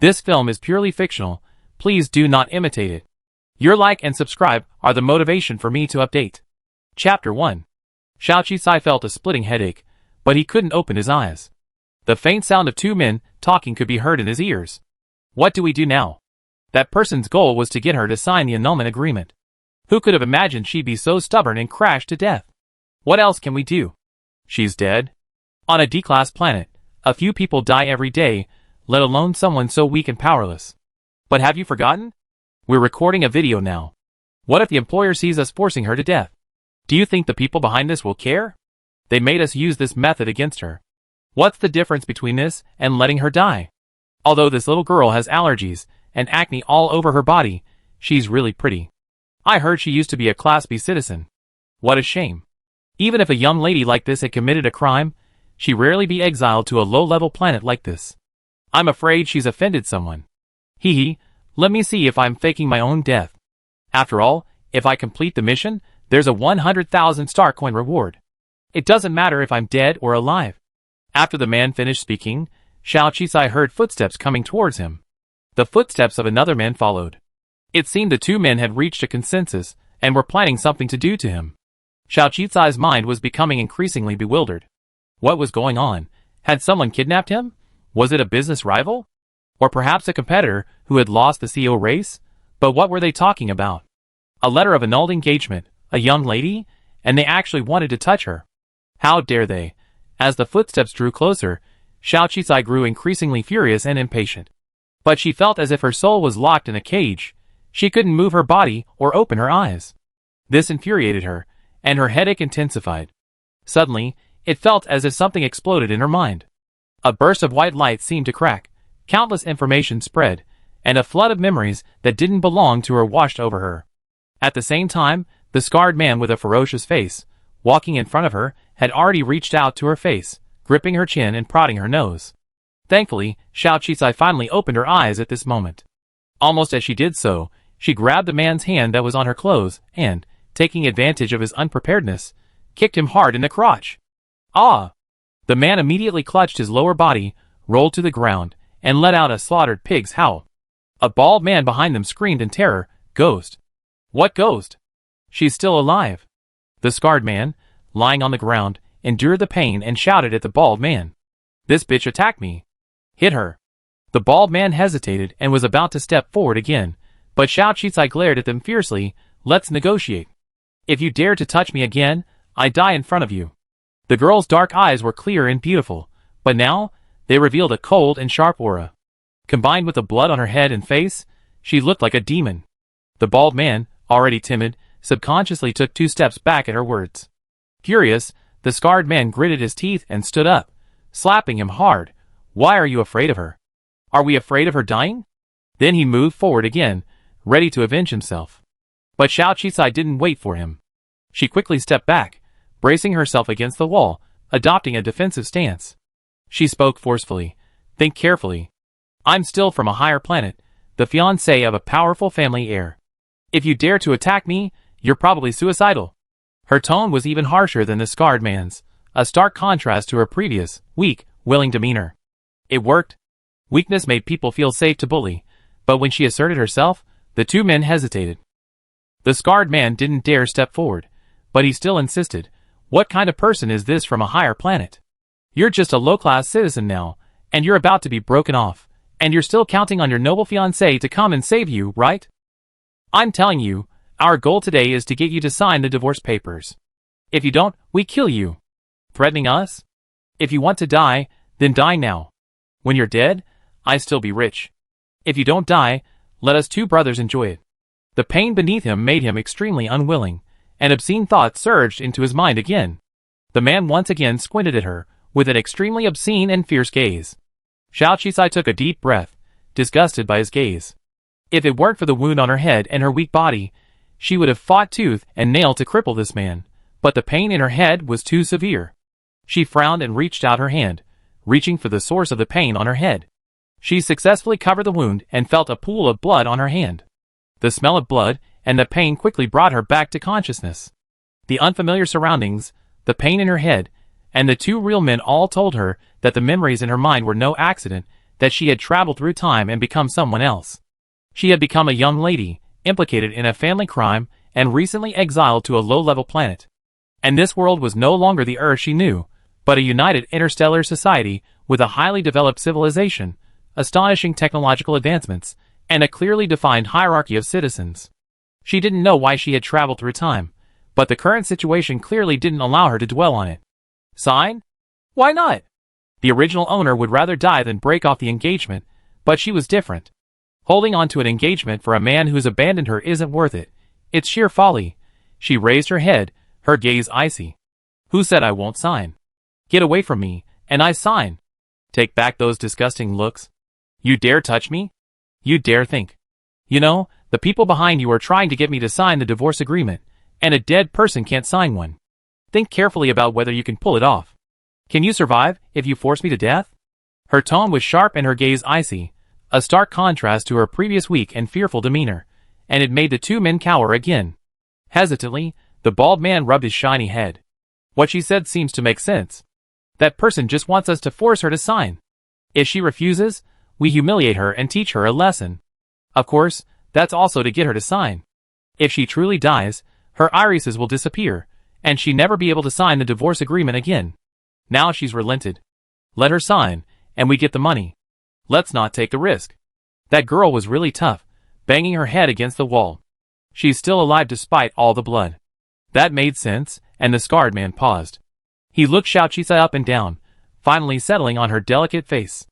This film is purely fictional. Please do not imitate it. Your like and subscribe are the motivation for me to update. Chapter 1. Xiao Qisai felt a splitting headache, but he couldn't open his eyes. The faint sound of two men talking could be heard in his ears. What do we do now? That person's goal was to get her to sign the annulment agreement. Who could have imagined she'd be so stubborn and crash to death? What else can we do? She's dead. On a D-class planet, a few people die every day, let alone someone so weak and powerless. But have you forgotten? We're recording a video now. What if the employer sees us forcing her to death? Do you think the people behind this will care? They made us use this method against her. What's the difference between this and letting her die? Although this little girl has allergies and acne all over her body, she's really pretty. I heard she used to be a Class B citizen. What a shame. Even if a young lady like this had committed a crime, she'd rarely be exiled to a low-level planet like this. I'm afraid she's offended someone. Hee, let me see if I'm faking my own death. After all, if I complete the mission, there's a 100,000 star coin reward. It doesn't matter if I'm dead or alive. After the man finished speaking, Xiao Qisai heard footsteps coming towards him. The footsteps of another man followed. It seemed the two men had reached a consensus and were planning something to do to him. Xiao Qisai's mind was becoming increasingly bewildered. What was going on? Had someone kidnapped him? Was it a business rival? Or perhaps a competitor who had lost the CO race? But what were they talking about? A letter of annulled engagement, a young lady, and they actually wanted to touch her. How dare they? As the footsteps drew closer, Xiao Qisai grew increasingly furious and impatient. But she felt as if her soul was locked in a cage. She couldn't move her body or open her eyes. This infuriated her, and her headache intensified. Suddenly, it felt as if something exploded in her mind. A burst of white light seemed to crack, countless information spread, and a flood of memories that didn't belong to her washed over her. At the same time, the scarred man with a ferocious face, walking in front of her, had already reached out to her face, gripping her chin and prodding her nose. Thankfully, Xiao Qisai finally opened her eyes at this moment. Almost as she did so, she grabbed the man's hand that was on her clothes and, taking advantage of his unpreparedness, kicked him hard in the crotch. Ah! The man immediately clutched his lower body, rolled to the ground, and let out a slaughtered pig's howl. A bald man behind them screamed in terror, "Ghost!" What ghost? She's still alive. The scarred man, lying on the ground, endured the pain and shouted at the bald man. This bitch attacked me. Hit her. The bald man hesitated and was about to step forward again, but Xiao Qisai glared at them fiercely. Let's negotiate. If you dare to touch me again, I die in front of you. The girl's dark eyes were clear and beautiful, but now, they revealed a cold and sharp aura. Combined with the blood on her head and face, she looked like a demon. The bald man, already timid, subconsciously took 2 steps back at her words. Furious, the scarred man gritted his teeth and stood up, slapping him hard. Why are you afraid of her? Are we afraid of her dying? Then he moved forward again, ready to avenge himself. But Xiao Qisai didn't wait for him. She quickly stepped back, bracing herself against the wall, adopting a defensive stance. She spoke forcefully. Think carefully. I'm still from a higher planet, the fiancé of a powerful family heir. If you dare to attack me, you're probably suicidal. Her tone was even harsher than the scarred man's, a stark contrast to her previous, weak, willing demeanor. It worked. Weakness made people feel safe to bully, but when she asserted herself, the two men hesitated. The scarred man didn't dare step forward, but he still insisted. What kind of person is this from a higher planet? You're just a low-class citizen now, and you're about to be broken off, and you're still counting on your noble fiancé to come and save you, right? I'm telling you, our goal today is to get you to sign the divorce papers. If you don't, we kill you. Threatening us? If you want to die, then die now. When you're dead, I still be rich. If you don't die, let us 2 brothers enjoy it. The pain beneath him made him extremely unwilling, and obscene thoughts surged into his mind again. The man once again squinted at her, with an extremely obscene and fierce gaze. Xiao Qisai took a deep breath, disgusted by his gaze. If it weren't for the wound on her head and her weak body, she would have fought tooth and nail to cripple this man, but the pain in her head was too severe. She frowned and reached out her hand, reaching for the source of the pain on her head. She successfully covered the wound and felt a pool of blood on her hand. The smell of blood and the pain quickly brought her back to consciousness. The unfamiliar surroundings, the pain in her head, and the 2 real men all told her that the memories in her mind were no accident, that she had traveled through time and become someone else. She had become a young lady, implicated in a family crime, and recently exiled to a low-level planet. And this world was no longer the Earth she knew, but a united interstellar society with a highly developed civilization, astonishing technological advancements, and a clearly defined hierarchy of citizens. She didn't know why she had traveled through time, but the current situation clearly didn't allow her to dwell on it. Sign? Why not? The original owner would rather die than break off the engagement, but she was different. Holding on to an engagement for a man who's abandoned her isn't worth it. It's sheer folly. She raised her head, her gaze icy. Who said I won't sign? Get away from me, and I sign. Take back those disgusting looks. You dare touch me? You dare think. You know, the people behind you are trying to get me to sign the divorce agreement, and a dead person can't sign one. Think carefully about whether you can pull it off. Can you survive if you force me to death? Her tone was sharp and her gaze icy, a stark contrast to her previous weak and fearful demeanor, and it made the two men cower again. Hesitantly, the bald man rubbed his shiny head. What she said seems to make sense. That person just wants us to force her to sign. If she refuses, we humiliate her and teach her a lesson. Of course, that's also to get her to sign. If she truly dies, her irises will disappear, and she'll never be able to sign the divorce agreement again. Now she's relented. Let her sign, and we get the money. Let's not take the risk. That girl was really tough, banging her head against the wall. She's still alive despite all the blood. That made sense, and the scarred man paused. He looked Xiaoqi up and down, finally settling on her delicate face.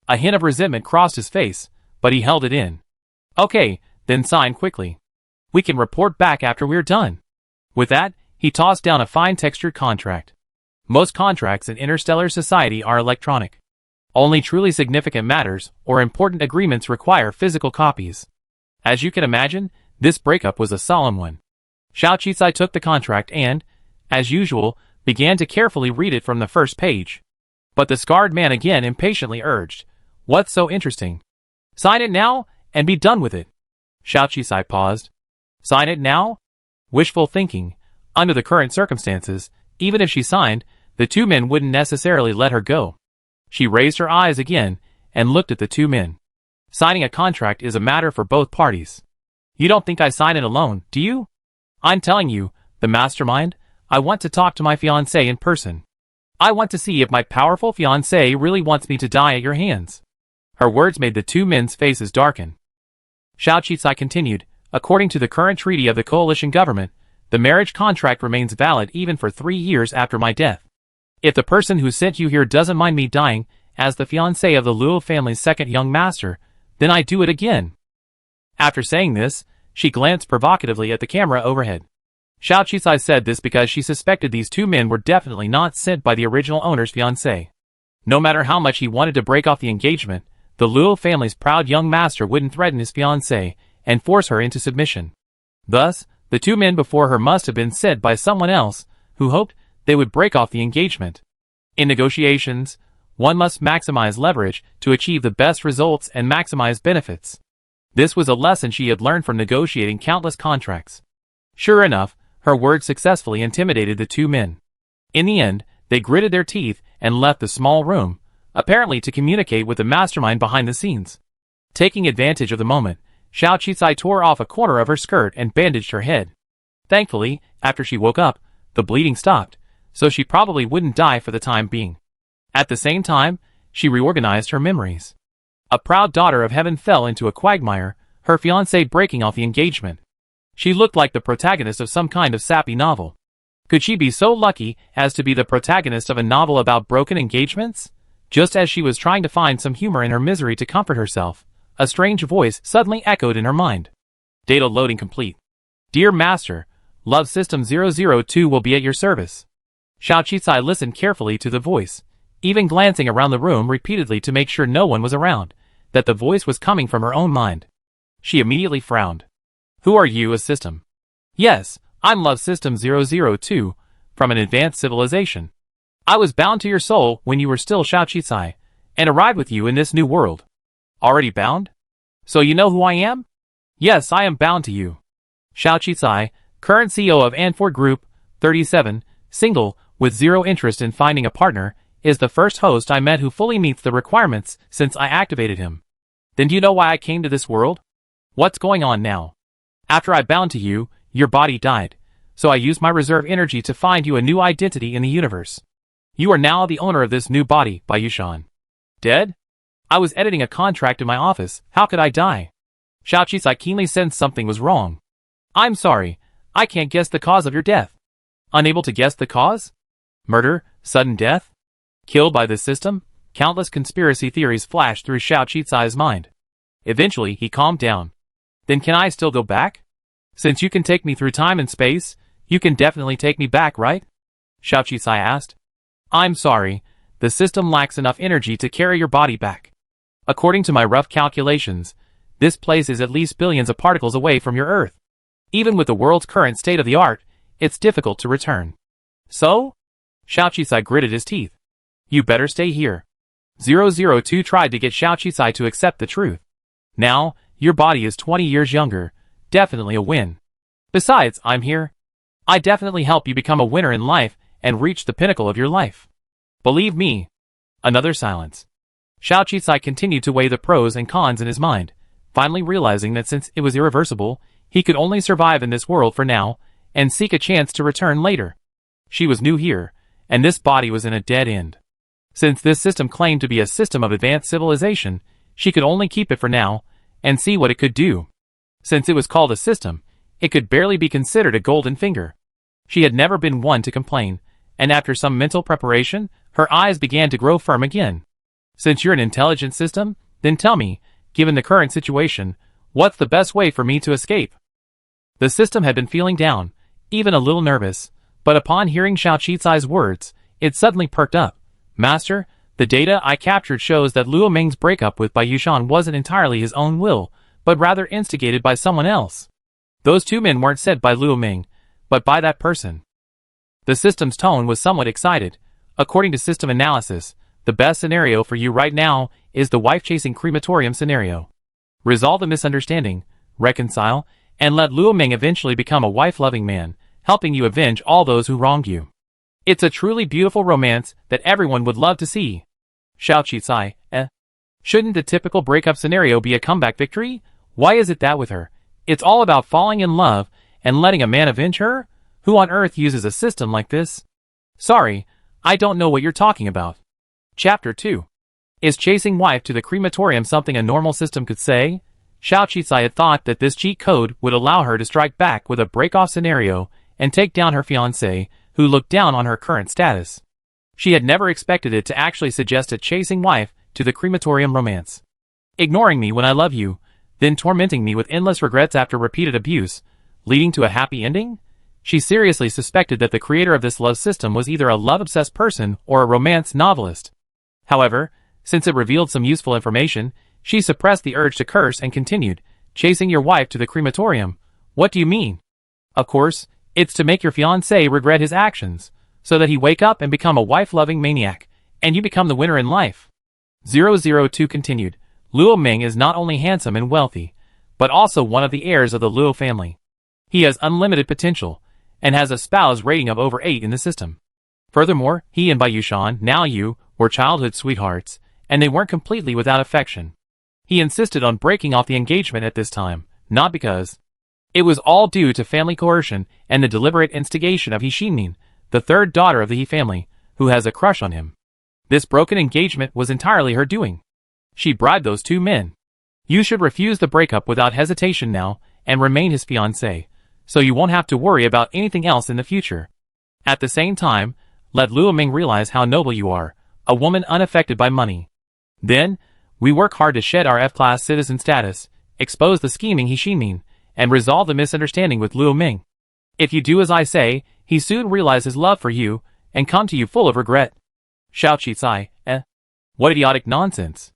A hint of resentment crossed his face, but he held it in. Okay, then sign quickly. We can report back after we're done. With that, he tossed down a fine-textured contract. Most contracts in interstellar society are electronic. Only truly significant matters or important agreements require physical copies. As you can imagine, this breakup was a solemn one. Xiaoqi took the contract and, as usual, began to carefully read it from the first page. But the scarred man again impatiently urged, "What's so interesting? Sign it now, and be done with it." Xiaoqi paused. Sign it now? Wishful thinking. Under the current circumstances, even if she signed, the two men wouldn't necessarily let her go. She raised her eyes again, and looked at the two men. Signing a contract is a matter for both parties. You don't think I sign it alone, do you? I'm telling you, the mastermind, I want to talk to my fiancé in person. I want to see if my powerful fiancé really wants me to die at your hands. Her words made the two men's faces darken. Xiaoqi continued, according to the current treaty of the coalition government, the marriage contract remains valid even for 3 years after my death. If the person who sent you here doesn't mind me dying as the fiancé of the Luo family's second young master, then I do it again. After saying this, she glanced provocatively at the camera overhead. Xiaoqi said this because she suspected these two men were definitely not sent by the original owner's fiancé. No matter how much he wanted to break off the engagement, the Luo family's proud young master wouldn't threaten his fiancé and force her into submission. Thus, the two men before her must have been sent by someone else, who hoped they would break off the engagement. In negotiations, one must maximize leverage to achieve the best results and maximize benefits. This was a lesson she had learned from negotiating countless contracts. Sure enough, her words successfully intimidated the two men. In the end, they gritted their teeth and left the small room, apparently to communicate with the mastermind behind the scenes. Taking advantage of the moment, Xiaoqi tore off a corner of her skirt and bandaged her head. Thankfully, after she woke up, the bleeding stopped, so she probably wouldn't die for the time being. At the same time, she reorganized her memories. A proud daughter of heaven fell into a quagmire, her fiancé breaking off the engagement. She looked like the protagonist of some kind of sappy novel. Could she be so lucky as to be the protagonist of a novel about broken engagements? Just as she was trying to find some humor in her misery to comfort herself, a strange voice suddenly echoed in her mind. Data loading complete. Dear Master, Love System 002 will be at your service. Xiaoqi listened carefully to the voice, even glancing around the room repeatedly to make sure no one was around, that the voice was coming from her own mind. She immediately frowned. Who are you, a system? Yes, I'm Love System 002, from an advanced civilization. I was bound to your soul when you were still Xiaoqi, and arrived with you in this new world. Already bound? So you know who I am? Yes, I am bound to you. Xiaoqi, current CEO of Anford Group, 37, single, with zero interest in finding a partner, is the first host I met who fully meets the requirements since I activated him. Then do you know why I came to this world? What's going on now? After I bound to you, your body died, so I used my reserve energy to find you a new identity in the universe. You are now the owner of this new body, Bayushan. Dead? I was editing a contract in my office, how could I die? Xiao Qisai keenly sensed something was wrong. I'm sorry, I can't guess the cause of your death. Unable to guess the cause? Murder? Sudden death? Killed by this system? Countless conspiracy theories flashed through Xiao Qisai's mind. Eventually, he calmed down. Then can I still go back? Since you can take me through time and space, you can definitely take me back, right? Xiao Qisai asked. I'm sorry, the system lacks enough energy to carry your body back. According to my rough calculations, this place is at least billions of particles away from your Earth. Even with the world's current state of the art, it's difficult to return. So? Xiao Qisai gritted his teeth. You better stay here. 002 tried to get Xiao Qisai to accept the truth. Now, your body is 20 years younger. Definitely a win. Besides, I'm here. I definitely help you become a winner in life and reach the pinnacle of your life. Believe me. Another silence. Xiao Qisai continued to weigh the pros and cons in his mind, finally realizing that since it was irreversible, he could only survive in this world for now, and seek a chance to return later. She was new here, and this body was in a dead end. Since this system claimed to be a system of advanced civilization, she could only keep it for now, and see what it could do. Since it was called a system, it could barely be considered a golden finger. She had never been one to complain, and after some mental preparation, her eyes began to grow firm again. Since you're an intelligent system, then tell me, given the current situation, what's the best way for me to escape? The system had been feeling down, even a little nervous, but upon hearing Xiao Qisai's words, it suddenly perked up. Master, the data I captured shows that Luo Ming's breakup with Bayushan wasn't entirely his own will, but rather instigated by someone else. Those two men weren't sent by Luo Ming, but by that person. The system's tone was somewhat excited. According to system analysis, the best scenario for you right now is the wife-chasing crematorium scenario. Resolve the misunderstanding, reconcile, and let Luo Ming eventually become a wife-loving man, helping you avenge all those who wronged you. It's a truly beautiful romance that everyone would love to see. Xiao Qisai, Shouldn't the typical breakup scenario be a comeback victory? Why is it that with her, it's all about falling in love and letting a man avenge her? Who on earth uses a system like this? Sorry, I don't know what you're talking about. Chapter 2. Is chasing wife to the crematorium something a normal system could say? Xiao Qisai had thought that this cheat code would allow her to strike back with a break-off scenario and take down her fiancé, who looked down on her current status. She had never expected it to actually suggest a chasing wife to the crematorium romance. Ignoring me when I love you, then tormenting me with endless regrets after repeated abuse, leading to a happy ending? She seriously suspected that the creator of this love system was either a love-obsessed person or a romance novelist. However, since it revealed some useful information, she suppressed the urge to curse and continued, chasing your wife to the crematorium. What do you mean? Of course, it's to make your fiancé regret his actions, so that he wake up and become a wife-loving maniac, and you become the winner in life. 002 continued, Luo Ming is not only handsome and wealthy, but also one of the heirs of the Luo family. He has unlimited potential, and has a spouse rating of over 8 in the system. Furthermore, he and Bayushan, now you, were childhood sweethearts, and they weren't completely without affection. He insisted on breaking off the engagement at this time, not because. It was all due to family coercion and the deliberate instigation of He Xinmin, the third daughter of the He family, who has a crush on him. This broken engagement was entirely her doing. She bribed those two men. You should refuse the breakup without hesitation now, and remain his fiancé, so you won't have to worry about anything else in the future. At the same time, let Luo Ming realize how noble you are, a woman unaffected by money. Then, we work hard to shed our F-class citizen status, expose the scheming He Xinmin, and resolve the misunderstanding with Luo Ming. If you do as I say, he soon realize his love for you, and come to you full of regret. Xiao Qisai, What idiotic nonsense.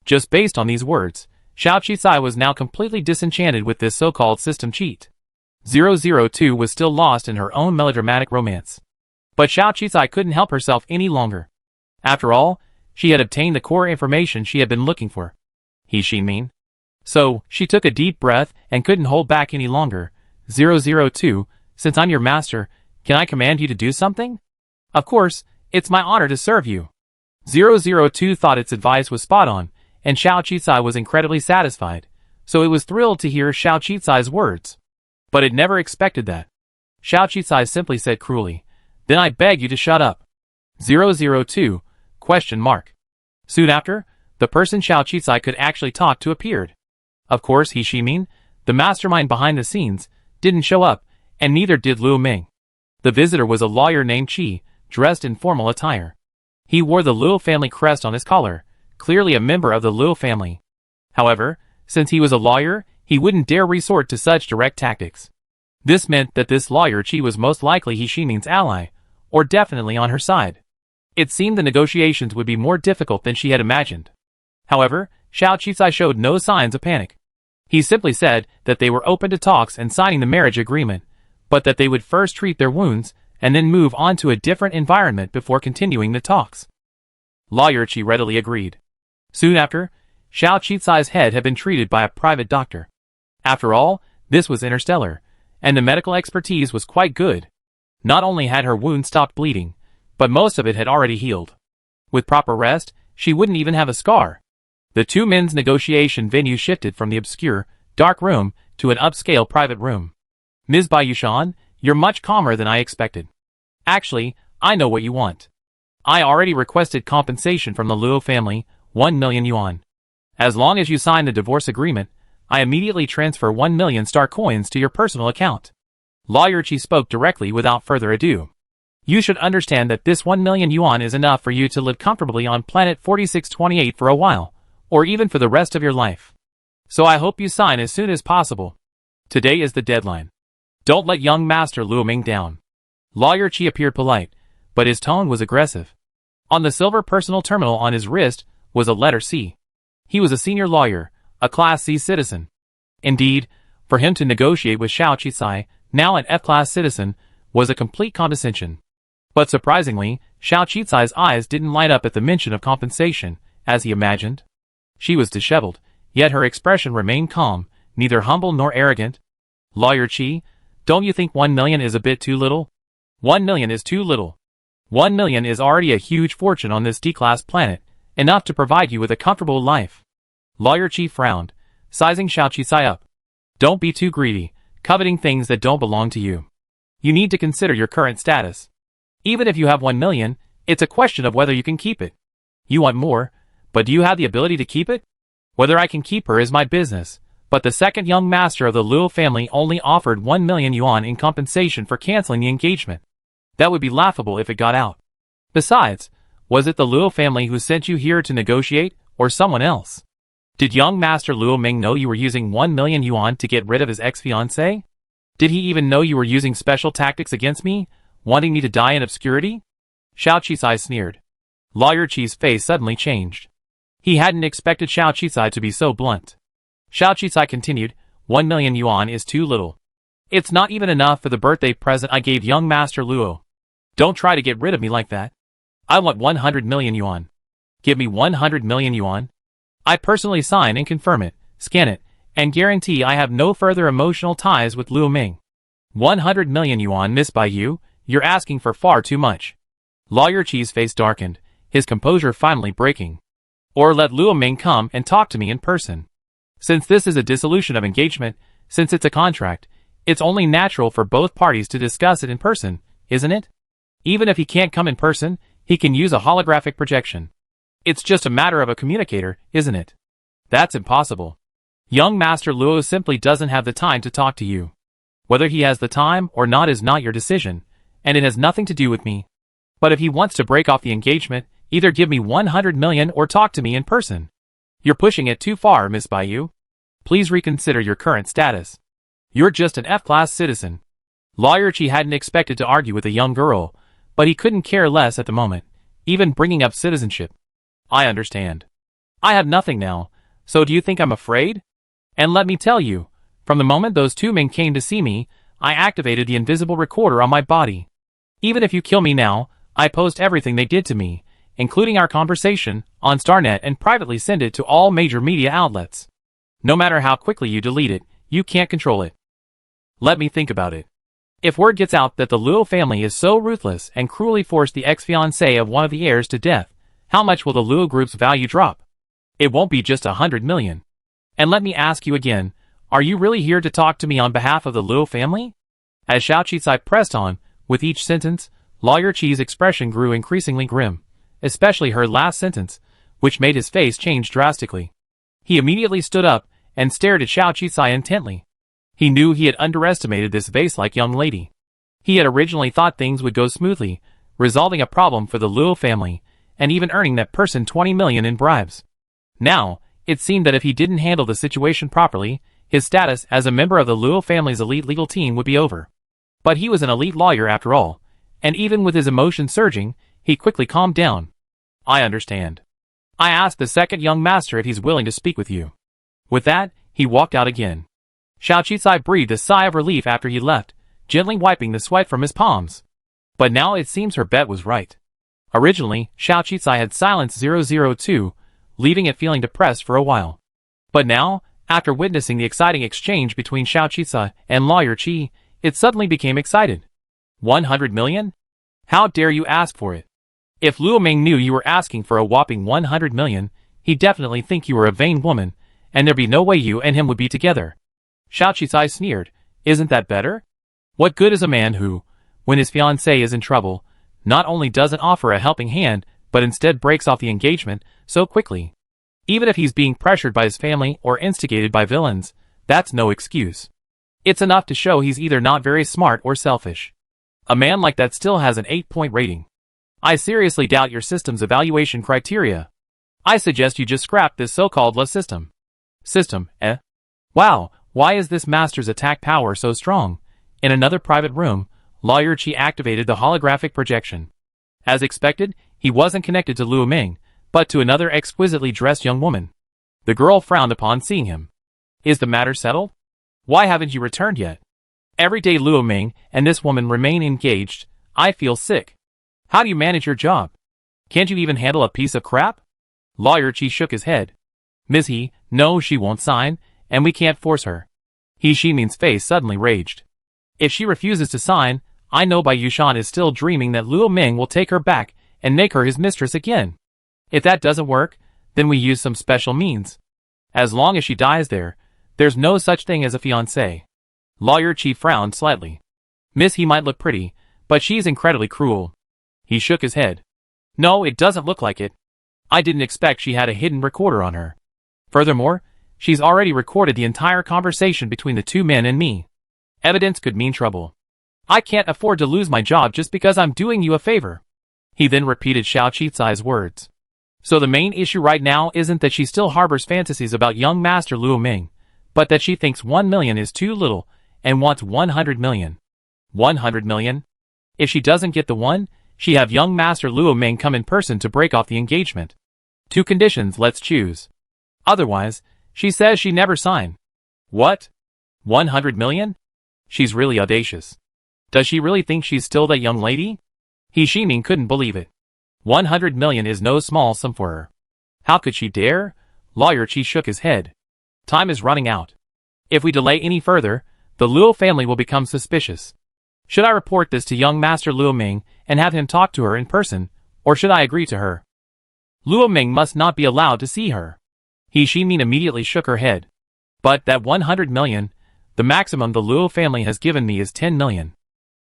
Just based on these words, Xiao Qisai was now completely disenchanted with this so-called system cheat. 002 was still lost in her own melodramatic romance. But Xiao Qisai couldn't help herself any longer. After all, she had obtained the core information she had been looking for. He Xinmin. So, she took a deep breath and couldn't hold back any longer. 002, since I'm your master, can I command you to do something? Of course, it's my honor to serve you. 002 thought its advice was spot on, and Xiao Qicai was incredibly satisfied, so it was thrilled to hear Xiao Qicai's words. But it never expected that. Xiao Qicai simply said cruelly, "Then I beg you to shut up." 002? Soon after, the person Xiao Qicai could actually talk to appeared. Of course, he Shimin, the mastermind behind the scenes, didn't show up, and neither did Liu Ming. The visitor was a lawyer named Qi, dressed in formal attire. He wore the Liu family crest on his collar, clearly a member of the Liu family. However, since he was a lawyer, he wouldn't dare resort to such direct tactics. This meant that this lawyer Qi was most likely He Shimin's ally, or definitely on her side. It seemed the negotiations would be more difficult than she had imagined. However, Xiao Qicai showed no signs of panic. He simply said that they were open to talks and signing the marriage agreement, but that they would first treat their wounds and then move on to a different environment before continuing the talks. Lawyer Qi readily agreed. Soon after, Xiao Qicai's head had been treated by a private doctor. After all, this was Interstellar, and the medical expertise was quite good. Not only had her wound stopped bleeding, but most of it had already healed. With proper rest, she wouldn't even have a scar. The two men's negotiation venue shifted from the obscure, dark room to an upscale private room. Ms. Bayushan, you're much calmer than I expected. Actually, I know what you want. I already requested compensation from the Liu family, 1 million yuan. As long as you sign the divorce agreement, I immediately transfer 1 million star coins to your personal account. Lawyer Qi spoke directly without further ado. You should understand that this 1 million yuan is enough for you to live comfortably on planet 4628 for a while, or even for the rest of your life. So I hope you sign as soon as possible. Today is the deadline. Don't let young Master Liu Ming down. Lawyer Qi appeared polite, but his tone was aggressive. On the silver personal terminal on his wrist was a letter C. He was a senior lawyer, a Class C citizen. Indeed, for him to negotiate with Xiao Qicai, now an F-class citizen, was a complete condescension. But surprisingly, Xiao Qicai's eyes didn't light up at the mention of compensation, as he imagined. She was disheveled, yet her expression remained calm, neither humble nor arrogant. Lawyer Qi, don't you think 1 million is a bit too little? 1 million is too little. 1 million is already a huge fortune on this D-class planet, enough to provide you with a comfortable life. Lawyer Qi frowned, sizing Xiao Qicai up. Don't be too greedy, coveting things that don't belong to you. You need to consider your current status. Even if you have 1 million, it's a question of whether you can keep it. You want more, but do you have the ability to keep it? Whether I can keep her is my business, but the second young master of the Liu family only offered 1 million yuan in compensation for canceling the engagement. That would be laughable if it got out. Besides, was it the Liu family who sent you here to negotiate, or someone else? Did young Master Liu Ming know you were using 1 million yuan to get rid of his ex-fiancée? Did he even know you were using special tactics against me, wanting me to die in obscurity? Xiao Qicai sneered. Lawyer Qi's face suddenly changed. He hadn't expected Xiao Qicai to be so blunt. Xiao Qicai continued, 1 million yuan is too little. It's not even enough for the birthday present I gave young Master Luo. Don't try to get rid of me like that. I want 100 million yuan. Give me 100 million yuan. I personally sign and confirm it, scan it, and guarantee I have no further emotional ties with Liu Ming. 100 million yuan missed by you, you're asking for far too much. Lawyer Qi's face darkened, his composure finally breaking. Or let Liu Ming come and talk to me in person. Since this is a dissolution of engagement, since it's a contract, it's only natural for both parties to discuss it in person, isn't it? Even if he can't come in person, he can use a holographic projection. It's just a matter of a communicator, isn't it? That's impossible. Young Master Luo simply doesn't have the time to talk to you. Whether he has the time or not is not your decision, and it has nothing to do with me. But if he wants to break off the engagement, either give me 100 million or talk to me in person. You're pushing it too far, Miss Baiyu. Please reconsider your current status. You're just an F-class citizen. Lawyer Qi hadn't expected to argue with a young girl, but he couldn't care less at the moment, even bringing up citizenship. I understand. I have nothing now, so do you think I'm afraid? And let me tell you, from the moment those two men came to see me, I activated the invisible recorder on my body. Even if you kill me now, I post everything they did to me, including our conversation, on Starnet and privately send it to all major media outlets. No matter how quickly you delete it, you can't control it. Let me think about it. If word gets out that the Liu family is so ruthless and cruelly forced the ex-fiancée of one of the heirs to death, How much will the Luo Group's value drop? It won't be just 100 million. And let me ask you again, are you really here to talk to me on behalf of the Luo family? As Xiao Qisai pressed on, with each sentence, Lawyer Chi's expression grew increasingly grim, especially her last sentence, which made his face change drastically. He immediately stood up and stared at Xiao Qisai intently. He knew he had underestimated this vase-like young lady. He had originally thought things would go smoothly, resolving a problem for the Luo family, and even earning that person 20 million in bribes. Now, it seemed that if he didn't handle the situation properly, his status as a member of the Luo family's elite legal team would be over. But he was an elite lawyer after all, and even with his emotions surging, he quickly calmed down. I understand. I asked the second young master if he's willing to speak with you. With that, he walked out again. Xiao Qisai breathed a sigh of relief after he left, gently wiping the sweat from his palms. But now it seems her bet was right. Originally, Xiao Qisai had silenced 002, leaving it feeling depressed for a while. But now, after witnessing the exciting exchange between Xiao Qisai and Lawyer Chi, it suddenly became excited. 100 million? How dare you ask for it? If Luo Ming knew you were asking for a whopping 100 million, he'd definitely think you were a vain woman, and there'd be no way you and him would be together. Xiao Qisai sneered. Isn't that better? What good is a man who, when his fiancée is in trouble, not only doesn't offer a helping hand, but instead breaks off the engagement so quickly? Even if he's being pressured by his family or instigated by villains, that's no excuse. It's enough to show he's either not very smart or selfish. A man like that still has an 8-point rating. I seriously doubt your system's evaluation criteria. I suggest you just scrap this so-called love system. System, eh? Wow, why is this master's attack power so strong? In another private room, Lawyer Chi activated the holographic projection. As expected, he wasn't connected to Luo Ming, but to another exquisitely dressed young woman. The girl frowned upon seeing him. Is the matter settled? Why haven't you returned yet? Every day Luo Ming and this woman remain engaged. I feel sick. How do you manage your job? Can't you even handle a piece of crap? Lawyer Chi shook his head. Ms. He, no, she won't sign, and we can't force her. He Ximin's face suddenly raged. If she refuses to sign, I know Bai Yushan is still dreaming that Luo Ming will take her back and make her his mistress again. If that doesn't work, then we use some special means. As long as she dies there, there's no such thing as a fiancé. Lawyer Chi frowned slightly. Miss He might look pretty, but she's incredibly cruel. He shook his head. No, it doesn't look like it. I didn't expect she had a hidden recorder on her. Furthermore, she's already recorded the entire conversation between the two men and me. Evidence could mean trouble. I can't afford to lose my job just because I'm doing you a favor. He then repeated Xiao Qisai's words. So the main issue right now isn't that she still harbors fantasies about young Master Luo Ming, but that she thinks 1 million is too little and wants 100 million. 100 million? If she doesn't get the one, she have young Master Luo Ming come in person to break off the engagement. 2 conditions, let's choose. Otherwise, she says she never sign. What? 100 million? She's really audacious. Does she really think she's still that young lady? He Ximin couldn't believe it. 100 million is no small sum for her. How could she dare? Lawyer Chi shook his head. Time is running out. If we delay any further, the Luo family will become suspicious. Should I report this to young Master Luo Ming and have him talk to her in person, or should I agree to her? Luo Ming must not be allowed to see her. He Ximin immediately shook her head. But that 100 million, the maximum the Luo family has given me is 10 million.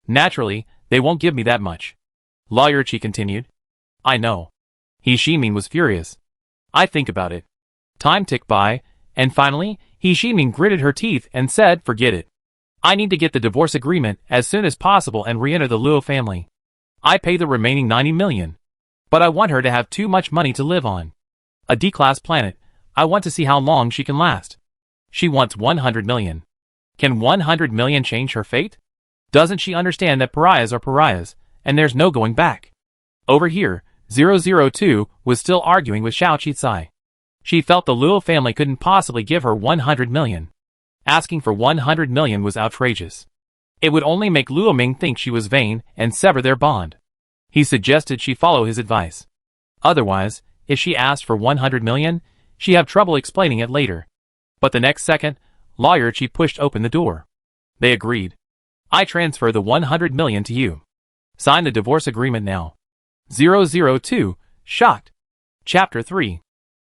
Naturally, they won't give me that much. Lawyer Chi continued. I know. He Ximin was furious. I think about it. Time ticked by, and finally, He Ximin gritted her teeth and said, forget it. I need to get the divorce agreement as soon as possible and re-enter the Luo family. I pay the remaining 90 million. But I want her to have too much money to live on. A D-class planet, I want to see how long she can last. She wants 100 million. Can 100 million change her fate? Doesn't she understand that pariahs are pariahs, and there's no going back? Over here, 002 was still arguing with Xiao Qisai. She felt the Luo family couldn't possibly give her 100 million. Asking for 100 million was outrageous. It would only make Luo Ming think she was vain and sever their bond. He suggested she follow his advice. Otherwise, if she asked for 100 million, she'd have trouble explaining it later. But the next second, Lawyer Chi pushed open the door. They agreed. I transfer the 100 million to you. Sign the divorce agreement now. 002, shocked. Chapter 3.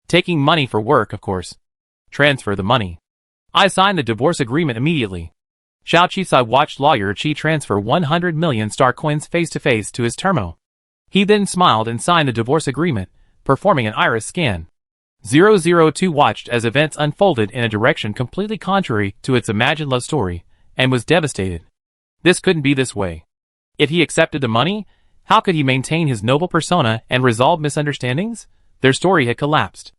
Taking money for work, of course. Transfer the money. I signed the divorce agreement immediately. Xiao Qisai watched Lawyer Qi transfer 100 million star coins face-to-face to his terminal. He then smiled and signed the divorce agreement, performing an iris scan. 002 watched as events unfolded in a direction completely contrary to its imagined love story, and was devastated. This couldn't be this way. If he accepted the money, how could he maintain his noble persona and resolve misunderstandings? Their story had collapsed.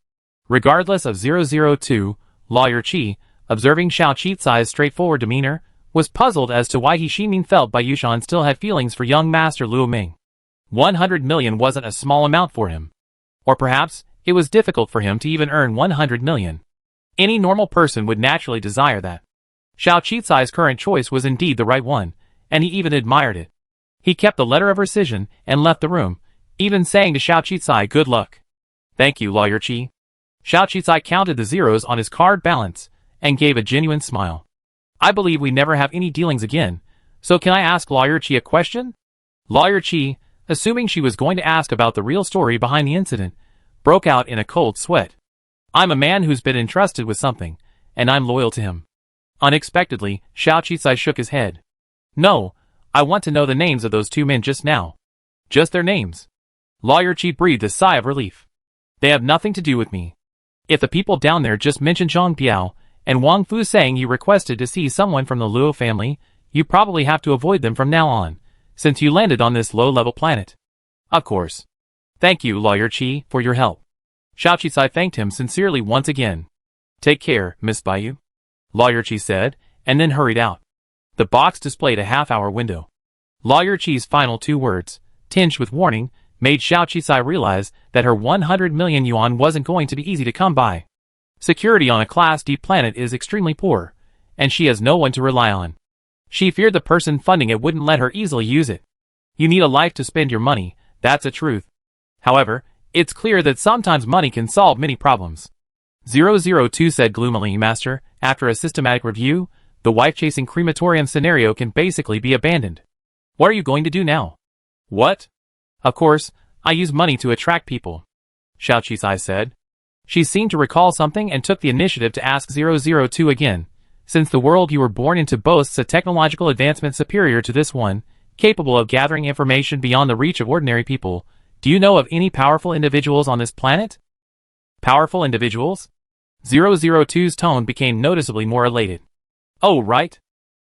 Regardless of 002, Lawyer Qi, observing Xiao Qisai's straightforward demeanor, was puzzled as to why he Ximin felt Bai Yushan still had feelings for young Master Luo Ming. 100 million wasn't a small amount for him. Or perhaps, it was difficult for him to even earn 100 million. Any normal person would naturally desire that. Xiao Qisai's current choice was indeed the right one, and he even admired it. He kept the letter of rescission and left the room, even saying to Xiao Qisai, "Good luck." "Thank you, Lawyer Qi." Xiao Qisai counted the zeros on his card balance and gave a genuine smile. "I believe we never have any dealings again, so can I ask Lawyer Qi a question?" Lawyer Qi, assuming she was going to ask about the real story behind the incident, broke out in a cold sweat. "I'm a man who's been entrusted with something, and I'm loyal to him." Unexpectedly, Xiao Qisai shook his head. "No, I want to know the names of those two men just now." "Just their names." Lawyer Qi breathed a sigh of relief. "They have nothing to do with me. If the people down there just mentioned Zhang Piao and Wang Fu saying you requested to see someone from the Luo family, you probably have to avoid them from now on, since you landed on this low-level planet." "Of course. Thank you, Lawyer Qi, for your help." Xiao Qisai thanked him sincerely once again. "Take care, Miss Baiyu," Lawyer Qi said, and then hurried out. The box displayed a half-hour window. Lawyer Qi's final 2 words, tinged with warning, made Xiao Qisai realize that her 100 million yuan wasn't going to be easy to come by. Security on a Class D planet is extremely poor, and she has no one to rely on. She feared the person funding it wouldn't let her easily use it. You need a life to spend your money, that's a truth. However, it's clear that sometimes money can solve many problems. 002 said gloomily, "Master, after a systematic review, the wife-chasing crematorium scenario can basically be abandoned. What are you going to do now?" "What?" "Of course, I use money to attract people," Xiao Qisai said. She seemed to recall something and took the initiative to ask 002 again. "Since the world you were born into boasts a technological advancement superior to this one, capable of gathering information beyond the reach of ordinary people, do you know of any powerful individuals on this planet?" "Powerful individuals?" 002's tone became noticeably more elated. "Oh, right.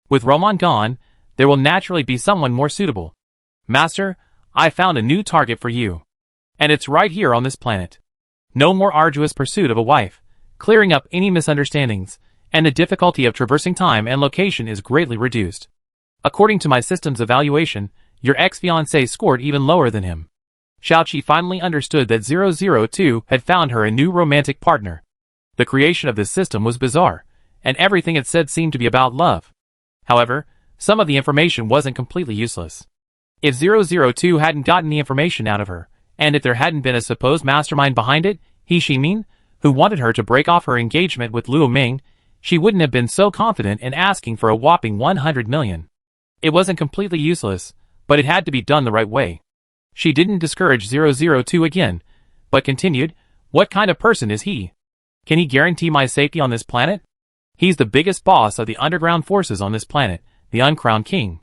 With Roman gone, there will naturally be someone more suitable. Master, I found a new target for you. And it's right here on this planet. No more arduous pursuit of a wife, clearing up any misunderstandings, and the difficulty of traversing time and location is greatly reduced. According to my system's evaluation, your ex-fiancé scored even lower than him." Xiao Qi finally understood that 002 had found her a new romantic partner. The creation of this system was bizarre, and everything it said seemed to be about love. However, some of the information wasn't completely useless. If 002 hadn't gotten the information out of her, and if there hadn't been a supposed mastermind behind it, He Ximin, who wanted her to break off her engagement with Luo Ming, she wouldn't have been so confident in asking for a whopping 100 million. It wasn't completely useless, but it had to be done the right way. She didn't discourage 002 again, but continued, "What kind of person is he? Can he guarantee my safety on this planet? He's the biggest boss of the underground forces on this planet, the uncrowned king.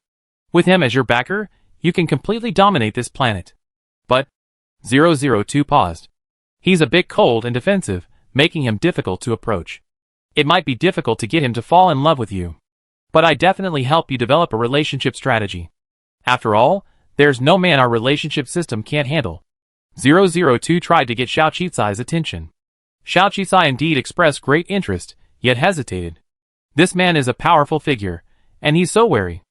With him as your backer, you can completely dominate this planet." But 002 paused. "He's a bit cold and defensive, making him difficult to approach. It might be difficult to get him to fall in love with you. But I definitely help you develop a relationship strategy. After all, there's no man our relationship system can't handle." 002 tried to get Xiao Qisai's attention. Xiao Qisai indeed expressed great interest, yet hesitated. This man is a powerful figure, and he's so wary.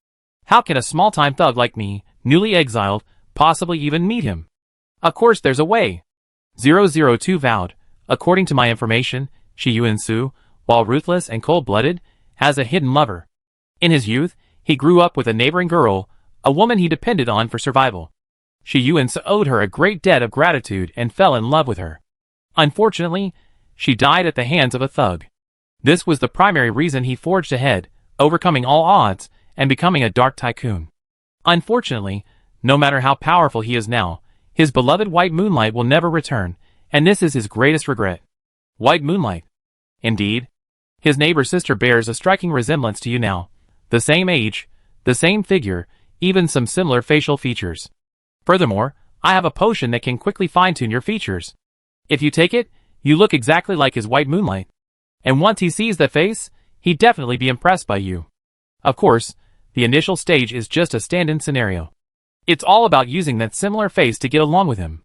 How can a small-time thug like me, newly exiled, possibly even meet him? "Of course there's a way," 002 vowed. "According to my information, Shi Yuan-su, while ruthless and cold-blooded, has a hidden lover. In his youth, he grew up with a neighboring girl, a woman he depended on for survival. Shi Yuan-su owed her a great debt of gratitude and fell in love with her. Unfortunately, she died at the hands of a thug. This was the primary reason he forged ahead, overcoming all odds, and becoming a dark tycoon. Unfortunately, no matter how powerful he is now, his beloved white moonlight will never return, And this is his greatest regret. White moonlight. Indeed. His neighbor's sister bears a striking resemblance to you now. The same age, the same figure, even some similar facial features. Furthermore, I have a potion that can quickly fine-tune your features. If you take it, you look exactly like his white moonlight. And once he sees that face, he'd definitely be impressed by you. Of course, the initial stage is just a stand-in scenario. It's all about using that similar face to get along with him.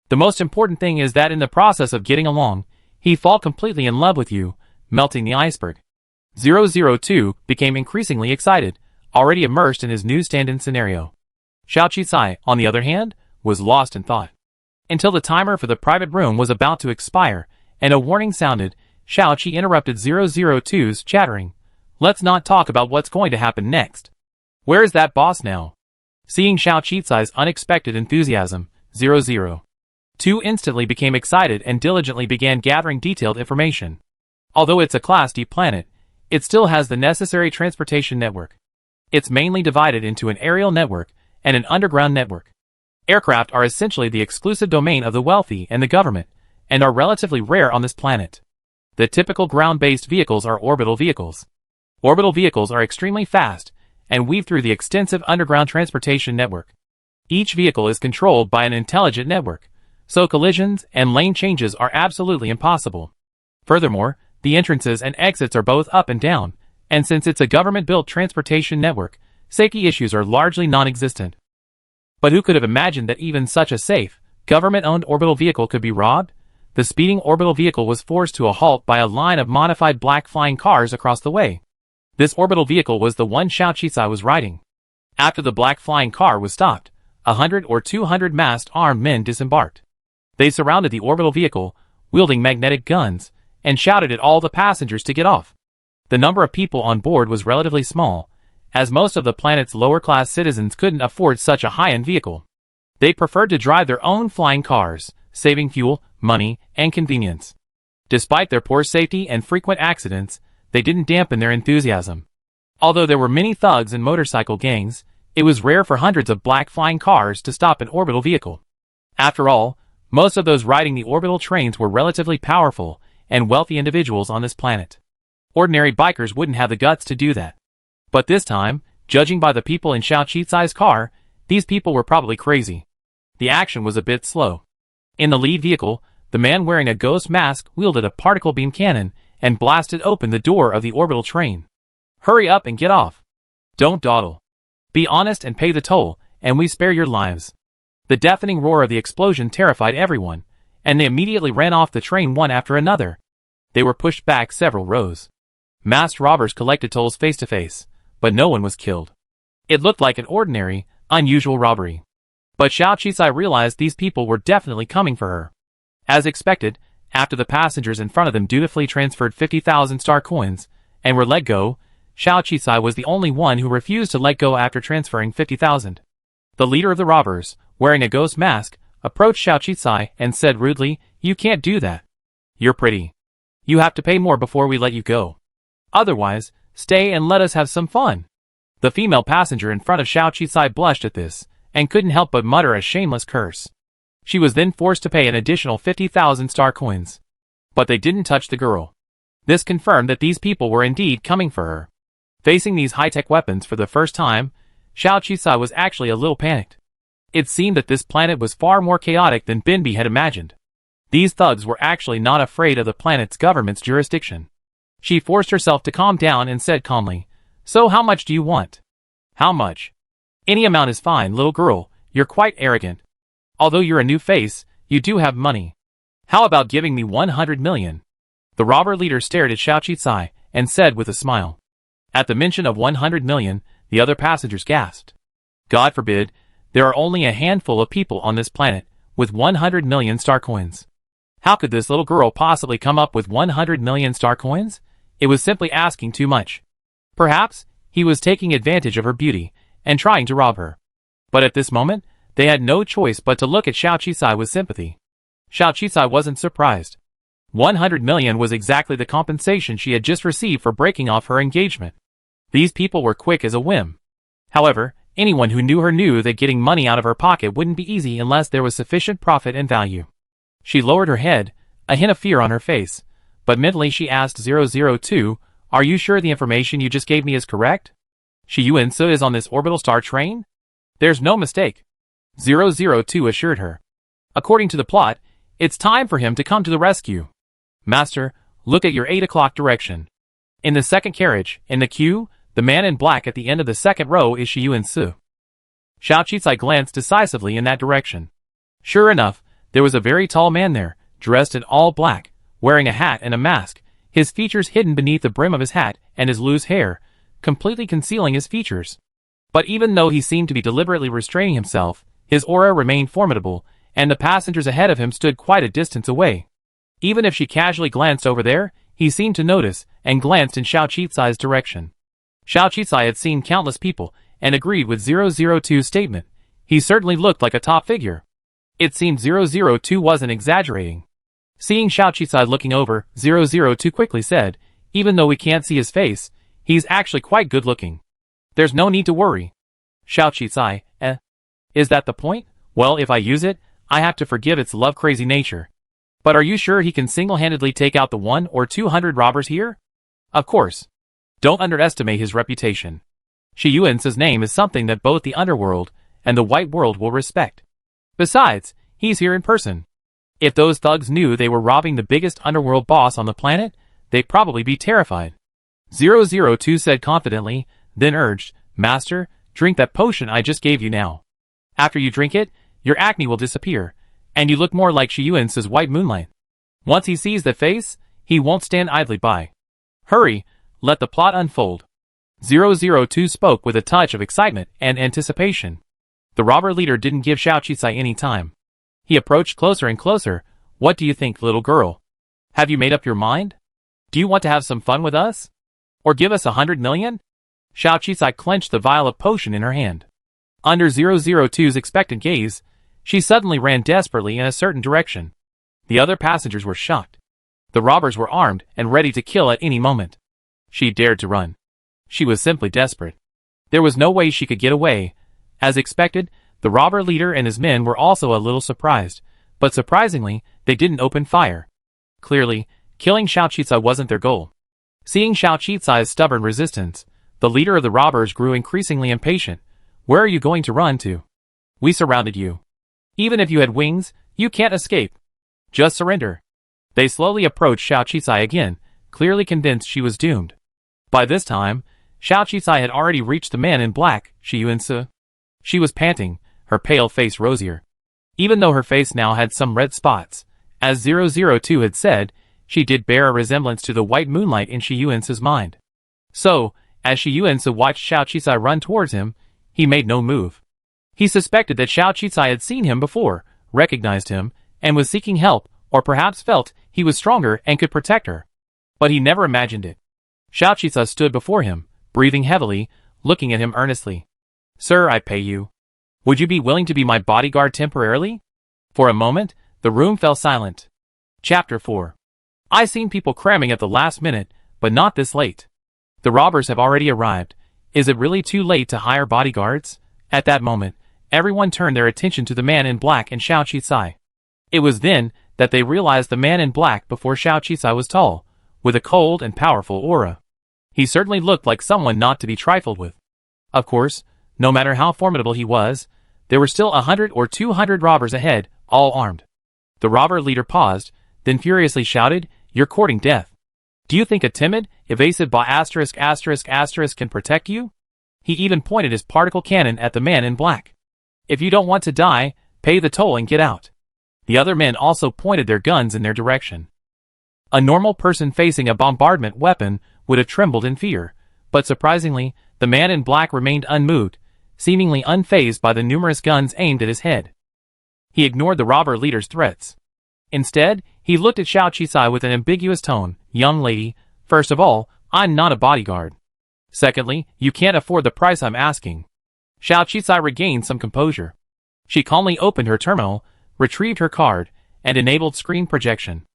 The most important thing is that in the process of getting along, he fall completely in love with you, melting the iceberg. 002 became increasingly excited, already immersed in his new stand-in scenario. Xiao Qisai, on the other hand, was lost in thought. Until the timer for the private room was about to expire, and a warning sounded, Xiao Qi interrupted 002's chattering. Let's not talk about what's going to happen next. Where is that boss now? Seeing Xiao Qisai's unexpected enthusiasm, 002 instantly became excited and diligently began gathering detailed information. Although it's a Class D planet, it still has the necessary transportation network. It's mainly divided into an aerial network and an underground network. Aircraft are essentially the exclusive domain of the wealthy and the government, and are relatively rare on this planet. The typical ground-based vehicles are orbital vehicles. Orbital vehicles are extremely fast, and weave through the extensive underground transportation network. Each vehicle is controlled by an intelligent network, so collisions and lane changes are absolutely impossible. Furthermore, the entrances and exits are both up and down, and since it's a government-built transportation network, safety issues are largely non-existent. But who could have imagined that even such a safe, government-owned orbital vehicle could be robbed? The speeding orbital vehicle was forced to a halt by a line of modified black flying cars across the way. This orbital vehicle was the one Xiao Qisai was riding. After the black flying car was stopped, 100 or 200 masked armed men disembarked. They surrounded the orbital vehicle, wielding magnetic guns, and shouted at all the passengers to get off. The number of people on board was relatively small, as most of the planet's lower-class citizens couldn't afford such a high-end vehicle. They preferred to drive their own flying cars, saving fuel, money, and convenience. Despite their poor safety and frequent accidents, they didn't dampen their enthusiasm. Although there were many thugs and motorcycle gangs, it was rare for hundreds of black flying cars to stop an orbital vehicle. After all, most of those riding the orbital trains were relatively powerful and wealthy individuals on this planet. Ordinary bikers wouldn't have the guts to do that. But this time, judging by the people in Xiao Qisai's car, these people were probably crazy. The action was a bit slow. In the lead vehicle, the man wearing a ghost mask wielded a particle beam cannon and blasted open the door of the orbital train. Hurry up and get off. Don't dawdle. Be honest and pay the toll, and we spare your lives. The deafening roar of the explosion terrified everyone, and they immediately ran off the train one after another. They were pushed back several rows. Masked robbers collected tolls face to face, but no one was killed. It looked like an ordinary, unusual robbery. But Xiao Qisai realized these people were definitely coming for her. As expected, after the passengers in front of them dutifully transferred 50,000 star coins and were let go, Xiao Qisai was the only one who refused to let go after transferring 50,000. The leader of the robbers, wearing a ghost mask, approached Xiao Qisai and said rudely, "You can't do that. You're pretty. You have to pay more before we let you go. Otherwise, stay and let us have some fun." The female passenger in front of Xiao Qisai blushed at this, and couldn't help but mutter a shameless curse. She was then forced to pay an additional 50,000 star coins. But they didn't touch the girl. This confirmed that these people were indeed coming for her. Facing these high-tech weapons for the first time, Xiao Qisai was actually a little panicked. It seemed that this planet was far more chaotic than Binbi had imagined. These thugs were actually not afraid of the planet's government's jurisdiction. She forced herself to calm down and said calmly, "So how much do you want?" "How much?" "Any amount is fine, little girl. You're quite arrogant. Although you're a new face, you do have money. How about giving me 100 million? The robber leader stared at Xiao Qisai and said with a smile. At the mention of 100 million, the other passengers gasped. God forbid, there are only a handful of people on this planet with 100 million star coins. How could this little girl possibly come up with 100 million star coins? It was simply asking too much. Perhaps he was taking advantage of her beauty and trying to rob her. But at this moment, they had no choice but to look at Xiao Qisai with sympathy. Xiao Qisai wasn't surprised. 100 million was exactly the compensation she had just received for breaking off her engagement. These people were quick as a whim. However, anyone who knew her knew that getting money out of her pocket wouldn't be easy unless there was sufficient profit and value. She lowered her head, a hint of fear on her face, but mentally she asked 002, "Are you sure the information you just gave me is correct? Shiyuin-su is on this orbital star train?" "There's no mistake," 002 assured her. "According to the plot, it's time for him to come to the rescue. Master, look at your 8 o'clock direction. In the second carriage, in the queue, the man in black at the end of the second row is Shiyuin-su." Xiao Qisai glanced decisively in that direction. Sure enough, there was a very tall man there, dressed in all black, wearing a hat and a mask, his features hidden beneath the brim of his hat and his loose hair, completely concealing his features. But even though he seemed to be deliberately restraining himself, his aura remained formidable, and the passengers ahead of him stood quite a distance away. Even if she casually glanced over there, he seemed to notice, and glanced in Xiao Qisai's direction. Xiao Qisai had seen countless people, and agreed with 002's statement. He certainly looked like a top figure. It seemed 002 wasn't exaggerating. Seeing Xiao Qisai looking over, 002 quickly said, "Even though we can't see his face, he's actually quite good looking. There's no need to worry." Xiao Qisai, is that the point? Well, if I use it, I have to forgive its love-crazy nature. But are you sure he can single-handedly take out the 100 or 200 robbers here? Of course. Don't underestimate his reputation. Shiyuin-su's name is something that both the underworld and the white world will respect. Besides, he's here in person. If those thugs knew they were robbing the biggest underworld boss on the planet, they'd probably be terrified. 002 said confidently, then urged, "Master, drink that potion I just gave you now. After you drink it, your acne will disappear, and you look more like Shiyuin-su's white moonlight. Once he sees the face, he won't stand idly by. Hurry, let the plot unfold." 002 spoke with a touch of excitement and anticipation. The robber leader didn't give Xiao Qisai any time. He approached closer and closer. "What do you think, little girl? Have you made up your mind? Do you want to have some fun with us? Or give us 100 million? Xiao Qisai clenched the vial of potion in her hand. Under 002's expectant gaze, she suddenly ran desperately in a certain direction. The other passengers were shocked. The robbers were armed and ready to kill at any moment. She dared to run. She was simply desperate. There was no way she could get away. As expected, the robber leader and his men were also a little surprised, but surprisingly, they didn't open fire. Clearly, killing Xiao Qisai wasn't their goal. Seeing Xiao Qisai's stubborn resistance, the leader of the robbers grew increasingly impatient. "Where are you going to run to? We surrounded you. Even if you had wings, you can't escape. Just surrender." They slowly approached Xiao Qisai again, clearly convinced she was doomed. By this time, Xiao Qisai had already reached the man in black, Shiyuin-su. She was panting, her pale face rosier. Even though her face now had some red spots, as 002 had said, she did bear a resemblance to the white moonlight in Shiyuin-su's mind. So, as Shiyuin-su watched Xiao Qisai run towards him, he made no move. He suspected that Xiao Qisai had seen him before, recognized him, and was seeking help, or perhaps felt he was stronger and could protect her. But he never imagined it. Xiao Qisai stood before him, breathing heavily, looking at him earnestly. "Sir, I pay you. Would you be willing to be my bodyguard temporarily?" For a moment, the room fell silent. Chapter 4. I've seen people cramming at the last minute, but not this late. The robbers have already arrived. Is it really too late to hire bodyguards? At that moment, everyone turned their attention to the man in black and Xiao Qisai. It was then that they realized the man in black before Xiao Qisai was tall, with a cold and powerful aura. He certainly looked like someone not to be trifled with. Of course, no matter how formidable he was, there were still 100 or 200 robbers ahead, all armed. The robber leader paused, then furiously shouted, "You're courting death. Do you think a timid, evasive **** can protect you?" He even pointed his particle cannon at the man in black. "If you don't want to die, pay the toll and get out." The other men also pointed their guns in their direction. A normal person facing a bombardment weapon would have trembled in fear, but surprisingly, the man in black remained unmoved, seemingly unfazed by the numerous guns aimed at his head. He ignored the robber leader's threats. Instead, he looked at Xiao Qisai with an ambiguous tone. "Young lady, first of all, I'm not a bodyguard. Secondly, you can't afford the price I'm asking." Xiao Qisai regained some composure. She calmly opened her terminal, retrieved her card, and enabled screen projection.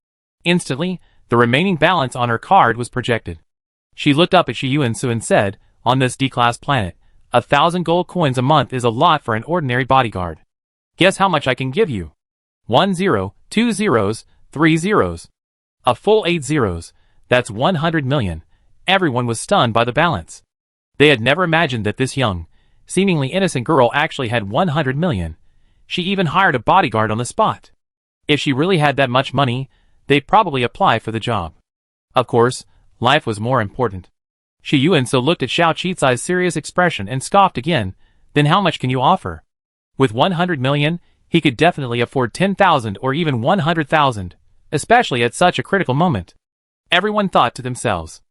Instantly, the remaining balance on her card was projected. She looked up at Shiyuin-su and said, "On this D-class planet, 1,000 gold coins a month is a lot for an ordinary bodyguard. Guess how much I can give you?" 10, 2 zeros, 3 zeros. A full 8 zeros. That's 100 million. Everyone was stunned by the balance. They had never imagined that this young, seemingly innocent girl actually had 100 million. She even hired a bodyguard on the spot. If she really had that much money, they'd probably apply for the job. Of course, life was more important. Shi Yuan-so looked at Xiao Qicai's serious expression and scoffed again. Then how much can you offer? With 100 million, he could definitely afford 10,000 or even 100,000, especially at such a critical moment. Everyone thought to themselves.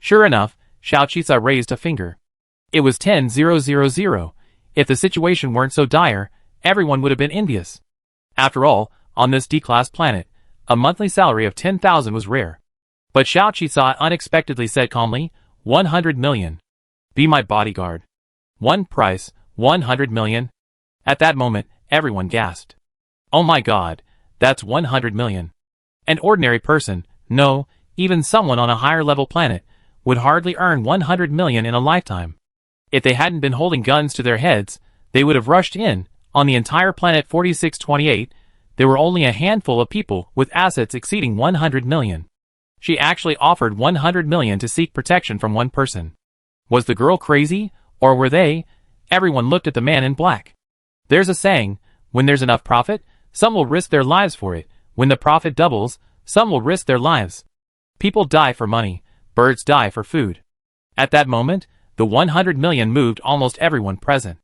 Sure enough, Xiao Qicai raised a finger. It was 10,000. If the situation weren't so dire, everyone would have been envious. After all, on this D-class planet, a monthly salary of 10,000 was rare. But Xiao Qicai unexpectedly said calmly, 100 million. Be my bodyguard. One price, 100 million. At that moment, everyone gasped. Oh my god, that's 100 million. An ordinary person, no, even someone on a higher level planet, would hardly earn 100 million in a lifetime. If they hadn't been holding guns to their heads, they would have rushed in. On the entire planet 4628, there were only a handful of people with assets exceeding 100 million. She actually offered 100 million to seek protection from one person. Was the girl crazy, or were they? Everyone looked at the man in black. There's a saying, when there's enough profit, some will risk their lives for it. When the profit doubles, some will risk their lives. People die for money, birds die for food. At that moment, the 100 million moved almost everyone present.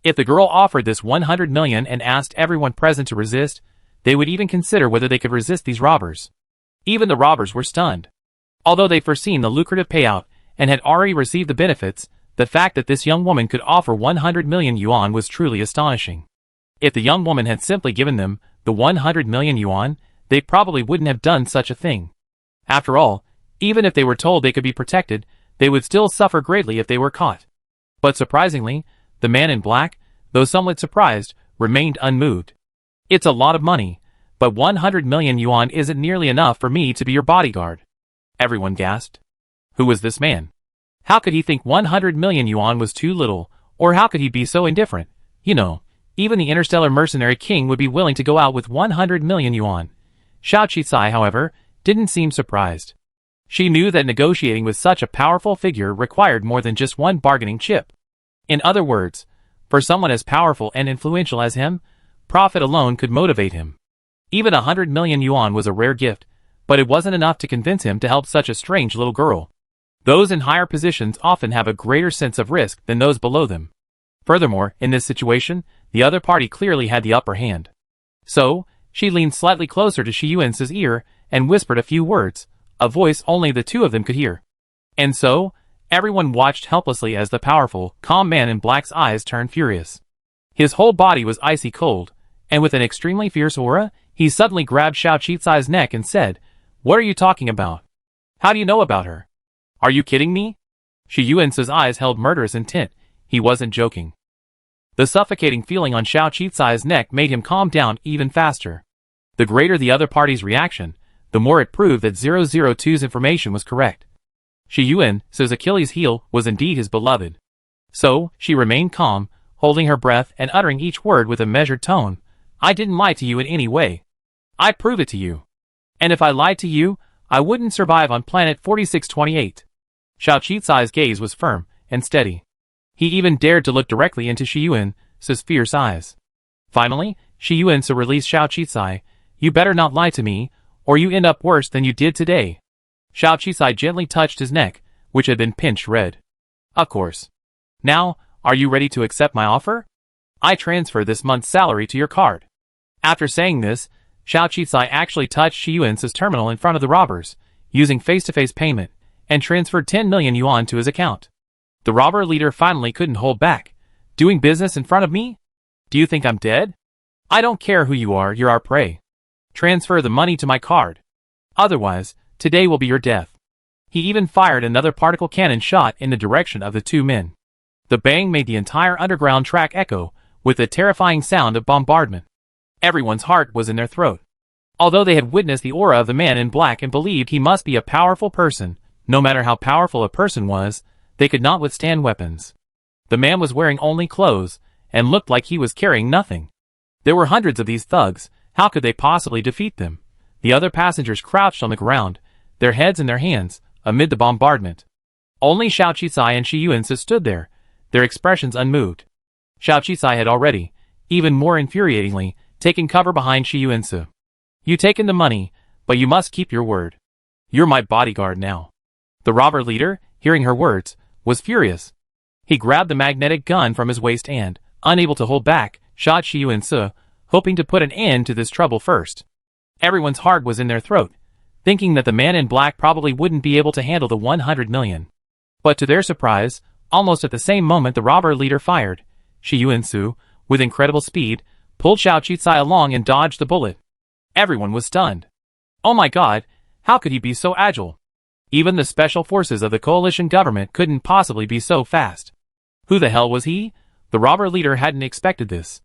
If the girl offered this 100 million and asked everyone present to resist, they would even consider whether they could resist these robbers. Even the robbers were stunned. Although they'd foreseen the lucrative payout and had already received the benefits, the fact that this young woman could offer 100 million yuan was truly astonishing. If the young woman had simply given them the 100 million yuan, they probably wouldn't have done such a thing. After all, even if they were told they could be protected, they would still suffer greatly if they were caught. But surprisingly, the man in black, though somewhat surprised, remained unmoved. It's a lot of money, but 100 million yuan isn't nearly enough for me to be your bodyguard. Everyone gasped. Who was this man? How could he think 100 million yuan was too little, or how could he be so indifferent? You know, even the Interstellar mercenary king would be willing to go out with 100 million yuan. Xiao Qicai, however, didn't seem surprised. She knew that negotiating with such a powerful figure required more than just one bargaining chip. In other words, for someone as powerful and influential as him, profit alone could motivate him. Even 100 million yuan was a rare gift, but it wasn't enough to convince him to help such a strange little girl. Those in higher positions often have a greater sense of risk than those below them. Furthermore, in this situation, the other party clearly had the upper hand. So, she leaned slightly closer to Shi Yuan's ear and whispered a few words, a voice only the two of them could hear. And so, everyone watched helplessly as the powerful, calm man in black's eyes turned furious. His whole body was icy cold, and with an extremely fierce aura, he suddenly grabbed Xiao Qicai's neck and said, "What are you talking about? How do you know about her? Are you kidding me?" Shi Yuan's eyes held murderous intent. He wasn't joking. The suffocating feeling on Xiao Qicai's neck made him calm down even faster. The greater the other party's reaction, the more it proved that 002's information was correct. Shi Yuan's Achilles' heel was indeed his beloved. So, she remained calm, holding her breath and uttering each word with a measured tone. "I didn't lie to you in any way. I'd prove it to you. And if I lied to you, I wouldn't survive on planet 4628. Xiao Qicai's gaze was firm and steady. He even dared to look directly into Shi Yuan's fierce eyes. Finally, Shi Yuan released Xiao Qicai. "You better not lie to me, or you end up worse than you did today." Xiao Qicai gently touched his neck, which had been pinched red. "Of course. Now, are you ready to accept my offer? I transfer this month's salary to your card." After saying this, Xiao Qicai actually touched Shi Yuan's terminal in front of the robbers, using face-to-face payment, and transferred 10 million yuan to his account. The robber leader finally couldn't hold back. "Doing business in front of me? Do you think I'm dead? I don't care who you are, you're our prey. Transfer the money to my card. Otherwise, today will be your death." He even fired another particle cannon shot in the direction of the two men. The bang made the entire underground track echo, with the terrifying sound of bombardment. Everyone's heart was in their throat. Although they had witnessed the aura of the man in black and believed he must be a powerful person, no matter how powerful a person was, they could not withstand weapons. The man was wearing only clothes, and looked like he was carrying nothing. There were hundreds of these thugs, How could they possibly defeat them? The other passengers crouched on the ground, their heads in their hands, amid the bombardment. Only Xiao Qisai and Shi Yuansi stood there, their expressions unmoved. Xiao Qisai had already, even more infuriatingly, taken cover behind Shi Yuansi. "You taken the money, but you must keep your word. You're my bodyguard now." The robber leader, hearing her words, was furious. He grabbed the magnetic gun from his waist and, unable to hold back, shot Shi Yuansi, hoping to put an end to this trouble first. Everyone's heart was in their throat, thinking that the man in black probably wouldn't be able to handle the 100 million. But to their surprise, almost at the same moment the robber leader fired, Shi Yuansi, with incredible speed, pulled Xiao Qisai along and dodged the bullet. Everyone was stunned. Oh my god, how could he be so agile? Even the special forces of the coalition government couldn't possibly be so fast. Who the hell was he? The robber leader hadn't expected this.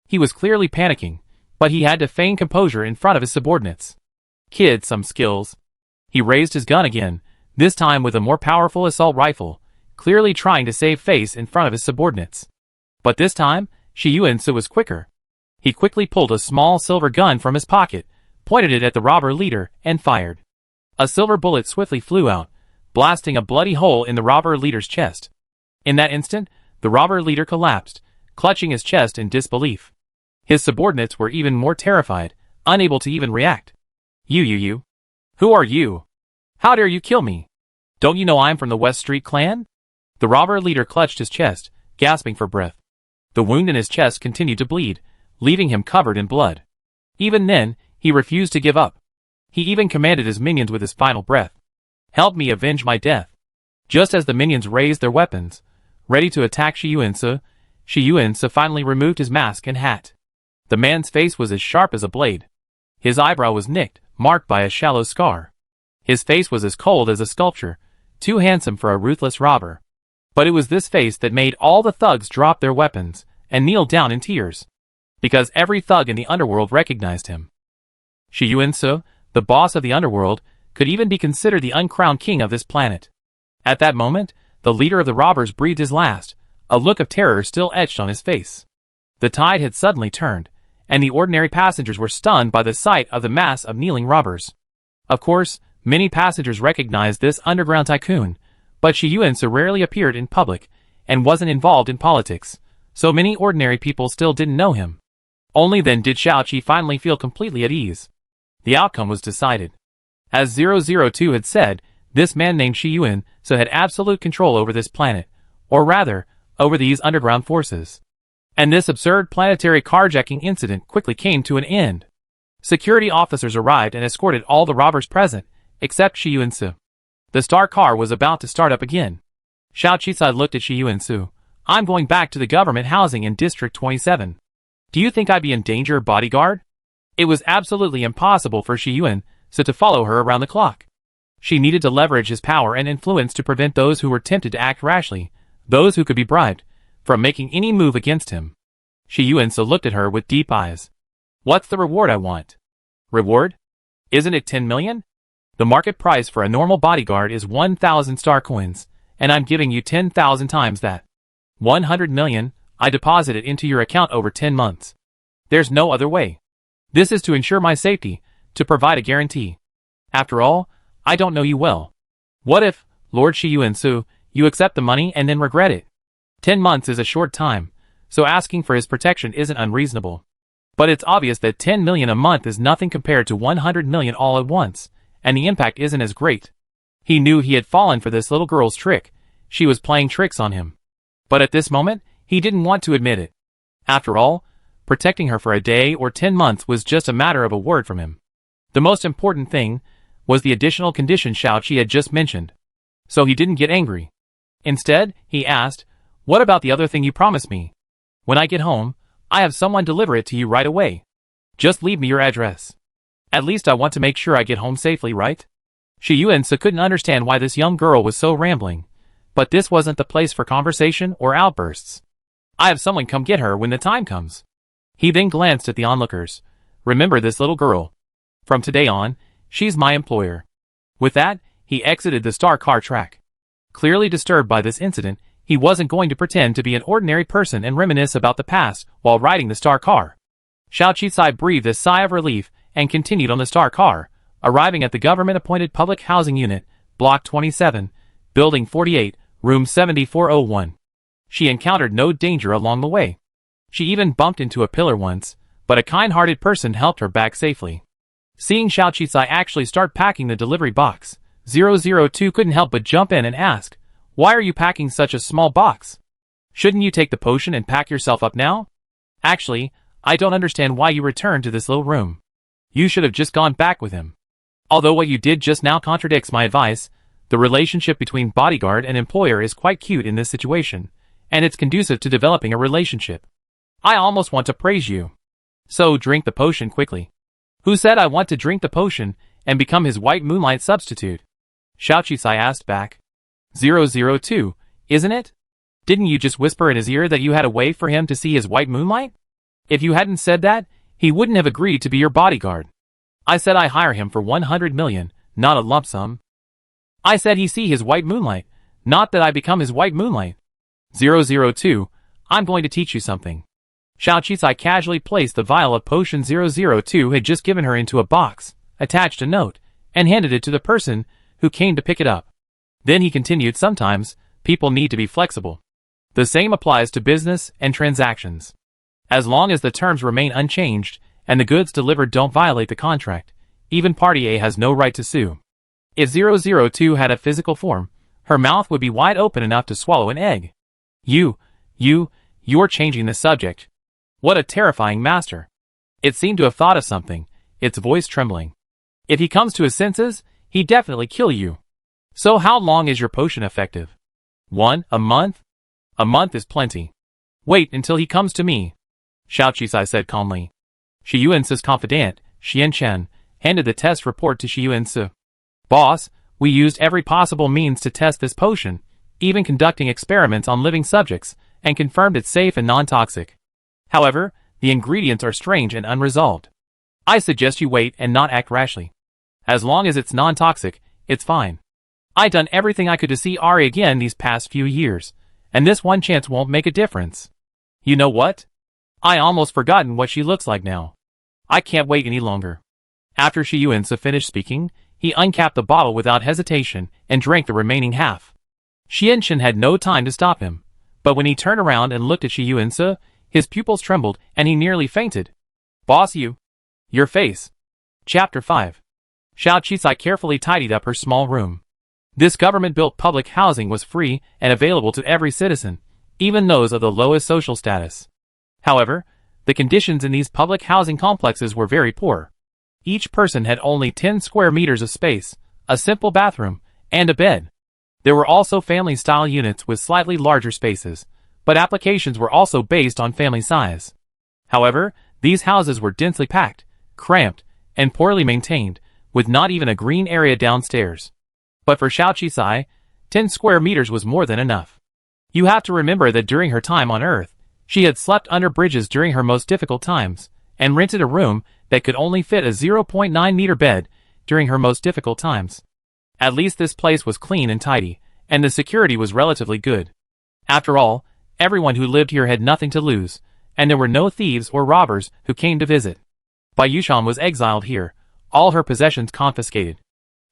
He was clearly panicking, but he had to feign composure in front of his subordinates. Kid, some skills. He raised his gun again, this time with a more powerful assault rifle, clearly trying to save face in front of his subordinates. But this time, Shi Yuansi was quicker. He quickly pulled a small silver gun from his pocket, pointed it at the robber leader, and fired. A silver bullet swiftly flew out, blasting a bloody hole in the robber leader's chest. In that instant, the robber leader collapsed, clutching his chest in disbelief. His subordinates were even more terrified, unable to even react. You. Who are you? How dare you kill me? Don't you know I'm from the West Street clan? The robber leader clutched his chest, gasping for breath. The wound in his chest continued to bleed, leaving him covered in blood. Even then, he refused to give up. He even commanded his minions with his final breath. "Help me avenge my death." Just as the minions raised their weapons, ready to attack Shi Yuansi finally removed his mask and hat. The man's face was as sharp as a blade. His eyebrow was nicked, marked by a shallow scar. His face was as cold as a sculpture, too handsome for a ruthless robber. But it was this face that made all the thugs drop their weapons and kneel down in tears. Because every thug in the underworld recognized him. Shi Yuansi, the boss of the underworld, could even be considered the uncrowned king of this planet. At that moment, the leader of the robbers breathed his last, a look of terror still etched on his face. The tide had suddenly turned, and the ordinary passengers were stunned by the sight of the mass of kneeling robbers. Of course, many passengers recognized this underground tycoon, but Shi Yuansi rarely appeared in public, and wasn't involved in politics, so many ordinary people still didn't know him. Only then did Xiao Qi finally feel completely at ease. The outcome was decided. As 002 had said, this man named Shi Yuansi had absolute control over this planet, or rather, over these underground forces. And this absurd planetary carjacking incident quickly came to an end. Security officers arrived and escorted all the robbers present, except Shi Yuansi. The star car was about to start up again. Xiao Qisai looked at Shi Yuansi. "I'm going back to the government housing in District 27. Do you think I'd be in danger, bodyguard?" It was absolutely impossible for Shi Yuansi to follow her around the clock. She needed to leverage his power and influence to prevent those who were tempted to act rashly, those who could be bribed, from making any move against him. Shi Yuansi looked at her with deep eyes. "What's the reward I want?" "Reward? Isn't it 10 million? The market price for a normal bodyguard is 1,000 star coins, and I'm giving you 10,000 times that. 100 million, I deposit it into your account over 10 months. There's no other way. This is to ensure my safety, to provide a guarantee. After all, I don't know you well. What if, Lord Shi Yuansi, you accept the money and then regret it? 10 months is a short time, so asking for his protection isn't unreasonable. But it's obvious that 10 million a month is nothing compared to 100 million all at once, and the impact isn't as great." He knew he had fallen for this little girl's trick. She was playing tricks on him. But at this moment, he didn't want to admit it. After all, protecting her for a day or 10 months was just a matter of a word from him. The most important thing was the additional condition Xiao Qi had just mentioned. So he didn't get angry. Instead, he asked, "What about the other thing you promised me? When I get home, I have someone deliver it to you right away. Just leave me your address. At least I want to make sure I get home safely, right?" Shi Yuansi couldn't understand why this young girl was so rambling, but this wasn't the place for conversation or outbursts. "I have someone come get her when the time comes." He then glanced at the onlookers. "Remember this little girl. From today on, she's my employer." With that, he exited the star car track. Clearly disturbed by this incident, he wasn't going to pretend to be an ordinary person and reminisce about the past while riding the star car. Xiao Qisai breathed a sigh of relief and continued on the star car, arriving at the government-appointed public housing unit, Block 27, Building 48, Room 7401. She encountered no danger along the way. She even bumped into a pillar once, but a kind-hearted person helped her back safely. Seeing Xiao Qisai actually start packing the delivery box, 002 couldn't help but jump in and ask, "Why are you packing such a small box? Shouldn't you take the potion and pack yourself up now? Actually, I don't understand why you returned to this little room. You should have just gone back with him. Although what you did just now contradicts my advice, the relationship between bodyguard and employer is quite cute in this situation, and it's conducive to developing a relationship. I almost want to praise you. So drink the potion quickly." "Who said I want to drink the potion and become his white moonlight substitute?" Xiao Qisai asked back. 002, isn't it? Didn't you just whisper in his ear that you had a way for him to see his white moonlight? If you hadn't said that, he wouldn't have agreed to be your bodyguard. I said I hire him for 100 million, not a lump sum. I said he see his white moonlight, not that I become his white moonlight. 002, I'm going to teach you something. Xiao Qisai casually placed the vial of potion 002 had just given her into a box, attached a note, and handed it to the person who came to pick it up. Then he continued, sometimes, people need to be flexible. The same applies to business and transactions. As long as the terms remain unchanged, and the goods delivered don't violate the contract, even Party A has no right to sue. If 002 had a physical form, her mouth would be wide open enough to swallow an egg. You're changing the subject. What a terrifying master. It seemed to have thought of something, its voice trembling. If he comes to his senses, he'd definitely kill you. So how long is your potion effective? A month? A month is plenty. Wait until he comes to me. Xiao Qisai said calmly. Shi Yuan's confidant, Xian Chen, handed the test report to Shi Yuan's. Boss, we used every possible means to test this potion, even conducting experiments on living subjects, and confirmed it's safe and non-toxic. However, the ingredients are strange and unresolved. I suggest you wait and not act rashly. As long as it's non-toxic, it's fine. I done everything I could to see Ari again these past few years, and this one chance won't make a difference. You know what? I almost forgotten what she looks like now. I can't wait any longer. After Shi Yuanzi finished speaking, he uncapped the bottle without hesitation and drank the remaining half. Xianchen had no time to stop him, but when he turned around and looked at Shi Yuanzi, his pupils trembled and he nearly fainted. Boss, your face. Chapter 5. Xiao Qisai carefully tidied up her small room. This government-built public housing was free and available to every citizen, even those of the lowest social status. However, the conditions in these public housing complexes were very poor. Each person had only 10 square meters of space, a simple bathroom, and a bed. There were also family-style units with slightly larger spaces, but applications were also based on family size. However, these houses were densely packed, cramped, and poorly maintained, with not even a green area downstairs. But for Xiao Qisai, 10 square meters was more than enough. You have to remember that during her time on Earth, she had slept under bridges during her most difficult times, and rented a room that could only fit a 0.9-meter bed during her most difficult times. At least this place was clean and tidy, and the security was relatively good. After all, everyone who lived here had nothing to lose, and there were no thieves or robbers who came to visit. Bai Yushan was exiled here, all her possessions confiscated.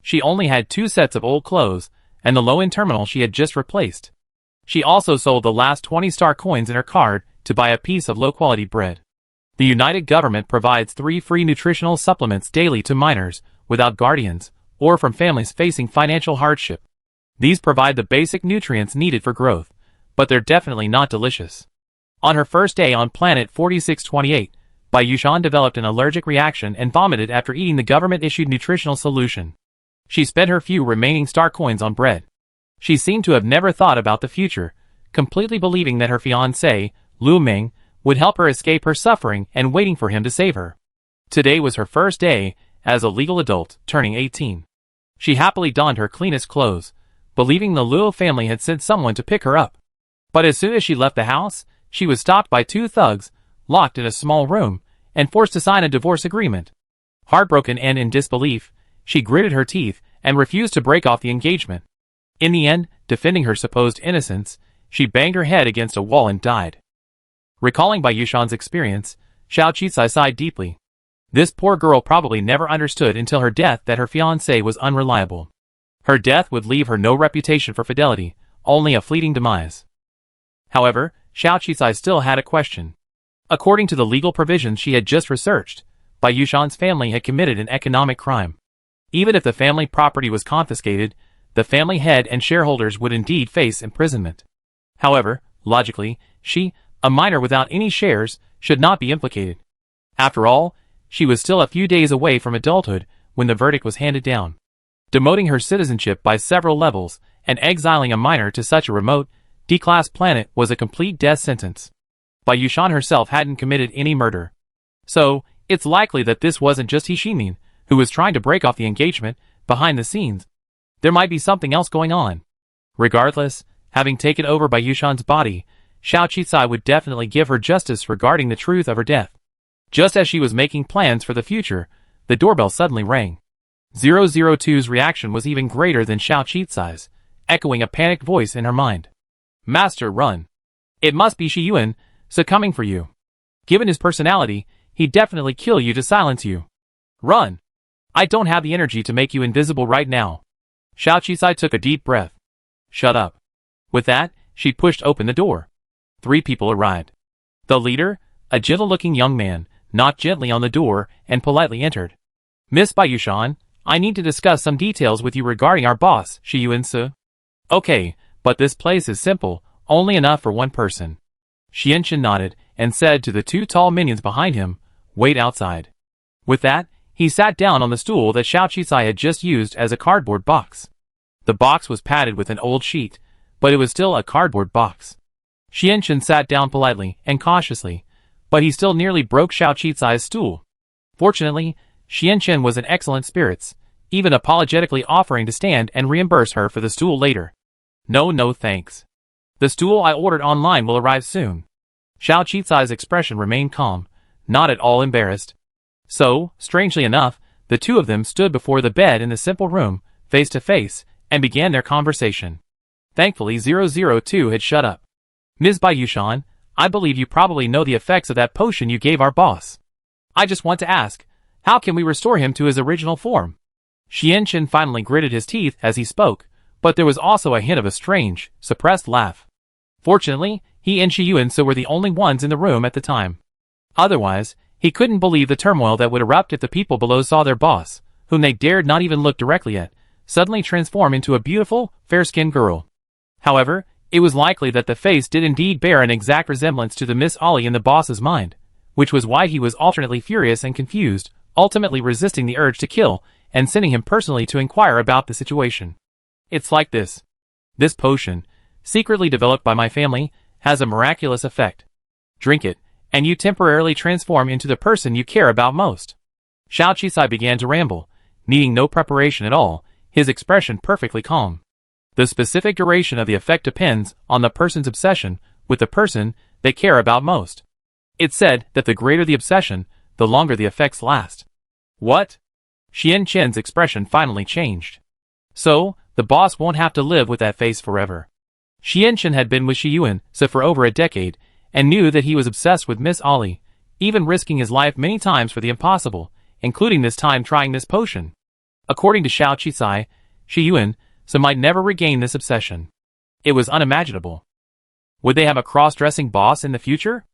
She only had 2 sets of old clothes, and the low-end terminal she had just replaced. She also sold the last 20-star coins in her card to buy a piece of low-quality bread. The United Government provides 3 free nutritional supplements daily to minors, without guardians, or from families facing financial hardship. These provide the basic nutrients needed for growth, but they're definitely not delicious. On her first day on planet 4628, Bai Yushan developed an allergic reaction and vomited after eating the government-issued nutritional solution. She spent her few remaining star coins on bread. She seemed to have never thought about the future, completely believing that her fiancé, Lu Ming, would help her escape her suffering and waiting for him to save her. Today was her first day as a legal adult, turning 18. She happily donned her cleanest clothes, believing the Luo family had sent someone to pick her up. But as soon as she left the house, she was stopped by 2 thugs, locked in a small room, and forced to sign a divorce agreement. Heartbroken and in disbelief, she gritted her teeth and refused to break off the engagement. In the end, defending her supposed innocence, she banged her head against a wall and died. Recalling Bai Yushan's experience, Xiao Qizai sighed deeply. This poor girl probably never understood until her death that her fiancé was unreliable. Her death would leave her no reputation for fidelity, only a fleeting demise. However, Xiao Qizai still had a question. According to the legal provisions she had just researched, Bai Yushan's family had committed an economic crime. Even if the family property was confiscated, the family head and shareholders would indeed face imprisonment. However, logically, she, a minor without any shares, should not be implicated. After all, she was still a few days away from adulthood when the verdict was handed down. Demoting her citizenship by several levels and exiling a minor to such a remote, D-class planet was a complete death sentence. Bai Yushan herself hadn't committed any murder. So, it's likely that this wasn't just He Shimin, who was trying to break off the engagement behind the scenes. There might be something else going on. Regardless, having taken over Bai Yushan's body, Xiao Qizai would definitely give her justice regarding the truth of her death. Just as she was making plans for the future, the doorbell suddenly rang. 002's reaction was even greater than Xiao Qizai's, echoing a panicked voice in her mind. Master, run. It must be Shi Yuan, succumbing for you. Given his personality, he'd definitely kill you to silence you. Run. I don't have the energy to make you invisible right now. Xiao Qizai took a deep breath. Shut up. With that, she pushed open the door. 3 people arrived. The leader, a gentle-looking young man, knocked gently on the door and politely entered. Miss Bai Yushan, I need to discuss some details with you regarding our boss, Shi Yuan-su. Okay, but this place is simple, only enough for one person. Xianchen nodded and said to the 2 tall minions behind him, wait outside. With that, he sat down on the stool that Xiao Qizai had just used as a cardboard box. The box was padded with an old sheet, but it was still a cardboard box. Xianchen sat down politely and cautiously, but he still nearly broke Xiao Qizai's stool. Fortunately, Xianchen was in excellent spirits, even apologetically offering to stand and reimburse her for the stool later. No thanks. The stool I ordered online will arrive soon. Xiao Qizai's expression remained calm, not at all embarrassed. So, strangely enough, the 2 of them stood before the bed in the simple room, face to face, and began their conversation. Thankfully 002 had shut up. Ms. Bai Yushan, I believe you probably know the effects of that potion you gave our boss. I just want to ask, how can we restore him to his original form? Xianchen finally gritted his teeth as he spoke, but there was also a hint of a strange, suppressed laugh. Fortunately, he and Shi Yuan-su were the only ones in the room at the time. Otherwise, he couldn't believe the turmoil that would erupt if the people below saw their boss, whom they dared not even look directly at, suddenly transform into a beautiful, fair-skinned girl. However, it was likely that the face did indeed bear an exact resemblance to the Miss Ollie in the boss's mind, which was why he was alternately furious and confused, ultimately resisting the urge to kill, and sending him personally to inquire about the situation. It's like this. This potion, secretly developed by my family, has a miraculous effect. Drink it, and you temporarily transform into the person you care about most. Xiao Qizai began to ramble, needing no preparation at all, his expression perfectly calm. The specific duration of the effect depends on the person's obsession with the person they care about most. It's said that the greater the obsession, the longer the effects last. What? Xianchen's expression finally changed. So, the boss won't have to live with that face forever. Xianchen had been with Shi Yuan-su for over a decade, and knew that he was obsessed with Miss Ollie, even risking his life many times for the impossible, including this time trying this potion. According to Xiao Qizai, Shi Yuan-su might never regain this obsession. It was unimaginable. Would they have a cross-dressing boss in the future?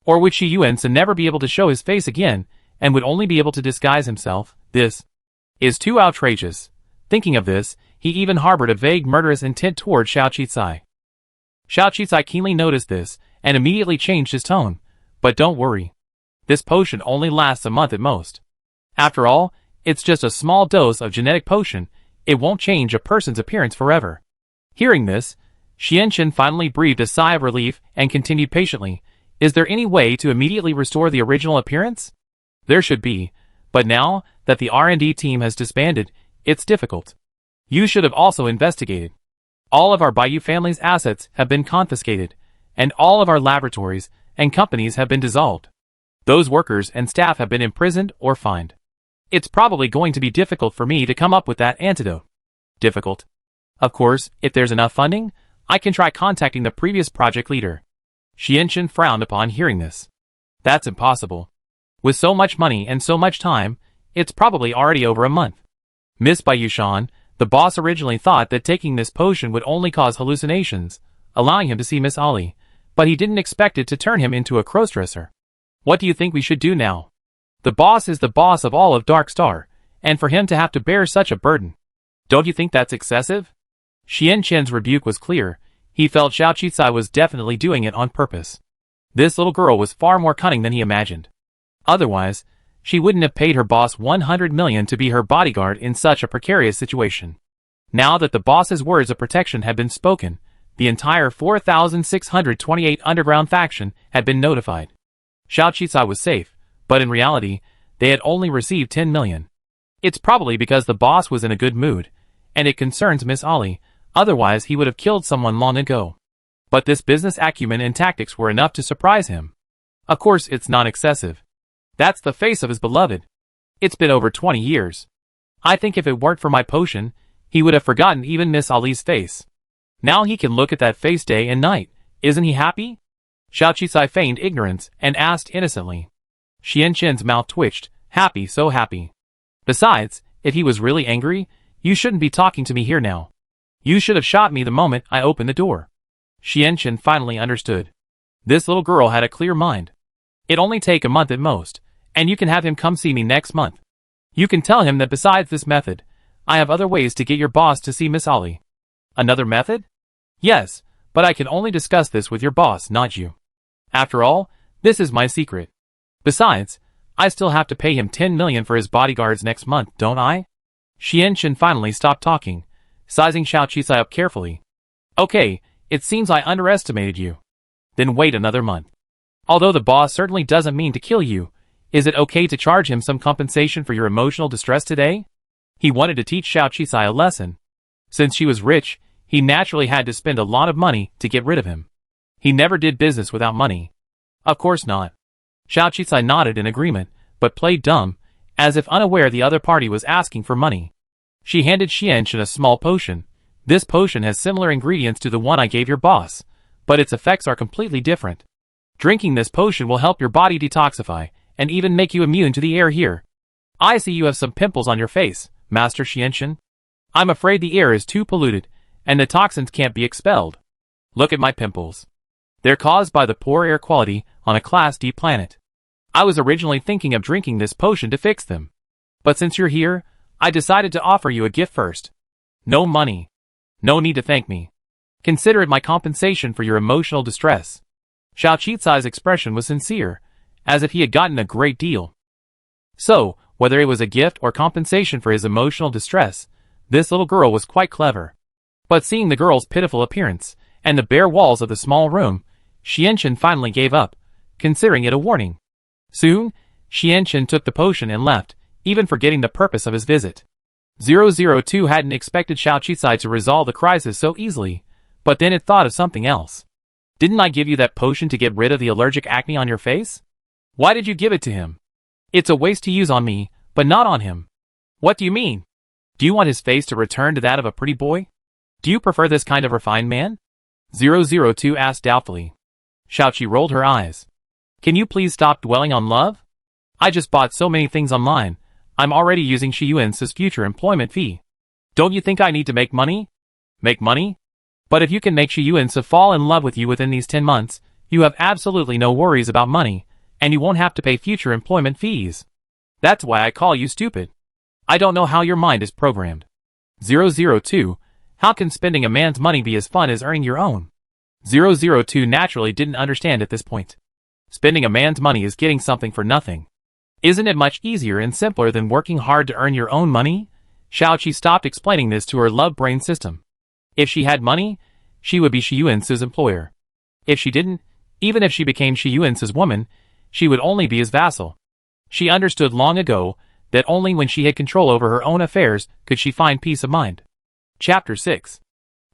Or would Shi Yuan-su never be able to show his face again, and would only be able to disguise himself? This is too outrageous. Thinking of this, he even harbored a vague murderous intent toward Xiao Qizai. Xiao Qizai keenly noticed this, and immediately changed his tone. But don't worry. This potion only lasts a month at most. After all, it's just a small dose of genetic potion. It won't change a person's appearance forever. Hearing this, Xianchen finally breathed a sigh of relief and continued patiently. Is there any way to immediately restore the original appearance? There should be, but now that the R&D team has disbanded, it's difficult. You should have also investigated. All of our Bayou family's assets have been confiscated, and all of our laboratories and companies have been dissolved. Those workers and staff have been imprisoned or fined. It's probably going to be difficult for me to come up with that antidote. Difficult. Of course, if there's enough funding, I can try contacting the previous project leader. Xianchen frowned upon hearing this. That's impossible. With so much money and so much time, it's probably already over a month. Miss Bayushan, the boss originally thought that taking this potion would only cause hallucinations, allowing him to see Miss Ali, but he didn't expect it to turn him into a crossdresser. What do you think we should do now? The boss is the boss of all of Dark Star, and for him to have to bear such a burden. Don't you think that's excessive? Xian Chen's rebuke was clear. He felt Xiao Qicai was definitely doing it on purpose. This little girl was far more cunning than he imagined. Otherwise, she wouldn't have paid her boss 100 million to be her bodyguard in such a precarious situation. Now that the boss's words of protection had been spoken, the entire 4,628 underground faction had been notified. Xiao Qicai was safe, but in reality, they had only received 10 million. It's probably because the boss was in a good mood, and it concerns Miss Ali, otherwise he would have killed someone long ago. But this business acumen and tactics were enough to surprise him. Of course it's not excessive. That's the face of his beloved. It's been over 20 years. I think if it weren't for my potion, he would have forgotten even Miss Ali's face. Now he can look at that face day and night. Isn't he happy? Xiao Qicai feigned ignorance and asked innocently. Xian Chen's mouth twitched. Happy, so happy. Besides, if he was really angry, you shouldn't be talking to me here now. You should have shot me the moment I opened the door. Xian Chen finally understood. This little girl had a clear mind. It'd only take a month at most, and you can have him come see me next month. You can tell him that besides this method, I have other ways to get your boss to see Miss Ali. Another method? Yes, but I can only discuss this with your boss, not you. After all, this is my secret. Besides, I still have to pay him 10 million for his bodyguards next month, don't I? Xian Chen finally stopped talking, sizing Xiao Qicai up carefully. Okay, it seems I underestimated you. Then wait another month. Although the boss certainly doesn't mean to kill you, is it okay to charge him some compensation for your emotional distress today? He wanted to teach Xiao Qicai a lesson. Since she was rich, he naturally had to spend a lot of money to get rid of him. He never did business without money. Of course not. Xiao Qicai nodded in agreement, but played dumb, as if unaware the other party was asking for money. She handed Xian Chen a small potion. This potion has similar ingredients to the one I gave your boss, but its effects are completely different. Drinking this potion will help your body detoxify, and even make you immune to the air here. I see you have some pimples on your face, Master Xian Chen. I'm afraid the air is too polluted, and the toxins can't be expelled. Look at my pimples. They're caused by the poor air quality on a Class D planet. I was originally thinking of drinking this potion to fix them. But since you're here, I decided to offer you a gift first. No money. No need to thank me. Consider it my compensation for your emotional distress. Xiao Qicai's expression was sincere, as if he had gotten a great deal. So, whether it was a gift or compensation for his emotional distress, this little girl was quite clever. But seeing the girl's pitiful appearance, and the bare walls of the small room, Xian Chen finally gave up, considering it a warning. Soon, Xian Chen took the potion and left, even forgetting the purpose of his visit. 002 hadn't expected Xiao Qicai to resolve the crisis so easily, but then it thought of something else. Didn't I give you that potion to get rid of the allergic acne on your face? Why did you give it to him? It's a waste to use on me, but not on him. What do you mean? Do you want his face to return to that of a pretty boy? Do you prefer this kind of refined man? 002 asked doubtfully. Xiaoqi rolled her eyes. Can you please stop dwelling on love? I just bought so many things online. I'm already using Shi Yuan's future employment fee. Don't you think I need to make money? Make money? But if you can make Shi Yuan fall in love with you within these 10 months, you have absolutely no worries about money, and you won't have to pay future employment fees. That's why I call you stupid. I don't know how your mind is programmed. 002, how can spending a man's money be as fun as earning your own? 002 naturally didn't understand at this point. Spending a man's money is getting something for nothing. Isn't it much easier and simpler than working hard to earn your own money? Xiaoqi stopped explaining this to her love brain system. If she had money, she would be Shi Yuan's employer. If she didn't, even if she became Shi Yuan's woman, she would only be his vassal. She understood long ago that only when she had control over her own affairs could she find peace of mind. Chapter 6.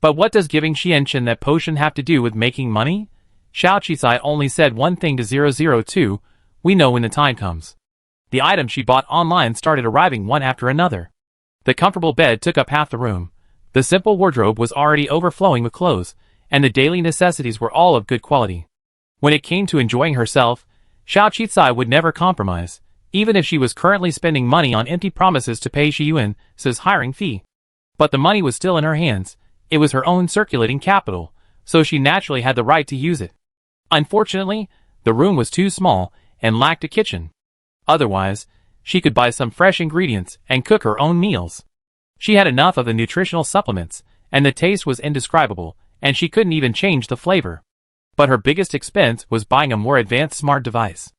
But what does giving Xian Chen that potion have to do with making money? Xiao Qicai only said one thing to 002, we know when the time comes. The items she bought online started arriving one after another. The comfortable bed took up half the room. The simple wardrobe was already overflowing with clothes, and the daily necessities were all of good quality. When it came to enjoying herself, Xiao Qizai would never compromise, even if she was currently spending money on empty promises to pay Shi Yuan's hiring fee. But the money was still in her hands. It was her own circulating capital, so she naturally had the right to use it. Unfortunately, the room was too small and lacked a kitchen. Otherwise, she could buy some fresh ingredients and cook her own meals. She had enough of the nutritional supplements, and the taste was indescribable, and she couldn't even change the flavor. But her biggest expense was buying a more advanced smart device.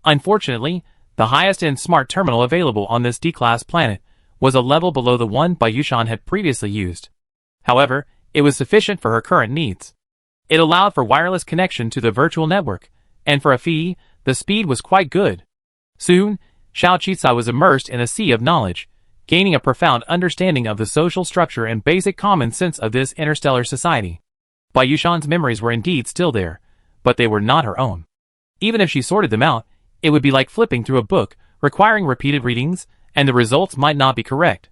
Unfortunately, the highest-end smart terminal available on this D-class planet was a level below the one Bayushan had previously used. However, it was sufficient for her current needs. It allowed for wireless connection to the virtual network, and for a fee, the speed was quite good. Soon, Xiao Qizai was immersed in a sea of knowledge, gaining a profound understanding of the social structure and basic common sense of this interstellar society. Bayushan's memories were indeed still there, but they were not her own. Even if she sorted them out, it would be like flipping through a book, requiring repeated readings, and the results might not be correct.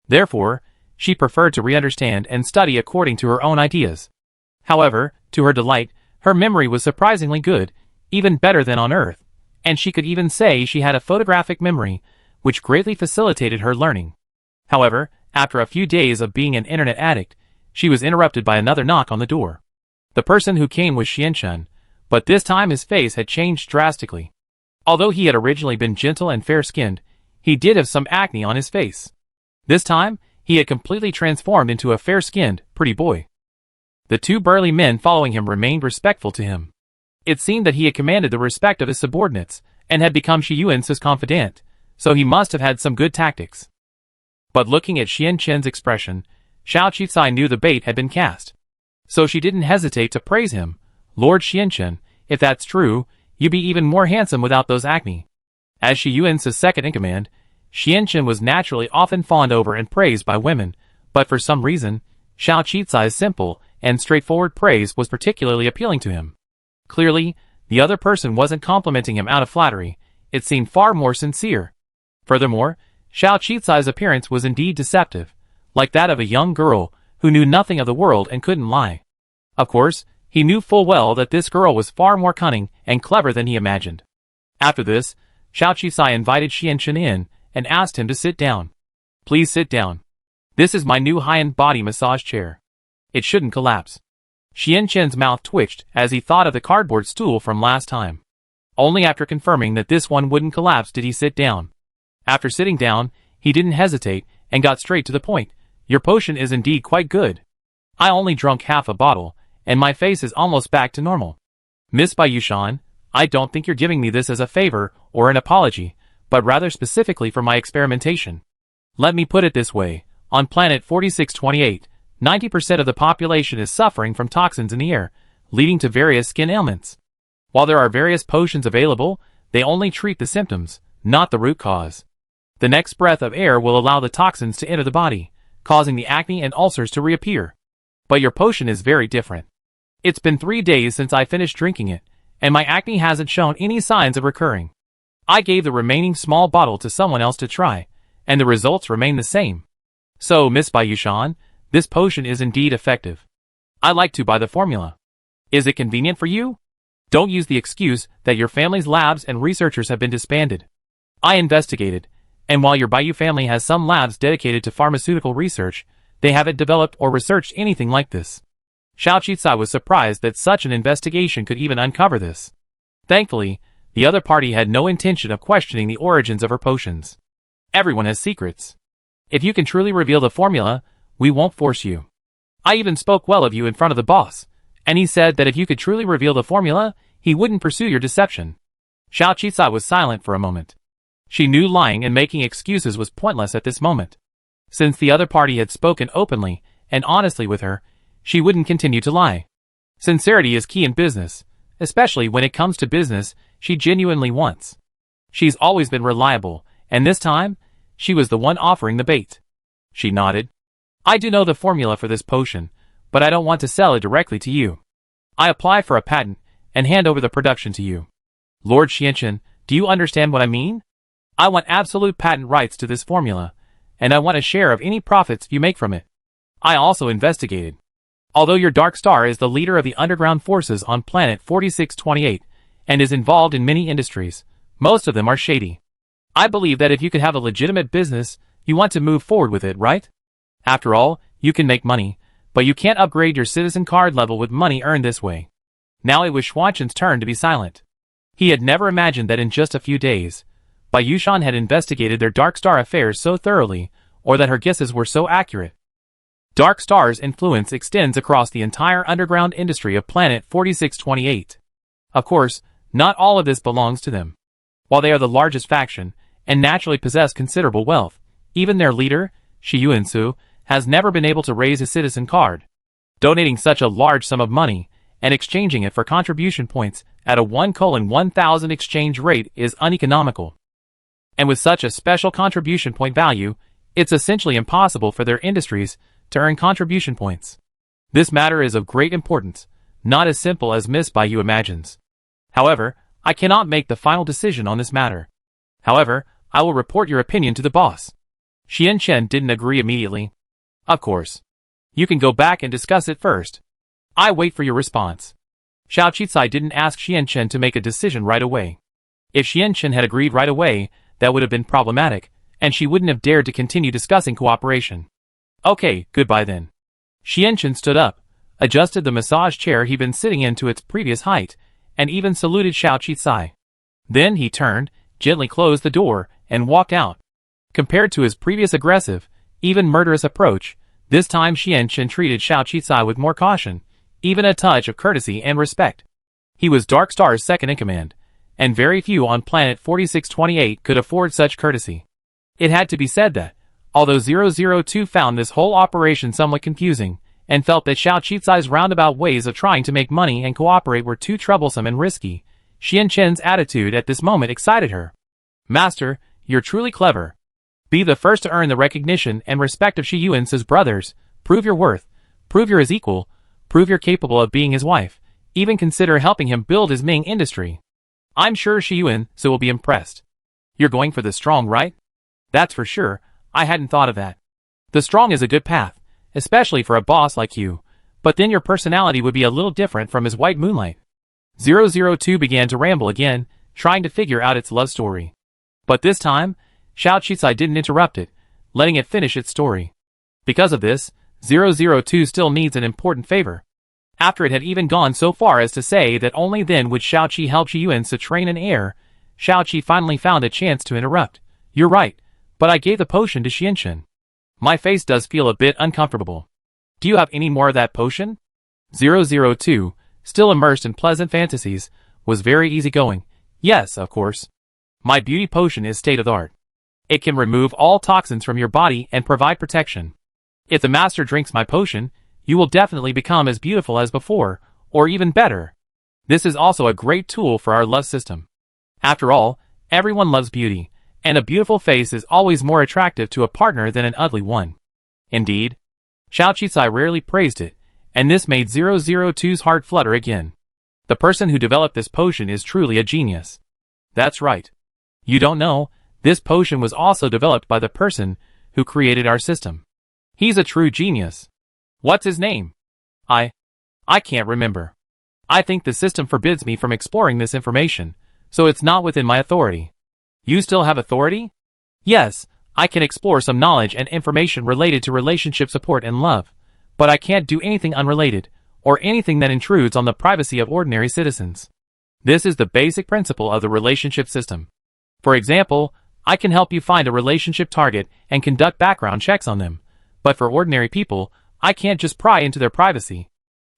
Therefore, she preferred to re-understand and study according to her own ideas. However, to her delight, her memory was surprisingly good, even better than on Earth, and she could even say she had a photographic memory, which greatly facilitated her learning. However, after a few days of being an internet addict, she was interrupted by another knock on the door. The person who came was Xianchen, but this time his face had changed drastically. Although he had originally been gentle and fair-skinned, he did have some acne on his face. This time, he had completely transformed into a fair-skinned, pretty boy. The two burly men following him remained respectful to him. It seemed that he had commanded the respect of his subordinates, and had become Shi Yuan's confidant, so he must have had some good tactics. But looking at Xianchen's expression, Xiao Qizai knew the bait had been cast. So she didn't hesitate to praise him. Lord Xianchen, if that's true, you'd be even more handsome without those acne. As Shi Yuan's second-in-command, Xianchen was naturally often fawned over and praised by women, but for some reason, Xiao Qizai's simple and straightforward praise was particularly appealing to him. Clearly, the other person wasn't complimenting him out of flattery. It seemed far more sincere. Furthermore, Xiao Qizai's appearance was indeed deceptive, like that of a young girl who knew nothing of the world and couldn't lie. Of course, he knew full well that this girl was far more cunning and clever than he imagined. After this, Xiao Qizai invited Xianchen in and asked him to sit down. Please sit down. This is my new high-end body massage chair. It shouldn't collapse. Xianchen's mouth twitched as he thought of the cardboard stool from last time. Only after confirming that this one wouldn't collapse did he sit down. After sitting down, he didn't hesitate and got straight to the point. Your potion is indeed quite good. I only drunk half a bottle, and my face is almost back to normal. Miss Bayushan, I don't think you're giving me this as a favor or an apology, but rather specifically for my experimentation. Let me put it this way. On planet 4628, 90% of the population is suffering from toxins in the air, leading to various skin ailments. While there are various potions available, they only treat the symptoms, not the root cause. The next breath of air will allow the toxins to enter the body, causing the acne and ulcers to reappear. But your potion is very different. It's been 3 days since I finished drinking it, and my acne hasn't shown any signs of recurring. I gave the remaining small bottle to someone else to try, and the results remain the same. So, Miss Bayushan, this potion is indeed effective. I like to buy the formula. Is it convenient for you? Don't use the excuse that your family's labs and researchers have been disbanded. I investigated, and while your Bayu family has some labs dedicated to pharmaceutical research, they haven't developed or researched anything like this. Xiao Qizai was surprised that such an investigation could even uncover this. Thankfully, the other party had no intention of questioning the origins of her potions. Everyone has secrets. If you can truly reveal the formula, we won't force you. I even spoke well of you in front of the boss, and he said that if you could truly reveal the formula, he wouldn't pursue your deception. Xiao Qizai was silent for a moment. She knew lying and making excuses was pointless at this moment. Since the other party had spoken openly and honestly with her, she wouldn't continue to lie. Sincerity is key in business, especially when it comes to business she genuinely wants. She's always been reliable, and this time, she was the one offering the bait. She nodded. I do know the formula for this potion, but I don't want to sell it directly to you. I apply for a patent and hand over the production to you. Lord Xianchen, do you understand what I mean? I want absolute patent rights to this formula, and I want a share of any profits you make from it. I also investigated. Although your Dark Star is the leader of the underground forces on planet 4628, and is involved in many industries. Most of them are shady. I believe that if you could have a legitimate business, you want to move forward with it, right? After all, you can make money, but you can't upgrade your citizen card level with money earned this way. Now it was Schwanchen's turn to be silent. He had never imagined that in just a few days, Bayushan had investigated their Dark Star affairs so thoroughly, or that her guesses were so accurate. Dark Star's influence extends across the entire underground industry of Planet 4628. Of course, not all of this belongs to them. While they are the largest faction, and naturally possess considerable wealth, even their leader, Shi Yuansu, has never been able to raise his citizen card. Donating such a large sum of money, and exchanging it for contribution points at a 1:1000 exchange rate is uneconomical. And with such a special contribution point value, it's essentially impossible for their industries to earn contribution points. This matter is of great importance, not as simple as Miss Bayu imagines. However, I cannot make the final decision on this matter. However, I will report your opinion to the boss. Xian Chen didn't agree immediately. Of course. You can go back and discuss it first. I wait for your response. Xiao Qicai didn't ask Xian Chen to make a decision right away. If Xian Chen had agreed right away, that would have been problematic, and she wouldn't have dared to continue discussing cooperation. Okay, goodbye then. Xian Chen stood up, adjusted the massage chair he'd been sitting in to its previous height, and even saluted Xiao Qicai. Then he turned, gently closed the door, and walked out. Compared to his previous aggressive, even murderous approach, this time Xian Chen treated Xiao Qicai with more caution, even a touch of courtesy and respect. He was Dark Star's second-in-command, and very few on Planet 4628 could afford such courtesy. It had to be said that, although 002 found this whole operation somewhat confusing, and felt that Xiao Qicai's roundabout ways of trying to make money and cooperate were too troublesome and risky, Xian Chen's attitude at this moment excited her. Master, you're truly clever. Be the first to earn the recognition and respect of Shi Yuan's brothers, prove your worth, prove you're his equal, prove you're capable of being his wife, even consider helping him build his Ming industry. I'm sure Shi Yuan will be impressed. You're going for the strong, right? That's for sure, I hadn't thought of that. The strong is a good path, especially for a boss like you, but then your personality would be a little different from his white moonlight. 002 began to ramble again, trying to figure out its love story. But this time, Xiao Qicai didn't interrupt it, letting it finish its story. Because of this, 002 still needs an important favor. After it had even gone so far as to say that only then would Xiao Qi help Shi Yuan to train an heir, Xiao Qi finally found a chance to interrupt. You're right, but I gave the potion to Xian Chen. My face does feel a bit uncomfortable. Do you have any more of that potion? 002, still immersed in pleasant fantasies, was very easygoing. Yes, of course. My beauty potion is state-of-the-art. It can remove all toxins from your body and provide protection. If the master drinks my potion, you will definitely become as beautiful as before, or even better. This is also a great tool for our love system. After all, everyone loves beauty, and a beautiful face is always more attractive to a partner than an ugly one. Indeed, Xiao Qicai rarely praised it, and this made 002's heart flutter again. The person who developed this potion is truly a genius. That's right. You don't know, this potion was also developed by the person who created our system. He's a true genius. What's his name? I can't remember. I think the system forbids me from exploring this information, so it's not within my authority. You still have authority? Yes, I can explore some knowledge and information related to relationship support and love, but I can't do anything unrelated, or anything that intrudes on the privacy of ordinary citizens. This is the basic principle of the relationship system. For example, I can help you find a relationship target and conduct background checks on them, but for ordinary people, I can't just pry into their privacy.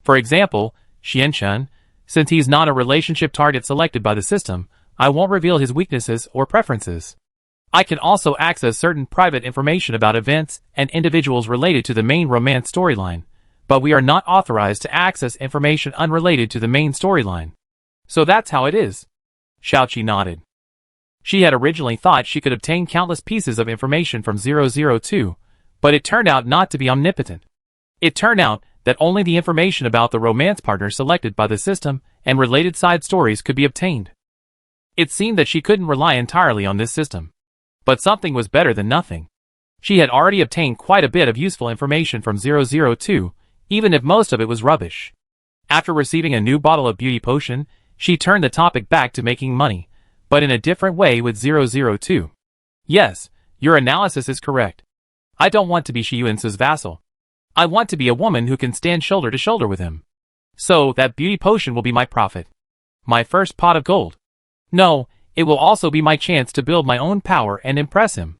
For example, Xian Chen, since he's not a relationship target selected by the system, I won't reveal his weaknesses or preferences. I can also access certain private information about events and individuals related to the main romance storyline, but we are not authorized to access information unrelated to the main storyline. So that's how it is. Xiaoqi nodded. She had originally thought she could obtain countless pieces of information from 002, but it turned out not to be omnipotent. It turned out that only the information about the romance partner selected by the system and related side stories could be obtained. It seemed that she couldn't rely entirely on this system. But something was better than nothing. She had already obtained quite a bit of useful information from 002, even if most of it was rubbish. After receiving a new bottle of beauty potion, She turned the topic back to making money, but in a different way with 002. Yes, your analysis is correct. I don't want to be Shiyuin's vassal. I want to be a woman who can stand shoulder to shoulder with him. So that beauty potion will be my profit. My first pot of gold. No, it will also be my chance to build my own power and impress him.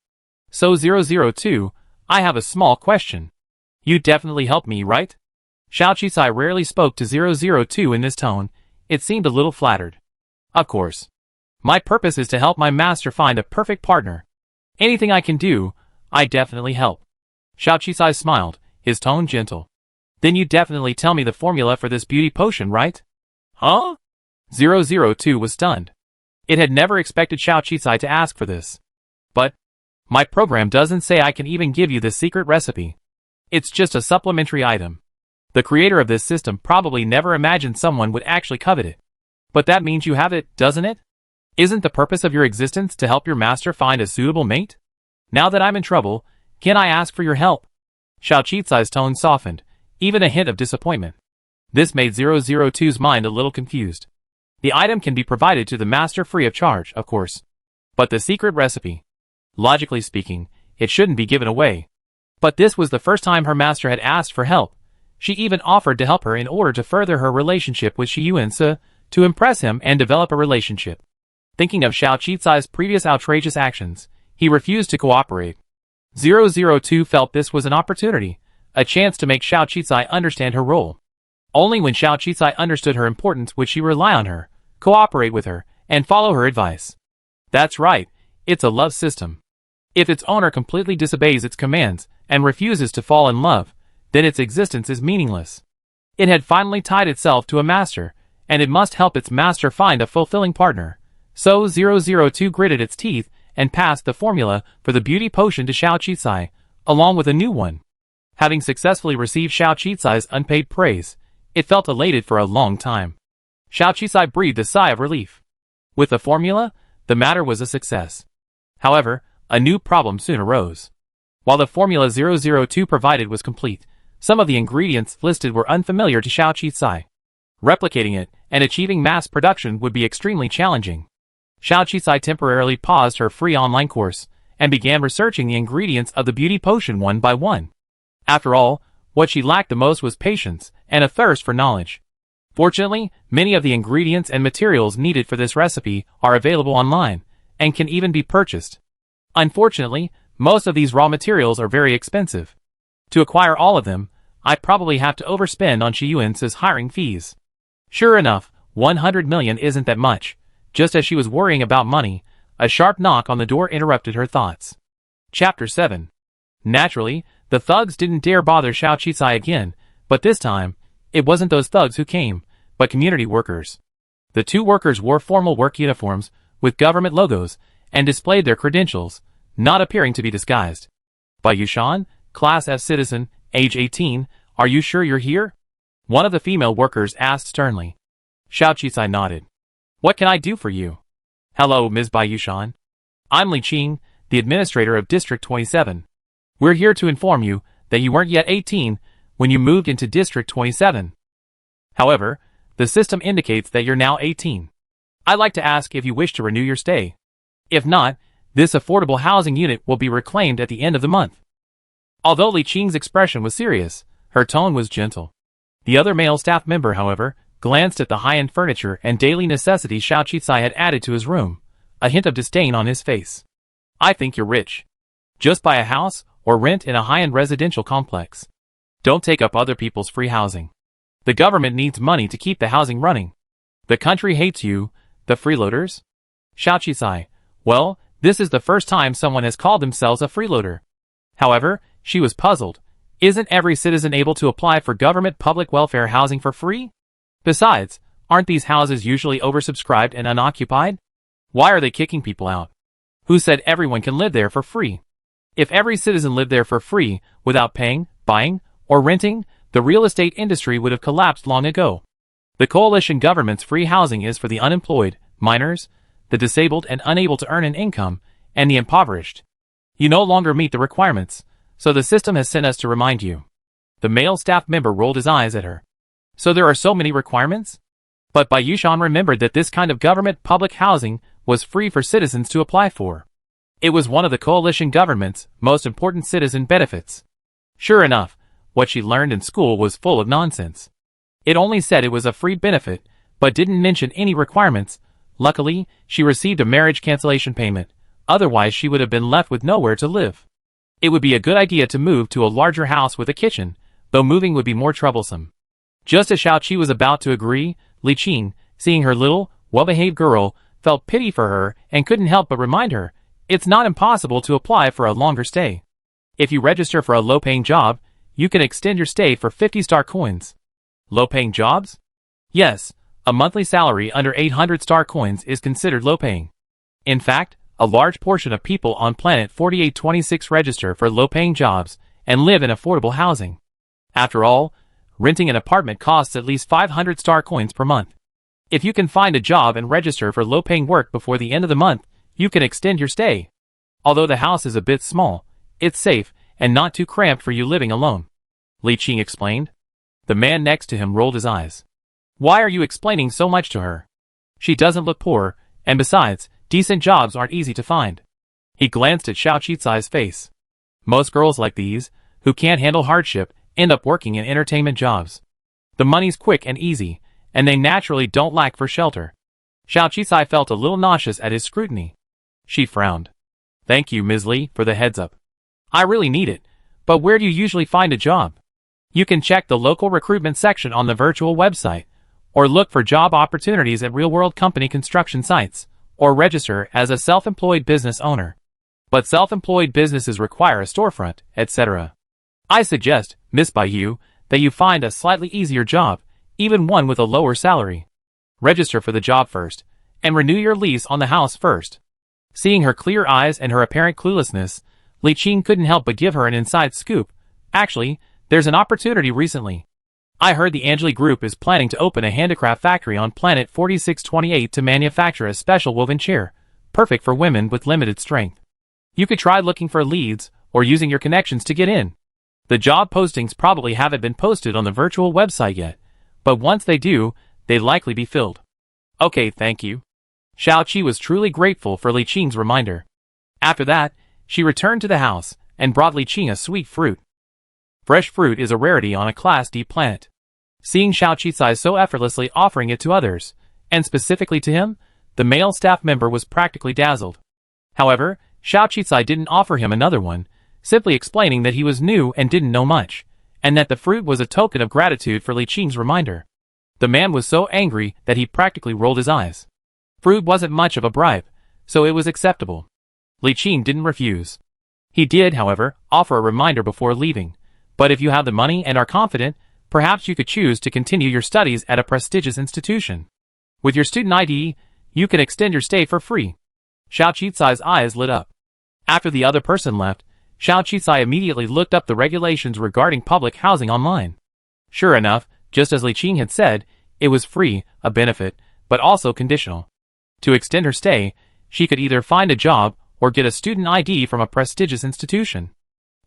So 002, I have a small question. You definitely help me, right? Xiao Qisai rarely spoke to 002 in this tone. It seemed a little flattered. Of course. My purpose is to help my master find a perfect partner. Anything I can do, I definitely help. Xiao Qisai smiled, his tone gentle. Then you definitely tell me the formula for this beauty potion, right? Huh? 002 was stunned. It had never expected Xiao Qisai to ask for this. But my program doesn't say I can even give you the secret recipe. It's just a supplementary item. The creator of this system probably never imagined someone would actually covet it. But that means you have it, doesn't it? Isn't the purpose of your existence to help your master find a suitable mate? Now that I'm in trouble, can I ask for your help? Xiao Qisai's tone softened, even a hint of disappointment. This made 002's mind a little confused. The item can be provided to the master free of charge, of course. But the secret recipe? Logically speaking, it shouldn't be given away. But this was the first time her master had asked for help. She even offered to help her in order to further her relationship with Shiyuin, to impress him and develop a relationship. Thinking of Xiao Qisai's previous outrageous actions, he refused to cooperate. 002 felt this was an opportunity, a chance to make Xiao Qisai understand her role. Only when Xiao Qisai understood her importance would she rely on her, cooperate with her, and follow her advice. That's right, it's a love system. If its owner completely disobeys its commands and refuses to fall in love, then its existence is meaningless. It had finally tied itself to a master, and it must help its master find a fulfilling partner. So 002 gritted its teeth and passed the formula for the beauty potion to Xiao Qisai, along with a new one. Having successfully received Xiao Qisai's unpaid praise, it felt elated for a long time. Xiao Qisai breathed a sigh of relief. With the formula, the matter was a success. However, a new problem soon arose. While the formula 002 provided was complete, some of the ingredients listed were unfamiliar to Xiao Qisai. Replicating it and achieving mass production would be extremely challenging. Xiao Qisai temporarily paused her free online course and began researching the ingredients of the beauty potion one by one. After all, what she lacked the most was patience and a thirst for knowledge. Fortunately, many of the ingredients and materials needed for this recipe are available online and can even be purchased. Unfortunately, most of these raw materials are very expensive. To acquire all of them, I probably have to overspend on Shiyuin's hiring fees. Sure enough, 100 million isn't that much. Just as she was worrying about money, a sharp knock on the door interrupted her thoughts. Chapter 7. Naturally, the thugs didn't dare bother Xiao Qisai again, but this time, it wasn't those thugs who came, but community workers. The two workers wore formal work uniforms with government logos and displayed their credentials, not appearing to be disguised. Bai Yushan, Class F citizen, age 18, are you sure you're here? One of the female workers asked sternly. Xiao Qisai nodded. What can I do for you? Hello, Ms. Bai Yushan. I'm Li Qing, the administrator of District 27. We're here to inform you that you weren't yet 18 when you moved into District 27. However, the system indicates that you're now 18. I'd like to ask if you wish to renew your stay. If not, this affordable housing unit will be reclaimed at the end of the month. Although Li Qing's expression was serious, her tone was gentle. The other male staff member, however, glanced at the high-end furniture and daily necessities Xiao Qisai had added to his room, a hint of disdain on his face. I think you're rich. Just buy a house or rent in a high-end residential complex. Don't take up other people's free housing. The government needs money to keep the housing running. The country hates you, the freeloaders. Xiao Qisai, well, this is the first time someone has called themselves a freeloader. However, she was puzzled. Isn't every citizen able to apply for government public welfare housing for free? Besides, aren't these houses usually oversubscribed and unoccupied? Why are they kicking people out? Who said everyone can live there for free? If every citizen lived there for free, without paying, buying, or renting, the real estate industry would have collapsed long ago. The coalition government's free housing is for the unemployed, minors, the disabled and unable to earn an income, and the impoverished. You no longer meet the requirements, so the system has sent us to remind you. The male staff member rolled his eyes at her. So there are so many requirements? But Bai Yushan remembered that this kind of government public housing was free for citizens to apply for. It was one of the coalition government's most important citizen benefits. Sure enough, what she learned in school was full of nonsense. It only said it was a free benefit, but didn't mention any requirements. Luckily, she received a marriage cancellation payment, otherwise she would have been left with nowhere to live. It would be a good idea to move to a larger house with a kitchen, though moving would be more troublesome. Just as Xiao Qi was about to agree, Li Qing, seeing her little, well-behaved girl, felt pity for her and couldn't help but remind her, it's not impossible to apply for a longer stay. If you register for a low-paying job, you can extend your stay for 50 star coins. Low-paying jobs? Yes, a monthly salary under 800 star coins is considered low-paying. In fact, a large portion of people on planet 4826 register for low-paying jobs and live in affordable housing. After all, renting an apartment costs at least 500 star coins per month. If you can find a job and register for low-paying work before the end of the month, you can extend your stay. Although the house is a bit small, it's safe and not too cramped for you living alone. Li Qing explained. The man next to him rolled his eyes. Why are you explaining so much to her? She doesn't look poor, and besides, decent jobs aren't easy to find. He glanced at Xiao Qicai's face. Most girls like these, who can't handle hardship, end up working in entertainment jobs. The money's quick and easy, and they naturally don't lack for shelter. Xiao Qicai felt a little nauseous at his scrutiny. She frowned. Thank you, Ms. Li, for the heads up. I really need it, but where do you usually find a job? You can check the local recruitment section on the virtual website, or look for job opportunities at real-world company construction sites, or register as a self-employed business owner. But self-employed businesses require a storefront, etc. I suggest, Miss Baiyu, that you find a slightly easier job, even one with a lower salary. Register for the job first, and renew your lease on the house first. Seeing her clear eyes and her apparent cluelessness, Li Qing couldn't help but give her an inside scoop. Actually, there's an opportunity recently. I heard the Angeli Group is planning to open a handicraft factory on planet 4628 to manufacture a special woven chair, perfect for women with limited strength. You could try looking for leads, or using your connections to get in. The job postings probably haven't been posted on the virtual website yet, but once they do, they'd likely be filled. Okay, thank you. Xiao Qi was truly grateful for Li Qing's reminder. After that, she returned to the house, and brought Li Qing a sweet fruit. Fresh fruit is a rarity on a Class D planet. Seeing Xiao Qicai so effortlessly offering it to others, and specifically to him, the male staff member was practically dazzled. However, Xiao Qicai didn't offer him another one, simply explaining that he was new and didn't know much, and that the fruit was a token of gratitude for Li Qing's reminder. The man was so angry that he practically rolled his eyes. Fruit wasn't much of a bribe, so it was acceptable. Li Qing didn't refuse. He did, however, offer a reminder before leaving. But if you have the money and are confident, perhaps you could choose to continue your studies at a prestigious institution. With your student ID, you can extend your stay for free. Xiao Qicai's eyes lit up. After the other person left, Xiao Qicai immediately looked up the regulations regarding public housing online. Sure enough, just as Li Qing had said, it was free, a benefit, but also conditional. To extend her stay, she could either find a job or get a student ID from a prestigious institution.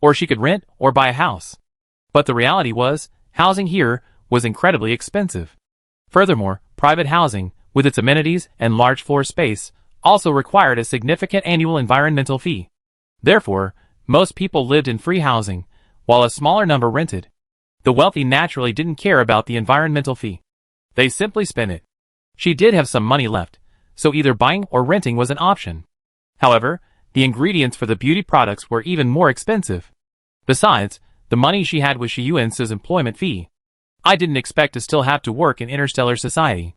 Or she could rent or buy a house. But the reality was, housing here was incredibly expensive. Furthermore, private housing, with its amenities and large floor space, also required a significant annual environmental fee. Therefore, most people lived in free housing, while a smaller number rented. The wealthy naturally didn't care about the environmental fee. They simply spent it. She did have some money left, so either buying or renting was an option. However, the ingredients for the beauty products were even more expensive. Besides, the money she had was Shiyuan's employment fee. I didn't expect to still have to work in interstellar society.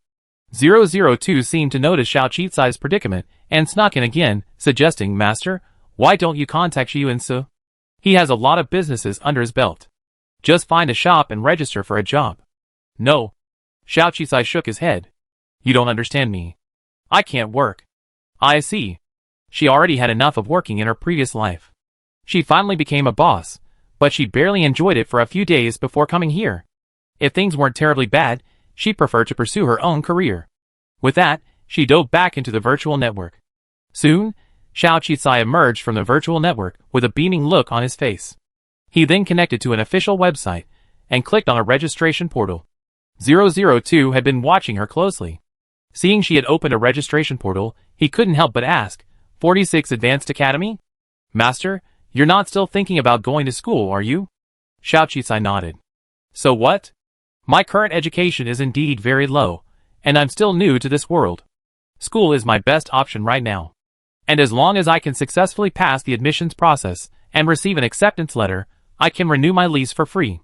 002 seemed to notice Xiao Qicai's predicament and snuck in again, suggesting, Master, why don't you contact Shiyuan? He has a lot of businesses under his belt. Just find a shop and register for a job. No. Xiao Qicai shook his head. You don't understand me. I can't work. I see. She already had enough of working in her previous life. She finally became a boss, but she barely enjoyed it for a few days before coming here. If things weren't terribly bad, she preferred to pursue her own career. With that, she dove back into the virtual network. Soon, Xiao Qicai emerged from the virtual network with a beaming look on his face. He then connected to an official website and clicked on a registration portal. 002 had been watching her closely. Seeing she had opened a registration portal, he couldn't help but ask, 46 Advanced Academy? Master, you're not still thinking about going to school, are you? Xiao Qisai nodded. So what? My current education is indeed very low, and I'm still new to this world. School is my best option right now. And as long as I can successfully pass the admissions process and receive an acceptance letter, I can renew my lease for free.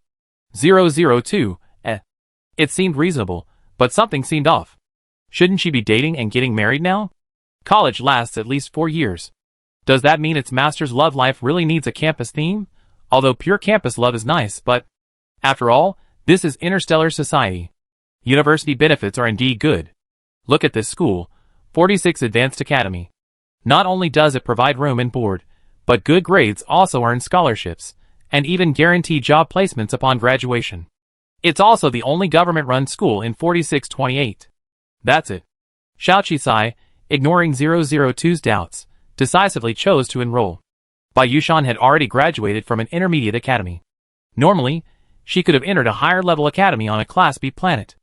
002, It seemed reasonable, but something seemed off. Shouldn't she be dating and getting married now? College lasts at least 4 years. Does that mean its master's love life really needs a campus theme? Although pure campus love is nice, but after all, this is interstellar society. University benefits are indeed good. Look at this school, 46 Advanced Academy. Not only does it provide room and board, but good grades also earn scholarships, and even guarantee job placements upon graduation. It's also the only government-run school in 4628. That's it. Xiao Qisai, ignoring 002's doubts, decisively chose to enroll. Bai Yushan had already graduated from an intermediate academy. Normally, she could have entered a higher-level academy on a Class B planet.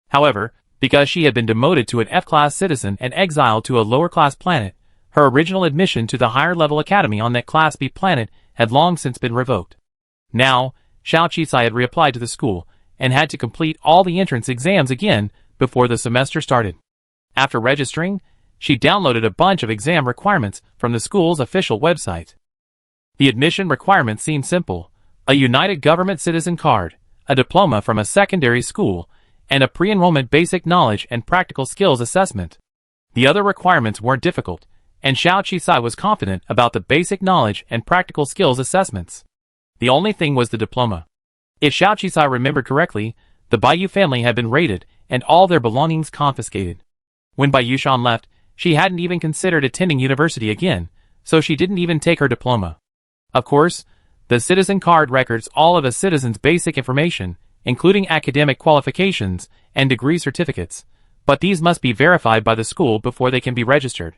However, because she had been demoted to an F-class citizen and exiled to a lower-class planet, her original admission to the higher-level academy on that Class B planet had long since been revoked. Now, Xiao Qisai had reapplied to the school, and had to complete all the entrance exams again before the semester started. After registering, she downloaded a bunch of exam requirements from the school's official website. The admission requirements seemed simple: a United Government Citizen card, a diploma from a secondary school, and a pre-enrollment basic knowledge and practical skills assessment. The other requirements weren't difficult, and Xiao Qisai was confident about the basic knowledge and practical skills assessments. The only thing was the diploma. If Xiao Qisai remembered correctly, the Baiyu family had been raided and all their belongings confiscated. When Bai Yushan left, she hadn't even considered attending university again, so she didn't even take her diploma. Of course, the citizen card records all of a citizen's basic information, including academic qualifications and degree certificates, but these must be verified by the school before they can be registered.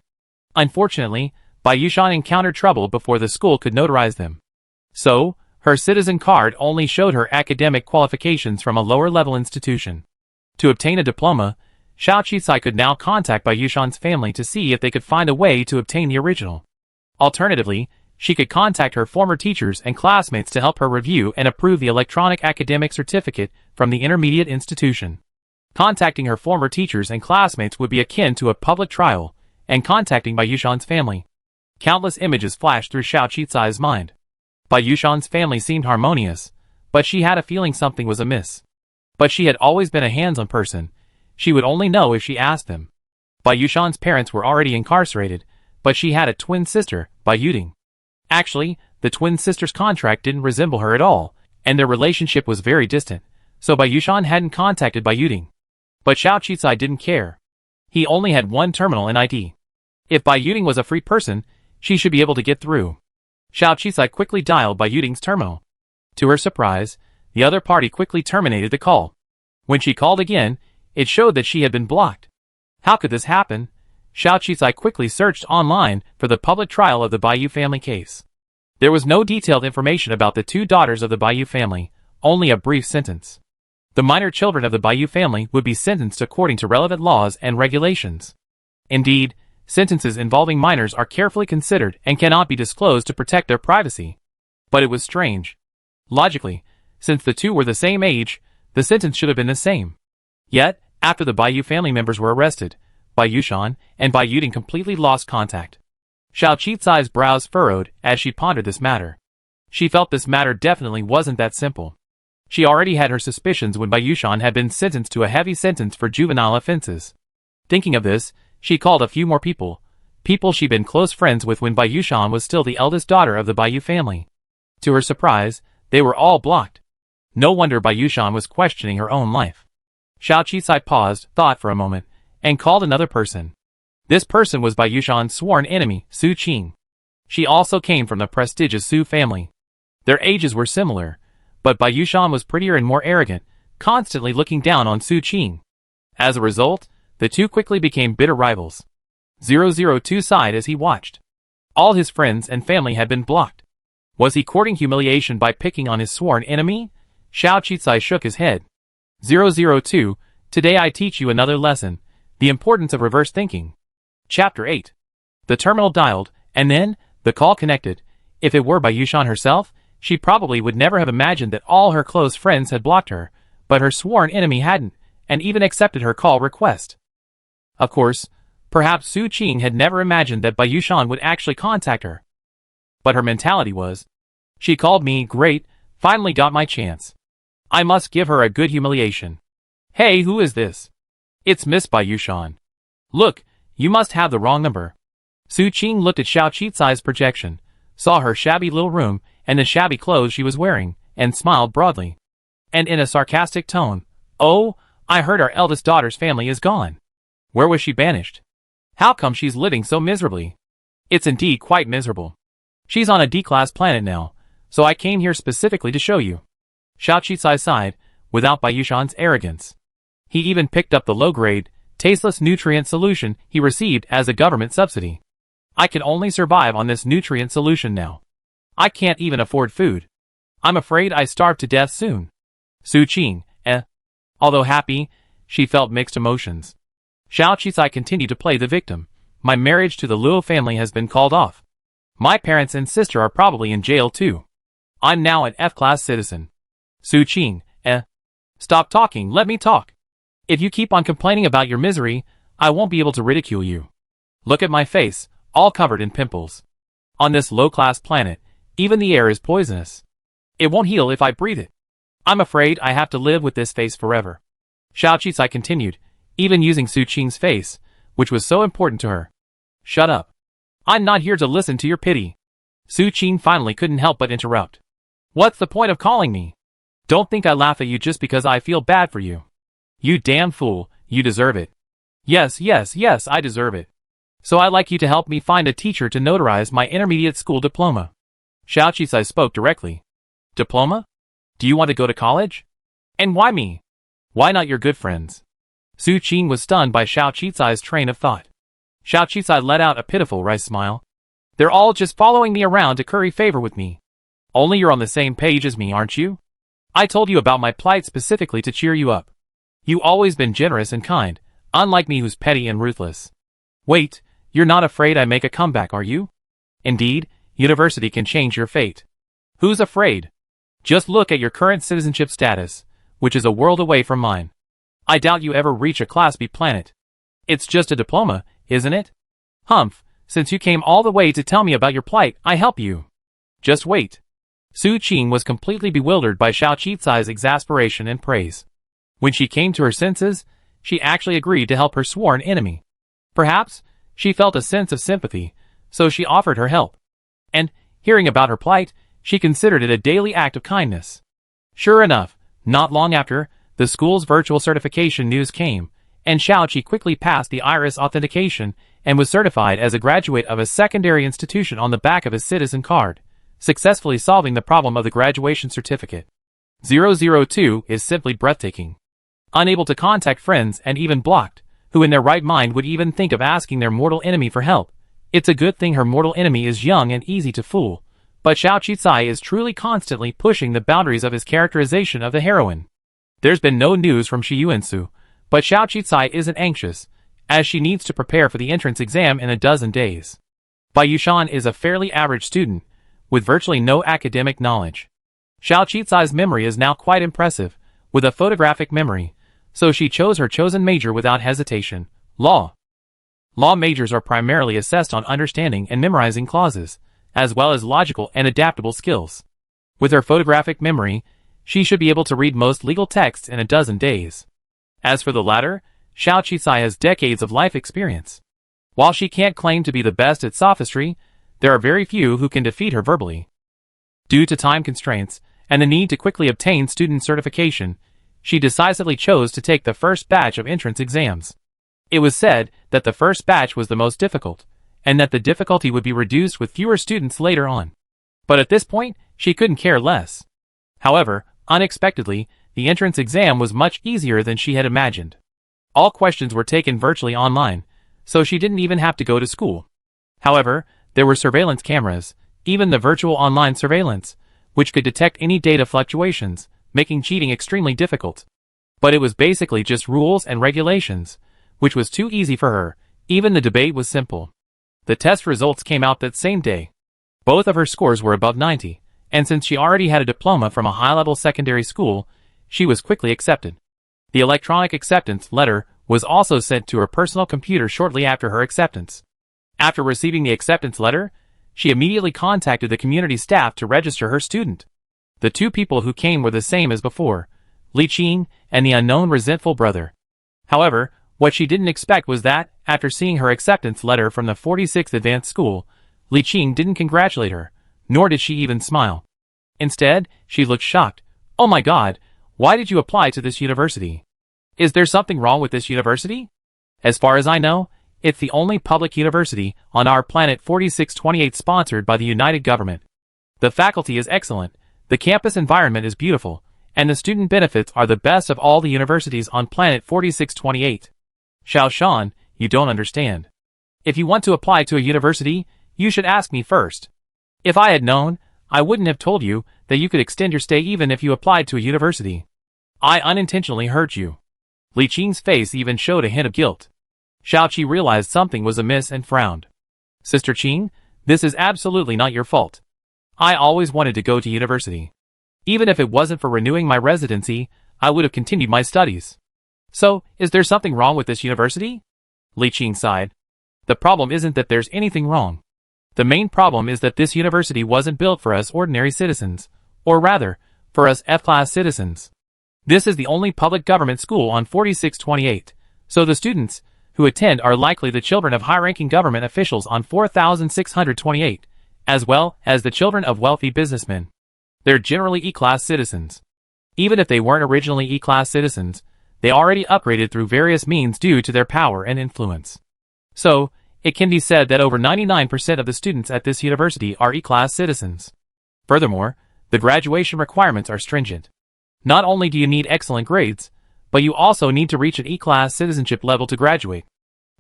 Unfortunately, Bai Yushan encountered trouble before the school could notarize them. So, her citizen card only showed her academic qualifications from a lower-level institution. To obtain a diploma, Xiao Qisai could now contact Bai Yushan's family to see if they could find a way to obtain the original. Alternatively, she could contact her former teachers and classmates to help her review and approve the electronic academic certificate from the intermediate institution. Contacting her former teachers and classmates would be akin to a public trial, and contacting Bai Yushan's family. Countless images flashed through Xiao Qisai's mind. Bai Yushan's family seemed harmonious, but she had a feeling something was amiss. But she had always been a hands-on person. She would only know if she asked them. Bai Yushan's parents were already incarcerated, but she had a twin sister, Bai Yuding. Actually, the twin sister's contract didn't resemble her at all, and their relationship was very distant, so Bai Yushan hadn't contacted Bai Yuding. But Xiao Qisai didn't care. He only had one terminal in ID. If Bai Yuding was a free person, she should be able to get through. Xiao Qisai quickly dialed Bai Yuding's terminal. To her surprise, the other party quickly terminated the call. When she called again, it showed that she had been blocked. How could this happen? Xiao Qisai quickly searched online for the public trial of the Baiyu family case. There was no detailed information about the two daughters of the Baiyu family, only a brief sentence. The minor children of the Baiyu family would be sentenced according to relevant laws and regulations. Indeed, sentences involving minors are carefully considered and cannot be disclosed to protect their privacy. But it was strange. Logically, since the two were the same age, the sentence should have been the same. Yet, after the Baiyu family members were arrested, Bai Yushan and Bai Yuding completely lost contact. Xiao Qisai's brows furrowed as she pondered this matter. She felt this matter definitely wasn't that simple. She already had her suspicions when Bai Yushan had been sentenced to a heavy sentence for juvenile offenses. Thinking of this, she called a few more people she'd been close friends with when Bai Yushan was still the eldest daughter of the Baiyu family. To her surprise, they were all blocked. No wonder Bai Yushan was questioning her own life. Xiao Qisai paused, thought for a moment, and called another person. This person was Bai Yushan's sworn enemy, Su Qing. She also came from the prestigious Su family. Their ages were similar, but Bai Yushan was prettier and more arrogant, constantly looking down on Su Qing. As a result, the two quickly became bitter rivals. 002 sighed as he watched. All his friends and family had been blocked. Was he courting humiliation by picking on his sworn enemy? Xiao Qisai shook his head. 002, today I teach you another lesson, the importance of reverse thinking. Chapter 8. The terminal dialed, and then, the call connected. If it were by Yushan herself, she probably would never have imagined that all her close friends had blocked her, but her sworn enemy hadn't, and even accepted her call request. Of course, perhaps Su Qing had never imagined that Bai Yushan would actually contact her. But her mentality was, she called me, great, finally got my chance. I must give her a good humiliation. Hey, who is this? It's Miss Bai Yushan. Look, you must have the wrong number. Su Qing looked at Xiao Qicai's projection, saw her shabby little room and the shabby clothes she was wearing, and smiled broadly. And in a sarcastic tone, oh, I heard our eldest daughter's family is gone. Where was she banished? How come she's living so miserably? It's indeed quite miserable. She's on a D-class planet now, so I came here specifically to show you. Xiao Qicai sighed, without Bai Yushan's arrogance. He even picked up the low-grade, tasteless nutrient solution he received as a government subsidy. I can only survive on this nutrient solution now. I can't even afford food. I'm afraid I starve to death soon. Su Qing, Although happy, she felt mixed emotions. Xiao Qicai continued to play the victim. My marriage to the Luo family has been called off. My parents and sister are probably in jail too. I'm now an F-class citizen. Su Qing, Stop talking, let me talk. If you keep on complaining about your misery, I won't be able to ridicule you. Look at my face, all covered in pimples. On this low-class planet, even the air is poisonous. It won't heal if I breathe it. I'm afraid I have to live with this face forever. Xiao Qicai continued, even using Su Qing's face, which was so important to her. Shut up. I'm not here to listen to your pity. Su Qing finally couldn't help but interrupt. What's the point of calling me? Don't think I laugh at you just because I feel bad for you. You damn fool, you deserve it. Yes, I deserve it. So I'd like you to help me find a teacher to notarize my intermediate school diploma. Xiao Qicai spoke directly. Diploma? Do you want to go to college? And why me? Why not your good friends? Su Qing was stunned by Xiao Qicai's train of thought. Xiao Qicai let out a pitiful wry smile. They're all just following me around to curry favor with me. Only you're on the same page as me, aren't you? I told you about my plight specifically to cheer you up. You always been generous and kind, unlike me who's petty and ruthless. Wait, you're not afraid I make a comeback, are you? Indeed, university can change your fate. Who's afraid? Just look at your current citizenship status, which is a world away from mine. I doubt you ever reach a Class B planet. It's just a diploma, isn't it? Humph, since you came all the way to tell me about your plight, I help you. Just wait. Su Qing was completely bewildered by Xiao Qicai's exasperation and praise. When she came to her senses, she actually agreed to help her sworn enemy. Perhaps, she felt a sense of sympathy, so she offered her help. And, hearing about her plight, she considered it a daily act of kindness. Sure enough, not long after, the school's virtual certification news came, and Xiao Qi quickly passed the iris authentication and was certified as a graduate of a secondary institution on the back of his citizen card, successfully solving the problem of the graduation certificate. 002 is simply breathtaking. Unable to contact friends and even blocked, who in their right mind would even think of asking their mortal enemy for help. It's a good thing her mortal enemy is young and easy to fool, but Xiao Qicai is truly constantly pushing the boundaries of his characterization of the heroine. There's been no news from Shi Yuansu, but Xiao Qicai isn't anxious, as she needs to prepare for the entrance exam in a dozen days. Bai Yushan is a fairly average student, with virtually no academic knowledge. Xiao Qicai's memory is now quite impressive, with a photographic memory, so she chose her chosen major without hesitation, law. Law majors are primarily assessed on understanding and memorizing clauses, as well as logical and adaptable skills. With her photographic memory, she should be able to read most legal texts in a dozen days. As for the latter, Xiao Qicai has decades of life experience. While she can't claim to be the best at sophistry, there are very few who can defeat her verbally. Due to time constraints and the need to quickly obtain student certification, she decisively chose to take the first batch of entrance exams. It was said that the first batch was the most difficult, and that the difficulty would be reduced with fewer students later on. But at this point, she couldn't care less. However, unexpectedly, the entrance exam was much easier than she had imagined. All questions were taken virtually online, so she didn't even have to go to school. However, there were surveillance cameras, even the virtual online surveillance, which could detect any data fluctuations, making cheating extremely difficult. But it was basically just rules and regulations, which was too easy for her. Even the debate was simple. The test results came out that same day. Both of her scores were above 90, and since she already had a diploma from a high-level secondary school, she was quickly accepted. The electronic acceptance letter was also sent to her personal computer shortly after her acceptance. After receiving the acceptance letter, she immediately contacted the community staff to register her student. The two people who came were the same as before, Li Qing and the unknown resentful brother. However, what she didn't expect was that, after seeing her acceptance letter from the 46th Advanced School, Li Qing didn't congratulate her, nor did she even smile. Instead, she looked shocked. "Oh my god, why did you apply to this university? Is there something wrong with this university? As far as I know, it's the only public university on our planet 4628 sponsored by the United Government. The faculty is excellent, the campus environment is beautiful, and the student benefits are the best of all the universities on planet 4628. Xiao Shan, you don't understand. If you want to apply to a university, you should ask me first. If I had known, I wouldn't have told you that you could extend your stay even if you applied to a university. I unintentionally hurt you." Li Qing's face even showed a hint of guilt. Xiao Qi realized something was amiss and frowned. "Sister Qing, this is absolutely not your fault. I always wanted to go to university. Even if it wasn't for renewing my residency, I would have continued my studies. So, is there something wrong with this university?" Li Qing sighed. "The problem isn't that there's anything wrong. The main problem is that this university wasn't built for us ordinary citizens, or rather, for us F-class citizens. This is the only public government school on 4628, so the students who attend are likely the children of high-ranking government officials on 4628, as well as the children of wealthy businessmen. They're generally E-class citizens. Even if they weren't originally E-class citizens, they already upgraded through various means due to their power and influence. So, it can be said that over 99% of the students at this university are E-class citizens. Furthermore, the graduation requirements are stringent. Not only do you need excellent grades, but you also need to reach an E-class citizenship level to graduate.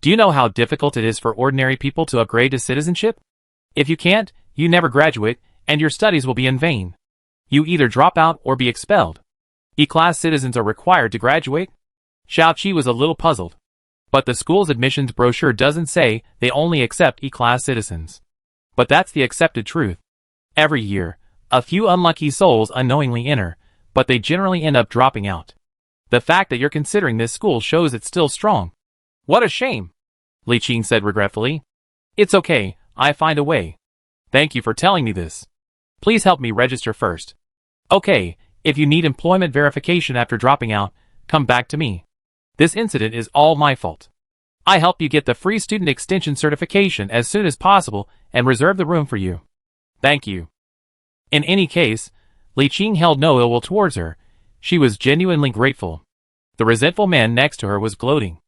Do you know how difficult it is for ordinary people to upgrade to citizenship? If you can't, you never graduate, and your studies will be in vain. You either drop out or be expelled. E-class citizens are required to graduate?" Xiao Qi was a little puzzled. But the school's admissions brochure doesn't say they only accept E-class citizens. But that's the accepted truth. Every year, a few unlucky souls unknowingly enter, but they generally end up dropping out. The fact that you're considering this school shows it's still strong. "What a shame," Li Qing said regretfully. "It's okay, I find a way. Thank you for telling me this. Please help me register first. Okay, if you need employment verification after dropping out, come back to me. This incident is all my fault. I help you get the free student extension certification as soon as possible and reserve the room for you. Thank you." In any case, Li Qing held no ill will towards her. She was genuinely grateful. The resentful man next to her was gloating.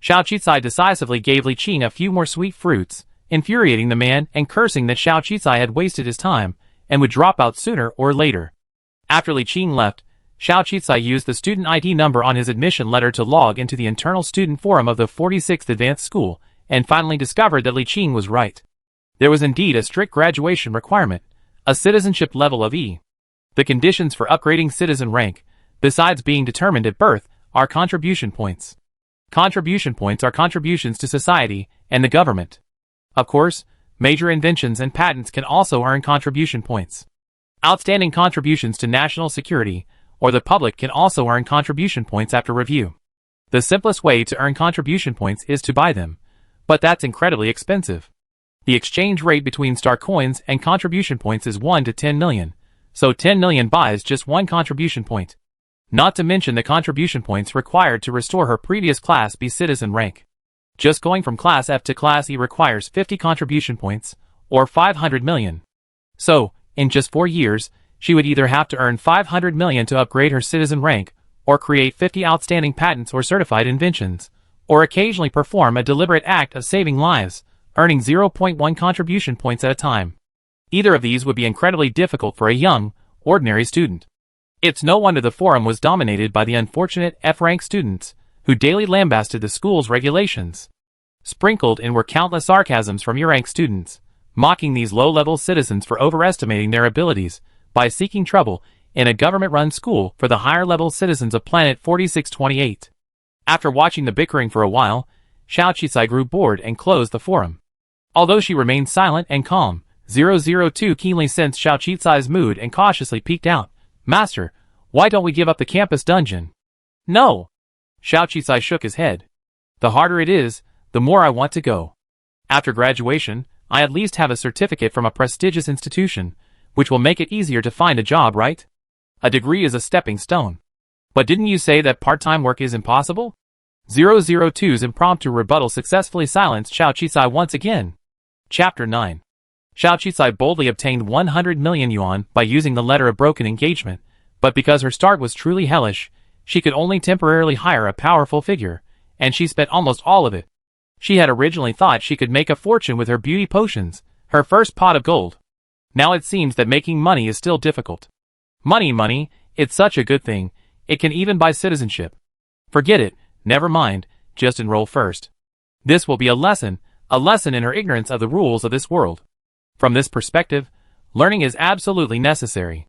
Xiao Qizai decisively gave Li Qing a few more sweet fruits, infuriating the man and cursing that Xiao Qizai had wasted his time and would drop out sooner or later. After Li Qing left, Xiao Qizai used the student ID number on his admission letter to log into the internal student forum of the 46th Advanced School, and finally discovered that Li Qing was right. There was indeed a strict graduation requirement, a citizenship level of E. The conditions for upgrading citizen rank, besides being determined at birth, are contribution points. Contribution points are contributions to society and the government. Of course, major inventions and patents can also earn contribution points. Outstanding contributions to national security or the public can also earn contribution points after review. The simplest way to earn contribution points is to buy them, but that's incredibly expensive. The exchange rate between star coins and contribution points is 1 to 10 million, so 10 million buys just one contribution point. Not to mention the contribution points required to restore her previous Class B citizen rank. Just going from Class F to Class E requires 50 contribution points, or 500 million. So, in just 4 years, she would either have to earn 500 million to upgrade her citizen rank, or create 50 outstanding patents or certified inventions, or occasionally perform a deliberate act of saving lives, earning 0.1 contribution points at a time. Either of these would be incredibly difficult for a young, ordinary student. It's no wonder the forum was dominated by the unfortunate F-rank students, who daily lambasted the school's regulations. Sprinkled in were countless sarcasms from E-rank students, mocking these low-level citizens for overestimating their abilities by seeking trouble in a government-run school for the higher-level citizens of planet 4628. After watching the bickering for a while, Xiao Qisai grew bored and closed the forum. Although she remained silent and calm, 002 keenly sensed Xiao Qisai's mood and cautiously peeked out. "Master, why don't we give up the campus dungeon?" "No." Xiao Qisai shook his head. "The harder it is, the more I want to go. After graduation, I at least have a certificate from a prestigious institution, which will make it easier to find a job, right? A degree is a stepping stone. But didn't you say that part-time work is impossible?" 002's impromptu rebuttal successfully silenced Xiao Qisai once again. Chapter 9. Xiao Qisai boldly obtained 100 million yuan by using the letter of broken engagement, but because her start was truly hellish, she could only temporarily hire a powerful figure, and she spent almost all of it. She had originally thought she could make a fortune with her beauty potions, her first pot of gold. Now it seems that making money is still difficult. Money, it's such a good thing, it can even buy citizenship. Forget it, never mind, just enroll first. This will be a lesson in her ignorance of the rules of this world. From this perspective, learning is absolutely necessary.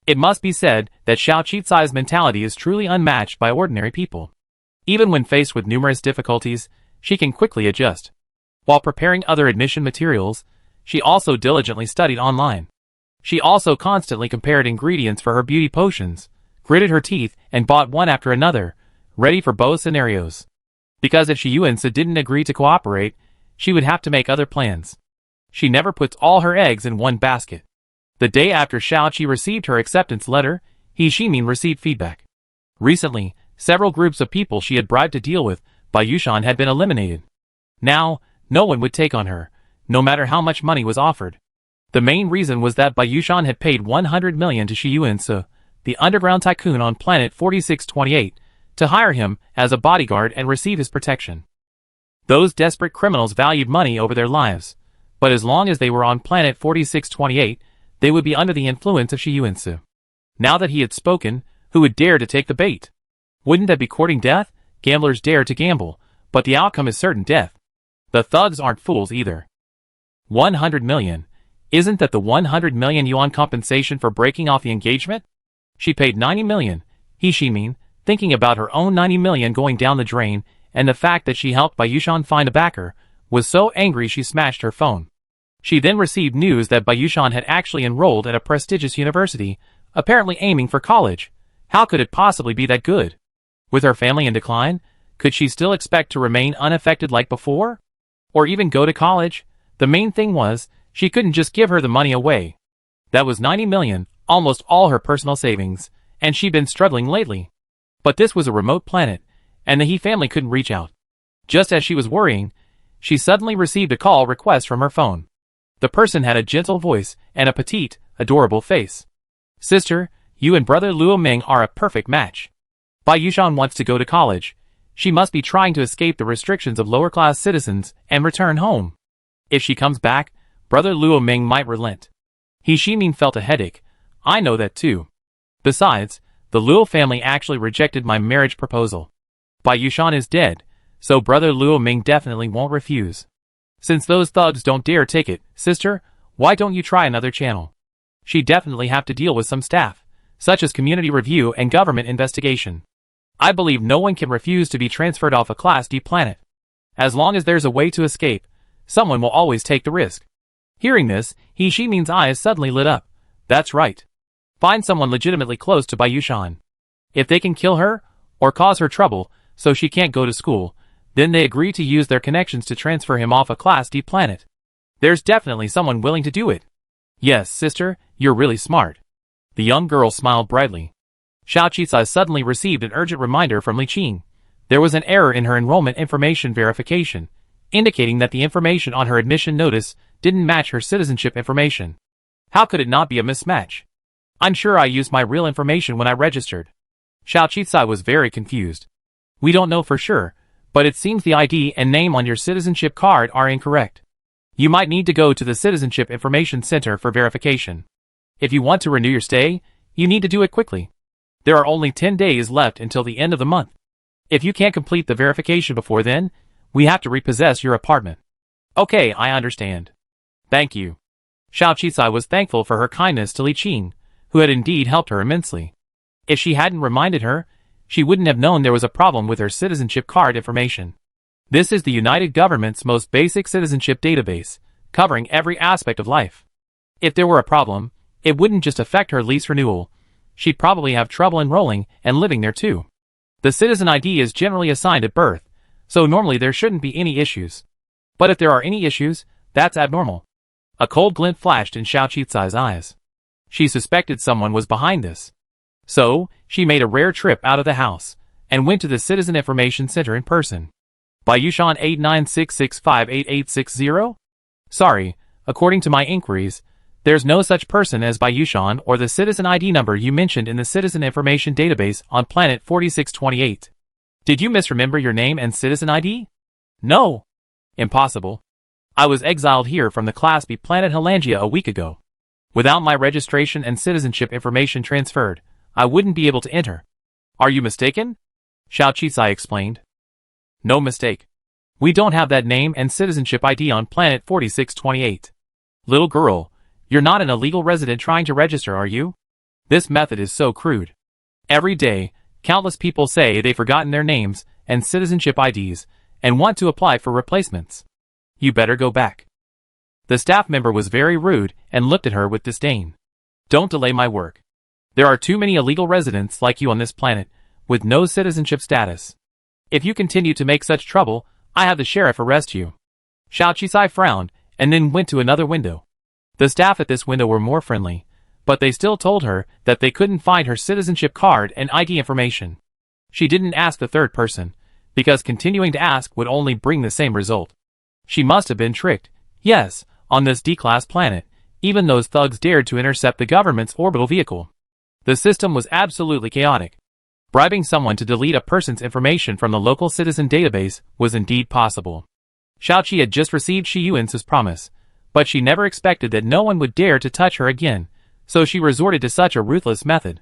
It must be said that Xiao Qisai's mentality is truly unmatched by ordinary people. Even when faced with numerous difficulties, she can quickly adjust. While preparing other admission materials, she also diligently studied online. She also constantly compared ingredients for her beauty potions, gritted her teeth, and bought one after another, ready for both scenarios. Because if Shiyuansi didn't agree to cooperate, she would have to make other plans. She never puts all her eggs in one basket. The day after Xiao Qi received her acceptance letter, He Shimin received feedback. Recently, several groups of people she had bribed to deal with by Yushan had been eliminated. Now, no one would take on her, no matter how much money was offered. The main reason was that Bayushan had paid 100 million to Shiyuansi, the underground tycoon on planet 4628, to hire him as a bodyguard and receive his protection. Those desperate criminals valued money over their lives, but as long as they were on planet 4628, they would be under the influence of Shiyuansi. Now that he had spoken, who would dare to take the bait? Wouldn't that be courting death? Gamblers dare to gamble, but the outcome is certain death. The thugs aren't fools either. 100 million. Isn't that the 100 million yuan compensation for breaking off the engagement? She paid 90 million. He Shimin, thinking about her own 90 million going down the drain, and the fact that she helped Bayushan find a backer, was so angry she smashed her phone. She then received news that Bayushan had actually enrolled at a prestigious university, apparently aiming for college. How could it possibly be that good? With her family in decline, could she still expect to remain unaffected like before? Or even go to college? The main thing was, she couldn't just give her the money away. That was 90 million, almost all her personal savings, and she'd been struggling lately. But this was a remote planet, and the He family couldn't reach out. Just as she was worrying, she suddenly received a call request from her phone. The person had a gentle voice and a petite, adorable face. "Sister, you and brother Luo Ming are a perfect match. Bayushan wants to go to college. She must be trying to escape the restrictions of lower-class citizens and return home. If she comes back, brother Luo Ming might relent." He Shimin felt a headache. "I know that too. Besides, the Luo family actually rejected my marriage proposal. Bayushan is dead, so brother Luo Ming definitely won't refuse. Since those thugs don't dare take it, sister, why don't you try another channel? She'd definitely have to deal with some staff, such as community review and government investigation. I believe no one can refuse to be transferred off a Class D planet. As long as there's a way to escape, someone will always take the risk." Hearing this, He Shimin's eyes suddenly lit up. That's right. Find someone legitimately close to Bayushan. If they can kill her, or cause her trouble, so she can't go to school, then they agree to use their connections to transfer him off a Class D planet. There's definitely someone willing to do it. Yes, sister, you're really smart. The young girl smiled brightly. Xiao Qisai suddenly received an urgent reminder from Li Qing. There was an error in her enrollment information verification, indicating that the information on her admission notice didn't match her citizenship information. How could it not be a mismatch? I'm sure I used my real information when I registered. Xiao Qisai was very confused. We don't know for sure, but it seems the ID and name on your citizenship card are incorrect. You might need to go to the Citizenship Information Center for verification. If you want to renew your stay, you need to do it quickly. There are only 10 days left until the end of the month. If you can't complete the verification before then, we have to repossess your apartment. Okay, I understand. Thank you. Xiao Qisai was thankful for her kindness to Li Qing, who had indeed helped her immensely. If she hadn't reminded her, she wouldn't have known there was a problem with her citizenship card information. This is the United Government's most basic citizenship database, covering every aspect of life. If there were a problem, it wouldn't just affect her lease renewal. She'd probably have trouble enrolling and living there too. The citizen ID is generally assigned at birth, so normally there shouldn't be any issues. But if there are any issues, that's abnormal. A cold glint flashed in Xiao Qizai's eyes. She suspected someone was behind this. So, she made a rare trip out of the house, and went to the Citizen Information Center in person. Bayushan 8966588860? Sorry, according to my inquiries, there's no such person as Bayushan or the citizen ID number you mentioned in the Citizen Information Database on Planet 4628. Did you misremember your name and citizen ID? No. Impossible. I was exiled here from the Class B planet Helangia a week ago. Without my registration and citizenship information transferred, I wouldn't be able to enter. Are you mistaken? Xiao Qizai explained. No mistake. We don't have that name and citizenship ID on Planet 4628. Little girl, you're not an illegal resident trying to register, are you? This method is so crude. Every day, countless people say they've forgotten their names and citizenship IDs and want to apply for replacements. You better go back. The staff member was very rude and looked at her with disdain. Don't delay my work. There are too many illegal residents like you on this planet, with no citizenship status. If you continue to make such trouble, I have the sheriff arrest you. Xiao Qizai frowned, and then went to another window. The staff at this window were more friendly, but they still told her that they couldn't find her citizenship card and ID information. She didn't ask the third person, because continuing to ask would only bring the same result. She must have been tricked. Yes, on this D-class planet, even those thugs dared to intercept the government's orbital vehicle. The system was absolutely chaotic. Bribing someone to delete a person's information from the local citizen database was indeed possible. Xiaoqi had just received Shi Yuan's promise, but she never expected that no one would dare to touch her again, so she resorted to such a ruthless method.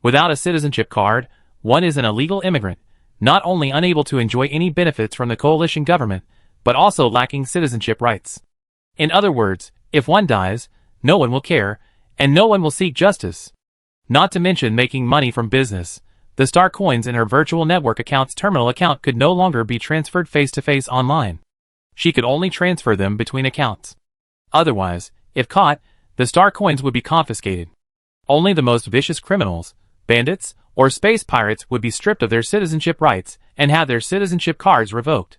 Without a citizenship card, one is an illegal immigrant, not only unable to enjoy any benefits from the coalition government, but also lacking citizenship rights. In other words, if one dies, no one will care, and no one will seek justice. Not to mention making money from business. The star coins in her virtual network account's terminal account could no longer be transferred face-to-face online. She could only transfer them between accounts. Otherwise, if caught, the star coins would be confiscated. Only the most vicious criminals, bandits, or space pirates would be stripped of their citizenship rights and have their citizenship cards revoked.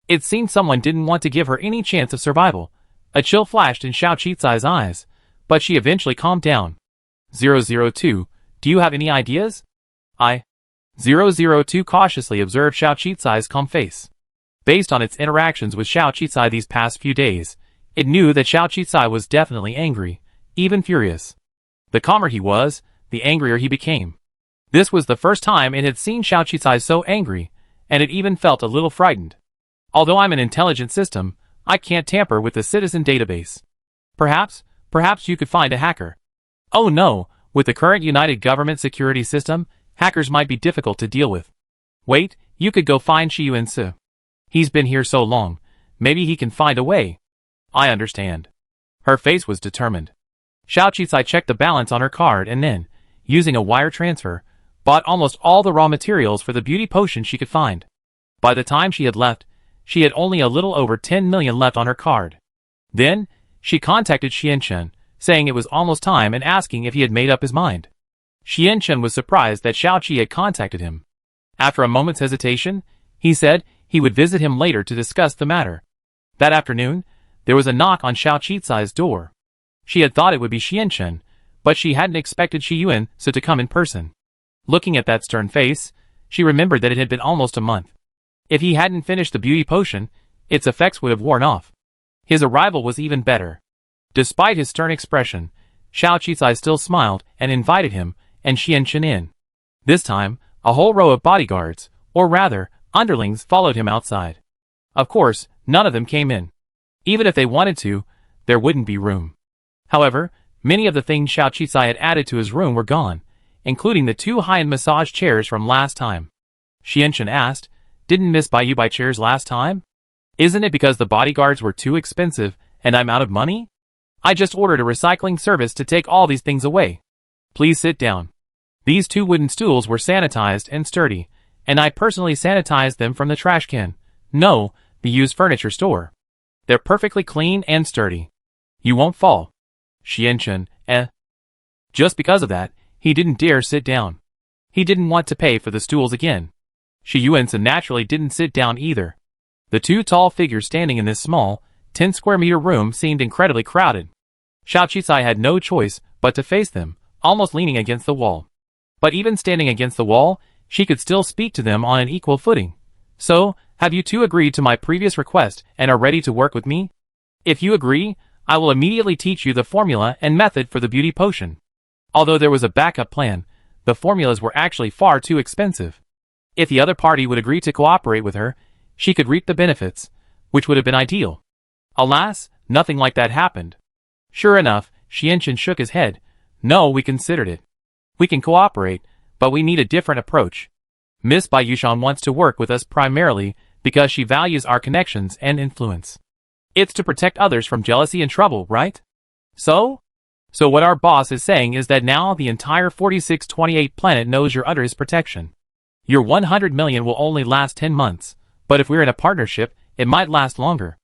It seemed someone didn't want to give her any chance of survival. A chill flashed in Xiao Qizai's eyes, but she eventually calmed down. 002, do you have any ideas? 002 cautiously observed Xiao Qizai's calm face. Based on its interactions with Xiao Qizai these past few days, it knew that Xiao Qizai was definitely angry, even furious. The calmer he was, the angrier he became. This was the first time it had seen Xiao Qizai so angry, and it even felt a little frightened. Although I'm an intelligent system, I can't tamper with the citizen database. Perhaps you could find a hacker. Oh no, with the current United Government security system, hackers might be difficult to deal with. Wait, you could go find Shi Yuan. He's been here so long, maybe he can find a way. I understand. Her face was determined. Xiao Qizai checked the balance on her card and then, using a wire transfer, bought almost all the raw materials for the beauty potion she could find. By the time she had left, she had only a little over 10 million left on her card. Then, she contacted Xianchen, saying it was almost time and asking if he had made up his mind. Xianchen was surprised that Xiaoqi had contacted him. After a moment's hesitation, he said he would visit him later to discuss the matter. That afternoon, there was a knock on Xiao Qizai's door. She had thought it would be Xianchen, but she hadn't expected Shi Yuan to come in person. Looking at that stern face, she remembered that it had been almost a month. If he hadn't finished the beauty potion, its effects would have worn off. His arrival was even better. Despite his stern expression, Xiao Qizai still smiled and invited him and Xianchen in. This time, a whole row of bodyguards, or rather, underlings, followed him outside. Of course, none of them came in. Even if they wanted to, there wouldn't be room. However, many of the things Xiao Qizai had added to his room were gone, including the 2 high-end massage chairs from last time. Xianchen asked, "Didn't Miss buy you by chairs last time? Isn't it because the bodyguards were too expensive and I'm out of money? I just ordered a recycling service to take all these things away." Please sit down. These 2 wooden stools were sanitized and sturdy, and I personally sanitized them from the trash can. No, the used furniture store. They're perfectly clean and sturdy. You won't fall. Xianchen, Just because of that, he didn't dare sit down. He didn't want to pay for the stools again. Shi Yuansi naturally didn't sit down either. The 2 tall figures standing in this small, 10 square meter room seemed incredibly crowded. Xiao Qisai had no choice but to face them, almost leaning against the wall. But even standing against the wall, she could still speak to them on an equal footing. So, have you 2 agreed to my previous request and are ready to work with me? If you agree, I will immediately teach you the formula and method for the beauty potion. Although there was a backup plan, the formulas were actually far too expensive. If the other party would agree to cooperate with her, she could reap the benefits, which would have been ideal. Alas, nothing like that happened. Sure enough, Xianchen shook his head. No, we considered it. We can cooperate, but we need a different approach. Miss Baiyushan wants to work with us primarily because she values our connections and influence. It's to protect others from jealousy and trouble, right? So what our boss is saying is that now the entire 4628 planet knows you're under his protection. Your 100 million will only last 10 months, but if we're in a partnership, it might last longer.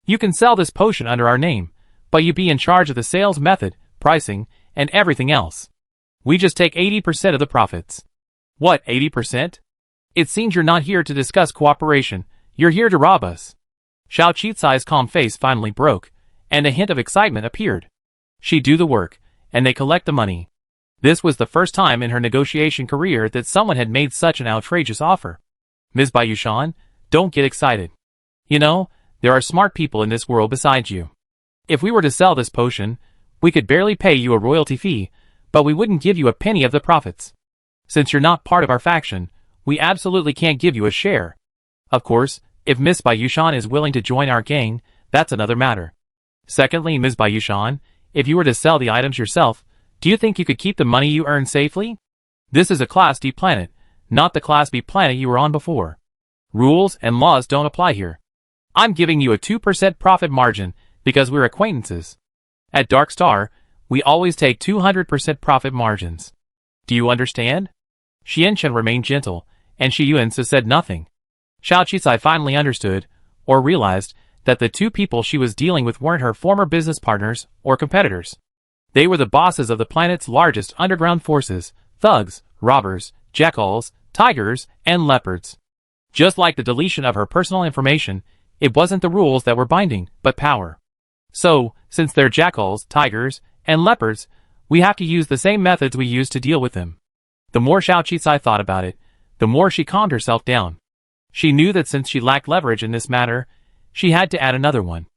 You can sell this potion under our name, but you be in charge of the sales method, pricing, and everything else. We just take 80% of the profits. What, 80%? It seems you're not here to discuss cooperation, you're here to rob us. Xiao Qisai's calm face finally broke, and a hint of excitement appeared. She do the work, and they collect the money. This was the first time in her negotiation career that someone had made such an outrageous offer. Ms. Baiyushan, don't get excited. You know, there are smart people in this world besides you. If we were to sell this potion, we could barely pay you a royalty fee, but we wouldn't give you a penny of the profits. Since you're not part of our faction, we absolutely can't give you a share. Of course, if Miss Baiyushan is willing to join our gang, that's another matter. Secondly, Ms. Baiyushan, if you were to sell the items yourself, do you think you could keep the money you earn safely? This is a Class D planet, not the Class B planet you were on before. Rules and laws don't apply here. I'm giving you a 2% profit margin because we're acquaintances. At Dark Star, we always take 200% profit margins. Do you understand? Xianchen remained gentle, and Shi Yuansi said nothing. Xiao Qisai finally understood, or realized, that the 2 people she was dealing with weren't her former business partners or competitors. They were the bosses of the planet's largest underground forces, thugs, robbers, jackals, tigers, and leopards. Just like the deletion of her personal information, it wasn't the rules that were binding, but power. So, since they're jackals, tigers, and leopards, we have to use the same methods we use to deal with them. The more Xiao Qisai thought about it, the more she calmed herself down. She knew that since she lacked leverage in this matter, she had to add another one.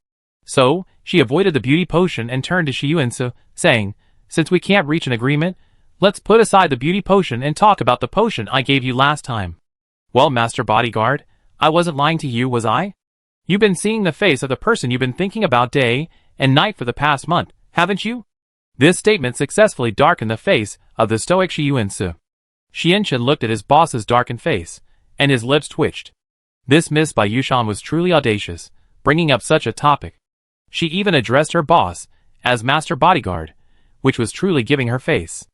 So, she avoided the beauty potion and turned to Shi Yuansi, saying, since we can't reach an agreement, let's put aside the beauty potion and talk about the potion I gave you last time. Well, Master Bodyguard, I wasn't lying to you, was I? You've been seeing the face of the person you've been thinking about day and night for the past month, haven't you? This statement successfully darkened the face of the stoic Shi Yuansi. Xianchen looked at his boss's darkened face, and his lips twitched. This Miss Baiyushan was truly audacious, bringing up such a topic. She even addressed her boss as Master Bodyguard, which was truly giving her face.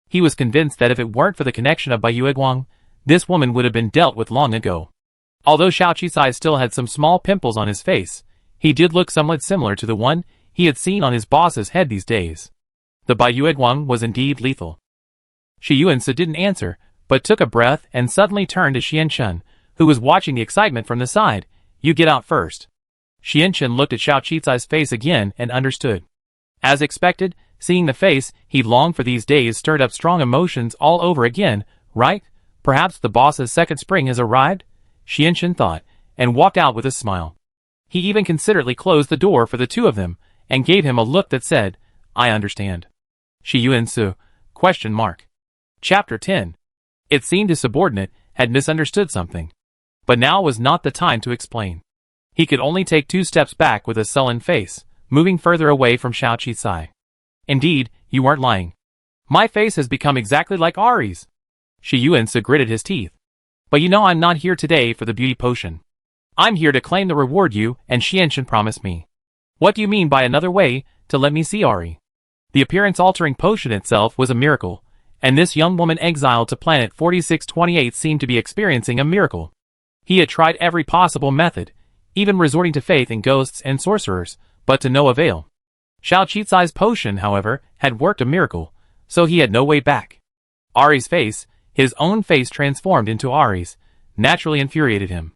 He was convinced that if it weren't for the connection of Baiyueguang, this woman would have been dealt with long ago. Although Xiao Qisai still had some small pimples on his face, he did look somewhat similar to the one he had seen on his boss's head these days. The Baiyueguang was indeed lethal. Shi Yuansi didn't answer, but took a breath and suddenly turned to Xianchen, who was watching the excitement from the side. You get out first. Xianchen looked at Xiao Qisai's face again and understood. As expected, seeing the face he longed for these days stirred up strong emotions all over again, right? Perhaps the boss's second spring has arrived? Xianchen thought, and walked out with a smile. He even considerately closed the door for the 2 of them, and gave him a look that said, I understand. Shi Yuansi, ? Chapter 10. It seemed his subordinate had misunderstood something. But now was not the time to explain. He could only take 2 steps back with a sullen face, moving further away from Xiao Qisai. Indeed, you weren't lying. My face has become exactly like Ari's. Shi Yuansi gritted his teeth. But you know I'm not here today for the beauty potion. I'm here to claim the reward you and Xianchen promised me. What do you mean by another way to let me see Ari? The appearance-altering potion itself was a miracle, And this young woman exiled to planet 4628 seemed to be experiencing a miracle. He had tried every possible method, even resorting to faith in ghosts and sorcerers, but to no avail. Xiao Qicai's potion, however, had worked a miracle, so he had no way back. Ari's face, his own face transformed into Ari's, naturally infuriated him.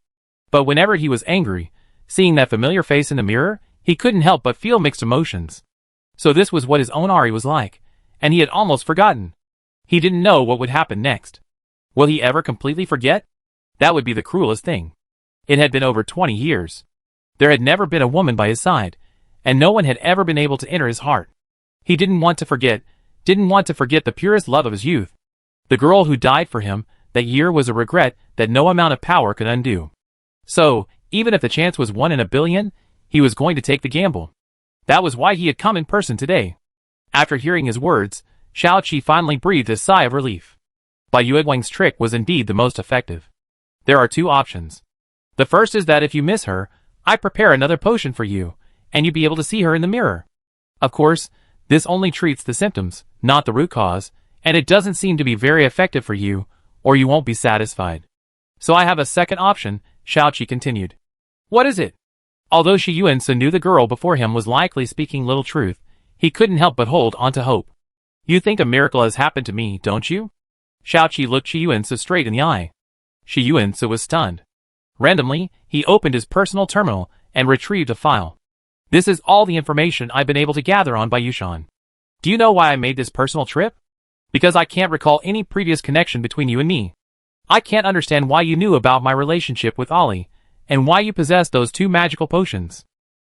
But whenever he was angry, seeing that familiar face in the mirror, he couldn't help but feel mixed emotions. So this was what his own Ari was like, and he had almost forgotten. He didn't know what would happen next. Will he ever completely forget? That would be the cruelest thing. It had been over 20 years. There had never been a woman by his side, and no one had ever been able to enter his heart. He didn't want to forget the purest love of his youth. The girl who died for him that year was a regret that no amount of power could undo. So, even if the chance was 1 in a billion, he was going to take the gamble. That was why he had come in person today. After hearing his words, Xiao Qi finally breathed a sigh of relief. Bai Yueguang's trick was indeed the most effective. There are 2 options. The first is that if you miss her, I prepare another potion for you, and you'd be able to see her in the mirror. Of course, this only treats the symptoms, not the root cause, and it doesn't seem to be very effective for you, or you won't be satisfied. So I have a second option, Xiao Qi continued. What is it? Although Shi Yuansi knew the girl before him was likely speaking little truth, he couldn't help but hold on to hope. You think a miracle has happened to me, don't you? Xiao Qi looked Shi Yuansi straight in the eye. Shi Yuansi was stunned. Randomly, he opened his personal terminal and retrieved a file. This is all the information I've been able to gather on Bai Yushan. Do you know why I made this personal trip? Because I can't recall any previous connection between you and me. I can't understand why you knew about my relationship with Ollie, and why you possessed those 2 magical potions.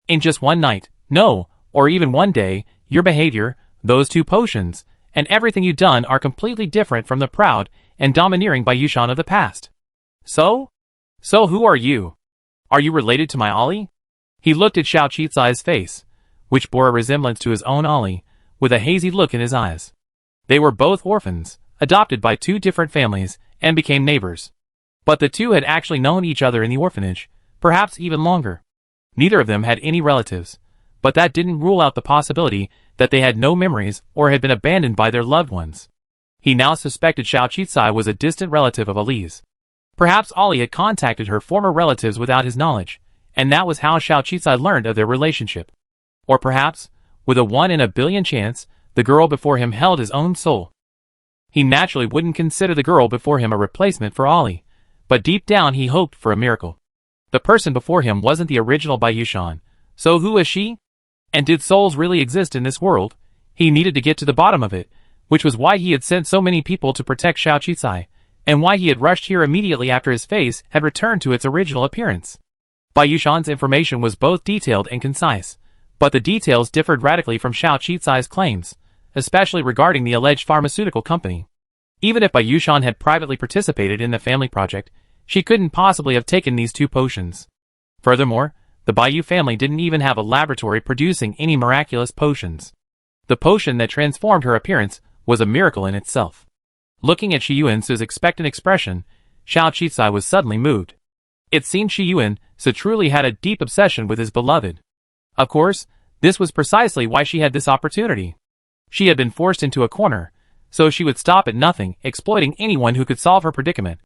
In just one night, no, or even one day, your behavior, those 2 potions, and everything you've done are completely different from the proud and domineering Bai Yushan of the past. So who are you? Are you related to my Ollie? He looked at Xiao Qicai's face, which bore a resemblance to his own Ollie, with a hazy look in his eyes. They were both orphans, adopted by 2 different families, and became neighbors. But the 2 had actually known each other in the orphanage, perhaps even longer. Neither of them had any relatives, but that didn't rule out the possibility that they had no memories or had been abandoned by their loved ones. He now suspected Xiao Qicai was a distant relative of Ali's. Perhaps Ollie had contacted her former relatives without his knowledge, and that was how Xiao Qicai learned of their relationship. Or perhaps, with a 1 in a billion chance, the girl before him held his own soul. He naturally wouldn't consider the girl before him a replacement for Ollie, but deep down he hoped for a miracle. The person before him wasn't the original Bai Yushan, so who was she? And did souls really exist in this world? He needed to get to the bottom of it, which was why he had sent so many people to protect Xiao Qicai, and why he had rushed here immediately after his face had returned to its original appearance. Bai Yushan's information was both detailed and concise, but the details differed radically from Xiao Qicai's claims, especially regarding the alleged pharmaceutical company. Even if Bai Yushan had privately participated in the family project, she couldn't possibly have taken these 2 potions. Furthermore, the Baiyu family didn't even have a laboratory producing any miraculous potions. The potion that transformed her appearance was a miracle in itself. Looking at Shi Yuansi's expectant expression, Xiao Qicai was suddenly moved. It seemed Shi Yuansi truly had a deep obsession with his beloved. Of course, this was precisely why she had this opportunity. She had been forced into a corner, so she would stop at nothing, exploiting anyone who could solve her predicament.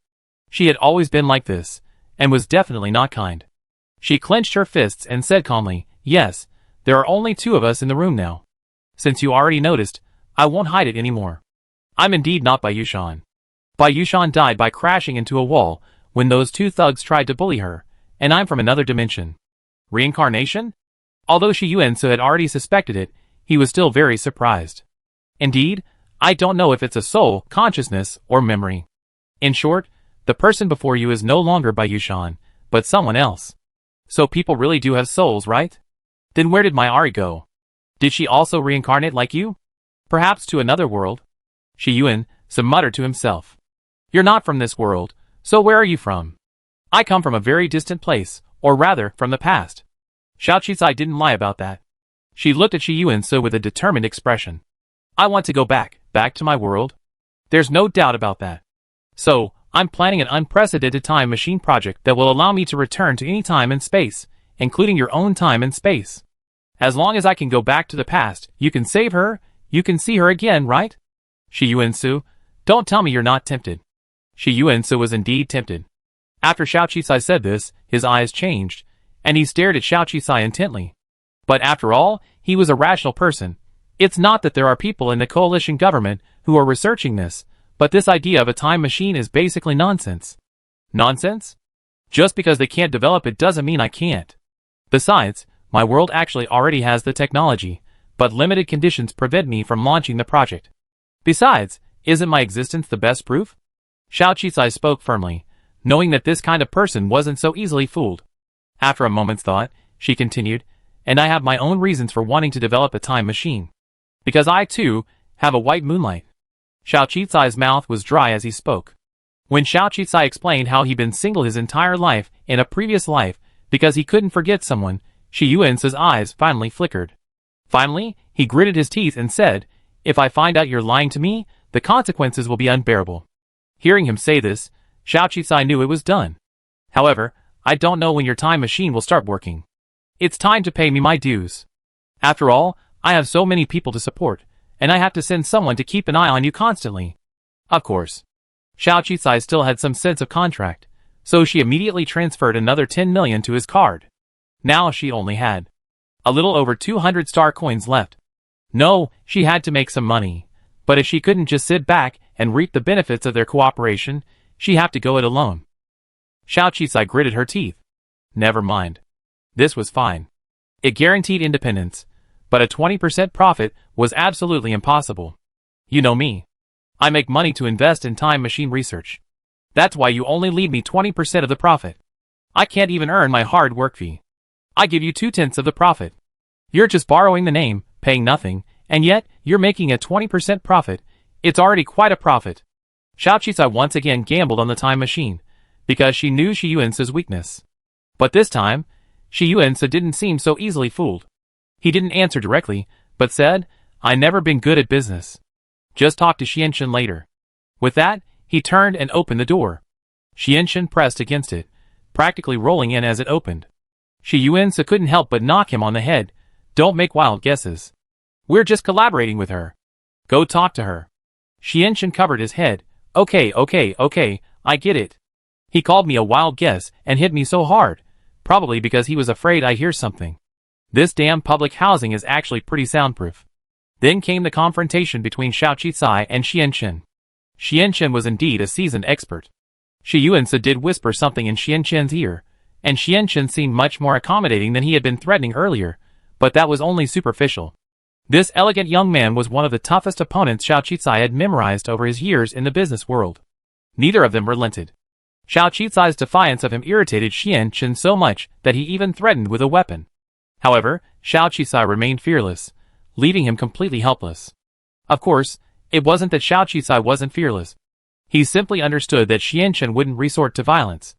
She had always been like this, and was definitely not kind. She clenched her fists and said calmly, "Yes, there are only 2 of us in the room now. Since you already noticed, I won't hide it anymore. I'm indeed not Bai Yushan. Bai Yushan died by crashing into a wall when those 2 thugs tried to bully her, and I'm from another dimension." Reincarnation? Although Shi Yuansi had already suspected it, he was still very surprised. Indeed, I don't know if it's a soul, consciousness, or memory. In short, the person before you is no longer Bai Yushan, but someone else. So people really do have souls, right? Then where did my Ari go? Did she also reincarnate like you? Perhaps to another world? Shi Yuansi muttered to himself. You're not from this world, so where are you from? I come from a very distant place, or rather, from the past. Xiao Qicai didn't lie about that. She looked at Shi Yuansi with a determined expression. I want to go back to my world. There's no doubt about that. So, I'm planning an unprecedented time machine project that will allow me to return to any time and space, including your own time and space. As long as I can go back to the past, you can save her, you can see her again, right? Shi Yuansi, Don't tell me you're not tempted. Shi Yuansi was indeed tempted. After Xiao Qisai said this, his eyes changed, and he stared at Xiao Qisai intently. But after all, he was a rational person. It's not that there are people in the coalition government who are researching this, but this idea of a time machine is basically nonsense. Nonsense? Just because they can't develop it doesn't mean I can't. Besides, my world actually already has the technology, but limited conditions prevent me from launching the project. Besides, isn't my existence the best proof? Xiao Qisai spoke firmly, knowing that this kind of person wasn't so easily fooled. After a moment's thought, she continued, and I have my own reasons for wanting to develop a time machine. Because I, too, have a white moonlight. Xiao Qisai's mouth was dry as he spoke. When Xiao Qisai explained how he'd been single his entire life in a previous life because he couldn't forget someone, Shi Yuansi's eyes finally flickered. Finally, he gritted his teeth and said, "If I find out you're lying to me, the consequences will be unbearable." Hearing him say this, Xiao Qisai knew it was done. However, I don't know when your time machine will start working. It's time to pay me my dues. After all, I have so many people to support, and I have to send someone to keep an eye on you constantly. Of course. Xiao Qisai still had some sense of contract, so she immediately transferred another 10 million to his card. Now she only had a little over 200 star coins left. No, she had to make some money, but if she couldn't just sit back and reap the benefits of their cooperation, she'd have to go it alone. Xiao Qisai gritted her teeth. Never mind. This was fine. It guaranteed independence, but a 20% profit was absolutely impossible. You know me. I make money to invest in time machine research. That's why you only leave me 20% of the profit. I can't even earn my hard work fee. I give you 2/10 of the profit. You're just borrowing the name, paying nothing, and yet, you're making a 20% profit. It's already quite a profit. Xiao Qisai once again gambled on the time machine, because she knew Shi Yuansi's weakness. But this time, Shi Yuansi didn't seem so easily fooled. He didn't answer directly, but said, "I never been good at business. Just talk to Xianxin later." With that, he turned and opened the door. Xianxin pressed against it, practically rolling in as it opened. Shi Yuansi couldn't help but knock him on the head. "Don't make wild guesses. We're just collaborating with her. Go talk to her." Xianxin covered his head. Okay, I get it. He called me a wild guess and hit me so hard, probably because he was afraid I'd hear something. This damn public housing is actually pretty soundproof. Then came the confrontation between Xiao Qisai and Xianxin. Xianxin was indeed a seasoned expert. Shi Yuansi did whisper something in Xianxin's ear, and Xianxin seemed much more accommodating than he had been threatening earlier, but that was only superficial. This elegant young man was one of the toughest opponents Xiao Qisai had memorized over his years in the business world. Neither of them relented. Xiao Qisai's defiance of him irritated Xianxin so much that he even threatened with a weapon. However, Xiao Qisai remained fearless, leaving him completely helpless. Of course, it wasn't that Xiao Qisai wasn't fearless. He simply understood that Xianxin wouldn't resort to violence.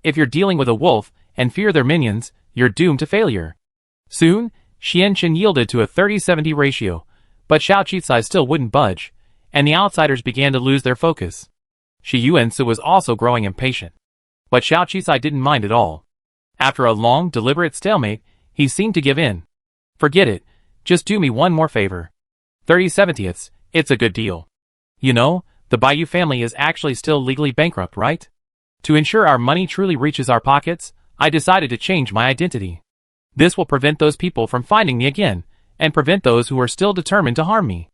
If you're dealing with a wolf and fear their minions, you're doomed to failure. Soon, Xianxin yielded to a 30-70 ratio, but Xiao Qisai still wouldn't budge, and the outsiders began to lose their focus. Shi Yuansi was also growing impatient. But Xiao Qisai didn't mind at all. After a long, deliberate stalemate, he seemed to give in. "Forget it. Just do me one more favor. 30/70ths, it's a good deal. You know, the Bayou family is actually still legally bankrupt, right? To ensure our money truly reaches our pockets, I decided to change my identity. This will prevent those people from finding me again, and prevent those who are still determined to harm me.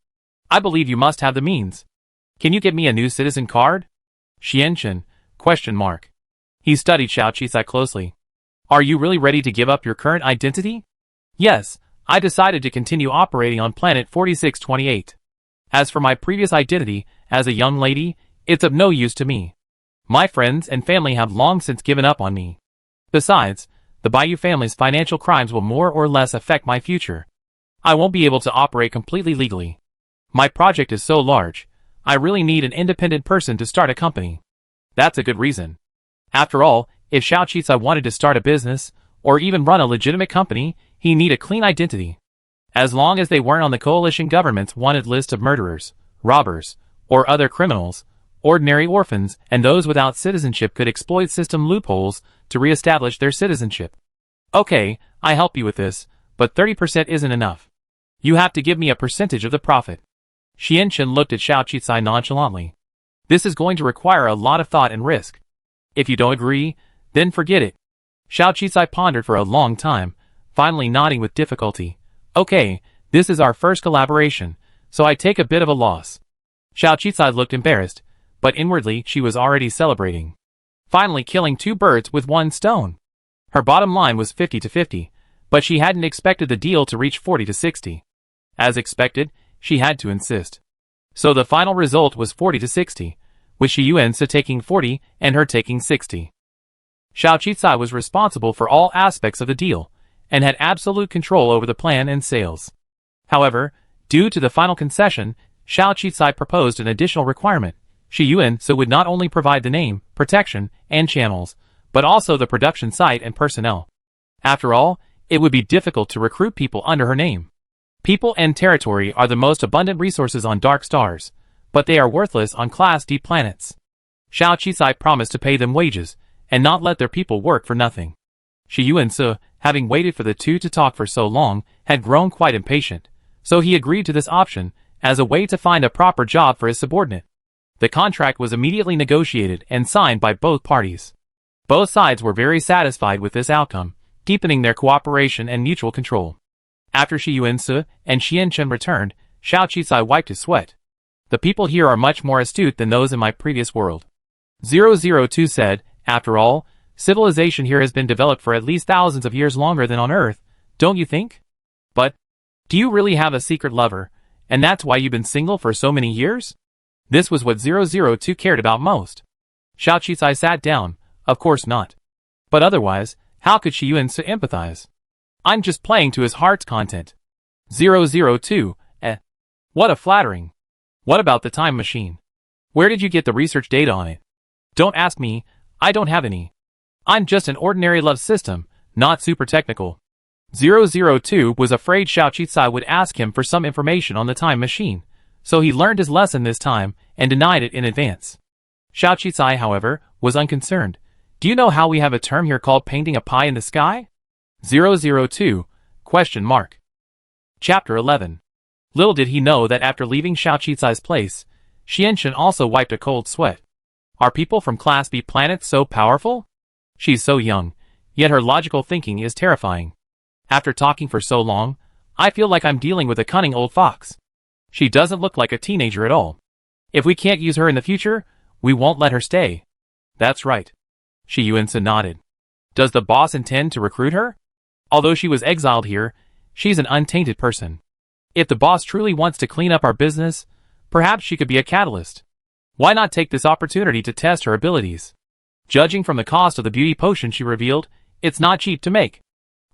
I believe you must have the means. Can you get me a new citizen card?" Xianxin, ? He studied Xiao Qisai closely. "Are you really ready to give up your current identity?" "Yes, I decided to continue operating on planet 4628. As for my previous identity, as a young lady, it's of no use to me. My friends and family have long since given up on me. Besides, the Bayou family's financial crimes will more or less affect my future. I won't be able to operate completely legally. My project is so large, I really need an independent person to start a company. That's a good reason. After all, if Xiao Qisai wanted to start a business, or even run a legitimate company, he needed a clean identity. As long as they weren't on the coalition government's wanted list of murderers, robbers, or other criminals, ordinary orphans and those without citizenship could exploit system loopholes to re-establish their citizenship. Okay, I help you with this, but 30% isn't enough. You have to give me a percentage of the profit." Xianxin looked at Xiao Qisai nonchalantly. This is going to require a lot of thought and risk. If you don't agree, then forget it. Xiao Qisai pondered for a long time, finally nodding with difficulty. Okay, this is our first collaboration, so I take a bit of a loss. Xiao Qisai looked embarrassed, but inwardly she was already celebrating. Finally killing 2 birds with 1 stone. Her bottom line was 50-50, but she hadn't expected the deal to reach 40-60. As expected, she had to insist. So the final result was 40-60, with Shi Yuanse taking 40 and her taking 60. Xiao Qisai was responsible for all aspects of the deal, and had absolute control over the plan and sales. However, due to the final concession, Xiao Qisai proposed an additional requirement. Shi Yuanse would not only provide the name, protection, and channels, but also the production site and personnel. After all, it would be difficult to recruit people under her name. People and territory are the most abundant resources on dark stars, but they are worthless on Class D planets. Xiao Qisai promised to pay them wages, and not let their people work for nothing. Shi Yuanse, having waited for the two to talk for so long, had grown quite impatient, so he agreed to this option as a way to find a proper job for his subordinate. The contract was immediately negotiated and signed by both parties. Both sides were very satisfied with this outcome, deepening their cooperation and mutual control. After Shi Yuanse and Xianchen returned, Xiao Qisai wiped his sweat. The people here are much more astute than those in my previous world. 002 said, after all, civilization here has been developed for at least thousands of years longer than on Earth, don't you think? But, do you really have a secret lover, and that's why you've been single for so many years? This was what 002 cared about most. Xiao Qisai sat down, of course not. But otherwise, how could Shi Yuanse empathize? I'm just playing to his heart's content. 002, What a flattering. What about the time machine? Where did you get the research data on it? Don't ask me, I don't have any. I'm just an ordinary love system, not super technical. 002 was afraid Xiao Qisai would ask him for some information on the time machine, so he learned his lesson this time and denied it in advance. Xiao Qisai, however, was unconcerned. Do you know how we have a term here called painting a pie in the sky? 002, ? Chapter 11. Little did he know that after leaving Xiao Qisai's place, Xianchen also wiped a cold sweat. Are people from Class B planets so powerful? She's so young, yet her logical thinking is terrifying. After talking for so long, I feel like I'm dealing with a cunning old fox. She doesn't look like a teenager at all. If we can't use her in the future, we won't let her stay. That's right. Shi Yuanse nodded. Does the boss intend to recruit her? Although she was exiled here, she's an untainted person. If the boss truly wants to clean up our business, perhaps she could be a catalyst. Why not take this opportunity to test her abilities? Judging from the cost of the beauty potion she revealed, it's not cheap to make.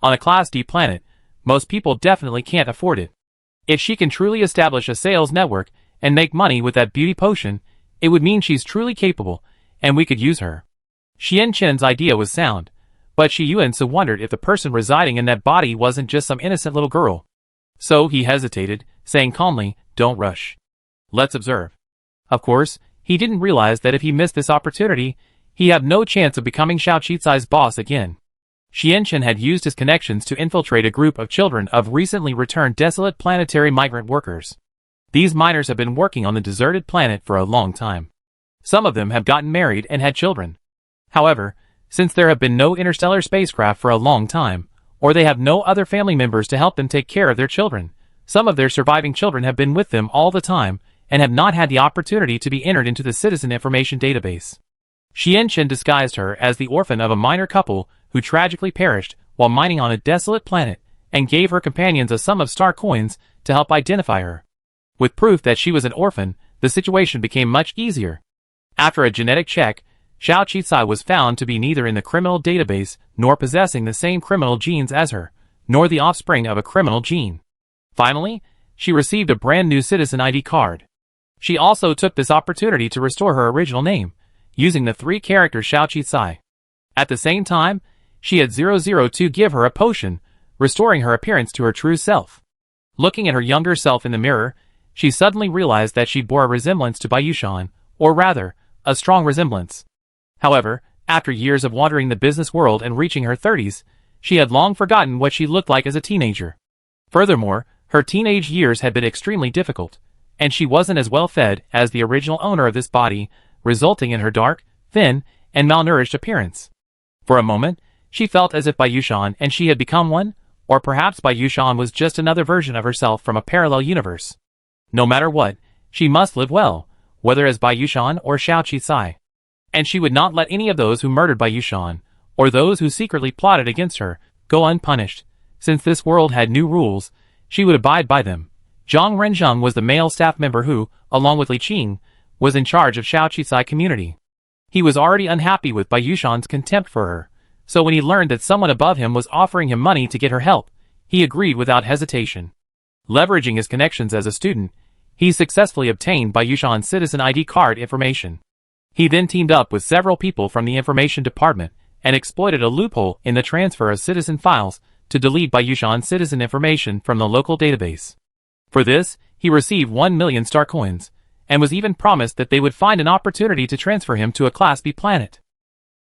On a Class D planet, most people definitely can't afford it. If she can truly establish a sales network and make money with that beauty potion, it would mean she's truly capable, and we could use her. Xianchen's idea was sound, but Shi Yuanse wondered if the person residing in that body wasn't just some innocent little girl. So he hesitated, saying calmly, don't rush. Let's observe. Of course, he didn't realize that if he missed this opportunity, he'd have no chance of becoming Xiao Qisai's boss again. Xianchen had used his connections to infiltrate a group of children of recently returned desolate planetary migrant workers. These miners have been working on the deserted planet for a long time. Some of them have gotten married and had children. However, since there have been no interstellar spacecraft for a long time, or they have no other family members to help them take care of their children, some of their surviving children have been with them all the time and have not had the opportunity to be entered into the citizen information database. Xianchen disguised her as the orphan of a miner couple who tragically perished while mining on a desolate planet and gave her companions a sum of star coins to help identify her. With proof that she was an orphan, the situation became much easier. After a genetic check, Xiao Qisai was found to be neither in the criminal database nor possessing the same criminal genes as her, nor the offspring of a criminal gene. Finally, she received a brand new citizen ID card. She also took this opportunity to restore her original name, using the 3 characters Xiao Qisai. At the same time, she had 002 give her a potion, restoring her appearance to her true self. Looking at her younger self in the mirror, she suddenly realized that she bore a resemblance to Bayushan, or rather, a strong resemblance. However, after years of wandering the business world and reaching her 30s, she had long forgotten what she looked like as a teenager. Furthermore, her teenage years had been extremely difficult, and she wasn't as well fed as the original owner of this body, resulting in her dark, thin, and malnourished appearance. For a moment, she felt as if Bayushan and she had become one, or perhaps Bayushan was just another version of herself from a parallel universe. No matter what, she must live well, whether as Bayushan or Xiaoqi Sai. And she would not let any of those who murdered Bayushan, or those who secretly plotted against her, go unpunished. Since this world had new rules, she would abide by them. Zhang Renzheng was the male staff member who, along with Li Qing, was in charge of Xiaoqi Sai community. He was already unhappy with Bayushan's contempt for her, so when he learned that someone above him was offering him money to get her help, he agreed without hesitation. Leveraging his connections as a student, he successfully obtained Bayushan's citizen ID card information. He then teamed up with several people from the information department and exploited a loophole in the transfer of citizen files to delete Bayushan's citizen information from the local database. For this, he received 1 million star coins, and was even promised that they would find an opportunity to transfer him to a Class B planet.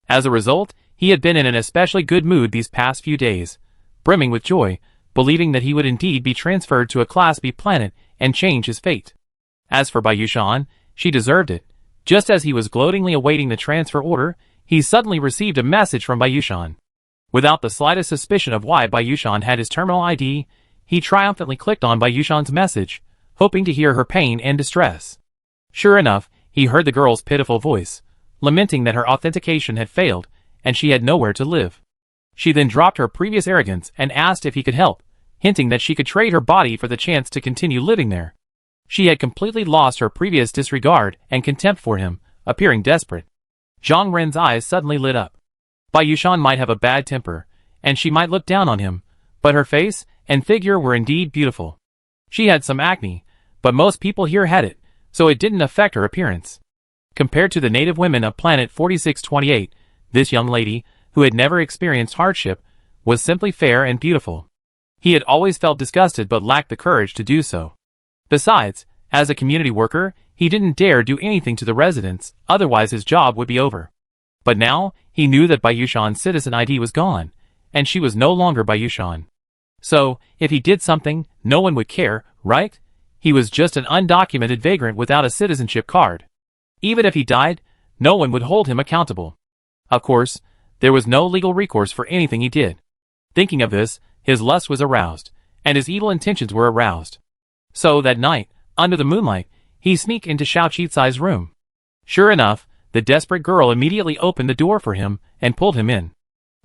As a result, he had been in an especially good mood these past few days, brimming with joy, believing that he would indeed be transferred to a Class B planet and change his fate. As for Bayushan, she deserved it. Just as he was gloatingly awaiting the transfer order, he suddenly received a message from Bayushan. Without the slightest suspicion of why Bayushan had his terminal ID, he triumphantly clicked on Bayushan's message, hoping to hear her pain and distress. Sure enough, he heard the girl's pitiful voice, lamenting that her authentication had failed, and she had nowhere to live. She then dropped her previous arrogance and asked if he could help, hinting that she could trade her body for the chance to continue living there. She had completely lost her previous disregard and contempt for him, appearing desperate. Zhang Ren's eyes suddenly lit up. Bayushan might have a bad temper, and she might look down on him, but her face and figure were indeed beautiful. She had some acne, but most people here had it, so it didn't affect her appearance. Compared to the native women of planet 4628, this young lady, who had never experienced hardship, was simply fair and beautiful. He had always felt disgusted but lacked the courage to do so. Besides, as a community worker, he didn't dare do anything to the residents, otherwise his job would be over. But now, he knew that Bayushan's citizen ID was gone, and she was no longer Bayushan. So, if he did something, no one would care, right? He was just an undocumented vagrant without a citizenship card. Even if he died, no one would hold him accountable. Of course, there was no legal recourse for anything he did. Thinking of this, his lust was aroused, and his evil intentions were aroused. So that night, under the moonlight, he sneaked into Xiaoqi Sai's room. Sure enough, the desperate girl immediately opened the door for him and pulled him in.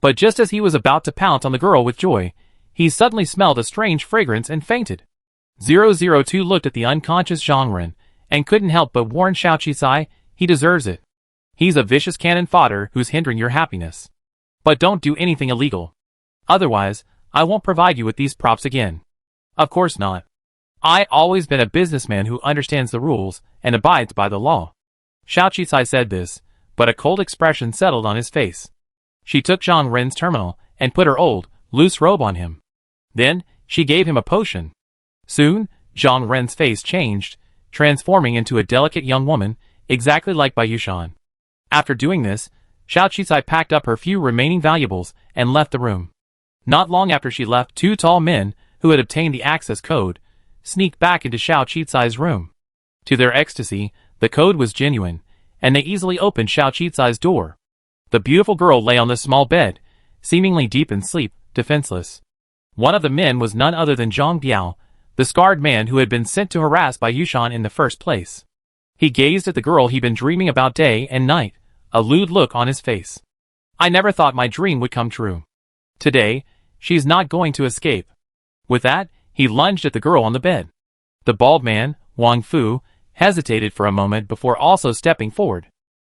But just as he was about to pounce on the girl with joy, he suddenly smelled a strange fragrance and fainted. 002 looked at the unconscious Zhang Ren, and couldn't help but warn Xiaoqi Sai, he deserves it. He's a vicious cannon fodder who's hindering your happiness. But don't do anything illegal. Otherwise, I won't provide you with these props again. Of course not. I always been a businessman who understands the rules and abides by the law. Xiaoqi Sai said this, but a cold expression settled on his face. She took Zhang Ren's terminal and put her old, loose robe on him. Then, she gave him a potion. Soon, Zhang Ren's face changed, transforming into a delicate young woman, exactly like Bayushan. After doing this, Xiaoqi Sai packed up her few remaining valuables and left the room. Not long after she left, two tall men, who had obtained the access code, sneaked back into Xiaoqi Sai's room. To their ecstasy, the code was genuine, and they easily opened Xiaoqi Sai's door. The beautiful girl lay on the small bed, seemingly deep in sleep, defenseless. One of the men was none other than Zhang Biao, the scarred man who had been sent to harass Bayushan in the first place. He gazed at the girl he'd been dreaming about day and night, a lewd look on his face. I never thought my dream would come true. Today, she's not going to escape. With that, he lunged at the girl on the bed. The bald man, Wang Fu, hesitated for a moment before also stepping forward.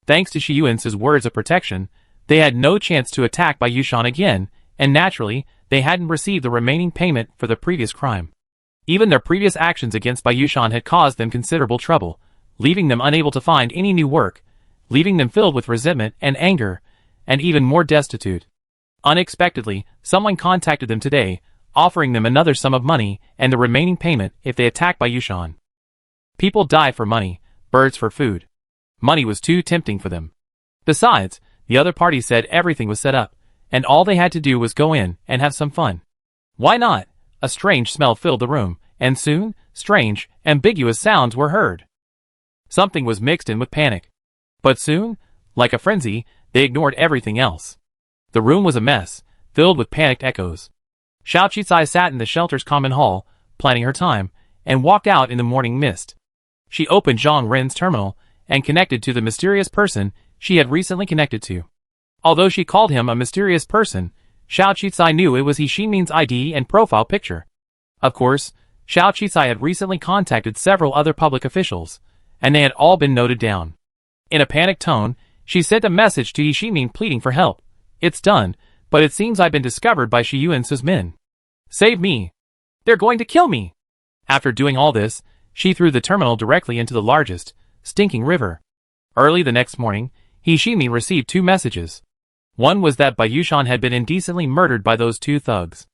Thanks to Shiyuan's words of protection, they had no chance to attack Bayushan again, and naturally, they hadn't received the remaining payment for the previous crime. Even their previous actions against Bayushan had caused them considerable trouble, leaving them unable to find any new work, leaving them filled with resentment and anger, and even more destitute. Unexpectedly, someone contacted them today, offering them another sum of money and the remaining payment if they attack Bayushan. People die for money, birds for food. Money was too tempting for them. Besides, the other party said everything was set up, and all they had to do was go in and have some fun. Why not? A strange smell filled the room, and soon, strange, ambiguous sounds were heard. Something was mixed in with panic. But soon, like a frenzy, they ignored everything else. The room was a mess, filled with panicked echoes. Xiao Qisai sat in the shelter's common hall, planning her time, and walked out in the morning mist. She opened Zhang Ren's terminal and connected to the mysterious person she had recently connected to. Although she called him a mysterious person, Xiao Qisai knew it was He Xinming's ID and profile picture. Of course, Xiao Qisai had recently contacted several other public officials, and they had all been noted down. In a panicked tone, she sent a message to He Xinming pleading for help. "It's done, but it seems I've been discovered by Shi Yuan's men. Save me. They're going to kill me." After doing all this, she threw the terminal directly into the largest, stinking river. Early the next morning, He Xinming received 2 messages. One was that Bai Yushan had been indecently murdered by those 2 thugs.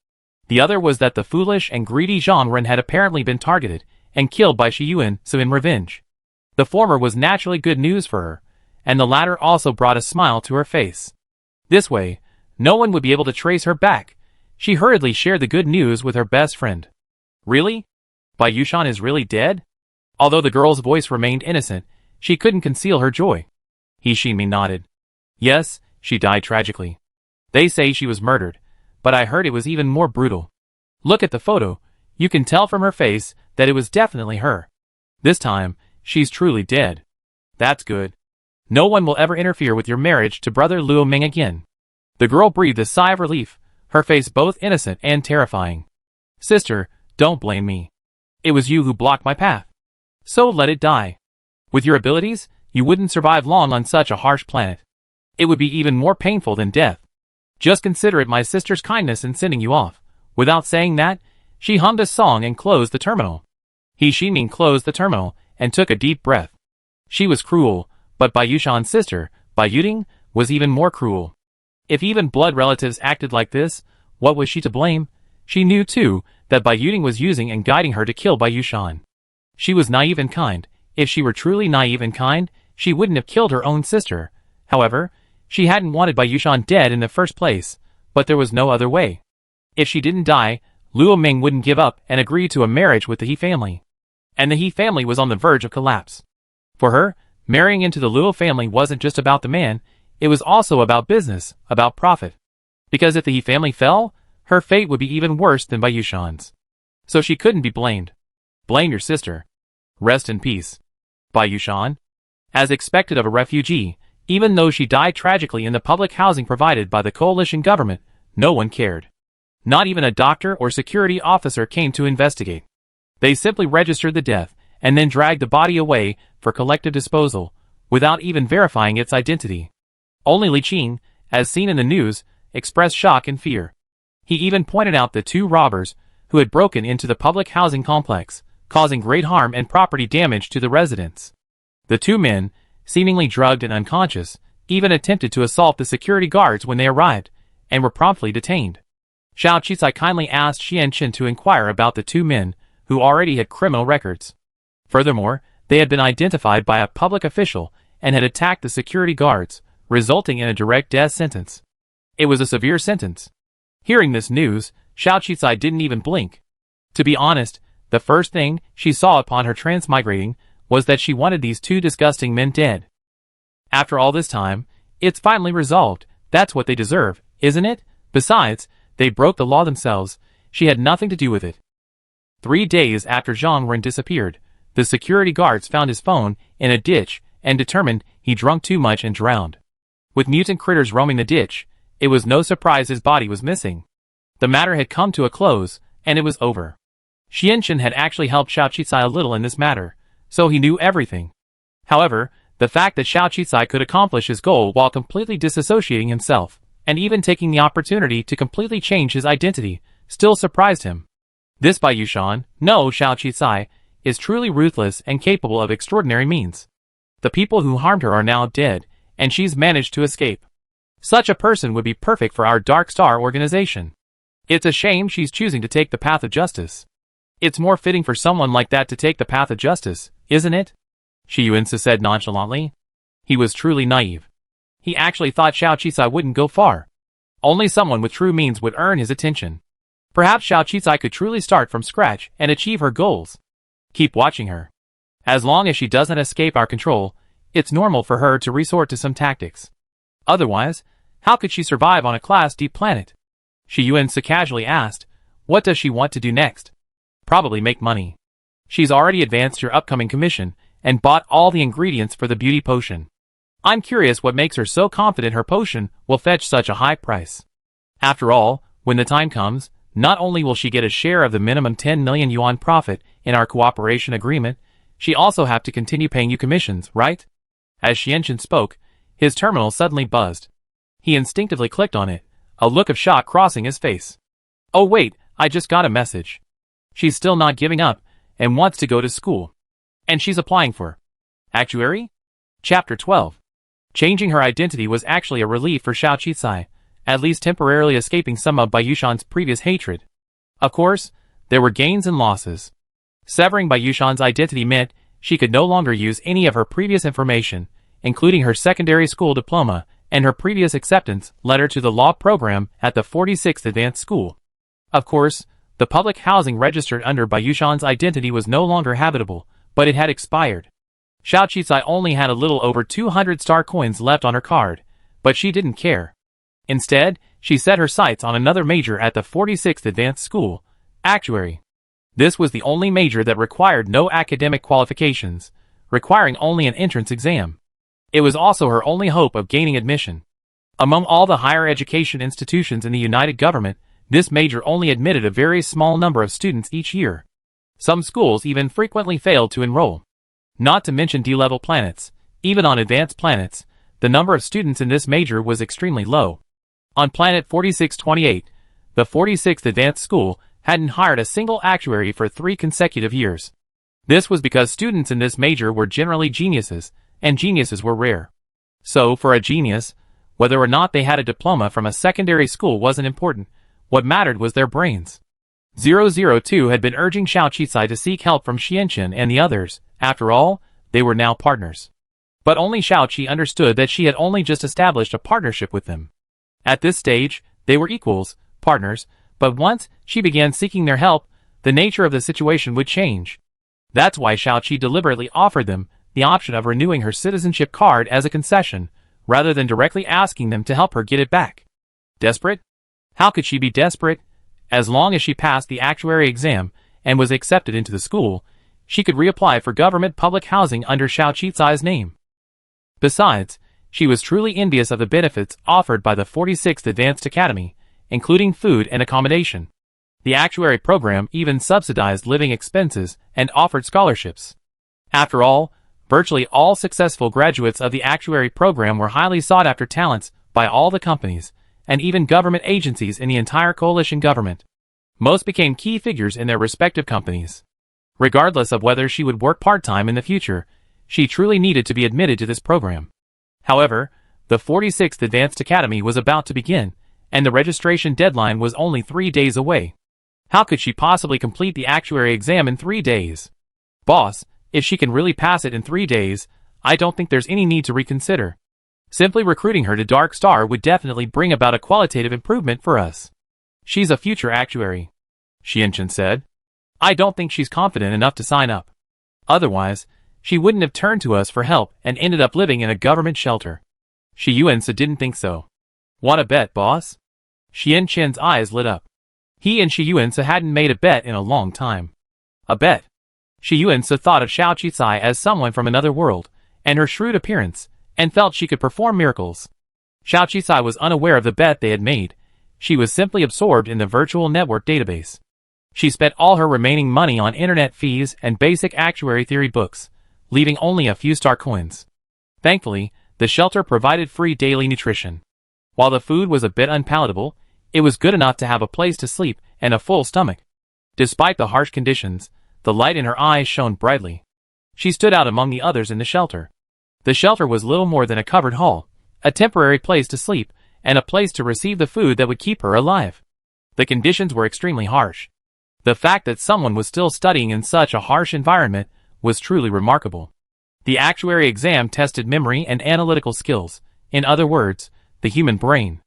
The other was that the foolish and greedy Zhang Ren had apparently been targeted and killed by Shi Yuan, so in revenge. The former was naturally good news for her, and the latter also brought a smile to her face. This way, no one would be able to trace her back. She hurriedly shared the good news with her best friend. "Really? Bai Yushan is really dead?" Although the girl's voice remained innocent, she couldn't conceal her joy. He Xinming nodded. "Yes, she died tragically. They say she was murdered, but I heard it was even more brutal. Look at the photo, you can tell from her face that it was definitely her. This time, she's truly dead. That's good. No one will ever interfere with your marriage to brother Luo Ming again." The girl breathed a sigh of relief, her face both innocent and terrifying. "Sister, don't blame me. It was you who blocked my path. So let it die. With your abilities, you wouldn't survive long on such a harsh planet. It would be even more painful than death. Just consider it my sister's kindness in sending you off." Without saying that, she hummed a song and closed the terminal. He Xinming closed the terminal and took a deep breath. She was cruel, but Bai Yushan's sister, Bai Yuding, was even more cruel. If even blood relatives acted like this, what was she to blame? She knew too that Bai Yuding was using and guiding her to kill Bai Yushan. She was naive and kind. If she were truly naive and kind, she wouldn't have killed her own sister. However, she hadn't wanted Bai Yushan dead in the first place, but there was no other way. If she didn't die, Luo Ming wouldn't give up and agree to a marriage with the He family. And the He family was on the verge of collapse. For her, marrying into the Luo family wasn't just about the man, it was also about business, about profit. Because if the He family fell, her fate would be even worse than Bai Yushan's. So she couldn't be blamed. Blame your sister. Rest in peace. Bai Yushan. As expected of a refugee, even though she died tragically in the public housing provided by the coalition government, no one cared. Not even a doctor or security officer came to investigate. They simply registered the death and then dragged the body away for collective disposal, without even verifying its identity. Only Li Qing, as seen in the news, expressed shock and fear. He even pointed out the 2 robbers who had broken into the public housing complex, causing great harm and property damage to the residents. The 2 men, seemingly drugged and unconscious, even attempted to assault the security guards when they arrived, and were promptly detained. Xiao Qisai kindly asked Xian Chen to inquire about the 2 men, who already had criminal records. Furthermore, they had been identified by a public official and had attacked the security guards, resulting in a direct death sentence. It was a severe sentence. Hearing this news, Xiao Qisai didn't even blink. To be honest, the first thing she saw upon her transmigrating was that she wanted these 2 disgusting men dead. After all this time, it's finally resolved. That's what they deserve, isn't it? Besides, they broke the law themselves. She had nothing to do with it. 3 days after Zhang Ren disappeared, the security guards found his phone in a ditch and determined he drunk too much and drowned. With mutant critters roaming the ditch, it was no surprise his body was missing. The matter had come to a close, and it was over. Xianchen had actually helped Xiao Qisai a little in this matter, so he knew everything. However, the fact that Xiao Qisai could accomplish his goal while completely disassociating himself, and even taking the opportunity to completely change his identity, still surprised him. This Bai Yushan, no Xiao Qisai, is truly ruthless and capable of extraordinary means. The people who harmed her are now dead, and she's managed to escape. Such a person would be perfect for our Dark Star organization. It's a shame she's choosing to take the path of justice. It's more fitting for someone like that to take the path of justice, isn't it? Shi Yuansi said nonchalantly. He was truly naive. He actually thought Xiao Qisai wouldn't go far. Only someone with true means would earn his attention. Perhaps Xiao Qisai could truly start from scratch and achieve her goals. Keep watching her. As long as she doesn't escape our control, It's normal for her to resort to some tactics. Otherwise, how could she survive on a Class D planet? Shi Yuan-se casually asked, what does she want to do next? Probably make money. She's already advanced your upcoming commission and bought all the ingredients for the beauty potion. I'm curious what makes her so confident her potion will fetch such a high price. After all, when the time comes, not only will she get a share of the minimum 10 million yuan profit in our cooperation agreement, she also have to continue paying you commissions, right? As Xianqun spoke, his terminal suddenly buzzed. He instinctively clicked on it, a look of shock crossing his face. Oh wait, I just got a message. She's still not giving up, and wants to go to school. And she's applying for actuary? Chapter 12. Changing her identity was actually a relief for Xiao Qicai, at least temporarily escaping some of Baiyushan's previous hatred. Of course, there were gains and losses. Severing Baiyushan's identity meant she could no longer use any of her previous information, including her secondary school diploma and her previous acceptance letter to the law program at the 46th Advanced School. Of course, the public housing registered under Baiyushan's identity was no longer habitable, but it had expired. Xiao Qicai only had a little over 200 star coins left on her card, but she didn't care. Instead, she set her sights on another major at the 46th Advanced School, actuary. This was the only major that required no academic qualifications, requiring only an entrance exam. It was also her only hope of gaining admission. Among all the higher education institutions in the United Government, this major only admitted a very small number of students each year. Some schools even frequently failed to enroll. Not to mention D-level planets, even on advanced planets, the number of students in this major was extremely low. On planet 4628, the 46th Advanced School hadn't hired a single actuary for 3 consecutive years. This was because students in this major were generally geniuses, and geniuses were rare. So, for a genius, whether or not they had a diploma from a secondary school wasn't important. What mattered was their brains. 002 had been urging Xiao Qicai to seek help from Xianqun and the others. After all, they were now partners. But only Xiao Qi understood that she had only just established a partnership with them. At this stage, they were equals, partners, but once she began seeking their help, the nature of the situation would change. That's why Xiao Qi deliberately offered them the option of renewing her citizenship card as a concession, rather than directly asking them to help her get it back. Desperate? How could she be desperate? As long as she passed the actuary exam and was accepted into the school, she could reapply for government public housing under Xiao Qicai's name. Besides, she was truly envious of the benefits offered by the 46th Advanced Academy, including food and accommodation. The actuary program even subsidized living expenses and offered scholarships. After all, virtually all successful graduates of the actuary program were highly sought-after talents by all the companies, and even government agencies in the entire coalition government. Most became key figures in their respective companies. Regardless of whether she would work part-time in the future, she truly needed to be admitted to this program. However, the 46th Advanced Academy was about to begin, and the registration deadline was only 3 days away. How could she possibly complete the actuary exam in 3 days? Boss, if she can really pass it in 3 days, I don't think there's any need to reconsider. Simply recruiting her to Dark Star would definitely bring about a qualitative improvement for us. She's a future actuary, Xianqun said. I don't think she's confident enough to sign up. Otherwise, she wouldn't have turned to us for help and ended up living in a government shelter. Shi Yuan-se didn't think so. Want a bet, boss? Xianqun's eyes lit up. He and Shi Yuan-se hadn't made a bet in a long time. A bet? Shi Yuan-se thought of Xiao Qicai as someone from another world, and her shrewd appearance, and felt she could perform miracles. Xiao Qicai was unaware of the bet they had made. She was simply absorbed in the virtual network database. She spent all her remaining money on internet fees and basic actuary theory books, leaving only a few star coins. Thankfully, the shelter provided free daily nutrition. While the food was a bit unpalatable, it was good enough to have a place to sleep and a full stomach. Despite the harsh conditions, the light in her eyes shone brightly. She stood out among the others in the shelter. The shelter was little more than a covered hall, a temporary place to sleep, and a place to receive the food that would keep her alive. The conditions were extremely harsh. The fact that someone was still studying in such a harsh environment was truly remarkable. The actuary exam tested memory and analytical skills, in other words, the human brain.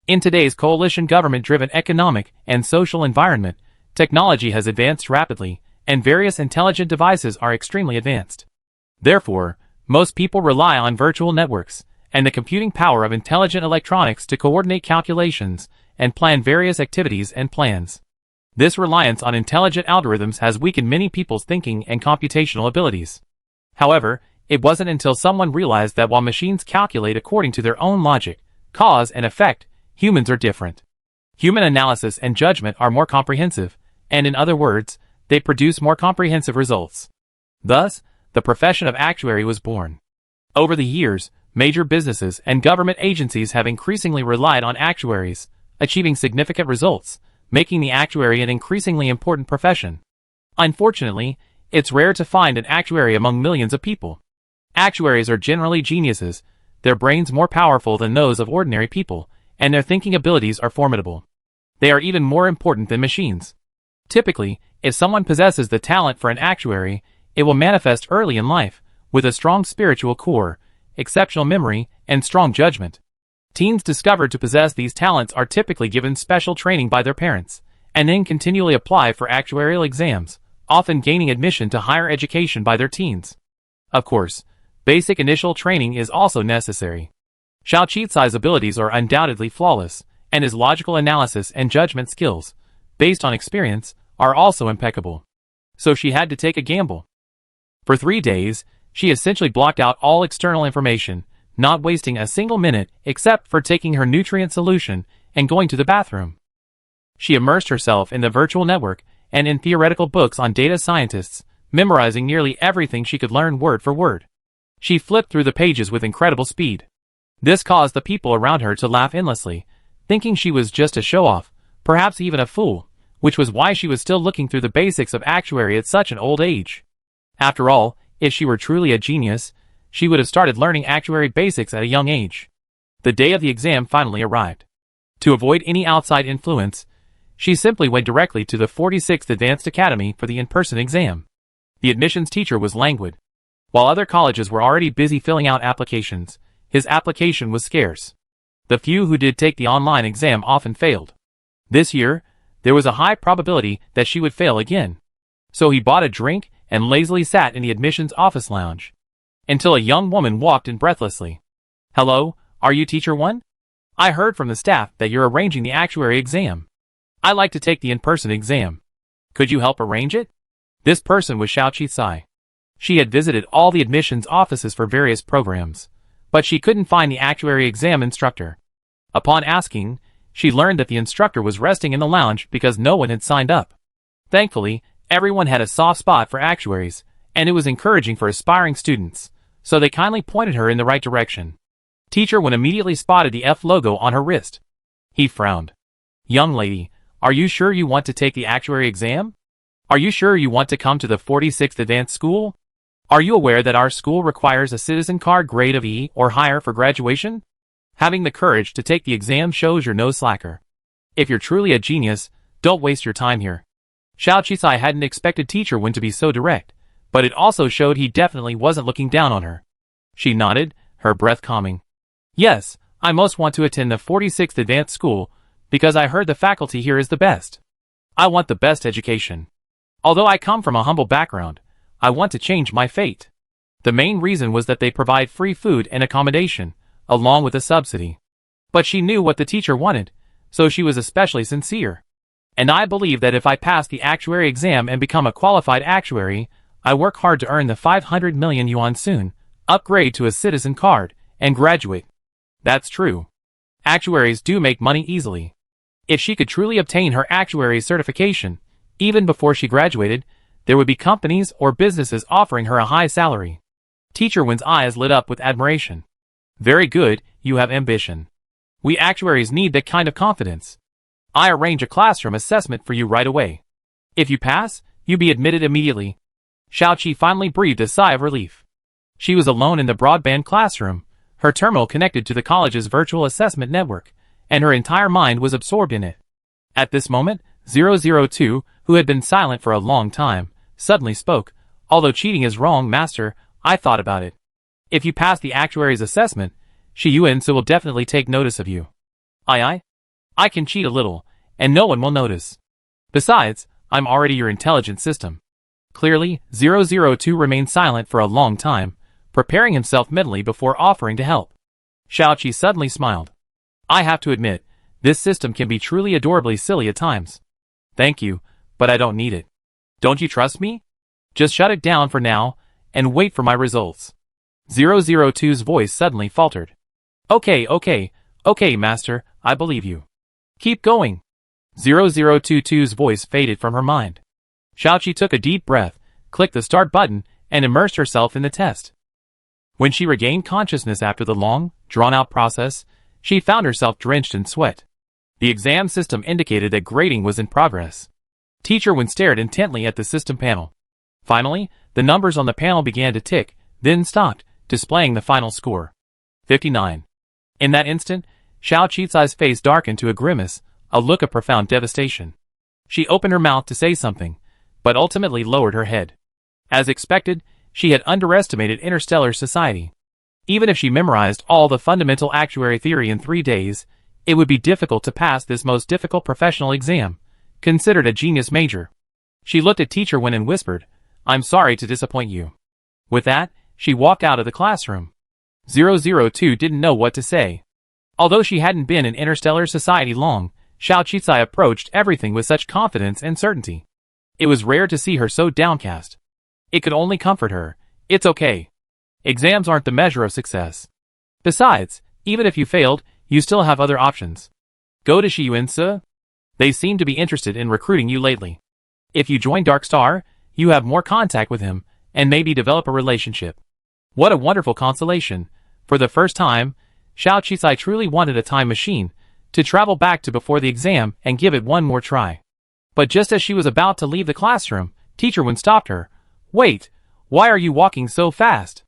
In today's coalition government-driven economic and social environment, technology has advanced rapidly, and various intelligent devices are extremely advanced. Therefore, Most people rely on virtual networks and the computing power of intelligent electronics to coordinate calculations and plan various activities and plans. This reliance on intelligent algorithms has weakened many people's thinking and computational abilities. However, it wasn't until someone realized that while machines calculate according to their own logic, cause and effect, humans are different. Human analysis and judgment are more comprehensive, and in other words, they produce more comprehensive results. Thus, the profession of actuary was born. Over the years, major businesses and government agencies have increasingly relied on actuaries, achieving significant results, making the actuary an increasingly important profession. Unfortunately, it's rare to find an actuary among millions of people. Actuaries are generally geniuses, their brains more powerful than those of ordinary people, and their thinking abilities are formidable. They are even more important than machines. Typically, if someone possesses the talent for an actuary, it will manifest early in life, with a strong spiritual core, exceptional memory, and strong judgment. Teens discovered to possess these talents are typically given special training by their parents, and then continually apply for actuarial exams, often gaining admission to higher education by their teens. Of course, basic initial training is also necessary. Xiao Qicai's abilities are undoubtedly flawless, and his logical analysis and judgment skills, based on experience, are also impeccable. So she had to take a gamble. For 3 days, she essentially blocked out all external information, not wasting a single minute except for taking her nutrient solution and going to the bathroom. She immersed herself in the virtual network and in theoretical books on data scientists, memorizing nearly everything she could learn word for word. She flipped through the pages with incredible speed. This caused the people around her to laugh endlessly, thinking she was just a show-off, perhaps even a fool, which was why she was still looking through the basics of actuary at such an old age. After all, if she were truly a genius, she would have started learning actuary basics at a young age. The day of the exam finally arrived. To avoid any outside influence, she simply went directly to the 46th Advanced Academy for the in-person exam. The admissions teacher was languid. While other colleges were already busy filling out applications, his application was scarce. The few who did take the online exam often failed. This year, there was a high probability that she would fail again. So he bought a drink and lazily sat in the admissions office lounge. Until a young woman walked in breathlessly. "Hello, are you teacher 1? I heard from the staff that you're arranging the actuary exam. I'd like to take the in-person exam. Could you help arrange it?" This person was Xiao Qicai. She had visited all the admissions offices for various programs, but she couldn't find the actuary exam instructor. Upon asking, she learned that the instructor was resting in the lounge because no one had signed up. Thankfully, everyone had a soft spot for actuaries, and it was encouraging for aspiring students, so they kindly pointed her in the right direction. Teacher 1 immediately spotted the F logo on her wrist. He frowned. "Young lady, are you sure you want to take the actuary exam? Are you sure you want to come to the 46th Advanced School? Are you aware that our school requires a citizen card grade of E or higher for graduation? Having the courage to take the exam shows you're no slacker. If you're truly a genius, don't waste your time here." Xiao Qicai hadn't expected teacher 1 to be so direct, but it also showed he definitely wasn't looking down on her. She nodded, her breath calming. "Yes, I most want to attend the 46th Advanced School because I heard the faculty here is the best. I want the best education. Although I come from a humble background, I want to change my fate." The main reason was that they provide free food and accommodation, along with a subsidy. But she knew what the teacher wanted, so she was especially sincere. "And I believe that if I pass the actuary exam and become a qualified actuary, I work hard to earn the 500 million yuan soon, upgrade to a citizen card, and graduate." That's true. Actuaries do make money easily. If she could truly obtain her actuary certification, even before she graduated, there would be companies or businesses offering her a high salary. Teacher 1's eyes lit up with admiration. "Very good, you have ambition. We actuaries need that kind of confidence. I arrange a classroom assessment for you right away. If you pass, you'll be admitted immediately." Xiao Qi finally breathed a sigh of relief. She was alone in the broadband classroom, her terminal connected to the college's virtual assessment network, and her entire mind was absorbed in it. At this moment, 002, who had been silent for a long time, suddenly spoke. "Although cheating is wrong, master, I thought about it. If you pass the actuary's assessment, Shi Yuan will definitely take notice of you." I can cheat a little, and no one will notice. Besides, I'm already your intelligence system." Clearly, 002 remained silent for a long time, preparing himself mentally before offering to help. Xiaoqi suddenly smiled. I have to admit, this system can be truly adorably silly at times. Thank you, but I don't need it. Don't you trust me? Just shut it down for now, and wait for my results. 002's voice suddenly faltered. Okay, master, I believe you. Keep going. 0022's voice faded from her mind. Xiaoqi took a deep breath, clicked the start button, and immersed herself in the test. When she regained consciousness after the long, drawn-out process, she found herself drenched in sweat. The exam system indicated that grading was in progress. Teacher Wen stared intently at the system panel. Finally, the numbers on the panel began to tick, then stopped, displaying the final score. 59. In that instant, Xiao Qizai's face darkened to a grimace, a look of profound devastation. She opened her mouth to say something, but ultimately lowered her head. As expected, she had underestimated interstellar society. Even if she memorized all the fundamental actuary theory in 3 days, it would be difficult to pass this most difficult professional exam, considered a genius major. She looked at Teacher Wen and whispered, I'm sorry to disappoint you. With that, she walked out of the classroom. 002 didn't know what to say. Although she hadn't been in interstellar society long, Xiao Qizai approached everything with such confidence and certainty. It was rare to see her so downcast. It could only comfort her. It's okay. Exams aren't the measure of success. Besides, even if you failed, you still have other options. Go to Shiyuansi. They seem to be interested in recruiting you lately. If you join Dark Star, you have more contact with him, and maybe develop a relationship. What a wonderful consolation. For the first time, Xiao Qizai truly wanted a time machine, to travel back to before the exam and give it one more try. But just as she was about to leave the classroom, Teacher Wen stopped her. Wait, why are you walking so fast?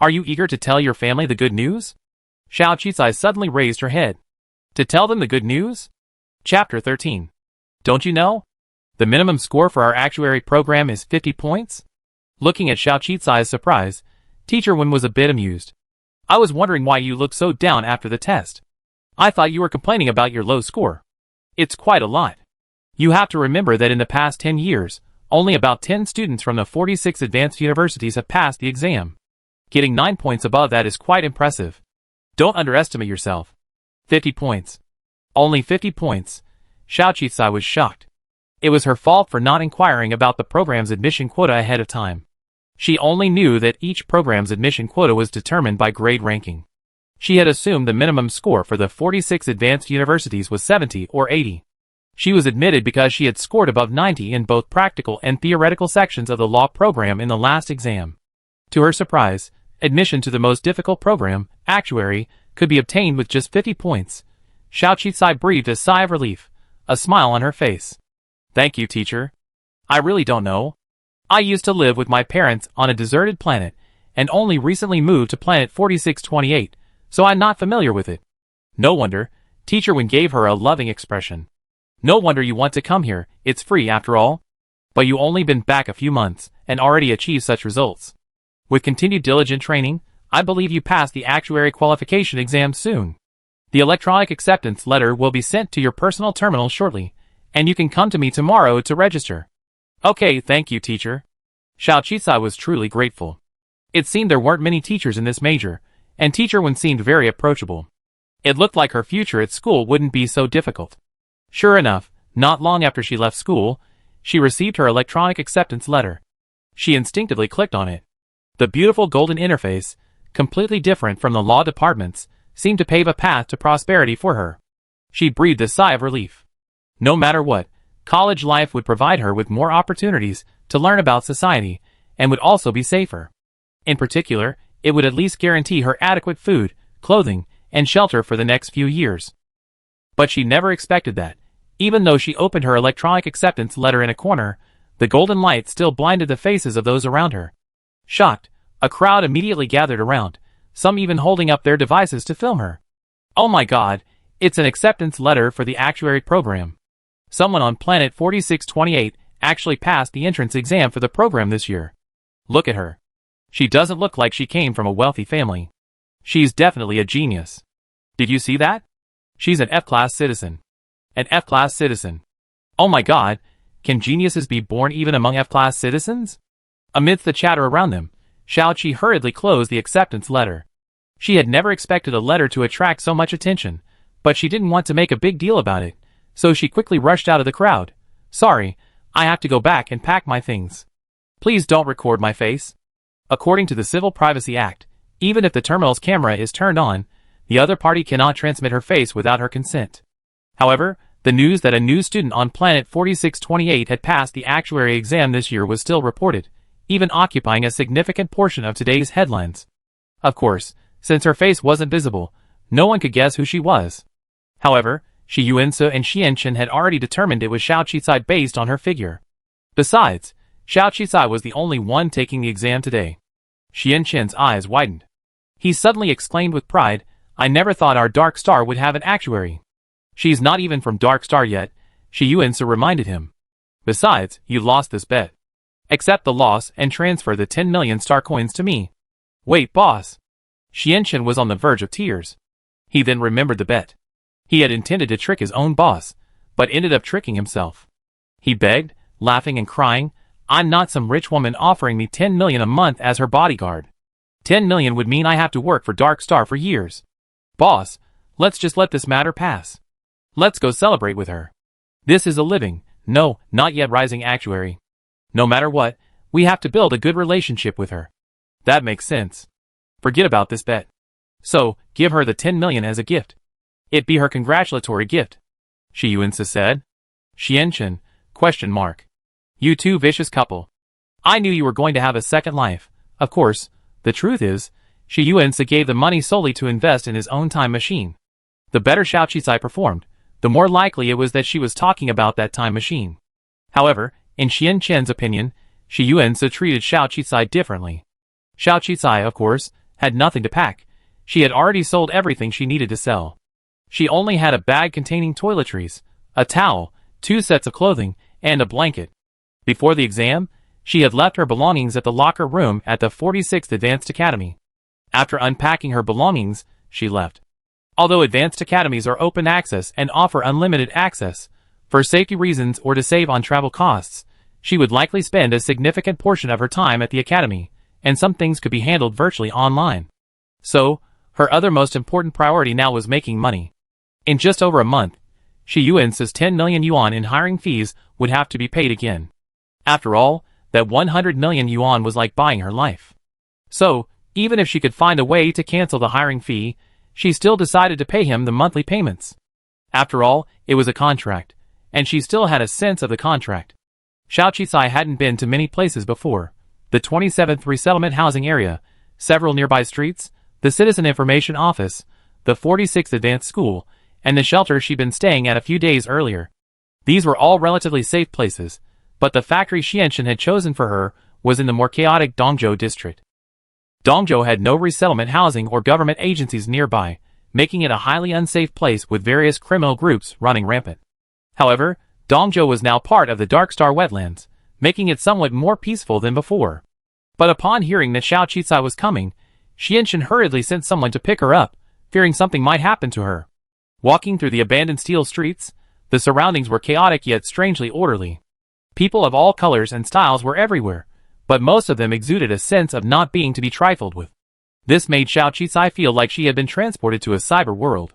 Are you eager to tell your family the good news? Xiao Qizai suddenly raised her head. To tell them the good news? Chapter 13. Don't you know? The minimum score for our actuary program is 50 points? Looking at Xiao Qizai's surprise, Teacher Wen was a bit amused. I was wondering why you looked so down after the test. I thought you were complaining about your low score. It's quite a lot. You have to remember that in the past 10 years, only about 10 students from the 46 advanced universities have passed the exam. Getting 9 points above that is quite impressive. Don't underestimate yourself. 50 points. Only 50 points. Xiao Qizai was shocked. It was her fault for not inquiring about the program's admission quota ahead of time. She only knew that each program's admission quota was determined by grade ranking. She had assumed the minimum score for the 46 advanced universities was 70 or 80. She was admitted because she had scored above 90 in both practical and theoretical sections of the law program in the last exam. To her surprise, admission to the most difficult program, actuary, could be obtained with just 50 points. Xiao Qizai breathed a sigh of relief, a smile on her face. Thank you, teacher. I really don't know. I used to live with my parents on a deserted planet, and only recently moved to planet 4628, so I'm not familiar with it. No wonder. Teacher Wen gave her a loving expression. No wonder you want to come here, it's free after all. But you only been back a few months, and already achieved such results. With continued diligent training, I believe you pass the actuary qualification exam soon. The electronic acceptance letter will be sent to your personal terminal shortly, and you can come to me tomorrow to register. Okay, thank you, teacher. Xiao Qizai was truly grateful. It seemed there weren't many teachers in this major, and Teacher Wen seemed very approachable. It looked like her future at school wouldn't be so difficult. Sure enough, not long after she left school, she received her electronic acceptance letter. She instinctively clicked on it. The beautiful golden interface, completely different from the law departments, seemed to pave a path to prosperity for her. She breathed a sigh of relief. No matter what, college life would provide her with more opportunities to learn about society, and would also be safer. In particular, it would at least guarantee her adequate food, clothing, and shelter for the next few years. But she never expected that. Even though she opened her electronic acceptance letter in a corner, the golden light still blinded the faces of those around her. Shocked, a crowd immediately gathered around, some even holding up their devices to film her. Oh my god, it's an acceptance letter for the actuary program. Someone on planet 4628 actually passed the entrance exam for the program this year. Look at her. She doesn't look like she came from a wealthy family. She's definitely a genius. Did you see that? She's an F-class citizen. An F-class citizen. Oh my god, can geniuses be born even among F-class citizens? Amidst the chatter around them, Xiao Qi hurriedly closed the acceptance letter. She had never expected a letter to attract so much attention, but she didn't want to make a big deal about it, so she quickly rushed out of the crowd. Sorry, I have to go back and pack my things. Please don't record my face. According to the Civil Privacy Act, even if the terminal's camera is turned on, the other party cannot transmit her face without her consent. However, the news that a new student on planet 4628 had passed the actuary exam this year was still reported, even occupying a significant portion of today's headlines. Of course, since her face wasn't visible, no one could guess who she was. However, Shi Yuanse and Xianchen had already determined it was Xiao Qicai based on her figure. Besides, Xiao Qicai was the only one taking the exam today. Xianchen's eyes widened. He suddenly exclaimed with pride, I never thought our Dark Star would have an actuary. She's not even from Dark Star yet, Shi Yuanse reminded him. Besides, you lost this bet. Accept the loss and transfer the 10 million star coins to me. Wait, boss. Xianchen was on the verge of tears. He then remembered the bet. He had intended to trick his own boss, but ended up tricking himself. He begged, laughing and crying, I'm not some rich woman offering me 10 million a month as her bodyguard. 10 million would mean I have to work for Dark Star for years. Boss, let's just let this matter pass. Let's go celebrate with her. This is a living, no, not yet rising actuary. No matter what, we have to build a good relationship with her. That makes sense. Forget about this bet. So, give her the 10 million as a gift. It be her congratulatory gift. Shi Yuanse said. Xianchen, ? You two vicious couple. I knew you were going to have a second life. Of course, the truth is, Shi Yuanse gave the money solely to invest in his own time machine. The better Xiao Qicai performed, the more likely it was that she was talking about that time machine. However, in Xianchen's opinion, Shi Yuanse treated Xiao Qicai differently. Xiao Qicai, of course, had nothing to pack. She had already sold everything she needed to sell. She only had a bag containing toiletries, a towel, 2 sets of clothing, and a blanket. Before the exam, she had left her belongings at the locker room at the 46th Advanced Academy. After unpacking her belongings, she left. Although advanced academies are open access and offer unlimited access, for safety reasons or to save on travel costs, she would likely spend a significant portion of her time at the academy, and some things could be handled virtually online. So, her other most important priority now was making money. In just over a month, Shi Yuanse's 10 million yuan in hiring fees would have to be paid again. After all, that 100 million yuan was like buying her life. So, even if she could find a way to cancel the hiring fee, she still decided to pay him the monthly payments. After all, it was a contract, and she still had a sense of the contract. Xiao Qicai hadn't been to many places before. The 27th Resettlement Housing Area, several nearby streets, the Citizen Information Office, the 46th Advanced School, and the shelter she'd been staying at a few days earlier. These were all relatively safe places, but the factory Xianchen had chosen for her was in the more chaotic Dongzhou district. Dongzhou had no resettlement housing or government agencies nearby, making it a highly unsafe place with various criminal groups running rampant. However, Dongzhou was now part of the Dark Star wetlands, making it somewhat more peaceful than before. But upon hearing that Xiao Qicai was coming, Xianchen hurriedly sent someone to pick her up, fearing something might happen to her. Walking through the abandoned steel streets, the surroundings were chaotic yet strangely orderly. People of all colors and styles were everywhere, but most of them exuded a sense of not being to be trifled with. This made Xiao Qicai feel like she had been transported to a cyber world.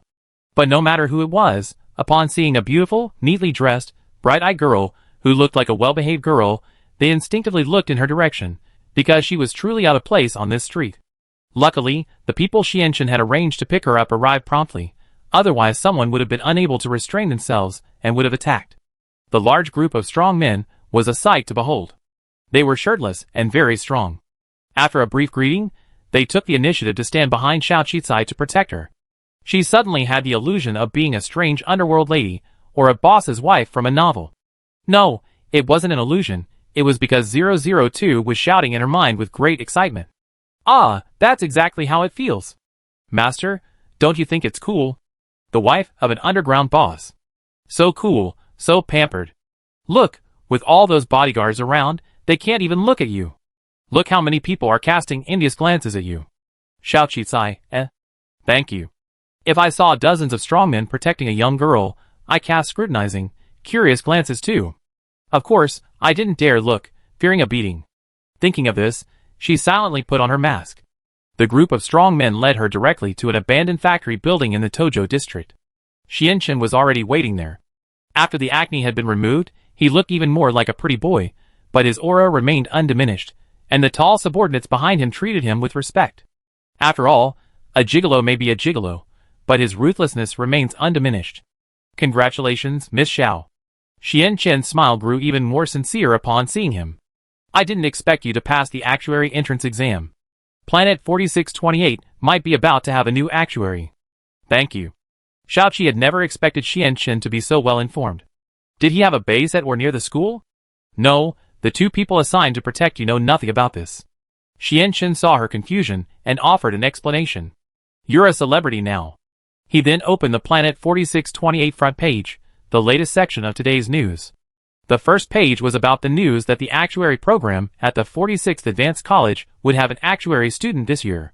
But no matter who it was, upon seeing a beautiful, neatly dressed, bright-eyed girl who looked like a well-behaved girl, they instinctively looked in her direction, because she was truly out of place on this street. Luckily, the people Xianchen had arranged to pick her up arrived promptly, otherwise someone would have been unable to restrain themselves and would have attacked. The large group of strong men was a sight to behold. They were shirtless and very strong. After a brief greeting, they took the initiative to stand behind Xiao Qicai to protect her. She suddenly had the illusion of being a strange underworld lady or a boss's wife from a novel. No, it wasn't an illusion, it was because 002 was shouting in her mind with great excitement. Ah, that's exactly how it feels. Master, don't you think it's cool? The wife of an underground boss. So cool, so pampered. Look, with all those bodyguards around, they can't even look at you. Look how many people are casting envious glances at you. Xiao Qicai, Thank you. If I saw dozens of strongmen protecting a young girl, I cast scrutinizing, curious glances too. Of course, I didn't dare look, fearing a beating. Thinking of this, she silently put on her mask. The group of strong men led her directly to an abandoned factory building in the Tojo district. Xianchen was already waiting there. After the acne had been removed, he looked even more like a pretty boy, but his aura remained undiminished, and the tall subordinates behind him treated him with respect. After all, a gigolo may be a gigolo, but his ruthlessness remains undiminished. Congratulations, Miss Xiao. Xianchen's smile grew even more sincere upon seeing him. I didn't expect you to pass the actuary entrance exam. Planet 4628 might be about to have a new actuary. Thank you. Xiaoqi had never expected Xianchen to be so well informed. Did he have a base at or near the school? No, the two people assigned to protect you know nothing about this. Xianchen saw her confusion and offered an explanation. You're a celebrity now. He then opened the Planet 4628 front page, the latest section of today's news. The first page was about the news that the actuary program at the 46th Advanced College would have an actuary student this year.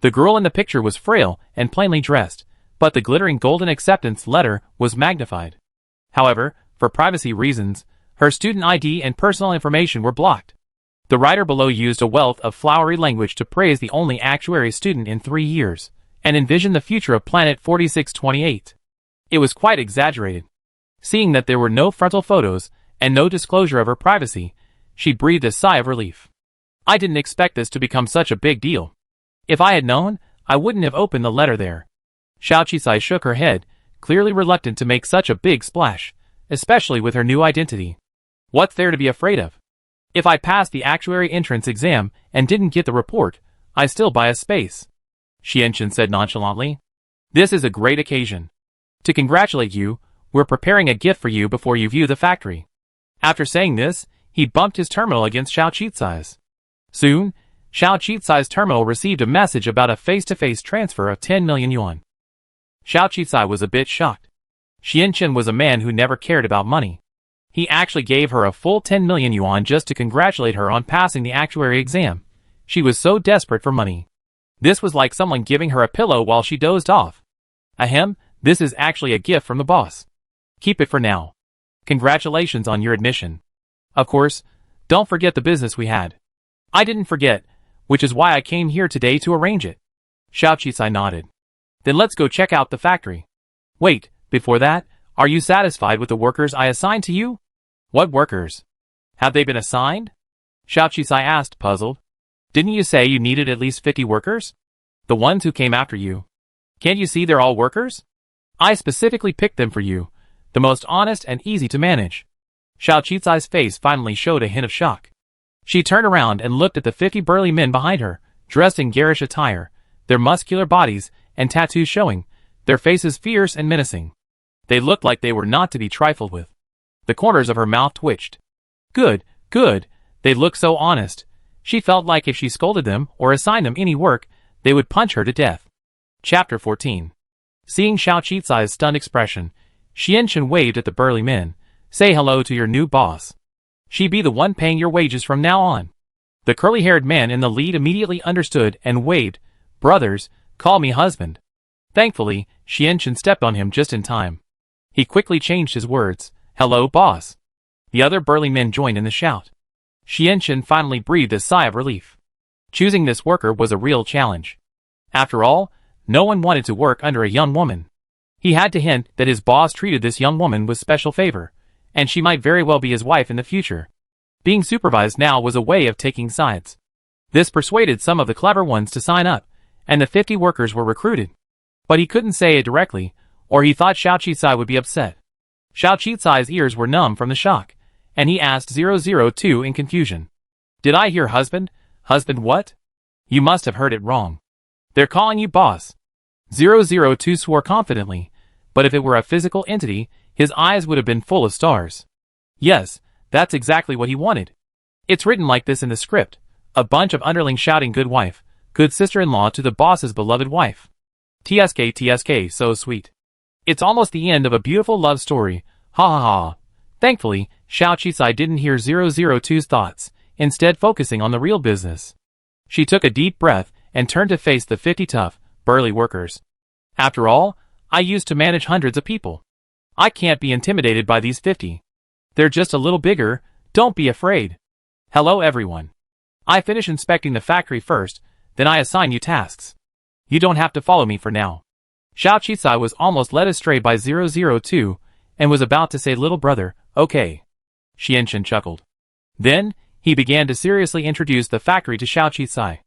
The girl in the picture was frail and plainly dressed, but the glittering golden acceptance letter was magnified. However, for privacy reasons, her student ID and personal information were blocked. The writer below used a wealth of flowery language to praise the only actuary student in 3 years, and envision the future of Planet 4628. It was quite exaggerated. Seeing that there were no frontal photos, and no disclosure of her privacy, she breathed a sigh of relief. I didn't expect this to become such a big deal. If I had known, I wouldn't have opened the letter there. Xiao Qisai shook her head, clearly reluctant to make such a big splash, especially with her new identity. What's there to be afraid of? If I passed the actuary entrance exam and didn't get the report, I still buy a space. Xianchen said nonchalantly. This is a great occasion. To congratulate you, we're preparing a gift for you before you view the factory. After saying this, he bumped his terminal against Xiao Qisai's. Soon, Xiao Qisai's terminal received a message about a face-to-face transfer of 10 million yuan. Xiao Qisai was a bit shocked. Xianchen was a man who never cared about money. He actually gave her a full 10 million yuan just to congratulate her on passing the actuary exam. She was so desperate for money. This was like someone giving her a pillow while she dozed off. Ahem, this is actually a gift from the boss. Keep it for now. Congratulations on your admission. Of course, don't forget the business we had. I didn't forget, which is why I came here today to arrange it. Xiao Qisai nodded. Then let's go check out the factory. Wait, before that, are you satisfied with the workers I assigned to you? What workers? Have they been assigned? Xiao Qisai asked, puzzled. Didn't you say you needed at least 50 workers? The ones who came after you. Can't you see they're all workers? I specifically picked them for you, the most honest and easy to manage. Xiao Qisai's face finally showed a hint of shock. She turned around and looked at the 50 burly men behind her, dressed in garish attire, their muscular bodies and tattoos showing, their faces fierce and menacing. They looked like they were not to be trifled with. The corners of her mouth twitched. Good, good, they looked so honest. She felt like if she scolded them or assigned them any work, they would punch her to death. Chapter 14. Seeing Xiao Qisai's stunned expression, Xianchen waved at the burly men. Say hello to your new boss. She be the one paying your wages from now on. The curly-haired man in the lead immediately understood and waved. Brothers, call me husband. Thankfully, Xianchen stepped on him just in time. He quickly changed his words. Hello, boss. The other burly men joined in the shout. Xianchen finally breathed a sigh of relief. Choosing this worker was a real challenge. After all, no one wanted to work under a young woman. He had to hint that his boss treated this young woman with special favor, and she might very well be his wife in the future. Being supervised now was a way of taking sides. This persuaded some of the clever ones to sign up, and the 50 workers were recruited. But he couldn't say it directly, or he thought Xiao Qisai would be upset. Xiao Qisai's ears were numb from the shock, and he asked 002 in confusion. Did I hear husband? Husband what? You must have heard it wrong. They're calling you boss. 002 swore confidently, but if it were a physical entity, his eyes would have been full of stars. Yes, that's exactly what he wanted. It's written like this in the script, a bunch of underlings shouting good wife, good sister-in-law to the boss's beloved wife. TSK TSK, so sweet. It's almost the end of a beautiful love story, ha ha ha. Thankfully, Xiao Qisai didn't hear 002's thoughts, instead focusing on the real business. She took a deep breath and turned to face the 50 tough, burly workers. After all, I used to manage hundreds of people. I can't be intimidated by these 50. They're just a little bigger, don't be afraid. Hello everyone. I finish inspecting the factory first, then I assign you tasks. You don't have to follow me for now. Xiao Qisai was almost led astray by 002 and was about to say little brother, okay. Xianchen chuckled. Then, he began to seriously introduce the factory to Xiao Qisai.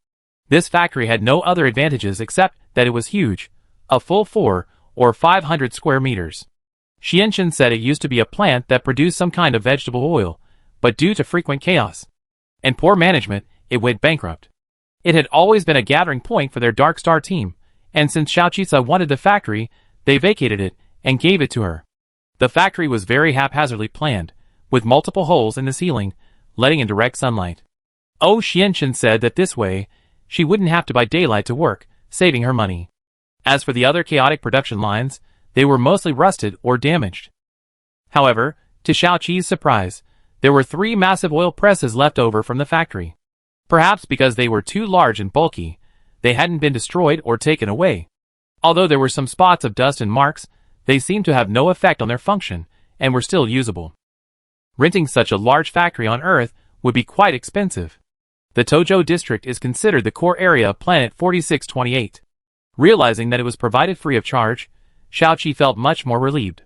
This factory had no other advantages except that it was huge, a full 4 or 500 square meters. Xianchen said it used to be a plant that produced some kind of vegetable oil, but due to frequent chaos and poor management, it went bankrupt. It had always been a gathering point for their Dark Star team, and since Xiao Qisai wanted the factory, they vacated it and gave it to her. The factory was very haphazardly planned, with multiple holes in the ceiling, letting in direct sunlight. Oh, Xianchen said that this way, she wouldn't have to buy daylight to work, saving her money. As for the other chaotic production lines, they were mostly rusted or damaged. However, to Xiao Qi's surprise, there were 3 massive oil presses left over from the factory. Perhaps because they were too large and bulky, they hadn't been destroyed or taken away. Although there were some spots of dust and marks, they seemed to have no effect on their function, and were still usable. Renting such a large factory on Earth would be quite expensive. The Tojo district is considered the core area of Planet 4628. Realizing that it was provided free of charge, Xiao Qi felt much more relieved.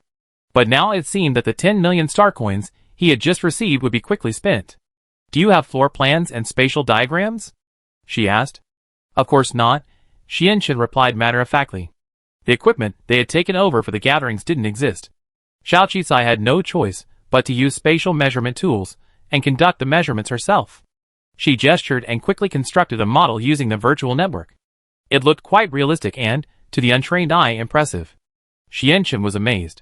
But now it seemed that the 10 million star coins he had just received would be quickly spent. Do you have floor plans and spatial diagrams? She asked. Of course not, Xianchen replied matter-of-factly. The equipment they had taken over for the gatherings didn't exist. Xiao Qisai had no choice but to use spatial measurement tools and conduct the measurements herself. She gestured and quickly constructed a model using the virtual network. It looked quite realistic and, to the untrained eye, impressive. Xianchen was amazed.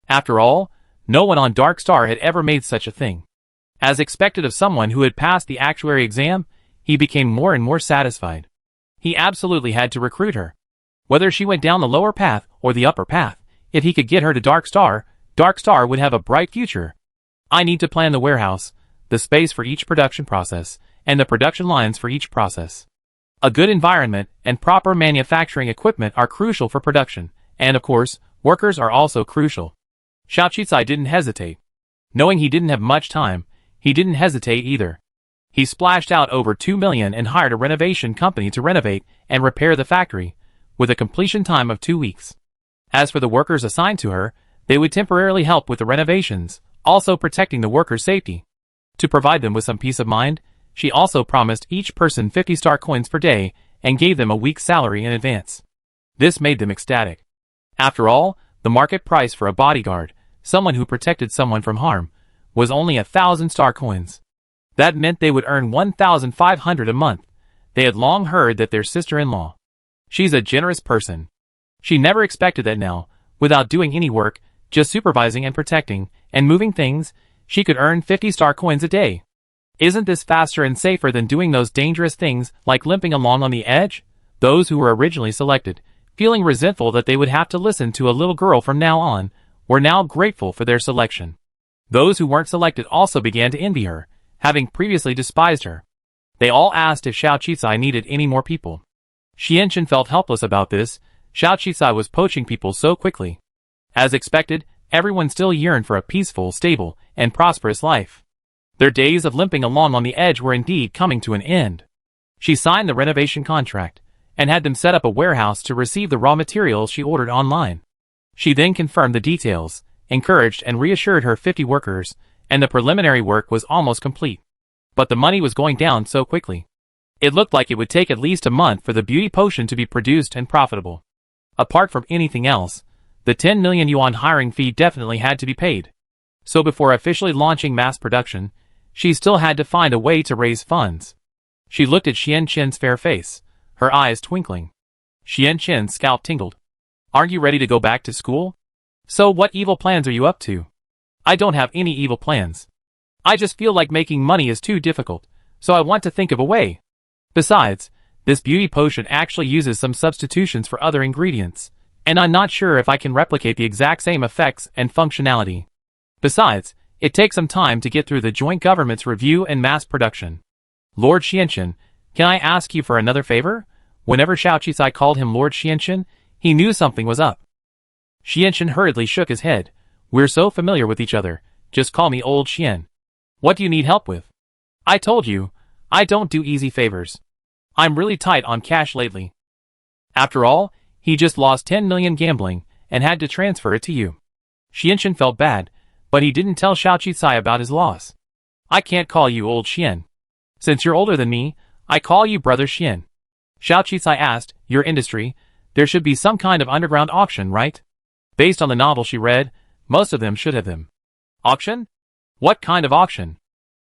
After all, no one on Dark Star had ever made such a thing. As expected of someone who had passed the actuary exam, he became more and more satisfied. He absolutely had to recruit her. Whether she went down the lower path or the upper path, if he could get her to Dark Star would have a bright future. I need to plan the warehouse, the space for each production process, and the production lines for each process. A good environment and proper manufacturing equipment are crucial for production, and of course, workers are also crucial. Xiao Qisai didn't hesitate. Knowing he didn't have much time, he didn't hesitate either. He splashed out over 2 million and hired a renovation company to renovate and repair the factory, with a completion time of 2 weeks. As for the workers assigned to her, they would temporarily help with the renovations, also protecting the workers' safety. To provide them with some peace of mind, she also promised each person 50 star coins per day and gave them a week's salary in advance. This made them ecstatic. After all, the market price for a bodyguard, someone who protected someone from harm, was only 1,000 star coins. That meant they would earn 1,500 a month. They had long heard that their sister-in-law. She's a generous person. She never expected that now, without doing any work, just supervising and protecting, and moving things, she could earn 50 star coins a day. Isn't this faster and safer than doing those dangerous things like limping along on the edge? Those who were originally selected, feeling resentful that they would have to listen to a little girl from now on, were now grateful for their selection. Those who weren't selected also began to envy her, having previously despised her. They all asked if Xiao Qisai needed any more people. Xianchen felt helpless about this. Xiao Qisai was poaching people so quickly. As expected, everyone still yearned for a peaceful, stable, and prosperous life. Their days of limping along on the edge were indeed coming to an end. She signed the renovation contract, and had them set up a warehouse to receive the raw materials she ordered online. She then confirmed the details, encouraged and reassured her 50 workers, and the preliminary work was almost complete. But the money was going down so quickly. It looked like it would take at least a month for the beauty potion to be produced and profitable. Apart from anything else, the 10 million yuan hiring fee definitely had to be paid. So before officially launching mass production, she still had to find a way to raise funds. She looked at Xianchen's fair face, her eyes twinkling. Xianchen's scalp tingled. Aren't you ready to go back to school? So what evil plans are you up to? I don't have any evil plans. I just feel like making money is too difficult, so I want to think of a way. Besides, this beauty potion actually uses some substitutions for other ingredients, and I'm not sure if I can replicate the exact same effects and functionality. Besides, it takes some time to get through the joint government's review and mass production. Lord Xianchen, can I ask you for another favor? Whenever Xiao Qisai called him Lord Xianchen, he knew something was up. Xianchen hurriedly shook his head. We're so familiar with each other, just call me Old Xian. What do you need help with? I told you, I don't do easy favors. I'm really tight on cash lately. After all, he just lost 10 million gambling and had to transfer it to you. Xianqian felt bad, but he didn't tell Xiao Qicai about his loss. I can't call you old Xian. Since you're older than me, I call you brother Xian. Xiao Qicai asked, your industry, there should be some kind of underground auction, right? Based on the novel she read, most of them should have them. Auction? What kind of auction?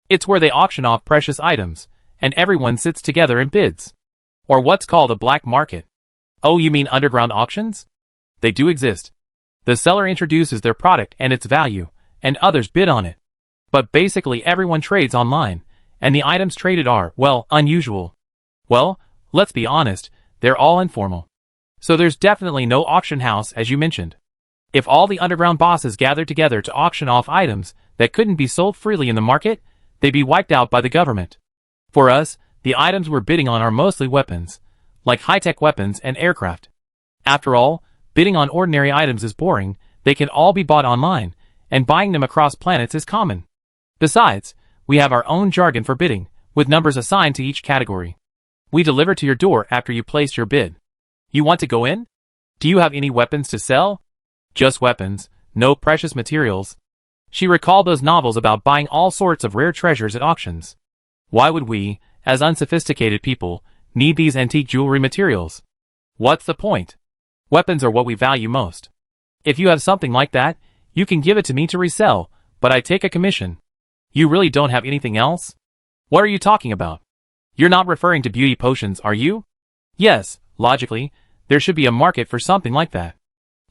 It's where they auction off precious items, and everyone sits together and bids. Or what's called a black market. Oh, you mean underground auctions? They do exist. The seller introduces their product and its value, and others bid on it. But basically everyone trades online, and the items traded are, well, unusual. Well, let's be honest, they're all informal. So there's definitely no auction house as you mentioned. If all the underground bosses gathered together to auction off items that couldn't be sold freely in the market, they'd be wiped out by the government. For us, the items we're bidding on are mostly weapons, like high-tech weapons and aircraft. After all, bidding on ordinary items is boring, they can all be bought online, and buying them across planets is common. Besides, we have our own jargon for bidding, with numbers assigned to each category. We deliver to your door after you place your bid. You want to go in? Do you have any weapons to sell? Just weapons, no precious materials. She recalled those novels about buying all sorts of rare treasures at auctions. Why would we, as unsophisticated people, need these antique jewelry materials? What's the point? Weapons are what we value most. If you have something like that, you can give it to me to resell, but I take a commission. You really don't have anything else? What are you talking about? You're not referring to beauty potions, are you? Yes, logically, there should be a market for something like that.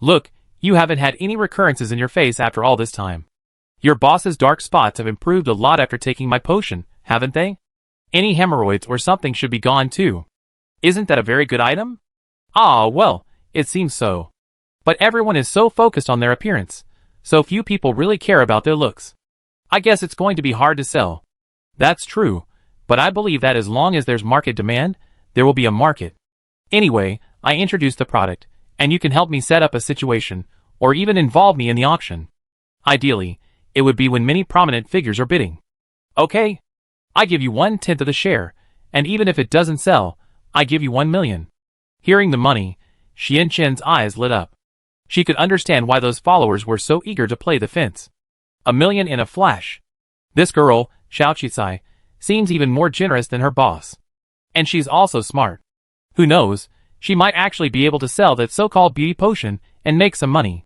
Look, you haven't had any recurrences in your face after all this time. Your boss's dark spots have improved a lot after taking my potion, haven't they? Any hemorrhoids or something should be gone too. Isn't that a very good item? Ah, well, it seems so. But everyone is so focused on their appearance, so few people really care about their looks. I guess it's going to be hard to sell. That's true, but I believe that as long as there's market demand, there will be a market. Anyway, I introduced the product, and you can help me set up a situation, or even involve me in the auction. Ideally, it would be when many prominent figures are bidding. Okay? I give you 1/10 of the share, and even if it doesn't sell, I give you 1 million. Hearing the money, Xianqian's eyes lit up. She could understand why those followers were so eager to play the fence. 1 million in a flash. This girl, Xiao Qicai, seems even more generous than her boss. And she's also smart. Who knows, she might actually be able to sell that so-called beauty potion and make some money.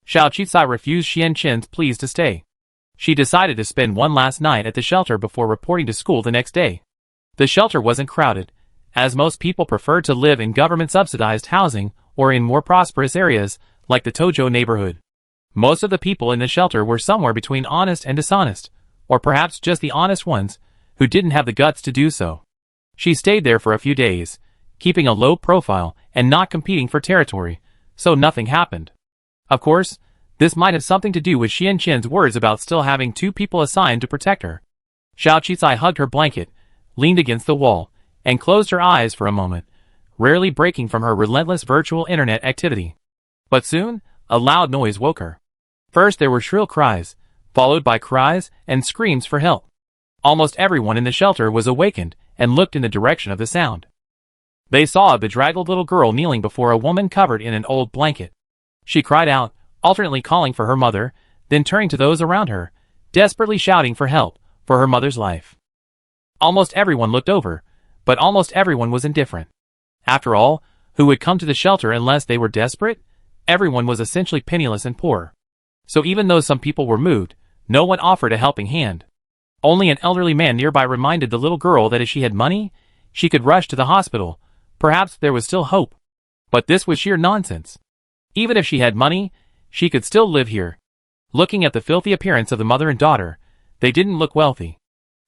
Xiao Qicai refused Xianqian's pleas to stay. She decided to spend one last night at the shelter before reporting to school the next day. The shelter wasn't crowded, as most people preferred to live in government-subsidized housing or in more prosperous areas, like the Tojo neighborhood. Most of the people in the shelter were somewhere between honest and dishonest, or perhaps just the honest ones, who didn't have the guts to do so. She stayed there for a few days, keeping a low profile and not competing for territory, so nothing happened. Of course, this might have something to do with Xianqian's words about still having 2 people assigned to protect her. Xiao Qicai hugged her blanket, leaned against the wall, and closed her eyes for a moment, rarely breaking from her relentless virtual internet activity. But soon, a loud noise woke her. First there were shrill cries, followed by cries and screams for help. Almost everyone in the shelter was awakened and looked in the direction of the sound. They saw a bedraggled little girl kneeling before a woman covered in an old blanket. She cried out, alternately calling for her mother, then turning to those around her, desperately shouting for help, for her mother's life. Almost everyone looked over, but almost everyone was indifferent. After all, who would come to the shelter unless they were desperate? Everyone was essentially penniless and poor. So even though some people were moved, no one offered a helping hand. Only an elderly man nearby reminded the little girl that if she had money, she could rush to the hospital. Perhaps there was still hope. But this was sheer nonsense. Even if she had money, she could still live here. Looking at the filthy appearance of the mother and daughter, they didn't look wealthy.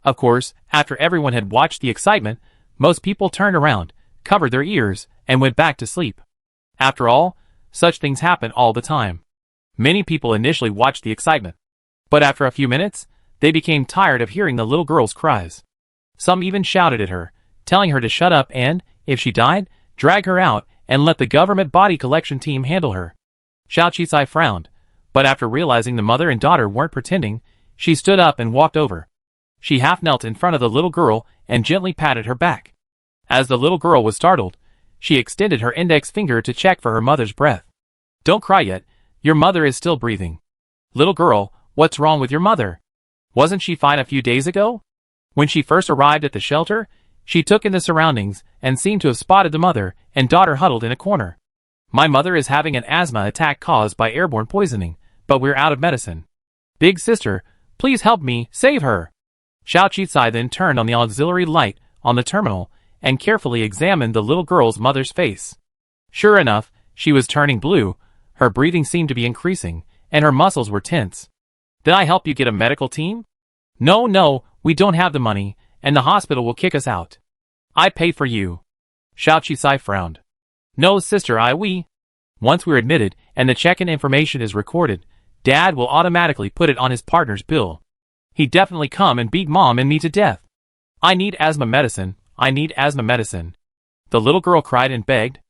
Of course, after everyone had watched the excitement, most people turned around, covered their ears, and went back to sleep. After all, such things happen all the time. Many people initially watched the excitement. But after a few minutes, they became tired of hearing the little girl's cries. Some even shouted at her, telling her to shut up and, if she died, drag her out and let the government body collection team handle her. Xiao Qicai frowned, but after realizing the mother and daughter weren't pretending, she stood up and walked over. She half knelt in front of the little girl and gently patted her back. As the little girl was startled, she extended her index finger to check for her mother's breath. "Don't cry yet, your mother is still breathing." "Little girl, what's wrong with your mother? Wasn't she fine a few days ago?" When she first arrived at the shelter, she took in the surroundings and seemed to have spotted the mother and daughter huddled in a corner. "My mother is having an asthma attack caused by airborne poisoning, but we're out of medicine. Big sister, please help me, save her." Xiao Qizai then turned on the auxiliary light on the terminal and carefully examined the little girl's mother's face. Sure enough, she was turning blue, her breathing seemed to be increasing, and her muscles were tense. "Did I help you get a medical team?" No, we don't have the money, and the hospital will kick us out." "I pay for you." Xiao Qizai frowned. "No, sister, we. Once we're admitted and the check-in information is recorded, Dad will automatically put it on his partner's bill. He'd definitely come and beat Mom and me to death. I need asthma medicine. The little girl cried and begged.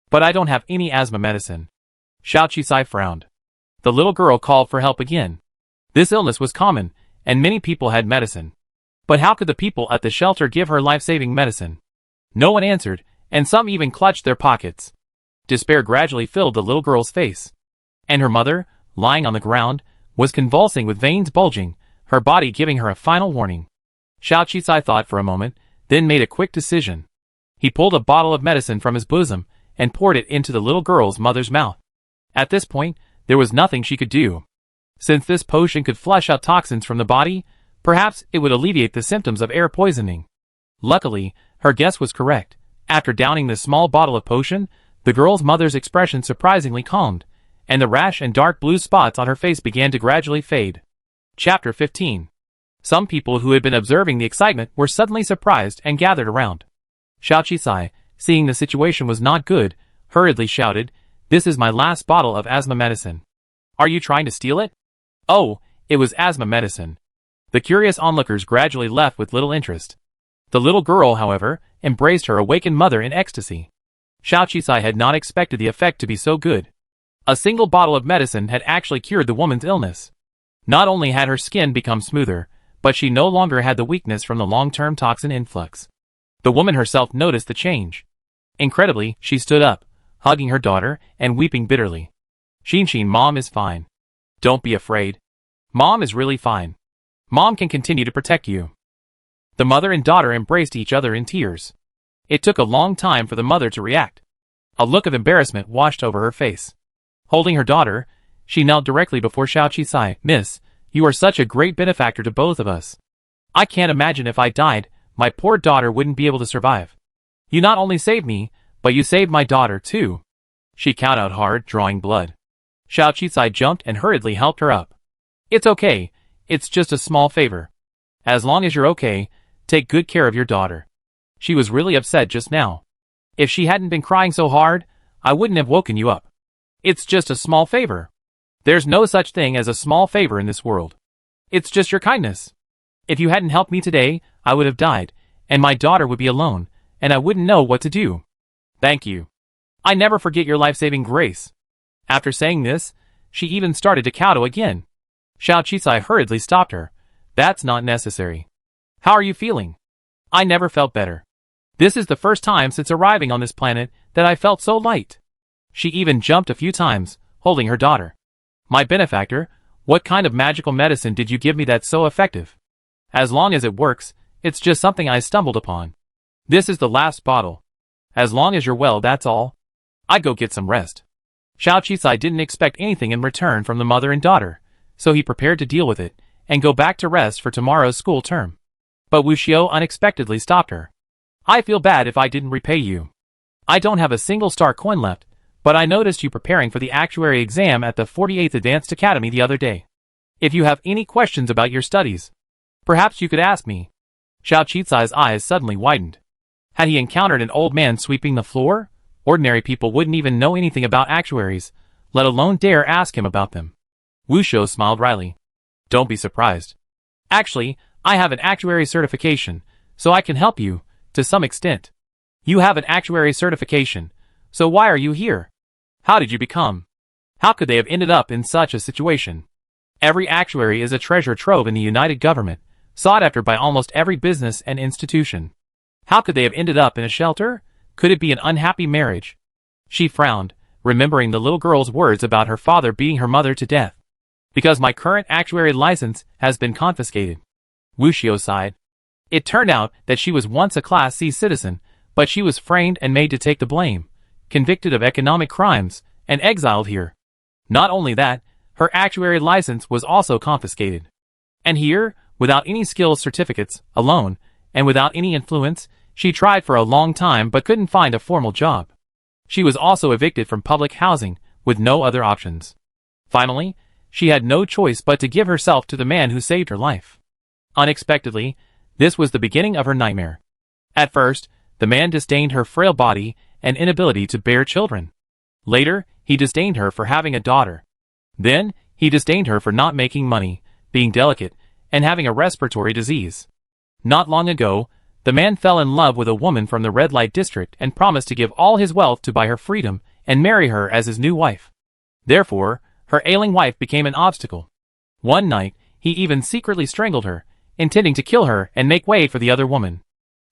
"But I don't have any asthma medicine." Xiao Qizai frowned. The little girl called for help again. This illness was common, and many people had medicine. But how could the people at the shelter give her life-saving medicine? No one answered, and some even clutched their pockets. Despair gradually filled the little girl's face. And her mother, lying on the ground, was convulsing with veins bulging, her body giving her a final warning. Xiao Qizai thought for a moment, then made a quick decision. He pulled a bottle of medicine from his bosom and poured it into the little girl's mother's mouth. At this point, there was nothing she could do. Since this potion could flush out toxins from the body, perhaps it would alleviate the symptoms of air poisoning. Luckily, her guess was correct. After downing this small bottle of potion, the girl's mother's expression surprisingly calmed, and the rash and dark blue spots on her face began to gradually fade. Chapter 15. Some people who had been observing the excitement were suddenly surprised and gathered around. Xiao Qizai, seeing the situation was not good, hurriedly shouted, "This is my last bottle of asthma medicine. Are you trying to steal it?" "Oh, it was asthma medicine." The curious onlookers gradually left with little interest. The little girl, however, embraced her awakened mother in ecstasy. Xiao Qizai had not expected the effect to be so good. A single bottle of medicine had actually cured the woman's illness. Not only had her skin become smoother, but she no longer had the weakness from the long-term toxin influx. The woman herself noticed the change. Incredibly, she stood up, hugging her daughter and weeping bitterly. "Xin, Mom is fine. Don't be afraid. Mom is really fine. Mom can continue to protect you." The mother and daughter embraced each other in tears. It took a long time for the mother to react. A look of embarrassment washed over her face. Holding her daughter, she knelt directly before Xiao Qizai. "Miss, you are such a great benefactor to both of us. I can't imagine if I died, my poor daughter wouldn't be able to survive. You not only saved me, but you saved my daughter too." She cowered out hard, drawing blood. Xiao Qizai jumped and hurriedly helped her up. "It's okay, it's just a small favor. As long as you're okay, take good care of your daughter. She was really upset just now. If she hadn't been crying so hard, I wouldn't have woken you up. It's just a small favor. There's no such thing as a small favor in this world. It's just your kindness. If you hadn't helped me today, I would have died, and my daughter would be alone, and I wouldn't know what to do. Thank you. I never forget your life-saving grace." After saying this, she even started to kowtow again. Xiao Qizai hurriedly stopped her. "That's not necessary. How are you feeling?" "I never felt better. This is the first time since arriving on this planet that I felt so light." She even jumped a few times, holding her daughter. "My benefactor, what kind of magical medicine did you give me that's so effective?" "As long as it works, it's just something I stumbled upon. This is the last bottle. As long as you're well, that's all. I'd go get some rest." Xiao Qizai didn't expect anything in return from the mother and daughter, so he prepared to deal with it and go back to rest for tomorrow's school term. But Wu Xiu unexpectedly stopped her. "I feel bad if I didn't repay you. I don't have a single star coin left, but I noticed you preparing for the actuary exam at the 48th Advanced Academy the other day. If you have any questions about your studies, perhaps you could ask me." Xiao Qizai's eyes suddenly widened. Had he encountered an old man sweeping the floor? Ordinary people wouldn't even know anything about actuaries, let alone dare ask him about them. Wu Xiu smiled wryly. "Don't be surprised. Actually, I have an actuary certification, so I can help you, to some extent." "You have an actuary certification, so why are you here? How did you become? How could they have ended up in such a situation?" "Every actuary is a treasure trove in the United Government, sought after by almost every business and institution. How could they have ended up in a shelter? Could it be an unhappy marriage? She frowned, remembering the little girl's words about her father beating her mother to death. Because my current actuary license has been confiscated. Wuxiu sighed. It turned out that she was once a Class C citizen, but she was framed and made to take the blame, convicted of economic crimes, and exiled here. Not only that, her actuary license was also confiscated. And here, without any skills certificates, alone, and without any influence, she tried for a long time but couldn't find a formal job. She was also evicted from public housing, with no other options. Finally, she had no choice but to give herself to the man who saved her life. Unexpectedly, this was the beginning of her nightmare. At first, the man disdained her frail body and inability to bear children. Later, he disdained her for having a daughter. Then, he disdained her for not making money, being delicate, and having a respiratory disease. Not long ago, the man fell in love with a woman from the red light district and promised to give all his wealth to buy her freedom and marry her as his new wife. Therefore, her ailing wife became an obstacle. One night, he even secretly strangled her, intending to kill her and make way for the other woman.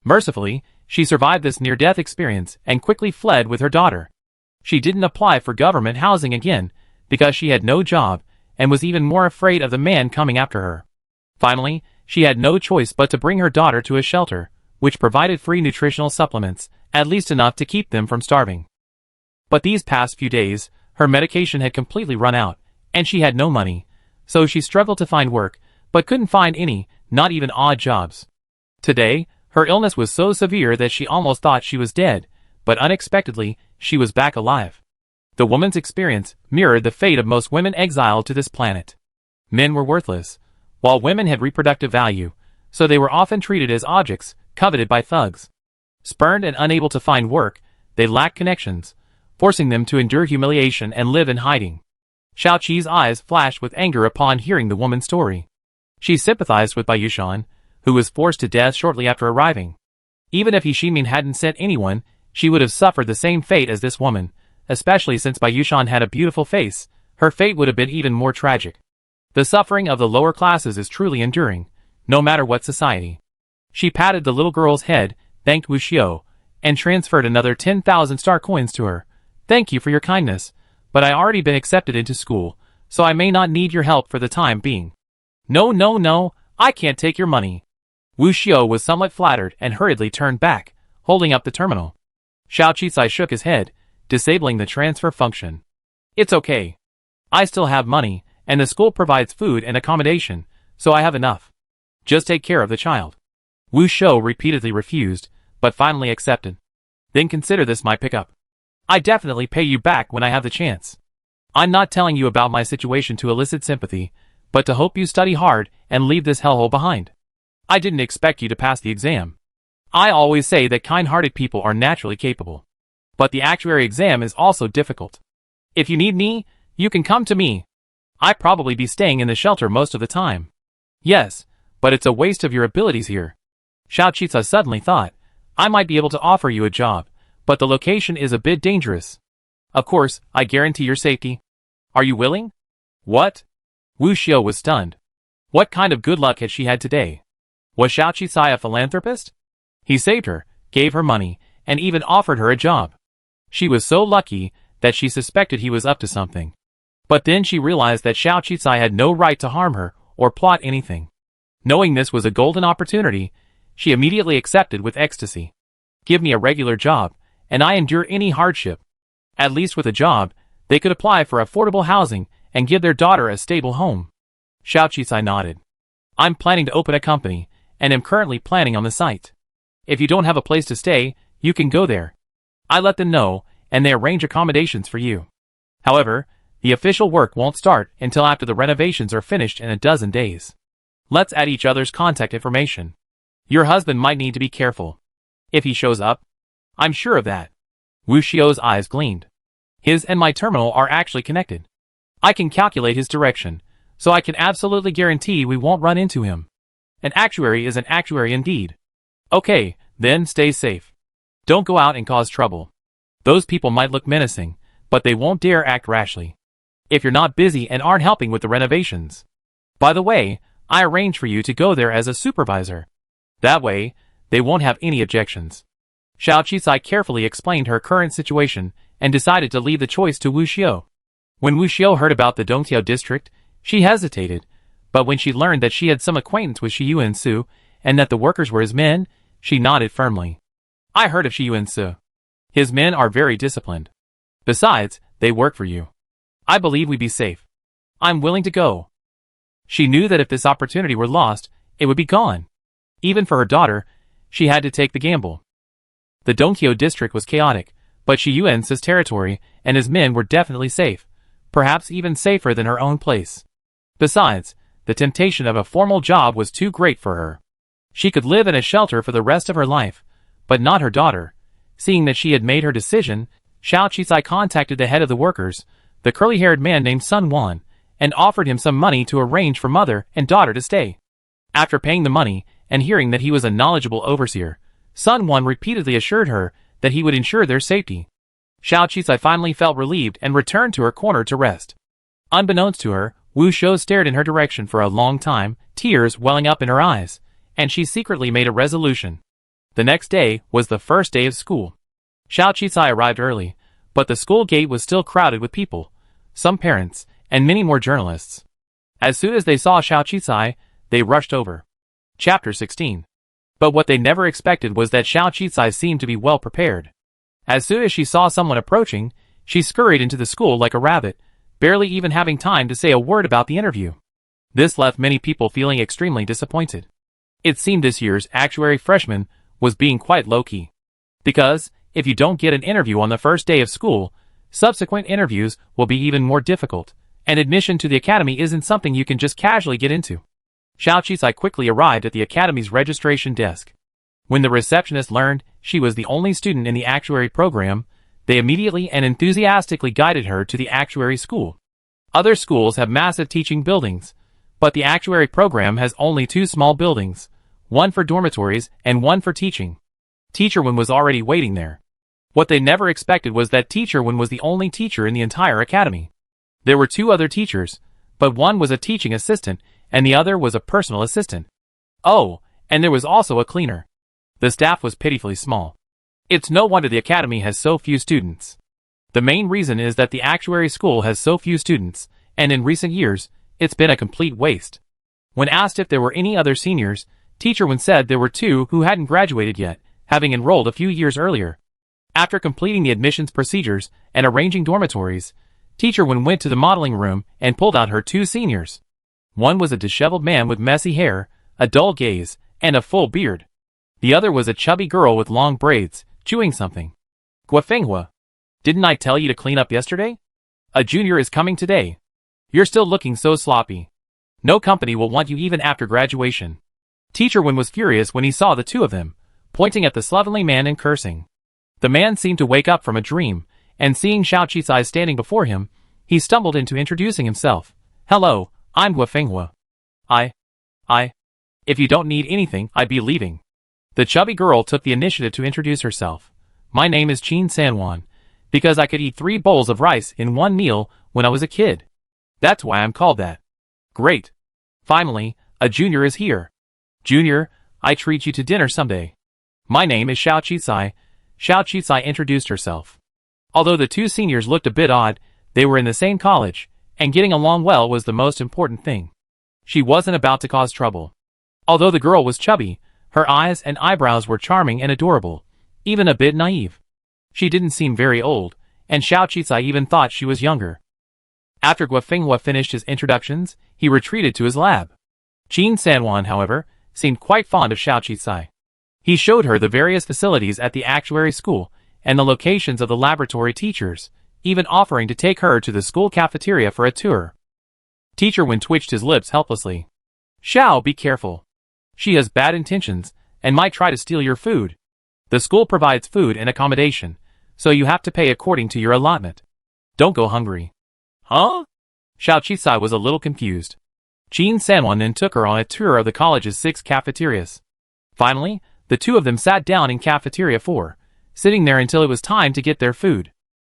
Mercifully, she survived this near-death experience and quickly fled with her daughter. She didn't apply for government housing again because she had no job and was even more afraid of the man coming after her. Finally, she had no choice but to bring her daughter to a shelter, which provided free nutritional supplements, at least enough to keep them from starving. But these past few days, her medication had completely run out, and she had no money, so she struggled to find work, but couldn't find any, not even odd jobs. Today, her illness was so severe that she almost thought she was dead, but unexpectedly, she was back alive. The woman's experience mirrored the fate of most women exiled to this planet. Men were worthless, while women had reproductive value, so they were often treated as objects, coveted by thugs. Spurned and unable to find work, they lacked connections, forcing them to endure humiliation and live in hiding. Xiaoqi's eyes flashed with anger upon hearing the woman's story. She sympathized with Bayushan, who was forced to death shortly after arriving. Even if Shimin hadn't sent anyone, she would have suffered the same fate as this woman, especially since Bayushan had a beautiful face. Her fate would have been even more tragic. The suffering of the lower classes is truly enduring, no matter what society. She patted the little girl's head, thanked Wuxiu, and transferred another 10,000 star coins to her. Thank you for your kindness, but I already been accepted into school, so I may not need your help for the time being. No, I can't take your money. Wuxiu was somewhat flattered and hurriedly turned back, holding up the terminal. Xiaoqi shook his head, disabling the transfer function. It's okay. I still have money, and the school provides food and accommodation, so I have enough. Just take care of the child. Wuxiu repeatedly refused, but finally accepted. Then consider this my pickup. I definitely pay you back when I have the chance. I'm not telling you about my situation to elicit sympathy, but to hope you study hard and leave this hellhole behind. I didn't expect you to pass the exam. I always say that kind-hearted people are naturally capable. But the actuary exam is also difficult. If you need me, you can come to me. I'd probably be staying in the shelter most of the time. Yes, but it's a waste of your abilities here. Xiaoqi suddenly thought, I might be able to offer you a job, but the location is a bit dangerous. Of course, I guarantee your safety. Are you willing? What? Wuxiu was stunned. What kind of good luck had she had today? Was Xiaoqi a philanthropist? He saved her, gave her money, and even offered her a job. She was so lucky that she suspected he was up to something. But then she realized that Xiaoqi had no right to harm her or plot anything. Knowing this was a golden opportunity, she immediately accepted with ecstasy. Give me a regular job, and I endure any hardship. At least with a job, they could apply for affordable housing and give their daughter a stable home. Xiaoqi nodded. I'm planning to open a company, and am currently planning on the site. If you don't have a place to stay, you can go there. I let them know, and they arrange accommodations for you. However, the official work won't start until after the renovations are finished in a dozen days. Let's add each other's contact information. Your husband might need to be careful. If he shows up, I'm sure of that. Wuxiu's eyes gleamed. His and my terminal are actually connected. I can calculate his direction, so I can absolutely guarantee we won't run into him. An actuary is an actuary indeed. Okay, then stay safe. Don't go out and cause trouble. Those people might look menacing, but they won't dare act rashly. If you're not busy and aren't helping with the renovations. By the way, I arranged for you to go there as a supervisor. That way, they won't have any objections. Xiao Qisai carefully explained her current situation and decided to leave the choice to Wu Xiu. When Wu Xiu heard about the Dongqiao district, she hesitated, but when she learned that she had some acquaintance with Shi Yuan Su and that the workers were his men, she nodded firmly. I heard of Shi Yuan Su. His men are very disciplined. Besides, they work for you. I believe we'd be safe. I'm willing to go. She knew that if this opportunity were lost, it would be gone. Even for her daughter, she had to take the gamble. The Dongqiao district was chaotic, but Shi Yuan's territory and his men were definitely safe, perhaps even safer than her own place. Besides, the temptation of a formal job was too great for her. She could live in a shelter for the rest of her life, but not her daughter. Seeing that she had made her decision, Xiao Qisai contacted the head of the workers, the curly-haired man named Sun Wan, and offered him some money to arrange for mother and daughter to stay. After paying the money, and hearing that he was a knowledgeable overseer, Sun Wan repeatedly assured her that he would ensure their safety. Xiao Qisai finally felt relieved and returned to her corner to rest. Unbeknownst to her, Wu Xiu stared in her direction for a long time, tears welling up in her eyes, and she secretly made a resolution. The next day was the first day of school. Xiao Qisai arrived early, but the school gate was still crowded with people, some parents, and many more journalists. As soon as they saw Xiao Qisai, they rushed over. Chapter 16. But what they never expected was that Xiao Qisai seemed to be well prepared. As soon as she saw someone approaching, she scurried into the school like a rabbit, barely even having time to say a word about the interview. This left many people feeling extremely disappointed. It seemed this year's actuary freshman was being quite low-key. Because, if you don't get an interview on the first day of school, subsequent interviews will be even more difficult, and admission to the academy isn't something you can just casually get into. Xiao Qisai quickly arrived at the academy's registration desk. When the receptionist learned she was the only student in the actuary program, they immediately and enthusiastically guided her to the actuary school. Other schools have massive teaching buildings, but the actuary program has only 2 small buildings, one for dormitories and one for teaching. Teacher Wen was already waiting there. What they never expected was that Teacher Wen was the only teacher in the entire academy. There were 2 other teachers, but one was a teaching assistant and the other was a personal assistant. Oh, and there was also a cleaner. The staff was pitifully small. It's no wonder the academy has so few students. The main reason is that the actuary school has so few students, and in recent years, it's been a complete waste. When asked if there were any other seniors, Teacher Wen said there were 2 who hadn't graduated yet, having enrolled a few years earlier. After completing the admissions procedures and arranging dormitories, Teacher Wen went to the modeling room and pulled out her 2 seniors. One was a disheveled man with messy hair, a dull gaze, and a full beard. The other was a chubby girl with long braids, chewing something. Guofenghua, didn't I tell you to clean up yesterday? A junior is coming today. You're still looking so sloppy. No company will want you even after graduation. Teacher Wen was furious when he saw the 2 of them, pointing at the slovenly man and cursing. The man seemed to wake up from a dream, and seeing Xiao Qisai standing before him, he stumbled into introducing himself. Hello, I'm Guofenghua. If you don't need anything, I'd be leaving. The chubby girl took the initiative to introduce herself. My name is Qin Sanwan, because I could eat 3 bowls of rice in one meal when I was a kid. That's why I'm called that. Great. Finally, a junior is here. Junior, I treat you to dinner someday. My name is Xiao Qisai. Xiao Qisai introduced herself. Although the 2 seniors looked a bit odd, they were in the same college, and getting along well was the most important thing. She wasn't about to cause trouble. Although the girl was chubby, her eyes and eyebrows were charming and adorable, even a bit naive. She didn't seem very old, and Xiao Qisai even thought she was younger. After Guofenghua finished his introductions, he retreated to his lab. Qin Sanwan, however, seemed quite fond of Xiao Qisai. He showed her the various facilities at the actuary school and the locations of the laboratory teachers, even offering to take her to the school cafeteria for a tour. Teacher Wen twitched his lips helplessly. Xiao, be careful. She has bad intentions and might try to steal your food. The school provides food and accommodation, so you have to pay according to your allotment. Don't go hungry. Huh? Xiao Qisai was a little confused. Qin Sanwan then took her on a tour of the college's 6 cafeterias. Finally, the 2 of them sat down in cafeteria 4, sitting there until it was time to get their food.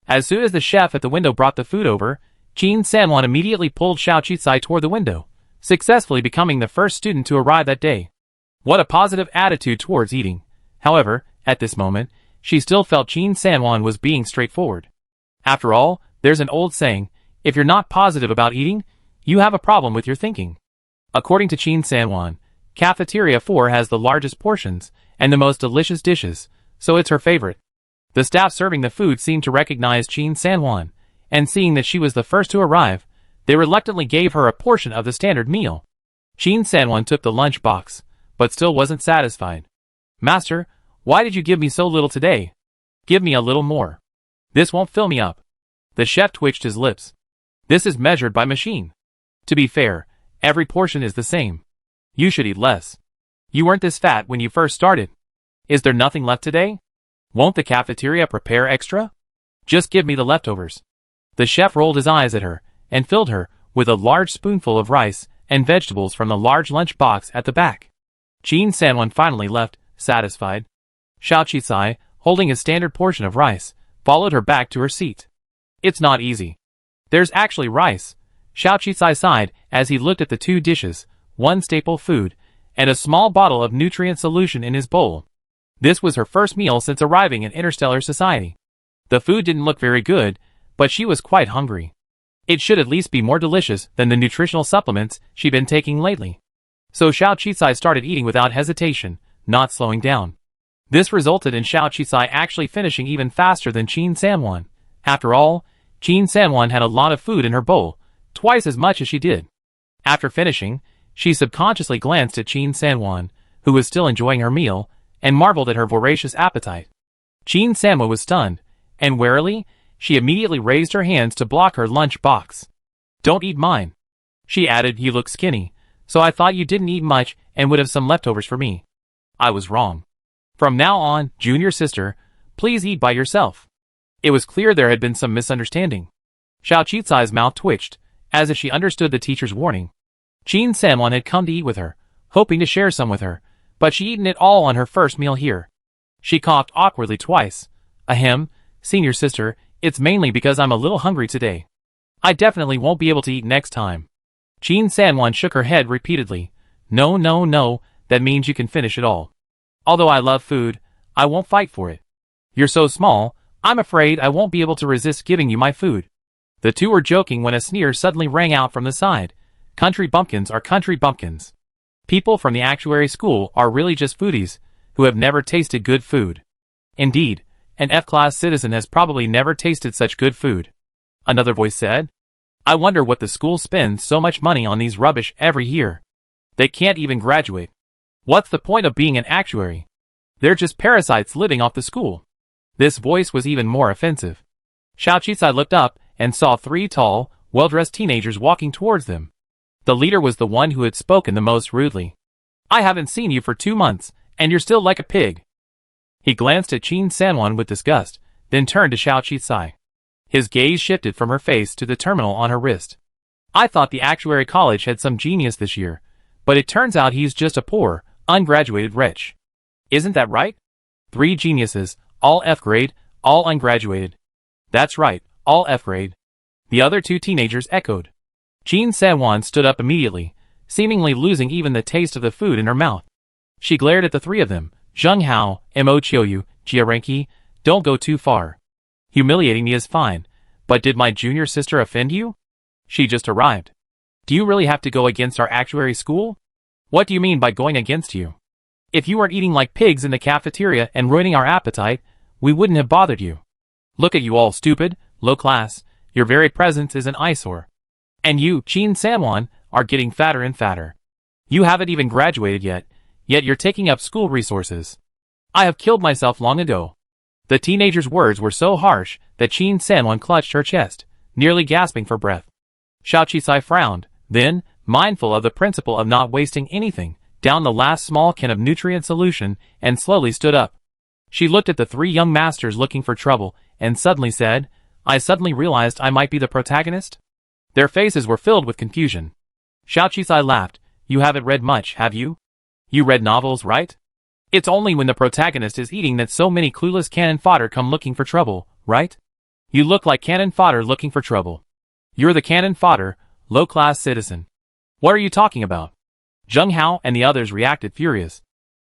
As soon as the chef at the window brought the food over, Qin Sanwan immediately pulled Xiao Qisai toward the window, successfully becoming the first student to arrive that day. What a positive attitude towards eating. However, at this moment, she still felt Qin Sanwan was being straightforward. After all, there's an old saying, if you're not positive about eating, you have a problem with your thinking. According to Qin Sanwan, Cafeteria 4 has the largest portions and the most delicious dishes, so it's her favorite. The staff serving the food seemed to recognize Qin Sanwan, and seeing that she was the first to arrive, they reluctantly gave her a portion of the standard meal. Qin Sanwan took the lunch box, but still wasn't satisfied. Master, why did you give me so little today? Give me a little more. This won't fill me up. The chef twitched his lips. This is measured by machine. To be fair, every portion is the same. You should eat less. You weren't this fat when you first started. Is there nothing left today? Won't the cafeteria prepare extra? Just give me the leftovers. The chef rolled his eyes at her, and filled her with a large spoonful of rice and vegetables from the large lunch box at the back. Qin Sanwan finally left, satisfied. Xiao Qisai, holding a standard portion of rice, followed her back to her seat. It's not easy. There's actually rice. Xiao Qisai sighed as he looked at the two dishes, one staple food, and a small bottle of nutrient solution in his bowl. This was her first meal since arriving in Interstellar society. The food didn't look very good, but she was quite hungry. It should at least be more delicious than the nutritional supplements she'd been taking lately. So Xiao Qisai started eating without hesitation, not slowing down. This resulted in Xiao Qisai actually finishing even faster than Qin Sanwan. After all, Qin Sanwan had a lot of food in her bowl, twice as much as she did. After finishing, she subconsciously glanced at Qin Sanwan, who was still enjoying her meal, and marveled at her voracious appetite. Qin Sanwan was stunned, and warily, she immediately raised her hands to block her lunch box. Don't eat mine. She added, you look skinny, so I thought you didn't eat much and would have some leftovers for me. I was wrong. From now on, junior sister, please eat by yourself. It was clear there had been some misunderstanding. Xiao Qisai's mouth twitched, as if she understood the teacher's warning. Qin Sanwan had come to eat with her, hoping to share some with her, but she'd eaten it all on her first meal here. She coughed awkwardly twice. Ahem, senior sister, it's mainly because I'm a little hungry today. I definitely won't be able to eat next time. Qin Sanwan shook her head repeatedly. No, no, no, that means you can finish it all. Although I love food, I won't fight for it. You're so small, I'm afraid I won't be able to resist giving you my food. The two were joking when a sneer suddenly rang out from the side. Country bumpkins are country bumpkins. People from the actuary school are really just foodies, who have never tasted good food. Indeed, an F-class citizen has probably never tasted such good food. Another voice said. I wonder what the school spends so much money on these rubbish every year. They can't even graduate. What's the point of being an actuary? They're just parasites living off the school. This voice was even more offensive. Xiao Qisai looked up and saw three tall, well-dressed teenagers walking towards them. The leader was the one who had spoken the most rudely. I haven't seen you for 2 months, and you're still like a pig. He glanced at Qin Sanwan with disgust, then turned to Xiao Qisai. His gaze shifted from her face to the terminal on her wrist. I thought the actuary college had some genius this year, but it turns out he's just a poor, ungraduated wretch. Isn't that right? 3 geniuses, all F grade, all ungraduated. That's right, all F grade. The other 2 teenagers echoed. Qin Sanwan stood up immediately, seemingly losing even the taste of the food in her mouth. She glared at the 3 of them. Zheng Hao, Mo Qiuyu, Jia Renqi, don't go too far. Humiliating me is fine, but did my junior sister offend you? She just arrived. Do you really have to go against our actuary school? What do you mean by going against you? If you weren't eating like pigs in the cafeteria and ruining our appetite, we wouldn't have bothered you. Look at you all stupid, low class, your very presence is an eyesore. And you, Qin Sanwan, are getting fatter and fatter. You haven't even graduated yet you're taking up school resources. I have killed myself long ago. The teenager's words were so harsh that Qin Sanwan clutched her chest, nearly gasping for breath. Xiao Qisai frowned, then, mindful of the principle of not wasting anything, downed the last small can of nutrient solution and slowly stood up. She looked at the 3 young masters looking for trouble and suddenly said, I suddenly realized I might be the protagonist. Their faces were filled with confusion. Xiao Qisai laughed. You haven't read much, have you? You read novels, right? It's only when the protagonist is eating that so many clueless cannon fodder come looking for trouble, right? You look like cannon fodder looking for trouble. You're the cannon fodder, low-class citizen. What are you talking about? Zheng Hao and the others reacted furious.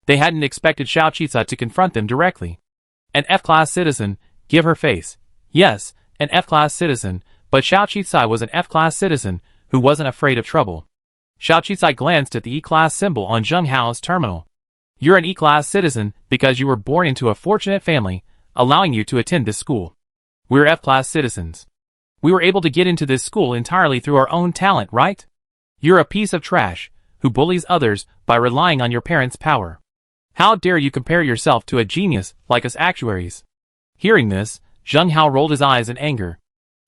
They hadn't expected Xiao Qizai to confront them directly. An F-class citizen, give her face. Yes, an F-class citizen, but Xiao Qizai was an F-class citizen who wasn't afraid of trouble. Xiao Qizai glanced at the E-class symbol on Zheng Hao's terminal. You're an E-class citizen because you were born into a fortunate family, allowing you to attend this school. We're F-class citizens. We were able to get into this school entirely through our own talent, right? You're a piece of trash, who bullies others by relying on your parents' power. How dare you compare yourself to a genius like us actuaries? Hearing this, Zheng Hao rolled his eyes in anger.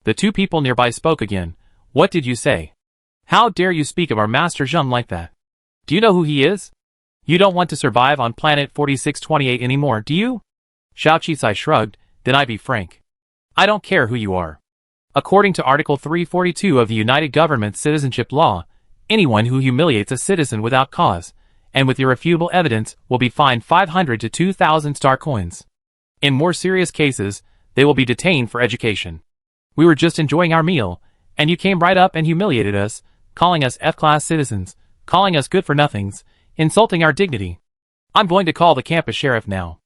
The two people nearby spoke again. What did you say? How dare you speak of our master Zheng like that? Do you know who he is? You don't want to survive on planet 4628 anymore, do you? Xiao Qizai shrugged. Then I be frank. I don't care who you are. According to Article 342 of the United Government's Citizenship Law, anyone who humiliates a citizen without cause, and with irrefutable evidence, will be fined 500 to 2,000 star coins. In more serious cases, they will be detained for education. We were just enjoying our meal, and you came right up and humiliated us, calling us F-class citizens, calling us good-for-nothings, insulting our dignity. I'm going to call the campus sheriff now.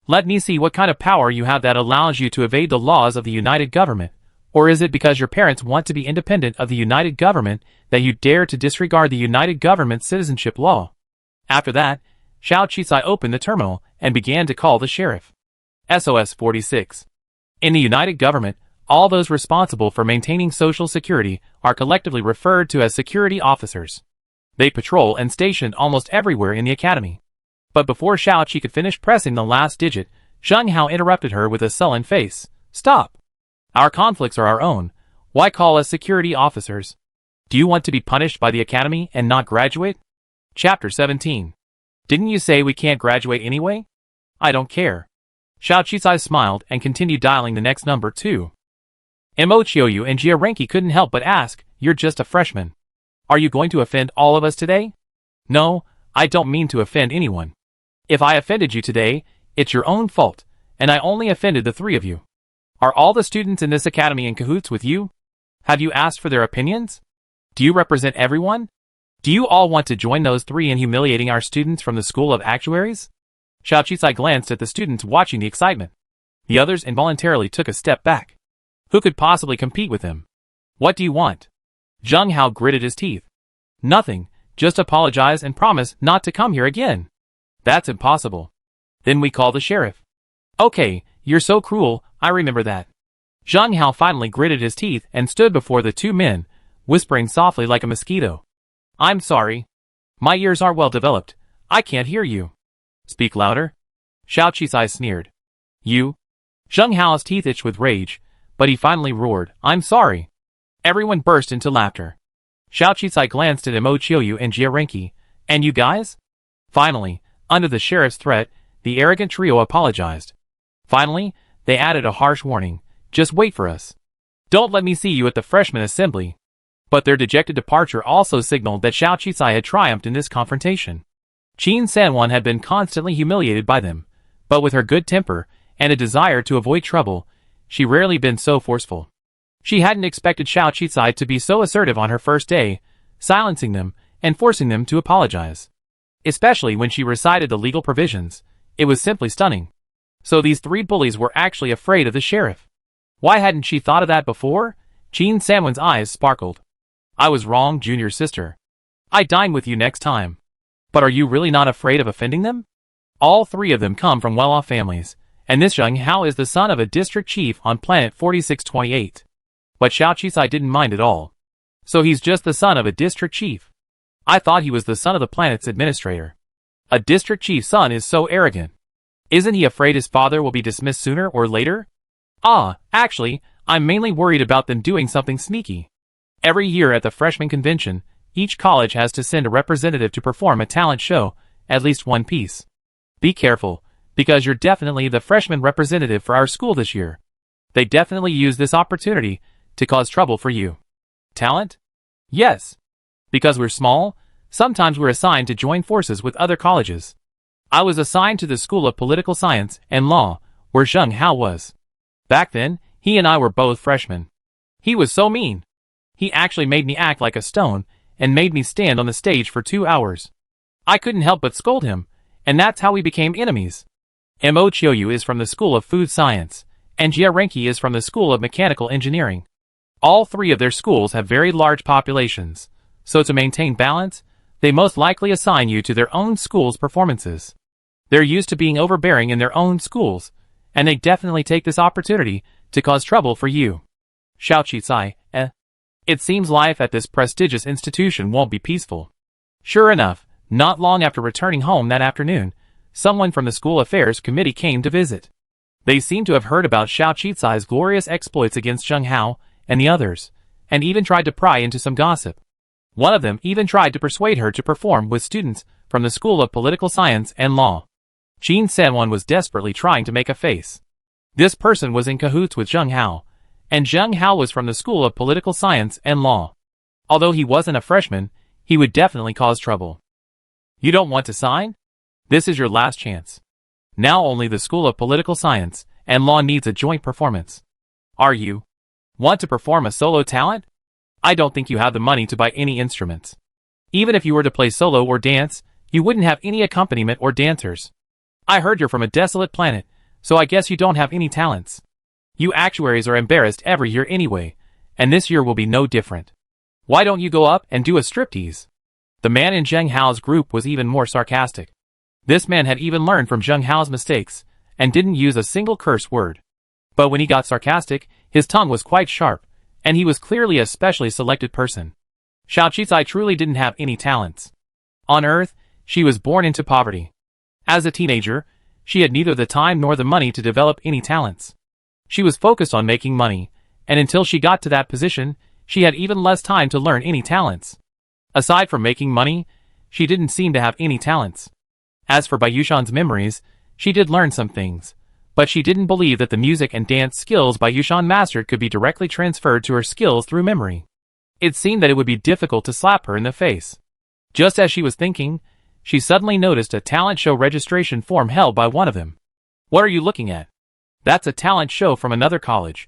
Let me see what kind of power you have that allows you to evade the laws of the United Government. Or is it because your parents want to be independent of the United Government that you dare to disregard the United Government's citizenship law? After that, Xiao Qizai opened the terminal and began to call the sheriff. SOS 46. In the United Government, all those responsible for maintaining social security are collectively referred to as security officers. They patrol and station almost everywhere in the academy. But before Xiao Qi could finish pressing the last digit, Zheng Hao interrupted her with a sullen face. Stop! Our conflicts are our own. Why call us security officers? Do you want to be punished by the academy and not graduate? Chapter 17. Didn't you say we can't graduate anyway? I don't care. Xiao Qizai smiled and continued dialing the next number 2. Mochiou and Jiarenki couldn't help but ask, you're just a freshman. Are you going to offend all of us today? No, I don't mean to offend anyone. If I offended you today, it's your own fault, and I only offended the 3 of you. Are all the students in this academy in cahoots with you? Have you asked for their opinions? Do you represent everyone? Do you all want to join those 3 in humiliating our students from the School of Actuaries? Xiao Qizai glanced at the students watching the excitement. The others involuntarily took a step back. Who could possibly compete with him? What do you want? Zheng Hao gritted his teeth. Nothing, just apologize and promise not to come here again. That's impossible. Then we call the sheriff. Okay, you're so cruel, I remember that. Zheng Hao finally gritted his teeth and stood before the 2 men, whispering softly like a mosquito. I'm sorry. My ears aren't well developed. I can't hear you. Speak louder. Xiao Qizai sneered. You? Zheng Hao's teeth itched with rage, but he finally roared, I'm sorry. Everyone burst into laughter. Xiao Qizai glanced at Mochiou and Jiarenki. And you guys? Finally, under the sheriff's threat, the arrogant trio apologized. Finally, they added a harsh warning. Just wait for us. Don't let me see you at the freshman assembly. But their dejected departure also signaled that Xiao Qizai had triumphed in this confrontation. Qin Sanwan had been constantly humiliated by them, but with her good temper and a desire to avoid trouble, she rarely been so forceful. She hadn't expected Xiao Qizai to be so assertive on her first day, silencing them and forcing them to apologize. Especially when she recited the legal provisions, it was simply stunning. So these 3 bullies were actually afraid of the sheriff. Why hadn't she thought of that before? Qin Sanwan's eyes sparkled. I was wrong, junior sister. I dine with you next time. But are you really not afraid of offending them? All 3 of them come from well-off families, and this Zheng Hao is the son of a district chief on planet 4628. But Xiao Qizai didn't mind at all. So he's just the son of a district chief. I thought he was the son of the planet's administrator. A district chief's son is so arrogant. Isn't he afraid his father will be dismissed sooner or later? Actually, I'm mainly worried about them doing something sneaky. Every year at the freshman convention, each college has to send a representative to perform a talent show, at least one piece. Be careful, because you're definitely the freshman representative for our school this year. They definitely use this opportunity to cause trouble for you. Talent? Yes. Because we're small, sometimes we're assigned to join forces with other colleges. I was assigned to the School of Political Science and Law, where Zheng Hao was. Back then, he and I were both freshmen. He was so mean. He actually made me act like a stone and made me stand on the stage for 2 hours. I couldn't help but scold him, and that's how we became enemies. Mo Chiyoyu is from the School of Food Science, and Jia Renki is from the School of Mechanical Engineering. All three of their schools have very large populations, so to maintain balance, they most likely assign you to their own school's performances. They're used to being overbearing in their own schools, and they definitely take this opportunity to cause trouble for you. Xiaoqi Cai, It seems life at this prestigious institution won't be peaceful. Sure enough, not long after returning home that afternoon, someone from the school affairs committee came to visit. They seemed to have heard about Xiaoqi Cai's glorious exploits against Zheng Hao and the others, and even tried to pry into some gossip. One of them even tried to persuade her to perform with students from the School of Political Science and Law. Jin Senwan was desperately trying to make a face. This person was in cahoots with Zheng Hao, and Zheng Hao was from the School of Political Science and Law. Although he wasn't a freshman, he would definitely cause trouble. You don't want to sign? This is your last chance. Now only the School of Political Science and Law needs a joint performance. Are you? Want to perform a solo talent? I don't think you have the money to buy any instruments. Even if you were to play solo or dance, you wouldn't have any accompaniment or dancers. I heard you're from a desolate planet, so I guess you don't have any talents. You actuaries are embarrassed every year anyway, and this year will be no different. Why don't you go up and do a striptease? The man in Zheng Hao's group was even more sarcastic. This man had even learned from Zheng Hao's mistakes, and didn't use a single curse word. But when he got sarcastic, his tongue was quite sharp, and he was clearly a specially selected person. Xiaoqi Cai truly didn't have any talents. On Earth, she was born into poverty. As a teenager, she had neither the time nor the money to develop any talents. She was focused on making money, and until she got to that position, she had even less time to learn any talents. Aside from making money, she didn't seem to have any talents. As for Bayushan's memories, she did learn some things, but she didn't believe that the music and dance skills Bayushan mastered could be directly transferred to her skills through memory. It seemed that it would be difficult to slap her in the face. Just as she was thinking, she suddenly noticed a talent show registration form held by one of them. What are you looking at? That's a talent show from another college.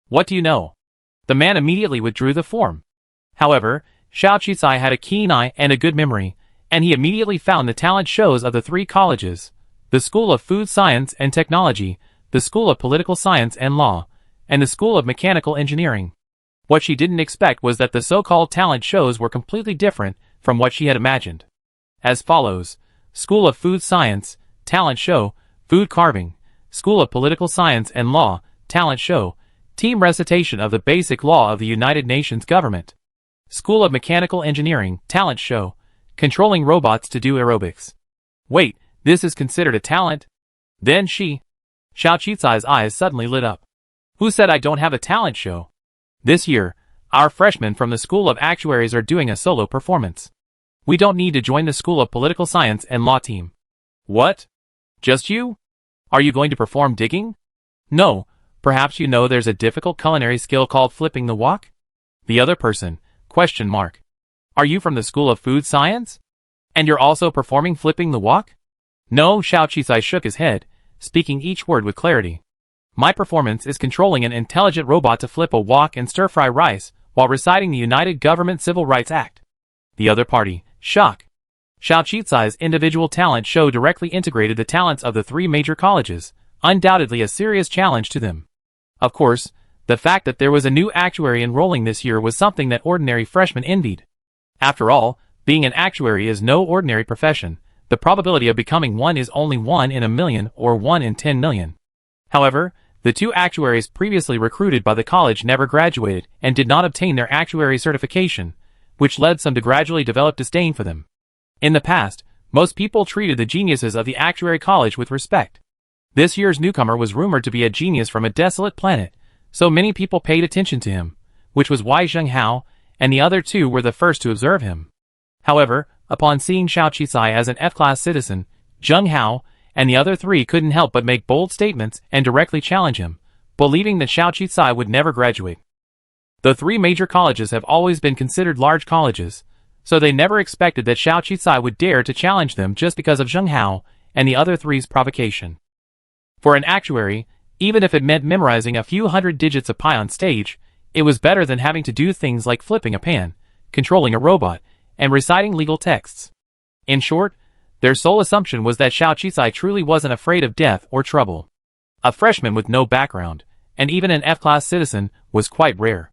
What do you know? The man immediately withdrew the form. However, Xiaoqi Cai had a keen eye and a good memory, and he immediately found the talent shows of the three colleges: the School of Food Science and Technology, the School of Political Science and Law, and the School of Mechanical Engineering. What she didn't expect was that the so-called talent shows were completely different from what she had imagined. As follows: School of Food Science, Talent Show, Food Carving; School of Political Science and Law, Talent Show, Team Recitation of the Basic Law of the United Nations Government; School of Mechanical Engineering, Talent Show, Controlling Robots to do aerobics. Wait, this is considered a talent? Then Xiaoqi Cai's eyes suddenly lit up. Who said I don't have a talent show? This year, our freshmen from the School of Actuaries are doing a solo performance. We don't need to join the School of Political Science and Law team. What? Just you? Are you going to perform digging? No, perhaps you know there's a difficult culinary skill called flipping the wok? The other person, ? Are you from the School of Food Science? And you're also performing flipping the wok? No, Xiaoqi Cai shook his head, speaking each word with clarity. My performance is controlling an intelligent robot to flip a wok and stir-fry rice while reciting the United Government Civil Rights Act. The other party, shock. Xiaoqi Cai's individual talent show directly integrated the talents of the three major colleges, undoubtedly a serious challenge to them. Of course, the fact that there was a new actuary enrolling this year was something that ordinary freshmen envied. After all, being an actuary is no ordinary profession. The probability of becoming one is only 1 in a million or 1 in 10 million. However, the two actuaries previously recruited by the college never graduated and did not obtain their actuary certification, which led some to gradually develop disdain for them. In the past, most people treated the geniuses of the actuary college with respect. This year's newcomer was rumored to be a genius from a desolate planet, so many people paid attention to him, which was why Zheng Hao and the other two were the first to observe him. However, upon seeing Xiaoqi Cai as an F-class citizen, Zheng Hao and the other three couldn't help but make bold statements and directly challenge him, believing that Xiaoqi Cai would never graduate. The three major colleges have always been considered large colleges, so they never expected that Xiaoqi Cai would dare to challenge them just because of Zheng Hao and the other three's provocation. For an actuary, even if it meant memorizing a few hundred digits of pi on stage, it was better than having to do things like flipping a pan, controlling a robot, and reciting legal texts. In short, their sole assumption was that Xiao Qisai truly wasn't afraid of death or trouble. A freshman with no background, and even an F-class citizen, was quite rare.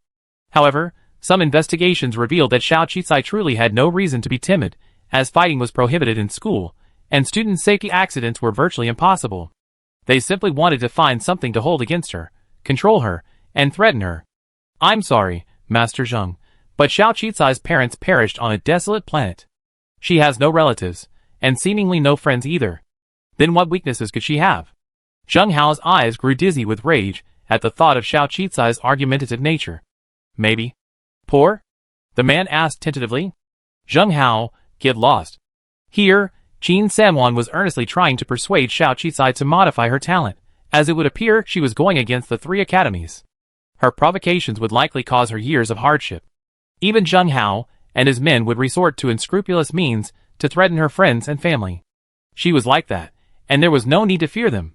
However, some investigations revealed that Xiao Qisai truly had no reason to be timid, as fighting was prohibited in school, and student safety accidents were virtually impossible. They simply wanted to find something to hold against her, control her, and threaten her. I'm sorry, Master Zheng, but Xiao Qisai's parents perished on a desolate planet. She has no relatives, and seemingly no friends either. Then what weaknesses could she have? Zheng Hao's eyes grew dizzy with rage at the thought of Xiao Qisai's argumentative nature. Maybe poor? The man asked tentatively. Zheng Hao, get lost. Here, Qin Sanwan was earnestly trying to persuade Xiao Qisai to modify her talent, as it would appear she was going against the 3 academies. Her provocations would likely cause her years of hardship. Even Zheng Hao and his men would resort to unscrupulous means to threaten her friends and family. She was like that, and there was no need to fear them.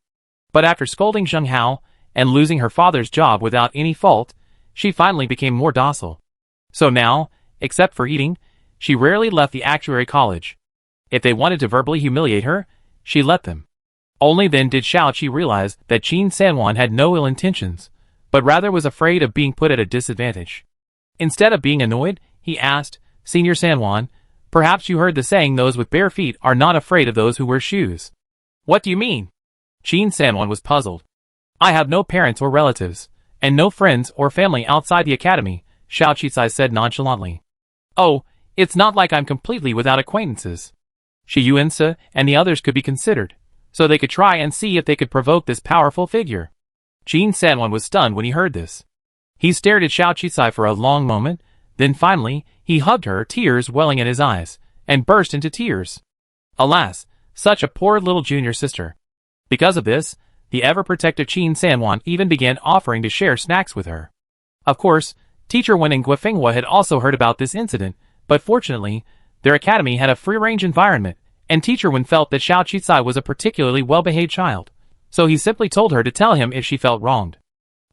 But after scolding Zheng Hao and losing her father's job without any fault, she finally became more docile. So now, except for eating, she rarely left the actuary college. If they wanted to verbally humiliate her, she let them. Only then did Xiao Qi realize that Qin Sanwan had no ill intentions, but rather was afraid of being put at a disadvantage. Instead of being annoyed, he asked, Senior Sanwan, perhaps you heard the saying those with bare feet are not afraid of those who wear shoes. What do you mean? Qin Sanwan was puzzled. I have no parents or relatives, and no friends or family outside the academy, Xiao Qisai said nonchalantly. Oh, it's not like I'm completely without acquaintances. Shi Yuanse and the others could be considered, so they could try and see if they could provoke this powerful figure. Qin Sanwan was stunned when he heard this. He stared at Xiao Qisai for a long moment, then finally, he hugged her, tears welling in his eyes, and burst into tears. Alas, such a poor little junior sister. Because of this, the ever-protective Qin Sanwan even began offering to share snacks with her. Of course, Teacher Wen and Guifenghua had also heard about this incident, but fortunately, their academy had a free-range environment, and Teacher Wen felt that Xiao Qisai was a particularly well-behaved child, so he simply told her to tell him if she felt wronged.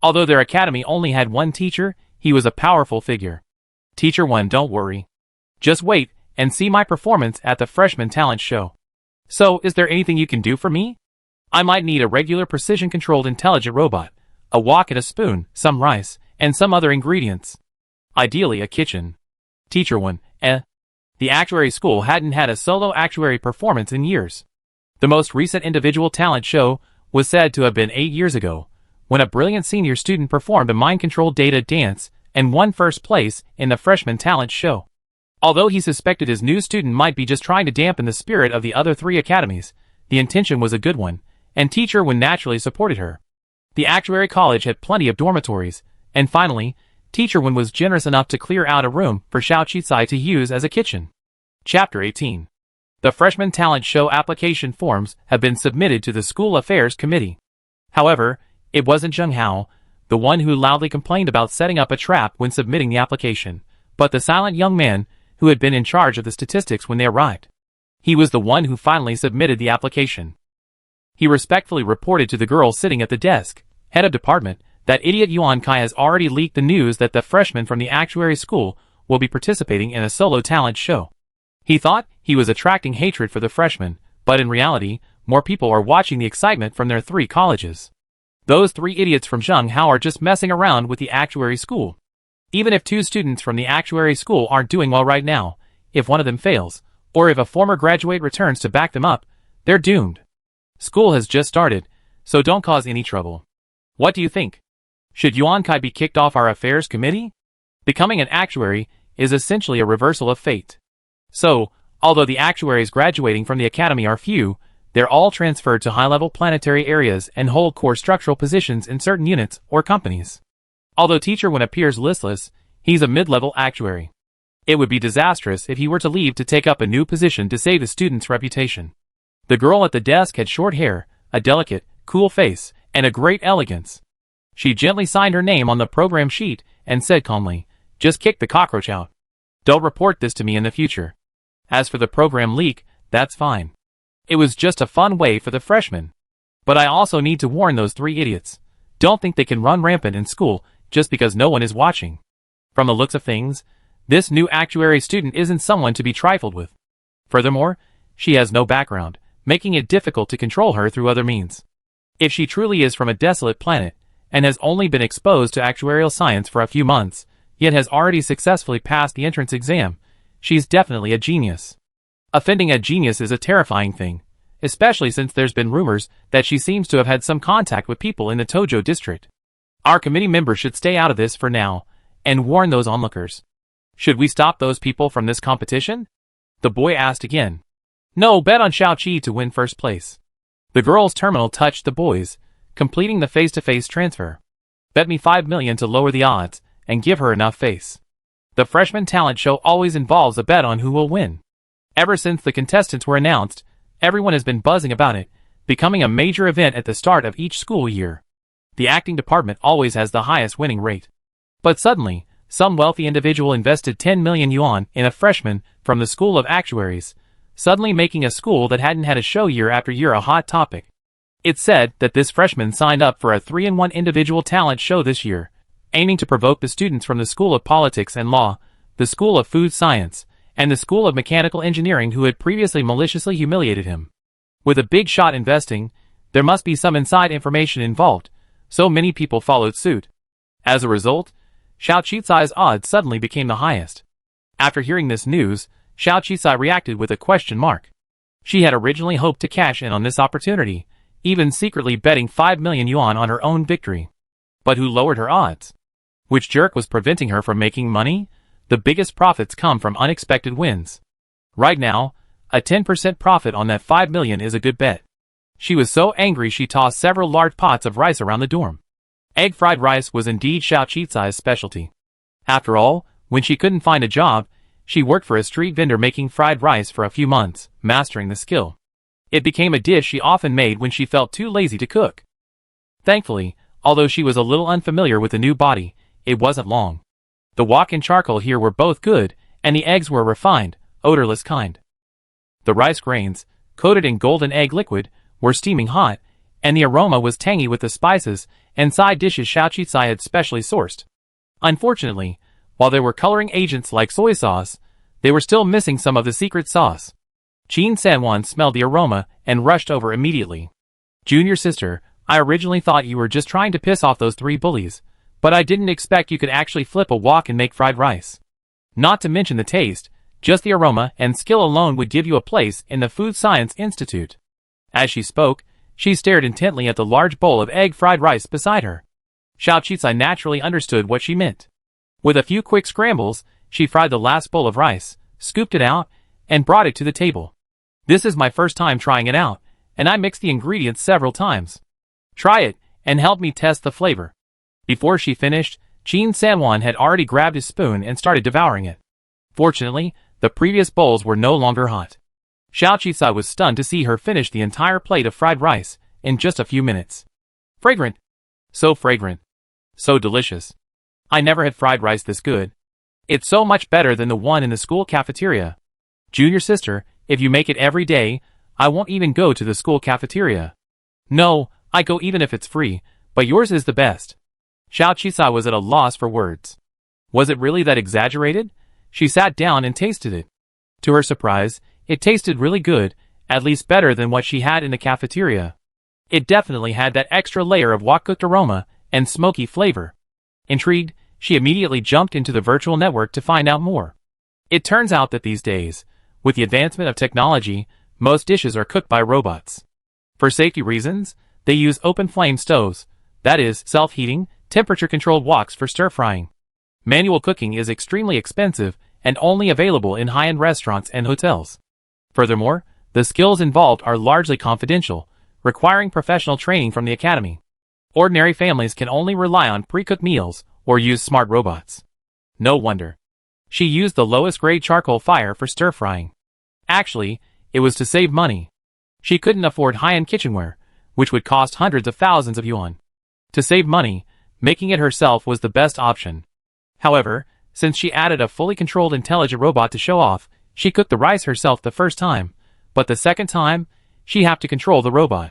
Although their academy only had one teacher, he was a powerful figure. Teacher Wen, don't worry. Just wait and see my performance at the freshman talent show. So, is there anything you can do for me? I might need a regular precision-controlled intelligent robot, a wok and a spoon, some rice, and some other ingredients. Ideally a kitchen. Teacher Wen, The actuary school hadn't had a solo actuary performance in years. The most recent individual talent show was said to have been 8 years ago, when a brilliant senior student performed a mind-controlled data dance and won first place in the freshman talent show. Although he suspected his new student might be just trying to dampen the spirit of the other 3 academies, the intention was a good one, and Teacher Wen naturally supported her. The actuary college had plenty of dormitories, and finally, Teacher Wen was generous enough to clear out a room for Xiao Qisai to use as a kitchen. Chapter 18. The freshman talent show application forms have been submitted to the School Affairs Committee. However, it wasn't Zheng Hao, the one who loudly complained about setting up a trap when submitting the application, but the silent young man who had been in charge of the statistics when they arrived. He was the one who finally submitted the application. He respectfully reported to the girl sitting at the desk, head of department, that idiot Yuan Kai has already leaked the news that the freshmen from the actuary school will be participating in a solo talent show. He thought he was attracting hatred for the freshmen, but in reality, more people are watching the excitement from their 3 colleges. Those 3 idiots from Zheng Hao are just messing around with the actuary school. Even if 2 students from the actuary school aren't doing well right now, if one of them fails, or if a former graduate returns to back them up, they're doomed. School has just started, so don't cause any trouble. What do you think? Should Yuan Kai be kicked off our affairs committee? Becoming an actuary is essentially a reversal of fate. So, although the actuaries graduating from the academy are few, they're all transferred to high-level planetary areas and hold core structural positions in certain units or companies. Although Teacher Wen appears listless, he's a mid-level actuary. It would be disastrous if he were to leave to take up a new position to save the student's reputation. The girl at the desk had short hair, a delicate, cool face, and a great elegance. She gently signed her name on the program sheet and said calmly, "Just kick the cockroach out. Don't report this to me in the future. As for the program leak, that's fine. It was just a fun way for the freshmen. But I also need to warn those 3 idiots. Don't think they can run rampant in school just because no one is watching. From the looks of things, This new actuary student isn't someone to be trifled with. Furthermore, she has no background, making it difficult to control her through other means. If she truly is from a desolate planet, and has only been exposed to actuarial science for a few months, yet has already successfully passed the entrance exam, she's definitely a genius. Offending a genius is a terrifying thing, especially since there's been rumors that she seems to have had some contact with people in the Tojo district. Our committee members should stay out of this for now, and warn those onlookers. Should we stop those people from this competition? The boy asked again. No, bet on Xiaoqi to win first place. The girl's terminal touched the boy's, completing the face-to-face transfer. Bet me 5 million to lower the odds, and give her enough face. The freshman talent show always involves a bet on who will win. Ever since the contestants were announced, everyone has been buzzing about it, becoming a major event at the start of each school year. The acting department always has the highest winning rate. But suddenly, some wealthy individual invested 10 million yuan in a freshman from the School of Actuaries, suddenly making a school that hadn't had a show year after year a hot topic. It's said that this freshman signed up for a 3-in-1 individual talent show this year, aiming to provoke the students from the School of Politics and Law, the School of Food Science, and the School of Mechanical Engineering who had previously maliciously humiliated him. With a big shot investing, there must be some inside information involved, so many people followed suit. As a result, Xiao Qizai's odds suddenly became the highest. After hearing this news, Xiao Qizai reacted with a question mark. She had originally hoped to cash in on this opportunity, even secretly betting 5 million yuan on her own victory. But who lowered her odds? Which jerk was preventing her from making money? The biggest profits come from unexpected wins. Right now, a 10% profit on that 5 million is a good bet. She was so angry she tossed several large pots of rice around the dorm. Egg fried rice was indeed Xiao Qizai's specialty. After all, when she couldn't find a job, she worked for a street vendor making fried rice for a few months, mastering the skill. It became a dish she often made when she felt too lazy to cook. Thankfully, although she was a little unfamiliar with the new body, it wasn't long. The wok and charcoal here were both good, and the eggs were refined, odorless kind. The rice grains, coated in golden egg liquid, were steaming hot, and the aroma was tangy with the spices and side dishes Xiao Qizai had specially sourced. Unfortunately, while there were coloring agents like soy sauce, they were still missing some of the secret sauce. Qin Sanwan smelled the aroma and rushed over immediately. Junior sister, I originally thought you were just trying to piss off those 3 bullies, but I didn't expect you could actually flip a wok and make fried rice. Not to mention the taste, just the aroma and skill alone would give you a place in the Food Science Institute. As she spoke, she stared intently at the large bowl of egg fried rice beside her. Xiao Qizai naturally understood what she meant. With a few quick scrambles, she fried the last bowl of rice, scooped it out, and brought it to the table. This is my first time trying it out, and I mixed the ingredients several times. Try it, and help me test the flavor. Before she finished, Qin Sanwan had already grabbed his spoon and started devouring it. Fortunately, the previous bowls were no longer hot. Xiao Qizai was stunned to see her finish the entire plate of fried rice in just a few minutes. Fragrant. So fragrant. So delicious. I never had fried rice this good. It's so much better than the one in the school cafeteria. Junior sister, if you make it every day, I won't even go to the school cafeteria. No, I go even if it's free, but yours is the best. Xiao Qizai was at a loss for words. Was it really that exaggerated? She sat down and tasted it. To her surprise, it tasted really good, at least better than what she had in the cafeteria. It definitely had that extra layer of wok-cooked aroma and smoky flavor. Intrigued, she immediately jumped into the virtual network to find out more. It turns out that these days, with the advancement of technology, most dishes are cooked by robots. For safety reasons, they use open-flame stoves, that is, self-heating, temperature-controlled woks for stir-frying. Manual cooking is extremely expensive and only available in high-end restaurants and hotels. Furthermore, the skills involved are largely confidential, requiring professional training from the academy. Ordinary families can only rely on pre-cooked meals or use smart robots. No wonder. She used the lowest-grade charcoal fire for stir-frying. Actually, it was to save money. She couldn't afford high-end kitchenware, which would cost hundreds of thousands of yuan. To save money, making it herself was the best option. However, since she added a fully controlled intelligent robot to show off, she cooked the rice herself the first time, but the second time, she had to control the robot.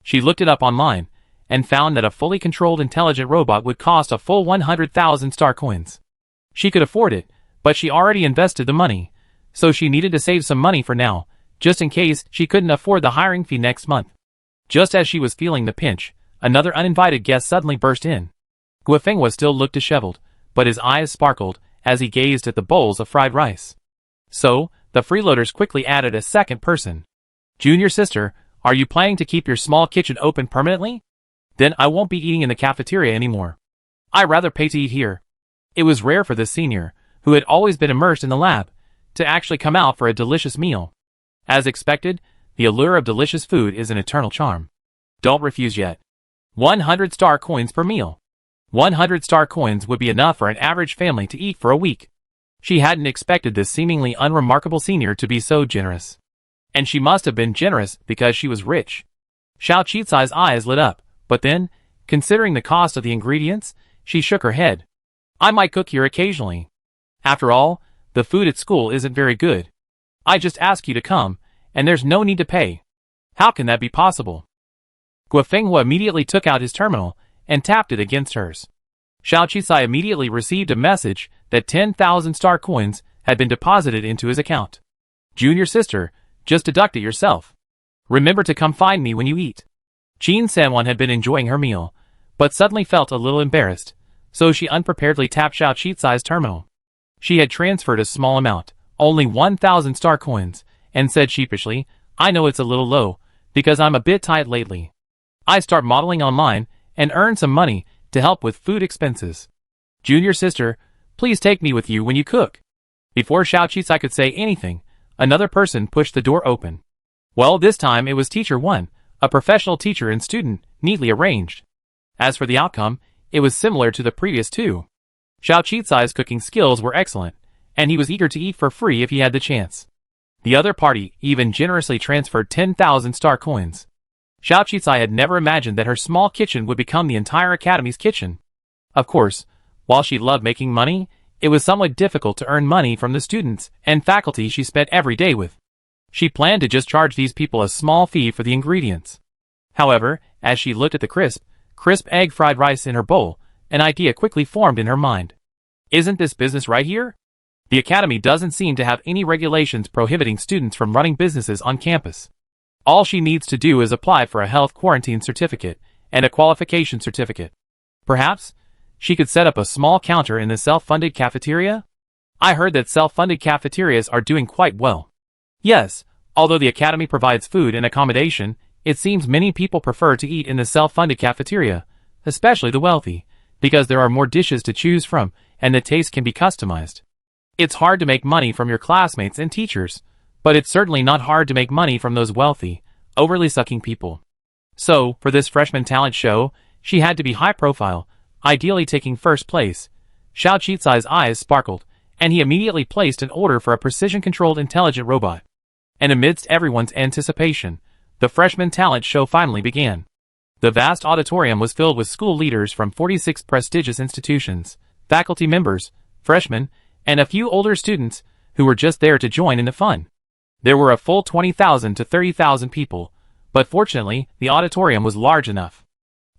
She looked it up online, and found that a fully controlled intelligent robot would cost a full 100,000 star coins. She could afford it, But she already invested the money, so she needed to save some money for now, just in case she couldn't afford the hiring fee next month. Just as she was feeling the pinch, another uninvited guest suddenly burst in. Guifeng was still looked disheveled, but his eyes sparkled as he gazed at the bowls of fried rice. So, the freeloaders quickly added a second person. Junior sister, are you planning to keep your small kitchen open permanently? Then I won't be eating in the cafeteria anymore. I'd rather pay to eat here. It was rare for this senior, who had always been immersed in the lab, to actually come out for a delicious meal. As expected, the allure of delicious food is an eternal charm. Don't refuse yet. 100 star coins per meal. 100 star coins would be enough for an average family to eat for a week. She hadn't expected this seemingly unremarkable senior to be so generous. And she must have been generous because she was rich. Xiao Qicai's eyes lit up, but then, considering the cost of the ingredients, she shook her head. I might cook here occasionally. After all, the food at school isn't very good. I just ask you to come, and there's no need to pay. How can that be possible? Guifeng immediately took out his terminal and tapped it against hers. Xiao Qicai immediately received a message that 10,000 star coins had been deposited into his account. Junior sister, just deduct it yourself. Remember to come find me when you eat. Qin Sanwan had been enjoying her meal, but suddenly felt a little embarrassed, so she unpreparedly tapped Xiao Qicai's terminal. She had transferred a small amount, only 1,000 star coins, and said sheepishly, I know it's a little low, because I'm a bit tight lately. I start modeling online and earn some money to help with food expenses. Junior sister, please take me with you when you cook. Before Xiao Qicai could say anything, another person pushed the door open. Well, this time it was Teacher 1, a professional teacher and student, neatly arranged. As for the outcome, it was similar to the previous two. Xiao Qicai's cooking skills were excellent, and he was eager to eat for free if he had the chance. The other party even generously transferred 10,000 star coins. Xiao Qicai had never imagined that her small kitchen would become the entire academy's kitchen. Of course, while she loved making money, it was somewhat difficult to earn money from the students and faculty she spent every day with. She planned to just charge these people a small fee for the ingredients. However, as she looked at the crisp egg fried rice in her bowl, an idea quickly formed in her mind. Isn't this business right here? The academy doesn't seem to have any regulations prohibiting students from running businesses on campus. All she needs to do is apply for a health quarantine certificate and a qualification certificate. Perhaps she could set up a small counter in the self-funded cafeteria? I heard that self-funded cafeterias are doing quite well. Yes, although the academy provides food and accommodation, it seems many people prefer to eat in the self-funded cafeteria, especially the wealthy, because there are more dishes to choose from and the taste can be customized. It's hard to make money from your classmates and teachers, but it's certainly not hard to make money from those wealthy, overly sucking people. So, for this freshman talent show, she had to be high profile, ideally taking first place. Xiao Qicai's eyes sparkled, and he immediately placed an order for a precision-controlled intelligent robot. And amidst everyone's anticipation, the freshman talent show finally began. The vast auditorium was filled with school leaders from 46 prestigious institutions, faculty members, freshmen, and a few older students who were just there to join in the fun. There were a full 20,000 to 30,000 people, but fortunately, the auditorium was large enough.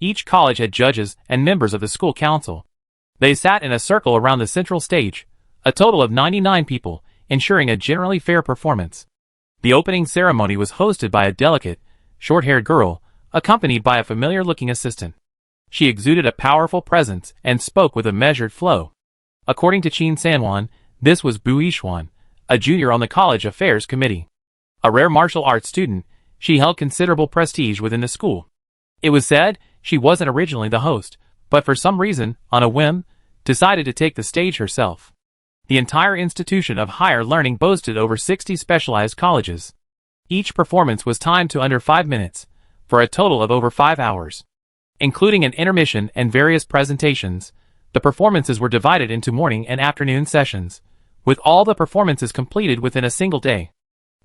Each college had judges and members of the school council. They sat in a circle around the central stage, a total of 99 people, ensuring a generally fair performance. The opening ceremony was hosted by a delicate, short-haired girl, accompanied by a familiar-looking assistant. She exuded a powerful presence and spoke with a measured flow. According to Qin Sanwan, this was Bu Yishuan, a junior on the college affairs committee. A rare martial arts student, she held considerable prestige within the school. It was said she wasn't originally the host, but for some reason, on a whim, decided to take the stage herself. The entire institution of higher learning boasted over 60 specialized colleges. Each performance was timed to under 5 minutes, for a total of over 5 hours. Including an intermission and various presentations, the performances were divided into morning and afternoon sessions, with all the performances completed within a single day.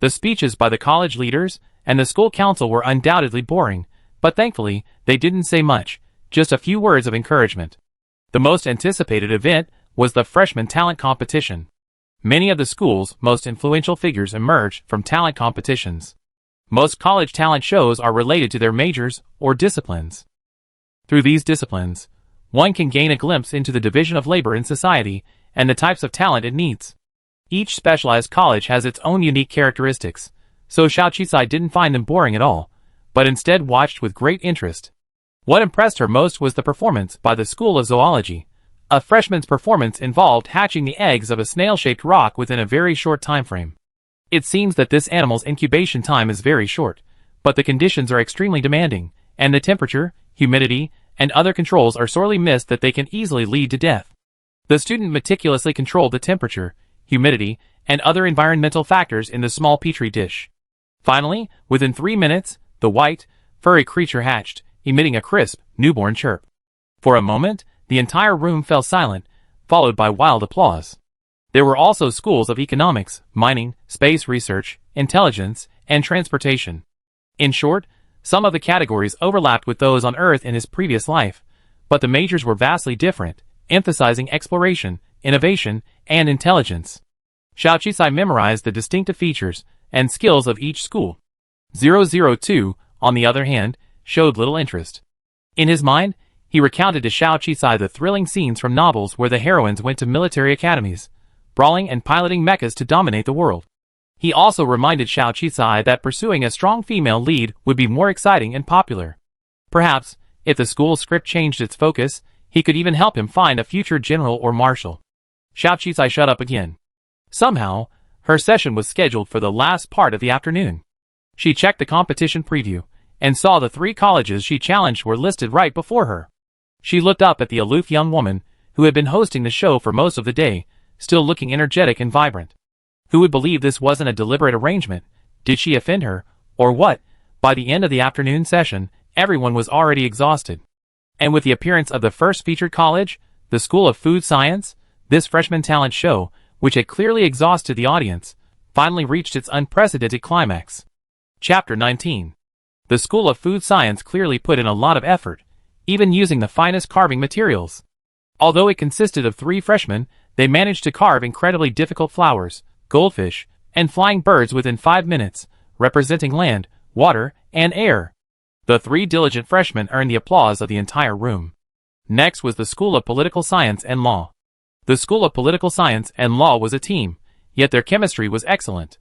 The speeches by the college leaders and the school council were undoubtedly boring, but thankfully, they didn't say much, just a few words of encouragement. The most anticipated event was the freshman talent competition. Many of the school's most influential figures emerged from talent competitions. Most college talent shows are related to their majors or disciplines. Through these disciplines, one can gain a glimpse into the division of labor in society and the types of talent it needs. Each specialized college has its own unique characteristics, so Xiao Qisai didn't find them boring at all, but instead watched with great interest. What impressed her most was the performance by the School of Zoology. A freshman's performance involved hatching the eggs of a snail-shaped rock within a very short time frame. It seems that this animal's incubation time is very short, but the conditions are extremely demanding, and the temperature, humidity, and other controls are sorely missed that they can easily lead to death. The student meticulously controlled the temperature, humidity, and other environmental factors in the small petri dish. Finally, within 3 minutes, the white, furry creature hatched, emitting a crisp, newborn chirp. For a moment, the entire room fell silent, followed by wild applause. There were also schools of economics, mining, space research, intelligence, and transportation. In short, some of the categories overlapped with those on Earth in his previous life, but the majors were vastly different, emphasizing exploration, innovation, and intelligence. Xiao Qisai memorized the distinctive features and skills of each school. 002, on the other hand, showed little interest. In his mind, he recounted to Xiao Qisai the thrilling scenes from novels where the heroines went to military academies, brawling and piloting mechas to dominate the world. He also reminded Xiao Qisai that pursuing a strong female lead would be more exciting and popular. Perhaps, if the school's script changed its focus, he could even help him find a future general or marshal. Xiao Qisai shut up again. Somehow, her session was scheduled for the last part of the afternoon. She checked the competition preview, and saw the 3 colleges she challenged were listed right before her. She looked up at the aloof young woman, who had been hosting the show for most of the day, still looking energetic and vibrant. Who would believe this wasn't a deliberate arrangement? Did she offend her, or what? By the end of the afternoon session, everyone was already exhausted. And with the appearance of the first featured college, the School of Food Science, this freshman talent show, which had clearly exhausted the audience, finally reached its unprecedented climax. Chapter 19. The School of Food Science clearly put in a lot of effort, even using the finest carving materials. Although it consisted of 3 freshmen, they managed to carve incredibly difficult flowers, goldfish, and flying birds within 5 minutes, representing land, water, and air. The 3 diligent freshmen earned the applause of the entire room. Next was the School of Political Science and Law. The School of Political Science and Law was a team, yet their chemistry was excellent.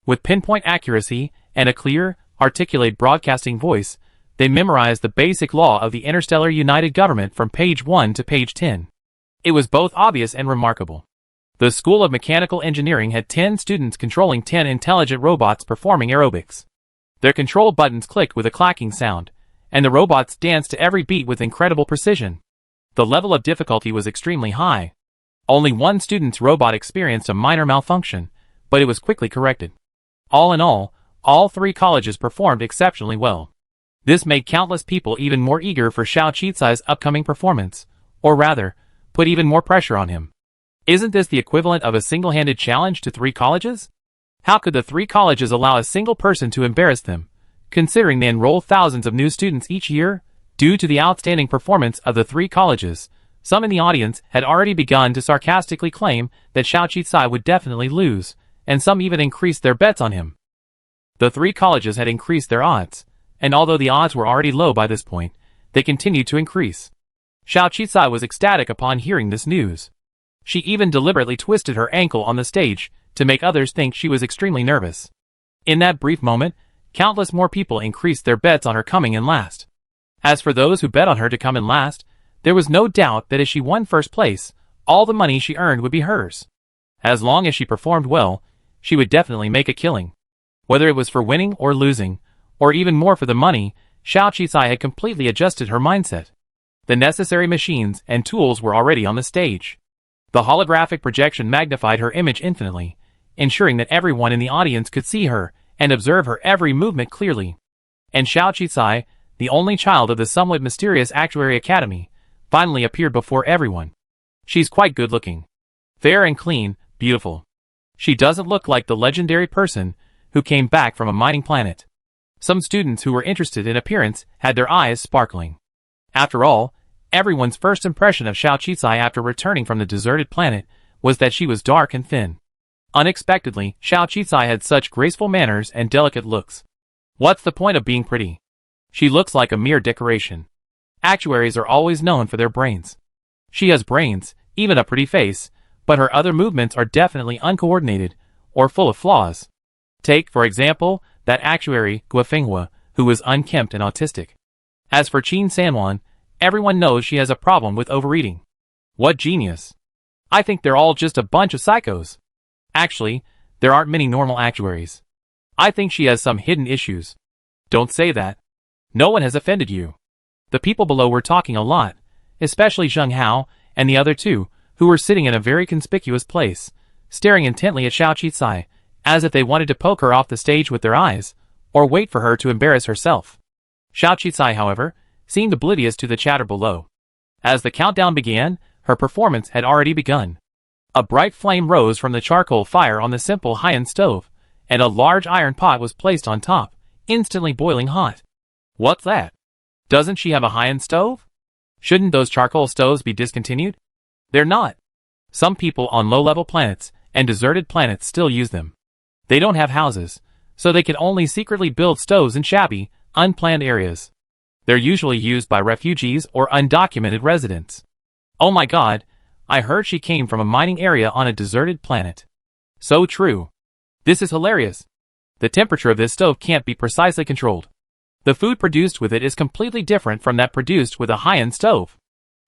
With pinpoint accuracy and a clear, articulate broadcasting voice, they memorized the basic law of the Interstellar United Government from page 1 to page 10. It was both obvious and remarkable. The School of Mechanical Engineering had 10 students controlling 10 intelligent robots performing aerobics. Their control buttons clicked with a clacking sound, and the robots danced to every beat with incredible precision. The level of difficulty was extremely high. Only one student's robot experienced a minor malfunction, but it was quickly corrected. All in all 3 colleges performed exceptionally well. This made countless people even more eager for Xiao Qisai's upcoming performance, or rather, put even more pressure on him. Isn't this the equivalent of a single-handed challenge to 3 colleges? How could the 3 colleges allow a single person to embarrass them, considering they enroll thousands of new students each year? Due to the outstanding performance of the 3 colleges, some in the audience had already begun to sarcastically claim that Xiao Qisai would definitely lose, and some even increased their bets on him. The 3 colleges had increased their odds, and although the odds were already low by this point, they continued to increase. Xiao Qisai was ecstatic upon hearing this news. She even deliberately twisted her ankle on the stage to make others think she was extremely nervous. In that brief moment, countless more people increased their bets on her coming in last. As for those who bet on her to come in last, there was no doubt that if she won first place, all the money she earned would be hers. As long as she performed well, she would definitely make a killing. Whether it was for winning or losing, or even more for the money, Xiao Qisai had completely adjusted her mindset. The necessary machines and tools were already on the stage. The holographic projection magnified her image infinitely, ensuring that everyone in the audience could see her and observe her every movement clearly. And Xiao Qisai, the only child of the somewhat mysterious Actuary Academy, finally appeared before everyone. She's quite good-looking. Fair and clean, beautiful. She doesn't look like the legendary person who came back from a mining planet. Some students who were interested in appearance had their eyes sparkling. After all, everyone's first impression of Xiao Qisai after returning from the deserted planet was that she was dark and thin. Unexpectedly, Xiao Qisai had such graceful manners and delicate looks. What's the point of being pretty? She looks like a mere decoration. Actuaries are always known for their brains. She has brains, even a pretty face, but her other movements are definitely uncoordinated, or full of flaws. Take, for example, that actuary, Guafenghua, who is unkempt and autistic. As for Qin Sanwan, everyone knows she has a problem with overeating. What genius. I think they're all just a bunch of psychos. Actually, there aren't many normal actuaries. I think she has some hidden issues. Don't say that. No one has offended you. The people below were talking a lot, especially Zheng Hao and the other two, who were sitting in a very conspicuous place, staring intently at Xiao Qicai, as if they wanted to poke her off the stage with their eyes, or wait for her to embarrass herself. Xiao Qicai, however, seemed oblivious to the chatter below. As the countdown began, her performance had already begun. A bright flame rose from the charcoal fire on the simple high-end stove, and a large iron pot was placed on top, instantly boiling hot. What's that? Doesn't she have a high-end stove? Shouldn't those charcoal stoves be discontinued? They're not. Some people on low-level planets and deserted planets still use them. They don't have houses, so they can only secretly build stoves in shabby, unplanned areas. They're usually used by refugees or undocumented residents. Oh my god, I heard she came from a mining area on a deserted planet. So true. This is hilarious. The temperature of this stove can't be precisely controlled. The food produced with it is completely different from that produced with a high-end stove.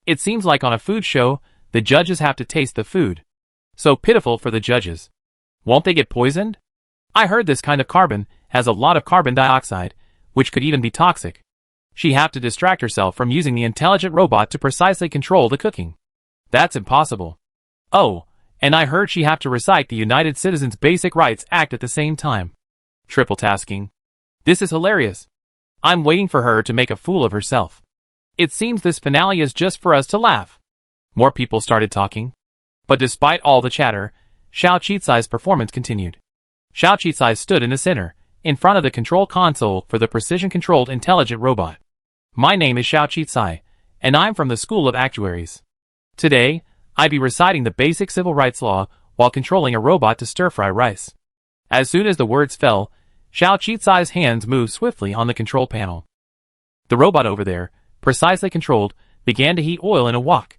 It seems like on a food show, the judges have to taste the food. So pitiful for the judges. Won't they get poisoned? I heard this kind of carbon has a lot of carbon dioxide, which could even be toxic. She'd have to distract herself from using the intelligent robot to precisely control the cooking. That's impossible. Oh, and I heard she'd have to recite the United Citizens Basic Rights Act at the same time. Triple tasking. This is hilarious. I'm waiting for her to make a fool of herself. It seems this finale is just for us to laugh. More people started talking. But despite all the chatter, Xiao Qicai's performance continued. Xiao Qicai stood in the center, in front of the control console for the precision-controlled intelligent robot. My name is Xiao Qicai, and I'm from the School of Actuaries. Today, I'd be reciting the basic civil rights law while controlling a robot to stir-fry rice. As soon as the words fell, Xiao Qicai's hands moved swiftly on the control panel. The robot over there, precisely controlled, began to heat oil in a wok.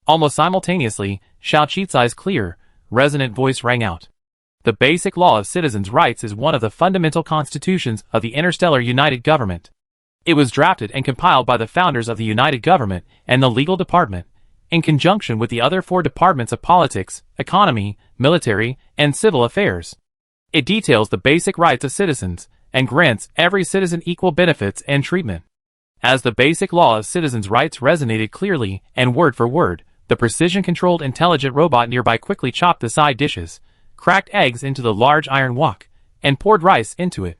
Almost simultaneously, Xiao Qicai's clear, resonant voice rang out. The basic law of citizens' rights is one of the fundamental constitutions of the Interstellar United Government. It was drafted and compiled by the founders of the United Government and the Legal Department, in conjunction with the other 4 departments of politics, economy, military, and civil affairs. It details the basic rights of citizens, and grants every citizen equal benefits and treatment. As the basic law of citizens' rights resonated clearly and word for word, the precision-controlled intelligent robot nearby quickly chopped the side dishes, cracked eggs into the large iron wok, and poured rice into it.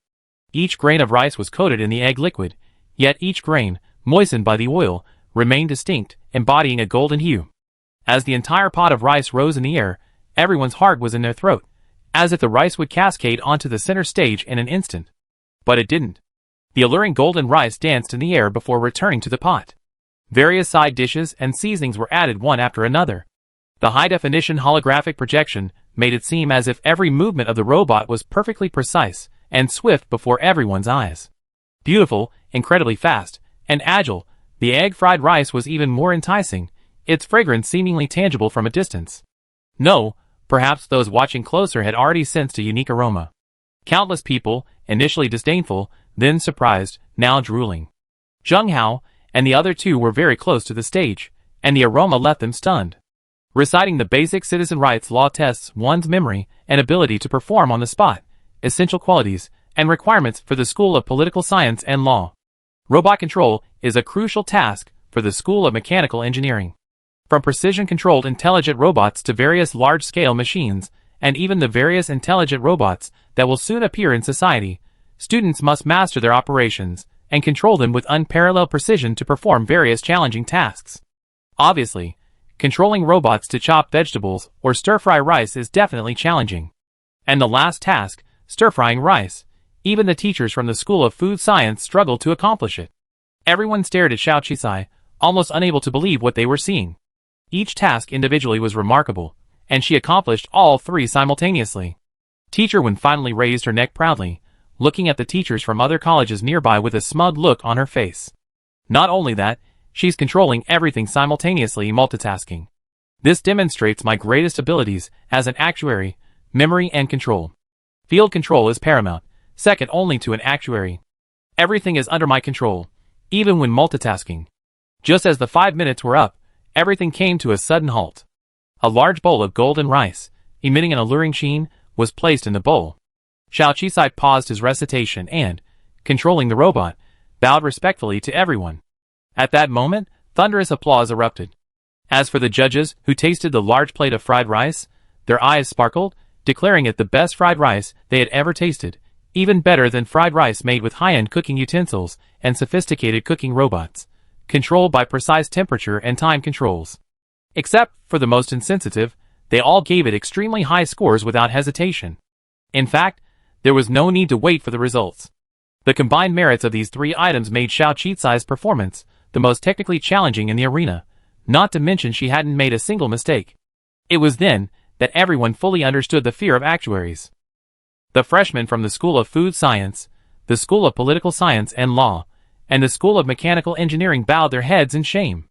Each grain of rice was coated in the egg liquid, yet each grain, moistened by the oil, remained distinct, embodying a golden hue. As the entire pot of rice rose in the air, everyone's heart was in their throat, as if the rice would cascade onto the center stage in an instant. But it didn't. The alluring golden rice danced in the air before returning to the pot. Various side dishes and seasonings were added one after another. The high-definition holographic projection made it seem as if every movement of the robot was perfectly precise and swift before everyone's eyes. Beautiful, incredibly fast, and agile, the egg-fried rice was even more enticing, its fragrance seemingly tangible from a distance. No, perhaps those watching closer had already sensed a unique aroma. Countless people, initially disdainful, then surprised, now drooling. Zheng Hao and the other 2 were very close to the stage, and the aroma left them stunned. Reciting the basic citizen rights law tests one's memory and ability to perform on the spot, essential qualities and requirements for the School of Political Science and Law. Robot control is a crucial task for the School of Mechanical Engineering. From precision-controlled intelligent robots to various large-scale machines, and even the various intelligent robots that will soon appear in society, students must master their operations and control them with unparalleled precision to perform various challenging tasks. Obviously, controlling robots to chop vegetables or stir-fry rice is definitely challenging. And the last task, stir-frying rice, even the teachers from the School of Food Science struggled to accomplish it. Everyone stared at Xiao Qicai, almost unable to believe what they were seeing. Each task individually was remarkable, and she accomplished all 3 simultaneously. Teacher Wen finally raised her neck proudly, looking at the teachers from other colleges nearby with a smug look on her face. Not only that, she's controlling everything simultaneously, multitasking. This demonstrates my greatest abilities as an actuary, memory and control. Field control is paramount, second only to an actuary. Everything is under my control, even when multitasking. Just as the 5 minutes were up, everything came to a sudden halt. A large bowl of golden rice, emitting an alluring sheen, was placed in the bowl. Xiao Qisai paused his recitation and, controlling the robot, bowed respectfully to everyone. At that moment, thunderous applause erupted. As for the judges who tasted the large plate of fried rice, their eyes sparkled, declaring it the best fried rice they had ever tasted, even better than fried rice made with high-end cooking utensils and sophisticated cooking robots, controlled by precise temperature and time controls. Except for the most insensitive, they all gave it extremely high scores without hesitation. In fact, there was no need to wait for the results. The combined merits of these three items made Xiao Qisai's performance the most technically challenging in the arena, not to mention she hadn't made a single mistake. It was then that everyone fully understood the fear of actuaries. The freshmen from the School of Food Science, the School of Political Science and Law, and the School of Mechanical Engineering bowed their heads in shame.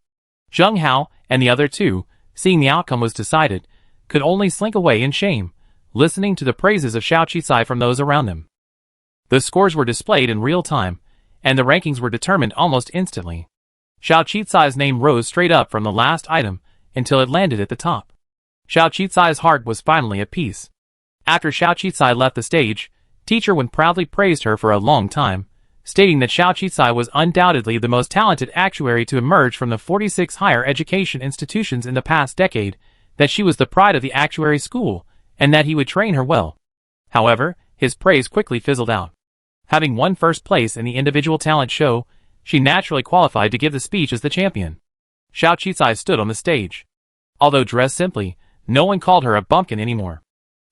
Zheng Hao and the other two, seeing the outcome was decided, could only slink away in shame, listening to the praises of Xiao Qisai from those around them. The scores were displayed in real time, and the rankings were determined almost instantly. Xiao Qisai's name rose straight up from the last item until it landed at the top. Xiao Qisai's heart was finally at peace. After Xiao Qisai left the stage, Teacher Wen proudly praised her for a long time, stating that Xiao Qisai was undoubtedly the most talented actuary to emerge from the 46 higher education institutions in the past decade, that she was the pride of the actuary school, and that he would train her well. However, his praise quickly fizzled out. Having won first place in the individual talent show, she naturally qualified to give the speech as the champion. Xiao Qisai stood on the stage. Although dressed simply, no one called her a bumpkin anymore.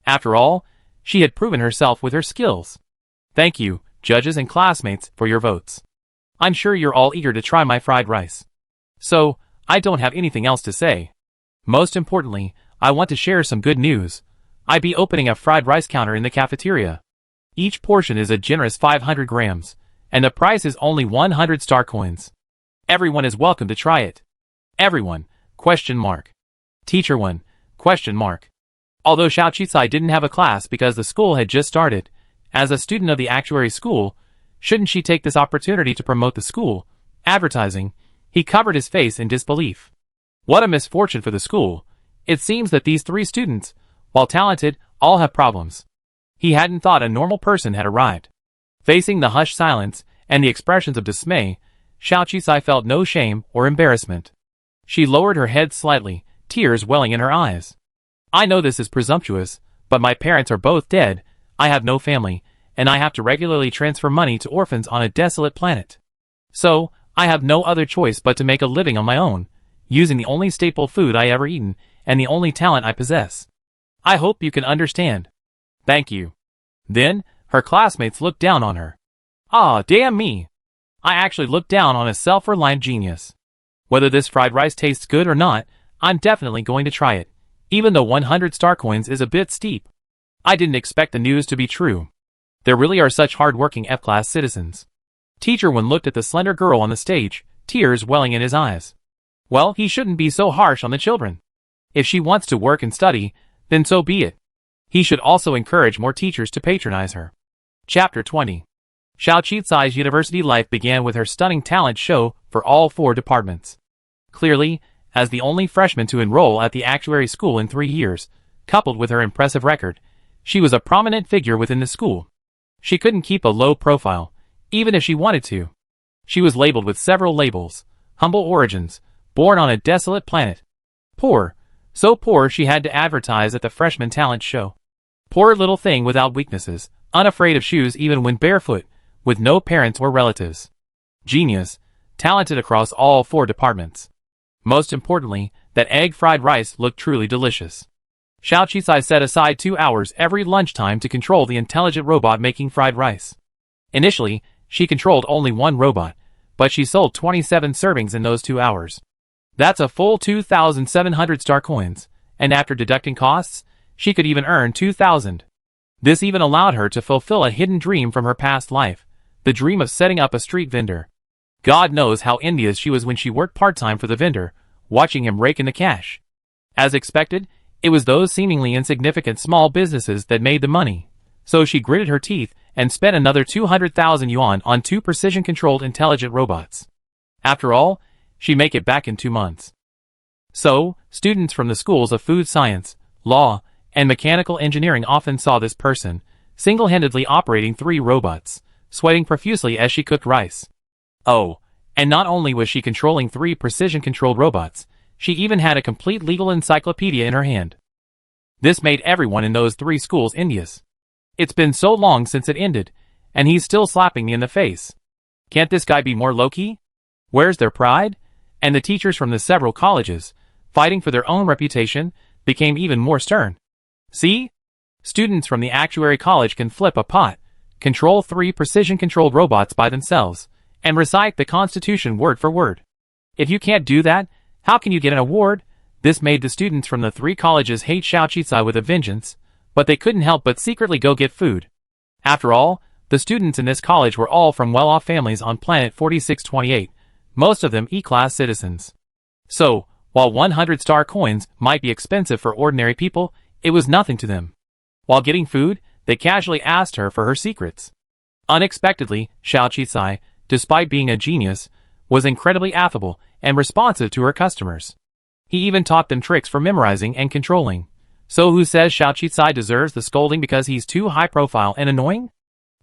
After all, she had proven herself with her skills. Thank you, judges and classmates, for your votes. I'm sure you're all eager to try my fried rice. So, I don't have anything else to say. Most importantly, I want to share some good news. I'll be opening a fried rice counter in the cafeteria. Each portion is a generous 500 grams, and the price is only 100 star coins. Everyone is welcome to try it. Everyone, ? Teacher Wen, ? Although Xiao Qisai didn't have a class because the school had just started, as a student of the actuary school, shouldn't she take this opportunity to promote the school, advertising? He covered his face in disbelief. What a misfortune for the school. It seems that these three students, while talented, all have problems. He hadn't thought a normal person had arrived. Facing the hushed silence and the expressions of dismay, Xiao Qisai felt no shame or embarrassment. She lowered her head slightly, tears welling in her eyes. I know this is presumptuous, but my parents are both dead, I have no family, and I have to regularly transfer money to orphans on a desolate planet. So, I have no other choice but to make a living on my own, using the only staple food I ever eaten, and the only talent I possess. I hope you can understand. Thank you. Then, her classmates looked down on her. Ah, damn me. I actually looked down on a self-reliant genius. Whether this fried rice tastes good or not, I'm definitely going to try it, even though 100 star coins is a bit steep. I didn't expect the news to be true. There really are such hard-working F-class citizens. Teacher Wen looked at the slender girl on the stage, tears welling in his eyes. Well, he shouldn't be so harsh on the children. If she wants to work and study, then so be it. He should also encourage more teachers to patronize her. Chapter 20. Xiao Qisai's university life began with her stunning talent show for all 4 departments. Clearly, as the only freshman to enroll at the actuary school in 3 years, coupled with her impressive record, she was a prominent figure within the school. She couldn't keep a low profile, even if she wanted to. She was labeled with several labels: humble origins, born on a desolate planet, poor, so poor she had to advertise at the freshman talent show, poor little thing without weaknesses, unafraid of shoes even when barefoot, with no parents or relatives, genius, talented across all 4 departments. Most importantly, that egg fried rice looked truly delicious. Xiao Qisai set aside 2 hours every lunchtime to control the intelligent robot making fried rice. Initially, she controlled only 1 robot, but she sold 27 servings in those 2 hours. That's a full 2,700 star coins, and after deducting costs, she could even earn 2,000. This even allowed her to fulfill a hidden dream from her past life, the dream of setting up a street vendor. God knows how envious she was when she worked part-time for the vendor, watching him rake in the cash. As expected, it was those seemingly insignificant small businesses that made the money. So she gritted her teeth and spent another 200,000 yuan on 2 precision-controlled intelligent robots. After all, she'd make it back in 2 months. So, students from the schools of food science, law, and mechanical engineering often saw this person, single-handedly operating 3 robots, sweating profusely as she cooked rice. Oh, and not only was she controlling 3 precision-controlled robots, she even had a complete legal encyclopedia in her hand. This made everyone in those 3 schools envious. It's been so long since it ended, and he's still slapping me in the face. Can't this guy be more low-key? Where's their pride? And the teachers from the several colleges, fighting for their own reputation, became even more stern. See? Students from the actuary college can flip a pot, control 3 precision-controlled robots by themselves, and recite the Constitution word for word. If you can't do that, how can you get an award? This made the students from the 3 colleges hate Xiao Qicai with a vengeance, but they couldn't help but secretly go get food. After all, the students in this college were all from well-off families on planet 4628, most of them E-class citizens. So, while 100-star coins might be expensive for ordinary people, it was nothing to them. While getting food, they casually asked her for her secrets. Unexpectedly, Xiao Qicai, despite being a genius, was incredibly affable and responsive to her customers. He even taught them tricks for memorizing and controlling. So who says Xiao Qicai deserves the scolding because he's too high-profile and annoying?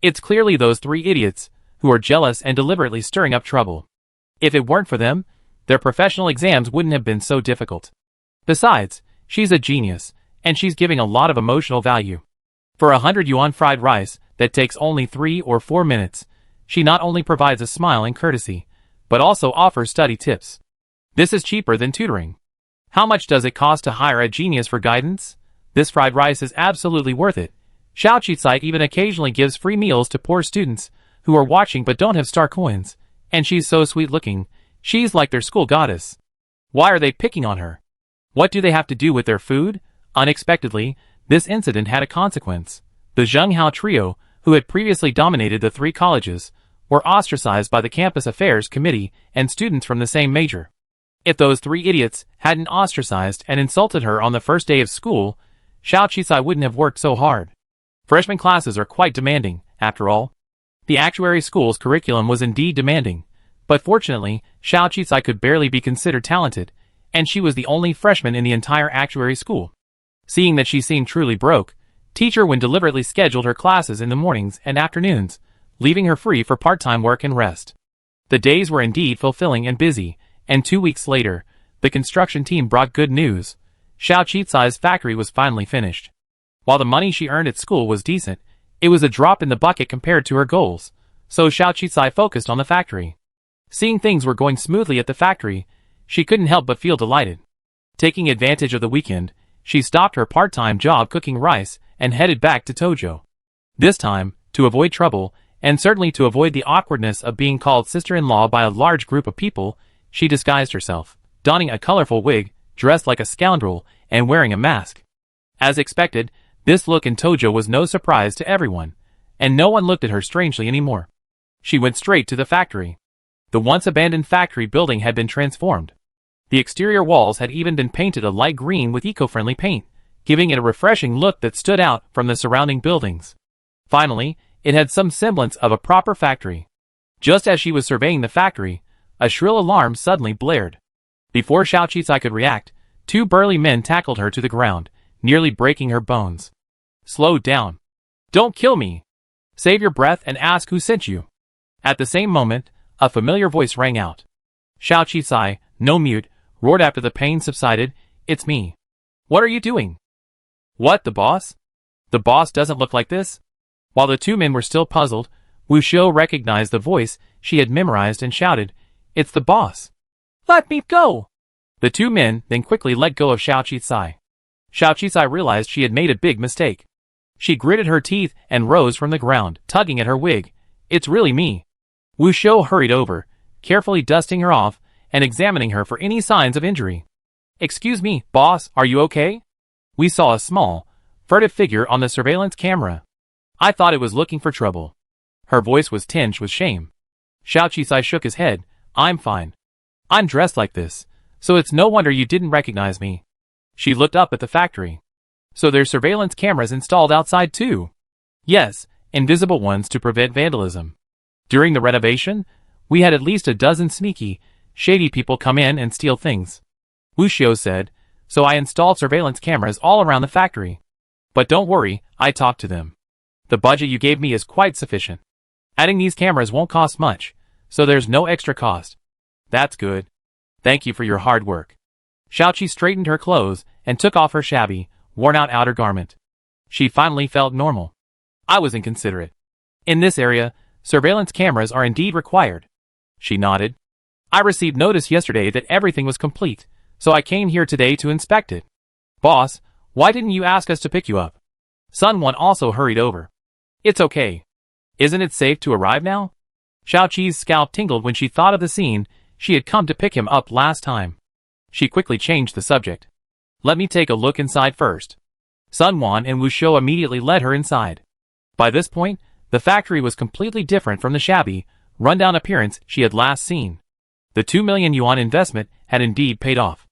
It's clearly those 3 idiots, who are jealous and deliberately stirring up trouble. If it weren't for them, their professional exams wouldn't have been so difficult. Besides, she's a genius, and she's giving a lot of emotional value. For 100 yuan fried rice that takes only 3 or 4 minutes, she not only provides a smile and courtesy, but also offers study tips. This is cheaper than tutoring. How much does it cost to hire a genius for guidance? This fried rice is absolutely worth it. Xiao Qicai even occasionally gives free meals to poor students who are watching but don't have star coins, and she's so sweet-looking, she's like their school goddess. Why are they picking on her? What do they have to do with their food? Unexpectedly, this incident had a consequence. The Zheng Hao trio, who had previously dominated the 3 colleges, were ostracized by the campus affairs committee and students from the same major. If those 3 idiots hadn't ostracized and insulted her on the first day of school, Xiao Qicai wouldn't have worked so hard. Freshman classes are quite demanding, after all. The actuary school's curriculum was indeed demanding, but fortunately, Xiao Qicai could barely be considered talented, and she was the only freshman in the entire actuary school. Seeing that she seemed truly broke, Teacher Wen deliberately scheduled her classes in the mornings and afternoons, leaving her free for part-time work and rest. The days were indeed fulfilling and busy, and 2 weeks later, the construction team brought good news. Xiao Qicai's factory was finally finished. While the money she earned at school was decent, it was a drop in the bucket compared to her goals, so Xiao Qicai focused on the factory. Seeing things were going smoothly at the factory, she couldn't help but feel delighted. Taking advantage of the weekend, she stopped her part-time job cooking rice and headed back to Tojo. This time, to avoid trouble, and certainly to avoid the awkwardness of being called sister-in-law by a large group of people, she disguised herself, donning a colorful wig, dressed like a scoundrel, and wearing a mask. As expected, this look in Tojo was no surprise to everyone, and no one looked at her strangely anymore. She went straight to the factory. The once abandoned factory building had been transformed. The exterior walls had even been painted a light green with eco-friendly paint, giving it a refreshing look that stood out from the surrounding buildings. Finally, it had some semblance of a proper factory. Just as she was surveying the factory, a shrill alarm suddenly blared. Before Xiao Qicai could react, 2 burly men tackled her to the ground, nearly breaking her bones. Slow down. Don't kill me. Save your breath and ask who sent you. At the same moment, a familiar voice rang out. Xiao Qicai, no mute, roared after the pain subsided, "It's me." "What are you doing?" "What, the boss?" "The boss doesn't look like this." While the 2 men were still puzzled, Wu Shou recognized the voice she had memorized and shouted, "It's the boss." "Let me go!" The 2 men then quickly let go of Xiao Qicai. Xiao Qicai realized she had made a big mistake. She gritted her teeth and rose from the ground, tugging at her wig. "It's really me." Wu Shou hurried over, carefully dusting her off and examining her for any signs of injury. "Excuse me, boss, are you okay?" "We saw a small, furtive figure on the surveillance camera. I thought it was looking for trouble." Her voice was tinged with shame. Xiao Qisai shook his head. I'm fine. I'm dressed like this, so it's no wonder you didn't recognize me. She looked up at the factory. So there's surveillance cameras installed outside too? Yes, invisible ones to prevent vandalism. During the renovation, we had at least a dozen sneaky, shady people come in and steal things. Wu Xiao said, so I installed surveillance cameras all around the factory. But don't worry, I talked to them. The budget you gave me is quite sufficient. Adding these cameras won't cost much, so there's no extra cost. That's good. Thank you for your hard work. Xiaoqi straightened her clothes and took off her shabby, worn-out outer garment. She finally felt normal. I was inconsiderate. In this area, surveillance cameras are indeed required. She nodded. I received notice yesterday that everything was complete, so I came here today to inspect it. Boss, why didn't you ask us to pick you up? Sun One also hurried over. It's okay. Isn't it safe to arrive now? Xiaoqi's scalp tingled when she thought of the scene she had come to pick him up last time. She quickly changed the subject. Let me take a look inside first. Sun Wan and Wu Shou immediately led her inside. By this point, the factory was completely different from the shabby, run-down appearance she had last seen. The 2 million yuan investment had indeed paid off.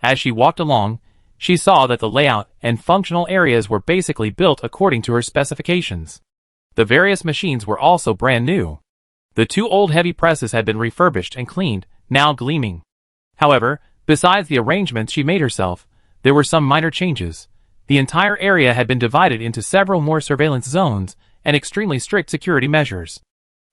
As she walked along, she saw that the layout and functional areas were basically built according to her specifications. The various machines were also brand new. The 2 old heavy presses had been refurbished and cleaned, now gleaming. However, besides the arrangements she made herself, there were some minor changes. The entire area had been divided into several more surveillance zones and extremely strict security measures.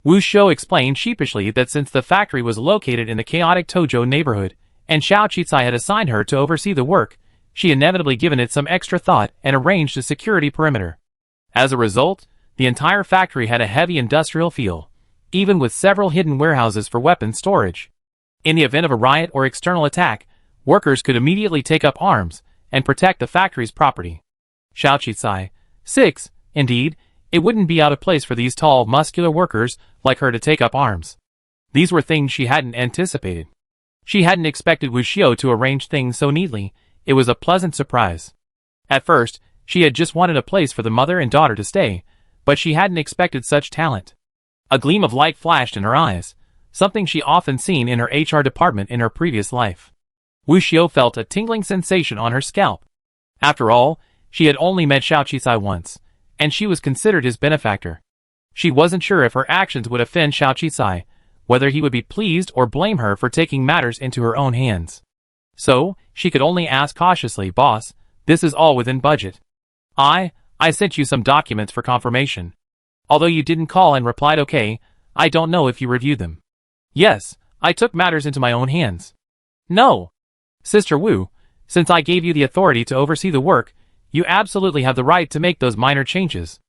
Wu Shou explained sheepishly that since the factory was located in the chaotic Tojo neighborhood, and Xiao Qisai had assigned her to oversee the work, she inevitably given it some extra thought and arranged a security perimeter. As a result, the entire factory had a heavy industrial feel, even with several hidden warehouses for weapons storage. In the event of a riot or external attack, workers could immediately take up arms and protect the factory's property. Xiao Qisai. 6. Indeed, it wouldn't be out of place for these tall, muscular workers like her to take up arms. These were things she hadn't anticipated. She hadn't expected Wu Xiao to arrange things so neatly. It was a pleasant surprise. At first, she had just wanted a place for the mother and daughter to stay, but she hadn't expected such talent. A gleam of light flashed in her eyes, something she often seen in her HR department in her previous life. Wu Xiao felt a tingling sensation on her scalp. After all, she had only met Xiao Qisai once, and she was considered his benefactor. She wasn't sure if her actions would offend Xiao Qisai, whether he would be pleased or blame her for taking matters into her own hands. So, she could only ask cautiously, Boss, this is all within budget. I sent you some documents for confirmation. Although you didn't call and replied okay, I don't know if you reviewed them. Yes, I took matters into my own hands. No. Sister Wu, since I gave you the authority to oversee the work, you absolutely have the right to make those minor changes.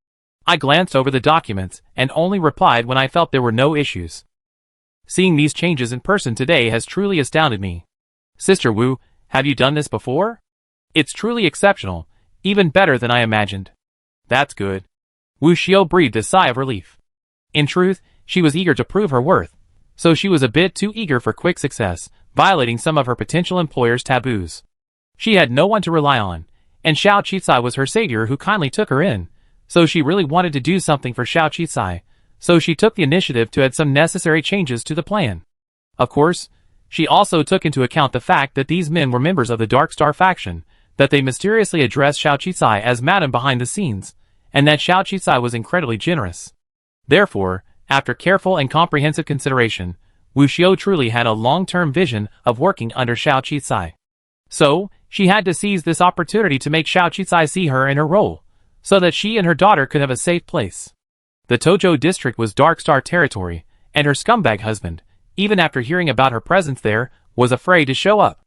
I glanced over the documents and only replied when I felt there were no issues. Seeing these changes in person today has truly astounded me. Sister Wu, have you done this before? It's truly exceptional, even better than I imagined. That's good. Wu Xiao breathed a sigh of relief. In truth, she was eager to prove her worth, so she was a bit too eager for quick success, violating some of her potential employer's taboos. She had no one to rely on, and Xiao Qisai was her savior who kindly took her in, so she really wanted to do something for Xiao Qisai, so she took the initiative to add some necessary changes to the plan. Of course, she also took into account the fact that these men were members of the Dark Star faction, that they mysteriously addressed Xiao Qisai as Madam behind the scenes, and that Xiao Qisai was incredibly generous. Therefore, after careful and comprehensive consideration, Wu Xiao truly had a long-term vision of working under Xiao Qisai. So, she had to seize this opportunity to make Xiao Qisai see her in her role, so that she and her daughter could have a safe place. The Tojo district was Dark Star territory, and her scumbag husband, even after hearing about her presence there, was afraid to show up.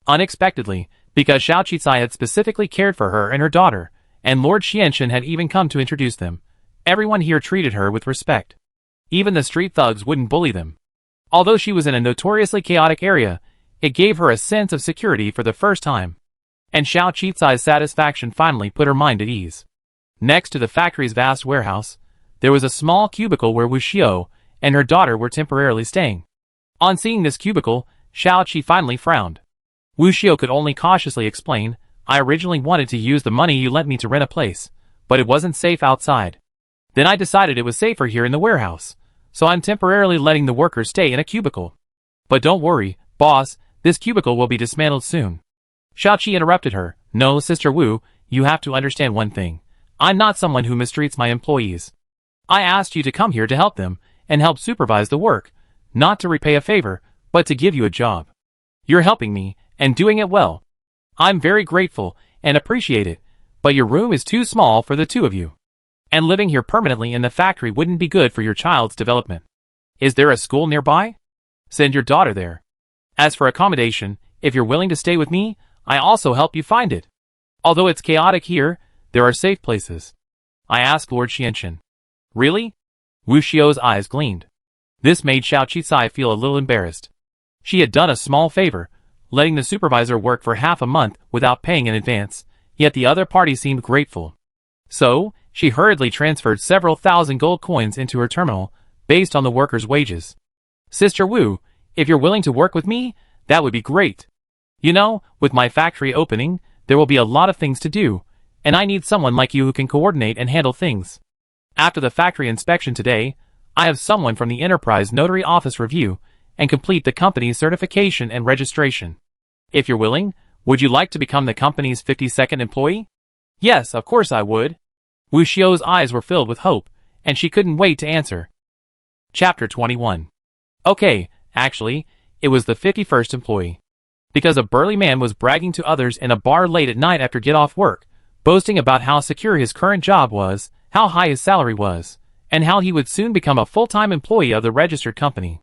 Unexpectedly, because Xiao Qisai had specifically cared for her and her daughter, and Lord Xianshan had even come to introduce them, everyone here treated her with respect. Even the street thugs wouldn't bully them. Although she was in a notoriously chaotic area, it gave her a sense of security for the first time. And Xiao Qisai's satisfaction finally put her mind at ease. Next to the factory's vast warehouse, there was a small cubicle where Wu Xiao and her daughter were temporarily staying. On seeing this cubicle, Xiao Qi finally frowned. Wu Xiao could only cautiously explain, I originally wanted to use the money you lent me to rent a place, but it wasn't safe outside. Then I decided it was safer here in the warehouse, so I'm temporarily letting the workers stay in a cubicle. But don't worry, boss, this cubicle will be dismantled soon. Xiaoqi interrupted her. No, Sister Wu, you have to understand one thing. I'm not someone who mistreats my employees. I asked you to come here to help them, and help supervise the work, not to repay a favor, but to give you a job. You're helping me, and doing it well. I'm very grateful, and appreciate it, but your room is too small for the two of you. And living here permanently in the factory wouldn't be good for your child's development. Is there a school nearby? Send your daughter there. As for accommodation, if you're willing to stay with me, I also help you find it. Although it's chaotic here, there are safe places. I asked Lord Xianxin. Really? Wu Xiao's eyes gleamed. This made Xiao Qisai feel a little embarrassed. She had done a small favor, letting the supervisor work for half a month without paying in advance, yet the other party seemed grateful. So, she hurriedly transferred several thousand gold coins into her terminal, based on the workers' wages. Sister Wu, if you're willing to work with me, that would be great. You know, with my factory opening, there will be a lot of things to do, and I need someone like you who can coordinate and handle things. After the factory inspection today, I have someone from the Enterprise Notary Office review and complete the company's certification and registration. If you're willing, would you like to become the company's 52nd employee? Yes, of course I would. Wu Xiao's eyes were filled with hope, and she couldn't wait to answer. Chapter 21. Okay, actually, it was the 51st employee. Because a burly man was bragging to others in a bar late at night after get-off work, boasting about how secure his current job was, how high his salary was, and how he would soon become a full-time employee of the registered company.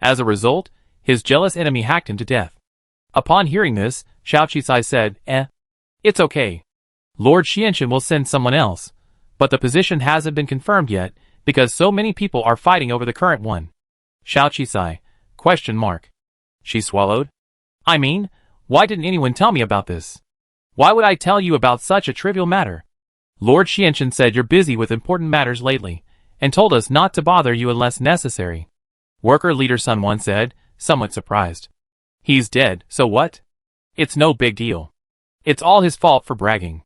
As a result, his jealous enemy hacked him to death. Upon hearing this, Xiao Qisai said, It's okay. Lord Xianxin will send someone else, but the position hasn't been confirmed yet, because so many people are fighting over the current one. Xiao Qisai, ? She swallowed. I mean, why didn't anyone tell me about this? Why would I tell you about such a trivial matter? Lord Xianxin said you're busy with important matters lately, and told us not to bother you unless necessary. Worker Leader Sun Wan said, somewhat surprised. He's dead, so what? It's no big deal. It's all his fault for bragging.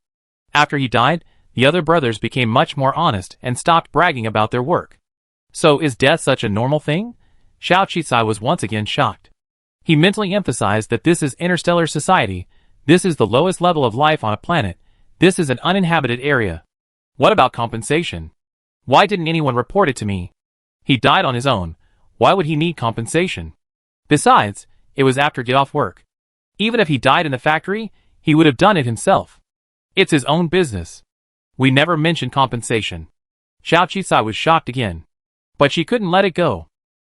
After he died, the other brothers became much more honest and stopped bragging about their work. So is death such a normal thing? Xiao Qisai was once again shocked. He mentally emphasized that this is interstellar society, this is the lowest level of life on a planet, this is an uninhabited area. What about compensation? Why didn't anyone report it to me? He died on his own, why would he need compensation? Besides, it was after get-off work. Even if he died in the factory, he would have done it himself. It's his own business. We never mentioned compensation. Xiao Qisai was shocked again. But she couldn't let it go.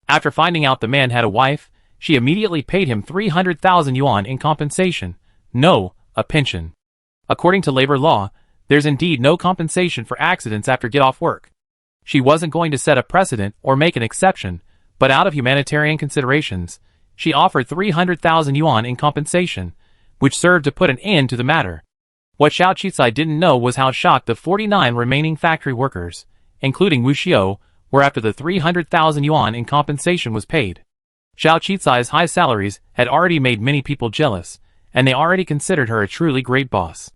After finding out the man had a wife, she immediately paid him 300,000 yuan in compensation. No, a pension. According to labor law, there's indeed no compensation for accidents after get-off work. She wasn't going to set a precedent or make an exception, but out of humanitarian considerations, she offered 300,000 yuan in compensation, which served to put an end to the matter. What Xiao Qisai didn't know was how shocked the 49 remaining factory workers, including Wu Xiao, were after the 300,000 yuan in compensation was paid. Xiao Qisai's high salaries had already made many people jealous, and they already considered her a truly great boss.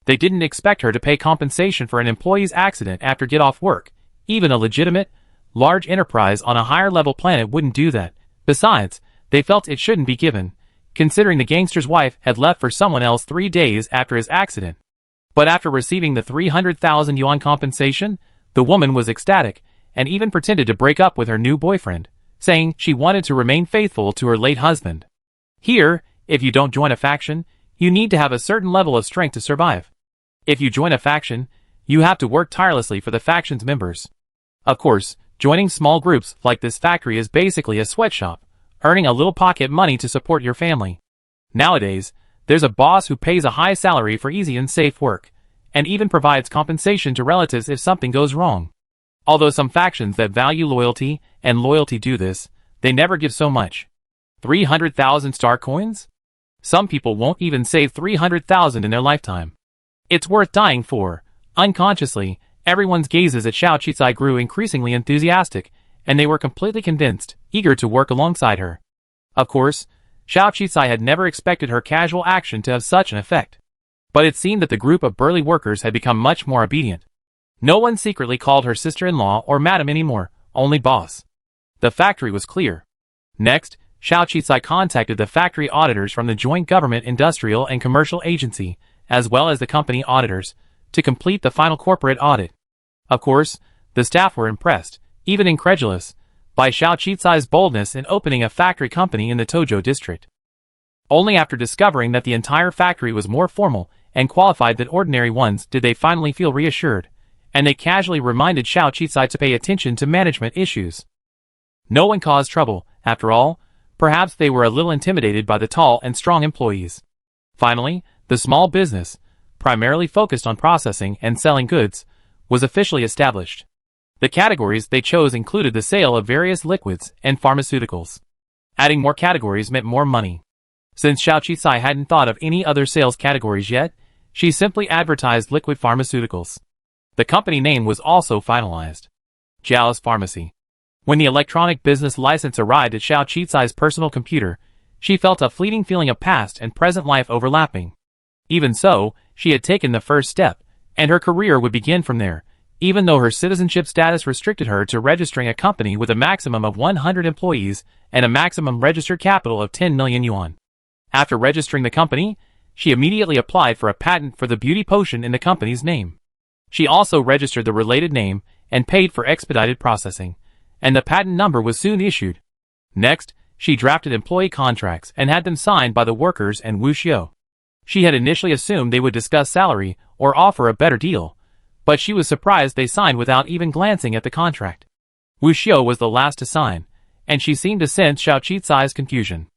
They didn't expect her to pay compensation for an employee's accident after get-off work. Even a legitimate, large enterprise on a higher-level planet wouldn't do that. Besides, they felt it shouldn't be given, considering the gangster's wife had left for someone else 3 days after his accident. But after receiving the 300,000 yuan compensation, the woman was ecstatic, and even pretended to break up with her new boyfriend, saying she wanted to remain faithful to her late husband. Here, if you don't join a faction, you need to have a certain level of strength to survive. If you join a faction, you have to work tirelessly for the faction's members. Of course, joining small groups like this factory is basically a sweatshop, earning a little pocket money to support your family. Nowadays, there's a boss who pays a high salary for easy and safe work, and even provides compensation to relatives if something goes wrong. Although some factions that value loyalty and loyalty do this, they never give so much. 300,000 star coins? Some people won't even save 300,000 in their lifetime. It's worth dying for. Unconsciously, everyone's gazes at Xiao Qisai grew increasingly enthusiastic, and they were completely convinced, eager to work alongside her. Of course, Xiao Qisai had never expected her casual action to have such an effect. But it seemed that the group of burly workers had become much more obedient. No one secretly called her sister-in-law or madam anymore, only boss. The factory was clear. Next, Xiao Qizai contacted the factory auditors from the Joint Government Industrial and Commercial Agency, as well as the company auditors, to complete the final corporate audit. Of course, the staff were impressed, even incredulous, by Xiao Qizai's boldness in opening a factory company in the Tojo district. Only after discovering that the entire factory was more formal and qualified than ordinary ones did they finally feel reassured, and they casually reminded Xiao Qizai to pay attention to management issues. No one caused trouble, after all. Perhaps they were a little intimidated by the tall and strong employees. Finally, the small business, primarily focused on processing and selling goods, was officially established. The categories they chose included the sale of various liquids and pharmaceuticals. Adding more categories meant more money. Since Xiao Qizai hadn't thought of any other sales categories yet, she simply advertised liquid pharmaceuticals. The company name was also finalized. Jiao's Pharmacy. When the electronic business license arrived at Xiao Qizai's personal computer, she felt a fleeting feeling of past and present life overlapping. Even so, she had taken the first step, and her career would begin from there, even though her citizenship status restricted her to registering a company with a maximum of 100 employees and a maximum registered capital of 10 million yuan. After registering the company, she immediately applied for a patent for the beauty potion in the company's name. She also registered the related name and paid for expedited processing, and the patent number was soon issued. Next, she drafted employee contracts and had them signed by the workers and Wu Xiu. She had initially assumed they would discuss salary or offer a better deal, but she was surprised they signed without even glancing at the contract. Wu Xiu was the last to sign, and she seemed to sense Xiao Qizai's confusion.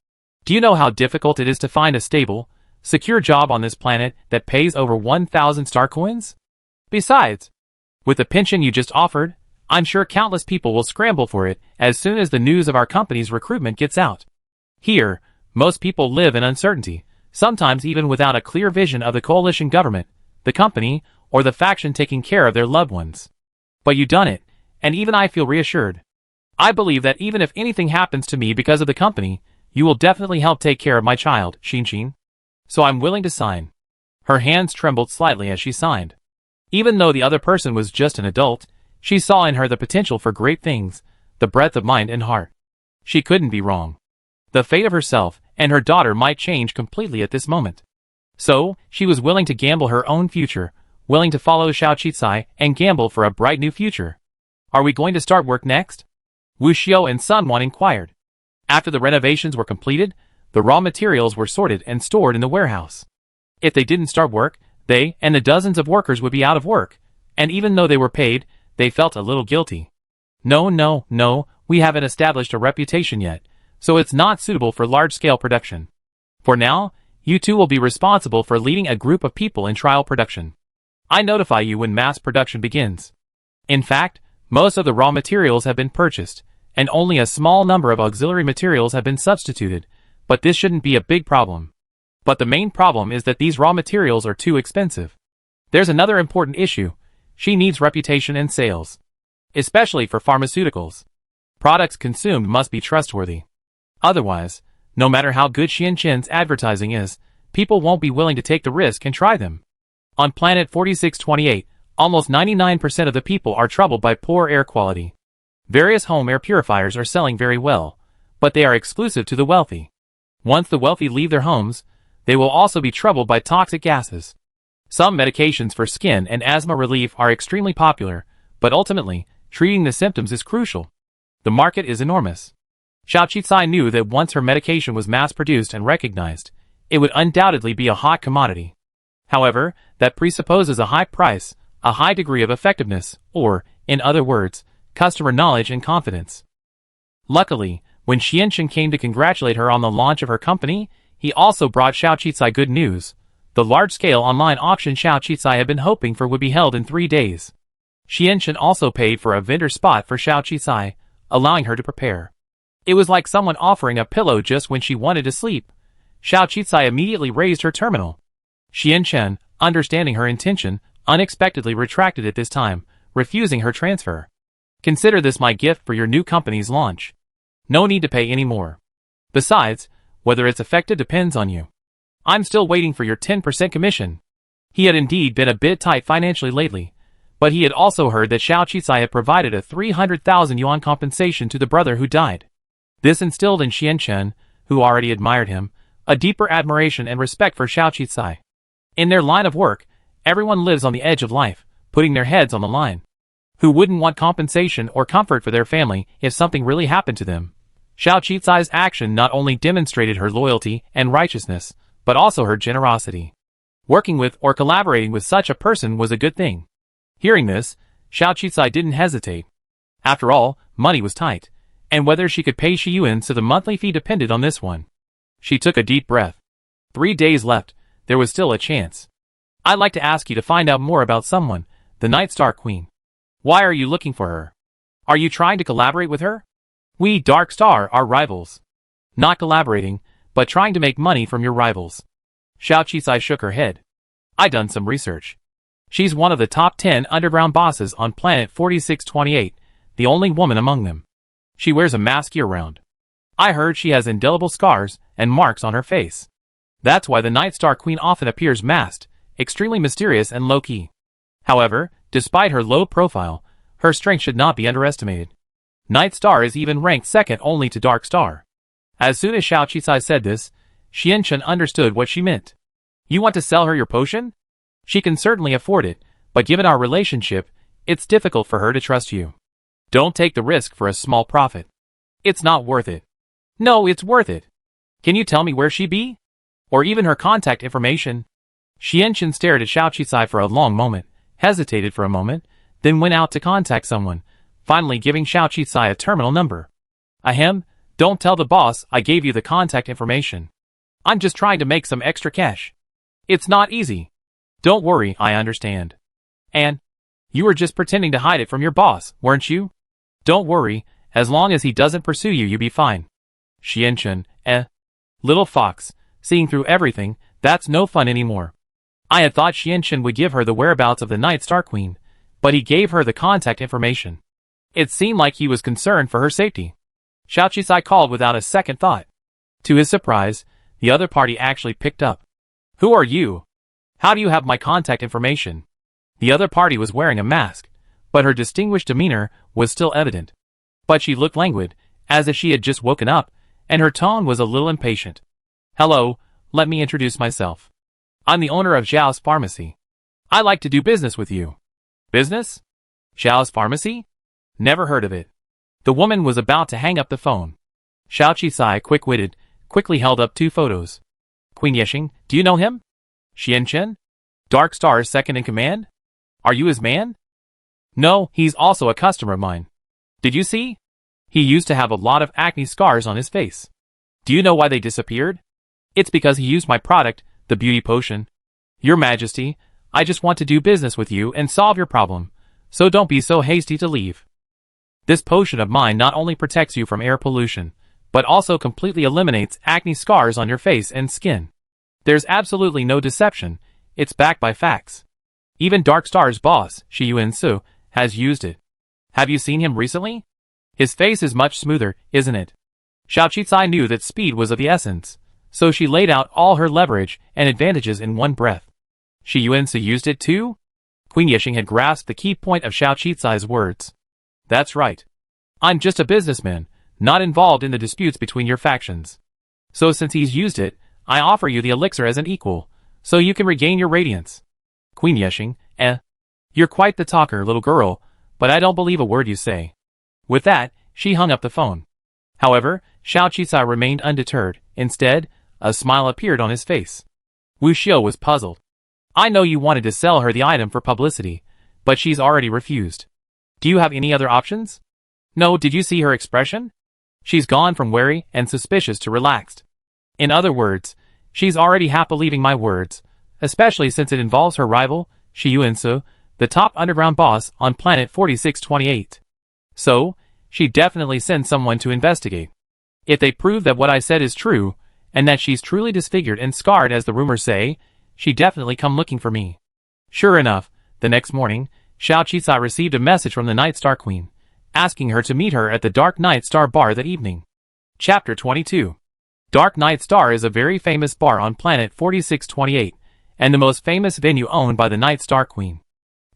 Do you know how difficult it is to find a stable, secure job on this planet that pays over 1,000 star coins? Besides, with the pension you just offered, I'm sure countless people will scramble for it as soon as the news of our company's recruitment gets out. Here, most people live in uncertainty, sometimes even without a clear vision of the coalition government, the company, or the faction taking care of their loved ones. But you've done it, and even I feel reassured. I believe that even if anything happens to me because of the company, you will definitely help take care of my child, Xinxin. So I'm willing to sign. Her hands trembled slightly as she signed. Even though the other person was just an adult, she saw in her the potential for great things, the breadth of mind and heart. She couldn't be wrong. The fate of herself and her daughter might change completely at this moment. So, she was willing to gamble her own future, willing to follow Xiao Qizai and gamble for a bright new future. Are we going to start work next? Wu Xiu and Sun Wan inquired. After the renovations were completed, the raw materials were sorted and stored in the warehouse. If they didn't start work, they and the dozens of workers would be out of work, and even though they were paid, they felt a little guilty. No, we haven't established a reputation yet, so it's not suitable for large-scale production. For now, you two will be responsible for leading a group of people in trial production. I notify you when mass production begins. In fact, most of the raw materials have been purchased, and only a small number of auxiliary materials have been substituted, but this shouldn't be a big problem. But the main problem is that these raw materials are too expensive. There's another important issue. She needs reputation and sales. Especially for pharmaceuticals. Products consumed must be trustworthy. Otherwise, no matter how good Xianqin's advertising is, people won't be willing to take the risk and try them. On planet 4628, almost 99% of the people are troubled by poor air quality. Various home air purifiers are selling very well, but they are exclusive to the wealthy. Once the wealthy leave their homes, they will also be troubled by toxic gases. Some medications for skin and asthma relief are extremely popular, but ultimately, treating the symptoms is crucial. The market is enormous. Xiao Qizai knew that once her medication was mass-produced and recognized, it would undoubtedly be a hot commodity. However, that presupposes a high price, a high degree of effectiveness, or, in other words, customer knowledge and confidence. Luckily, when Xianqin came to congratulate her on the launch of her company, he also brought Xiao Qizai good news. The large-scale online auction Xiao Qizai had been hoping for would be held in 3 days. Xianqin also paid for a vendor spot for Xiao Qizai, allowing her to prepare. It was like someone offering a pillow just when she wanted to sleep. Xiao Qizai immediately raised her terminal. Xianqin, understanding her intention, unexpectedly retracted at this time, refusing her transfer. Consider this my gift for your new company's launch. No need to pay any more. Besides, whether it's effective depends on you. I'm still waiting for your 10% commission. He had indeed been a bit tight financially lately, But he had also heard that Xiao Qisai had provided a 300,000 yuan compensation to the brother who died. This instilled in Xianchen, who already admired him, a deeper admiration and respect for Xiao Qisai. In their line of work, everyone lives on the edge of life, putting their heads on the line. Who wouldn't want compensation or comfort for their family if something really happened to them? Xiao Qisai's action not only demonstrated her loyalty and righteousness, but also her generosity. Working with or collaborating with such a person was a good thing. Hearing this, Xiao Qisai didn't hesitate. After all, money was tight, and whether she could pay Shi Yuan so the monthly fee depended on this one. She took a deep breath. 3 days left, there was still a chance. I'd like to ask you to find out more about someone, the Night Star Queen. Why are you looking for her? Are you trying to collaborate with her? We, Dark Star, are rivals. Not collaborating, but trying to make money from your rivals. Xiao Qisai shook her head. I done some research. She's one of the top 10 underground bosses on planet 4628, the only woman among them. She wears a mask year-round. I heard she has indelible scars and marks on her face. That's why the Night Star Queen often appears masked, extremely mysterious and low-key. However, despite her low profile, her strength should not be underestimated. Night Star is even ranked second only to Dark Star. As soon as Xiao Qisai said this, Xianchen understood what she meant. You want to sell her your potion? She can certainly afford it, but given our relationship, it's difficult for her to trust you. Don't take the risk for a small profit. It's not worth it. No, it's worth it. Can you tell me where she be? Or even her contact information? Xianchen stared at Xiao Qisai for a long moment, hesitated for a moment, then went out to contact someone, finally giving Xiao Qisai a terminal number. Ahem, don't tell the boss I gave you the contact information. I'm just trying to make some extra cash. It's not easy. Don't worry, I understand. And you were just pretending to hide it from your boss, weren't you? Don't worry, as long as he doesn't pursue you, you'll be fine. Xianchen, little fox, seeing through everything, that's no fun anymore. I had thought Xianchen would give her the whereabouts of the Night Star Queen, but he gave her the contact information. It seemed like he was concerned for her safety. Xiao Qisai called without a second thought. To his surprise, the other party actually picked up. Who are you? How do you have my contact information? The other party was wearing a mask, but her distinguished demeanor was still evident. But she looked languid, as if she had just woken up, and her tone was a little impatient. Hello, let me introduce myself. I'm the owner of Zhao's Pharmacy. I'd like to do business with you. Business? Zhao's Pharmacy? Never heard of it. The woman was about to hang up the phone. Xiao Qisai, quick-witted, quickly held up 2 photos. Queen Yexing, do you know him? Xianchen? Dark Star's second in command? Are you his man? No, he's also a customer of mine. Did you see? He used to have a lot of acne scars on his face. Do you know why they disappeared? It's because he used my product, the beauty potion. Your Majesty, I just want to do business with you and solve your problem, so don't be so hasty to leave. This potion of mine not only protects you from air pollution, but also completely eliminates acne scars on your face and skin. There's absolutely no deception, it's backed by facts. Even Dark Star's boss, Shi Yuan-su, has used it. Have you seen him recently? His face is much smoother, isn't it? Xiao Qisai knew that speed was of the essence, so she laid out all her leverage and advantages in one breath. Shi Yuan-su used it too? Queen Yexing had grasped the key point of Xiao Qisai's words. That's right. I'm just a businessman, not involved in the disputes between your factions. So since he's used it, I offer you the elixir as an equal, so you can regain your radiance. Queen Yexing, you're quite the talker, little girl, but I don't believe a word you say. With that, she hung up the phone. However, Xiao Qisai remained undeterred. Instead, a smile appeared on his face. Wu Xiu was puzzled. I know you wanted to sell her the item for publicity, but she's already refused. Do you have any other options? No, did you see her expression? She's gone from wary and suspicious to relaxed. In other words, she's already half believing my words, especially since it involves her rival, Shi Yuan-su, the top underground boss on planet 4628. So, she definitely sent someone to investigate. If they prove that what I said is true, and that she's truly disfigured and scarred as the rumors say, she definitely come looking for me. Sure enough, the next morning, Xiao Qisai received a message from the Night Star Queen, asking her to meet her at the Dark Night Star bar that evening. Chapter 22. Dark Night Star is a very famous bar on planet 4628, and the most famous venue owned by the Night Star Queen.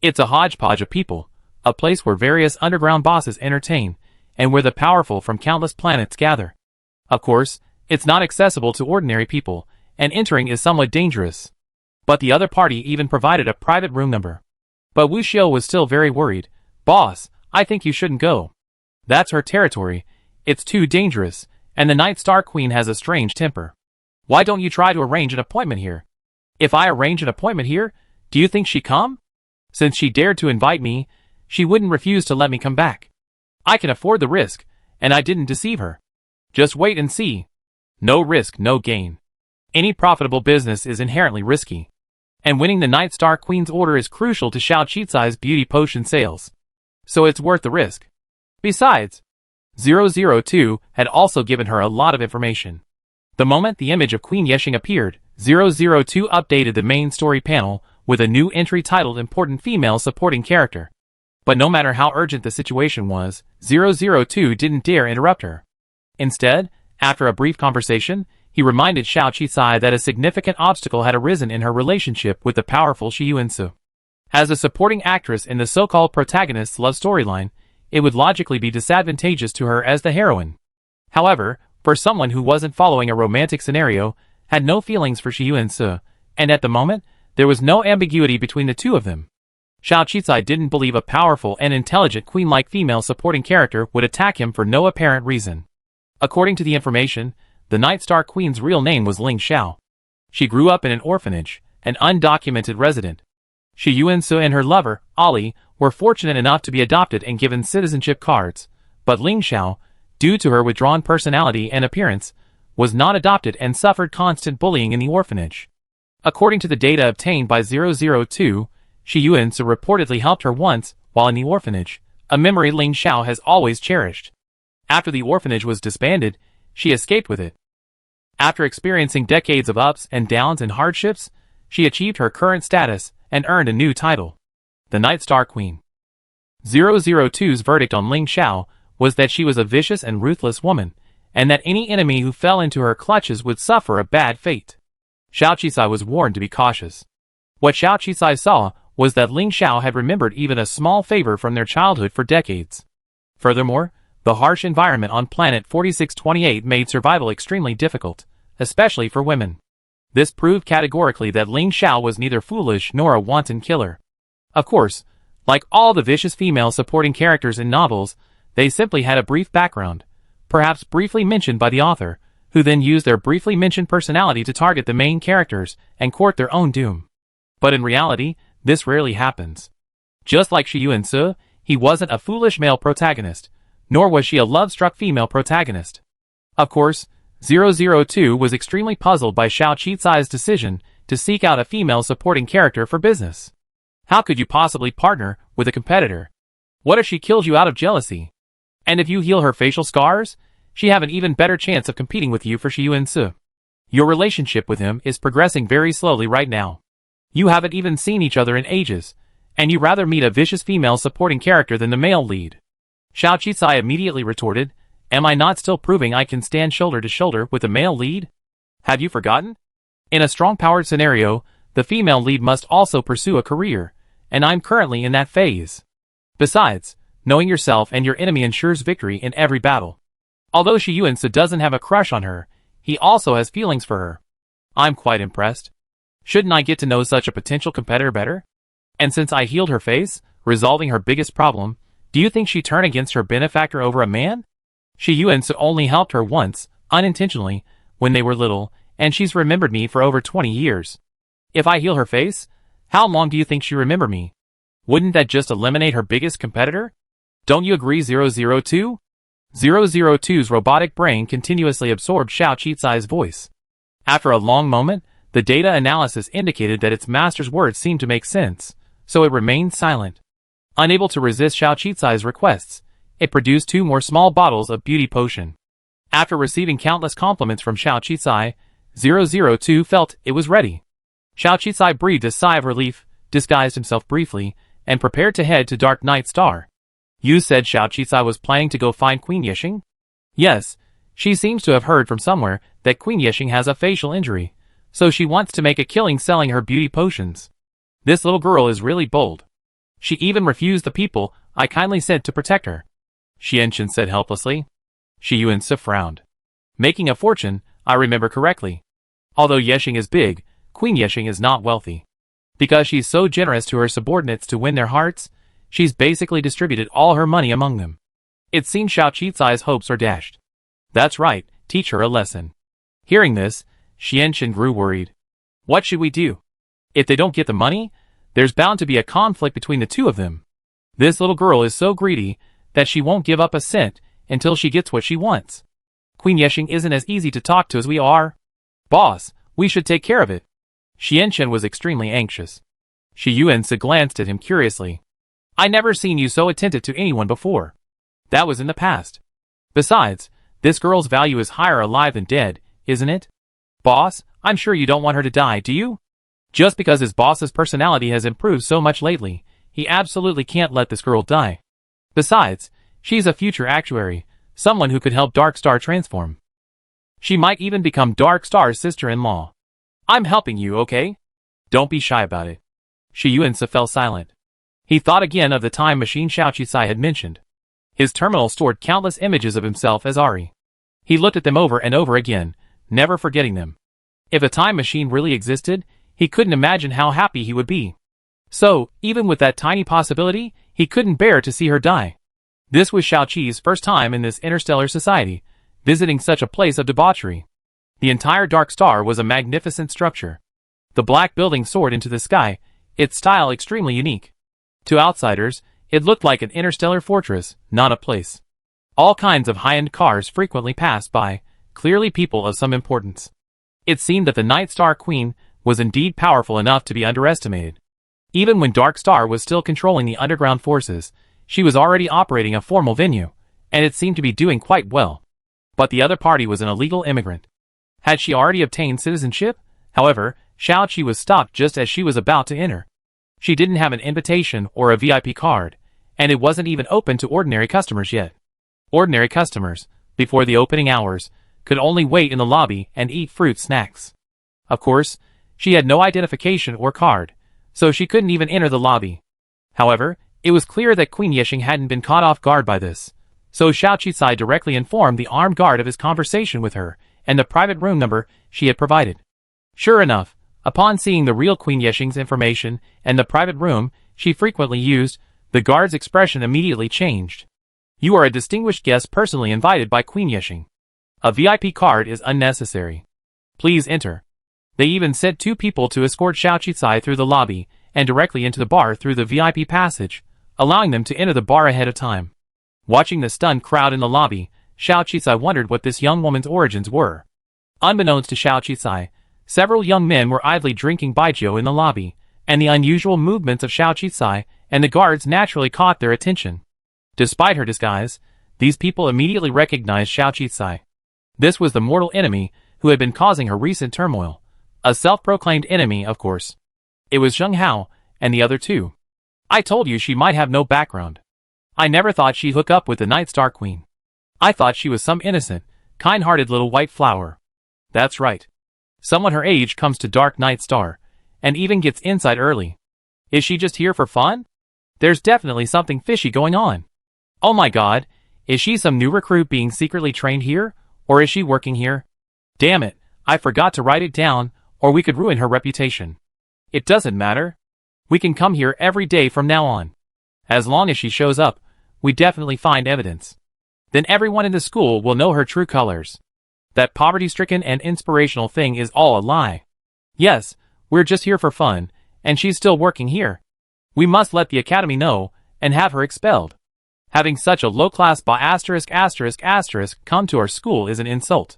It's a hodgepodge of people, a place where various underground bosses entertain, and where the powerful from countless planets gather. Of course, it's not accessible to ordinary people, and entering is somewhat dangerous. But the other party even provided a private room number. But Wu Xiao was still very worried. "Boss, I think you shouldn't go. That's her territory. It's too dangerous, and the Night Star Queen has a strange temper. Why don't you try to arrange an appointment here?" "If I arrange an appointment here, do you think she'd come? Since she dared to invite me, she wouldn't refuse to let me come back. I can afford the risk, and I didn't deceive her. Just wait and see. No risk, no gain. Any profitable business is inherently risky. And winning the Night Star Queen's order is crucial to Xiao Qizai's beauty potion sales. So it's worth the risk." Besides, 002 had also given her a lot of information. The moment the image of Queen Yexing appeared, 002 updated the main story panel with a new entry titled Important Female Supporting Character. But no matter how urgent the situation was, 002 didn't dare interrupt her. Instead, after a brief conversation, he reminded Xiao Qizai that a significant obstacle had arisen in her relationship with the powerful Shi Yuansu. As a supporting actress in the so-called protagonist's love storyline, it would logically be disadvantageous to her as the heroine. However, for someone who wasn't following a romantic scenario, had no feelings for Shi Yuansu, and at the moment, there was no ambiguity between the two of them, Xiao Qizai didn't believe a powerful and intelligent queen-like female supporting character would attack him for no apparent reason. According to the information, the Night Star Queen's real name was Ling Xiao. She grew up in an orphanage, an undocumented resident. Shi Yuansu and her lover, Ali, were fortunate enough to be adopted and given citizenship cards, but Ling Xiao, due to her withdrawn personality and appearance, was not adopted and suffered constant bullying in the orphanage. According to the data obtained by 002, Shi Yuansu reportedly helped her once while in the orphanage, a memory Ling Xiao has always cherished. After the orphanage was disbanded, she escaped with it. After experiencing decades of ups and downs and hardships, she achieved her current status and earned a new title, the Night Star Queen. 002's verdict on Ling Xiao was that she was a vicious and ruthless woman, and that any enemy who fell into her clutches would suffer a bad fate. Xiao Qizai was warned to be cautious. What Xiao Qizai saw was that Ling Xiao had remembered even a small favor from their childhood for decades. Furthermore, the harsh environment on planet 4628 made survival extremely difficult, especially for women. This proved categorically that Ling Xiao was neither foolish nor a wanton killer. Of course, like all the vicious female supporting characters in novels, they simply had a brief background, perhaps briefly mentioned by the author, who then used their briefly mentioned personality to target the main characters and court their own doom. But in reality, this rarely happens. Just like Shi Yuansu, he wasn't a foolish male protagonist, nor was she a love-struck female protagonist. Of course, 002 was extremely puzzled by Xiao Qizai's decision to seek out a female supporting character for business. How could you possibly partner with a competitor? What if she kills you out of jealousy? And if you heal her facial scars, she have an even better chance of competing with you for Shi Yuansu. Your relationship with him is progressing very slowly right now. You haven't even seen each other in ages, and you rather meet a vicious female supporting character than the male lead. Xiao Qizai immediately retorted, "Am I not still proving I can stand shoulder to shoulder with a male lead? Have you forgotten? In a strong-powered scenario, the female lead must also pursue a career, and I'm currently in that phase. Besides, knowing yourself and your enemy ensures victory in every battle. Although Shi Yuansu doesn't have a crush on her, he also has feelings for her. I'm quite impressed. Shouldn't I get to know such a potential competitor better? And since I healed her face, resolving her biggest problem, do you think she'd turn against her benefactor over a man? Shi Yuansu only helped her once, unintentionally, when they were little, and she's remembered me for over 20 years. If I heal her face, how long do you think she'd remember me? Wouldn't that just eliminate her biggest competitor? Don't you agree, 002? 002's robotic brain continuously absorbed Xiao Qizai's voice. After a long moment, the data analysis indicated that its master's words seemed to make sense, so it remained silent. Unable to resist Xiao Qizai's requests, it produced 2 more small bottles of beauty potion. After receiving countless compliments from Xiao Qizai, 002 felt it was ready. Xiao Qizai breathed a sigh of relief, disguised himself briefly, and prepared to head to Dark Night Star. You said Xiao Qizai was planning to go find Queen Yexing? Yes, she seems to have heard from somewhere that Queen Yexing has a facial injury, so she wants to make a killing selling her beauty potions. This little girl is really bold. She even refused the people I kindly sent to protect her. Xianchen said helplessly. Shi Yuansi frowned. Making a fortune, I remember correctly. Although Yexing is big, Queen Yexing is not wealthy. Because she's so generous to her subordinates to win their hearts, she's basically distributed all her money among them. It seems Xiao Qicai's hopes are dashed. That's right, teach her a lesson. Hearing this, Xianchen grew worried. What should we do? If they don't get the money, there's bound to be a conflict between the two of them. This little girl is so greedy that she won't give up a cent until she gets what she wants. Queen Yexing isn't as easy to talk to as we are. Boss, we should take care of it. Xianchen was extremely anxious. Shi Yuansi glanced at him curiously. I never seen you so attentive to anyone before. That was in the past. Besides, this girl's value is higher alive than dead, isn't it? Boss, I'm sure you don't want her to die, do you? Just because his boss's personality has improved so much lately, he absolutely can't let this girl die. Besides, she's a future actuary, someone who could help Dark Star transform. She might even become Dark Star's sister-in-law. I'm helping you, okay? Don't be shy about it. Shi Yuansi fell silent. He thought again of the time machine Xiao Qicai had mentioned. His terminal stored countless images of himself as Ari. He looked at them over and over again, never forgetting them. If a time machine really existed, he couldn't imagine how happy he would be. So, even with that tiny possibility, he couldn't bear to see her die. This was Xiao Qi's first time in this interstellar society, visiting such a place of debauchery. The entire Dark Star was a magnificent structure. The black building soared into the sky, its style extremely unique. To outsiders, it looked like an interstellar fortress, not a place. All kinds of high-end cars frequently passed by, clearly people of some importance. It seemed that the Night Star Queen was indeed powerful enough to be underestimated. Even when Dark Star was still controlling the underground forces, she was already operating a formal venue, and it seemed to be doing quite well. But the other party was an illegal immigrant. Had she already obtained citizenship? However, Xiao Qi was stopped just as she was about to enter. She didn't have an invitation or a VIP card, and it wasn't even open to ordinary customers yet. Ordinary customers, before the opening hours, could only wait in the lobby and eat fruit snacks. Of course, she had no identification or card, so she couldn't even enter the lobby. However, it was clear that Queen Yexing hadn't been caught off guard by this, so Xiao Qicai directly informed the armed guard of his conversation with her and the private room number she had provided. Sure enough, upon seeing the real Queen Yexing's information and the private room she frequently used, the guard's expression immediately changed. You are a distinguished guest personally invited by Queen Yexing. A VIP card is unnecessary. Please enter. They even sent 2 people to escort Xiao Qicai through the lobby and directly into the bar through the VIP passage, allowing them to enter the bar ahead of time. Watching the stunned crowd in the lobby, Xiao Qicai wondered what this young woman's origins were. Unbeknownst to Xiao Qicai, several young men were idly drinking baijiu in the lobby, and the unusual movements of Xiao Qicai and the guards naturally caught their attention. Despite her disguise, these people immediately recognized Xiao Qicai. This was the mortal enemy who had been causing her recent turmoil. A self-proclaimed enemy, of course. It was Zheng Hao, and the other 2. I told you she might have no background. I never thought she'd hook up with the Night Star Queen. I thought she was some innocent, kind-hearted little white flower. That's right. Someone her age comes to Dark Night Star, and even gets inside early. Is she just here for fun? There's definitely something fishy going on. Oh my god, is she some new recruit being secretly trained here, or is she working here? Damn it, I forgot to write it down, or we could ruin her reputation. It doesn't matter. We can come here every day from now on. As long as she shows up, we definitely find evidence. Then everyone in the school will know her true colors. That poverty-stricken and inspirational thing is all a lie. Yes, we're just here for fun, and she's still working here. We must let the academy know, and have her expelled. Having such a low-class come to our school is an insult.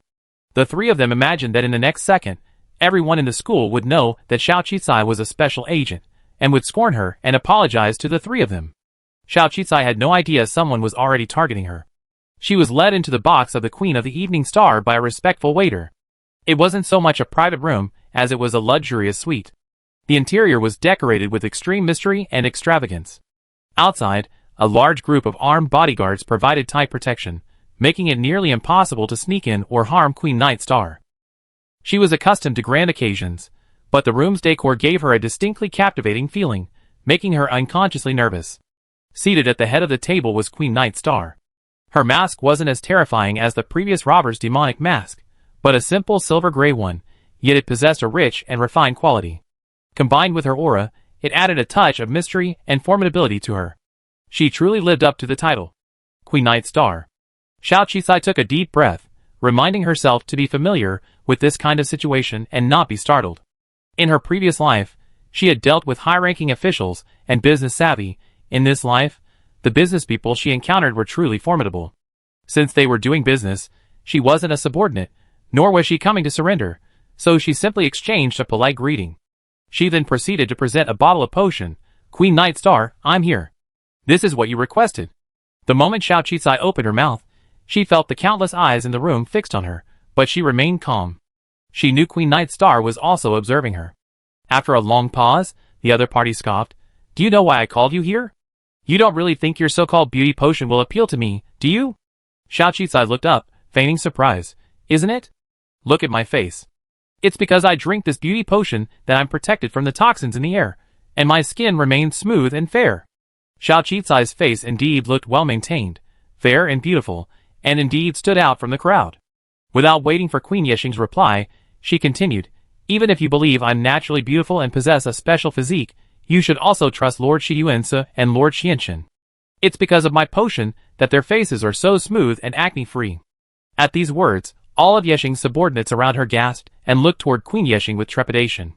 The 3 of them imagined that in the next second, everyone in the school would know that Xiao Qicai was a special agent, and would scorn her and apologize to the 3 of them. Xiao Qicai had no idea someone was already targeting her. She was led into the box of the Queen of the Evening Star by a respectful waiter. It wasn't so much a private room as it was a luxurious suite. The interior was decorated with extreme mystery and extravagance. Outside, a large group of armed bodyguards provided tight protection, making it nearly impossible to sneak in or harm Queen Night Star. She was accustomed to grand occasions, but the room's decor gave her a distinctly captivating feeling, making her unconsciously nervous. Seated at the head of the table was Queen Nightstar. Her mask wasn't as terrifying as the previous robber's demonic mask, but a simple silver-gray one, yet it possessed a rich and refined quality. Combined with her aura, it added a touch of mystery and formidability to her. She truly lived up to the title. Queen Nightstar. Xiao Qisai took a deep breath, reminding herself to be familiar with this kind of situation and not be startled. In her previous life, she had dealt with high-ranking officials and business savvy. In this life, the business people she encountered were truly formidable. Since they were doing business, she wasn't a subordinate, nor was she coming to surrender, so she simply exchanged a polite greeting. She then proceeded to present a bottle of potion. Queen Nightstar, I'm here. This is what you requested. The moment Xiao Qisai opened her mouth, she felt the countless eyes in the room fixed on her, but she remained calm. She knew Queen Nightstar was also observing her. After a long pause, the other party scoffed. Do you know why I called you here? You don't really think your so-called beauty potion will appeal to me, do you? Xiao Qisai looked up, feigning surprise. Isn't it? Look at my face. It's because I drink this beauty potion that I'm protected from the toxins in the air, and my skin remains smooth and fair. Xiao Qisai's face indeed looked well-maintained, fair and beautiful, and indeed stood out from the crowd. Without waiting for Queen Yexing's reply, she continued, even if you believe I'm naturally beautiful and possess a special physique, you should also trust Lord Shiyuanse and Lord Xianchen. It's because of my potion that their faces are so smooth and acne-free. At these words, all of Yexing's subordinates around her gasped and looked toward Queen Yexing with trepidation.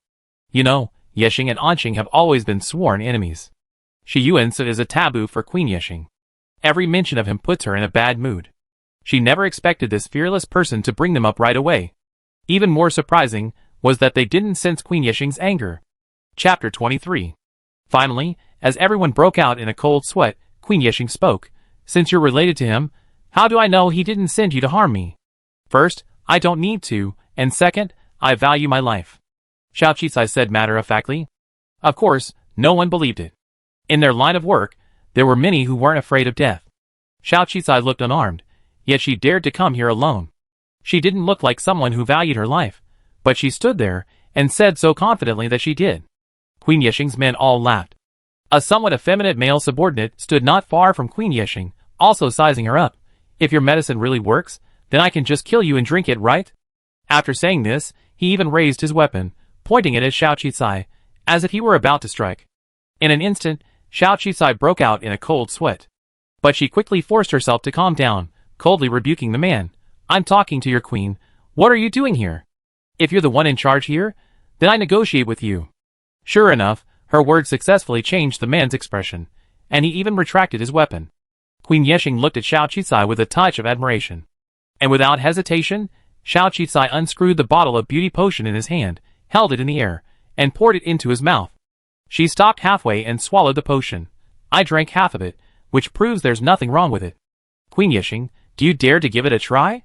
You know, Yexing and Anqing have always been sworn enemies. Shiyuanse is a taboo for Queen Yexing. Every mention of him puts her in a bad mood. She never expected this fearless person to bring them up right away. Even more surprising was that they didn't sense Queen Yexing's anger. Chapter 23. Finally, as everyone broke out in a cold sweat, Queen Yexing spoke. Since you're related to him, how do I know he didn't send you to harm me? First, I don't need to, and second, I value my life. Xiao Qisai said matter-of-factly. Of course, no one believed it. In their line of work, there were many who weren't afraid of death. Xiao Qisai looked unarmed, yet she dared to come here alone. She didn't look like someone who valued her life, but she stood there and said so confidently that she did. Queen Yexing's men all laughed. A somewhat effeminate male subordinate stood not far from Queen Yexing, also sizing her up. If your medicine really works, then I can just kill you and drink it, right? After saying this, he even raised his weapon, pointing it at Xiao Qisai, as if he were about to strike. In an instant, Xiao Qisai broke out in a cold sweat. But she quickly forced herself to calm down, coldly rebuking the man. I'm talking to your queen. What are you doing here? If you're the one in charge here, then I negotiate with you. Sure enough, her words successfully changed the man's expression, and he even retracted his weapon. Queen Yexing looked at Xiao Qisai with a touch of admiration. And without hesitation, Xiao Qisai unscrewed the bottle of beauty potion in his hand, held it in the air, and poured it into his mouth. She stopped halfway and swallowed the potion. I drank half of it, which proves there's nothing wrong with it. Queen Yexing, do you dare to give it a try?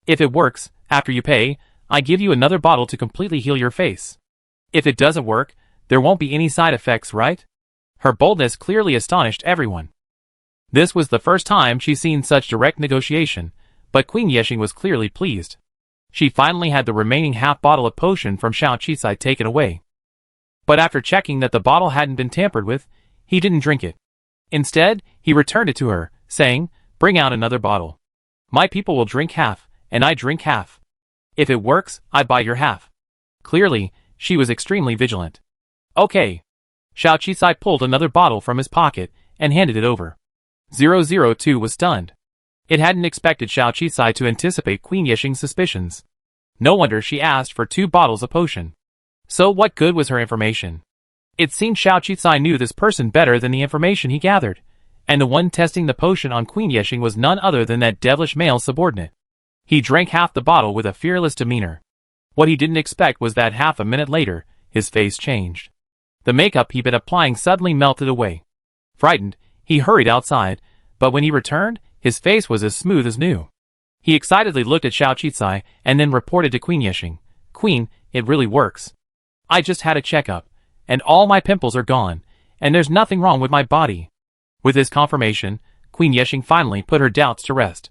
If it works, after you pay, I give you another bottle to completely heal your face. If it doesn't work, there won't be any side effects, right? Her boldness clearly astonished everyone. This was the first time she'd seen such direct negotiation, but Queen Yexing was clearly pleased. She finally had the remaining half bottle of potion from Xiao Qisai taken away. But after checking that the bottle hadn't been tampered with, he didn't drink it. Instead, he returned it to her, saying, bring out another bottle. My people will drink half, and I drink half. If it works, I buy your half. Clearly, she was extremely vigilant. Okay. Xiao Qisai pulled another bottle from his pocket and handed it over. 002 was stunned. It hadn't expected Xiao Qisai to anticipate Queen Yexing's suspicions. No wonder she asked for 2 bottles of potion. So what good was her information? It seemed Xiao Qisai knew this person better than the information he gathered, and the one testing the potion on Queen Yexing was none other than that devilish male subordinate. He drank half the bottle with a fearless demeanor. What he didn't expect was that half a minute later, his face changed. The makeup he'd been applying suddenly melted away. Frightened, he hurried outside, but when he returned, his face was as smooth as new. He excitedly looked at Xiao Qisai and then reported to Queen Yexing. Queen, it really works. I just had a checkup, and all my pimples are gone, and there's nothing wrong with my body. With his confirmation, Queen Yexing finally put her doubts to rest.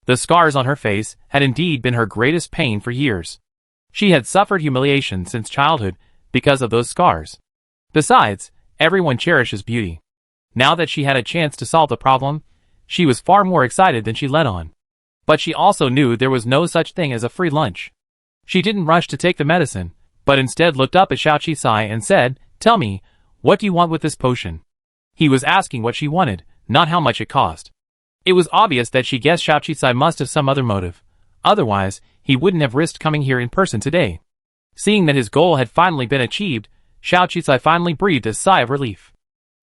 The scars on her face had indeed been her greatest pain for years. She had suffered humiliation since childhood because of those scars. Besides, Everyone cherishes beauty. Now that she had a chance to solve the problem, she was far more excited than she let on. But she also knew there was no such thing as a free lunch. She didn't rush to take the medicine, but instead looked up at Xiao Qisai and said, "Tell me, what do you want with this potion?" He was asking what she wanted, not how much it cost. It was obvious that she guessed Xiao Qisai must have some other motive. Otherwise, he wouldn't have risked coming here in person today. Seeing that his goal had finally been achieved, Xiao Qisai finally breathed a sigh of relief.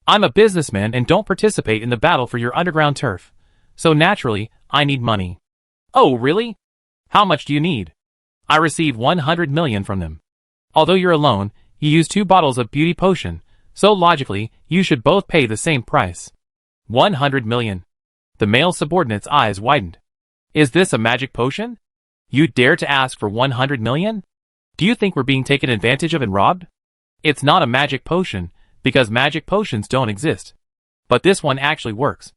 "I'm a businessman and don't participate in the battle for your underground turf. So naturally, I need money." "Oh, really? How much do you need?" "I received 100 million from them. Although you're alone, you use 2 bottles of beauty potion, so logically, you should both pay the same price." 100 million. The male subordinate's eyes widened. "Is this a magic potion? You dare to ask for 100 million? Do you think we're being taken advantage of and robbed?" "It's not a magic potion, because magic potions don't exist. But this one actually works.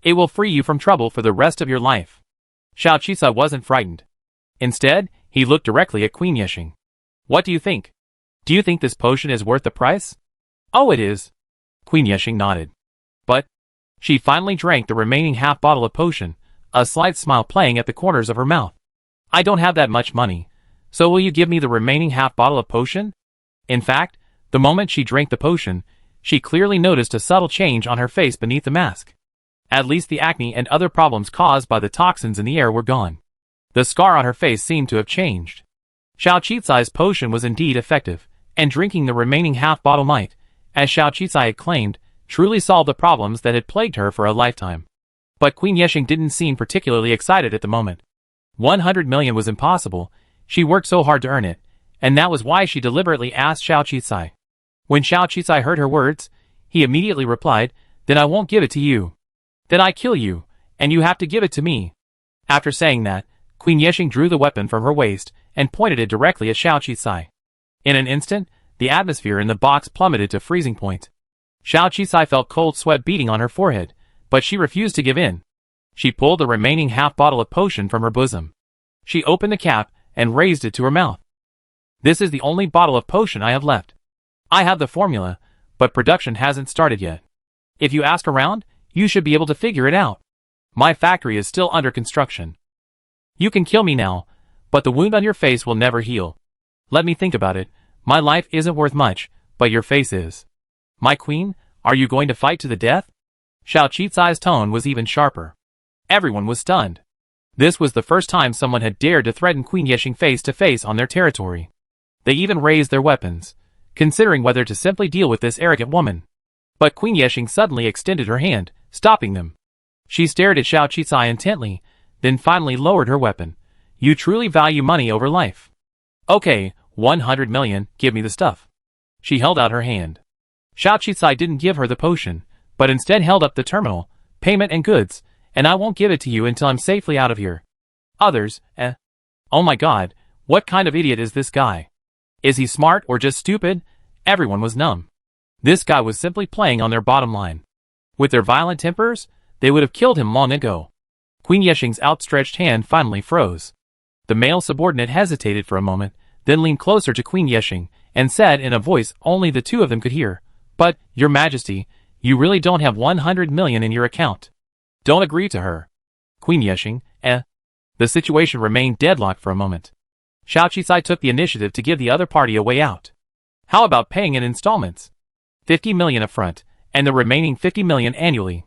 It will free you from trouble for the rest of your life." Xiao Qisai wasn't frightened. Instead, he looked directly at Queen Yexing. "What do you think? Do you think this potion is worth the price?" "Oh, it is." Queen Yexing nodded. "But..." She finally drank the remaining half bottle of potion, a slight smile playing at the corners of her mouth. "I don't have that much money, so will you give me the remaining half bottle of potion?" In fact, the moment she drank the potion, she clearly noticed a subtle change on her face beneath the mask. At least the acne and other problems caused by the toxins in the air were gone. The scar on her face seemed to have changed. Xiao Qisai's potion was indeed effective, and drinking the remaining half bottle might, as Xiao Qisai had claimed, truly solve the problems that had plagued her for a lifetime. But Queen Yexing didn't seem particularly excited at the moment. 100 million was impossible, she worked so hard to earn it, and that was why she deliberately asked Xiao Qisai. When Xiao Qisai heard her words, he immediately replied, "Then I won't give it to you. Then I kill you, and you have to give it to me." After saying that, Queen Yexing drew the weapon from her waist and pointed it directly at Xiao Qisai. In an instant, the atmosphere in the box plummeted to freezing point. Xiao Qisai felt cold sweat beating on her forehead, but she refused to give in. She pulled the remaining half bottle of potion from her bosom. She opened the cap and raised it to her mouth. "This is the only bottle of potion I have left. I have the formula, but production hasn't started yet. If you ask around, you should be able to figure it out. My factory is still under construction. You can kill me now, but the wound on your face will never heal. Let me think about it. My life isn't worth much, but your face is. My queen, are you going to fight to the death?" Xiao Qisai's tone was even sharper. Everyone was stunned. This was the first time someone had dared to threaten Queen Yexing face to face on their territory. They even raised their weapons, considering whether to simply deal with this arrogant woman. But Queen Yexing suddenly extended her hand, stopping them. She stared at Xiao Qisai intently, then finally lowered her weapon. "You truly value money over life. Okay, 100 million, give me the stuff." She held out her hand. Xiao Qisai didn't give her the potion, but instead held up the terminal, "Payment and goods, and I won't give it to you until I'm safely out of here." Others, "Oh my god, what kind of idiot is this guy? Is he smart or just stupid?" Everyone was numb. This guy was simply playing on their bottom line. With their violent tempers, they would have killed him long ago. Queen Yexing's outstretched hand finally froze. The male subordinate hesitated for a moment, then leaned closer to Queen Yexing, and said in a voice only the two of them could hear, "But, Your Majesty, you really don't have 100 million in your account. Don't agree to her." Queen Yexing, The situation remained deadlocked for a moment. Xiao Qisai took the initiative to give the other party a way out. "How about paying in installments? 50 million upfront, and the remaining 50 million annually.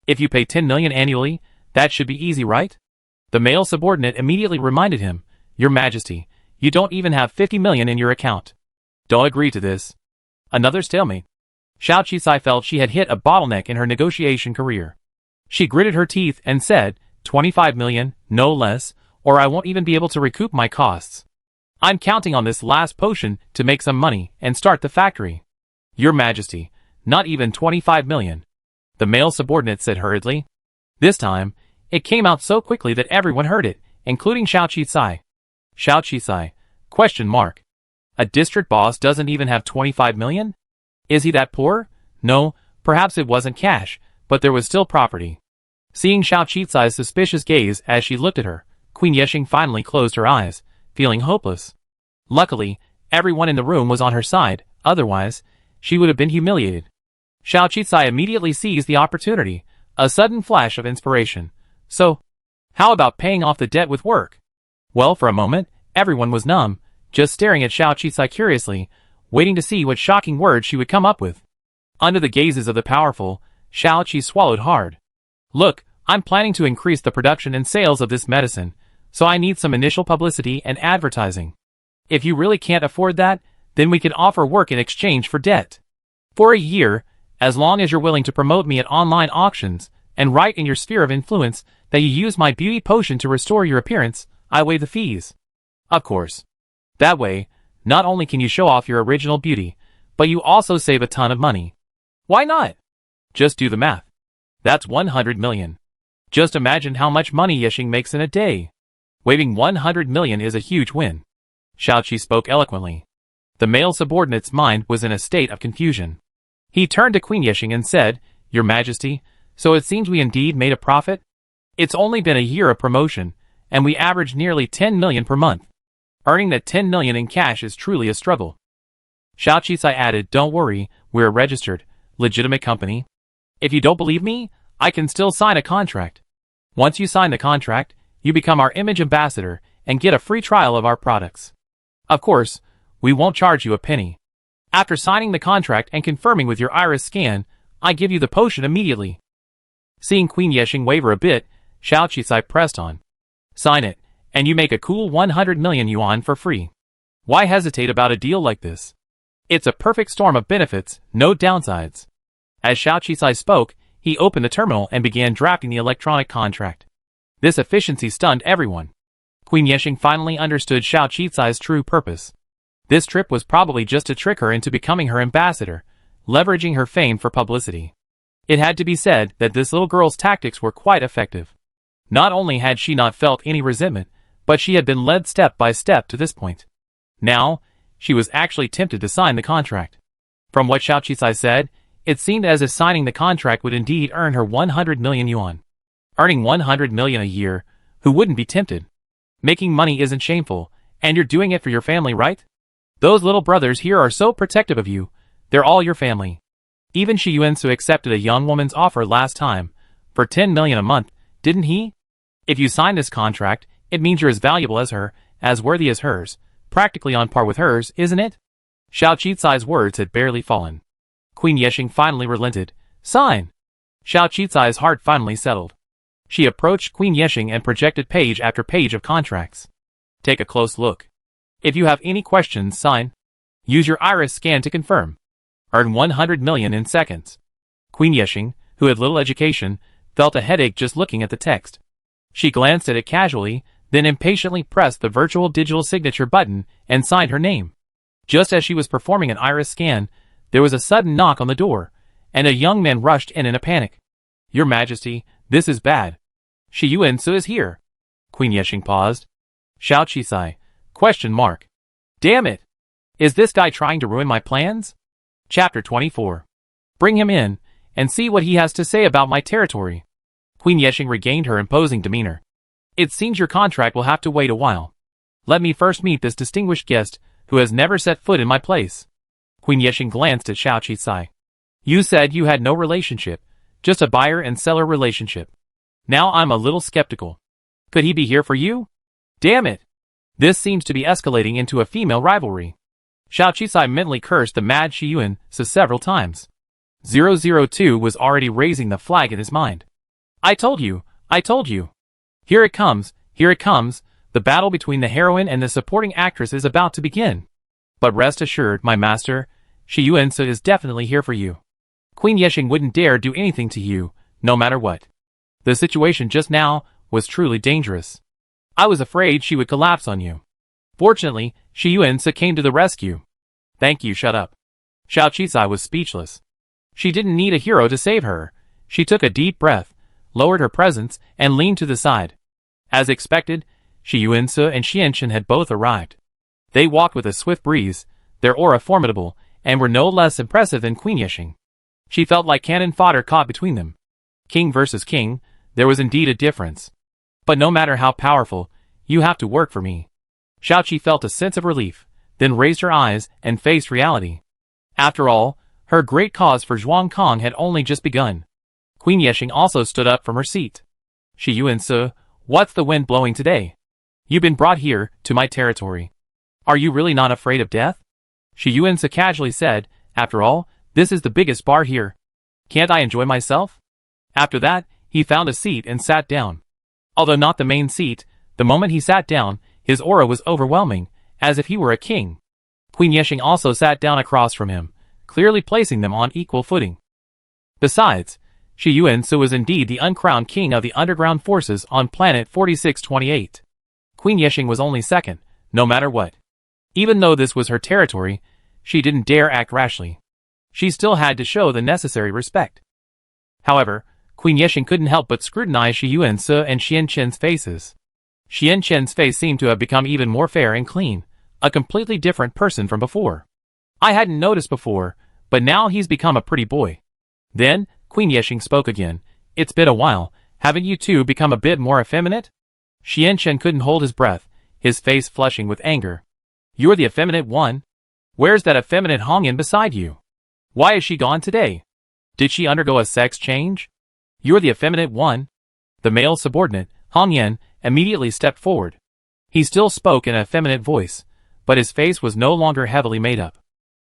If you pay 10 million annually, that should be easy, right?" The male subordinate immediately reminded him, "Your Majesty, you don't even have 50 million in your account. Don't agree to this." Another stalemate. Xiao Qisai felt she had hit a bottleneck in her negotiation career. She gritted her teeth and said, 25 million, no less, or I won't even be able to recoup my costs. I'm counting on this last potion to make some money and start the factory." "Your Majesty, not even 25 million. The male subordinate said hurriedly. This time, it came out so quickly that everyone heard it, including Xiao Qisai. "Xiao Qisai? Question mark. A district boss doesn't even have 25 million? Is he that poor? No, perhaps it wasn't cash, but there was still property." Seeing Xiao Qisai's suspicious gaze as she looked at her, Queen Yexing finally closed her eyes, feeling hopeless. Luckily, everyone in the room was on her side, otherwise, she would have been humiliated. Xiao Qizai immediately seized the opportunity, a sudden flash of inspiration. So, how about paying off the debt with work? Well, for a moment, everyone was numb, just staring at Xiao Qizai curiously, waiting to see what shocking words she would come up with. Under the gazes of the powerful, Xiao Qi swallowed hard. Look, I'm planning to increase the production and sales of this medicine, so I need some initial publicity and advertising. If you really can't afford that, then we can offer work in exchange for debt. For a year, as long as you're willing to promote me at online auctions, and write in your sphere of influence that you use my beauty potion to restore your appearance, I waive the fees. Of course. That way, not only can you show off your original beauty, but you also save a ton of money. Why not? Just do the math. That's 100 million. Just imagine how much money Yexing makes in a day. Waiving 100 million is a huge win. Xiao Qi spoke eloquently. The male subordinate's mind was in a state of confusion. He turned to Queen Yexing and said, Your Majesty, so it seems we indeed made a profit? It's only been a year of promotion, and we average nearly 10 million per month. Earning that 10 million in cash is truly a struggle. Xiao Qizai added, Don't worry, we're a registered, legitimate company. If you don't believe me, I can still sign a contract. Once you sign the contract, you become our image ambassador and get a free trial of our products. Of course, we won't charge you a penny. After signing the contract and confirming with your iris scan, I give you the potion immediately. Seeing Queen Yexing waver a bit, Xiao Qizai pressed on. Sign it, and you make a cool 100 million yuan for free. Why hesitate about a deal like this? It's a perfect storm of benefits, no downsides. As Xiao Qizai spoke, he opened the terminal and began drafting the electronic contract. This efficiency stunned everyone. Queen Yexing finally understood Xiao Qizai's true purpose. This trip was probably just to trick her into becoming her ambassador, leveraging her fame for publicity. It had to be said that this little girl's tactics were quite effective. Not only had she not felt any resentment, but she had been led step by step to this point. Now, she was actually tempted to sign the contract. From what Xiao Qizai said, it seemed as if signing the contract would indeed earn her 100 million yuan. Earning 100 million a year, who wouldn't be tempted? Making money isn't shameful, and you're doing it for your family, right? Those little brothers here are so protective of you, they're all your family. Even Shi Yuansu accepted a young woman's offer last time, for 10 million a month, didn't he? If you sign this contract, it means you're as valuable as her, as worthy as hers, practically on par with hers, isn't it? Xiao Qizai's words had barely fallen. Queen Yexing finally relented. Sign! Xiao Qizai's heart finally settled. She approached Queen Yexing and projected page after page of contracts. Take a close look. If you have any questions, sign. Use your iris scan to confirm. Earn 100 million in seconds. Queen Yexing, who had little education, felt a headache just looking at the text. She glanced at it casually, then impatiently pressed the virtual digital signature button and signed her name. Just as she was performing an iris scan, there was a sudden knock on the door, and a young man rushed in a panic. Your Majesty, this is bad. Shi Yuansu is here. Queen Yexing paused. Xiao Qizai, ? Damn it! Is this guy trying to ruin my plans? Chapter 24. Bring him in, and see what he has to say about my territory. Queen Yexing regained her imposing demeanor. It seems your contract will have to wait a while. Let me first meet this distinguished guest, who has never set foot in my place. Queen Yexing glanced at Xiao Qizai. You said you had no relationship, just a buyer and seller relationship. Now I'm a little skeptical. Could he be here for you? Damn it! This seems to be escalating into a female rivalry. Xiao Qizai mentally cursed the mad Shi Yuan several times. 002 was already raising the flag in his mind. I told you, I told you. Here it comes, the battle between the heroine and the supporting actress is about to begin. But rest assured, my master, Shi Yuansu is definitely here for you. Queen Yexing wouldn't dare do anything to you, no matter what. The situation just now was truly dangerous. I was afraid she would collapse on you. Fortunately, Shi Yuansu came to the rescue. Thank you, shut up. Xiao Qizai was speechless. She didn't need a hero to save her. She took a deep breath, lowered her presence, and leaned to the side. As expected, Shi Yuansu and Xianchen had both arrived. They walked with a swift breeze, their aura formidable, and were no less impressive than Queen Yexing. She felt like cannon fodder caught between them. King versus king, there was indeed a difference. But no matter how powerful, you have to work for me. Xiao Qi felt a sense of relief, then raised her eyes and faced reality. After all, Her great cause for Zhuang Kong had only just begun. Queen Yexing also stood up from her seat. Shi Yuan-se, what's the wind blowing today? You've been brought here, to my territory. Are you really not afraid of death? Shi Yuan-se casually said, after all, this is the biggest bar here. Can't I enjoy myself? After that, he found a seat and sat down. Although not the main seat, the moment he sat down, his aura was overwhelming, as if he were a king. Queen Yexing also sat down across from him, clearly placing them on equal footing. Besides, Shi Yuan-se was indeed the uncrowned king of the underground forces on planet 4628. Queen Yexing was only second, no matter what. Even though this was her territory, she didn't dare act rashly. She still had to show the necessary respect. However, Queen Yexing couldn't help but scrutinize Shi Yuan-se and Xian Chen's faces. Xian Chen's face seemed to have become even more fair and clean, a completely different person from before. I hadn't noticed before, but now he's become a pretty boy. Then, Queen Yexing spoke again. It's been a while, haven't you two become a bit more effeminate? Xian Chen couldn't hold his breath, his face flushing with anger. You're the effeminate one? Where's that effeminate Hongyan beside you? Why is she gone today? Did she undergo a sex change? You're the effeminate one. The male subordinate, Hongyan, immediately stepped forward. He still spoke in an effeminate voice, but his face was no longer heavily made up.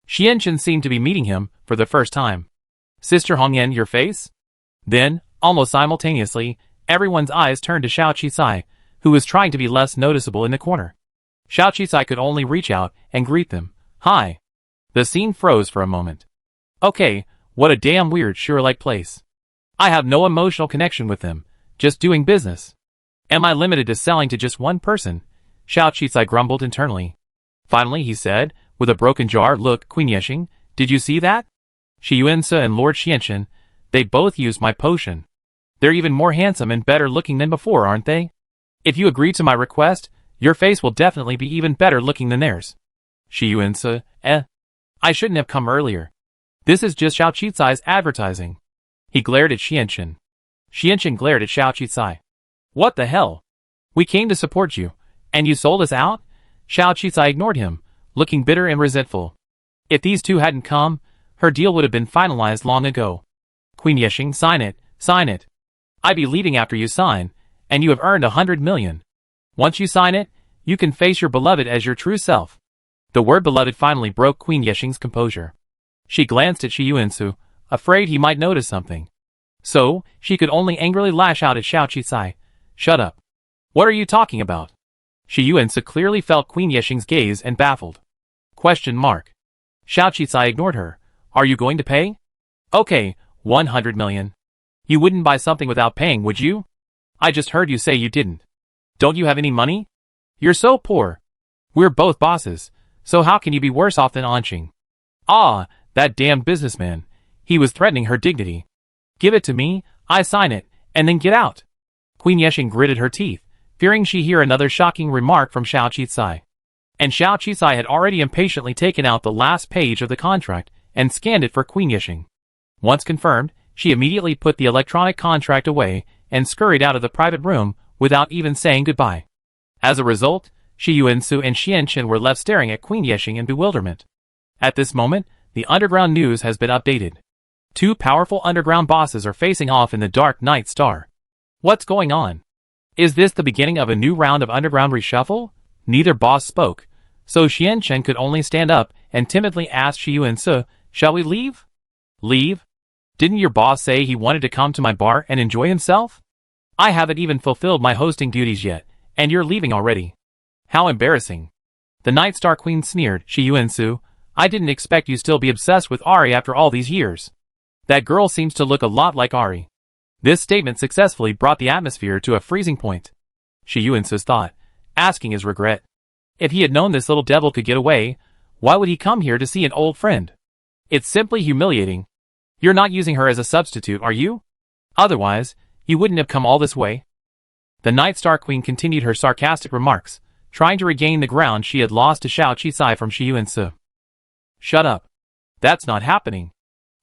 Xian Chen seemed to be meeting him for the first time. Sister Hongyan, your face? Then, almost simultaneously, everyone's eyes turned to Xiao Qisai, who was trying to be less noticeable in the corner. Xiao Qisai could only reach out and greet them. Hi. The scene froze for a moment. Okay, what a damn weird sure-like place. I have no emotional connection with them, just doing business. Am I limited to selling to just one person? Xiao Qisai grumbled internally. Finally, he said, with a broken jaw, look, Queen Yexing, did you see that? Shi Yuan-se and Lord Xianchen, they both used my potion. They're even more handsome and better looking than before, aren't they? If you agree to my request, your face will definitely be even better looking than theirs. Shi Yuan-se, I shouldn't have come earlier. This is just Xiao Qisai's advertising. He glared at Xianchen. Xianchen glared at Xiao Qisai. What the hell? We came to support you, and you sold us out? Xiao Qisai ignored him, looking bitter and resentful. If these two hadn't come, her deal would have been finalized long ago. Queen Yexing, sign it, sign it. I'd be leaving after you sign, and you have earned 100 million. Once you sign it, you can face your beloved as your true self. The word beloved finally broke Queen Yexing's composure. She glanced at Shi Yuan-se, afraid he might notice something. So, she could only angrily lash out at Xiao Qisai. Shut up. What are you talking about? Shi Yuan-se clearly felt Queen Yexing's gaze and baffled. Question mark. Xiao Qisai ignored her. Are you going to pay? Okay, 100 million. You wouldn't buy something without paying, would you? I just heard you say you didn't. Don't you have any money? You're so poor. We're both bosses, so how can you be worse off than Anqing? Ah, that damn businessman. He was threatening her dignity. Give it to me, I sign it, and then get out. Queen Yexing gritted her teeth, fearing she'd hear another shocking remark from Xiao Qisai. And Xiao Qisai had already impatiently taken out the last page of the contract and scanned it for Queen Yexing. Once confirmed, she immediately put the electronic contract away and scurried out of the private room without even saying goodbye. As a result, Shi Yuan-se and Xian Chen were left staring at Queen Yexing in bewilderment. At this moment, the underground news has been updated. Two powerful underground bosses are facing off in the Dark Night Star. What's going on? Is this the beginning of a new round of underground reshuffle? Neither boss spoke, so Xian Chen could only stand up and timidly ask Shi Yuan-se, shall we leave? Leave? Didn't your boss say he wanted to come to my bar and enjoy himself? I haven't even fulfilled my hosting duties yet, and you're leaving already. How embarrassing. The Night Star Queen sneered, Shi Yuan-se, I didn't expect you still be obsessed with Ari after all these years. That girl seems to look a lot like Ari. This statement successfully brought the atmosphere to a freezing point. Shi Yuan-se thought, asking his regret. If he had known this little devil could get away, why would he come here to see an old friend? It's simply humiliating. You're not using her as a substitute, are you? Otherwise, you wouldn't have come all this way. The Night Star Queen continued her sarcastic remarks, trying to regain the ground she had lost to Xiao Qisai from Shi Yuan-se. Shut up. That's not happening.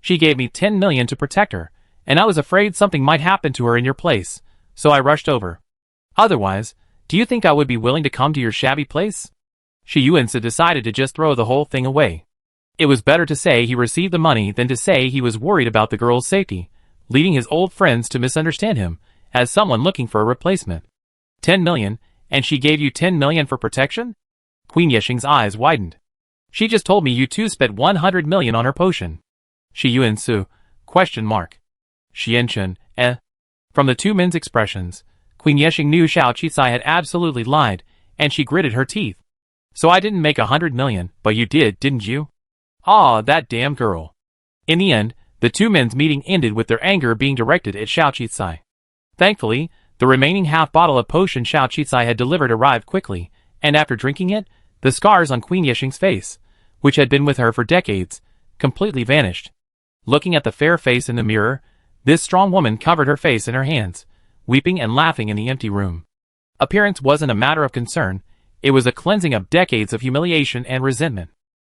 She gave me 10 million to protect her, and I was afraid something might happen to her in your place, so I rushed over. Otherwise, do you think I would be willing to come to your shabby place? Shi Yuan-se decided to just throw the whole thing away. It was better to say he received the money than to say he was worried about the girl's safety, leading his old friends to misunderstand him as someone looking for a replacement. 10 million, and she gave you 10 million for protection? Queen Yexing's eyes widened. She just told me you two spent 100 million on her potion. Shi Yuan Su? Question mark. Xianchen, eh? From the two men's expressions, Queen Yexing knew Xiao Qisai had absolutely lied, and she gritted her teeth. So I didn't make 100 million, but you did, didn't you? Ah, that damn girl. In the end, the two men's meeting ended with their anger being directed at Xiao Qisai. Thankfully, the remaining half bottle of potion Xiao Qisai had delivered arrived quickly, and after drinking it, the scars on Queen Yexing's face, which had been with her for decades, completely vanished. Looking at the fair face in the mirror, this strong woman covered her face in her hands, weeping and laughing in the empty room. Appearance wasn't a matter of concern, it was a cleansing of decades of humiliation and resentment.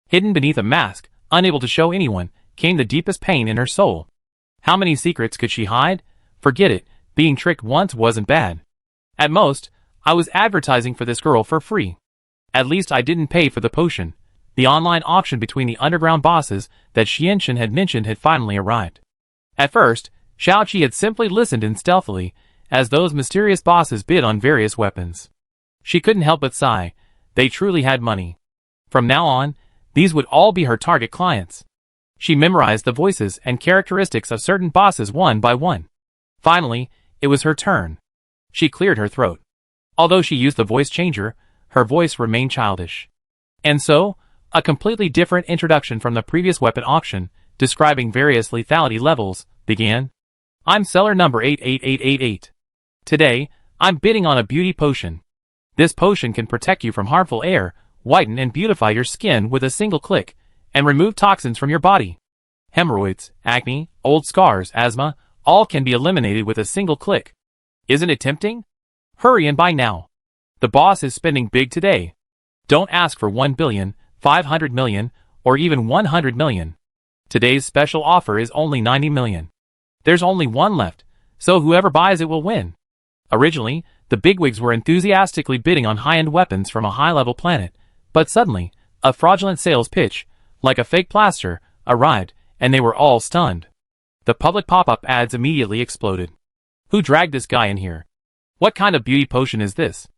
Hidden beneath a mask, unable to show anyone, came the deepest pain in her soul. How many secrets could she hide? Forget it, being tricked once wasn't bad. At most, I was advertising for this girl for free. At least I didn't pay for the potion. The online auction between the underground bosses that Xianchen had mentioned had finally arrived. At first, Xiao Qi had simply listened in stealthily, as those mysterious bosses bid on various weapons. She couldn't help but sigh. They truly had money. From now on, these would all be her target clients. She memorized the voices and characteristics of certain bosses one by one. Finally, it was her turn. She cleared her throat. Although she used the voice changer, her voice remained childish. And so, a completely different introduction from the previous weapon auction, describing various lethality levels, began. I'm seller number 88888. Today, I'm bidding on a beauty potion. This potion can protect you from harmful air, whiten and beautify your skin with a single click, and remove toxins from your body. Hemorrhoids, acne, old scars, asthma, all can be eliminated with a single click. Isn't it tempting? Hurry and buy now. The boss is spending big today. Don't ask for 1 billion, 500 million, or even 100 million. Today's special offer is only 90 million. There's only one left, so whoever buys it will win. Originally, the bigwigs were enthusiastically bidding on high-end weapons from a high-level planet, but suddenly, a fraudulent sales pitch, like a fake plaster, arrived, and they were all stunned. The public pop-up ads immediately exploded. Who dragged this guy in here? What kind of beauty potion is this?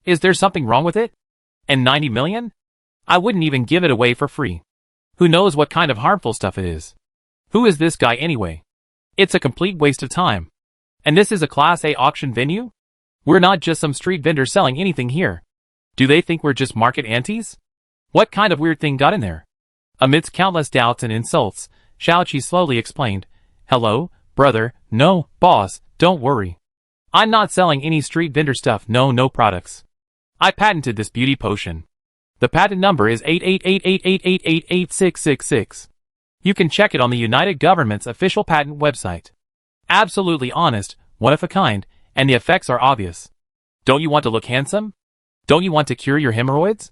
Is there something wrong with it? And 90 million? I wouldn't even give it away for free. Who knows what kind of harmful stuff it is? Who is this guy anyway? It's a complete waste of time. And this is a Class A auction venue? We're not just some street vendor selling anything here. Do they think we're just market antis? What kind of weird thing got in there? Amidst countless doubts and insults, Xiao Qi slowly explained, Hello, brother, no, boss, don't worry. I'm not selling any street vendor stuff, no products. I patented this beauty potion. The patent number is 88888888666. You can check it on the United Government's official patent website. Absolutely honest, one of a kind, and the effects are obvious. Don't you want to look handsome? Don't you want to cure your hemorrhoids?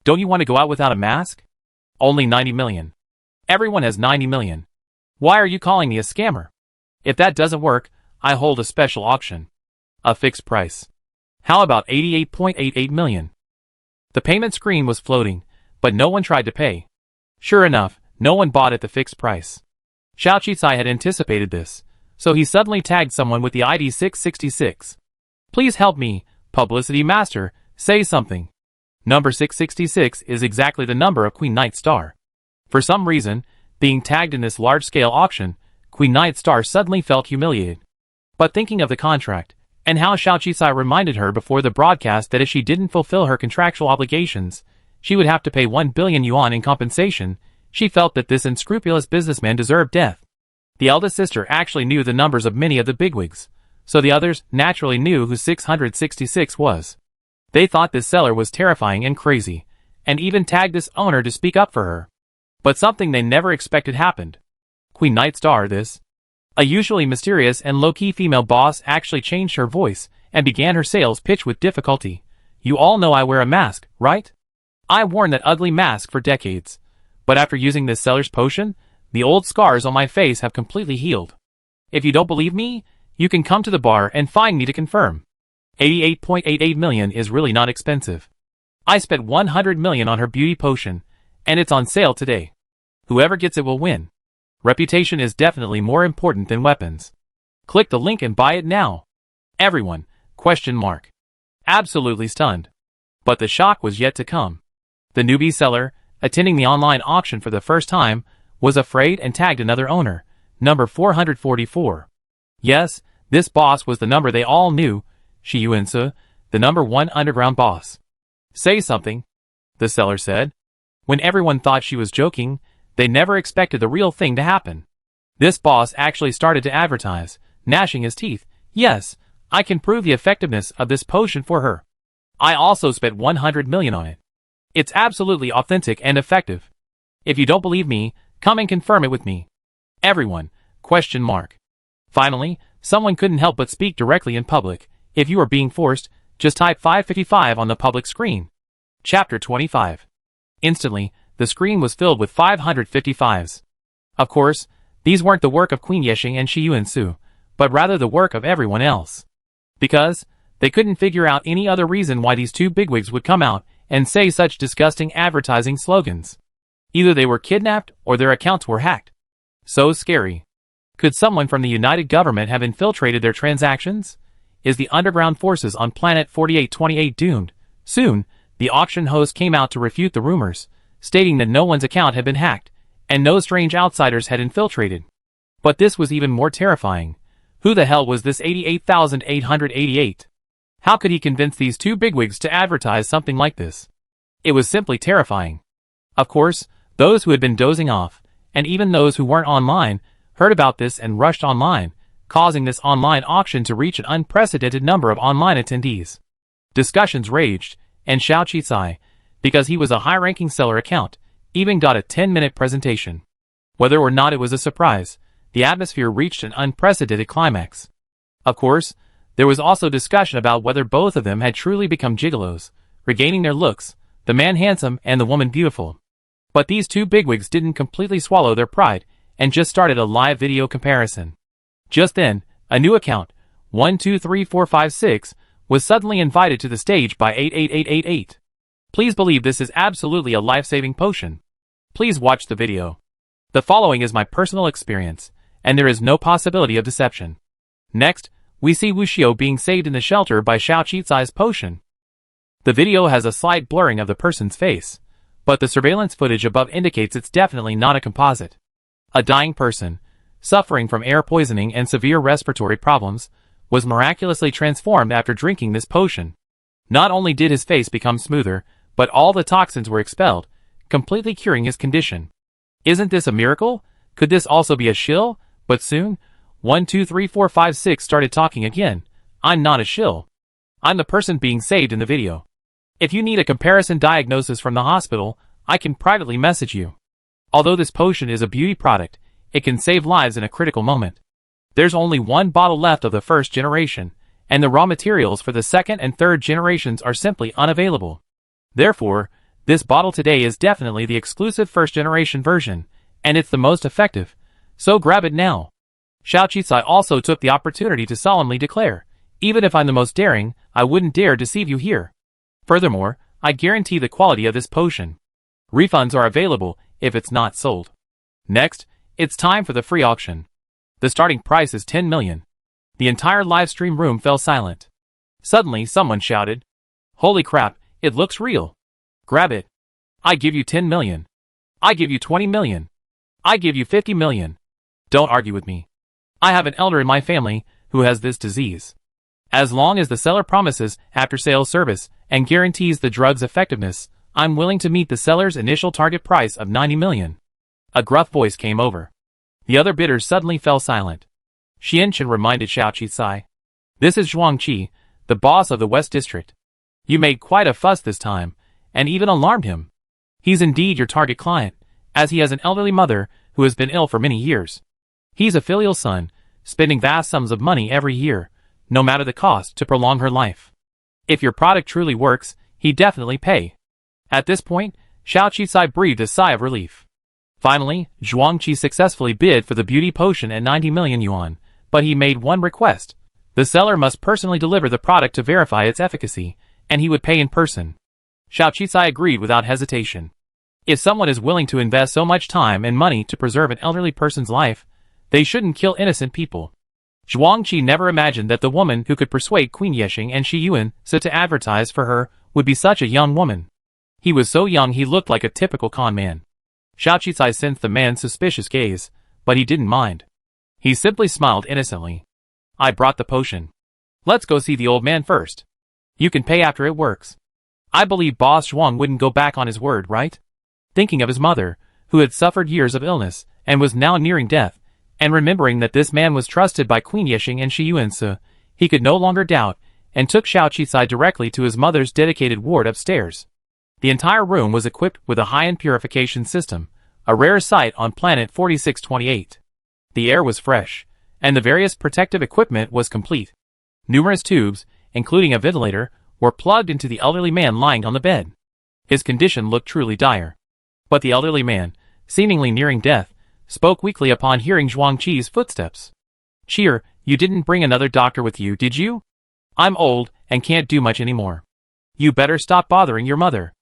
Don't you want to go out without a mask? Only 90 million. Everyone has 90 million. Why are you calling me a scammer? If that doesn't work, I hold a special auction. A fixed price. How about 88.88 million? The payment screen was floating, but no one tried to pay. Sure enough, no one bought at the fixed price. Xiao Qisai had anticipated this, so he suddenly tagged someone with the ID 666. Please help me, publicity master, say something. Number 666 is exactly the number of Queen Nightstar. For some reason, being tagged in this large-scale auction, Queen Nightstar suddenly felt humiliated. But thinking of the contract, and how Xiao Qisai reminded her before the broadcast that if she didn't fulfill her contractual obligations, she would have to pay 1 billion yuan in compensation, she felt that this unscrupulous businessman deserved death. The eldest sister actually knew the numbers of many of the bigwigs, so the others naturally knew who 666 was. They thought this seller was terrifying and crazy, and even tagged this owner to speak up for her. But something they never expected happened. Queen Nightstar, this. A usually mysterious and low-key female boss actually changed her voice and began her sales pitch with difficulty. You all know I wear a mask, right? I've worn that ugly mask for decades. But after using this seller's potion, the old scars on my face have completely healed. If you don't believe me, you can come to the bar and find me to confirm. 88.88 million is really not expensive. I spent 100 million on her beauty potion, and it's on sale today. Whoever gets it will win. Reputation is definitely more important than weapons. Click the link and buy it now. Everyone, ? Absolutely stunned. But the shock was yet to come. The newbie seller, attending the online auction for the first time, was afraid and tagged another owner, number 444. Yes, this boss was the number they all knew, Shi Yuansu, the number 1 underground boss. Say something, the seller said. When everyone thought she was joking, they never expected the real thing to happen. This boss actually started to advertise, gnashing his teeth. Yes, I can prove the effectiveness of this potion for her. I also spent 100 million on it. It's absolutely authentic and effective. If you don't believe me, come and confirm it with me. Everyone, ? Finally, someone couldn't help but speak directly in public. If you are being forced, just type 555 on the public screen. Chapter 25. Instantly, the screen was filled with 555s. Of course, these weren't the work of Queen Yexing and Shi Yuansu, but rather the work of everyone else. Because they couldn't figure out any other reason why these two bigwigs would come out and say such disgusting advertising slogans. Either they were kidnapped or their accounts were hacked. So scary. Could someone from the United Government have infiltrated their transactions? Is the underground forces on planet 4828 doomed? Soon, the auction host came out to refute the rumors, stating that no one's account had been hacked, and no strange outsiders had infiltrated. But this was even more terrifying. Who the hell was this 88,888? How could he convince these two bigwigs to advertise something like this? It was simply terrifying. Of course, those who had been dozing off, and even those who weren't online, heard about this and rushed online, causing this online auction to reach an unprecedented number of online attendees. Discussions raged, and Xiao Qicai, because he was a high-ranking seller account, even got a 10-minute presentation. Whether or not it was a surprise, the atmosphere reached an unprecedented climax. Of course, there was also discussion about whether both of them had truly become gigolos, regaining their looks, the man handsome and the woman beautiful. But these two bigwigs didn't completely swallow their pride, and just started a live video comparison. Just then, a new account, 123456, was suddenly invited to the stage by 88888. Please believe this is absolutely a life-saving potion. Please watch the video. The following is my personal experience, and there is no possibility of deception. Next, we see Wuxiu being saved in the shelter by Xiao Qicai's potion. The video has a slight blurring of the person's face, but the surveillance footage above indicates it's definitely not a composite. A dying person, suffering from air poisoning and severe respiratory problems, was miraculously transformed after drinking this potion. Not only did his face become smoother, but all the toxins were expelled, completely curing his condition. Isn't this a miracle? Could this also be a shill? But soon, 123456 started talking again. I'm not a shill. I'm the person being saved in the video. If you need a comparison diagnosis from the hospital, I can privately message you. Although this potion is a beauty product, it can save lives in a critical moment. There's only one bottle left of the first generation, and the raw materials for the second and third generations are simply unavailable. Therefore, this bottle today is definitely the exclusive first generation version, and it's the most effective, so grab it now. Xiao Qicai also took the opportunity to solemnly declare, even if I'm the most daring, I wouldn't dare deceive you here. Furthermore, I guarantee the quality of this potion. Refunds are available if it's not sold. Next, it's time for the free auction. The starting price is 10 million. The entire live stream room fell silent. Suddenly someone shouted, "Holy crap, it looks real. Grab it. I give you 10 million. I give you 20 million. I give you 50 million. Don't argue with me. I have an elder in my family who has this disease. As long as the seller promises after-sales service and guarantees the drug's effectiveness, I'm willing to meet the seller's initial target price of 90 million. A gruff voice came over. The other bidders suddenly fell silent. Xianchen reminded Xiao Qicai. This is Zhuangqi, the boss of the West District. You made quite a fuss this time, and even alarmed him. He's indeed your target client, as he has an elderly mother who has been ill for many years. He's a filial son, spending vast sums of money every year, no matter the cost, to prolong her life. If your product truly works, he'd definitely pay. At this point, Xiao Qicai breathed a sigh of relief. Finally, Zhuangqi successfully bid for the beauty potion at 90 million yuan, but he made one request. The seller must personally deliver the product to verify its efficacy, and he would pay in person. Xiao Qicai agreed without hesitation. If someone is willing to invest so much time and money to preserve an elderly person's life, they shouldn't kill innocent people. Zhuang Qi never imagined that the woman who could persuade Queen Yexing and Shi Yuan to advertise for her would be such a young woman. He was so young he looked like a typical con man. Xiao Qicai sensed the man's suspicious gaze, but he didn't mind. He simply smiled innocently. I brought the potion. Let's go see the old man first. You can pay after it works. I believe Boss Zhuang wouldn't go back on his word, right? Thinking of his mother, who had suffered years of illness and was now nearing death, and remembering that this man was trusted by Queen Yexing and Shi Yuan, he could no longer doubt, and took Xiao Qicai directly to his mother's dedicated ward upstairs. The entire room was equipped with a high-end purification system, a rare sight on planet 4628. The air was fresh, and the various protective equipment was complete. Numerous tubes, including a ventilator, were plugged into the elderly man lying on the bed. His condition looked truly dire. But the elderly man, seemingly nearing death, spoke weakly upon hearing Zhuang Qi's footsteps. Cheer, you didn't bring another doctor with you, did you? I'm old and can't do much anymore. You better stop bothering your mother.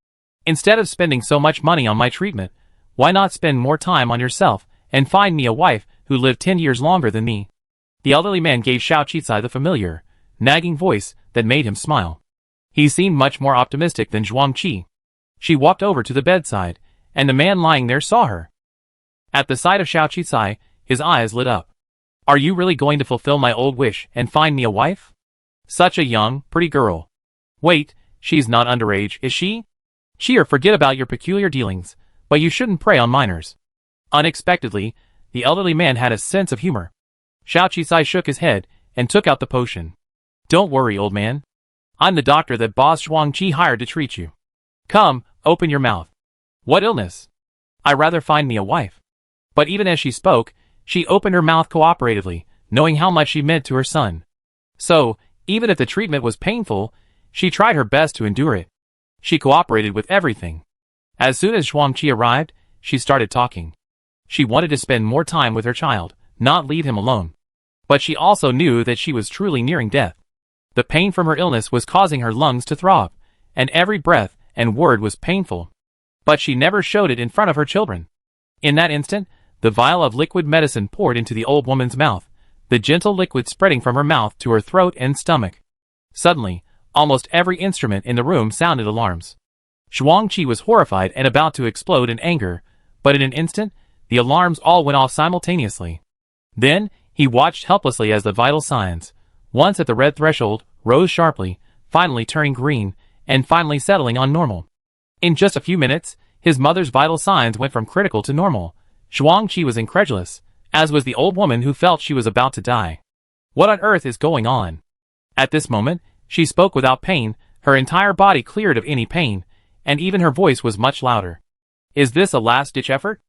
Instead of spending so much money on my treatment, why not spend more time on yourself and find me a wife who lived 10 years longer than me? The elderly man gave Xiao Qicai the familiar, nagging voice that made him smile. He seemed much more optimistic than Zhuang Qi. She walked over to the bedside, and the man lying there saw her. At the sight of Xiao Qicai, his eyes lit up. Are you really going to fulfill my old wish and find me a wife? Such a young, pretty girl. Wait, she's not underage, is she? Cheer, forget about your peculiar dealings, but you shouldn't prey on minors. Unexpectedly, the elderly man had a sense of humor. Xiao Qicai shook his head and took out the potion. Don't worry, old man. I'm the doctor that Boss Zhuang Qi hired to treat you. Come, open your mouth. What illness? I'd rather find me a wife. But even as she spoke, she opened her mouth cooperatively, knowing how much she meant to her son. So, even if the treatment was painful, she tried her best to endure it. She cooperated with everything. As soon as Zhuang Qi arrived, she started talking. She wanted to spend more time with her child, not leave him alone. But she also knew that she was truly nearing death. The pain from her illness was causing her lungs to throb, and every breath and word was painful. But she never showed it in front of her children. In that instant, the vial of liquid medicine poured into the old woman's mouth, the gentle liquid spreading from her mouth to her throat and stomach. Suddenly, almost every instrument in the room sounded alarms. Zhuang Qi was horrified and about to explode in anger, but in an instant, the alarms all went off simultaneously. Then, he watched helplessly as the vital signs, once at the red threshold, rose sharply, finally turning green, and finally settling on normal. In just a few minutes, his mother's vital signs went from critical to normal. Zhuang Qi was incredulous, as was the old woman who felt she was about to die. What on earth is going on? At this moment, she spoke without pain, her entire body cleared of any pain, and even her voice was much louder. Is this a last-ditch effort?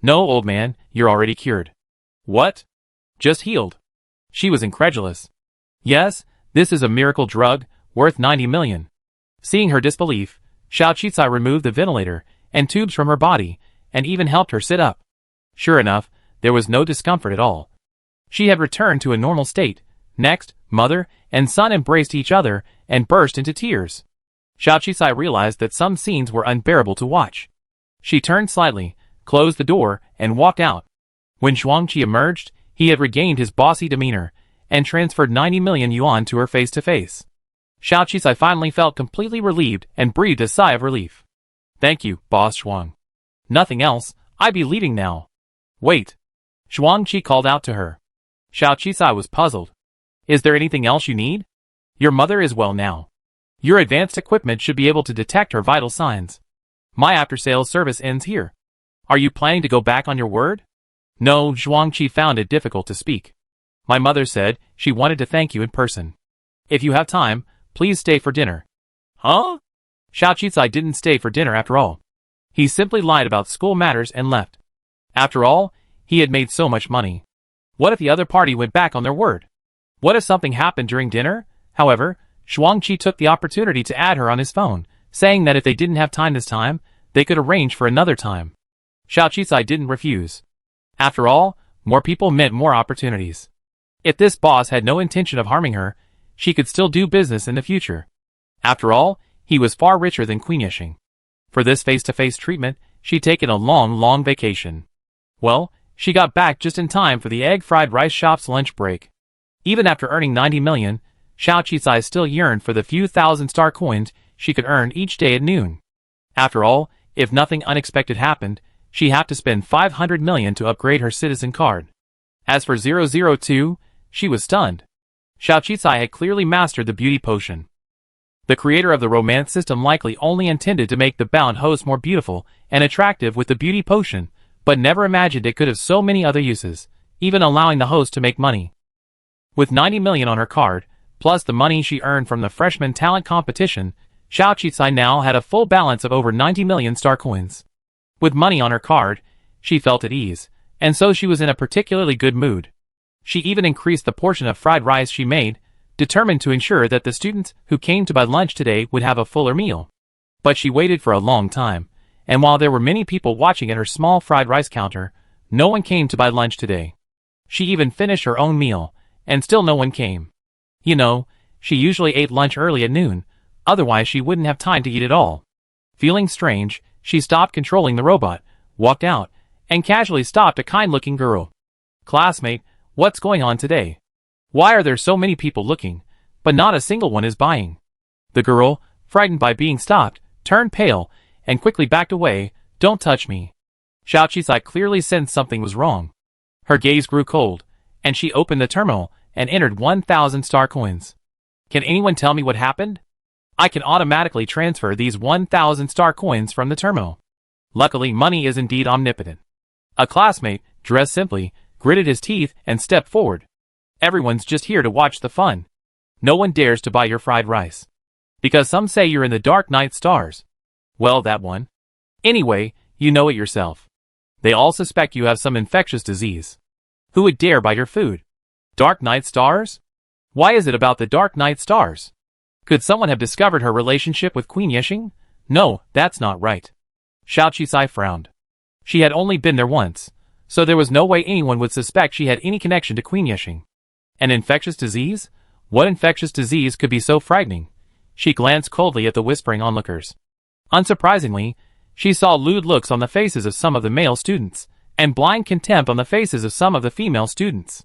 No, old man, you're already cured. What? Just healed. She was incredulous. Yes, this is a miracle drug, worth 90 million. Seeing her disbelief, Xiao Qicai removed the ventilator and tubes from her body, and even helped her sit up. Sure enough, there was no discomfort at all. She had returned to a normal state. Next, mother and son embraced each other and burst into tears. Xiao Qicai realized that some scenes were unbearable to watch. She turned slightly, closed the door, and walked out. When Zhuang Qi emerged, he had regained his bossy demeanor, and transferred 90 million yuan to her face-to-face. Xiao Qicai finally felt completely relieved and breathed a sigh of relief. Thank you, Boss Zhuang. Nothing else, I be leaving now. Wait. Zhuang Qi called out to her. Xiao Qicai was puzzled. Is there anything else you need? Your mother is well now. Your advanced equipment should be able to detect her vital signs. My after-sales service ends here. Are you planning to go back on your word? No, Zhuang Qi found it difficult to speak. My mother said she wanted to thank you in person. If you have time, please stay for dinner. Huh? Xiao Qicai didn't stay for dinner after all. He simply lied about school matters and left. After all, he had made so much money. What if the other party went back on their word? What if something happened during dinner? However, Zhuang Qi took the opportunity to add her on his phone, saying that if they didn't have time this time, they could arrange for another time. Xiao Qicai didn't refuse. After all, more people meant more opportunities. If this boss had no intention of harming her, she could still do business in the future. After all, he was far richer than Queen Yexing. For this face-to-face treatment, she'd taken a long vacation. Well, she got back just in time for the egg fried rice shop's lunch break. Even after earning 90 million, Xiao Qisai still yearned for the few thousand star coins she could earn each day at noon. After all, if nothing unexpected happened, she'd have to spend 500 million to upgrade her citizen card. As for 002, she was stunned. Xiao Qisai had clearly mastered the beauty potion. The creator of the romance system likely only intended to make the bound host more beautiful and attractive with the beauty potion, but never imagined it could have so many other uses, even allowing the host to make money. With 90 million on her card, plus the money she earned from the freshman talent competition, Xiao Qisai now had a full balance of over 90 million star coins. With money on her card, she felt at ease, and so she was in a particularly good mood. She even increased the portion of fried rice she made, determined to ensure that the students who came to buy lunch today would have a fuller meal. But she waited for a long time, and while there were many people watching at her small fried rice counter, no one came to buy lunch today. She even finished her own meal, and still no one came. You know, she usually ate lunch early at noon, otherwise she wouldn't have time to eat at all. Feeling strange, she stopped controlling the robot, walked out, and casually stopped a kind-looking girl. "Classmate, what's going on today? Why are there so many people looking, but not a single one is buying?" The girl, frightened by being stopped, turned pale, and quickly backed away. "Don't touch me." Xiao Qisai clearly sensed something was wrong. Her gaze grew cold, and she opened the terminal and entered 1,000 star coins. "Can anyone tell me what happened? I can automatically transfer these 1,000 star coins from the terminal." Luckily, money is indeed omnipotent. A classmate, dressed simply, gritted his teeth and stepped forward. "Everyone's just here to watch the fun. No one dares to buy your fried rice. Because some say you're in the dark night stars." "Well, that one. Anyway, you know it yourself. They all suspect you have some infectious disease. Who would dare buy your food? Dark night stars? Why is it about the dark night stars? Could someone have discovered her relationship with Queen Yexing? No, that's not right." Xiao Qisai frowned. She had only been there once, so there was no way anyone would suspect she had any connection to Queen Yexing. An infectious disease? What infectious disease could be so frightening? She glanced coldly at the whispering onlookers. Unsurprisingly, she saw lewd looks on the faces of some of the male students, and blind contempt on the faces of some of the female students.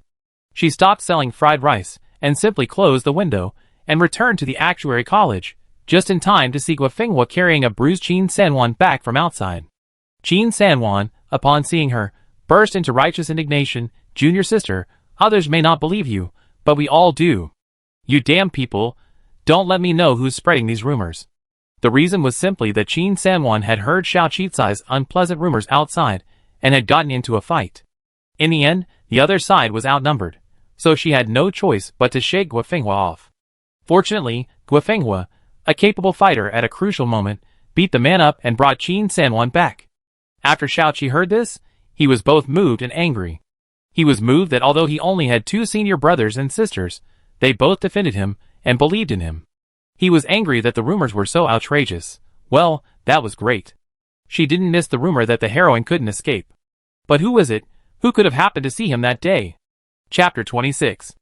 She stopped selling fried rice, and simply closed the window, and returned to the actuary college, just in time to see Guofenghua carrying a bruised Qin Sanwan back from outside. Qin Sanwan, upon seeing her, burst into righteous indignation. "Junior sister, others may not believe you, but we all do. You damn people, don't let me know who's spreading these rumors." The reason was simply that Qin Sanwan had heard Xiao Qisai's unpleasant rumors outside, and had gotten into a fight. In the end, the other side was outnumbered, so she had no choice but to shake Guofenghua off. Fortunately, Guofenghua, a capable fighter at a crucial moment, beat the man up and brought Qin Sanwan back. After Xiao Qi heard this, he was both moved and angry. He was moved that although he only had 2 senior brothers and sisters, they both defended him and believed in him. He was angry that the rumors were so outrageous. Well, that was great. She didn't miss the rumor that the heroine couldn't escape. But who was it? Who could have happened to see him that day? Chapter 26.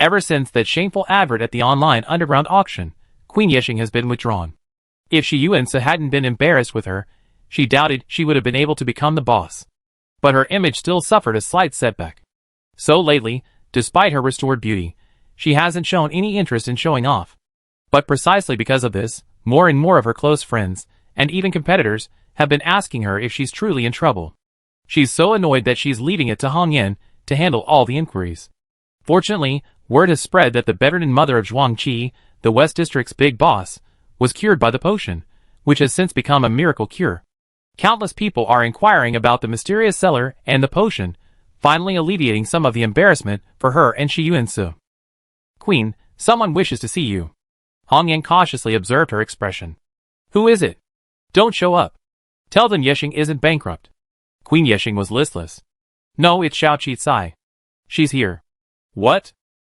Ever since that shameful advert at the online underground auction, Queen Yexing has been withdrawn. If Shi Yuanse hadn't been embarrassed with her, she doubted she would have been able to become the boss. But her image still suffered a slight setback. So lately, despite her restored beauty, she hasn't shown any interest in showing off. But precisely because of this, more and more of her close friends, and even competitors, have been asking her if she's truly in trouble. She's so annoyed that she's leaving it to Hong Yan to handle all the inquiries. Fortunately, word has spread that the bedridden mother of Zhuang Qi, the West District's big boss, was cured by the potion, which has since become a miracle cure. Countless people are inquiring about the mysterious seller and the potion, finally alleviating some of the embarrassment for her and Shi Yuanse. "Queen, someone wishes to see you." Hong Yan cautiously observed her expression. "Who is it? Don't show up. Tell them Yexing isn't bankrupt." Queen Yexing was listless. "No, it's Xiao Qisai. She's here." "What?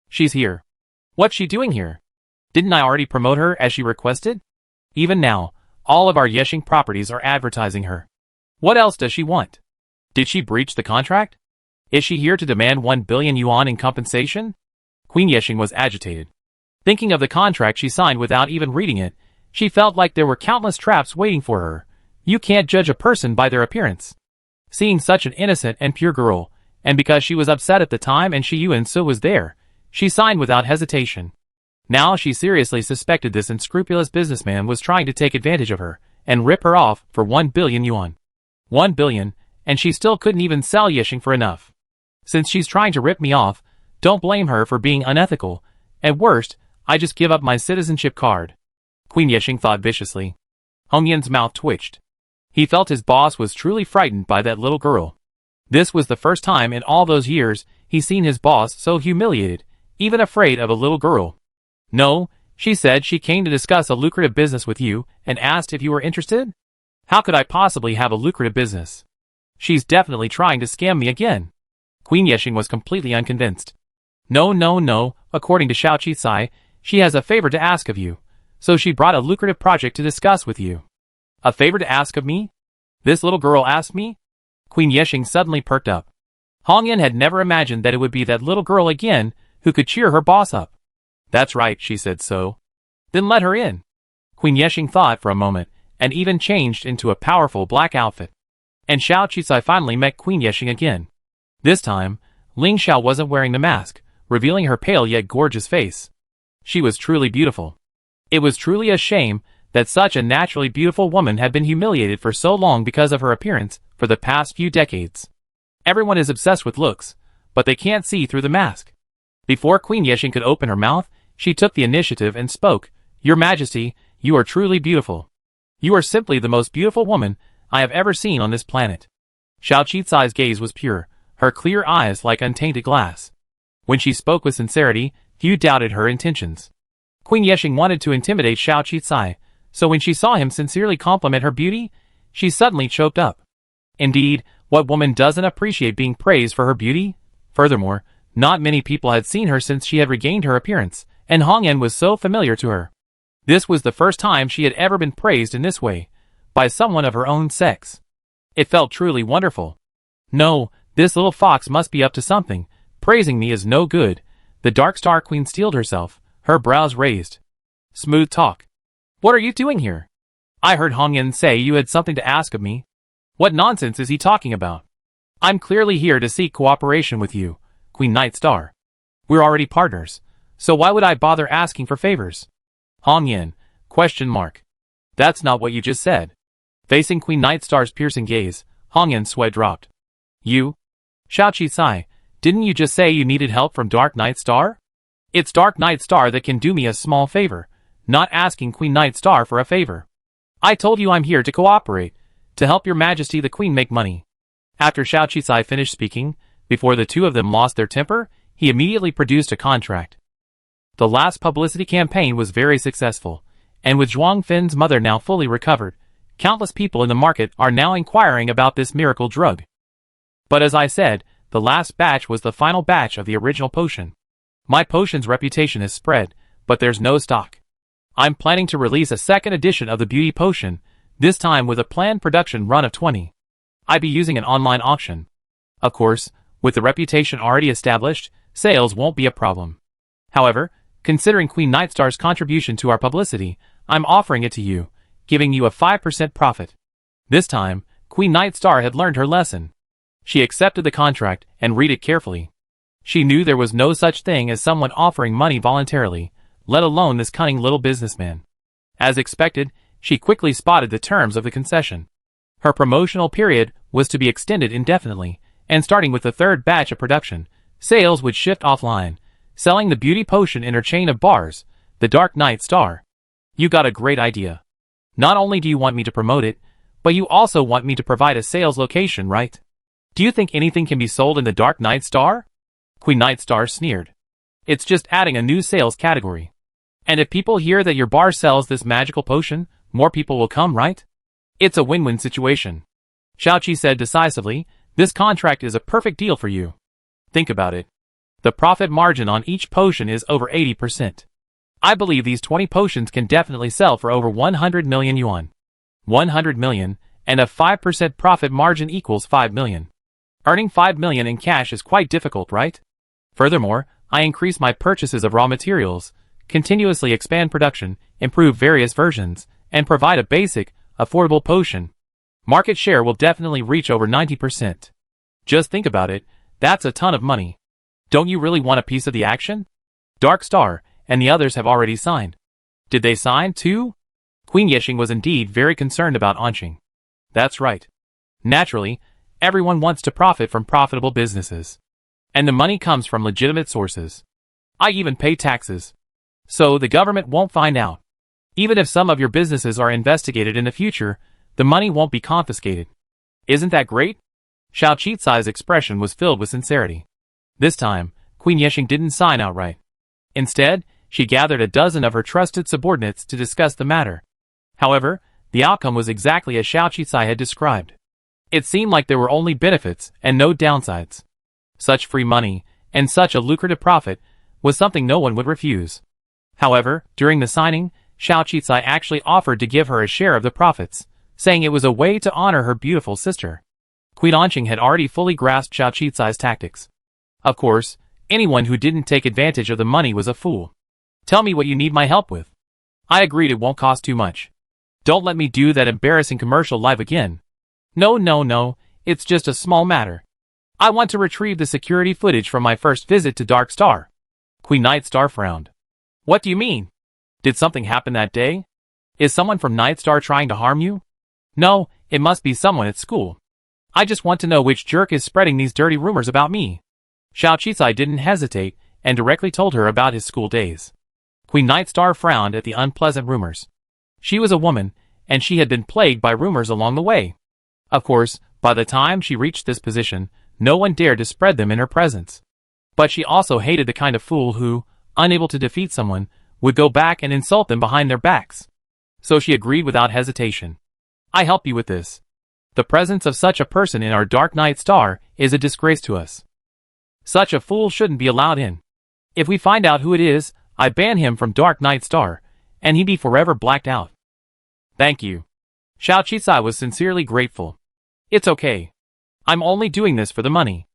She's here? What's she doing here? Didn't I already promote her as she requested? Even now, all of our Yexing properties are advertising her. What else does she want? Did she breach the contract? Is she here to demand 1 billion yuan in compensation?" Queen Yexing was agitated. Thinking of the contract she signed without even reading it, she felt like there were countless traps waiting for her. You can't judge a person by their appearance. Seeing such an innocent and pure girl, and because she was upset at the time and Shi Yuan Su was there, she signed without hesitation. Now she seriously suspected this unscrupulous businessman was trying to take advantage of her and rip her off for 1 billion yuan. 1 billion, and she still couldn't even sell Yixing for enough. Since she's trying to rip me off, don't blame her for being unethical. At worst, I just give up my citizenship card. Queen Yixing thought viciously. Hong Yan's mouth twitched. He felt his boss was truly frightened by that little girl. This was the first time in all those years he's seen his boss so humiliated, even afraid of a little girl. No, she said she came to discuss a lucrative business with you and asked if you were interested? How could I possibly have a lucrative business? She's definitely trying to scam me again. Queen Yixing was completely unconvinced. No, according to Xiao Qisai, she has a favor to ask of you, so she brought a lucrative project to discuss with you. A favor to ask of me? This little girl asked me? Queen Yixing suddenly perked up. Hong Yan had never imagined that it would be that little girl again who could cheer her boss up. That's right, she said so. Then let her in. Queen Yixing thought for a moment, and even changed into a powerful black outfit. And Xiao Qisai finally met Queen Yixing again. This time, Ling Xiao wasn't wearing the mask, revealing her pale yet gorgeous face. She was truly beautiful. It was truly a shame that such a naturally beautiful woman had been humiliated for so long because of her appearance for the past few decades. Everyone is obsessed with looks, but they can't see through the mask. Before Queen Yixing could open her mouth, she took the initiative and spoke. Your Majesty, you are truly beautiful. You are simply the most beautiful woman I have ever seen on this planet. Xiao Qisai's gaze was pure, her clear eyes like untainted glass. When she spoke with sincerity, few doubted her intentions. Queen Yixing wanted to intimidate Xiao Qisai, so when she saw him sincerely compliment her beauty, she suddenly choked up. Indeed, what woman doesn't appreciate being praised for her beauty? Furthermore, not many people had seen her since she had regained her appearance, and Hong Yan was so familiar to her. This was the first time she had ever been praised in this way, by someone of her own sex. It felt truly wonderful. No, this little fox must be up to something. Praising me is no good. The Dark Star Queen steeled herself, her brows raised. Smooth talk. What are you doing here? I heard Hong Yan say you had something to ask of me. What nonsense is he talking about? I'm clearly here to seek cooperation with you, Queen Night Star. We're already partners, so why would I bother asking for favors? Hong Yan, ? That's not what you just said. Facing Queen Night Star's piercing gaze, Hong Yan's sweat dropped. You? Xiao Qisai, didn't you just say you needed help from Dark Night Star? It's Dark Night Star that can do me a small favor, not asking Queen Night Star for a favor. I told you I'm here to cooperate, to help your Majesty the Queen make money. After Xiao Qisai finished speaking, before the two of them lost their temper, he immediately produced a contract. The last publicity campaign was very successful, and with Zhuang Fin's mother now fully recovered, countless people in the market are now inquiring about this miracle drug. But as I said, the last batch was the final batch of the original potion. My potion's reputation has spread, but there's no stock. I'm planning to release a second edition of the beauty potion, this time with a planned production run of 20. I'd be using an online auction. Of course, with the reputation already established, sales won't be a problem. However, considering Queen Nightstar's contribution to our publicity, I'm offering it to you, giving you a 5% profit. This time, Queen Nightstar had learned her lesson. She accepted the contract and read it carefully. She knew there was no such thing as someone offering money voluntarily, let alone this cunning little businessman. As expected, she quickly spotted the terms of the concession. Her promotional period was to be extended indefinitely, and starting with the third batch of production, sales would shift offline, selling the beauty potion in her chain of bars, the Dark Night Star. You got a great idea. Not only do you want me to promote it, but you also want me to provide a sales location, right? Do you think anything can be sold in the Dark Night Star? Queen Night Star sneered. It's just adding a new sales category. And if people hear that your bar sells this magical potion, more people will come, right? It's a win-win situation. Xiaoqi said decisively, this contract is a perfect deal for you. Think about it. The profit margin on each potion is over 80%. I believe these 20 potions can definitely sell for over 100 million yuan. 100 million, and a 5% profit margin equals 5 million. Earning 5 million in cash is quite difficult, right? Furthermore, I increase my purchases of raw materials, continuously expand production, improve various versions, and provide a basic, affordable potion. Market share will definitely reach over 90%. Just think about it, that's a ton of money. Don't you really want a piece of the action? Dark Star and the others have already signed. Did they sign too? Queen Yexing was indeed very concerned about Anqing. That's right. Naturally, everyone wants to profit from profitable businesses. And the money comes from legitimate sources. I even pay taxes. So the government won't find out. Even if some of your businesses are investigated in the future, the money won't be confiscated. Isn't that great? Xiao Qicai's expression was filled with sincerity. This time, Queen Yexing didn't sign outright. Instead, she gathered a dozen of her trusted subordinates to discuss the matter. However, the outcome was exactly as Xiao Qicai had described. It seemed like there were only benefits and no downsides. Such free money, and such a lucrative profit, was something no one would refuse. However, during the signing, Xiao Qicai actually offered to give her a share of the profits, saying it was a way to honor her beautiful sister. Queen Anqing had already fully grasped Xiao Qicai's tactics. Of course, anyone who didn't take advantage of the money was a fool. Tell me what you need my help with. I agreed it won't cost too much. Don't let me do that embarrassing commercial live again. No, it's just a small matter. I want to retrieve the security footage from my first visit to Dark Star. Queen Nightstar frowned. What do you mean? Did something happen that day? Is someone from Nightstar trying to harm you? No, it must be someone at school. I just want to know which jerk is spreading these dirty rumors about me. Xiao Qicai didn't hesitate and directly told her about his school days. Queen Nightstar frowned at the unpleasant rumors. She was a woman, and she had been plagued by rumors along the way. Of course, by the time she reached this position, no one dared to spread them in her presence. But she also hated the kind of fool who, unable to defeat someone, would go back and insult them behind their backs. So she agreed without hesitation. I help you with this. The presence of such a person in our Dark Night Star is a disgrace to us. Such a fool shouldn't be allowed in. If we find out who it is, I ban him from Dark Night Star, and he be forever blacked out. Thank you. Xiao Qicai was sincerely grateful. It's okay. I'm only doing this for the money.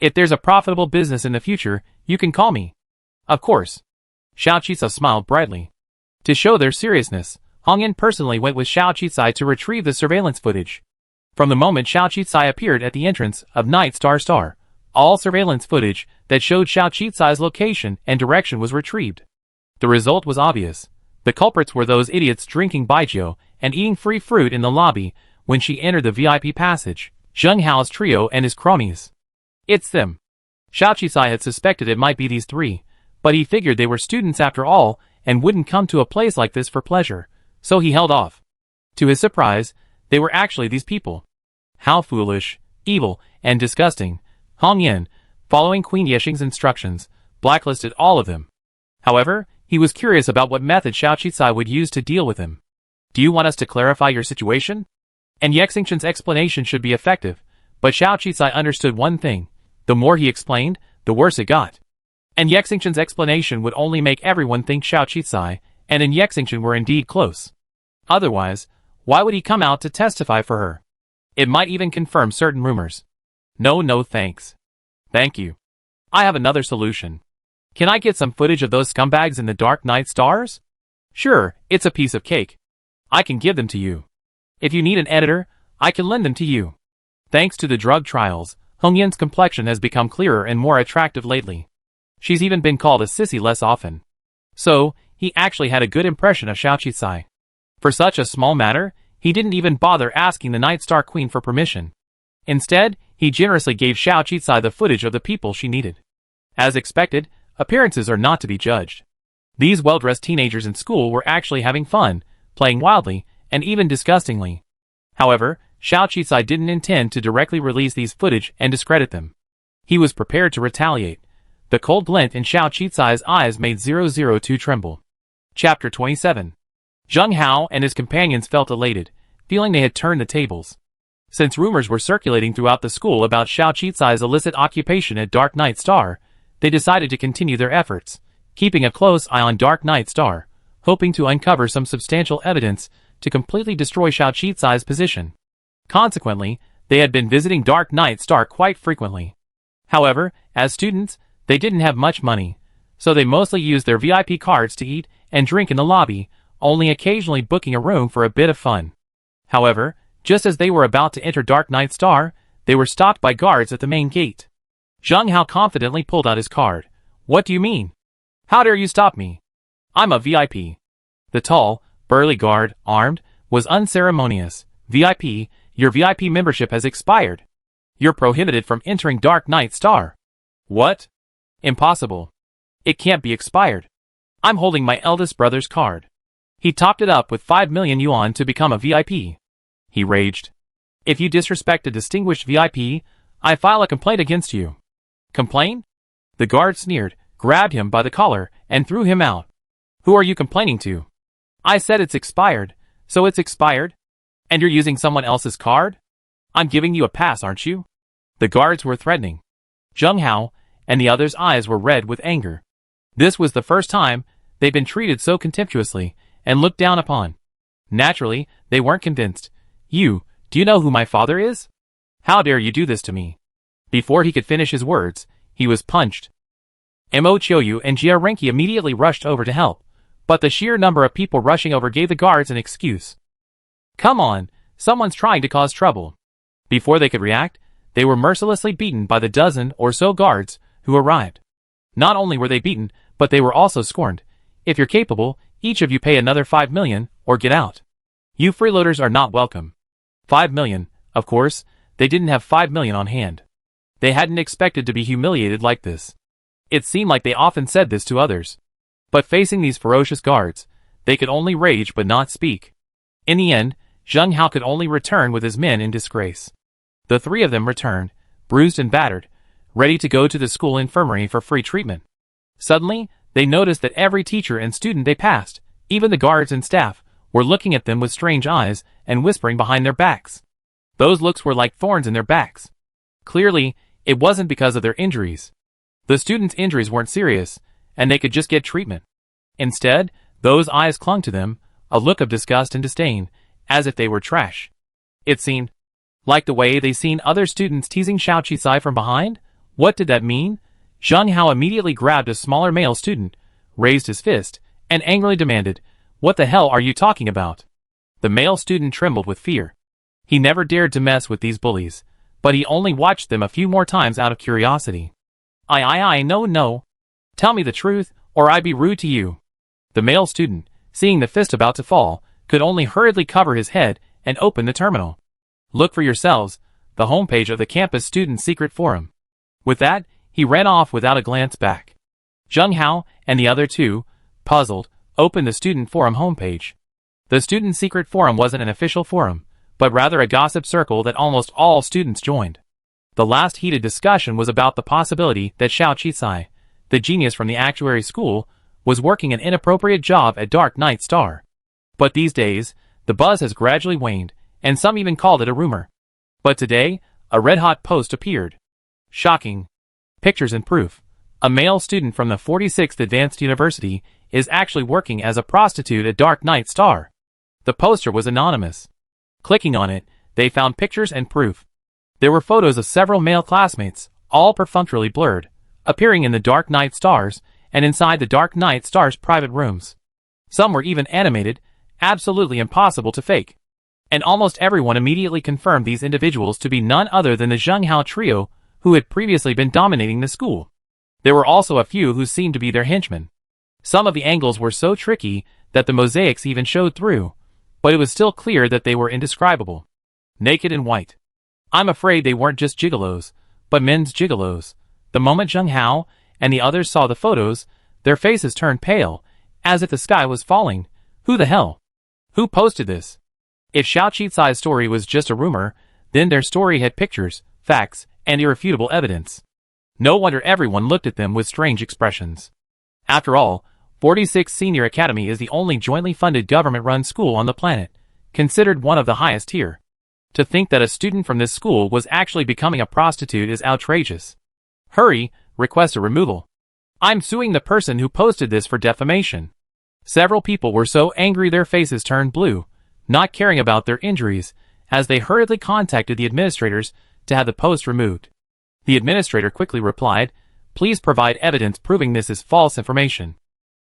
If there's a profitable business in the future, you can call me. Of course. Xiao Qicai smiled brightly. To show their seriousness, Hong Yin personally went with Xiao Qicai to retrieve the surveillance footage. From the moment Xiao Qicai appeared at the entrance of Night Star, all surveillance footage that showed Xiao Qicai's location and direction was retrieved. The result was obvious. The culprits were those idiots drinking baijiu and eating free fruit in the lobby when she entered the VIP passage, Zheng Hao's trio and his cronies. It's them. Xiao Qicai had suspected it might be these three, but he figured they were students after all and wouldn't come to a place like this for pleasure, so he held off. To his surprise, they were actually these people. How foolish, evil, and disgusting. Hong Yin, following Queen Yexing's instructions, blacklisted all of them. However, he was curious about what method Xiao Qicai would use to deal with him. Do you want us to clarify your situation? And Yexing's explanation should be effective, but Xiao Qicai understood one thing. The more he explained, the worse it got. And Yexing's explanation would only make everyone think Xiao Qicai and Yexing were indeed close. Otherwise, why would he come out to testify for her? It might even confirm certain rumors. No thanks. Thank you. I have another solution. Can I get some footage of those scumbags in the Dark Night Stars? Sure, it's a piece of cake. I can give them to you. If you need an editor, I can lend them to you. Thanks to the drug trials, Hong Yin's complexion has become clearer and more attractive lately. She's even been called a sissy less often. So, he actually had a good impression of Xiao Qicai. For such a small matter, he didn't even bother asking the Night Star Queen for permission. Instead, he generously gave Xiao Qicai the footage of the people she needed. As expected, appearances are not to be judged. These well-dressed teenagers in school were actually having fun, playing wildly, and even disgustingly. However, Xiao Qicai didn't intend to directly release these footage and discredit them. He was prepared to retaliate. The cold glint in Xiao Qicai's eyes made 002 tremble. Chapter 27. Zheng Hao and his companions felt elated, feeling they had turned the tables. Since rumors were circulating throughout the school about Xiao Qicai's illicit occupation at Dark Night Star, they decided to continue their efforts, keeping a close eye on Dark Night Star, hoping to uncover some substantial evidence to completely destroy Xiao Qicai's position. Consequently, they had been visiting Dark Night Star quite frequently. However, as students, they didn't have much money, so they mostly used their VIP cards to eat and drink in the lobby, only occasionally booking a room for a bit of fun. However, Just as they were about to enter Dark Knight Star, they were stopped by guards at the main gate. Zheng Hao confidently pulled out his card. What do you mean? How dare you stop me? I'm a VIP. The tall, burly guard, armed, was unceremonious. VIP, your VIP membership has expired. You're prohibited from entering Dark Knight Star. What? Impossible. It can't be expired. I'm holding my eldest brother's card. He topped it up with 5 million yuan to become a VIP. He raged. If you disrespect a distinguished VIP, I file a complaint against you. Complain? The guard sneered, grabbed him by the collar, and threw him out. Who are you complaining to? I said it's expired, so it's expired? And you're using someone else's card? I'm giving you a pass, aren't you? The guards were threatening. Zheng Hao and the others' eyes were red with anger. This was the first time they'd been treated so contemptuously and looked down upon. Naturally, they weren't convinced. Do you know who my father is? How dare you do this to me? Before he could finish his words, he was punched. Mo Qiuyu and Jia Renqi immediately rushed over to help, but the sheer number of people rushing over gave the guards an excuse. Come on, someone's trying to cause trouble. Before they could react, they were mercilessly beaten by the dozen or so guards who arrived. Not only were they beaten, but they were also scorned. If you're capable, each of you pay another 5 million, or get out. You freeloaders are not welcome. 5 million, of course, they didn't have 5 million on hand. They hadn't expected to be humiliated like this. It seemed like they often said this to others. But facing these ferocious guards, they could only rage but not speak. In the end, Zheng Hao could only return with his men in disgrace. The three of them returned, bruised and battered, ready to go to the school infirmary for free treatment. Suddenly, they noticed that every teacher and student they passed, even the guards and staff, were looking at them with strange eyes and whispering behind their backs. Those looks were like thorns in their backs. Clearly, it wasn't because of their injuries. The students' injuries weren't serious, and they could just get treatment. Instead, those eyes clung to them, a look of disgust and disdain, as if they were trash. It seemed like the way they seen other students teasing Xiao Qisai from behind. What did that mean? Zheng Hao immediately grabbed a smaller male student, raised his fist, and angrily demanded, "What the hell are you talking about?" The male student trembled with fear. He never dared to mess with these bullies, but he only watched them a few more times out of curiosity. No. Tell me the truth, or I be rude to you. The male student, seeing the fist about to fall, could only hurriedly cover his head and open the terminal. Look for yourselves, the homepage of the campus student secret forum. With that, he ran off without a glance back. Zheng Hao and the other two, puzzled, opened the student forum homepage. The student secret forum wasn't an official forum, but rather a gossip circle that almost all students joined. The last heated discussion was about the possibility that Xiao Qisai, the genius from the actuary school, was working an inappropriate job at Dark Knight Star. But these days, the buzz has gradually waned, and some even called it a rumor. But today, a red-hot post appeared. Shocking. Pictures and proof. A male student from the 46th Advanced University is actually working as a prostitute at Dark Knight Star. The poster was anonymous. Clicking on it, they found pictures and proof. There were photos of several male classmates, all perfunctorily blurred, appearing in the Dark Knight Stars and inside the Dark Knight Stars' private rooms. Some were even animated, absolutely impossible to fake. And almost everyone immediately confirmed these individuals to be none other than the Zheng Hao trio who had previously been dominating the school. There were also a few who seemed to be their henchmen. Some of the angles were so tricky that the mosaics even showed through, but it was still clear that they were indescribable. Naked and white. I'm afraid they weren't just gigolos, but men's gigolos. The moment Zheng Hao and the others saw the photos, their faces turned pale, as if the sky was falling. Who the hell? Who posted this? If Xiao Qisai's story was just a rumor, then their story had pictures, facts, and irrefutable evidence. No wonder everyone looked at them with strange expressions. After all, 46 Senior Academy is the only jointly funded government-run school on the planet, considered one of the highest tier. To think that a student from this school was actually becoming a prostitute is outrageous. Hurry, request a removal. I'm suing the person who posted this for defamation. Several people were so angry their faces turned blue, not caring about their injuries, as they hurriedly contacted the administrators to have the post removed. The administrator quickly replied, "Please provide evidence proving this is false information.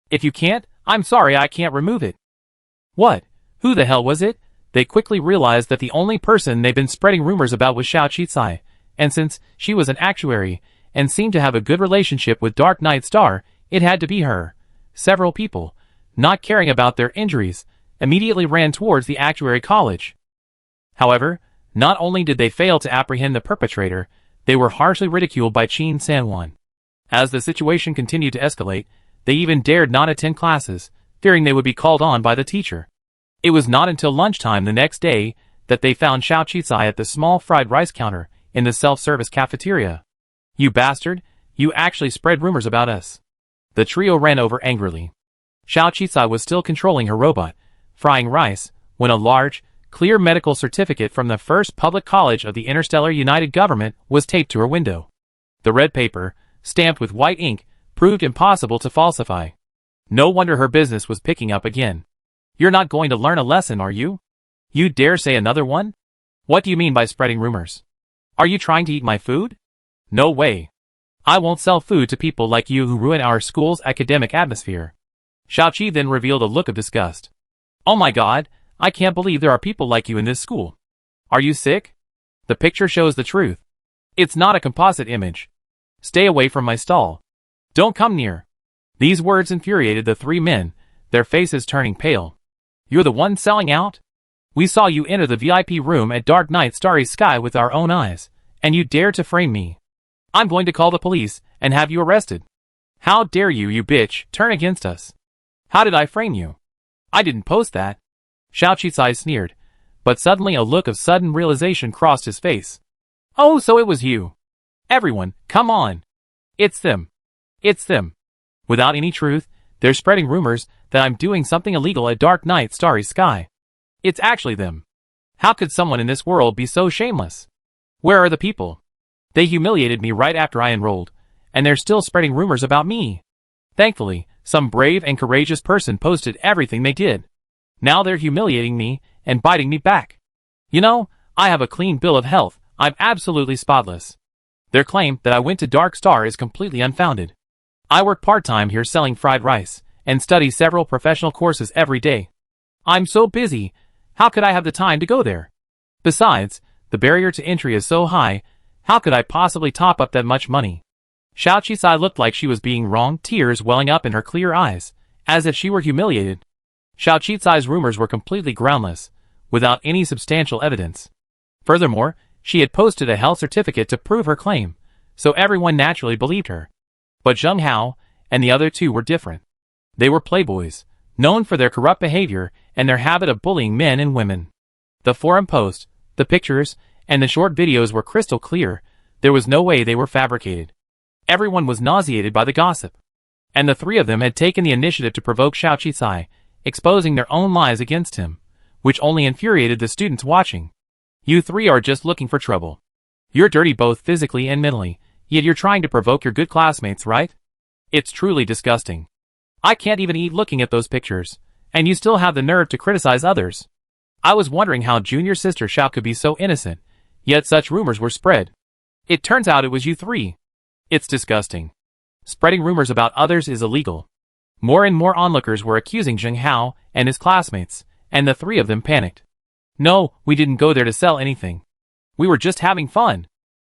If you can't, I'm sorry I can't remove it." What? Who the hell was it? They quickly realized that the only person they'd been spreading rumors about was Xiao Qizai, and since she was an actuary and seemed to have a good relationship with Dark Knight Star, it had to be her. Several people, not caring about their injuries, immediately ran towards the actuary college. However, not only did they fail to apprehend the perpetrator, they were harshly ridiculed by Qin Sanwan. As the situation continued to escalate, they even dared not attend classes, fearing they would be called on by the teacher. It was not until lunchtime the next day that they found Xiao Qizai at the small fried rice counter in the self-service cafeteria. "You bastard, you actually spread rumors about us." The trio ran over angrily. Xiao Qizai was still controlling her robot, frying rice, when a large, clear medical certificate from the first public college of the Interstellar United Government was taped to her window. The red paper, stamped with white ink, proved impossible to falsify. No wonder her business was picking up again. "You're not going to learn a lesson, are you? You dare say another one? What do you mean by spreading rumors? Are you trying to eat my food? No way. I won't sell food to people like you who ruin our school's academic atmosphere." Xiao Qi then revealed a look of disgust. "Oh my god, I can't believe there are people like you in this school. Are you sick? The picture shows the truth. It's not a composite image. Stay away from my stall. Don't come near." These words infuriated the three men, their faces turning pale. "You're the one selling out? We saw you enter the VIP room at Dark Knight Starry Sky with our own eyes, and you dare to frame me. I'm going to call the police and have you arrested. How dare you, you bitch, turn against us? How did I frame you? I didn't post that." Xiao Qizai sneered, but suddenly a look of sudden realization crossed his face. "Oh, so it was you. Everyone, come on. It's them. It's them. Without any truth, they're spreading rumors that I'm doing something illegal at Dark Knight Starry Sky. It's actually them. How could someone in this world be so shameless? Where are the people? They humiliated me right after I enrolled, and they're still spreading rumors about me. Thankfully, some brave and courageous person posted everything they did. Now they're humiliating me and biting me back. You know, I have a clean bill of health. I'm absolutely spotless. Their claim that I went to Dark Star is completely unfounded. I work part-time here selling fried rice and study several professional courses every day. I'm so busy, how could I have the time to go there? Besides, the barrier to entry is so high, how could I possibly top up that much money?" Xiao Qizai looked like she was being wronged, tears welling up in her clear eyes, as if she were humiliated. Xiao Qizai's rumors were completely groundless, without any substantial evidence. Furthermore, she had posted a health certificate to prove her claim, so everyone naturally believed her. But Zheng Hao and the other two were different. They were playboys, known for their corrupt behavior and their habit of bullying men and women. The forum post, the pictures, and the short videos were crystal clear. There was no way they were fabricated. Everyone was nauseated by the gossip. And the three of them had taken the initiative to provoke Xiao Qizai, exposing their own lies against him, which only infuriated the students watching. "You three are just looking for trouble. You're dirty both physically and mentally, yet you're trying to provoke your good classmates, right? It's truly disgusting. I can't even eat looking at those pictures, and you still have the nerve to criticize others. I was wondering how junior sister Xiao could be so innocent, yet such rumors were spread. It turns out it was you three. It's disgusting. Spreading rumors about others is illegal." More and more onlookers were accusing Zheng Hao and his classmates, and the three of them panicked. "No, we didn't go there to sell anything. We were just having fun.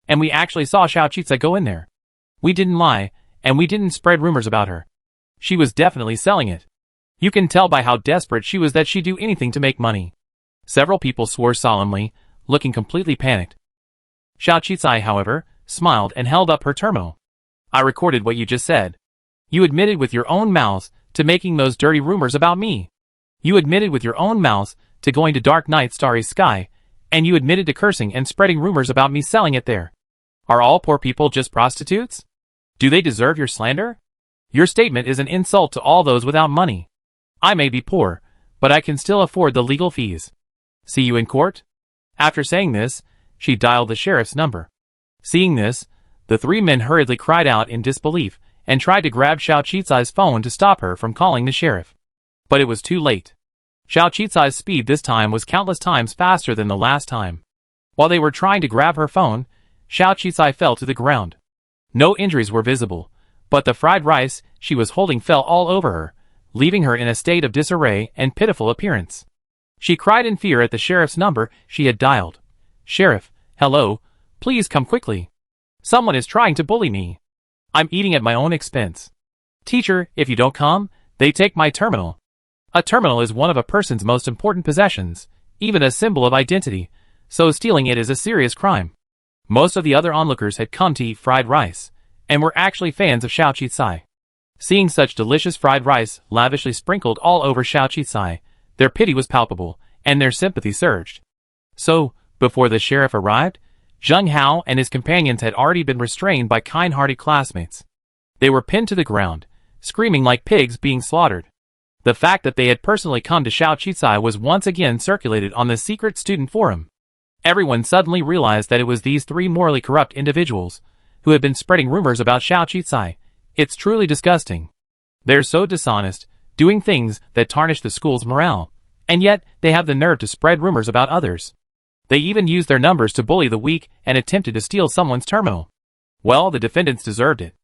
And we actually saw Xiao Qizai go in there. We didn't lie, and we didn't spread rumors about her. She was definitely selling it. You can tell by how desperate she was that she'd do anything to make money." Several people swore solemnly, looking completely panicked. Xiao Qizai, however, smiled and held up her termo. "I recorded what you just said. You admitted with your own mouths to making those dirty rumors about me. You admitted with your own mouths to going to Dark Knight Starry Sky, and you admitted to cursing and spreading rumors about me selling it there. Are all poor people just prostitutes? Do they deserve your slander? Your statement is an insult to all those without money. I may be poor, but I can still afford the legal fees. See you in court?" After saying this, she dialed the sheriff's number. Seeing this, the three men hurriedly cried out in disbelief and tried to grab Xiao Qizai's phone to stop her from calling the sheriff. But it was too late. Xiao Qizai's speed this time was countless times faster than the last time. While they were trying to grab her phone, Xiao Qizai fell to the ground. No injuries were visible, but the fried rice she was holding fell all over her, leaving her in a state of disarray and pitiful appearance. She cried in fear at the sheriff's number she had dialed. "Sheriff, hello, please come quickly. Someone is trying to bully me. I'm eating at my own expense. Teacher, if you don't come, they take my terminal." A terminal is one of a person's most important possessions, even a symbol of identity, so stealing it is a serious crime. Most of the other onlookers had come to eat fried rice, and were actually fans of Xiao Qi. Seeing such delicious fried rice lavishly sprinkled all over Xiao Qi, their pity was palpable, and their sympathy surged. So, before the sheriff arrived, Zheng Hao and his companions had already been restrained by kind-hearted classmates. They were pinned to the ground, screaming like pigs being slaughtered. The fact that they had personally come to Xiao Qi was once again circulated on the secret student forum. Everyone suddenly realized that it was these three morally corrupt individuals who had been spreading rumors about Xiao Qi. It's truly disgusting. They're so dishonest, doing things that tarnish the school's morale, and yet they have the nerve to spread rumors about others. They even used their numbers to bully the weak and attempted to steal someone's terminal. Well, the defendants deserved it.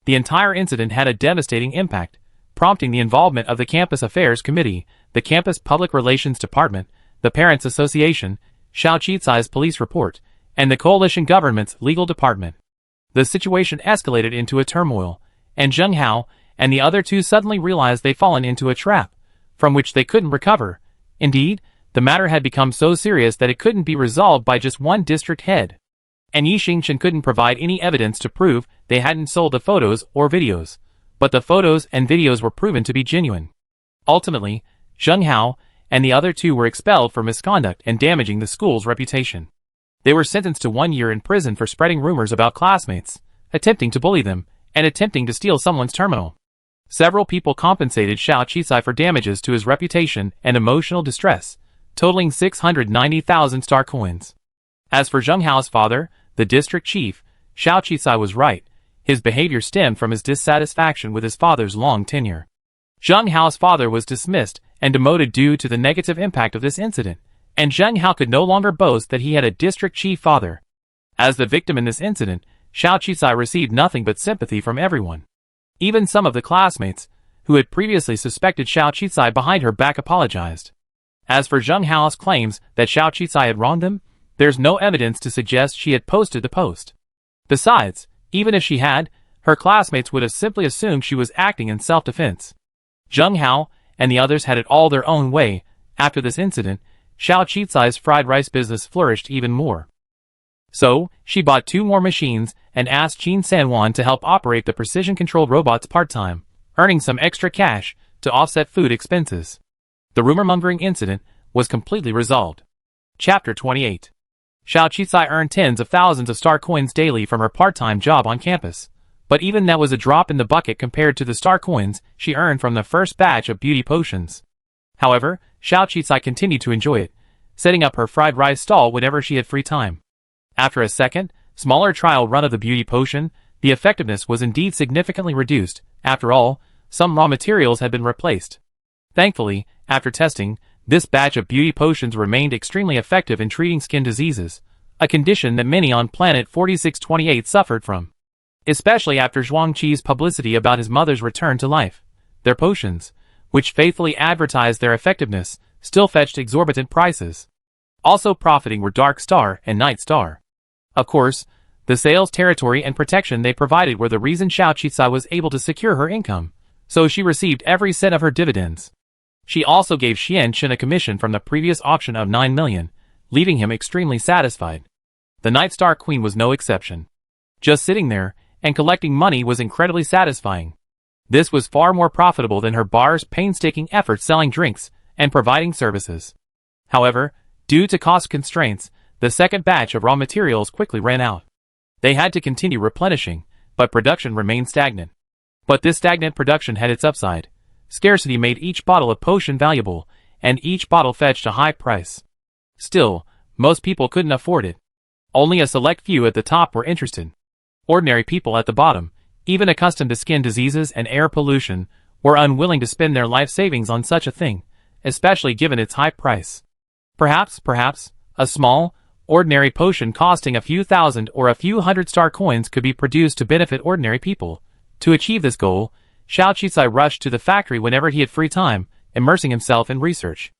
The entire incident had a devastating impact, prompting the involvement of the Campus Affairs Committee, the Campus Public Relations Department, the Parents Association, Xiao Qi's police report, and the coalition government's legal department. The situation escalated into a turmoil, and Zheng Hao and the other two suddenly realized they'd fallen into a trap, from which they couldn't recover. Indeed, the matter had become so serious that it couldn't be resolved by just one district head. And Yi Xingchen couldn't provide any evidence to prove they hadn't sold the photos or videos, but the photos and videos were proven to be genuine. Ultimately, Zheng Hao and the other two were expelled for misconduct and damaging the school's reputation. They were sentenced to 1 year in prison for spreading rumors about classmates, attempting to bully them, and attempting to steal someone's terminal. Several people compensated Xiao Qi for damages to his reputation and emotional distress, totaling 690,000 star coins. As for Zheng Hao's father, the district chief, Xiao Qi was right. His behavior stemmed from his dissatisfaction with his father's long tenure. Zheng Hao's father was dismissed and demoted due to the negative impact of this incident, and Zheng Hao could no longer boast that he had a district chief father. As the victim in this incident, Xiao Qi received nothing but sympathy from everyone. Even some of the classmates, who had previously suspected Xiao Qi behind her back, apologized. As for Zheng Hao's claims that Xiao Qi had wronged them, there's no evidence to suggest she had posted the post. Besides, even if she had, her classmates would have simply assumed she was acting in self-defense. Zheng Hao and the others had it all their own way. After this incident, Xiao Qi's fried rice business flourished even more. So, she bought 2 more machines and asked Qin Sanwan to help operate the precision-controlled robots part-time, earning some extra cash to offset food expenses. The rumor-mongering incident was completely resolved. Chapter 28. Xiao Qi earned tens of thousands of star coins daily from her part-time job on campus, but even that was a drop in the bucket compared to the star coins she earned from the first batch of beauty potions. However, Xiao Qi continued to enjoy it, setting up her fried rice stall whenever she had free time. After a second, smaller trial run of the beauty potion, the effectiveness was indeed significantly reduced. After all, some raw materials had been replaced. Thankfully, after testing, this batch of beauty potions remained extremely effective in treating skin diseases, a condition that many on planet 4628 suffered from. Especially after Zhuang Qi's publicity about his mother's return to life. Their potions, which faithfully advertised their effectiveness, still fetched exorbitant prices. Also profiting were Dark Star and Night Star. Of course, the sales territory and protection they provided were the reason Xiao Qi was able to secure her income, so she received every cent of her dividends. She also gave Xian Chen a commission from the previous auction of 9 million, leaving him extremely satisfied. The Night Star Queen was no exception. Just sitting there and collecting money was incredibly satisfying. This was far more profitable than her bar's painstaking efforts selling drinks and providing services. However, due to cost constraints, the second batch of raw materials quickly ran out. They had to continue replenishing, but production remained stagnant. But this stagnant production had its upside. Scarcity made each bottle of potion valuable, and each bottle fetched a high price. Still, most people couldn't afford it. Only a select few at the top were interested. Ordinary people at the bottom, even accustomed to skin diseases and air pollution, were unwilling to spend their life savings on such a thing, especially given its high price. Perhaps, a small, ordinary potion costing a few thousand or a few hundred star coins could be produced to benefit ordinary people. To achieve this goal, Xiao Qi rushed to the factory whenever he had free time, immersing himself in research.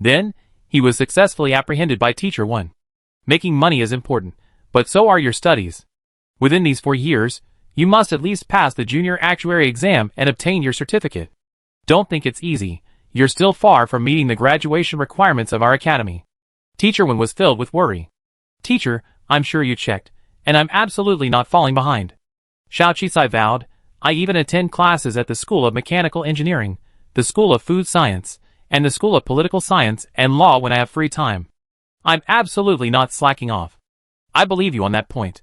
Then, He was successfully apprehended by Teacher 1. Making money is important, but so are your studies. Within these 4 years, you must at least pass the junior actuary exam and obtain your certificate. Don't think it's easy. You're still far from meeting the graduation requirements of our academy. Teacher 1 was filled with worry. Teacher, I'm sure you checked, and I'm absolutely not falling behind. Xiao Qisai vowed, I even attend classes at the School of Mechanical Engineering, the School of Food Science, and the School of Political Science and Law when I have free time. I'm absolutely not slacking off. I believe you on that point.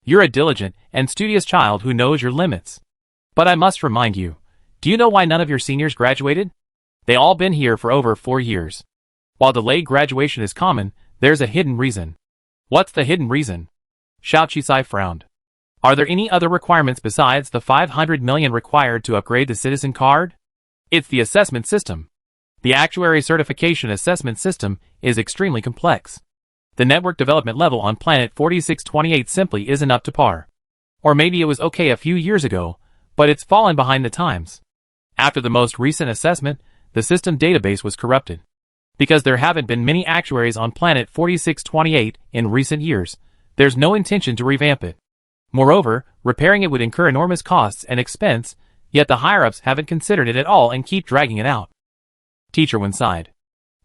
You're a diligent and studious child who knows your limits. But I must remind you, do you know why none of your seniors graduated? They all been here for over 4 years. While delayed graduation is common, there's a hidden reason. What's the hidden reason? Xiao Qisai frowned. Are there any other requirements besides the 500 million required to upgrade the citizen card? It's the assessment system. The actuary certification assessment system is extremely complex. The network development level on planet 4628 simply isn't up to par. Or maybe it was okay a few years ago, but it's fallen behind the times. After the most recent assessment, the system database was corrupted. Because there haven't been many actuaries on planet 4628 in recent years, there's no intention to revamp it. Moreover, repairing it would incur enormous costs and expense, yet the higher-ups haven't considered it at all and keep dragging it out. Teacher 1 sighed.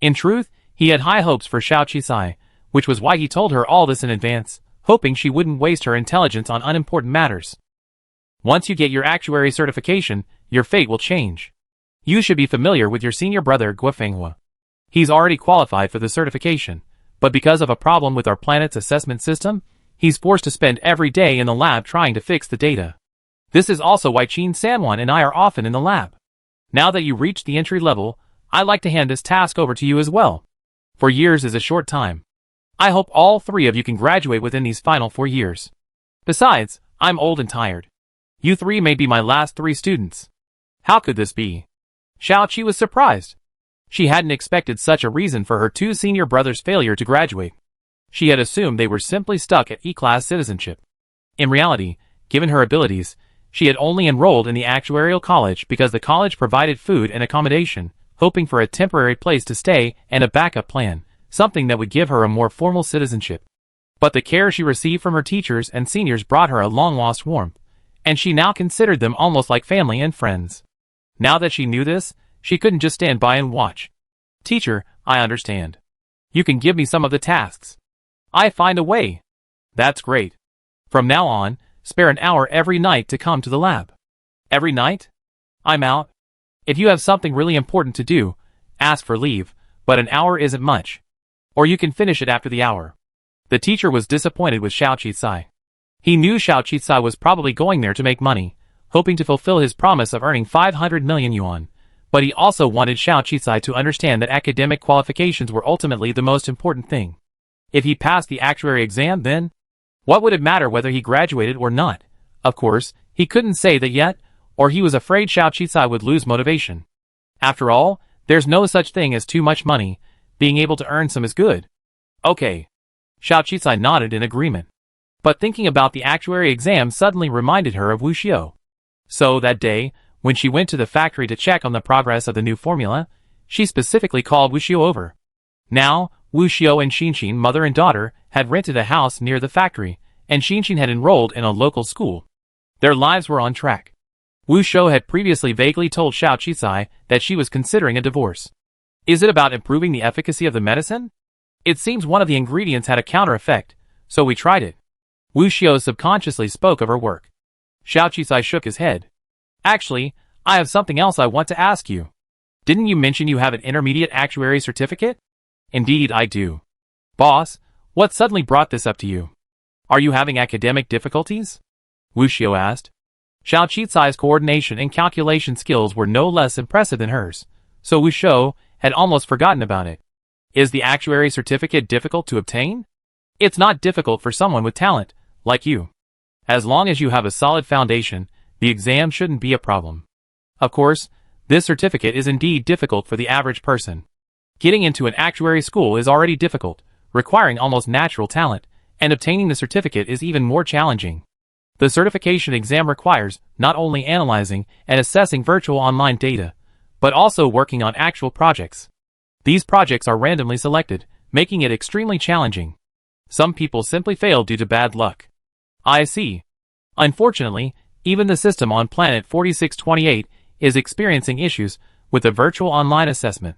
In truth, he had high hopes for Xiao Qisai, which was why he told her all this in advance, hoping she wouldn't waste her intelligence on unimportant matters. Once you get your actuary certification, your fate will change. You should be familiar with your senior brother Guofenghua. He's already qualified for the certification, but because of a problem with our planet's assessment system, he's forced to spend every day in the lab trying to fix the data. This is also why Qin Sanwan and I are often in the lab. Now that you reached the entry level, I'd like to hand this task over to you as well. 4 years is a short time. I hope all 3 of you can graduate within these final 4 years. Besides, I'm old and tired. You 3 may be my last 3 students. How could this be? Xiao Qi was surprised. She hadn't expected such a reason for her 2 senior brothers' failure to graduate. She had assumed they were simply stuck at E-class citizenship. In reality, given her abilities, she had only enrolled in the actuarial college because the college provided food and accommodation, hoping for a temporary place to stay and a backup plan, something that would give her a more formal citizenship. But the care she received from her teachers and seniors brought her a long-lost warmth, and she now considered them almost like family and friends. Now that she knew this, she couldn't just stand by and watch. Teacher, I understand. You can give me some of the tasks. I find a way. That's great. From now on, spare an hour every night to come to the lab. Every night? I'm out. If you have something really important to do, ask for leave, but an hour isn't much. Or you can finish it after the hour. The teacher was disappointed with Xiao Qisai. He knew Xiao Qisai was probably going there to make money, hoping to fulfill his promise of earning 500 million yuan, but he also wanted Xiao Qisai to understand that academic qualifications were ultimately the most important thing. If he passed the actuary exam then, what would it matter whether he graduated or not? Of course, he couldn't say that yet, or he was afraid Xiao Qisai would lose motivation. After all, there's no such thing as too much money, being able to earn some is good. Okay. Xiao Qisai nodded in agreement. But thinking about the actuary exam suddenly reminded her of Wu Xiu. So that day, when she went to the factory to check on the progress of the new formula, she specifically called Wu Xiu over. Now, Wu Xiu and Xinxin, mother and daughter, had rented a house near the factory, and Xinxin had enrolled in a local school. Their lives were on track. Wu Xiu had previously vaguely told Xiao Qisai that she was considering a divorce. Is it about improving the efficacy of the medicine? It seems one of the ingredients had a counter effect, so we tried it. Wu Xiu subconsciously spoke of her work. Xiao Qisai shook his head. Actually, I have something else I want to ask you. Didn't you mention you have an intermediate actuary certificate? Indeed I do. Boss, what suddenly brought this up to you? Are you having academic difficulties? Wu Xiu asked. Xiao Qisai's coordination and calculation skills were no less impressive than hers, so Wu Xiu had almost forgotten about it. Is the actuary certificate difficult to obtain? It's not difficult for someone with talent, like you. As long as you have a solid foundation, the exam shouldn't be a problem. Of course, this certificate is indeed difficult for the average person. Getting into an actuary school is already difficult, requiring almost natural talent, and obtaining the certificate is even more challenging. The certification exam requires not only analyzing and assessing virtual online data, but also working on actual projects. These projects are randomly selected, making it extremely challenging. Some people simply fail due to bad luck. I see. Unfortunately, even the system on planet 4628 is experiencing issues with the virtual online assessment.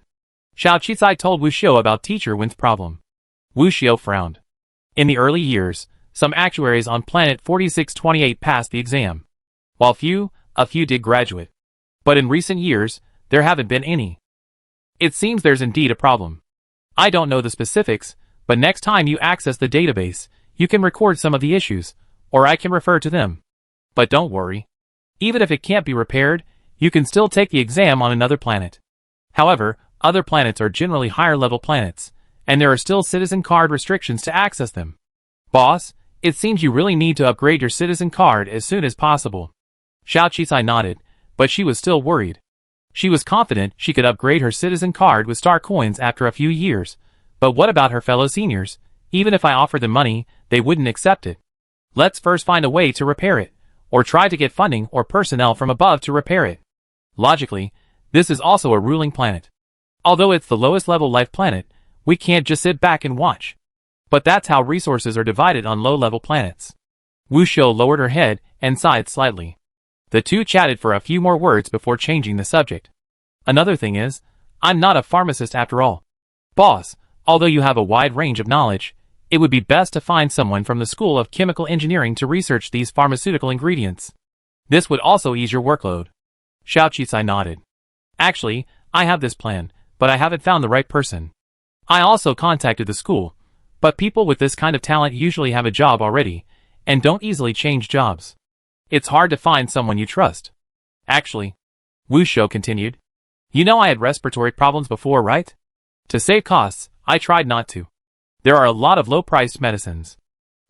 Xiao Qizai told Wu Xiu about Teacher Wen's problem. Wu Xiu frowned. In the early years, some actuaries on planet 4628 passed the exam, while a few did graduate. But in recent years, there haven't been any. It seems there's indeed a problem. I don't know the specifics, but next time you access the database, you can record some of the issues, or I can refer to them. But don't worry. Even if it can't be repaired, you can still take the exam on another planet. However, other planets are generally higher-level planets, and there are still citizen card restrictions to access them. Boss, it seems you really need to upgrade your citizen card as soon as possible. Xiao Qizai nodded, but she was still worried. She was confident she could upgrade her citizen card with star coins after a few years, but what about her fellow seniors? Even if I offered them money, they wouldn't accept it. Let's first find a way to repair it, or try to get funding or personnel from above to repair it. Logically, this is also a ruling planet. Although it's the lowest level life planet, we can't just sit back and watch. But that's how resources are divided on low-level planets. Wu Xiu lowered her head and sighed slightly. The two chatted for a few more words before changing the subject. Another thing is, I'm not a pharmacist after all. Boss, although you have a wide range of knowledge, it would be best to find someone from the School of Chemical Engineering to research these pharmaceutical ingredients. This would also ease your workload. Xiao Qizai nodded. Actually, I have this plan, but I haven't found the right person. I also contacted the school, but people with this kind of talent usually have a job already, and don't easily change jobs. It's hard to find someone you trust. Actually, Wu Xiu continued, you know I had respiratory problems before, right? To save costs, I tried not to. There are a lot of low-priced medicines.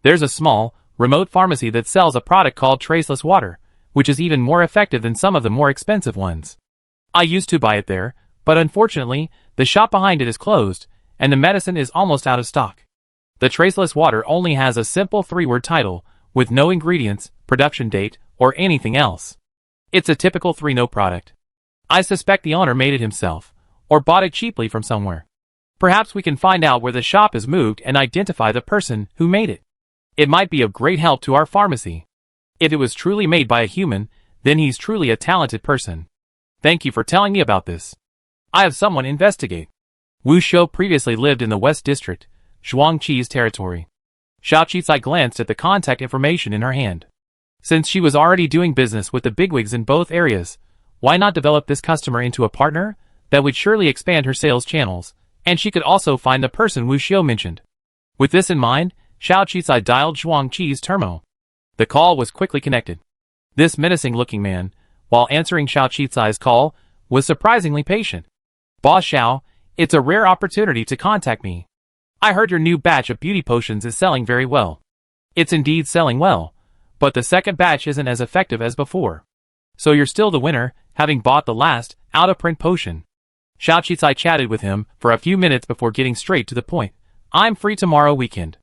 There's a small, remote pharmacy that sells a product called traceless water, which is even more effective than some of the more expensive ones. I used to buy it there, but unfortunately, the shop behind it is closed, and the medicine is almost out of stock. The traceless water only has a simple 3-word title, with no ingredients, production date, or anything else. It's a typical 3-no product. I suspect the owner made it himself, or bought it cheaply from somewhere. Perhaps we can find out where the shop is moved and identify the person who made it. It might be of great help to our pharmacy. If it was truly made by a human, then he's truly a talented person. Thank you for telling me about this. I have someone investigate. Wu Xiu previously lived in the West District, Zhuangqi's territory. Xiao Qizai glanced at the contact information in her hand. Since she was already doing business with the bigwigs in both areas, why not develop this customer into a partner? That would surely expand her sales channels, and she could also find the person Wu Xiu mentioned. With this in mind, Xiao Qizai dialed Zhuangqi's terminal. The call was quickly connected. This menacing-looking man, while answering Xiao Qizai's call, was surprisingly patient. Boss Xiao, it's a rare opportunity to contact me. I heard your new batch of beauty potions is selling very well. It's indeed selling well, but the second batch isn't as effective as before. So you're still the winner, having bought the last, out-of-print potion. Xiao Qizai chatted with him for a few minutes before getting straight to the point. I'm free tomorrow weekend.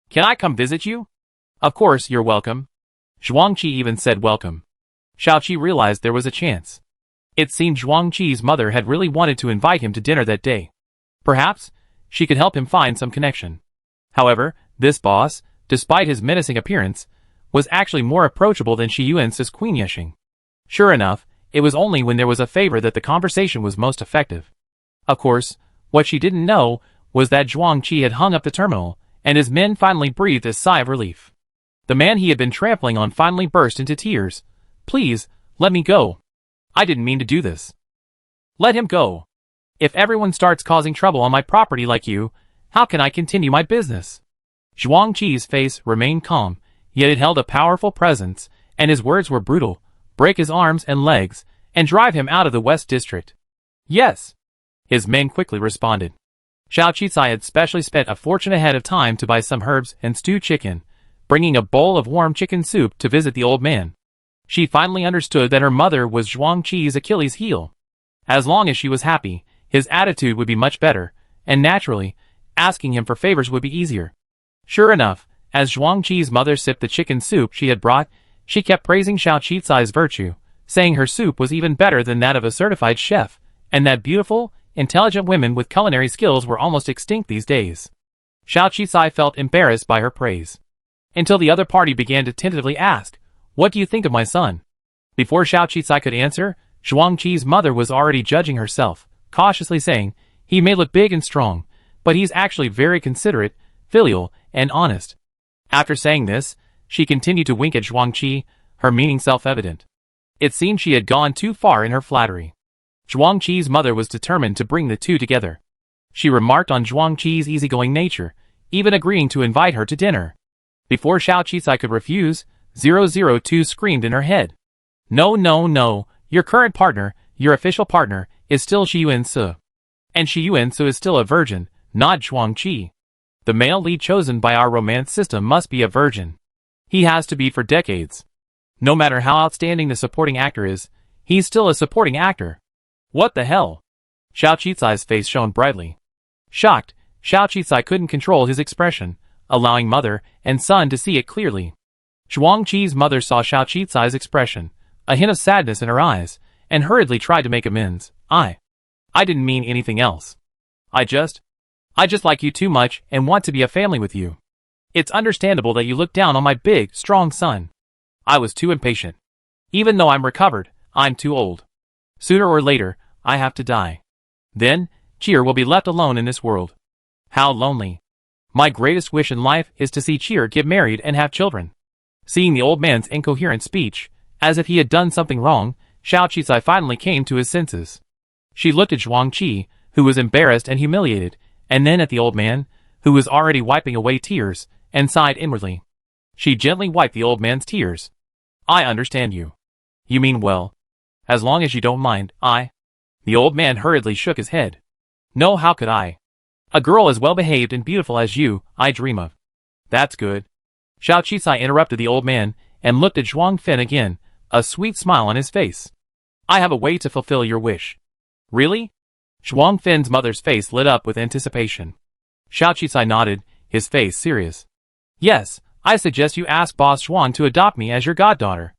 Can I come visit you? Of course, you're welcome. Zhuangqi even said welcome. Xiao Qi realized there was a chance. It seemed Zhuangqi's mother had really wanted to invite him to dinner that day. Perhaps, she could help him find some connection. However, this boss, despite his menacing appearance, was actually more approachable than Shi Yuan's Queen Yexing. Sure enough, it was only when there was a favor that the conversation was most effective. Of course, what she didn't know was that Zhuangqi had hung up the terminal, and his men finally breathed a sigh of relief. The man he had been trampling on finally burst into tears. Please, let me go. I didn't mean to do this. Let him go. If everyone starts causing trouble on my property like you, how can I continue my business? Zhuangqi's face remained calm, yet it held a powerful presence, and his words were brutal. Break his arms and legs, and drive him out of the West District. Yes. His men quickly responded. Xiao Qizai had specially spent a fortune ahead of time to buy some herbs and stewed chicken, bringing a bowl of warm chicken soup to visit the old man. She finally understood that her mother was Zhuangqi's Achilles heel. As long as she was happy, his attitude would be much better, and naturally, asking him for favors would be easier. Sure enough, as Zhuangqi's mother sipped the chicken soup she had brought, she kept praising Xiao Qizai's virtue, saying her soup was even better than that of a certified chef, and that beautiful, intelligent women with culinary skills were almost extinct these days. Xiao Qisai felt embarrassed by her praise. Until the other party began to tentatively ask, "What do you think of my son?" Before Xiao Qisai could answer, Zhuang Qi's mother was already judging herself, cautiously saying, "He may look big and strong, but he's actually very considerate, filial, and honest." After saying this, she continued to wink at Zhuang Qi, her meaning self-evident. It seemed she had gone too far in her flattery. Zhuang Qi's mother was determined to bring the two together. She remarked on Zhuang Qi's easygoing nature, even agreeing to invite her to dinner. Before Xiao Qisai could refuse, 002 screamed in her head. "No, no, no, your current partner, your official partner, is still Xi Yuan-se. And Xi Yuan-se is still a virgin, not Zhuang Qi. The male lead chosen by our romance system must be a virgin. He has to be for decades. No matter how outstanding the supporting actor is, he's still a supporting actor." "What the hell?" Xiao Qisai's face shone brightly. Shocked, Xiao Qisai couldn't control his expression, allowing mother and son to see it clearly. Zhuang Qi's mother saw Xiao Qisai's expression, a hint of sadness in her eyes, and hurriedly tried to make amends. I didn't mean anything else. I just like you too much and want to be a family with you. It's understandable that you look down on my big, strong son. I was too impatient. Even though I'm recovered, I'm too old. Sooner or later, I have to die. Then, Cheer will be left alone in this world. How lonely. My greatest wish in life is to see Cheer get married and have children." Seeing the old man's incoherent speech, as if he had done something wrong, Xiao Qisai finally came to his senses. She looked at Zhuang Qi, who was embarrassed and humiliated, and then at the old man, who was already wiping away tears, and sighed inwardly. She gently wiped the old man's tears. "I understand you. You mean well. As long as you don't mind, The old man hurriedly shook his head. "No, how could I? A girl as well-behaved and beautiful as you, I dream of." "That's good." Xiao Qisai interrupted the old man, and looked at Zhuang Fin again, a sweet smile on his face. "I have a way to fulfill your wish." "Really?" Zhuang Fin's mother's face lit up with anticipation. Xiao Qisai nodded, his face serious. "Yes, I suggest you ask Boss Zhuang to adopt me as your goddaughter.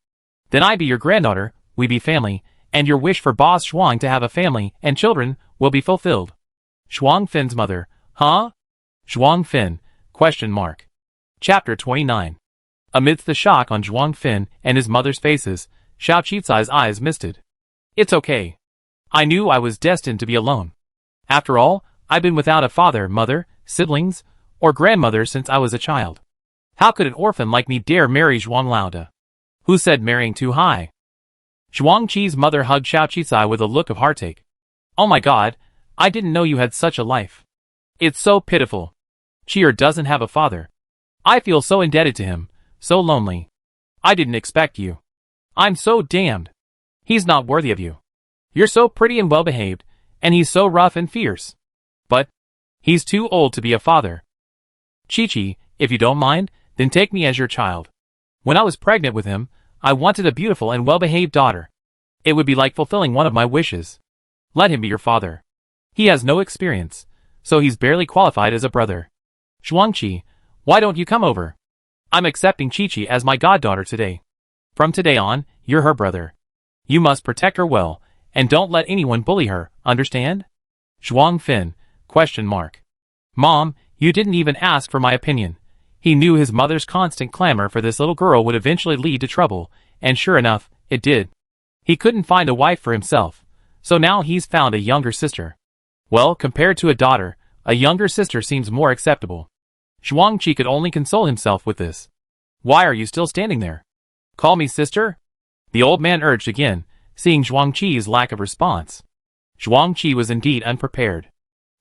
Then I be your granddaughter, we be family, and your wish for Boss Zhuang to have a family and children will be fulfilled." Zhuang Fin's mother, "Huh? Zhuang Fin? ? Chapter 29. Amidst the shock on Zhuang Fin and his mother's faces, Xiao Qisai's eyes misted. "It's okay. I knew I was destined to be alone. After all, I've been without a father, mother, siblings, or grandmother since I was a child. How could an orphan like me dare marry Zhuang Laoda? Who said marrying too high?" Zhuang Qi's mother hugged Xiao Qisai with a look of heartache. "Oh my god, I didn't know you had such a life. It's so pitiful. Cheer doesn't have a father. I feel so indebted to him, so lonely. I didn't expect you. I'm so damned. He's not worthy of you. You're so pretty and well-behaved, and he's so rough and fierce. But he's too old to be a father. Chi-Chi, if you don't mind, then take me as your child. When I was pregnant with him, I wanted a beautiful and well-behaved daughter. It would be like fulfilling one of my wishes. Let him be your father. He has no experience, so he's barely qualified as a brother. Zhuang Qi, why don't you come over? I'm accepting Chi-Chi as my goddaughter today. From today on, you're her brother. You must protect her well, and don't let anyone bully her, understand?" Zhuang Fin, ? "Mom, you didn't even ask for my opinion." He knew his mother's constant clamor for this little girl would eventually lead to trouble, and sure enough, it did. He couldn't find a wife for himself, so now he's found a younger sister. Well, compared to a daughter, a younger sister seems more acceptable. Zhuang Qi could only console himself with this. "Why are you still standing there? Call me sister?" the old man urged again, seeing Zhuang Qi's lack of response. Zhuang Qi was indeed unprepared.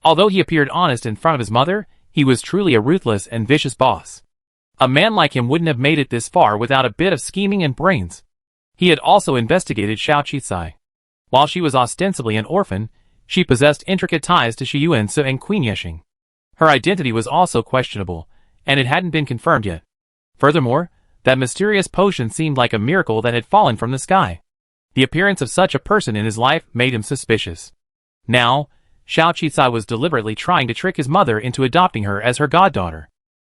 Although he appeared honest in front of his mother, he was truly a ruthless and vicious boss. A man like him wouldn't have made it this far without a bit of scheming and brains. He had also investigated Xiao Qisai. While she was ostensibly an orphan, she possessed intricate ties to Xi Yuan-se and Queen Yexing. Her identity was also questionable, and it hadn't been confirmed yet. Furthermore, that mysterious potion seemed like a miracle that had fallen from the sky. The appearance of such a person in his life made him suspicious. Now, Xiao Qisai was deliberately trying to trick his mother into adopting her as her goddaughter.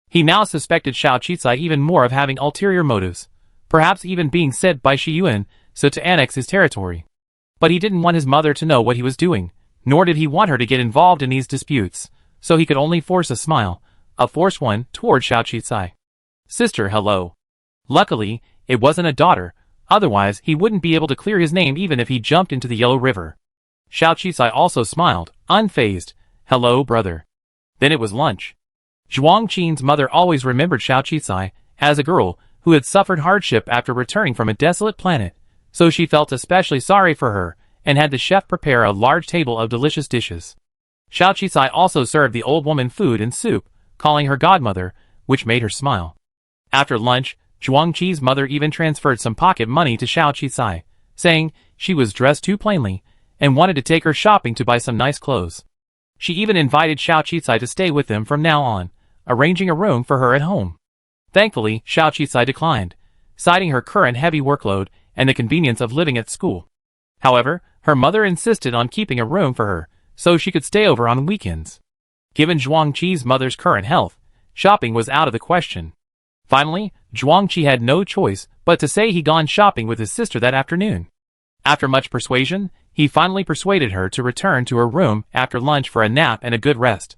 He now suspected Xiao Qisai even more of having ulterior motives, perhaps even being sent by Xi Yuan so to annex his territory. But he didn't want his mother to know what he was doing, Nor did he want her to get involved in these disputes, so he could only force a smile, a forced one, toward Xiao Qisai. Sister, hello. Luckily, it wasn't a daughter, otherwise he wouldn't be able to clear his name even if he jumped into the Yellow River. Xiao Qisai also smiled, unfazed. Hello, brother. Then it was lunch. Zhuang Qin's mother always remembered Xiao Qisai as a girl who had suffered hardship after returning from a desolate planet, so she felt especially sorry for her and had the chef prepare a large table of delicious dishes. Xiao Qisai also served the old woman food and soup, calling her godmother, which made her smile. After lunch, Zhuang Qi's mother even transferred some pocket money to Xiao Qisai, saying she was dressed too plainly and wanted to take her shopping to buy some nice clothes. She even invited Xiao Qisai to stay with them from now on, arranging a room for her at home. Thankfully, Xiao Qisai declined, citing her current heavy workload and the convenience of living at school. However, her mother insisted on keeping a room for her, so she could stay over on weekends. Given Zhuang Qi's mother's current health, shopping was out of the question. Finally, Zhuang Qi had no choice but to say he'd gone shopping with his sister that afternoon. After much persuasion, he finally persuaded her to return to her room after lunch for a nap and a good rest.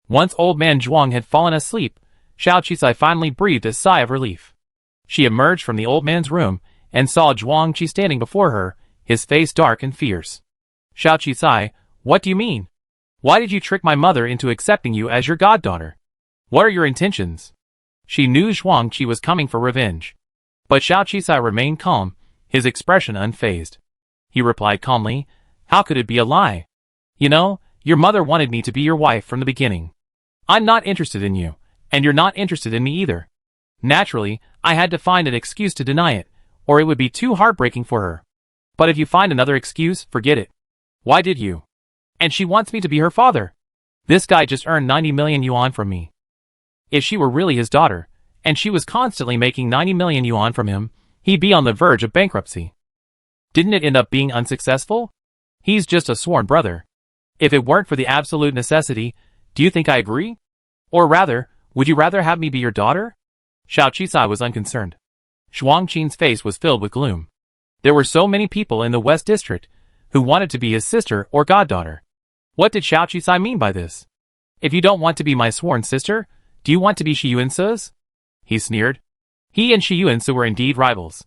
Once old man Zhuang had fallen asleep, Xiao Qisai finally breathed a sigh of relief. She emerged from the old man's room and saw Zhuang Qi standing before her, his face dark and fierce. Xiao Qisai, what do you mean? Why did you trick my mother into accepting you as your goddaughter? What are your intentions? She knew Zhuang Qi was coming for revenge. But Xiao Qisai remained calm, his expression unfazed. He replied calmly, how could it be a lie? You know, your mother wanted me to be your wife from the beginning. I'm not interested in you, and you're not interested in me either. Naturally, I had to find an excuse to deny it, or it would be too heartbreaking for her. But if you find another excuse, forget it. Why did you? And she wants me to be her father. This guy just earned 90 million yuan from me. If she were really his daughter, and she was constantly making 90 million yuan from him, he'd be on the verge of bankruptcy. Didn't it end up being unsuccessful? He's just a sworn brother. If it weren't for the absolute necessity, do you think I agree? Or rather, would you rather have me be your daughter? Xiao Qisai was unconcerned. Zhuang Qin's face was filled with gloom. There were so many people in the West District who wanted to be his sister or goddaughter. What did Xiao Qisai mean by this? If you don't want to be my sworn sister, do you want to be Shi Yuance's? He sneered. He and Shi Yuance were indeed rivals.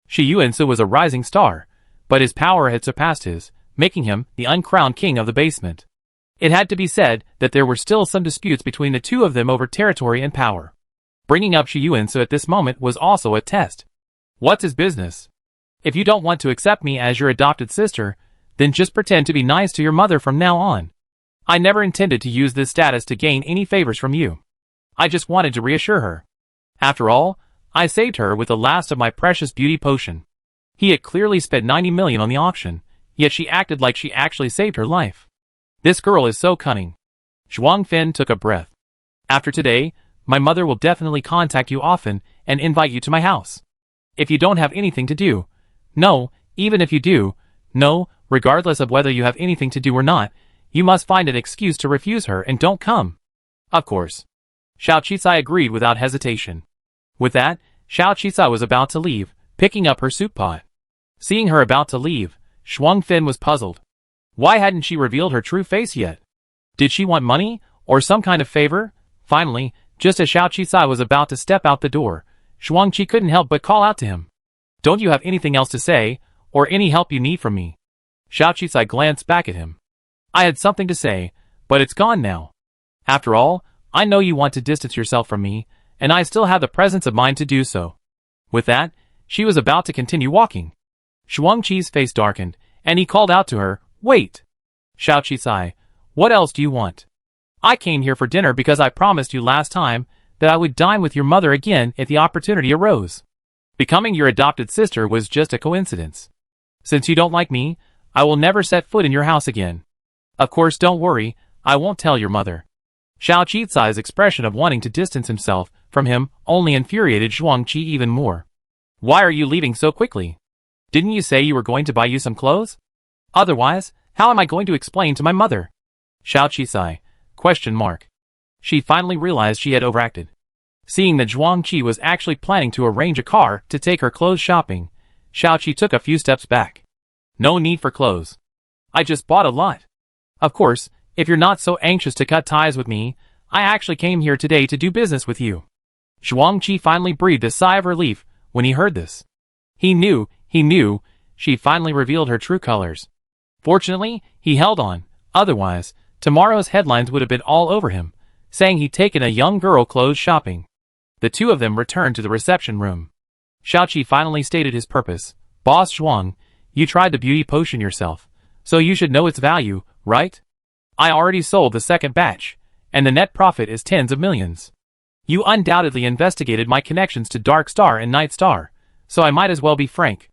Shi Yuance was a rising star, but his power had surpassed his, making him the uncrowned king of the basement. It had to be said that there were still some disputes between the two of them over territory and power. Bringing up Shi Yuance at this moment was also a test. What's his business? If you don't want to accept me as your adopted sister, then just pretend to be nice to your mother from now on. I never intended to use this status to gain any favors from you. I just wanted to reassure her. After all, I saved her with the last of my precious beauty potion. He had clearly spent 90 million on the auction, yet she acted like she actually saved her life. This girl is so cunning. Zhuang Fin took a breath. After today, my mother will definitely contact you often and invite you to my house. If you don't have anything to do, no, even if you do, no, regardless of whether you have anything to do or not, you must find an excuse to refuse her and don't come. Of course. Xiao Qisai agreed without hesitation. With that, Xiao Qisai was about to leave, picking up her soup pot. Seeing her about to leave, Zhuang Fin was puzzled. Why hadn't she revealed her true face yet? Did she want money, or some kind of favor? Finally, just as Xiao Qisai was about to step out the door, Zhuang Qi couldn't help but call out to him. Don't you have anything else to say, or any help you need from me? Xiao Qisai glanced back at him. I had something to say, but it's gone now. After all, I know you want to distance yourself from me, and I still have the presence of mind to do so. With that, she was about to continue walking. Zhuang Qi's face darkened, and he called out to her, Wait! Xiao Qisai, what else do you want? I came here for dinner because I promised you last time that I would dine with your mother again if the opportunity arose. Becoming your adopted sister was just a coincidence. Since you don't like me, I will never set foot in your house again. Of course, don't worry, I won't tell your mother. Xiao Qisai's expression of wanting to distance himself from him only infuriated Zhuang Qi even more. Why are you leaving so quickly? Didn't you say you were going to buy you some clothes? Otherwise, how am I going to explain to my mother? Xiao Qisai, ? She finally realized she had overacted. Seeing that Zhuang Qi was actually planning to arrange a car to take her clothes shopping, Xiao Qi took a few steps back. No need for clothes. I just bought a lot. Of course, if you're not so anxious to cut ties with me, I actually came here today to do business with you. Zhuangqi finally breathed a sigh of relief when he heard this. He knew, she finally revealed her true colors. Fortunately, he held on, otherwise, tomorrow's headlines would have been all over him, saying he'd taken a young girl clothes shopping. The two of them returned to the reception room. Xiaoqi finally stated his purpose. Boss Zhuang, you tried the beauty potion yourself, so you should know its value, right? I already sold the second batch, and the net profit is tens of millions. You undoubtedly investigated my connections to Dark Star and Night Star, so I might as well be frank.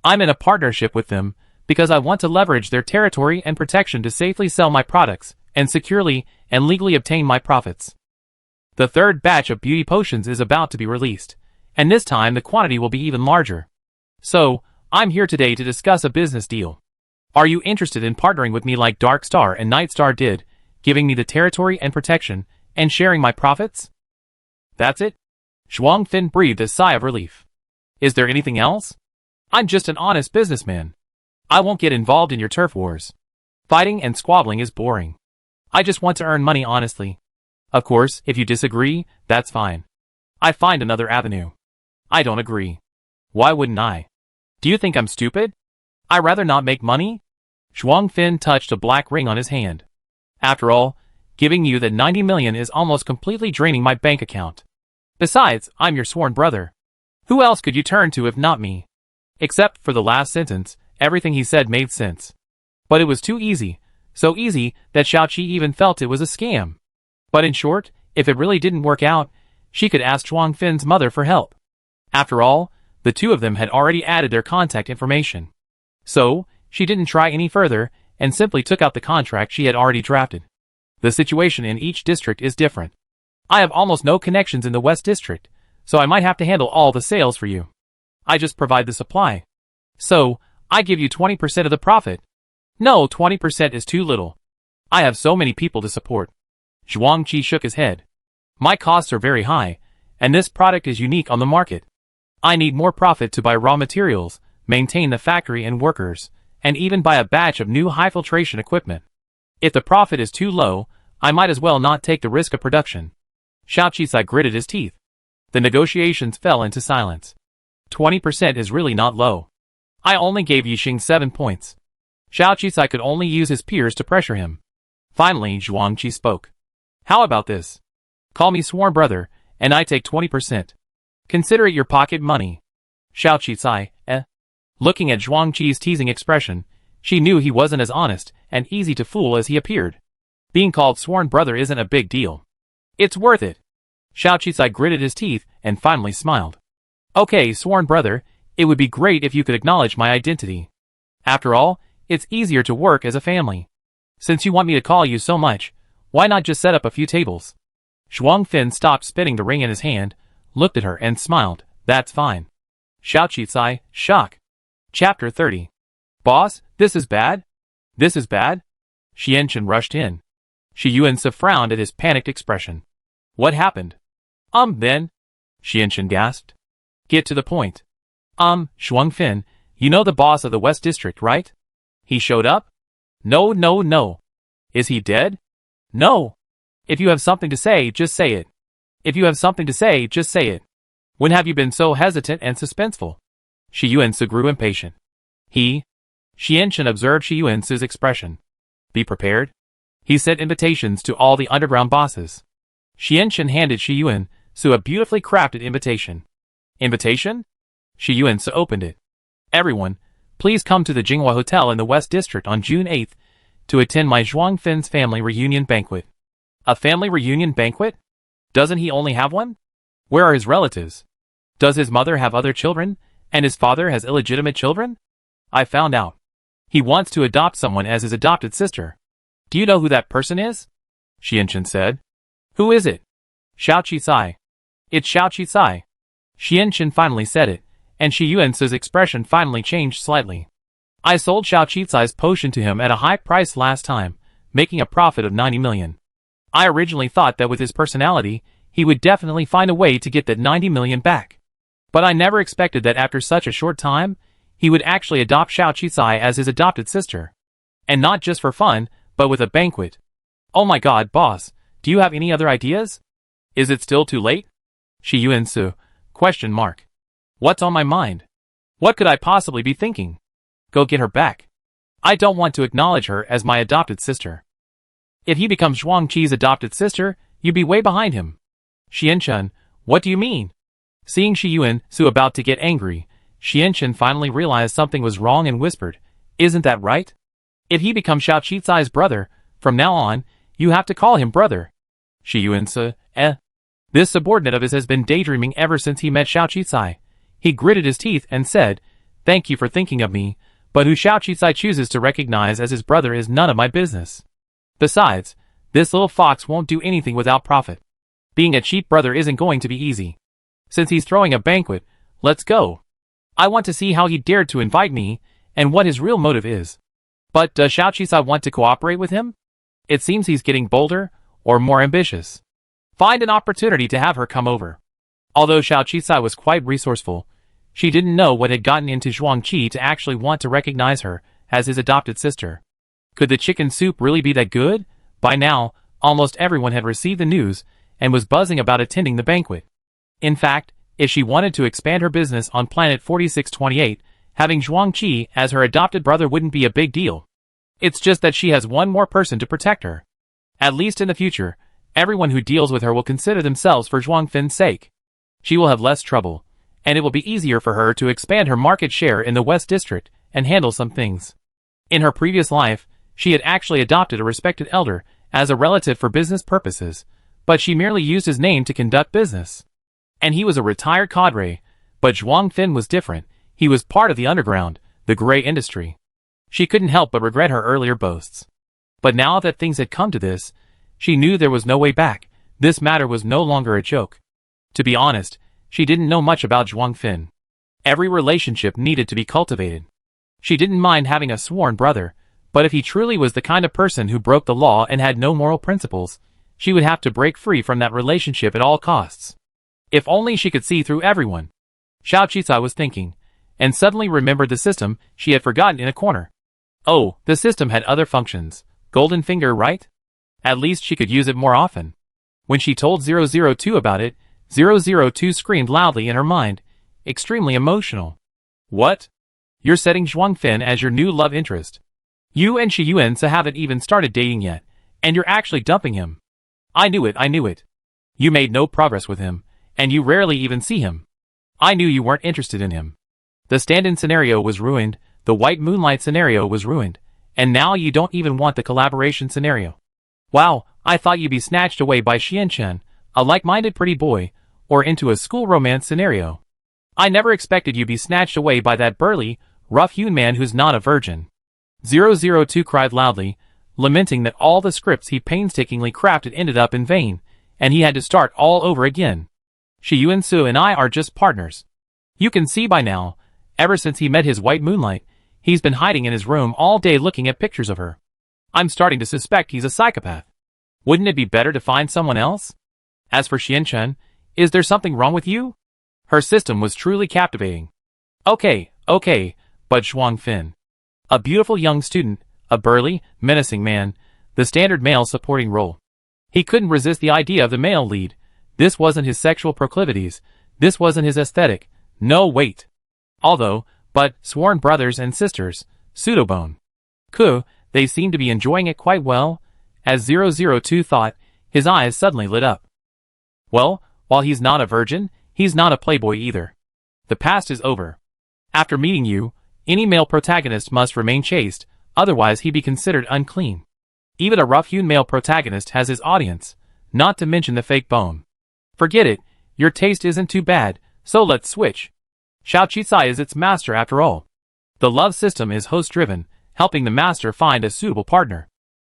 I'm in a partnership with them, because I want to leverage their territory and protection to safely sell my products, and securely and legally obtain my profits. The third batch of beauty potions is about to be released, and this time the quantity will be even larger. So, I'm here today to discuss a business deal. Are you interested in partnering with me like Dark Star and Night Star did, giving me the territory and protection, and sharing my profits? That's it? Zhuang Fin breathed a sigh of relief. Is there anything else? I'm just an honest businessman. I won't get involved in your turf wars. Fighting and squabbling is boring. I just want to earn money honestly. Of course, if you disagree, that's fine. I find another avenue. I don't agree. Why wouldn't I? Do you think I'm stupid? I rather not make money? Zhuang Fin touched a black ring on his hand. After all, giving you that 90 million is almost completely draining my bank account. Besides, I'm your sworn brother. Who else could you turn to if not me? Except for the last sentence, everything he said made sense. But it was too easy, so easy that Xiaoqi even felt it was a scam. But in short, if it really didn't work out, she could ask Zhuang Fin's mother for help. After all, the two of them had already added their contact information. So, she didn't try any further, and simply took out the contract she had already drafted. The situation in each district is different. I have almost no connections in the West District, so I might have to handle all the sales for you. I just provide the supply. So, I give you 20% of the profit. No, 20% is too little. I have so many people to support. Zhuangqi shook his head. My costs are very high, and this product is unique on the market. I need more profit to buy raw materials, maintain the factory and workers, and even buy a batch of new high-filtration equipment. If the profit is too low, I might as well not take the risk of production. Xiaoqi gritted his teeth. The negotiations fell into silence. 20% is really not low. I only gave Yixing 7 points. Xiaoqi could only use his peers to pressure him. Finally, Zhuangqi spoke. How about this? Call me sworn brother, and I take 20%. Consider it your pocket money. Xiaoqi Looking at Zhuangqi's teasing expression, she knew he wasn't as honest and easy to fool as he appeared. Being called sworn brother isn't a big deal. It's worth it. Xiaoqi gritted his teeth and finally smiled. Okay, sworn brother, it would be great if you could acknowledge my identity. After all, it's easier to work as a family. Since you want me to call you so much, why not just set up a few tables? Zhuang Fin stopped spinning the ring in his hand, looked at her and smiled. That's fine. Xiaoqi shock. Chapter 30. Boss, this is bad? This is bad? Xianchen rushed in. Shi Yuansi frowned at his panicked expression. What happened? Then? Xianchen gasped. Get to the point. Zhuang Fin, you know the boss of the West District, right? He showed up? No. Is he dead? No. If you have something to say, just say it. If you have something to say, just say it. When have you been so hesitant and suspenseful? Shi Yuansi grew impatient. Xianchen observed Shi Yuansi's expression. Be prepared. He sent invitations to all the underground bosses. Xianchen handed Shi Yuansi a beautifully crafted invitation. Invitation? Shi Yuansi opened it. Everyone, please come to the Jinghua Hotel in the West District on June 8th to attend my Zhuang Fin's family reunion banquet. A family reunion banquet? Doesn't he only have one? Where are his relatives? Does his mother have other children, and his father has illegitimate children? I found out. He wants to adopt someone as his adopted sister. Do you know who that person is? Xianchen said. Who is it? Xiaoqi. It's Xiaoqi. Xianchen finally said it, and Shi Yuansi's expression finally changed slightly. I sold Xiaoqi's potion to him at a high price last time, making a profit of 90 million. I originally thought that with his personality, he would definitely find a way to get that 90 million back. But I never expected that after such a short time, he would actually adopt Xiaoqi as his adopted sister. And not just for fun, but with a banquet. Oh my god, boss, do you have any other ideas? Is it still too late? Shi Yuan-su, ? What's on my mind? What could I possibly be thinking? Go get her back. I don't want to acknowledge her as my adopted sister. If he becomes Zhuangqi's adopted sister, you'd be way behind him. Xianchen, what do you mean? Seeing Shi Yuan-su about to get angry, Xianchen finally realized something was wrong and whispered, isn't that right? If he becomes Xiao Qicai's brother, from now on, you have to call him brother. Shi Yuan-su, This subordinate of his has been daydreaming ever since he met Xiao Qicai. He gritted his teeth and said, thank you for thinking of me, but who Xiao Qicai chooses to recognize as his brother is none of my business. Besides, this little fox won't do anything without profit. Being a cheap brother isn't going to be easy. Since he's throwing a banquet, let's go. I want to see how he dared to invite me, and what his real motive is. But does Xiao Qicai want to cooperate with him? It seems he's getting bolder, or more ambitious. Find an opportunity to have her come over. Although Xiao Qicai was quite resourceful, she didn't know what had gotten into Zhuangqi to actually want to recognize her as his adopted sister. Could the chicken soup really be that good? By now, almost everyone had received the news and was buzzing about attending the banquet. In fact, if she wanted to expand her business on planet 4628, having Zhuangqi as her adopted brother wouldn't be a big deal. It's just that she has one more person to protect her. At least in the future, everyone who deals with her will consider themselves for Zhuangfin's sake. She will have less trouble, and it will be easier for her to expand her market share in the West District and handle some things. In her previous life, she had actually adopted a respected elder as a relative for business purposes, but she merely used his name to conduct business. And he was a retired cadre, but Zhuangfin was different. He was part of the underground, the gray industry. She couldn't help but regret her earlier boasts. But now that things had come to this, she knew there was no way back. This matter was no longer a joke. To be honest, she didn't know much about Zhuangfin. Every relationship needed to be cultivated. She didn't mind having a sworn brother, but if he truly was the kind of person who broke the law and had no moral principles, she would have to break free from that relationship at all costs. If only she could see through everyone. Xiao Qicai was thinking, and suddenly remembered the system she had forgotten in a corner. Oh, the system had other functions. Golden finger, right? At least she could use it more often. When she told 002 about it, 002 screamed loudly in her mind, extremely emotional. What? You're setting Zhuangfin as your new love interest. You and Shi Yuan-su haven't even started dating yet, and you're actually dumping him. I knew it. You made no progress with him, and you rarely even see him. I knew you weren't interested in him. The stand-in scenario was ruined, the white moonlight scenario was ruined, and now you don't even want the collaboration scenario. Wow, I thought you'd be snatched away by Xianchen, a like-minded pretty boy, or into a school romance scenario. I never expected you'd be snatched away by that burly, rough-hewn man who's not a virgin. 002 cried loudly, lamenting that all the scripts he painstakingly crafted ended up in vain, and he had to start all over again. Shi Yuan-su and I are just partners. You can see by now, ever since he met his white moonlight, he's been hiding in his room all day looking at pictures of her. I'm starting to suspect he's a psychopath. Wouldn't it be better to find someone else? As for Xianchen, is there something wrong with you? Her system was truly captivating. Okay, but Zhuangfin. A beautiful young student, a burly, menacing man, the standard male supporting role. He couldn't resist the idea of the male lead. This wasn't his sexual proclivities. This wasn't his aesthetic. No, wait. But sworn brothers and sisters, pseudobone. They seemed to be enjoying it quite well. As 002 thought, his eyes suddenly lit up. Well, while he's not a virgin, he's not a playboy either. The past is over. After meeting you, any male protagonist must remain chaste, otherwise he'd be considered unclean. Even a rough-hewn male protagonist has his audience, not to mention the fake bone. Forget it, your taste isn't too bad, so let's switch. Xiao Qicai is its master after all. The love system is host-driven, helping the master find a suitable partner.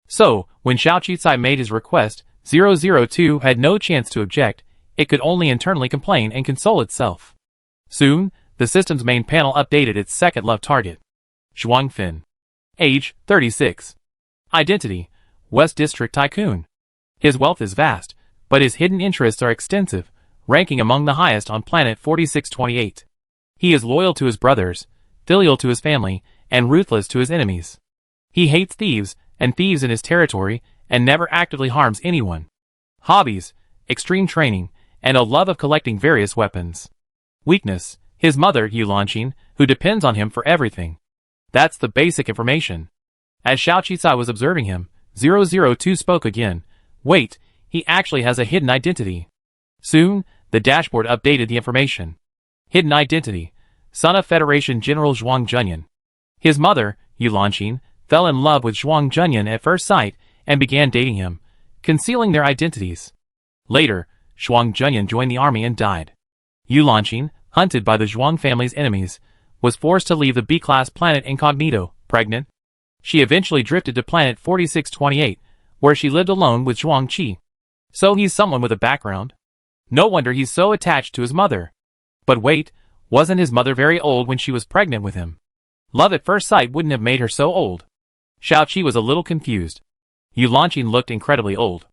So, when Xiao Qicai made his request, 002 had no chance to object. It could only internally complain and console itself. Soon, the system's main panel updated its second love target. Zhuangfin. Age, 36. Identity, West District Tycoon. His wealth is vast, but his hidden interests are extensive, ranking among the highest on planet 4628. He is loyal to his brothers, filial to his family, and ruthless to his enemies. He hates thieves, and thieves in his territory, and never actively harms anyone. Hobbies: extreme training, and a love of collecting various weapons. Weakness: his mother, Yulanqing, who depends on him for everything. That's the basic information. As Xiao Qisai was observing him, 002 spoke again. Wait, he actually has a hidden identity. Soon, the dashboard updated the information. Hidden identity: son of Federation General Zhuang Junyan. His mother, Yulanqing, fell in love with Zhuang Junyan at first sight and began dating him, concealing their identities. Later, Zhuang Junyan joined the army and died. Yulanqing, hunted by the Zhuang family's enemies, was forced to leave the B-class planet incognito, pregnant. She eventually drifted to planet 4628, where she lived alone with Zhuang Qi. So he's someone with a background. No wonder he's so attached to his mother. But wait, wasn't his mother very old when she was pregnant with him? Love at first sight wouldn't have made her so old. Xiao Qi was a little confused. Yulanqing looked incredibly old.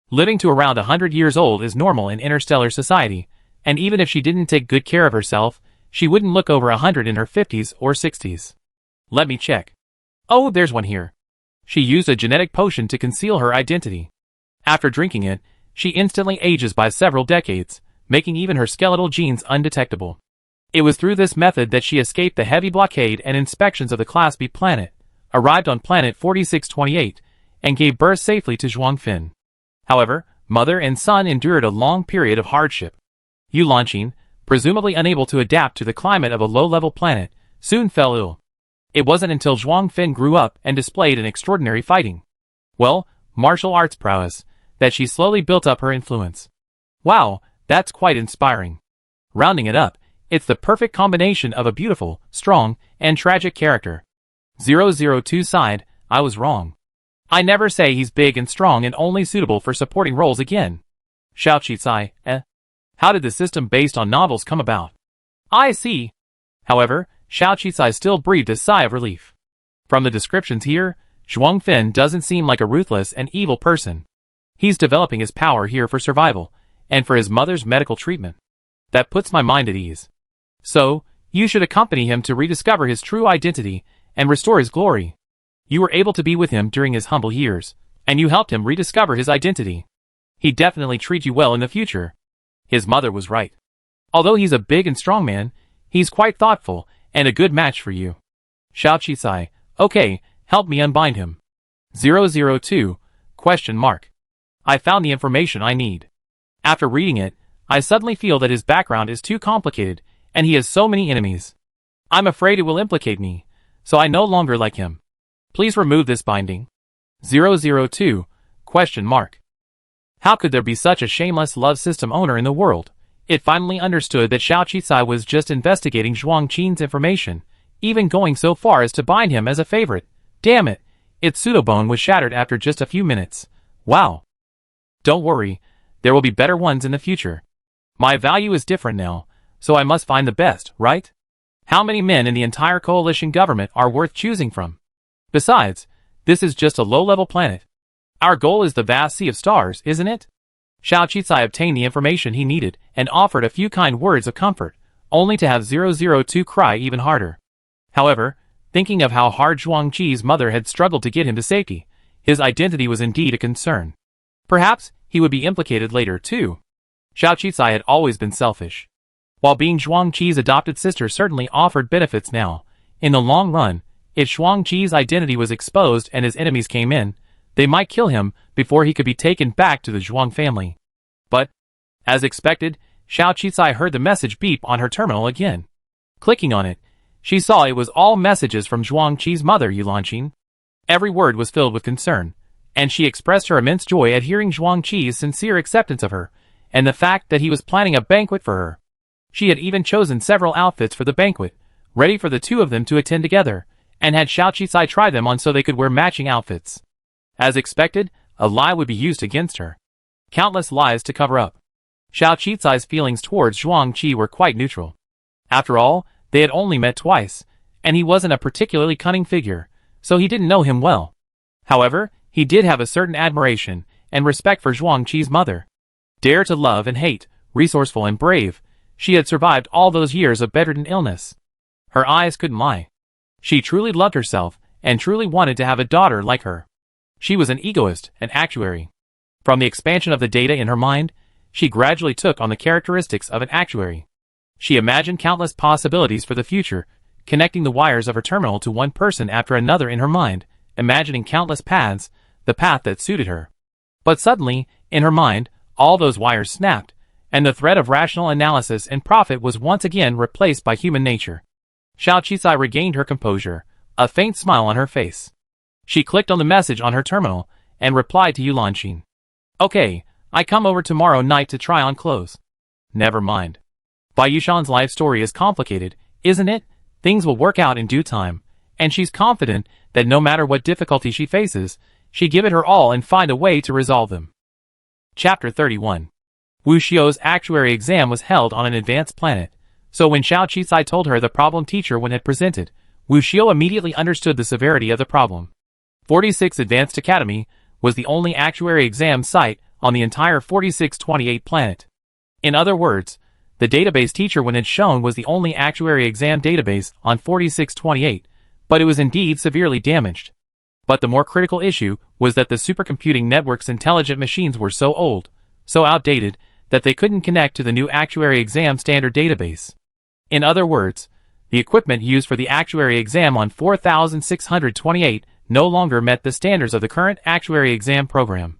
Living to around 100 years old is normal in interstellar society, and even if she didn't take good care of herself, she wouldn't look over 100 in her 50s or 60s. Let me check. Oh, there's one here. She used a genetic potion to conceal her identity. After drinking it, she instantly ages by several decades, making even her skeletal genes undetectable. It was through this method that she escaped the heavy blockade and inspections of the Class B planet, arrived on planet 4628, and gave birth safely to Zhuang Fin. However, mother and son endured a long period of hardship. Yulanqing, presumably unable to adapt to the climate of a low-level planet, soon fell ill. It wasn't until Zhuang Fin grew up and displayed an extraordinary fighting, martial arts prowess, that she slowly built up her influence. Wow, that's quite inspiring. Rounding it up, it's the perfect combination of a beautiful, strong, and tragic character. 002 sighed, I was wrong. I never say he's big and strong and only suitable for supporting roles again. Xiao Qisai, How did the system based on novels come about? I see. However, Xiao Qisai still breathed a sigh of relief. From the descriptions here, Zhuang Fin doesn't seem like a ruthless and evil person. He's developing his power here for survival, and for his mother's medical treatment. That puts my mind at ease. So, you should accompany him to rediscover his true identity and restore his glory. You were able to be with him during his humble years, and you helped him rediscover his identity. He'd definitely treat you well in the future. His mother was right. Although he's a big and strong man, he's quite thoughtful and a good match for you. Xiao Qisai, okay, help me unbind him. 002, ? I found the information I need. After reading it, I suddenly feel that his background is too complicated, and he has so many enemies. I'm afraid it will implicate me, so I no longer like him. Please remove this binding. 002, ? How could there be such a shameless love system owner in the world? It finally understood that Xiao Qisai was just investigating Zhuang Qin's information, even going so far as to bind him as a favorite. Damn it, its pseudobone was shattered after just a few minutes. Wow. Don't worry, there will be better ones in the future. My value is different now, so I must find the best, right? How many men in the entire coalition government are worth choosing from? Besides, this is just a low-level planet. Our goal is the vast sea of stars, isn't it? Xiao Qisai obtained the information he needed and offered a few kind words of comfort, only to have 002 cry even harder. However, thinking of how hard Zhuang Qi's mother had struggled to get him to safety, his identity was indeed a concern. Perhaps he would be implicated later, too. Xiao Qisai had always been selfish. While being Zhuang Qi's adopted sister certainly offered benefits now, in the long run, if Zhuang Qi's identity was exposed and his enemies came in, they might kill him before he could be taken back to the Zhuang family. But, as expected, Xiao Qisai heard the message beep on her terminal again. Clicking on it, she saw it was all messages from Zhuang Qi's mother, Yulanqing. Every word was filled with concern, and she expressed her immense joy at hearing Zhuang Qi's sincere acceptance of her, and the fact that he was planning a banquet for her. She had even chosen several outfits for the banquet, ready for the two of them to attend together, and had Xiao Qisai try them on so they could wear matching outfits. As expected, a lie would be used against her. Countless lies to cover up. Xiao Qisai's feelings towards Zhuang Qi were quite neutral. After all, they had only met twice, and he wasn't a particularly cunning figure, so he didn't know him well. However, he did have a certain admiration and respect for Zhuang Qi's mother. Dare to love and hate, resourceful and brave, she had survived all those years of bedridden illness. Her eyes couldn't lie. She truly loved herself, and truly wanted to have a daughter like her. She was an egoist, an actuary. From the expansion of the data in her mind, she gradually took on the characteristics of an actuary. She imagined countless possibilities for the future, connecting the wires of her terminal to one person after another in her mind, imagining countless paths, the path that suited her. But suddenly, in her mind, all those wires snapped, and the thread of rational analysis and profit was once again replaced by human nature. Xiao Qisai regained her composure, a faint smile on her face. She clicked on the message on her terminal, and replied to Yulanxin. Okay, I come over tomorrow night to try on clothes. Never mind. Bai Yushan's life story is complicated, isn't it? Things will work out in due time, and she's confident that no matter what difficulty she faces, she give it her all and find a way to resolve them. Chapter 31. Wu Xiao's actuary exam was held on an advanced planet, so when Xiao Qisai told her the problem teacher Wen had presented, Wu Xiao immediately understood the severity of the problem. 46 Advanced Academy was the only actuary exam site on the entire 4628 planet. In other words, the database teacher Wen had shown was the only actuary exam database on 4628, but it was indeed severely damaged. But the more critical issue was that the supercomputing network's intelligent machines were so old, so outdated, that they couldn't connect to the new actuary exam standard database. In other words, the equipment used for the actuary exam on 4628 no longer met the standards of the current actuary exam program.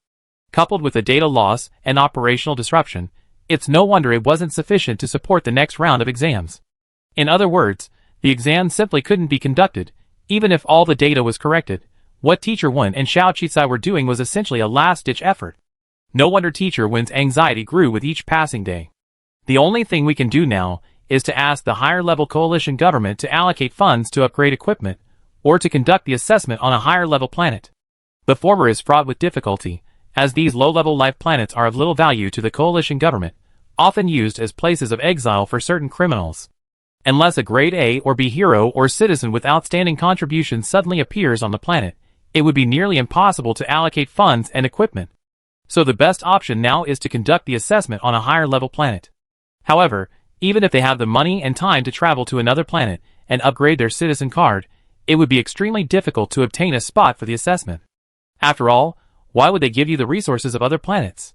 Coupled with the data loss and operational disruption, it's no wonder it wasn't sufficient to support the next round of exams. In other words, the exam simply couldn't be conducted, even if all the data was corrected. What Teacher Wen and Xiao Qisai were doing was essentially a last-ditch effort. No wonder Teacher Wen's anxiety grew with each passing day. The only thing we can do now is to ask the higher-level coalition government to allocate funds to upgrade equipment, or to conduct the assessment on a higher-level planet. The former is fraught with difficulty, as these low-level life planets are of little value to the coalition government, often used as places of exile for certain criminals. Unless a grade A or B hero or citizen with outstanding contributions suddenly appears on the planet, it would be nearly impossible to allocate funds and equipment. So the best option now is to conduct the assessment on a higher-level planet. However, even if they have the money and time to travel to another planet and upgrade their citizen card, it would be extremely difficult to obtain a spot for the assessment. After all, why would they give you the resources of other planets?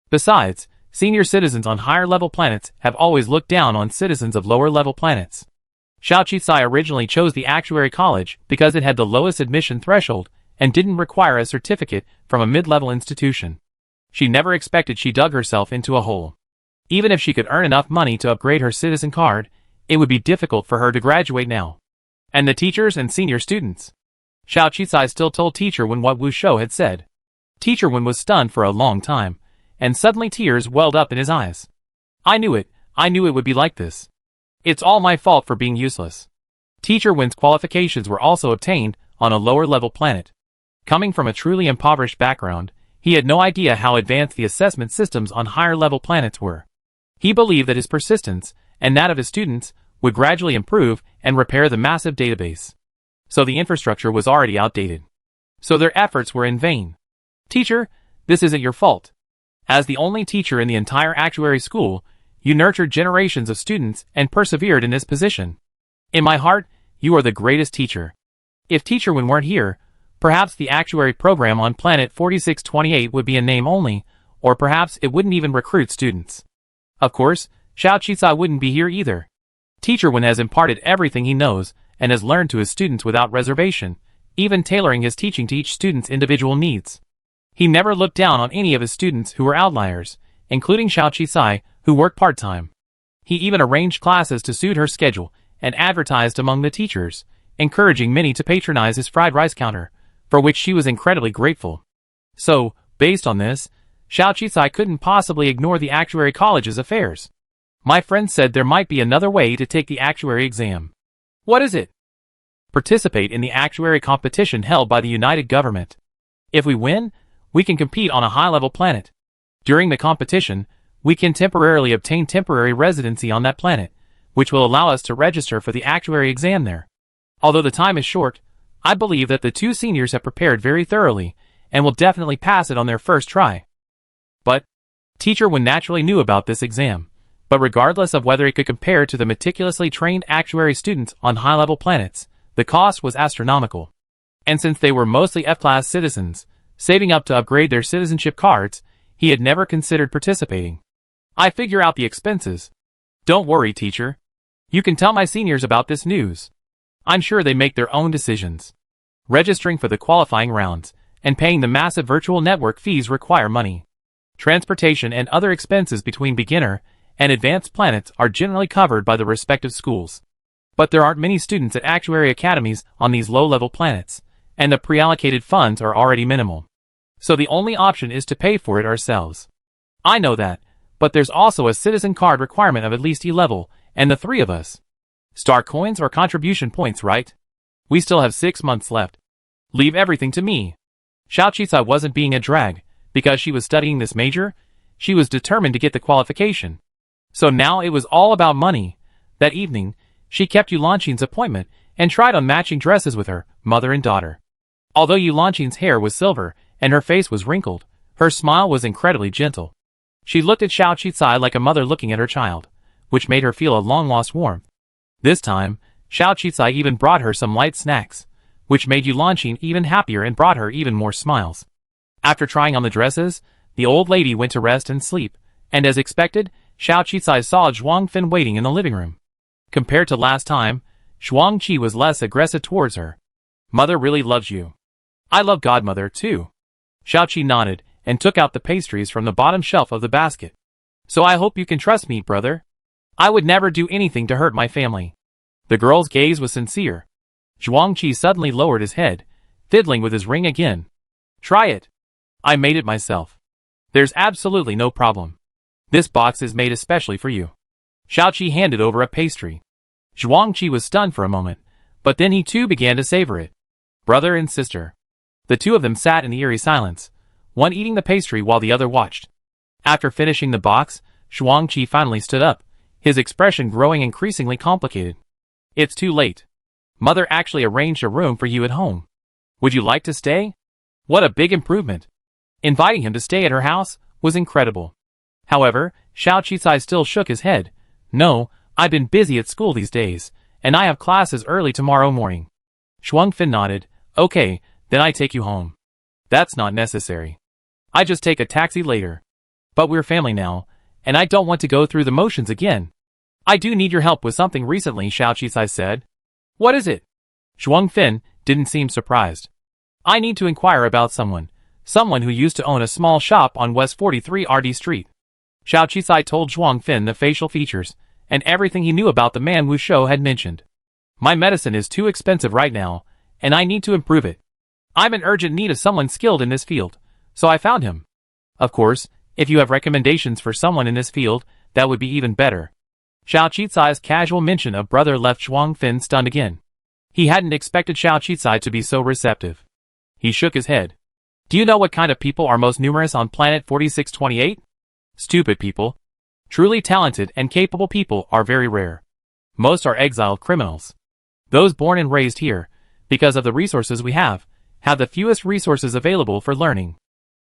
Besides, senior citizens on higher-level planets have always looked down on citizens of lower-level planets. Xiao Qisai originally chose the Actuary College because it had the lowest admission threshold and didn't require a certificate from a mid-level institution. She never expected she dug herself into a hole. Even if she could earn enough money to upgrade her citizen card, it would be difficult for her to graduate now. And the teachers and senior students? Xiao Qisai still told Teacher Wen what Wu Shou had said. Teacher Wen was stunned for a long time, and suddenly tears welled up in his eyes. I knew it would be like this. It's all my fault for being useless. Teacher Wen's qualifications were also obtained on a lower-level planet. Coming from a truly impoverished background, he had no idea how advanced the assessment systems on higher-level planets were. He believed that his persistence, and that of his students, would gradually improve and repair the massive database. So the infrastructure was already outdated. So their efforts were in vain. Teacher, this isn't your fault. As the only teacher in the entire actuary school, you nurtured generations of students and persevered in this position. In my heart, you are the greatest teacher. If Teacher Wen weren't here, perhaps the actuary program on planet 4628 would be a name only, or perhaps it wouldn't even recruit students. Of course, Xiao Qisai wouldn't be here either. Teacher Wen has imparted everything he knows and has learned to his students without reservation, even tailoring his teaching to each student's individual needs. He never looked down on any of his students who were outliers, including Xiao Qisai, who worked part-time. He even arranged classes to suit her schedule and advertised among the teachers, encouraging many to patronize his fried rice counter, for which she was incredibly grateful. So, based on this, Xiao Qisai couldn't possibly ignore the Actuary College's affairs. My friend said there might be another way to take the actuary exam. What is it? Participate in the actuary competition held by the United Government. If we win, we can compete on a high-level planet. During the competition, we can temporarily obtain temporary residency on that planet, which will allow us to register for the actuary exam there. Although the time is short, I believe that the two seniors have prepared very thoroughly and will definitely pass it on their first try. But, Teacher Wen naturally knew about this exam, but regardless of whether it could compare to the meticulously trained actuary students on high-level planets, the cost was astronomical. And since they were mostly F-class citizens, saving up to upgrade their citizenship cards, he had never considered participating. I figure out the expenses. Don't worry, teacher. You can tell my seniors about this news. I'm sure they make their own decisions. Registering for the qualifying rounds and paying the massive virtual network fees require money. Transportation and other expenses between beginner and advanced planets are generally covered by the respective schools. But there aren't many students at actuary academies on these low-level planets, and the pre-allocated funds are already minimal. So the only option is to pay for it ourselves. I know that, but there's also a citizen card requirement of at least E-level, and the three of us. Star coins or contribution points, right? We still have 6 months left. Leave everything to me. Xiao Qisai wasn't being a drag. Because she was studying this major, she was determined to get the qualification. So now it was all about money. That evening, she kept Yulanqing's appointment and tried on matching dresses with her, mother and daughter. Although Yulanqing's hair was silver and her face was wrinkled, her smile was incredibly gentle. She looked at Xiao Qisai like a mother looking at her child, which made her feel a long-lost warmth. This time, Xiao Qisai even brought her some light snacks, which made Yulanqing even happier and brought her even more smiles. After trying on the dresses, the old lady went to rest and sleep, and as expected, Xiao Qisai saw Zhuangfeng waiting in the living room. Compared to last time, Zhuangqi was less aggressive towards her. Mother really loves you. I love Godmother too. Xiaoqi nodded and took out the pastries from the bottom shelf of the basket. So I hope you can trust me, brother. I would never do anything to hurt my family. The girl's gaze was sincere. Zhuangqi suddenly lowered his head, fiddling with his ring again. Try it. I made it myself. There's absolutely no problem. This box is made especially for you. Xiaoqi handed over a pastry. Zhuangqi was stunned for a moment, but then he too began to savor it. Brother and sister. The two of them sat in the eerie silence, one eating the pastry while the other watched. After finishing the box, Zhuangqi finally stood up, his expression growing increasingly complicated. It's too late. Mother actually arranged a room for you at home. Would you like to stay? What a big improvement. Inviting him to stay at her house was incredible. However, Xiao Qisai still shook his head. No, I've been busy at school these days, and I have classes early tomorrow morning. Zhuangfeng nodded. Okay, then I take you home. That's not necessary. I just take a taxi later. But we're family now, and I don't want to go through the motions again. I do need your help with something recently, Xiao Qisai said. What is it? Zhuangfeng didn't seem surprised. I need to inquire about someone who used to own a small shop on West 43 RD Street. Xiao Qisai told Zhuangfeng the facial features and everything he knew about the man Wu Shou had mentioned. My medicine is too expensive right now, and I need to improve it. I'm in urgent need of someone skilled in this field, so I found him. Of course, if you have recommendations for someone in this field, that would be even better. Xiao Qisai's casual mention of brother left Zhuangfeng stunned again. He hadn't expected Xiao Qisai to be so receptive. He shook his head. Do you know what kind of people are most numerous on planet 4628? Stupid people. Truly talented and capable people are very rare. Most are exiled criminals. Those born and raised here, because of the resources we have the fewest resources available for learning.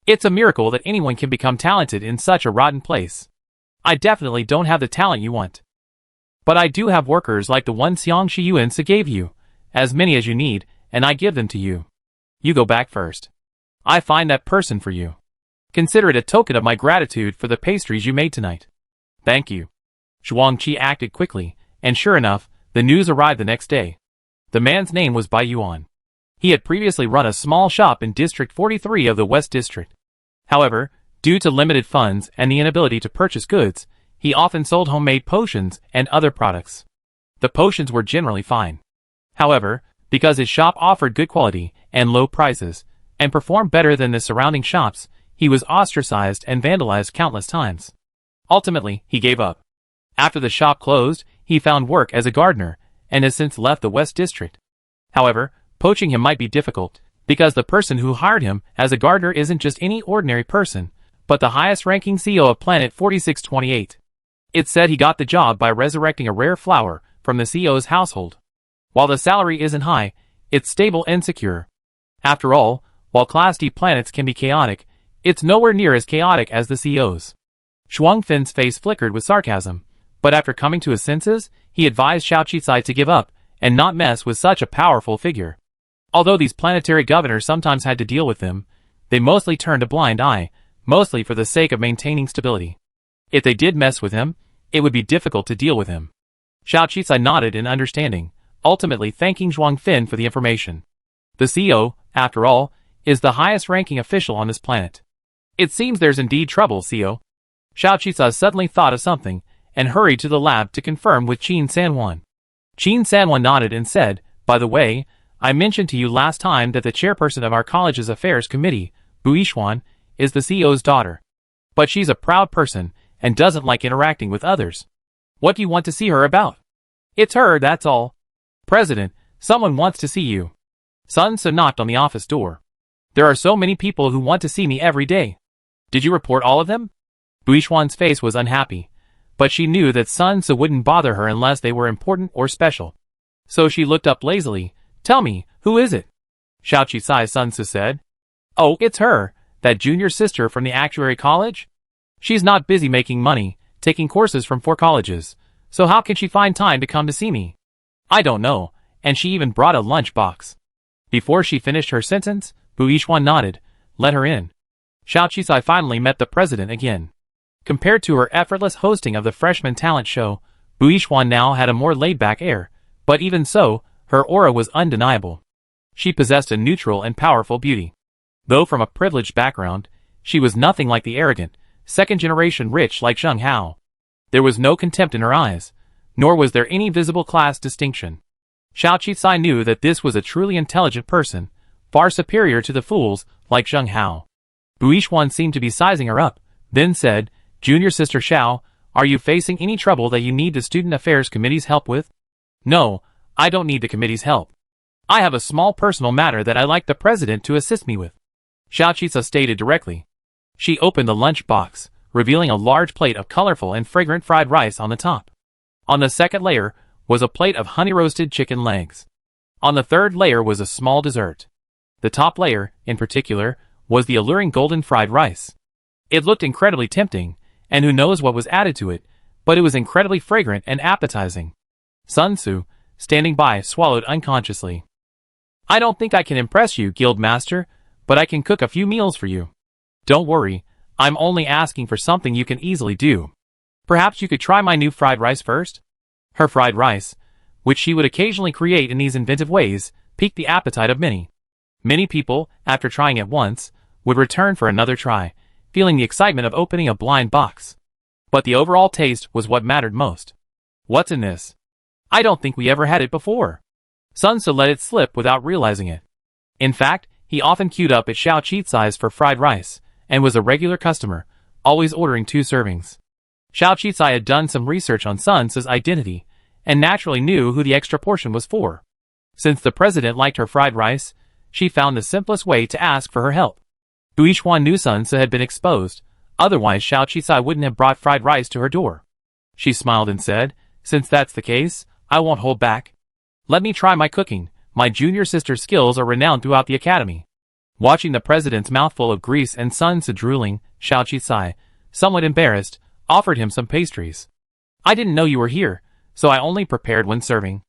It's a miracle that anyone can become talented in such a rotten place. I definitely don't have the talent you want. But I do have workers like the one Xiang Shiyuansa gave you, as many as you need, and I give them to you. You go back first. I find that person for you. Consider it a token of my gratitude for the pastries you made tonight. Thank you. Zhuangqi acted quickly, and sure enough, the news arrived the next day. The man's name was Bai Yuan. He had previously run a small shop in District 43 of the West District. However, due to limited funds and the inability to purchase goods, he often sold homemade potions and other products. The potions were generally fine. However, because his shop offered good quality and low prices, and performed better than the surrounding shops, he was ostracized and vandalized countless times. Ultimately, he gave up. After the shop closed, he found work as a gardener, and has since left the West District. However, poaching him might be difficult, because the person who hired him as a gardener isn't just any ordinary person, but the highest-ranking CEO of Planet 4628. It's said he got the job by resurrecting a rare flower from the CEO's household. While the salary isn't high, it's stable and secure. After all, while Class D planets can be chaotic, it's nowhere near as chaotic as the CEO's. Zhuangfeng's face flickered with sarcasm, but after coming to his senses, he advised Xiao Qisai to give up and not mess with such a powerful figure. Although these planetary governors sometimes had to deal with them, They mostly turned a blind eye, mostly for the sake of maintaining stability. If they did mess with him, it would be difficult to deal with him. Xiao Qisai nodded in understanding, ultimately thanking Zhuang Fin for the information. The CEO, after all, is the highest-ranking official on this planet. It seems there's indeed trouble, CEO. Xiao Qisai suddenly thought of something, and hurried to the lab to confirm with Qin Sanwan. Qin Sanwan nodded and said, "By the way, I mentioned to you last time that the chairperson of our college's affairs committee, Bu Yishuan, is the CEO's daughter. But she's a proud person, and doesn't like interacting with others. What do you want to see her about?" "It's her, that's all." "President, someone wants to see you." Sun Tzu knocked on the office door. "There are so many people who want to see me every day." "Did you report all of them?" Bu Yishuan's face was unhappy, but she knew that Sun Tzu wouldn't bother her unless they were important or special. So she looked up lazily. "Tell me, who is it?" "Xiao Qisai," Sun Tzu said. "Oh, it's her, that junior sister from the actuary college? She's not busy making money, taking courses from 4 colleges, so how can she find time to come to see me?" "I don't know, and she even brought a lunch box." Before she finished her sentence, Bu Yishuan nodded. "Let her in." Xiao Qisai finally met the president again. Compared to her effortless hosting of the freshman talent show, Bu Yishuan now had a more laid-back air, but even so, her aura was undeniable. She possessed a neutral and powerful beauty. Though from a privileged background, she was nothing like the arrogant, second-generation rich like Zheng Hao. There was no contempt in her eyes, nor was there any visible class distinction. Xiao Qisai knew that this was a truly intelligent person, far superior to the fools like Zheng Hao. Bu Yishuan seemed to be sizing her up, then said, "Junior Sister Xiao, are you facing any trouble that you need the Student Affairs Committee's help with?" "No, I don't need the committee's help. I have a small personal matter that I'd like the president to assist me with," Xiao Qisai stated directly. She opened the lunch box, revealing a large plate of colorful and fragrant fried rice on the top. On the second layer was a plate of honey-roasted chicken legs. On the third layer was a small dessert. The top layer, in particular, was the alluring golden fried rice. It looked incredibly tempting, and who knows what was added to it, but it was incredibly fragrant and appetizing. Sun Tzu, standing by, swallowed unconsciously. "I don't think I can impress you, Guild Master, but I can cook a few meals for you." "Don't worry, I'm only asking for something you can easily do. Perhaps you could try my new fried rice first?" Her fried rice, which she would occasionally create in these inventive ways, piqued the appetite of many. Many people, after trying it once, would return for another try, feeling the excitement of opening a blind box. But the overall taste was what mattered most. "What's in this? I don't think we ever had it before." Sun Tzu let it slip without realizing it. In fact, he often queued up at Xiao Qisai's for fried rice, and was a regular customer, always ordering 2 servings. Xiao Qisai had done some research on Sun Tzu's identity, and naturally knew who the extra portion was for. Since the president liked her fried rice, she found the simplest way to ask for her help. Bu Yishuan knew Sun Tzu had been exposed, otherwise Xiao Qisai wouldn't have brought fried rice to her door. She smiled and said, "Since that's the case, I won't hold back. Let me try my cooking. My junior sister's skills are renowned throughout the academy." Watching the president's mouthful of grease and Sun Tzu drooling, Xiao Qisai, somewhat embarrassed, offered him some pastries. "I didn't know you were here, so I only prepared when serving.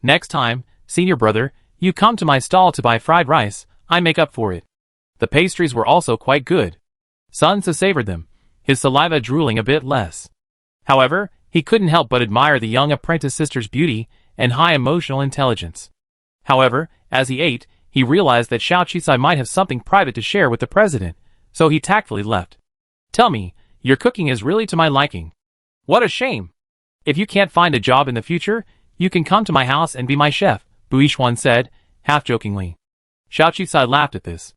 Next time, senior brother, you come to my stall to buy fried rice, I make up for it." The pastries were also quite good. Sun Tzu savored them, his saliva drooling a bit less. However, he couldn't help but admire the young apprentice sister's beauty and high emotional intelligence. However, as he ate, he realized that Xiao Qisai might have something private to share with the president, so he tactfully left. "Tell me, your cooking is really to my liking." "What a shame. If you can't find a job in the future, you can come to my house and be my chef," Bu Yishuan said, half-jokingly. Xiao Qisai laughed at this.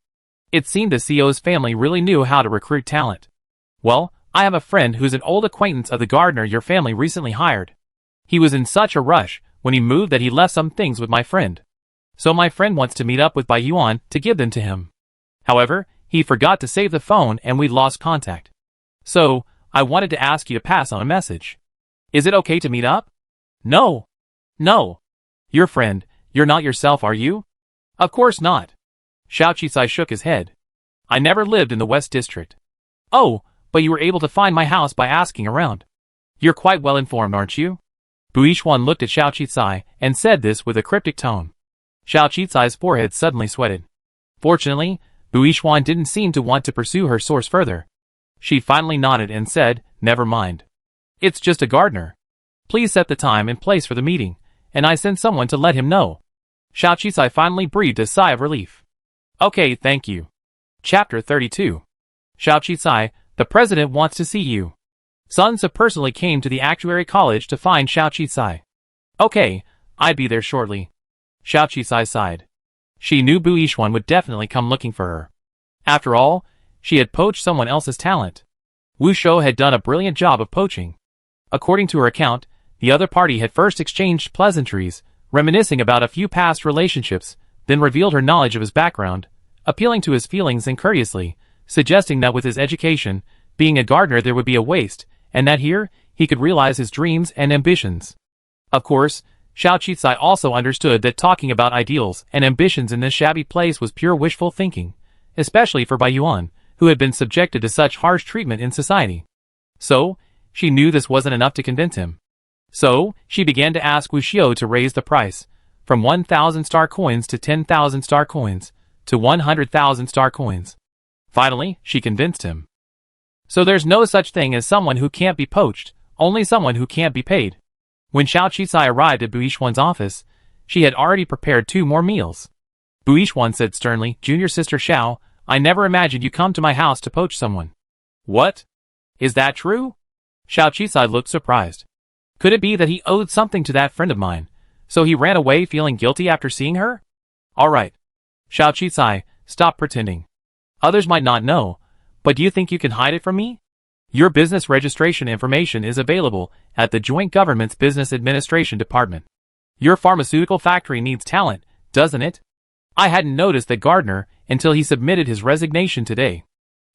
It seemed the CEO's family really knew how to recruit talent. "Well, I have a friend who's an old acquaintance of the gardener your family recently hired. He was in such a rush when he moved that he left some things with my friend. So my friend wants to meet up with Bai Yuan to give them to him. However, he forgot to save the phone and we lost contact. So, I wanted to ask you to pass on a message. Is it okay to meet up?" "No. No. Your friend, you're not yourself, are you?" "Of course not." Xiao Qisai shook his head. "I never lived in the West District." "Oh, but you were able to find my house by asking around. You're quite well informed, aren't you?" Bu Yishuan looked at Xiao Qisai and said this with a cryptic tone. Xiao Qisai's forehead suddenly sweated. Fortunately, Bu Bu Yixuan didn't seem to want to pursue her source further. She finally nodded and said, "Never mind. It's just a gardener. Please set the time and place for the meeting, and I send someone to let him know." Xiao Qisai finally breathed a sigh of relief. "Okay, thank you." Chapter 32. Xiao Qisai, the president wants to see you. Sun Ce personally came to the actuary college to find Xiao Qisai. "Okay, I'd be there shortly." Xiao Qisai sighed. She knew Bu Yixuan would definitely come looking for her. After all, she had poached someone else's talent. Wu Shou had done a brilliant job of poaching. According to her account, the other party had first exchanged pleasantries, reminiscing about a few past relationships, then revealed her knowledge of his background, appealing to his feelings and courteously, suggesting that with his education, being a gardener there would be a waste, and that here, he could realize his dreams and ambitions. Of course, Xiao Qisai also understood that talking about ideals and ambitions in this shabby place was pure wishful thinking, especially for Bai Yuan, who had been subjected to such harsh treatment in society. So, she knew this wasn't enough to convince him. So, she began to ask Wu Xiu to raise the price, from 1,000 star coins to 10,000 star coins, to 100,000 star coins. Finally, she convinced him. So there's no such thing as someone who can't be poached, only someone who can't be paid. When Xiao Qisai arrived at Bu Yixuan's office, she had already prepared 2 more meals. Bu Yixuan said sternly, "Junior sister Xiao, I never imagined you come to my house to poach someone." "What? Is that true?" Xiao Qisai looked surprised. Could it be that he owed something to that friend of mine, so he ran away feeling guilty after seeing her? "Alright. Xiao Qisai, stop pretending. Others might not know, but do you think you can hide it from me? Your business registration information is available at the Joint Government's Business Administration Department. Your pharmaceutical factory needs talent, doesn't it? I hadn't noticed that gardener until he submitted his resignation today.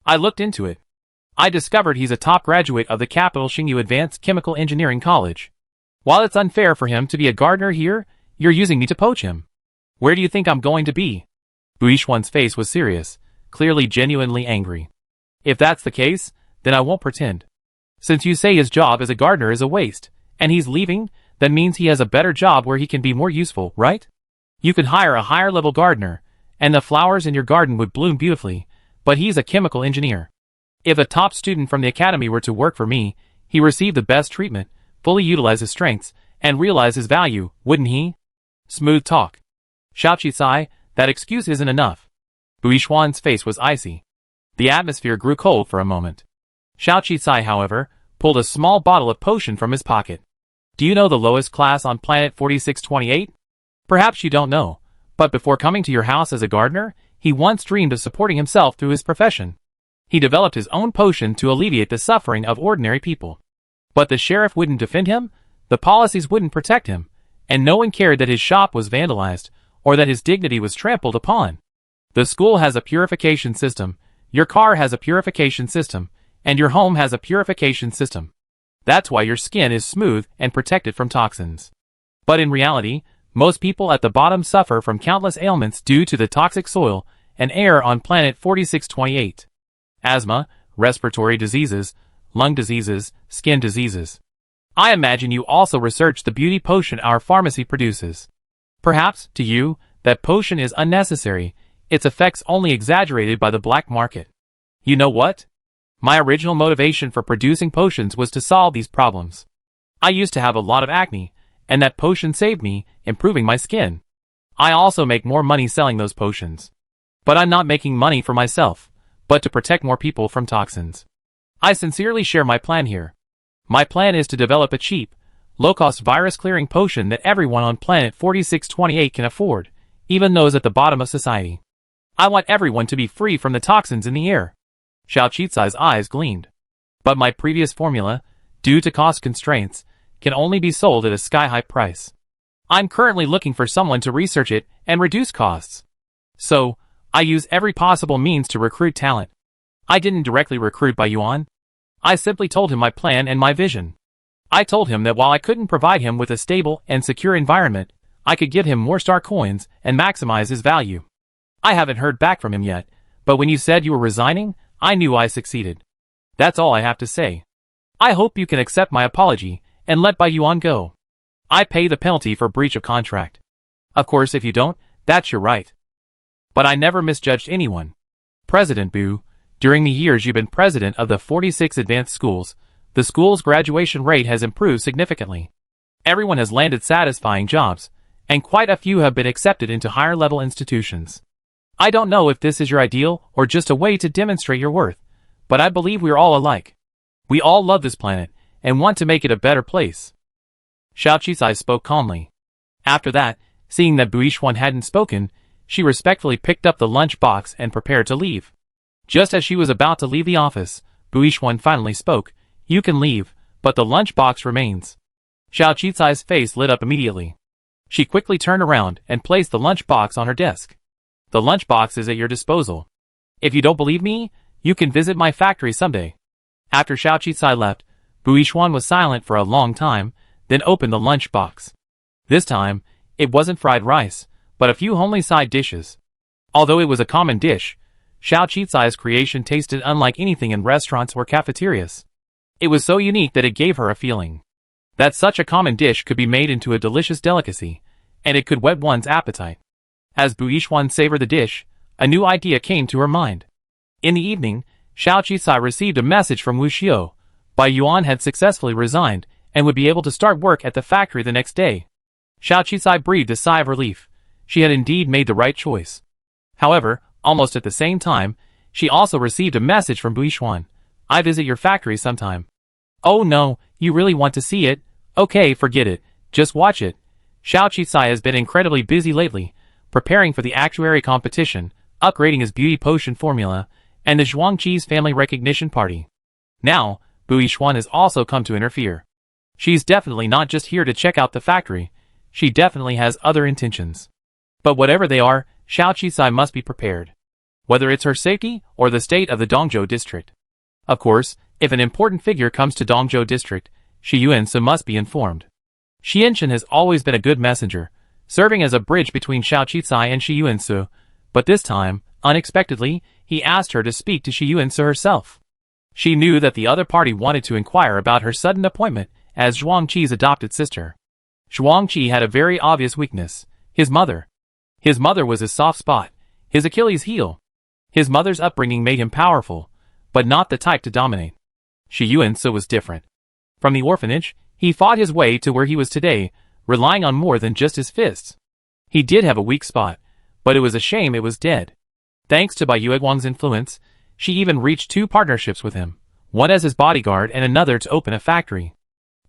I looked into it. I discovered he's a top graduate of the capital Xingyu Advanced Chemical Engineering College. While it's unfair for him to be a gardener here, you're using me to poach him. Where do you think I'm going to be?" Bu Yixuan's face was serious, clearly genuinely angry. "If that's the case, then I won't pretend. Since you say his job as a gardener is a waste, and he's leaving, that means he has a better job where he can be more useful, right? You could hire a higher level gardener, and the flowers in your garden would bloom beautifully, but he's a chemical engineer. If a top student from the academy were to work for me, he received the best treatment, fully utilize his strengths, and realize his value, wouldn't he?" Smooth talk. Xiao Qisai, that excuse isn't enough. Bu Yixuan's face was icy. The atmosphere grew cold for a moment. Xiao Qisai, however, pulled a small bottle of potion from his pocket. "Do you know the lowest class on planet 4628? Perhaps you don't know, but before coming to your house as a gardener, he once dreamed of supporting himself through his profession. He developed his own potion to alleviate the suffering of ordinary people. But the sheriff wouldn't defend him, the policies wouldn't protect him, and no one cared that his shop was vandalized, or that his dignity was trampled upon. The school has a purification system, your car has a purification system, and your home has a purification system. That's why your skin is smooth and protected from toxins. But in reality, most people at the bottom suffer from countless ailments due to the toxic soil and air on planet 4628. Asthma, respiratory diseases, lung diseases, skin diseases. I imagine you also researched the beauty potion our pharmacy produces. Perhaps, to you, that potion is unnecessary, its effects only exaggerated by the black market. You know what? My original motivation for producing potions was to solve these problems. I used to have a lot of acne, and that potion saved me, improving my skin. I also make more money selling those potions. But I'm not making money for myself, but to protect more people from toxins. I sincerely share my plan here. My plan is to develop a cheap, low-cost virus-clearing potion that everyone on planet 4628 can afford, even those at the bottom of society. I want everyone to be free from the toxins in the air." Xiao Qisai's eyes gleamed. "But my previous formula, due to cost constraints, can only be sold at a sky-high price. I'm currently looking for someone to research it and reduce costs. So, I use every possible means to recruit talent. I didn't directly recruit Bai Yuan. I simply told him my plan and my vision. I told him that while I couldn't provide him with a stable and secure environment, I could give him more star coins and maximize his value. I haven't heard back from him yet, but when you said you were resigning, I knew I succeeded. That's all I have to say. I hope you can accept my apology and let Bai Yuan go. I pay the penalty for breach of contract. Of course, if you don't, that's your right. But I never misjudged anyone. President Boo, during the years you've been president of the 46 advanced schools, the school's graduation rate has improved significantly. Everyone has landed satisfying jobs, and quite a few have been accepted into higher-level institutions. I don't know if this is your ideal or just a way to demonstrate your worth, but I believe we're all alike. We all love this planet and want to make it a better place. Xiao Qisai spoke calmly. After that, seeing that Buishuan hadn't spoken, she respectfully picked up the lunch box and prepared to leave. Just as she was about to leave the office, Buishuan finally spoke. You can leave, but the lunch box remains. Xiao Qisai's face lit up immediately. She quickly turned around and placed the lunch box on her desk. The lunch box is at your disposal. If you don't believe me, you can visit my factory someday. After Xiao Qisai left, Buishuan was silent for a long time, then opened the lunch box. This time, it wasn't fried rice, but a few homely side dishes. Although it was a common dish, Xiao Qisai's creation tasted unlike anything in restaurants or cafeterias. It was so unique that it gave her a feeling that such a common dish could be made into a delicious delicacy, and it could whet one's appetite. As Buishuan savored the dish, a new idea came to her mind. In the evening, Xiao Qisai received a message from Wu Xiu. Bai Yuan had successfully resigned and would be able to start work at the factory the next day. Xiao Qisai breathed a sigh of relief. She had indeed made the right choice. However, almost at the same time, she also received a message from Buishuan. I visit your factory sometime. Oh no, you really want to see it? Okay, forget it. Just watch it. Xiao Qisai has been incredibly busy lately, preparing for the actuary competition, upgrading his beauty potion formula, and the Zhuangqi's family recognition party. Now, Buishuan has also come to interfere. She's definitely not just here to check out the factory. She definitely has other intentions. But whatever they are, Xiao Qisai must be prepared. Whether it's her safety or the state of the Dongzhou district. Of course, if an important figure comes to Dongzhou district, Shi Yuansi must be informed. Shi Yuansi has always been a good messenger, serving as a bridge between Xiao Qisai and Shi Yuansi, but this time, unexpectedly, he asked her to speak to Shi Yuansi herself. She knew that the other party wanted to inquire about her sudden appointment as Zhuangqi's adopted sister. Zhuangqi had a very obvious weakness: his mother. His mother was his soft spot, his Achilles heel. His mother's upbringing made him powerful, but not the type to dominate. Shi Yuansi was different. From the orphanage, he fought his way to where he was today, relying on more than just his fists. He did have a weak spot, but it was a shame it was dead. Thanks to Bai Yueguang's influence, she even reached 2 partnerships with him, one as his bodyguard and another to open a factory.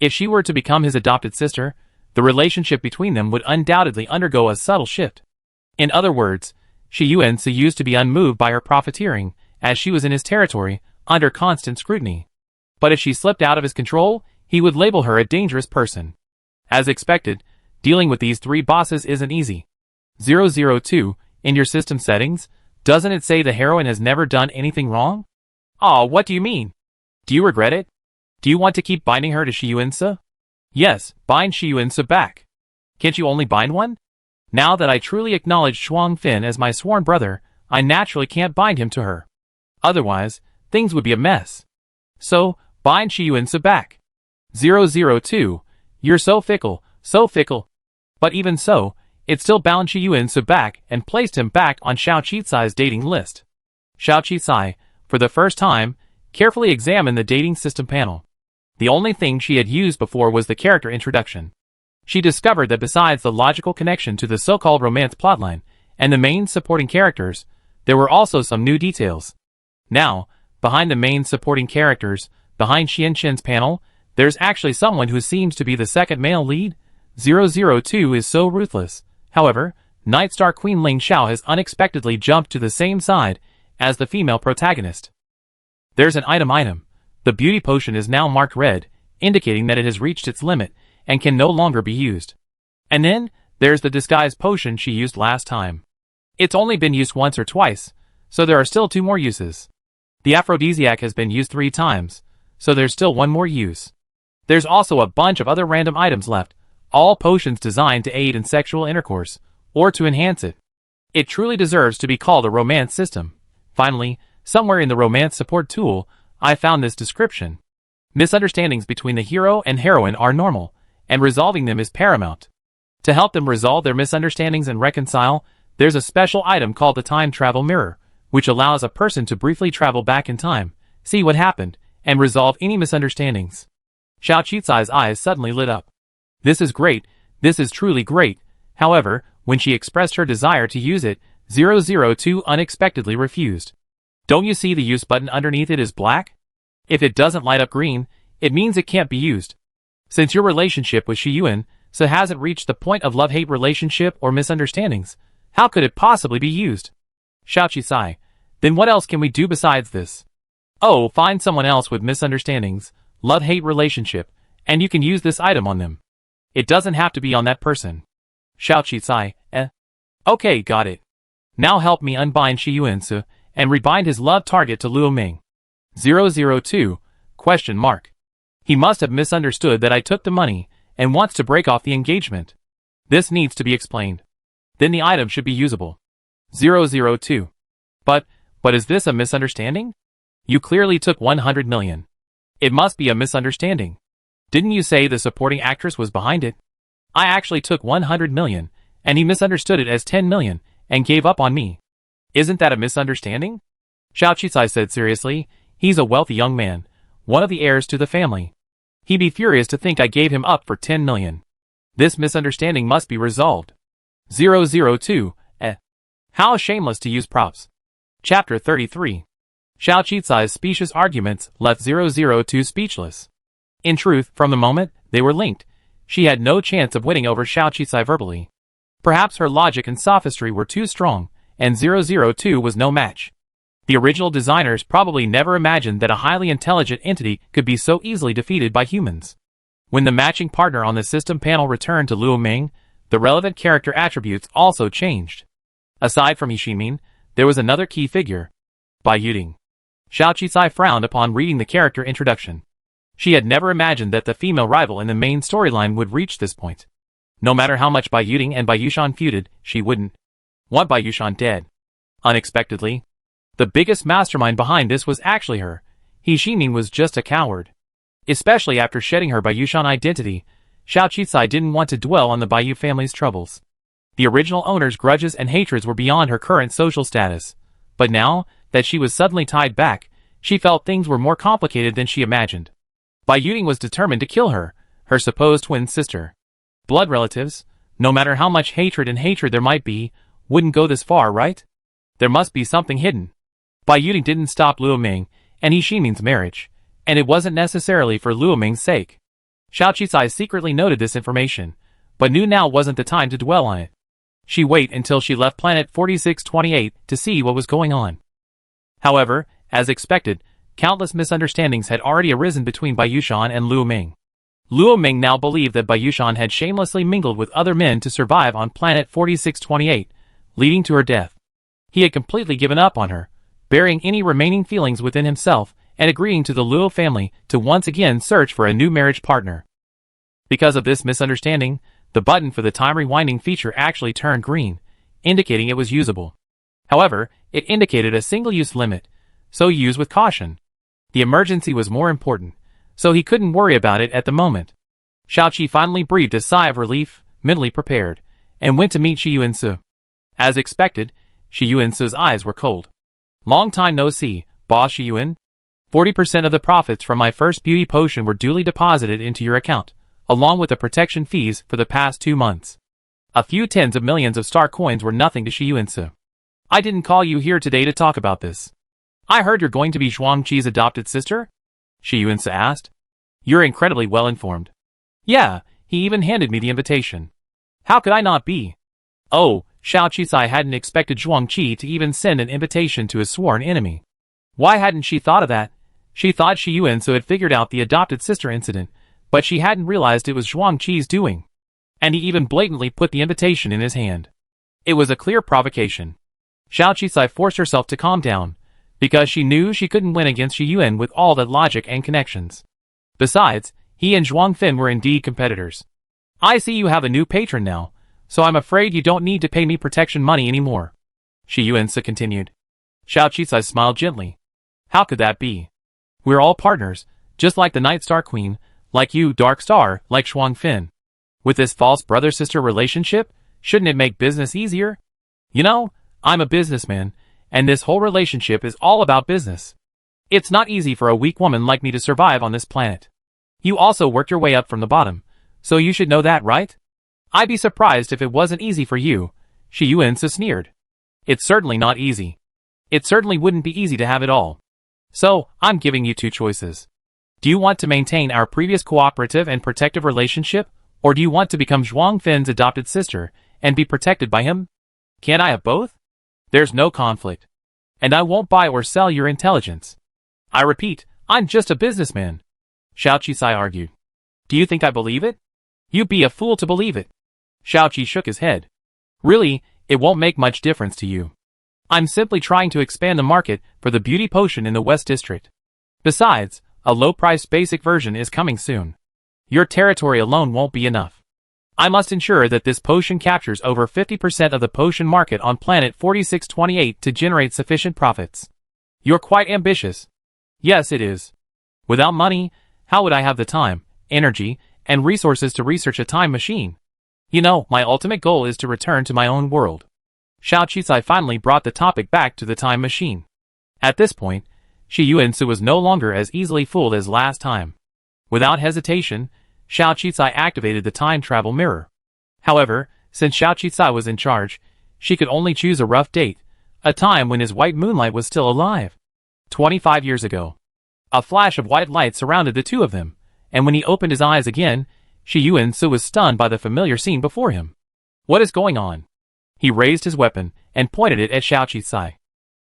If she were to become his adopted sister, the relationship between them would undoubtedly undergo a subtle shift. In other words, Shi Yuansi used to be unmoved by her profiteering, as she was in his territory, under constant scrutiny. But if she slipped out of his control, he would label her a dangerous person. As expected, dealing with these 3 bosses isn't easy. 002, in your system settings, doesn't it say the heroine has never done anything wrong? Aw, what do you mean? Do you regret it? Do you want to keep binding her to Shi Yuansi? Yes, bind Shi Yuansi back. Can't you only bind one? Now that I truly acknowledge Shuang Fin as my sworn brother, I naturally can't bind him to her. Otherwise, things would be a mess. So, bind Shi Yuansi back. 002, you're so fickle, so fickle. But even so, it still bound Shi Yuansi back and placed him back on Xiao Qisai's dating list. Xiao Qisai, for the first time, carefully examined the dating system panel. The only thing she had used before was the character introduction. She discovered that besides the logical connection to the so-called romance plotline and the main supporting characters, there were also some new details. Now, behind the main supporting characters, behind Xian Chen's panel, there's actually someone who seems to be the second male lead. 002 is so ruthless. However, Night Star Queen Ling Xiao has unexpectedly jumped to the same side as the female protagonist. There's an item. The beauty potion is now marked red, indicating that it has reached its limit and can no longer be used. And then, there's the disguise potion she used last time. It's only been used once or twice, so there are still 2 more uses. The aphrodisiac has been used 3 times, so there's still 1 more use. There's also a bunch of other random items left, all potions designed to aid in sexual intercourse, or to enhance it. It truly deserves to be called a romance system. Finally, somewhere in the romance support tool, I found this description. Misunderstandings between the hero and heroine are normal, and resolving them is paramount. To help them resolve their misunderstandings and reconcile, there's a special item called the time travel mirror, which allows a person to briefly travel back in time, see what happened, and resolve any misunderstandings. Xiao Qizai's eyes suddenly lit up. This is great, this is truly great. However, when she expressed her desire to use it, 002 unexpectedly refused. Don't you see the use button underneath it is black? If it doesn't light up green, it means it can't be used. Since your relationship with Shiyuan so hasn't reached the point of love-hate relationship or misunderstandings, how could it possibly be used? Xiao Qizai, then what else can we do besides this? Oh, find someone else with misunderstandings, love-hate relationship, and you can use this item on them. It doesn't have to be on that person. Xiao Qizai, Okay, got it. Now help me unbind Shiyuan and rebind his love target to Luo Ming. 002, ? He must have misunderstood that I took the money and wants to break off the engagement. This needs to be explained. Then the item should be usable. 002. But is this a misunderstanding? You clearly took 100 million. It must be a misunderstanding. Didn't you say the supporting actress was behind it? I actually took 100 million, and he misunderstood it as 10 million, and gave up on me. Isn't that a misunderstanding? Xiao Qizai said seriously, he's a wealthy young man, one of the heirs to the family. He'd be furious to think I gave him up for 10 million. This misunderstanding must be resolved. 002, How shameless to use props. Chapter 33. Xiao Qizai's specious arguments left 002 speechless. In truth, from the moment they were linked, she had no chance of winning over Xiao Qizai verbally. Perhaps her logic and sophistry were too strong, and 002 was no match. The original designers probably never imagined that a highly intelligent entity could be so easily defeated by humans. When the matching partner on the system panel returned to Luo Ming, the relevant character attributes also changed. Aside from Yiximing, there was another key figure. Bai Yuding. Xiao Qizai frowned upon reading the character introduction. She had never imagined that the female rival in the main storyline would reach this point. No matter how much Bai Yuding and Bai Yushan feuded, she wouldn't want Bai Yushan dead. Unexpectedly, the biggest mastermind behind this was actually her. Yiximing was just a coward. Especially after shedding her Bai Yushan identity, Xiao Qizai didn't want to dwell on the Baiyu family's troubles. The original owner's grudges and hatreds were beyond her current social status. But now that she was suddenly tied back, she felt things were more complicated than she imagined. Bai Yuding was determined to kill her supposed twin sister. Blood relatives, no matter how much hatred there might be, wouldn't go this far, right? There must be something hidden. Bai Yuding didn't stop Luo Ming and Yiximing's marriage, and it wasn't necessarily for Luo Ming's sake. Xiao Qizai secretly noted this information, but knew now wasn't the time to dwell on it. She waited until she left planet 4628 to see what was going on. However, as expected, countless misunderstandings had already arisen between Bai Yushan and Luo Ming. Luo Ming now believed that Bai Yushan had shamelessly mingled with other men to survive on planet 4628, leading to her death. He had completely given up on her, burying any remaining feelings within himself and agreeing to the Luo family to once again search for a new marriage partner. Because of this misunderstanding, the button for the time rewinding feature actually turned green, indicating it was usable. However, it indicated a single-use limit, so use with caution. The emergency was more important, so he couldn't worry about it at the moment. Xiaoqi finally breathed a sigh of relief, mentally prepared, and went to meet Shiyuan. As expected, Shiyuan's eyes were cold. Long time no see, boss Shiyuan. 40% of the profits from my first beauty potion were duly deposited into your account, along with the protection fees for the past 2 months. A few tens of millions of star coins were nothing to Shiyuan. I didn't call you here today to talk about this. I heard you're going to be Zhuangqi's adopted sister? Shiyuan asked. You're incredibly well informed. Yeah, he even handed me the invitation. How could I not be? Oh, Xiao Qizai hadn't expected Zhuangqi to even send an invitation to his sworn enemy. Why hadn't she thought of that? She thought Shiyuan had figured out the adopted sister incident, but she hadn't realized it was Zhuangqi's doing. And he even blatantly put the invitation in his hand. It was a clear provocation. Xiao Qizai forced herself to calm down, because she knew she couldn't win against Shiyuan with all that logic and connections. Besides, he and Zhuang Fin were indeed competitors. I see you have a new patron now, so I'm afraid you don't need to pay me protection money anymore. Shiyuan continued. Xiao Qizai smiled gently. How could that be? We're all partners, just like the Night Star Queen, like you, Dark Star, like Zhuang Fin. With this false brother-sister relationship, shouldn't it make business easier? You know, I'm a businessman, And this whole relationship is all about business. It's not easy for a weak woman like me to survive on this planet. You also worked your way up from the bottom, so you should know that, right? I'd be surprised if it wasn't easy for you, Shi Yuan sneered. It's certainly not easy. It certainly wouldn't be easy to have it all. So, I'm giving you two choices. Do you want to maintain our previous cooperative and protective relationship, or do you want to become Zhuang Fin's adopted sister and be protected by him? Can't I have both? There's no conflict. And I won't buy or sell your intelligence. I repeat, I'm just a businessman. Xiao Qisai argued. Do you think I believe it? You'd be a fool to believe it. Xiao Qi shook his head. Really, it won't make much difference to you. I'm simply trying to expand the market for the beauty potion in the West District. Besides, a low-priced basic version is coming soon. Your territory alone won't be enough. I must ensure that this potion captures over 50% of the potion market on planet 4628 to generate sufficient profits. You're quite ambitious. Yes, it is. Without money, how would I have the time, energy, and resources to research a time machine? You know, my ultimate goal is to return to my own world. Xiao Qisai finally brought the topic back to the time machine. At this point, Shi Yuansu was no longer as easily fooled as last time. Without hesitation, Xiao Qisai activated the time travel mirror. However, since Xiao Qisai was in charge, she could only choose a rough date, a time when his white moonlight was still alive. 25 years ago. A flash of white light surrounded the two of them, and when he opened his eyes again, Shi Yuansu was stunned by the familiar scene before him. What is going on? He raised his weapon and pointed it at Xiao Qisai.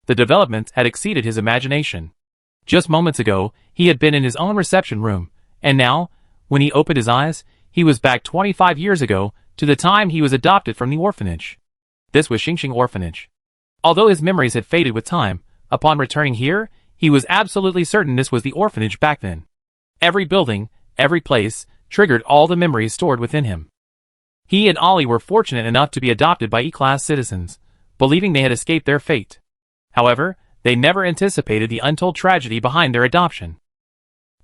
The developments had exceeded his imagination. Just moments ago, he had been in his own reception room, and now, when he opened his eyes, he was back 25 years ago to the time he was adopted from the orphanage. This was Xingxing Orphanage. Although his memories had faded with time, upon returning here, he was absolutely certain this was the orphanage back then. Every building, every place, triggered all the memories stored within him. He and Ollie were fortunate enough to be adopted by E-class citizens, believing they had escaped their fate. However, they never anticipated the untold tragedy behind their adoption.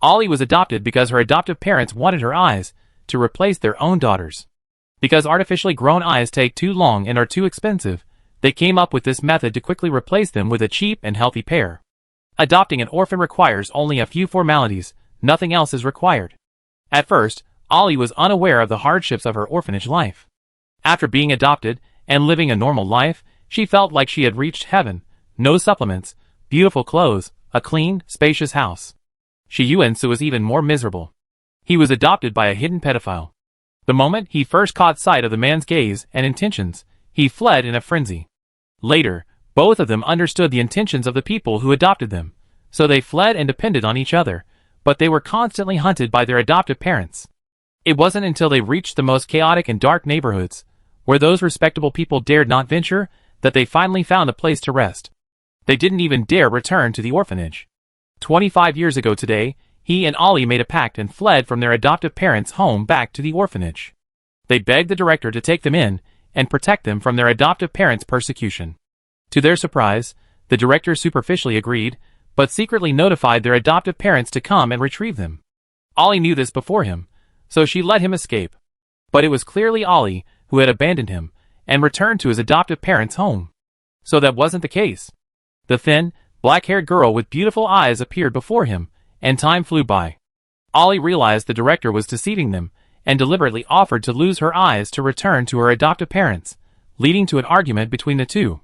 Ollie was adopted because her adoptive parents wanted her eyes to replace their own daughters. Because artificially grown eyes take too long and are too expensive, they came up with this method to quickly replace them with a cheap and healthy pair. Adopting an orphan requires only a few formalities, nothing else is required. At first, Ollie was unaware of the hardships of her orphanage life. After being adopted and living a normal life, she felt like she had reached heaven. No supplements, beautiful clothes, a clean, spacious house. Shi Yuansu was even more miserable. He was adopted by a hidden pedophile. The moment he first caught sight of the man's gaze and intentions, he fled in a frenzy. Later, both of them understood the intentions of the people who adopted them, so they fled and depended on each other, but they were constantly hunted by their adoptive parents. It wasn't until they reached the most chaotic and dark neighborhoods, where those respectable people dared not venture, that they finally found a place to rest. They didn't even dare return to the orphanage. 25 years ago today, he and Ollie made a pact and fled from their adoptive parents' home back to the orphanage. They begged the director to take them in and protect them from their adoptive parents' persecution. To their surprise, the director superficially agreed, but secretly notified their adoptive parents to come and retrieve them. Ollie knew this before him, so she let him escape. But it was clearly Ollie who had abandoned him and returned to his adoptive parents' home. So that wasn't the case. The thin, black-haired girl with beautiful eyes appeared before him, and time flew by. Ollie realized the director was deceiving them, and deliberately offered to lose her eyes to return to her adoptive parents, leading to an argument between the two.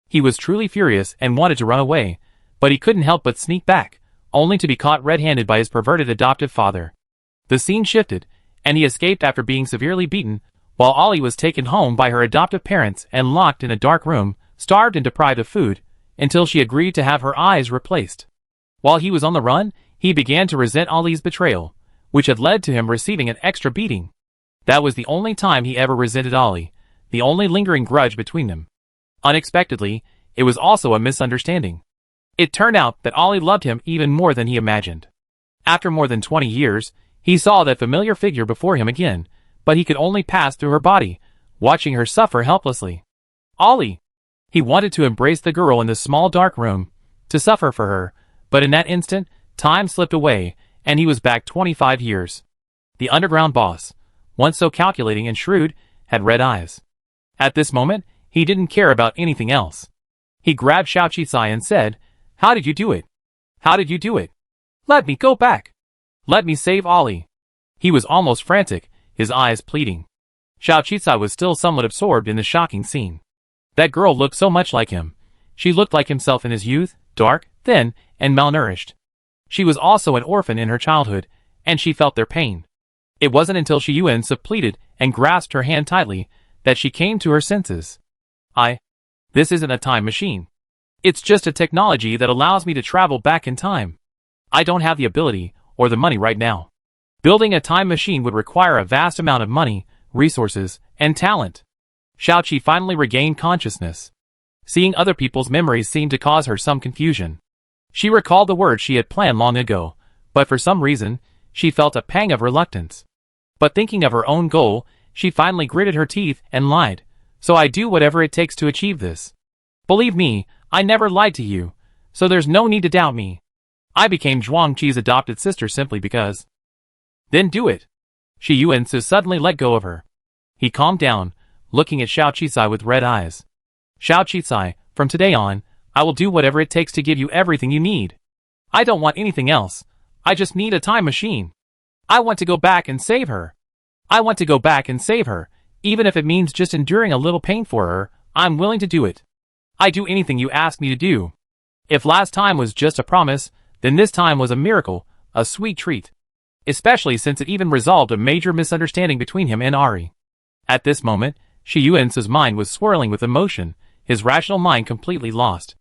He was truly furious and wanted to run away, but he couldn't help but sneak back, only to be caught red-handed by his perverted adoptive father. The scene shifted, and he escaped after being severely beaten, while Ollie was taken home by her adoptive parents and locked in a dark room, starved and deprived of food, until she agreed to have her eyes replaced. While he was on the run, he began to resent Ollie's betrayal, which had led to him receiving an extra beating. That was the only time he ever resented Ollie, the only lingering grudge between them. Unexpectedly, it was also a misunderstanding. It turned out that Ollie loved him even more than he imagined. After more than 20 years, he saw that familiar figure before him again, but he could only pass through her body, watching her suffer helplessly. Ollie! He wanted to embrace the girl in the small dark room, to suffer for her, but in that instant, time slipped away, and he was back 25 years. The underground boss, once so calculating and shrewd, had red eyes. At this moment, he didn't care about anything else. He grabbed Xiao Qisai and said, "How did you do it? How did you do it? Let me go back. Let me save Ollie." He was almost frantic, his eyes pleading. Xiao Qisai was still somewhat absorbed in the shocking scene. That girl looked so much like him. She looked like himself in his youth, dark, thin, and malnourished. She was also an orphan in her childhood, and she felt their pain. It wasn't until Shi Yuan pleaded and grasped her hand tightly that she came to her senses. This isn't a time machine. It's just a technology that allows me to travel back in time. I don't have the ability or the money right now. Building a time machine would require a vast amount of money, resources, and talent. Xiaoqi finally regained consciousness. Seeing other people's memories seemed to cause her some confusion. She recalled the words she had planned long ago, but for some reason, she felt a pang of reluctance. But thinking of her own goal, she finally gritted her teeth and lied. "So I do whatever it takes to achieve this. Believe me, I never lied to you, so there's no need to doubt me. I became Zhuangqi's adopted sister simply because." "Then do it." Shi Yuan suddenly let go of her. He calmed down, looking at Xiao Qisai with red eyes. "Xiao Qisai, from today on, I will do whatever it takes to give you everything you need. I don't want anything else. I just need a time machine. I want to go back and save her. I want to go back and save her. Even if it means just enduring a little pain for her, I'm willing to do it. I do anything you ask me to do. If last time was just a promise, then this time was a miracle, a sweet treat. Especially since it even resolved a major misunderstanding between him and Ari." At this moment, Shi Yuan's mind was swirling with emotion, his rational mind completely lost.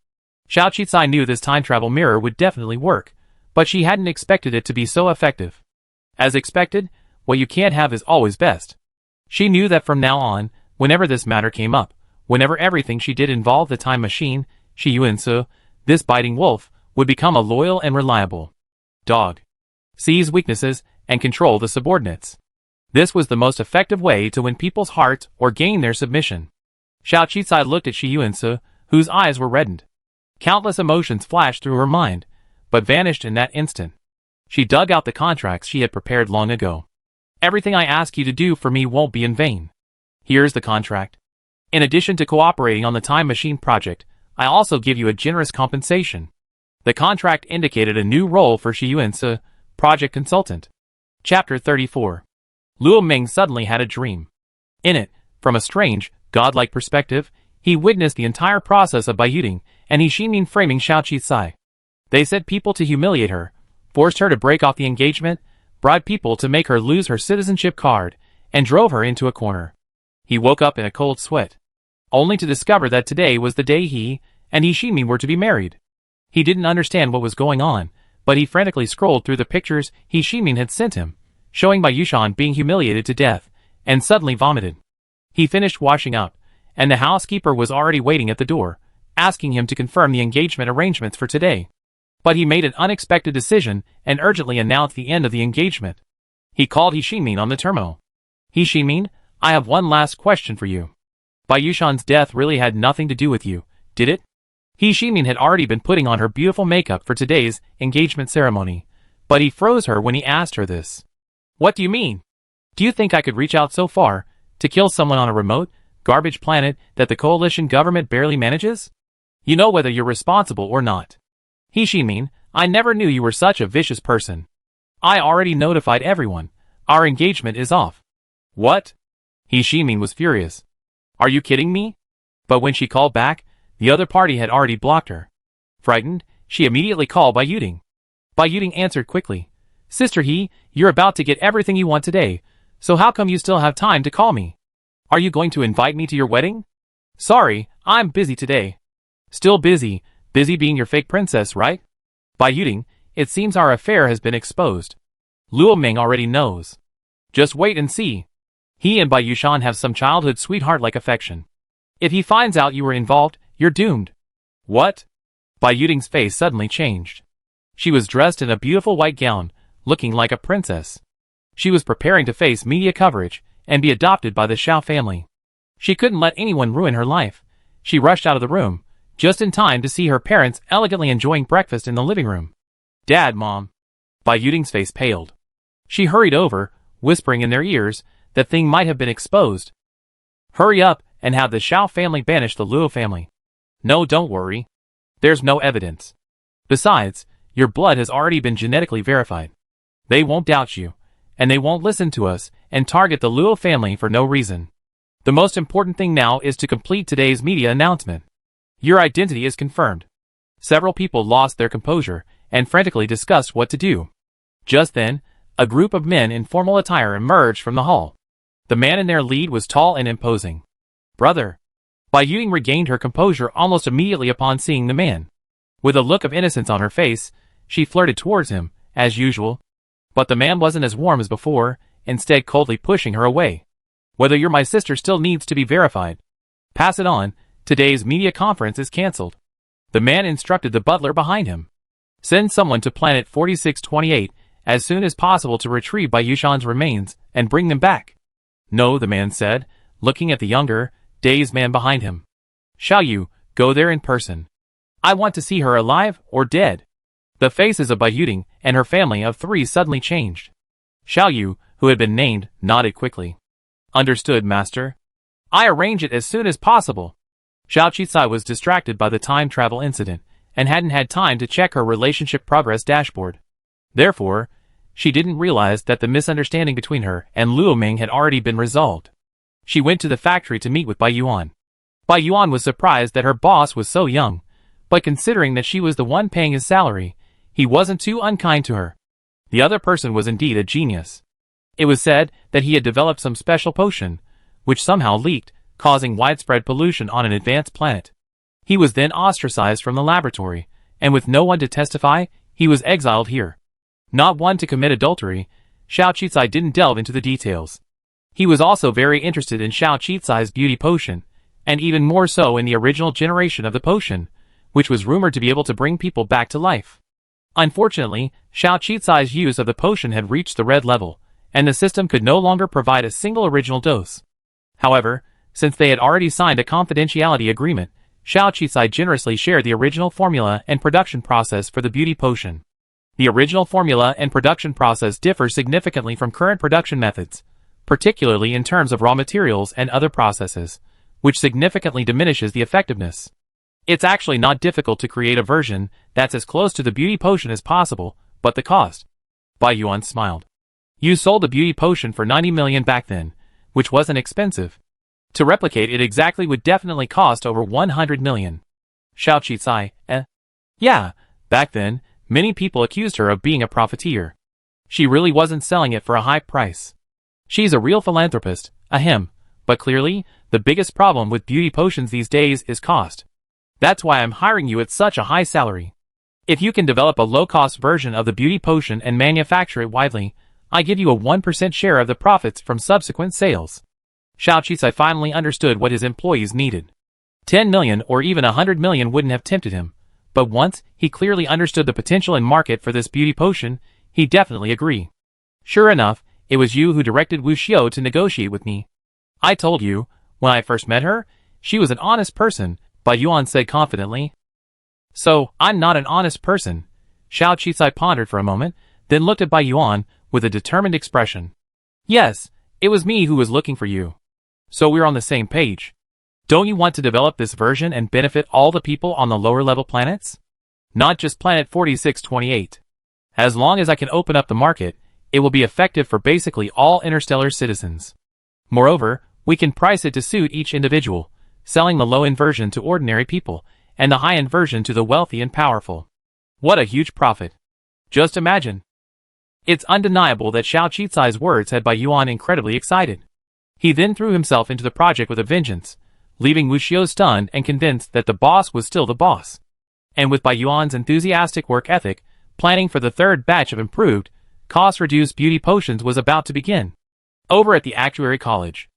Xiao Qisai knew this time travel mirror would definitely work, but she hadn't expected it to be so effective. As expected, what you can't have is always best. She knew that from now on, whenever this matter came up, whenever everything she did involved the time machine, Shi Yuan, this biting wolf, would become a loyal and reliable dog. Seize weaknesses and control the subordinates. This was the most effective way to win people's hearts or gain their submission. Xiao Qisai looked at Shi Yuan, whose eyes were reddened. Countless emotions flashed through her mind, but vanished in that instant. She dug out the contracts she had prepared long ago. "Everything I ask you to do for me won't be in vain. Here's the contract. In addition to cooperating on the time machine project, I also give you a generous compensation." The contract indicated a new role for Shi Yuan, project consultant. Chapter 34. Luo Ming suddenly had a dream. In it, from a strange, godlike perspective, he witnessed the entire process of Baiyuting and He Xinmin framing Xiao Qisai. They set people to humiliate her, forced her to break off the engagement, bribed people to make her lose her citizenship card, and drove her into a corner. He woke up in a cold sweat, only to discover that today was the day he and He Xinmin were to be married. He didn't understand what was going on, but he frantically scrolled through the pictures He Xinmin had sent him, showing Baiyushan being humiliated to death, and suddenly vomited. He finished washing up, and the housekeeper was already waiting at the door, asking him to confirm the engagement arrangements for today. But he made an unexpected decision and urgently announced the end of the engagement. He called He Xinmin on the terminal. "He Xinmin, I have one last question for you. Baiyushan's death really had nothing to do with you, did it?" He Xinmin had already been putting on her beautiful makeup for today's engagement ceremony, but he froze her when he asked her this. "What do you mean? Do you think I could reach out so far to kill someone on a remote, garbage planet that the coalition government barely manages? You know whether you're responsible or not. He Xinmin, I never knew you were such a vicious person. I already notified everyone. Our engagement is off." "What?" He Xinmin was furious. "Are you kidding me?" But when she called back, the other party had already blocked her. Frightened, she immediately called Baiyuting. Baiyuting answered quickly. "Sister He, you're about to get everything you want today, so how come you still have time to call me? Are you going to invite me to your wedding?" "Sorry, I'm busy today." "Still busy being your fake princess, right?" "Baiyuting, it seems our affair has been exposed. Luo Ming already knows. Just wait and see. He and Baiyushan have some childhood sweetheart-like affection. If he finds out you were involved, you're doomed." "What?" Baiyuting's face suddenly changed. She was dressed in a beautiful white gown, looking like a princess. She was preparing to face media coverage and be adopted by the Xiao family. She couldn't let anyone ruin her life. She rushed out of the room, just in time to see her parents elegantly enjoying breakfast in the living room. "Dad, Mom." Baiyuting's face paled. She hurried over, whispering in their ears that thing might have been exposed. "Hurry up and have the Xiao family banish the Luo family." No, don't worry. There's no evidence. Besides, your blood has already been genetically verified. They won't doubt you, and they won't listen to us and target the Luo family for no reason. The most important thing now is to complete today's media announcement. Your identity is confirmed. Several people lost their composure and frantically discussed what to do. Just then, a group of men in formal attire emerged from the hall. The man in their lead was tall and imposing. Brother. Bai Ying regained her composure almost immediately upon seeing the man. With a look of innocence on her face, she flirted towards him, as usual. But the man wasn't as warm as before, instead coldly pushing her away. Whether you're my sister still needs to be verified. Pass it on, today's media conference is cancelled. The man instructed the butler behind him. Send someone to planet 4628 as soon as possible to retrieve Bai Yushan's remains and bring them back. No, the man said, looking at the younger, dazed man behind him. Shall you go there in person? I want to see her alive or dead. The faces of Bai Yuding and her family of 3 suddenly changed. Shall you, who had been named, nodded quickly. Understood, master. I arrange it as soon as possible. Xiao Qicai was distracted by the time travel incident and hadn't had time to check her relationship progress dashboard. Therefore, she didn't realize that the misunderstanding between her and Luo Ming had already been resolved. She went to the factory to meet with Bai Yuan. Bai Yuan was surprised that her boss was so young, but considering that she was the one paying his salary, he wasn't too unkind to her. The other person was indeed a genius. It was said that he had developed some special potion, which somehow leaked, causing widespread pollution on an advanced planet. He was then ostracized from the laboratory, and with no one to testify, he was exiled here. Not one to commit adultery, Xiao Qicai didn't delve into the details. He was also very interested in Xiao Qicai's beauty potion, and even more so in the original generation of the potion, which was rumored to be able to bring people back to life. Unfortunately, Xiao Qicai's use of the potion had reached the red level, and the system could no longer provide a single original dose. However, since they had already signed a confidentiality agreement, Xiao Qicai generously shared the original formula and production process for the beauty potion. The original formula and production process differ significantly from current production methods, particularly in terms of raw materials and other processes, which significantly diminishes the effectiveness. It's actually not difficult to create a version that's as close to the beauty potion as possible, but the cost. Bai Yuan smiled. You sold the beauty potion for 90 million back then, which wasn't expensive. To replicate it exactly would definitely cost over 100 million. Xiao Qicai, Yeah, back then, many people accused her of being a profiteer. She really wasn't selling it for a high price. She's a real philanthropist, ahem, but clearly, the biggest problem with beauty potions these days is cost. That's why I'm hiring you at such a high salary. If you can develop a low-cost version of the beauty potion and manufacture it widely, I give you a 1% share of the profits from subsequent sales. Xiao Qicai finally understood what his employees needed. 10 million or even 100 million wouldn't have tempted him, but once he clearly understood the potential and market for this beauty potion, he definitely agreed. Sure enough, it was you who directed Wu Xiao to negotiate with me. I told you, when I first met her, she was an honest person, Bai Yuan said confidently. So, I'm not an honest person. Xiao Qicai pondered for a moment, then looked at Bai Yuan with a determined expression. Yes, it was me who was looking for you. So we're on the same page. Don't you want to develop this version and benefit all the people on the lower level planets? Not just planet 4628. As long as I can open up the market, it will be effective for basically all interstellar citizens. Moreover, we can price it to suit each individual, selling the low-end version to ordinary people, and the high-end version to the wealthy and powerful. What a huge profit. Just imagine. It's undeniable that Xiao Qicai's words had Bai Yuan incredibly excited. He then threw himself into the project with a vengeance, leaving Wu Xiao stunned and convinced that the boss was still the boss. And with Bai Yuan's enthusiastic work ethic, planning for the third batch of improved, cost-reduced beauty potions was about to begin. Over at the Actuary College.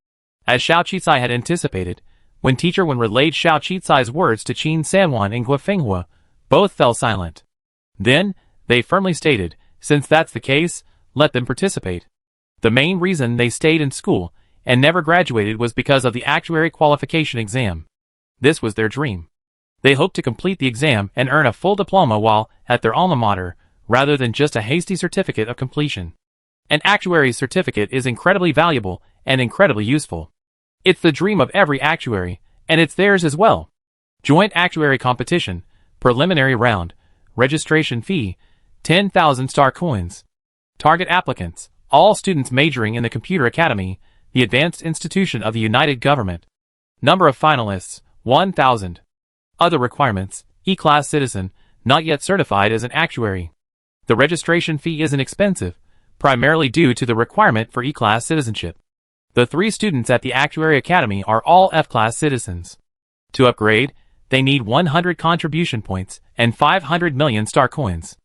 As Xiao Qicai had anticipated, when Teacher Wen relayed Xiao Qicai's words to Qin Sanwan and Gua Fenghua, both fell silent. Then, they firmly stated, since that's the case, let them participate. The main reason they stayed in school and never graduated was because of the actuary qualification exam. This was their dream. They hoped to complete the exam and earn a full diploma while at their alma mater, rather than just a hasty certificate of completion. An actuary's certificate is incredibly valuable and incredibly useful. It's the dream of every actuary, and it's theirs as well. Joint actuary competition, preliminary round, registration fee, 10,000 star coins. Target applicants, all students majoring in the Computer Academy, the advanced institution of the United Government. Number of finalists, 1,000. Other requirements, E-class citizen, not yet certified as an actuary. The registration fee isn't expensive, primarily due to the requirement for E-class citizenship. The 3 students at the Actuary Academy are all F-class citizens. To upgrade, they need 100 contribution points and 500 million star coins.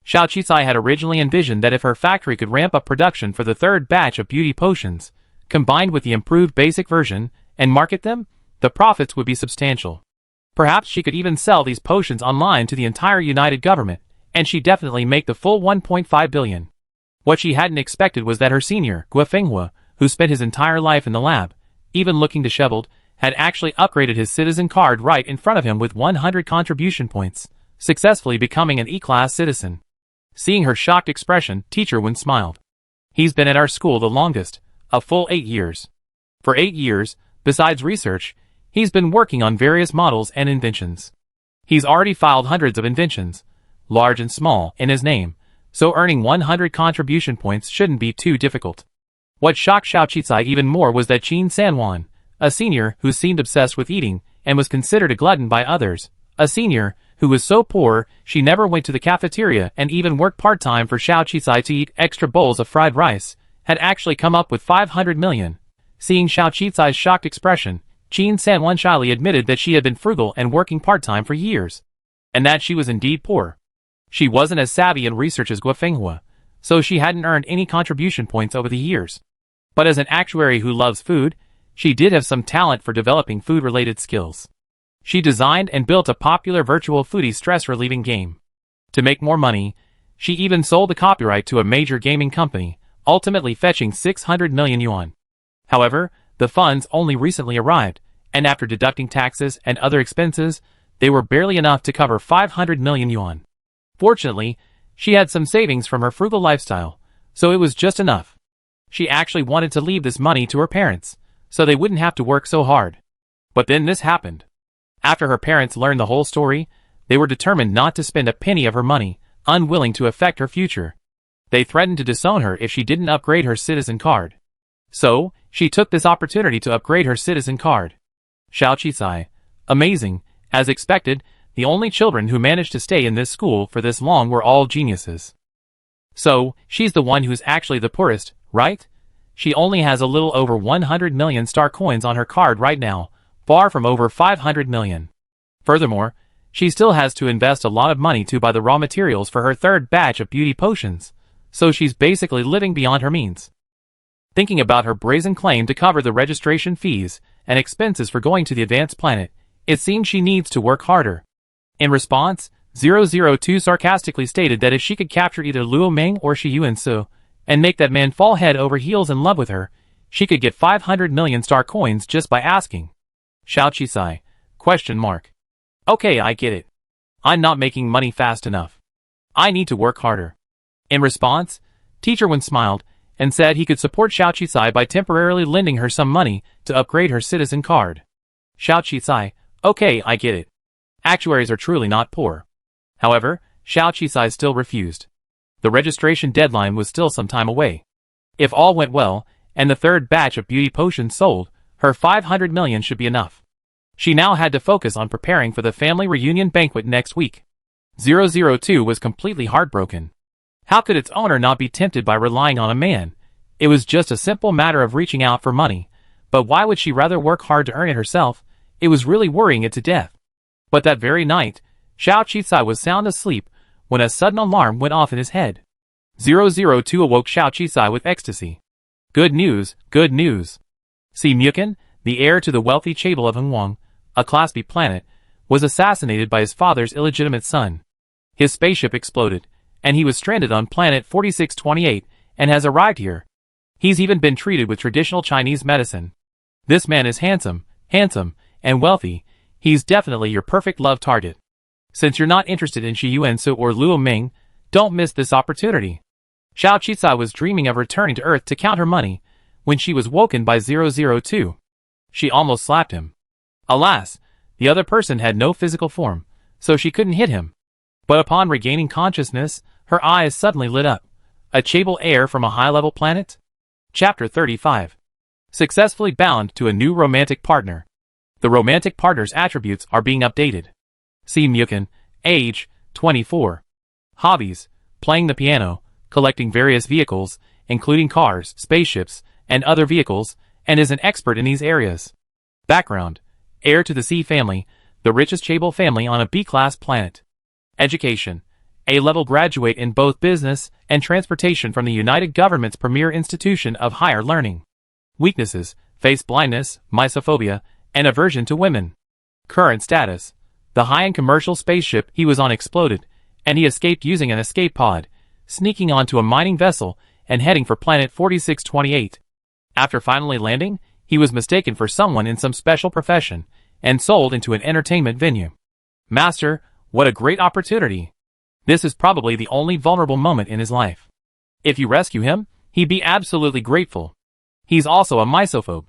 Xiao Qisai had originally envisioned that if her factory could ramp up production for the 3rd batch of beauty potions, combined with the improved basic version, and market them, the profits would be substantial. Perhaps she could even sell these potions online to the entire United Government, and she'd definitely make the full 1.5 billion. What she hadn't expected was that her senior, Guo Fenghua, who spent his entire life in the lab, even looking disheveled, had actually upgraded his citizen card right in front of him with 100 contribution points, successfully becoming an E-class citizen. Seeing her shocked expression, Teacher Wen smiled. He's been at our school the longest, a full 8 years. For 8 years, besides research, he's been working on various models and inventions. He's already filed hundreds of inventions, large and small, in his name, so earning 100 contribution points shouldn't be too difficult. What shocked Xiao Qisai even more was that Qin Sanwan, a senior who seemed obsessed with eating and was considered a glutton by others, a senior who was so poor she never went to the cafeteria and even worked part-time for Xiao Qisai to eat extra bowls of fried rice, had actually come up with 500 million. Seeing Xiao Qisai's shocked expression, Qin Sanwan shyly admitted that she had been frugal and working part-time for years, and that she was indeed poor. She wasn't as savvy in research as Guo Fenghua, so she hadn't earned any contribution points over the years. But as an actuary who loves food, she did have some talent for developing food-related skills. She designed and built a popular virtual foodie stress-relieving game. To make more money, she even sold the copyright to a major gaming company, ultimately fetching 600 million yuan. However, the funds only recently arrived, and after deducting taxes and other expenses, they were barely enough to cover 500 million yuan. Fortunately, she had some savings from her frugal lifestyle, so it was just enough. She actually wanted to leave this money to her parents, so they wouldn't have to work so hard. But then this happened. After her parents learned the whole story, they were determined not to spend a penny of her money, unwilling to affect her future. They threatened to disown her if she didn't upgrade her citizen card. So, she took this opportunity to upgrade her citizen card. Xiao Qisai. Amazing. As expected, the only children who managed to stay in this school for this long were all geniuses. So, she's the one who's actually the poorest, right? She only has a little over 100 million star coins on her card right now, far from over 500 million. Furthermore, she still has to invest a lot of money to buy the raw materials for her 3rd batch of beauty potions, so she's basically living beyond her means. Thinking about her brazen claim to cover the registration fees and expenses for going to the advanced planet, it seems she needs to work harder. In response, 002 sarcastically stated that if she could capture either Luo Meng or Shi Yuansu, and make that man fall head over heels in love with her, she could get 500 million star coins just by asking. Xiao Qisai. Question mark. Okay, I get it. I'm not making money fast enough. I need to work harder. In response, Teacher Wen smiled and said he could support Xiao Qisai by temporarily lending her some money to upgrade her citizen card. Xiao Qisai. Okay, I get it. Actuaries are truly not poor. However, Xiao Qisai still refused. The registration deadline was still some time away. If all went well, and the 3rd batch of beauty potions sold, her 500 million should be enough. She now had to focus on preparing for the family reunion banquet next week. 002 was completely heartbroken. How could its owner not be tempted by relying on a man? It was just a simple matter of reaching out for money, but why would she rather work hard to earn it herself? It was really worrying it to death. But that very night, Xiao Qisai was sound asleep when a sudden alarm went off in his head. 002 awoke Xiao Qisai with ecstasy. Good news, good news. Si Mukin, the heir to the wealthy chaebol of Hengwang, a Class B planet, was assassinated by his father's illegitimate son. His spaceship exploded, and he was stranded on planet 4628 and has arrived here. He's even been treated with traditional Chinese medicine. This man is handsome, and wealthy. He's definitely your perfect love target. Since you're not interested in Shi Yuansu or Luo Ming, don't miss this opportunity. Xiao Qisai was dreaming of returning to Earth to count her money when she was woken by 002. She almost slapped him. Alas, The other person had no physical form, so she couldn't hit him. But upon regaining consciousness, her eyes suddenly lit up. A Chable heir from a high-level planet? Chapter 35. Successfully bound to a new romantic partner. The romantic partner's attributes are being updated. See Mukun, age, 24. Hobbies, playing the piano, collecting various vehicles, including cars, spaceships, and other vehicles, and is an expert in these areas. Background, heir to the C family, the richest Chable family on a B-class planet. Education, A-level graduate in both business and transportation from the United Government's premier institution of higher learning. Weaknesses, face blindness, misophobia, and aversion to women. Current status, the high-end commercial spaceship he was on exploded, and he escaped using an escape pod, sneaking onto a mining vessel and heading for planet 4628. After finally landing, he was mistaken for someone in some special profession, and sold into an entertainment venue. Master, what a great opportunity. This is probably the only vulnerable moment in his life. If you rescue him, he'd be absolutely grateful. He's also a misophobe.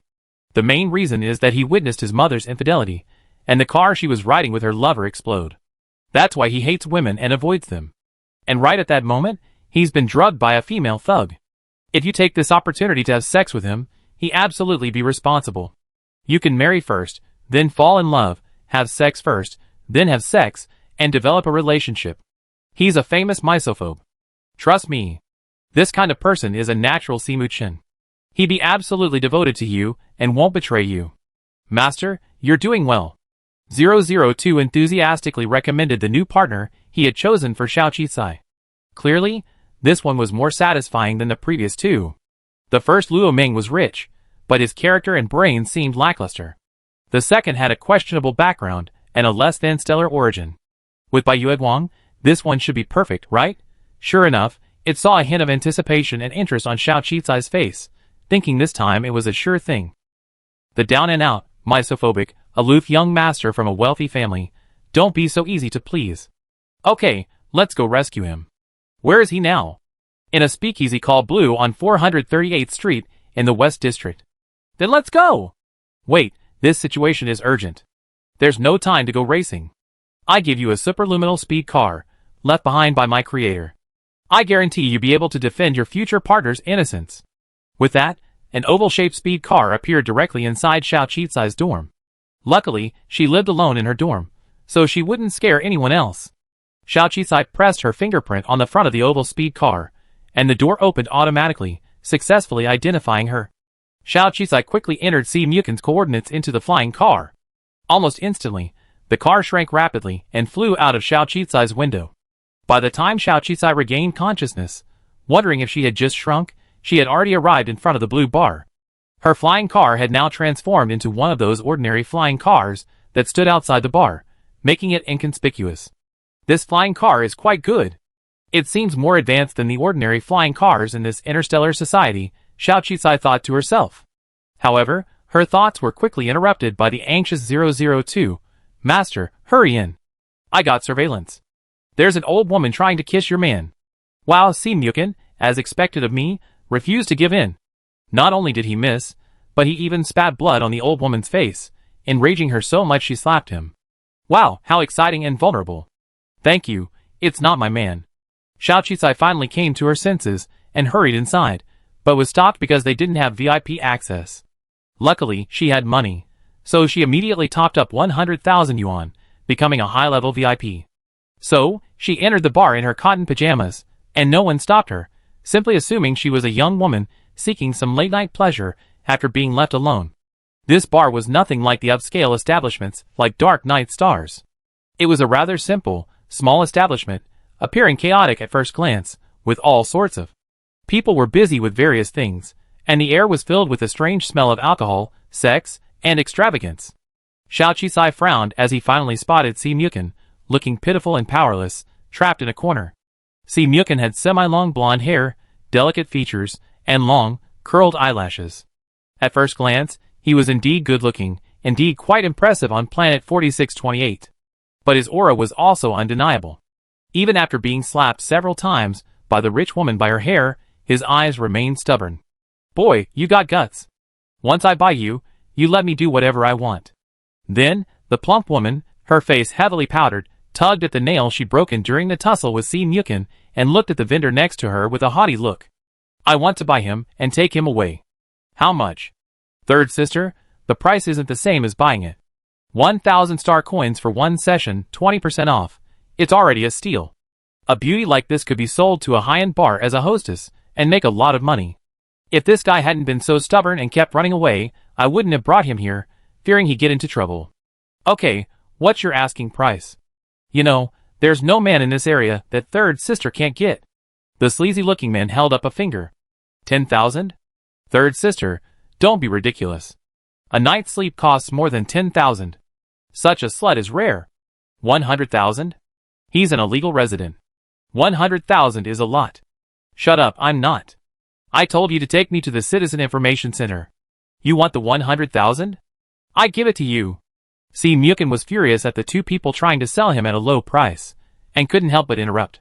The main reason is that he witnessed his mother's infidelity, and the car she was riding with her lover explode. That's why he hates women and avoids them. And right at that moment, he's been drugged by a female thug. If you take this opportunity to have sex with him, he absolutely be responsible. You can marry first, then fall in love, have sex first, then have sex, and develop a relationship. He's a famous misophobe. Trust me. This kind of person is a natural Simu-chin. He'd be absolutely devoted to you and won't betray you. Master, you're doing well. 002 enthusiastically recommended the new partner he had chosen for Xiao Qisai. Clearly, this one was more satisfying than the previous two. The first Luo Ming was rich, but his character and brain seemed lackluster. The second had a questionable background and a less than stellar origin. With Bai Yueguang, this one should be perfect, right? Sure enough, it saw a hint of anticipation and interest on Xiao Qisai's face, thinking this time it was a sure thing. The down-and-out, misophobic, aloof young master from a wealthy family. Don't be so easy to please. Okay, let's go rescue him. Where is he now? In a speakeasy called Blue on 438th Street in the West District. Then let's go! Wait, this situation is urgent. There's no time to go racing. I give you a superluminal speed car, left behind by my creator. I guarantee you'll be able to defend your future partner's innocence. With that, an oval-shaped speed car appeared directly inside Xiao Qisai's dorm. Luckily, she lived alone in her dorm, so she wouldn't scare anyone else. Xiao Qisai pressed her fingerprint on the front of the oval speed car, and the door opened automatically, successfully identifying her. Xiao Qisai quickly entered Si Mukin's coordinates into the flying car. Almost instantly, the car shrank rapidly and flew out of Xiao Qisai's window. By the time Xiao Qisai regained consciousness, wondering if she had just shrunk, she had already arrived in front of the blue bar. Her flying car had now transformed into one of those ordinary flying cars that stood outside the bar, making it inconspicuous. This flying car is quite good. It seems more advanced than the ordinary flying cars in this interstellar society, Xiao Qisai thought to herself. However, her thoughts were quickly interrupted by the anxious 002. Master, hurry in. I got surveillance. There's an old woman trying to kiss your man. Wow, Si Mukin, as expected of me, refused to give in. Not only did he miss, but he even spat blood on the old woman's face, enraging her so much she slapped him. Wow, how exciting and vulnerable. Thank you, it's not my man. Xiao Qisai finally came to her senses and hurried inside, but was stopped because they didn't have VIP access. Luckily, she had money, so she immediately topped up 100,000 yuan, becoming a high-level VIP. So, she entered the bar in her cotton pajamas, and no one stopped her, simply assuming she was a young woman seeking some late-night pleasure after being left alone. This bar was nothing like the upscale establishments like Dark Knight Stars. It was a rather simple, small establishment, appearing chaotic at first glance, with all sorts of people were busy with various things, and the air was filled with a strange smell of alcohol, sex, and extravagance. Xiao Qisai frowned as he finally spotted Si Mukin, looking pitiful and powerless, trapped in a corner. Si Mukin had semi-long blonde hair, delicate features, and long, curled eyelashes. At first glance, he was indeed good-looking, indeed quite impressive on planet 4628. But his aura was also undeniable. Even after being slapped several times by the rich woman by her hair, his eyes remained stubborn. Boy, you got guts. Once I buy you, you let me do whatever I want. Then, The plump woman, her face heavily powdered, tugged at the nail she'd broken during the tussle with Si Mukun and looked at the vendor next to her with a haughty look. I want to buy him and take him away. How much? Third sister, the price isn't the same as buying it. 1,000 star coins for one session, 20% off. It's already a steal. A beauty like this could be sold to a high-end bar as a hostess and make a lot of money. If this guy hadn't been so stubborn and kept running away, I wouldn't have brought him here, fearing he'd get into trouble. Okay, what's your asking price? You know, there's no man in this area that third sister can't get. The sleazy-looking man held up a finger. 10,000? Third sister, don't be ridiculous. A night's sleep costs more than 10,000. Such a slut is rare. 100,000? He's an illegal resident. 100,000 is a lot. Shut up, I'm not. I told you to take me to the Citizen Information Center. You want the 100,000? I give it to you. Si Mukun was furious at the two people trying to sell him at a low price, and couldn't help but interrupt.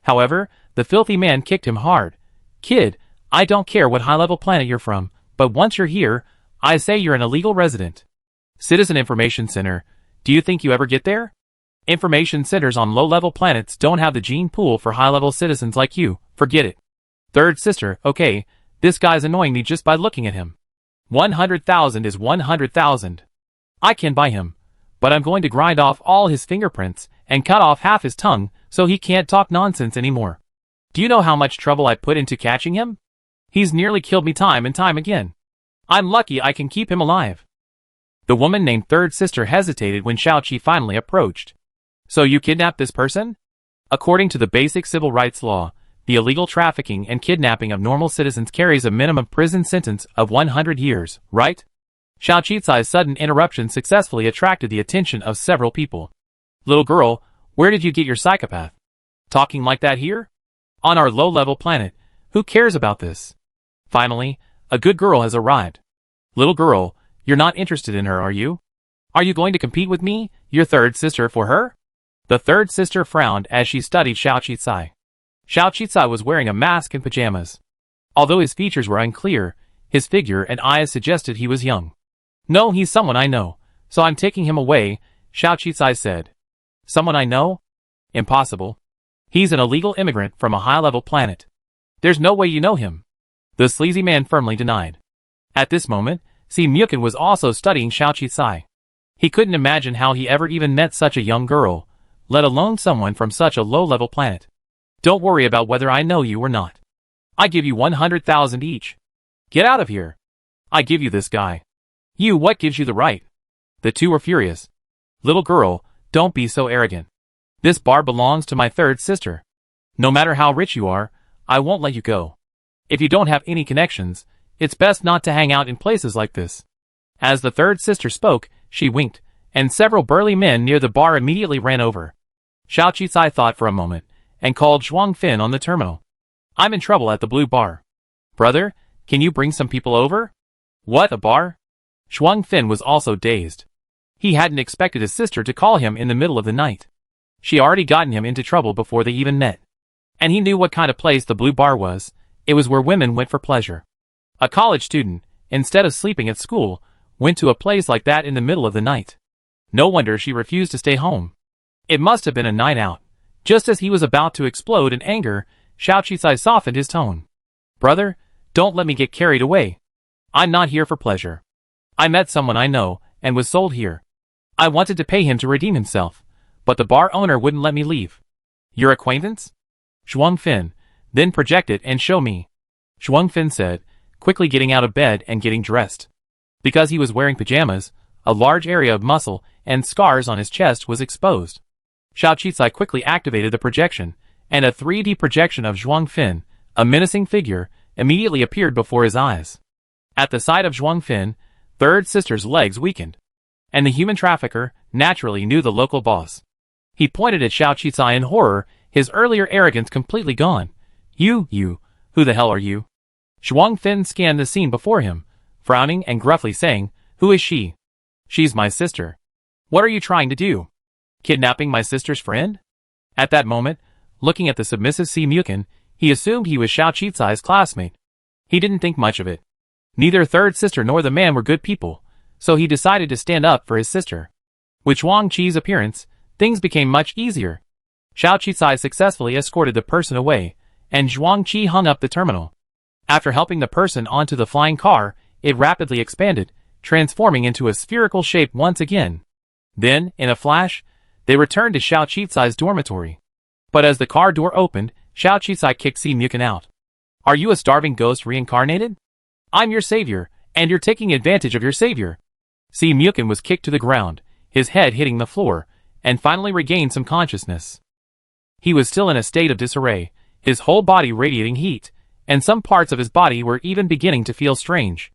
However, the filthy man kicked him hard. Kid, I don't care what high-level planet you're from, but once you're here, I say you're an illegal resident. Citizen Information Center, do you think you ever get there? Information centers on low-level planets don't have the gene pool for high-level citizens like you, forget it. Third sister, okay, this guy's annoying me just by looking at him. 100,000 is 100,000. I can buy him, but I'm going to grind off all his fingerprints and cut off half his tongue so he can't talk nonsense anymore. Do you know how much trouble I put into catching him? He's nearly killed me time and time again. I'm lucky I can keep him alive. The woman named Third Sister hesitated when Xiaoqi finally approached. So you kidnapped this person? According to the basic civil rights law, the illegal trafficking and kidnapping of normal citizens carries a minimum prison sentence of 100 years, right? Xiaoqi's sudden interruption successfully attracted the attention of several people. Little girl, where did you get your psychopath? Talking like that here? On our low-level planet, who cares about this? Finally, a good girl has arrived. Little girl, you're not interested in her, are you? Are you going to compete with me, your third sister, for her? The third sister frowned as she studied Xiaoqi. Xiaoqi was wearing a mask and pajamas. Although his features were unclear, his figure and eyes suggested he was young. No, he's someone I know, so I'm taking him away, Xiaoqi said. Someone I know? Impossible. He's an illegal immigrant from a high-level planet. There's no way you know him. The sleazy man firmly denied. At this moment, Si Mukun was also studying Xiaoqi. He couldn't imagine how he ever even met such a young girl, let alone someone from such a low-level planet. Don't worry about whether I know you or not. I give you 100,000 each. Get out of here. I give you this guy. You, what gives you the right? The two were furious. Little girl, don't be so arrogant. This bar belongs to my third sister. No matter how rich you are, I won't let you go. If you don't have any connections, it's best not to hang out in places like this. As the third sister spoke, she winked, and several burly men near the bar immediately ran over. Xiaoqi thought for a moment, and called Zhuang Fin on the terminal. I'm in trouble at the blue bar. Brother, can you bring some people over? What, a bar? Zhuang Fin was also dazed. He hadn't expected his sister to call him in the middle of the night. She already gotten him into trouble before they even met. And he knew what kind of place the blue bar was. It was where women went for pleasure. A college student, instead of sleeping at school, went to a place like that in the middle of the night. No wonder she refused to stay home. It must have been a night out. Just as he was about to explode in anger, Xiaoqi softened his tone. Brother, don't let me get carried away. I'm not here for pleasure. I met someone I know, and was sold here. I wanted to pay him to redeem himself, but the bar owner wouldn't let me leave. Your acquaintance? Zhuang Fin, then project it and show me. Zhuang Fin said, quickly getting out of bed and getting dressed. Because he was wearing pajamas, a large area of muscle and scars on his chest was exposed. Xiaoqi quickly activated the projection, and a 3D projection of Zhuang Fin, a menacing figure, immediately appeared before his eyes. At the sight of Zhuang Fin, third sister's legs weakened. And the human trafficker naturally knew the local boss. He pointed at Xiaoqi in horror, his earlier arrogance completely gone. You, who the hell are you? Zhuang Fin scanned the scene before him, frowning and gruffly saying, Who is she? She's my sister. What are you trying to do? Kidnapping my sister's friend? At that moment, looking at the submissive Si Mukun, he assumed he was Xiaoqi's classmate. He didn't think much of it. Neither third sister nor the man were good people, so he decided to stand up for his sister. With Zhuang Qi's appearance, things became much easier. Xiao Qisai successfully escorted the person away, and Zhuang Qi hung up the terminal. After helping the person onto the flying car, it rapidly expanded, transforming into a spherical shape once again. Then, in a flash, they returned to Xiao Qisai's dormitory. But as the car door opened, Xiao Qisai kicked Si Mukin out. "Are you a starving ghost reincarnated? I'm your savior, and you're taking advantage of your savior." Si Mukin was kicked to the ground, his head hitting the floor, and finally regained some consciousness. He was still in a state of disarray, his whole body radiating heat, and some parts of his body were even beginning to feel strange.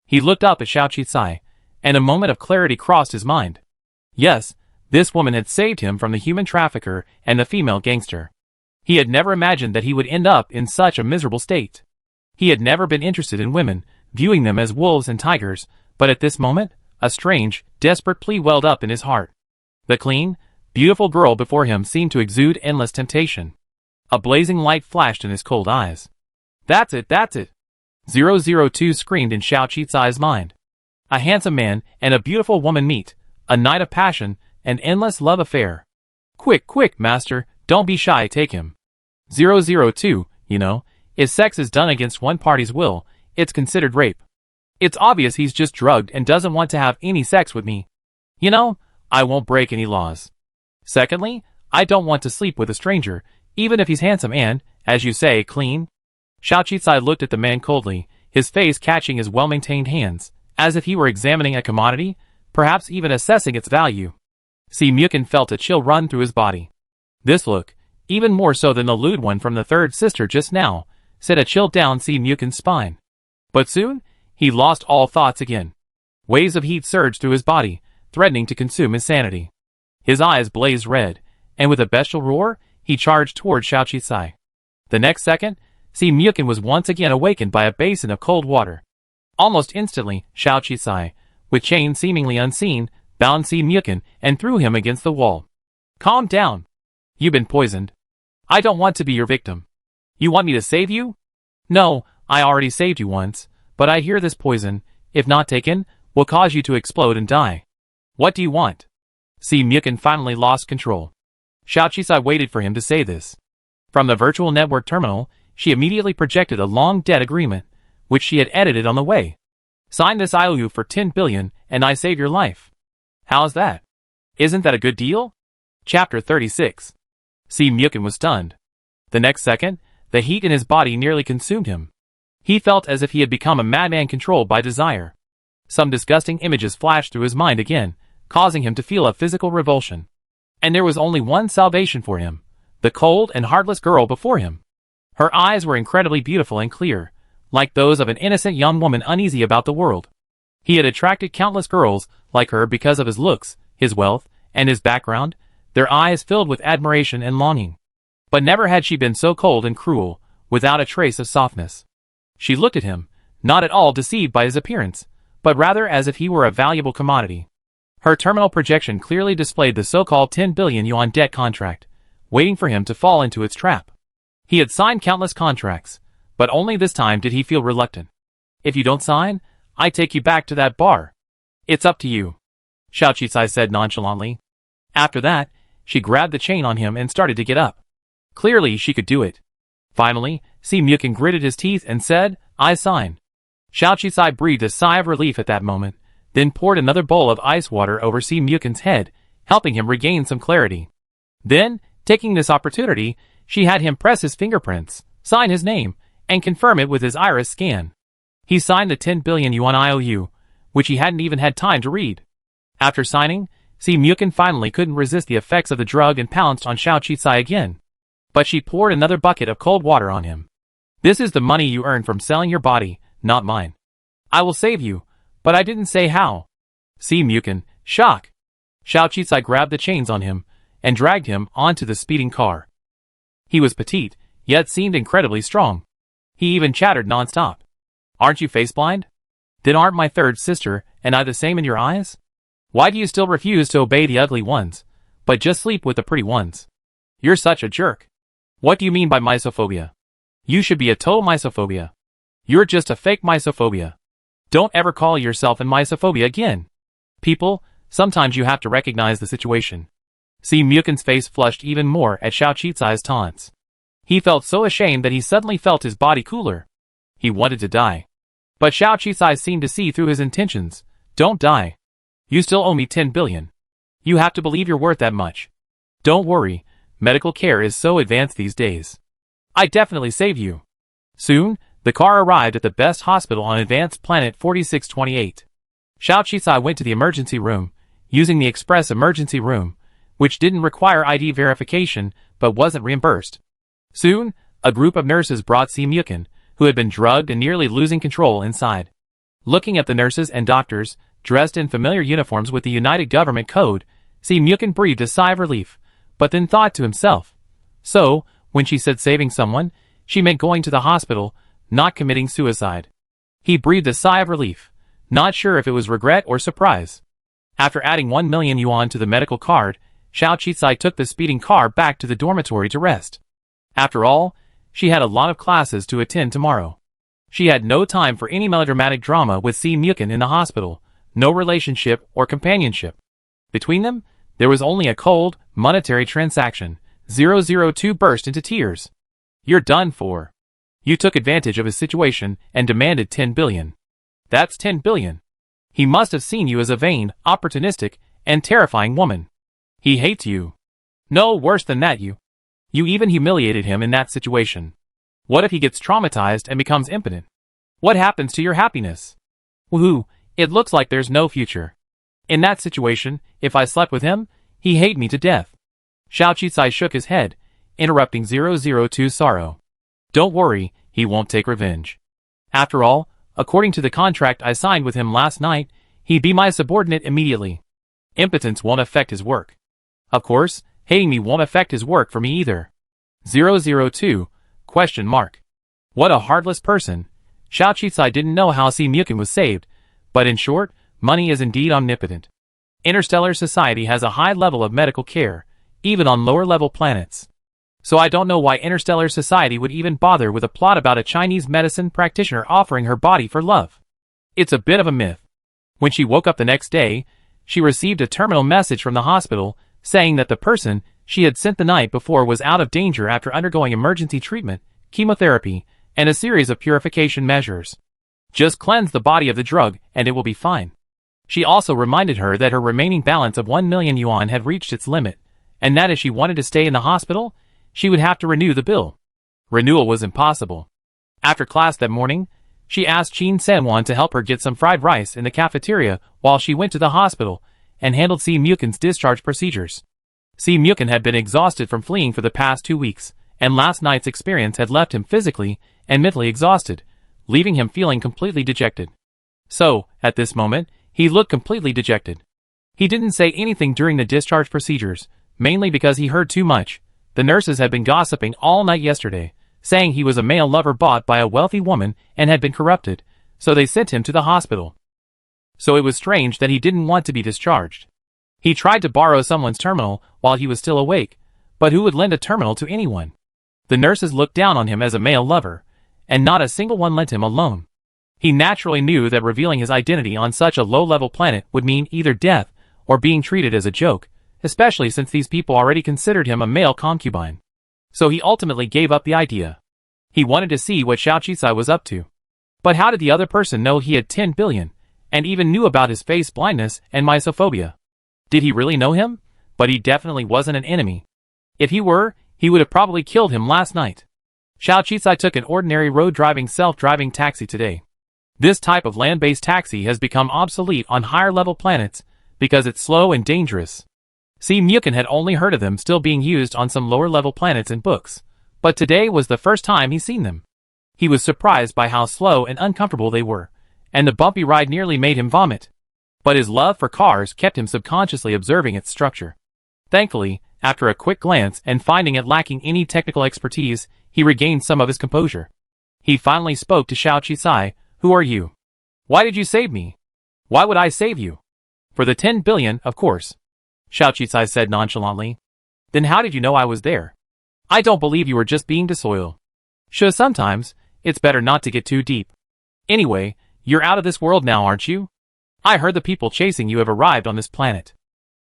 He looked up at Xiao Qisai, and a moment of clarity crossed his mind. Yes, this woman had saved him from the human trafficker and the female gangster. He had never imagined that he would end up in such a miserable state. He had never been interested in women, viewing them as wolves and tigers, but at this moment, a strange, desperate plea welled up in his heart. The clean, beautiful girl before him seemed to exude endless temptation. A blazing light flashed in his cold eyes. That's it, that's it! 002 screamed in Xiao Qisai's mind. A handsome man and a beautiful woman meet, a night of passion, an endless love affair. Quick, quick, master, don't be shy, take him. 002, you know, if sex is done against one party's will, it's considered rape. It's obvious he's just drugged and doesn't want to have any sex with me. You know, I won't break any laws. Secondly, I don't want to sleep with a stranger, even if he's handsome and, as you say, clean. Xiao Qisai looked at the man coldly, his face catching his well-maintained hands, as if he were examining a commodity, perhaps even assessing its value. Si Mukin felt a chill run through his body. This look, even more so than the lewd one from the third sister just now, sent a chill down Si Mukin's spine. But soon, he lost all thoughts again. Waves of heat surged through his body, threatening to consume his sanity. His eyes blazed red, and with a bestial roar, he charged toward Xiao Qisai. The next second, Si Mukin was once again awakened by a basin of cold water. Almost instantly, Xiao Qisai, with chains seemingly unseen, bound Si Mukin and threw him against the wall. "Calm down. You've been poisoned. I don't want to be your victim. You want me to save you? No, I already saved you once, but I hear this poison, if not taken, will cause you to explode and die. What do you want?" Si Mukin finally lost control. Xiao Qisai waited for him to say this. From the virtual network terminal, she immediately projected a long debt agreement, which she had edited on the way. "Sign this IOU for 10 billion, and I save your life. How's that? Isn't that a good deal?" Chapter 36. Si Mukin was stunned. The next second, the heat in his body nearly consumed him. He felt as if he had become a madman controlled by desire. Some disgusting images flashed through his mind again, causing him to feel a physical revulsion. And there was only one salvation for him, the cold and heartless girl before him. Her eyes were incredibly beautiful and clear, like those of an innocent young woman uneasy about the world. He had attracted countless girls like her because of his looks, his wealth, and his background, their eyes filled with admiration and longing. But never had she been so cold and cruel, without a trace of softness. She looked at him, not at all deceived by his appearance, but rather as if he were a valuable commodity. Her terminal projection clearly displayed the so-called 10 billion yuan debt contract, waiting for him to fall into its trap. He had signed countless contracts, but only this time did he feel reluctant. "If you don't sign, I take you back to that bar. It's up to you," Xiao Qisai said nonchalantly. After that, she grabbed the chain on him and started to get up. Clearly she could do it. Finally, Si Mukin gritted his teeth and said, "I sign." Xiao Qisai breathed a sigh of relief at that moment, then poured another bowl of ice water over Si Mukin's head, helping him regain some clarity. Then, taking this opportunity, she had him press his fingerprints, sign his name, and confirm it with his iris scan. He signed the 10 billion yuan IOU, which he hadn't even had time to read. After signing, Si Mukin finally couldn't resist the effects of the drug and pounced on Xiao Qisai again. But she poured another bucket of cold water on him. "This is the money you earned from selling your body, not mine. I will save you, but I didn't say how." Si Mukin, shock. Xiao Qisai grabbed the chains on him and dragged him onto the speeding car. He was petite, yet seemed incredibly strong. He even chattered non-stop. "Aren't you face-blind? Then aren't my third sister and I the same in your eyes? Why do you still refuse to obey the ugly ones, but just sleep with the pretty ones? You're such a jerk. What do you mean by misophobia? You should be a total misophobia. You're just a fake misophobia. Don't ever call yourself in misophobia again. People, sometimes you have to recognize the situation. See Mukin's face flushed even more at Xiao Qicai's taunts. He felt so ashamed that he suddenly felt his body cooler. He wanted to die. But Xiao Qicai seemed to see through his intentions. Don't die. You still owe me 10 billion. You have to believe you're worth that much. Don't worry, medical care is so advanced these days. I definitely save you. Soon, the car arrived at the best hospital on advanced planet 4628. Xiao Qicai went to the emergency room, using the express emergency room, which didn't require ID verification but wasn't reimbursed. Soon, a group of nurses brought Si Mukin, who had been drugged and nearly losing control inside. Looking at the nurses and doctors, dressed in familiar uniforms with the United Government Code, Si Mukin breathed a sigh of relief, but then thought to himself. So, when she said saving someone, she meant going to the hospital, not committing suicide. He breathed a sigh of relief, not sure if it was regret or surprise. After adding 1 million yuan to the medical card, Xiao Qicai took the speeding car back to the dormitory to rest. After all, she had a lot of classes to attend tomorrow. She had no time for any melodramatic drama with Si Mukin in the hospital, no relationship or companionship. Between them, there was only a cold, monetary transaction. 002 burst into tears. You're done for. You took advantage of his situation and demanded 10 billion. That's 10 billion. He must have seen you as a vain, opportunistic, and terrifying woman. He hates you. No, worse than that, you even humiliated him in that situation. What if he gets traumatized and becomes impotent? What happens to your happiness? Woohoo, it looks like there's no future. In that situation, if I slept with him, he'd hate me to death. Xiao Qicai shook his head, interrupting 002's sorrow. Don't worry, he won't take revenge. After all, according to the contract I signed with him last night, he'd be my subordinate immediately. Impotence won't affect his work. Of course, hating me won't affect his work for me either. 002, ? What a heartless person. Xiao Qicai didn't know how Si Mukin was saved, but in short, money is indeed omnipotent. Interstellar society has a high level of medical care, even on lower-level planets. So I don't know why Interstellar society would even bother with a plot about a Chinese medicine practitioner offering her body for love. It's a bit of a myth. When she woke up the next day, she received a terminal message from the hospital saying that the person she had sent the night before was out of danger after undergoing emergency treatment, chemotherapy, and a series of purification measures. Just cleanse the body of the drug and it will be fine. She also reminded her that her remaining balance of 1 million yuan had reached its limit, and that if she wanted to stay in the hospital, she would have to renew the bill. Renewal was impossible. After class that morning, she asked Qin Senwan to help her get some fried rice in the cafeteria while she went to the hospital and handled Si Mukin's discharge procedures. Si Mukin had been exhausted from fleeing for the past 2 weeks, and last night's experience had left him physically and mentally exhausted, leaving him feeling completely dejected. So, at this moment, he looked completely dejected. He didn't say anything during the discharge procedures, mainly because he heard too much. The nurses had been gossiping all night yesterday, saying he was a male lover bought by a wealthy woman and had been corrupted, so they sent him to the hospital. So it was strange that he didn't want to be discharged. He tried to borrow someone's terminal while he was still awake, but who would lend a terminal to anyone? The nurses looked down on him as a male lover, and not a single one lent him a loan. He naturally knew that revealing his identity on such a low-level planet would mean either death or being treated as a joke, especially since these people already considered him a male concubine. So he ultimately gave up the idea. He wanted to see what Xiao Qicai was up to. But how did the other person know he had 10 billion, and even knew about his face blindness and misophobia? Did he really know him? But he definitely wasn't an enemy. If he were, he would have probably killed him last night. Xiao Qicai took an ordinary road-driving self-driving taxi today. This type of land-based taxi has become obsolete on higher-level planets because it's slow and dangerous. Si Mukin had only heard of them still being used on some lower-level planets in books, but today was the first time he'd seen them. He was surprised by how slow and uncomfortable they were, and the bumpy ride nearly made him vomit. But his love for cars kept him subconsciously observing its structure. Thankfully, after a quick glance and finding it lacking any technical expertise, he regained some of his composure. He finally spoke to Xiao Qicai. Who are you? Why did you save me? Why would I save you? For the 10 billion, of course. Xiao Qicai said nonchalantly. Then how did you know I was there? I don't believe you were just being disloyal. Sure, sometimes, it's better not to get too deep. Anyway, you're out of this world now, aren't you? I heard the people chasing you have arrived on this planet.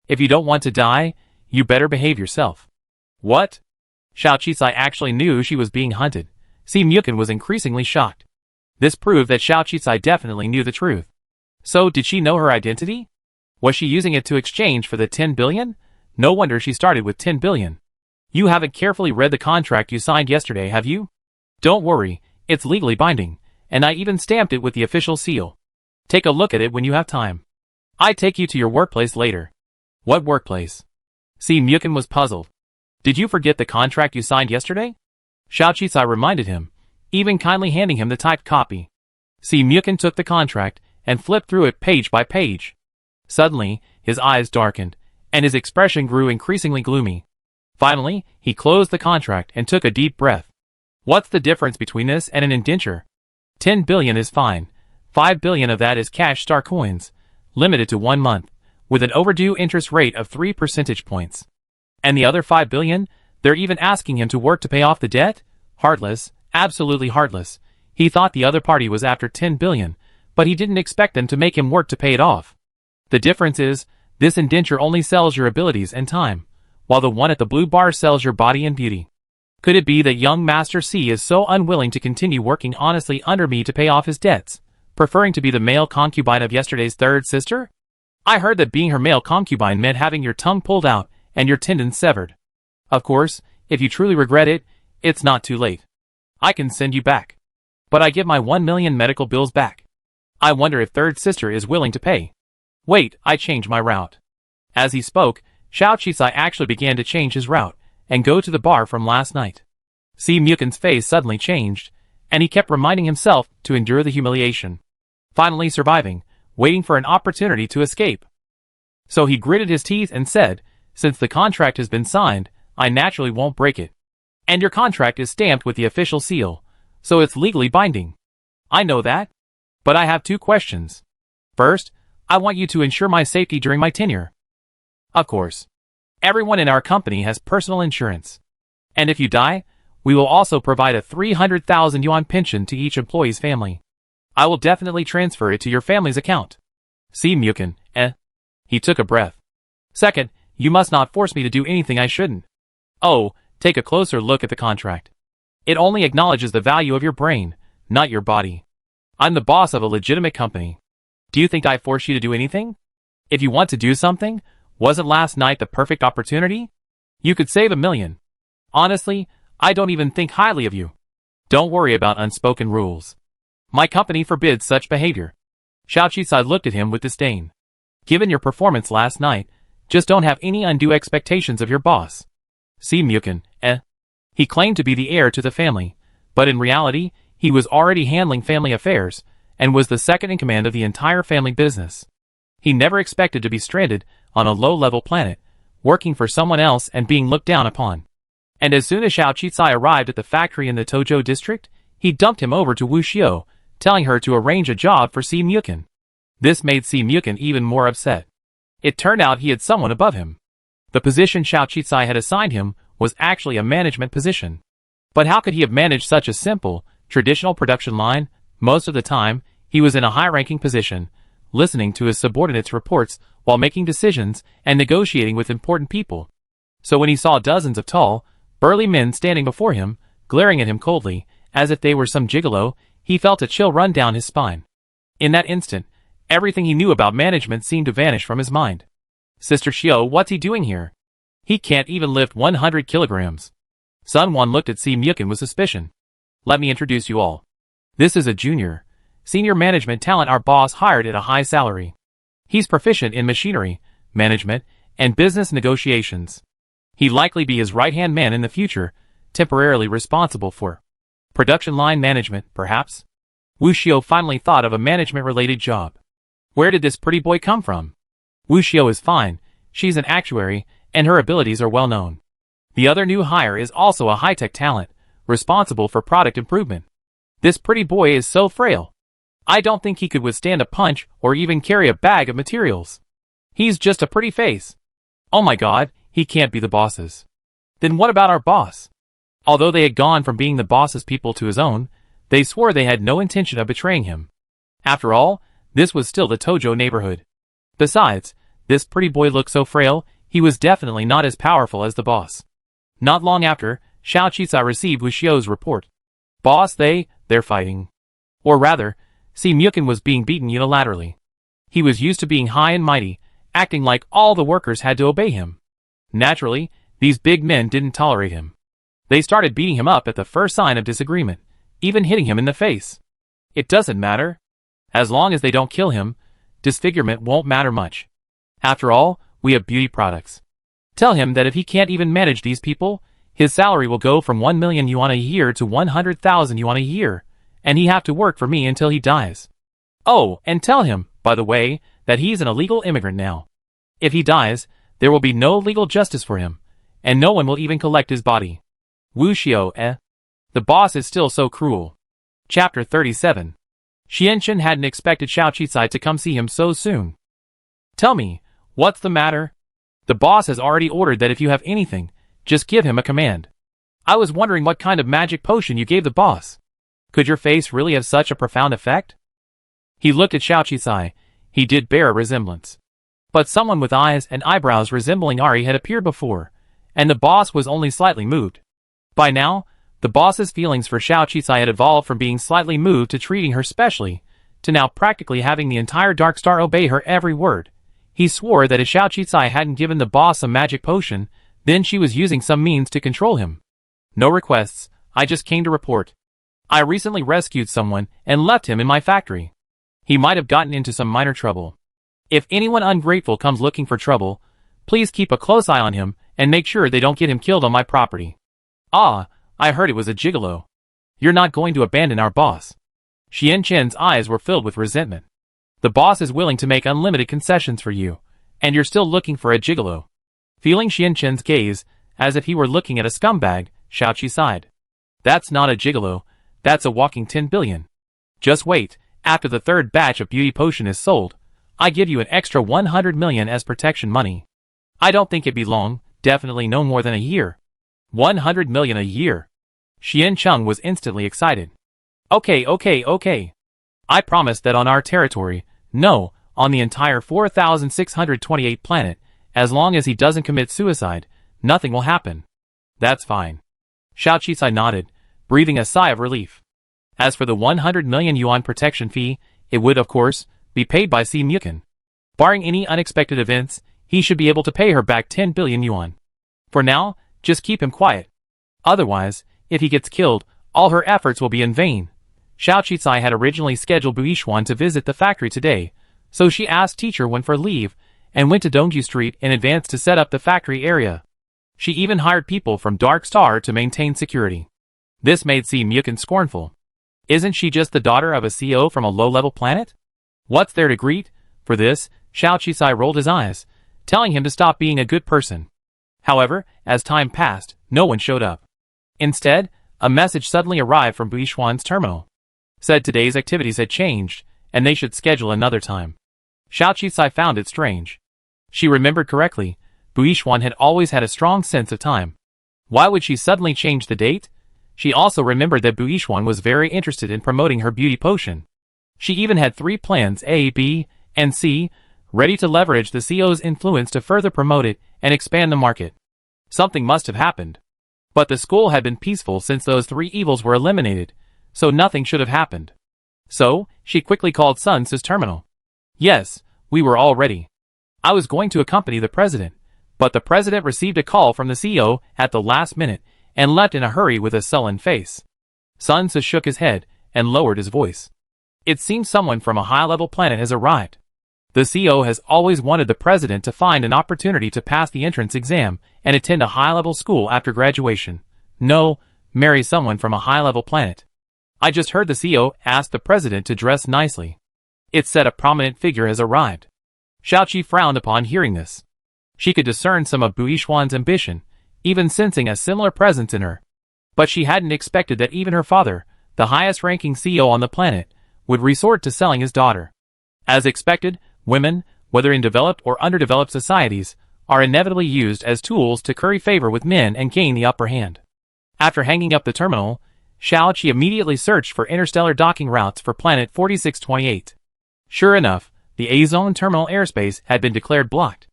If you don't want to die, you better behave yourself. What? Xiao Qisai actually knew she was being hunted. Si Mukin was increasingly shocked. This proved that Xiao Qisai definitely knew the truth. So did she know her identity? Was she using it to exchange for the 10 billion? No wonder she started with 10 billion. You haven't carefully read the contract you signed yesterday, have you? Don't worry, it's legally binding, and I even stamped it with the official seal. Take a look at it when you have time. I take you to your workplace later. What workplace? Si Mukin was puzzled. Did you forget the contract you signed yesterday? Xiao Qisai reminded him, even kindly handing him the typed copy. Si Mukin took the contract and flipped through it page by page. Suddenly, his eyes darkened, and his expression grew increasingly gloomy. Finally, he closed the contract and took a deep breath. What's the difference between this and an indenture? 10 billion is fine. 5 billion of that is cash star coins, limited to 1 month, with an overdue interest rate of 3 percentage points. And the other 5 billion, they're even asking him to work to pay off the debt? Heartless, absolutely heartless. He thought the other party was after 10 billion, but he didn't expect them to make him work to pay it off. The difference is, this indenture only sells your abilities and time, while the one at the blue bar sells your body and beauty. Could it be that young Master C is so unwilling to continue working honestly under me to pay off his debts, preferring to be the male concubine of yesterday's third sister? I heard that being her male concubine meant having your tongue pulled out and your tendons severed. Of course, if you truly regret it, it's not too late. I can send you back. But I give my 1 million medical bills back. I wonder if third sister is willing to pay. Wait, I change my route. As he spoke, Xiao Qisai actually began to change his route and go to the bar from last night. Si Mukin's face suddenly changed, and he kept reminding himself to endure the humiliation. Finally surviving, waiting for an opportunity to escape. So he gritted his teeth and said, since the contract has been signed, I naturally won't break it. And your contract is stamped with the official seal, so it's legally binding. I know that. But I have 2 questions. First, I want you to ensure my safety during my tenure. Of course. Everyone in our company has personal insurance. And if you die, we will also provide a 300,000 yuan pension to each employee's family. I will definitely transfer it to your family's account. Si Mukin, He took a breath. Second, you must not force me to do anything I shouldn't. Oh, take a closer look at the contract. It only acknowledges the value of your brain, not your body. I'm the boss of a legitimate company. Do you think I force you to do anything? If you want to do something, wasn't last night the perfect opportunity? You could save 1 million. Honestly, I don't even think highly of you. Don't worry about unspoken rules. My company forbids such behavior. Xiao Qisai looked at him with disdain. Given your performance last night, just don't have any undue expectations of your boss. Si Mukin, He claimed to be the heir to the family, but in reality, he was already handling family affairs, and was the second in command of the entire family business. He never expected to be stranded on a low-level planet, working for someone else and being looked down upon. And as soon as Xiao Qisai arrived at the factory in the Tojo district, he dumped him over to Wu Xiao, telling her to arrange a job for Si Mukin. This made Si Mukin even more upset. It turned out he had someone above him. The position Xiao Qisai had assigned him was actually a management position. But how could he have managed such a simple, traditional production line? Most of the time, he was in a high-ranking position, listening to his subordinates' reports while making decisions and negotiating with important people. So when he saw dozens of tall, burly men standing before him, glaring at him coldly, as if they were some gigolo, he felt a chill run down his spine. In that instant, everything he knew about management seemed to vanish from his mind. Sister Xiao, what's he doing here? He can't even lift 100 kilograms. Sun Quan looked at Si Mukin with suspicion. Let me introduce you all. This is a junior, senior management talent our boss hired at a high salary. He's proficient in machinery, management, and business negotiations. He'd likely be his right-hand man in the future, temporarily responsible for production line management, perhaps? Wu Xiao finally thought of a management-related job. Where did this pretty boy come from? Wu Xiao is fine, she's an actuary, and her abilities are well known. The other new hire is also a high-tech talent, responsible for product improvement. This pretty boy is so frail. I don't think he could withstand a punch or even carry a bag of materials. He's just a pretty face. Oh my god, he can't be the boss's. Then what about our boss? Although they had gone from being the boss's people to his own, they swore they had no intention of betraying him. After all, this was still the Tojo neighborhood. Besides, this pretty boy looked so frail, he was definitely not as powerful as the boss. Not long after, Xiao Qisai received Wuxiu's report. Boss, they're fighting. Or rather, Si Mukin was being beaten unilaterally. He was used to being high and mighty, acting like all the workers had to obey him. Naturally, these big men didn't tolerate him. They started beating him up at the first sign of disagreement, even hitting him in the face. It doesn't matter. As long as they don't kill him, disfigurement won't matter much. After all, we have beauty products. Tell him that if he can't even manage these people, his salary will go from 1 million yuan a year to 100,000 yuan a year, and he have to work for me until he dies. Oh, and tell him, by the way, that he's an illegal immigrant now. If he dies, there will be no legal justice for him, and no one will even collect his body. Wuxiu, The boss is still so cruel. Chapter 37. Xianchen hadn't expected Xiao Qisai to come see him so soon. Tell me, what's the matter? The boss has already ordered that if you have anything, just give him a command. I was wondering what kind of magic potion you gave the boss. Could your face really have such a profound effect? He looked at Xiao Qisai. He did bear a resemblance. But someone with eyes and eyebrows resembling Ari had appeared before, and the boss was only slightly moved. By now, the boss's feelings for Xiao Qisai had evolved from being slightly moved to treating her specially, to now practically having the entire Dark Star obey her every word. He swore that if Xiao Qisai hadn't given the boss a magic potion, then she was using some means to control him. No requests, I just came to report. I recently rescued someone and left him in my factory. He might have gotten into some minor trouble. If anyone ungrateful comes looking for trouble, please keep a close eye on him and make sure they don't get him killed on my property. Ah, I heard it was a gigolo. You're not going to abandon our boss. Xianchen's eyes were filled with resentment. The boss is willing to make unlimited concessions for you, and you're still looking for a gigolo. Feeling Xianchen's gaze, as if he were looking at a scumbag, Xiao Qi sighed. That's not a gigolo, that's a walking 10 billion. Just wait, after the third batch of beauty potion is sold, I give you an extra 100 million as protection money. I don't think it'd be long, definitely no more than a year. 100 million a year. Xiancheng was instantly excited. Okay. I promise that on our territory, no, on the entire 4,628 planet, as long as he doesn't commit suicide, nothing will happen. That's fine. Xiao Qisai nodded, breathing a sigh of relief. As for the 100 million yuan protection fee, it would, of course, be paid by Si Mukin. Barring any unexpected events, he should be able to pay her back 10 billion yuan. For now, just keep him quiet. Otherwise, if he gets killed, all her efforts will be in vain. Xiao Qisai had originally scheduled Buishuan to visit the factory today, so she asked teacher when for leave, and went to Dongju Street in advance to set up the factory area. She even hired people from Dark Star to maintain security. This made Si Mukin scornful. Isn't she just the daughter of a CEO from a low-level planet? What's there to greet? For this, Xiao Qisai rolled his eyes, telling him to stop being a good person. However, as time passed, no one showed up. Instead, a message suddenly arrived from Buishuan's terminal. Said today's activities had changed, and they should schedule another time. Xiao Qisai found it strange. She remembered correctly, Buishuan had always had a strong sense of time. Why would she suddenly change the date? She also remembered that Buishuan was very interested in promoting her beauty potion. She even had 3 plans A, B, and C, ready to leverage the CEO's influence to further promote it and expand the market. Something must have happened. But the school had been peaceful since those 3 evils were eliminated, so nothing should have happened. So, she quickly called Sun Tzu's terminal. Yes, we were all ready. I was going to accompany the president, but the president received a call from the CEO at the last minute and left in a hurry with a sullen face. Sun Tzu shook his head and lowered his voice. It seems someone from a high-level planet has arrived. The CEO has always wanted the president to find an opportunity to pass the entrance exam and attend a high-level school after graduation. No, marry someone from a high-level planet. I just heard the CEO ask the president to dress nicely. It said a prominent figure has arrived. Xiaoqi frowned upon hearing this. She could discern some of Buishuan's ambition, even sensing a similar presence in her. But she hadn't expected that even her father, the highest-ranking CEO on the planet, would resort to selling his daughter. As expected, women, whether in developed or underdeveloped societies, are inevitably used as tools to curry favor with men and gain the upper hand. After hanging up the terminal, Xiaoqi immediately searched for interstellar docking routes for planet 4628. Sure enough, the A-Zone terminal airspace had been declared blocked.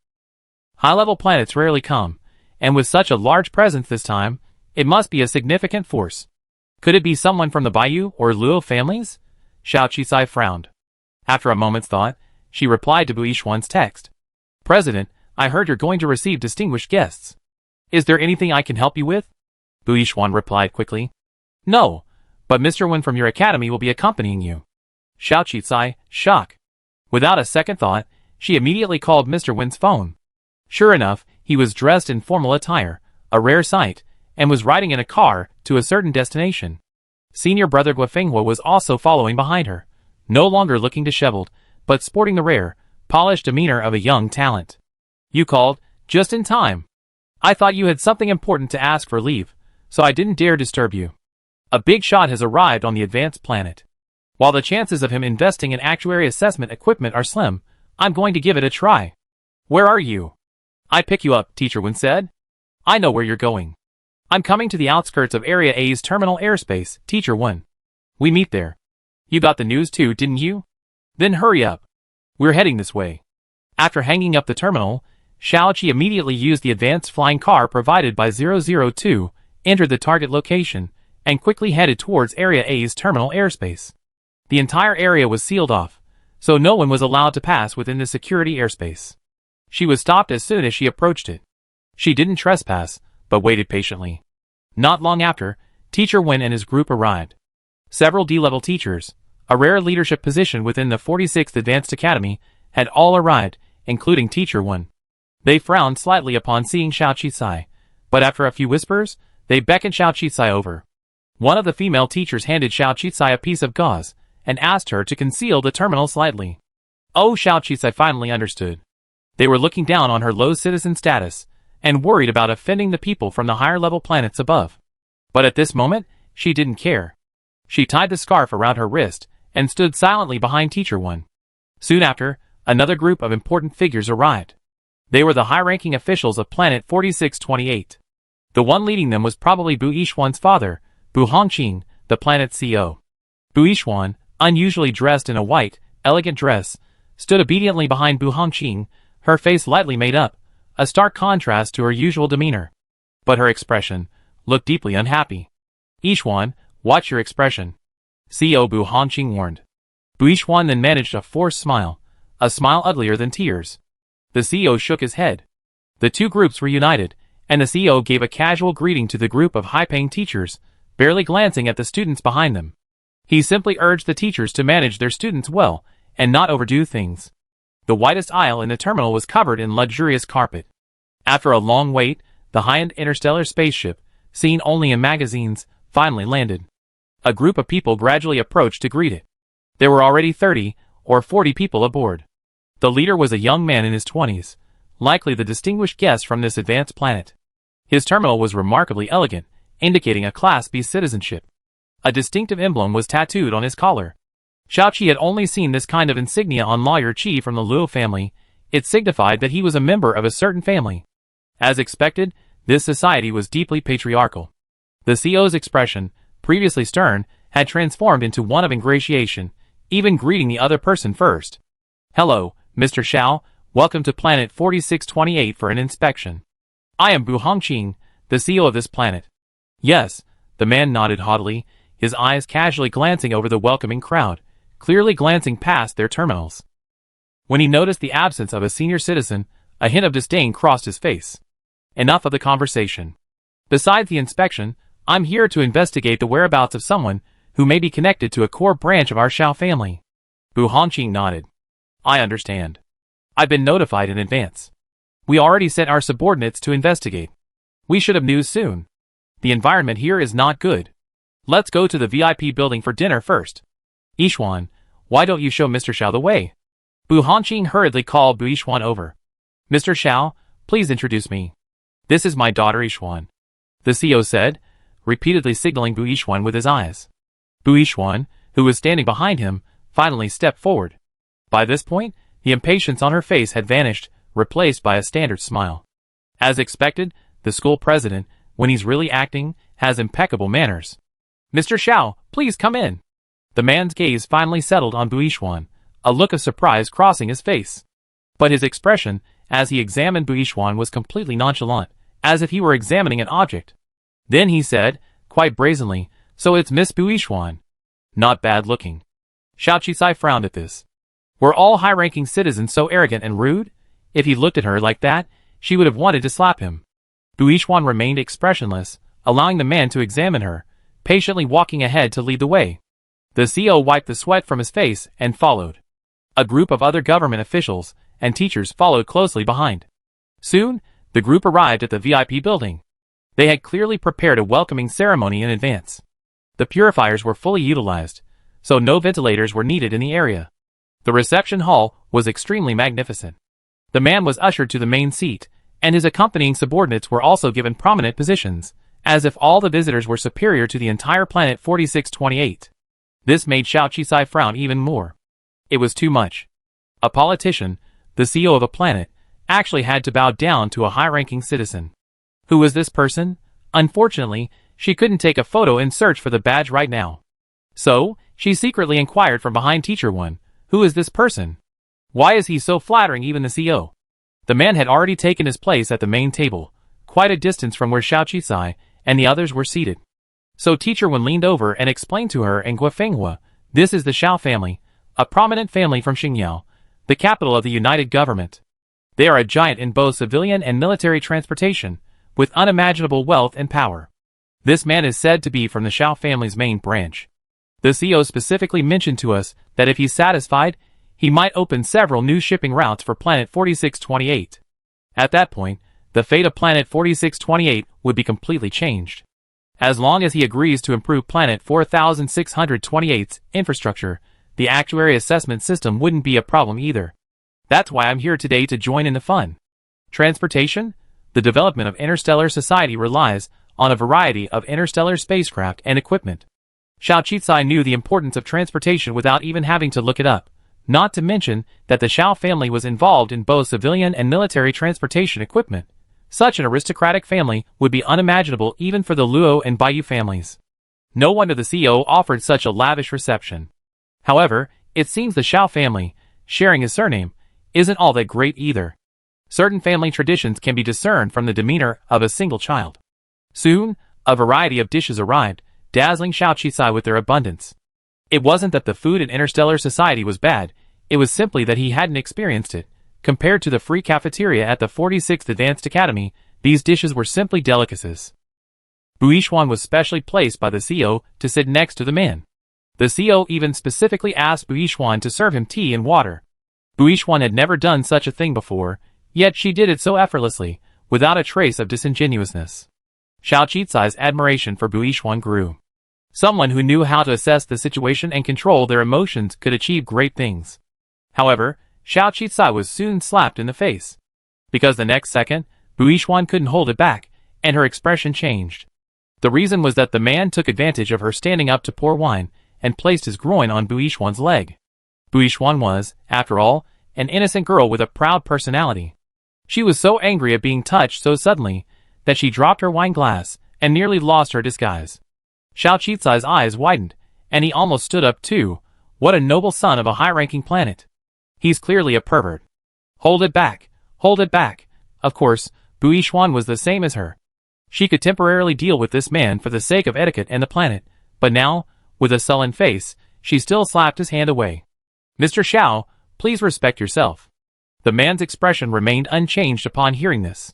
High-level planets rarely come, and with such a large presence this time, it must be a significant force. Could it be someone from the Bayou or Luo families? Xiao Qisai frowned. After a moment's thought, she replied to Buishuan's text. President, I heard you're going to receive distinguished guests. Is there anything I can help you with? Buishuan replied quickly. No, but Mr. Wen from your academy will be accompanying you. Xiao Qisai, shock. Without a second thought, she immediately called Mr. Wen's phone. Sure enough, he was dressed in formal attire, a rare sight, and was riding in a car to a certain destination. Senior brother Guofenghua was also following behind her, no longer looking disheveled, but sporting the rare, polished demeanor of a young talent. You called, just in time. I thought you had something important to ask for leave, so I didn't dare disturb you. A big shot has arrived on the advanced planet. While the chances of him investing in actuary assessment equipment are slim, I'm going to give it a try. Where are you? I pick you up, Teacher Wen said. I know where you're going. I'm coming to the outskirts of Area A's terminal airspace, Teacher Wen. We meet there. You got the news too, didn't you? Then hurry up. We're heading this way. After hanging up the terminal, Xiaoqi immediately used the advanced flying car provided by 002, entered the target location, and quickly headed towards Area A's terminal airspace. The entire area was sealed off, so no one was allowed to pass within the security airspace. She was stopped as soon as she approached it. She didn't trespass, but waited patiently. Not long after, Teacher Wen and his group arrived. Several D-level teachers, a rare leadership position within the 46th Advanced Academy, had all arrived, including Teacher Wen. They frowned slightly upon seeing Xiao Qisai, but after a few whispers, they beckoned Xiao Qisai over. One of the female teachers handed Xiao Qisai a piece of gauze, and asked her to conceal the terminal slightly. Oh, Xiao Qisai finally understood. They were looking down on her low citizen status, and worried about offending the people from the higher-level planets above. But at this moment, she didn't care. She tied the scarf around her wrist, and stood silently behind Teacher Wen. Soon after, another group of important figures arrived. They were the high-ranking officials of Planet 4628. The one leading them was probably Bu Yishuan's father, Bu Hongqing, the planet's CEO. Bu Yishuan, unusually dressed in a white, elegant dress, stood obediently behind Bu Hongqing, her face lightly made up, a stark contrast to her usual demeanor. But her expression looked deeply unhappy. Yishuan, watch your expression, CEO Bu Hongqing warned. Bu Yishuan then managed a forced smile, a smile uglier than tears. The CEO shook his head. The two groups were united, and the CEO gave a casual greeting to the group of high-paying teachers, barely glancing at the students behind them. He simply urged the teachers to manage their students well, and not overdo things. The widest aisle in the terminal was covered in luxurious carpet. After a long wait, the high-end interstellar spaceship, seen only in magazines, finally landed. A group of people gradually approached to greet it. There were already 30 or 40 people aboard. The leader was a young man in his 20s, likely the distinguished guest from this advanced planet. His terminal was remarkably elegant, indicating a Class B citizenship. A distinctive emblem was tattooed on his collar. Xiaoqi had only seen this kind of insignia on Lawyer Qi from the Luo family. It signified that he was a member of a certain family. As expected, this society was deeply patriarchal. The CEO's expression, previously stern, had transformed into one of ingratiation, even greeting the other person first. Hello, Mr. Xiao, welcome to Planet 4628 for an inspection. I am Bu Hongqing, the CEO of this planet. Yes, the man nodded haughtily, his eyes casually glancing over the welcoming crowd, clearly glancing past their terminals. When he noticed the absence of a senior citizen, a hint of disdain crossed his face. Enough of the conversation. Besides the inspection, I'm here to investigate the whereabouts of someone who may be connected to a core branch of our Xiao family. Bu Hongqing nodded. I understand. I've been notified in advance. We already sent our subordinates to investigate. We should have news soon. The environment here is not good. Let's go to the VIP building for dinner first. Yishuan, why don't you show Mr. Xiao the way? Bu Hongqing hurriedly called Bu Yishuan over. Mr. Xiao, please introduce me. This is my daughter Yishuan, the CEO said, repeatedly signaling Bu Yishuan with his eyes. Bu Yishuan, who was standing behind him, finally stepped forward. By this point, the impatience on her face had vanished, replaced by a standard smile. As expected, the school president, when he's really acting, has impeccable manners. Mr. Xiao, please come in. The man's gaze finally settled on Bu Yishuan, a look of surprise crossing his face. But his expression, as he examined Buishwan, was completely nonchalant, as if he were examining an object. Then he said, quite brazenly, "So it's Miss Buishwan. Not bad looking." Xiao Qisai frowned at this. Were all high-ranking citizens so arrogant and rude? If he looked at her like that, she would have wanted to slap him. Buishwan remained expressionless, allowing the man to examine her, patiently walking ahead to lead the way. The CO wiped the sweat from his face and followed. A group of other government officials and teachers followed closely behind. Soon, the group arrived at the VIP building. They had clearly prepared a welcoming ceremony in advance. The purifiers were fully utilized, so no ventilators were needed in the area. The reception hall was extremely magnificent. The man was ushered to the main seat, and his accompanying subordinates were also given prominent positions, as if all the visitors were superior to the entire planet 4628. This made Xiao Qisai frown even more. It was too much. A politician, the CEO of a planet, actually had to bow down to a high-ranking citizen. Who was this person? Unfortunately, she couldn't take a photo and search for the badge right now. So, she secretly inquired from behind Teacher 1, "Who is this person? Why is he so flattering even the CEO?" The man had already taken his place at the main table, quite a distance from where Xiao Qisai and the others were seated. So Teacher 1 leaned over and explained to her in Guofenghua, "This is the Xiao family, a prominent family from Xingyao, the capital of the United Government. They are a giant in both civilian and military transportation, with unimaginable wealth and power. This man is said to be from the Xiao family's main branch. The CEO specifically mentioned to us that if he's satisfied, he might open several new shipping routes for Planet 4628. At that point, the fate of Planet 4628 would be completely changed. As long as he agrees to improve Planet 4628's infrastructure, the actuary assessment system wouldn't be a problem either. That's why I'm here today to join in the fun. Transportation? The development of interstellar society relies on a variety of interstellar spacecraft and equipment. Xiao Qisai knew the importance of transportation without even having to look it up, not to mention that the Xiao family was involved in both civilian and military transportation equipment. Such an aristocratic family would be unimaginable even for the Luo and Baiyu families. No wonder the CEO offered such a lavish reception. However, it seems the Xiao family, sharing his surname, isn't all that great either. Certain family traditions can be discerned from the demeanor of a single child. Soon, a variety of dishes arrived, dazzling Xiao Qisai with their abundance. It wasn't that the food in interstellar society was bad, it was simply that he hadn't experienced it. Compared to the free cafeteria at the 46th Advanced Academy, these dishes were simply delicacies. Buishwan was specially placed by the CEO to sit next to the man. The CEO even specifically asked Buishwan to serve him tea and water. Buishwan had never done such a thing before, yet she did it so effortlessly, without a trace of disingenuousness. Xiao Qisai's admiration for Buishwan grew. Someone who knew how to assess the situation and control their emotions could achieve great things. However, Xiao Qisai was soon slapped in the face. Because the next second, Buishwan couldn't hold it back, and her expression changed. The reason was that the man took advantage of her standing up to pour wine, and placed his groin on Buishwan's leg. Buishwan was, after all, an innocent girl with a proud personality. She was so angry at being touched so suddenly, that she dropped her wine glass, and nearly lost her disguise. Xiao Qisai's eyes widened, and he almost stood up too. What a noble son of a high-ranking planet. He's clearly a pervert. Hold it back, hold it back. Of course, Buishwan was the same as her. She could temporarily deal with this man for the sake of etiquette and the planet, but now, with a sullen face, she still slapped his hand away. "Mr. Xiao, please respect yourself." The man's expression remained unchanged upon hearing this.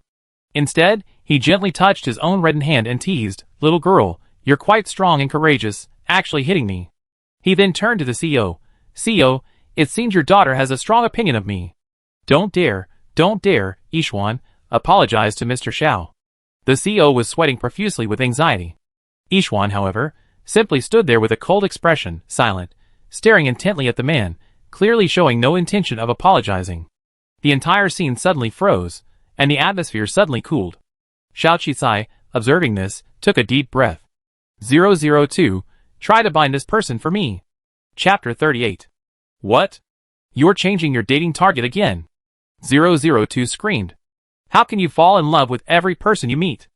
Instead, he gently touched his own reddened hand and teased, "Little girl, you're quite strong and courageous, actually hitting me." He then turned to the CEO. "CEO, it seems your daughter has a strong opinion of me. Don't dare, Ishwan, apologize to Mr. Xiao." The CEO was sweating profusely with anxiety. Ishwan, however, simply stood there with a cold expression, silent, staring intently at the man, clearly showing no intention of apologizing. The entire scene suddenly froze, and the atmosphere suddenly cooled. Xiao Qisai, observing this, took a deep breath. 002, try to bind this person for me. Chapter 38. What? You're changing your dating target again. 002 screamed. How can you fall in love with every person you meet?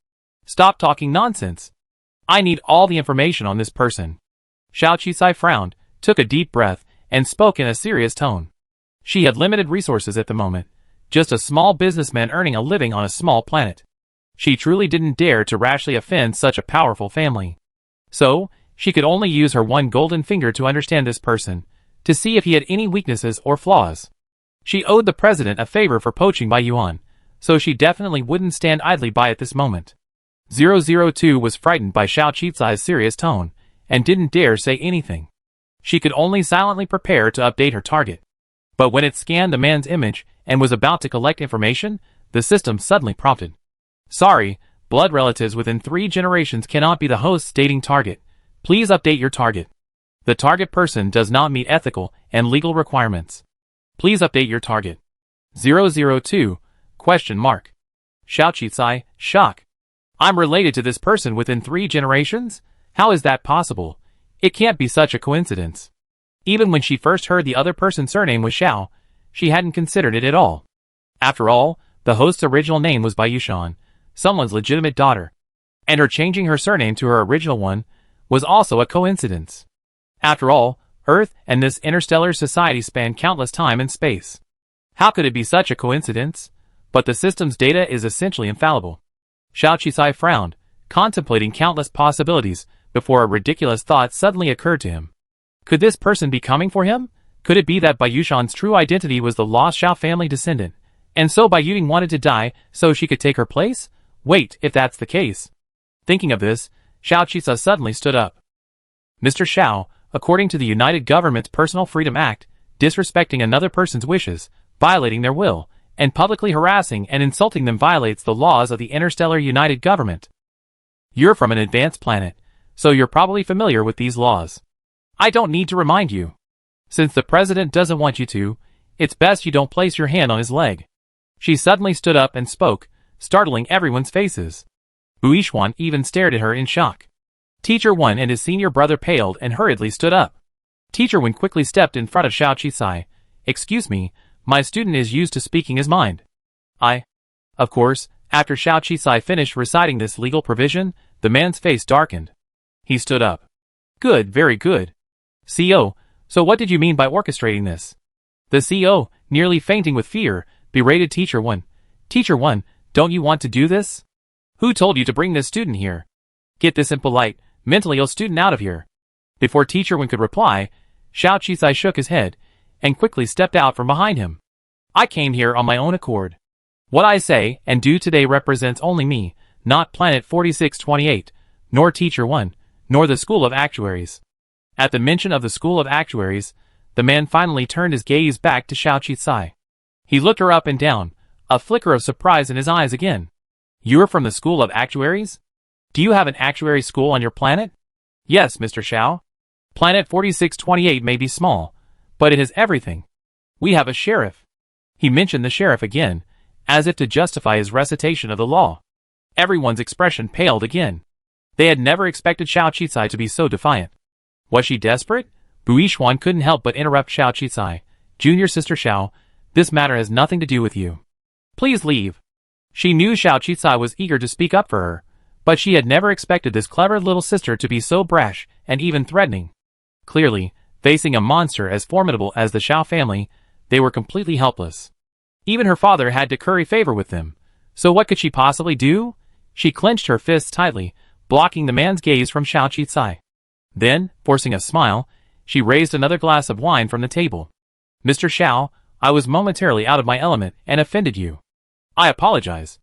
Stop talking nonsense. I need all the information on this person. Xiao Qisai frowned, took a deep breath, and spoke in a serious tone. She had limited resources at the moment, just a small businessman earning a living on a small planet. She truly didn't dare to rashly offend such a powerful family. So, she could only use her one golden finger to understand this person, to see if he had any weaknesses or flaws. She owed the president a favor for poaching by Yuan, so she definitely wouldn't stand idly by at this moment. 002 was frightened by Xiao Qizai's serious tone, and didn't dare say anything. She could only silently prepare to update her target. But when it scanned the man's image and was about to collect information, the system suddenly prompted. Sorry, blood relatives within 3 generations cannot be the host's dating target. Please update your target. The target person does not meet ethical and legal requirements. Please update your target. 002, question mark. Xiao Qizai, shock. I'm related to this person within 3 generations? How is that possible? It can't be such a coincidence. Even when she first heard the other person's surname was Xiao, she hadn't considered it at all. After all, the host's original name was Bayushan, someone's legitimate daughter. And her changing her surname to her original one was also a coincidence. After all, Earth and this interstellar society span countless time and space. How could it be such a coincidence? But the system's data is essentially infallible. Xiao Qizai frowned, contemplating countless possibilities before a ridiculous thought suddenly occurred to him. Could this person be coming for him? Could it be that Bayushan's true identity was the lost Xiao family descendant, and so Bayuting wanted to die so she could take her place? Wait, if that's the case. Thinking of this, Xiao Qizai suddenly stood up. Mr. Xiao, according to the United Government's Personal Freedom Act, disrespecting another person's wishes, violating their will, and publicly harassing and insulting them violates the laws of the Interstellar United Government. You're from an advanced planet, so you're probably familiar with these laws. I don't need to remind you. Since the president doesn't want you to, it's best you don't place your hand on his leg. She suddenly stood up and spoke, startling everyone's faces. Buishuan even stared at her in shock. Teacher Wen and his senior brother paled and hurriedly stood up. Teacher Wen quickly stepped in front of Xiao Qizai. Excuse me, my student is used to speaking his mind. Of course, after Xiao Qizai finished reciting this legal provision, the man's face darkened. He stood up. Good, very good. CO, so what did you mean by orchestrating this? The CO, nearly fainting with fear, berated Teacher Wen. Teacher Wen, don't you want to do this? Who told you to bring this student here? Get this impolite, mentally ill student out of here. Before Teacher Wen could reply, Xiao Qizai shook his head, and quickly stepped out from behind him. I came here on my own accord. What I say and do today represents only me, not Planet 4628, nor Teacher Wen, nor the School of Actuaries. At the mention of the School of Actuaries, the man finally turned his gaze back to Xiao Qizai. He looked her up and down, a flicker of surprise in his eyes again. You're from the School of Actuaries? Do you have an actuary school on your planet? Yes, Mr. Xiao. Planet 4628 may be small, but it has everything. We have a sheriff. He mentioned the sheriff again, as if to justify his recitation of the law. Everyone's expression paled again. They had never expected Xiao Qizai to be so defiant. Was she desperate? Buishuan couldn't help but interrupt Xiao Qizai. Junior Sister Xiao, this matter has nothing to do with you. Please leave. She knew Xiao Qizai was eager to speak up for her, but she had never expected this clever little sister to be so brash and even threatening. Clearly, facing a monster as formidable as the Xiao family, they were completely helpless. Even her father had to curry favor with them, so what could she possibly do? She clenched her fists tightly, blocking the man's gaze from Xiao Qizai. Then, forcing a smile, she raised another glass of wine from the table. Mr. Xiao, I was momentarily out of my element and offended you. I apologize.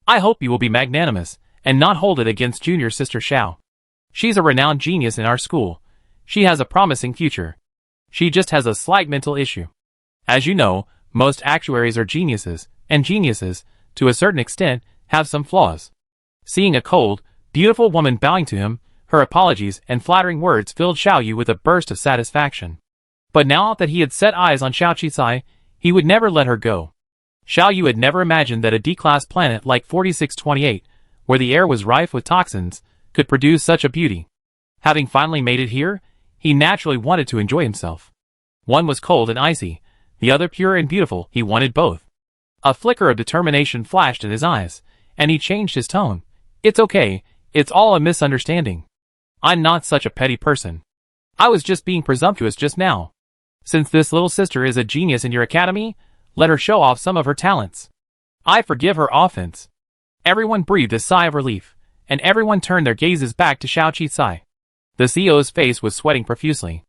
I hope you will be magnanimous and not hold it against Junior Sister Xiao. She's a renowned genius in our school. She has a promising future. She just has a slight mental issue. As you know, most actuaries are geniuses, and geniuses, to a certain extent, have some flaws. Seeing a cold, beautiful woman bowing to him, her apologies and flattering words filled Xiao Yu with a burst of satisfaction. But now that he had set eyes on Xiao Qizai, he would never let her go. Xiao Yu had never imagined that a D-class planet like 4628, where the air was rife with toxins, could produce such a beauty. Having finally made it here, he naturally wanted to enjoy himself. One was cold and icy, the other pure and beautiful. He wanted both. A flicker of determination flashed in his eyes, and he changed his tone. It's okay, it's all a misunderstanding. I'm not such a petty person. I was just being presumptuous just now. Since this little sister is a genius in your academy, let her show off some of her talents. I forgive her offense." Everyone breathed a sigh of relief, and everyone turned their gazes back to Xiao Qi. The CEO's face was sweating profusely.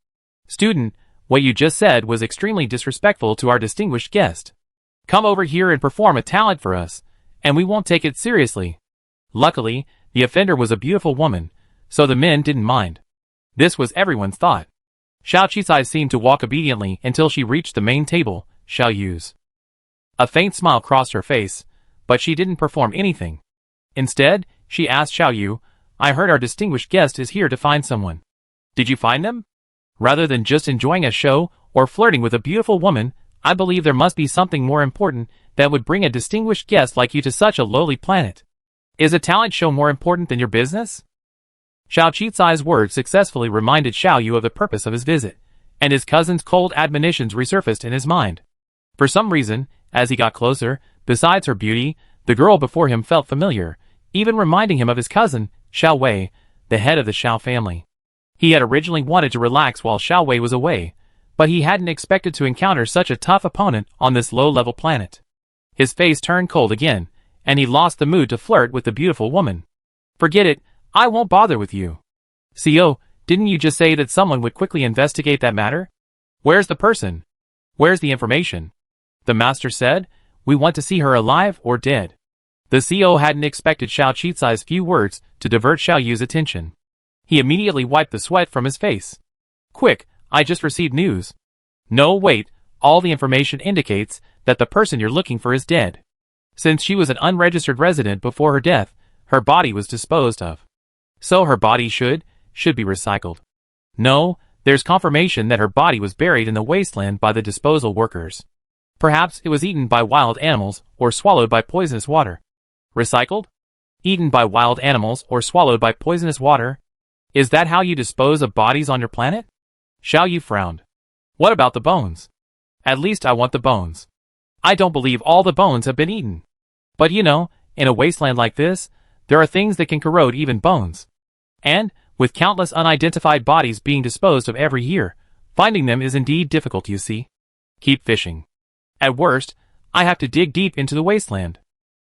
"Student, what you just said was extremely disrespectful to our distinguished guest. Come over here and perform a talent for us, and we won't take it seriously." Luckily, the offender was a beautiful woman, so the men didn't mind. This was everyone's thought. Xiao Qi seemed to walk obediently until she reached the main table, Xiao Yu's. A faint smile crossed her face, but she didn't perform anything. Instead, she asked Xiao Yu, "I heard our distinguished guest is here to find someone. Did you find them? Rather than just enjoying a show or flirting with a beautiful woman, I believe there must be something more important that would bring a distinguished guest like you to such a lowly planet. Is a talent show more important than your business?" Xiao Qi's words successfully reminded Xiao Yu of the purpose of his visit, and his cousin's cold admonitions resurfaced in his mind. For some reason, as he got closer, besides her beauty, the girl before him felt familiar, even reminding him of his cousin, Xiao Wei, the head of the Xiao family. He had originally wanted to relax while Xiao Wei was away, but he hadn't expected to encounter such a tough opponent on this low-level planet. His face turned cold again, and he lost the mood to flirt with the beautiful woman. "Forget it, I won't bother with you." "CEO, didn't you just say that someone would quickly investigate that matter? Where's the person? Where's the information?" The master said, "We want to see her alive or dead." The CEO hadn't expected Xiao Qi's few words to divert Xiao Yu's attention. He immediately wiped the sweat from his face. "Quick, I just received news." "No, wait, all the information indicates that the person you're looking for is dead. Since she was an unregistered resident before her death, her body was disposed of. So her body should be recycled. No, there's confirmation that her body was buried in the wasteland by the disposal workers. Perhaps it was eaten by wild animals or swallowed by poisonous water." "Recycled? Eaten by wild animals or swallowed by poisonous water? Is that how you dispose of bodies on your planet?" Xiao Yu frowned. "What about the bones? At least I want the bones. I don't believe all the bones have been eaten. But you know, in a wasteland like this, there are things that can corrode even bones. And, with countless unidentified bodies being disposed of every year, finding them is indeed difficult, you see. Keep fishing. At worst, I have to dig deep into the wasteland.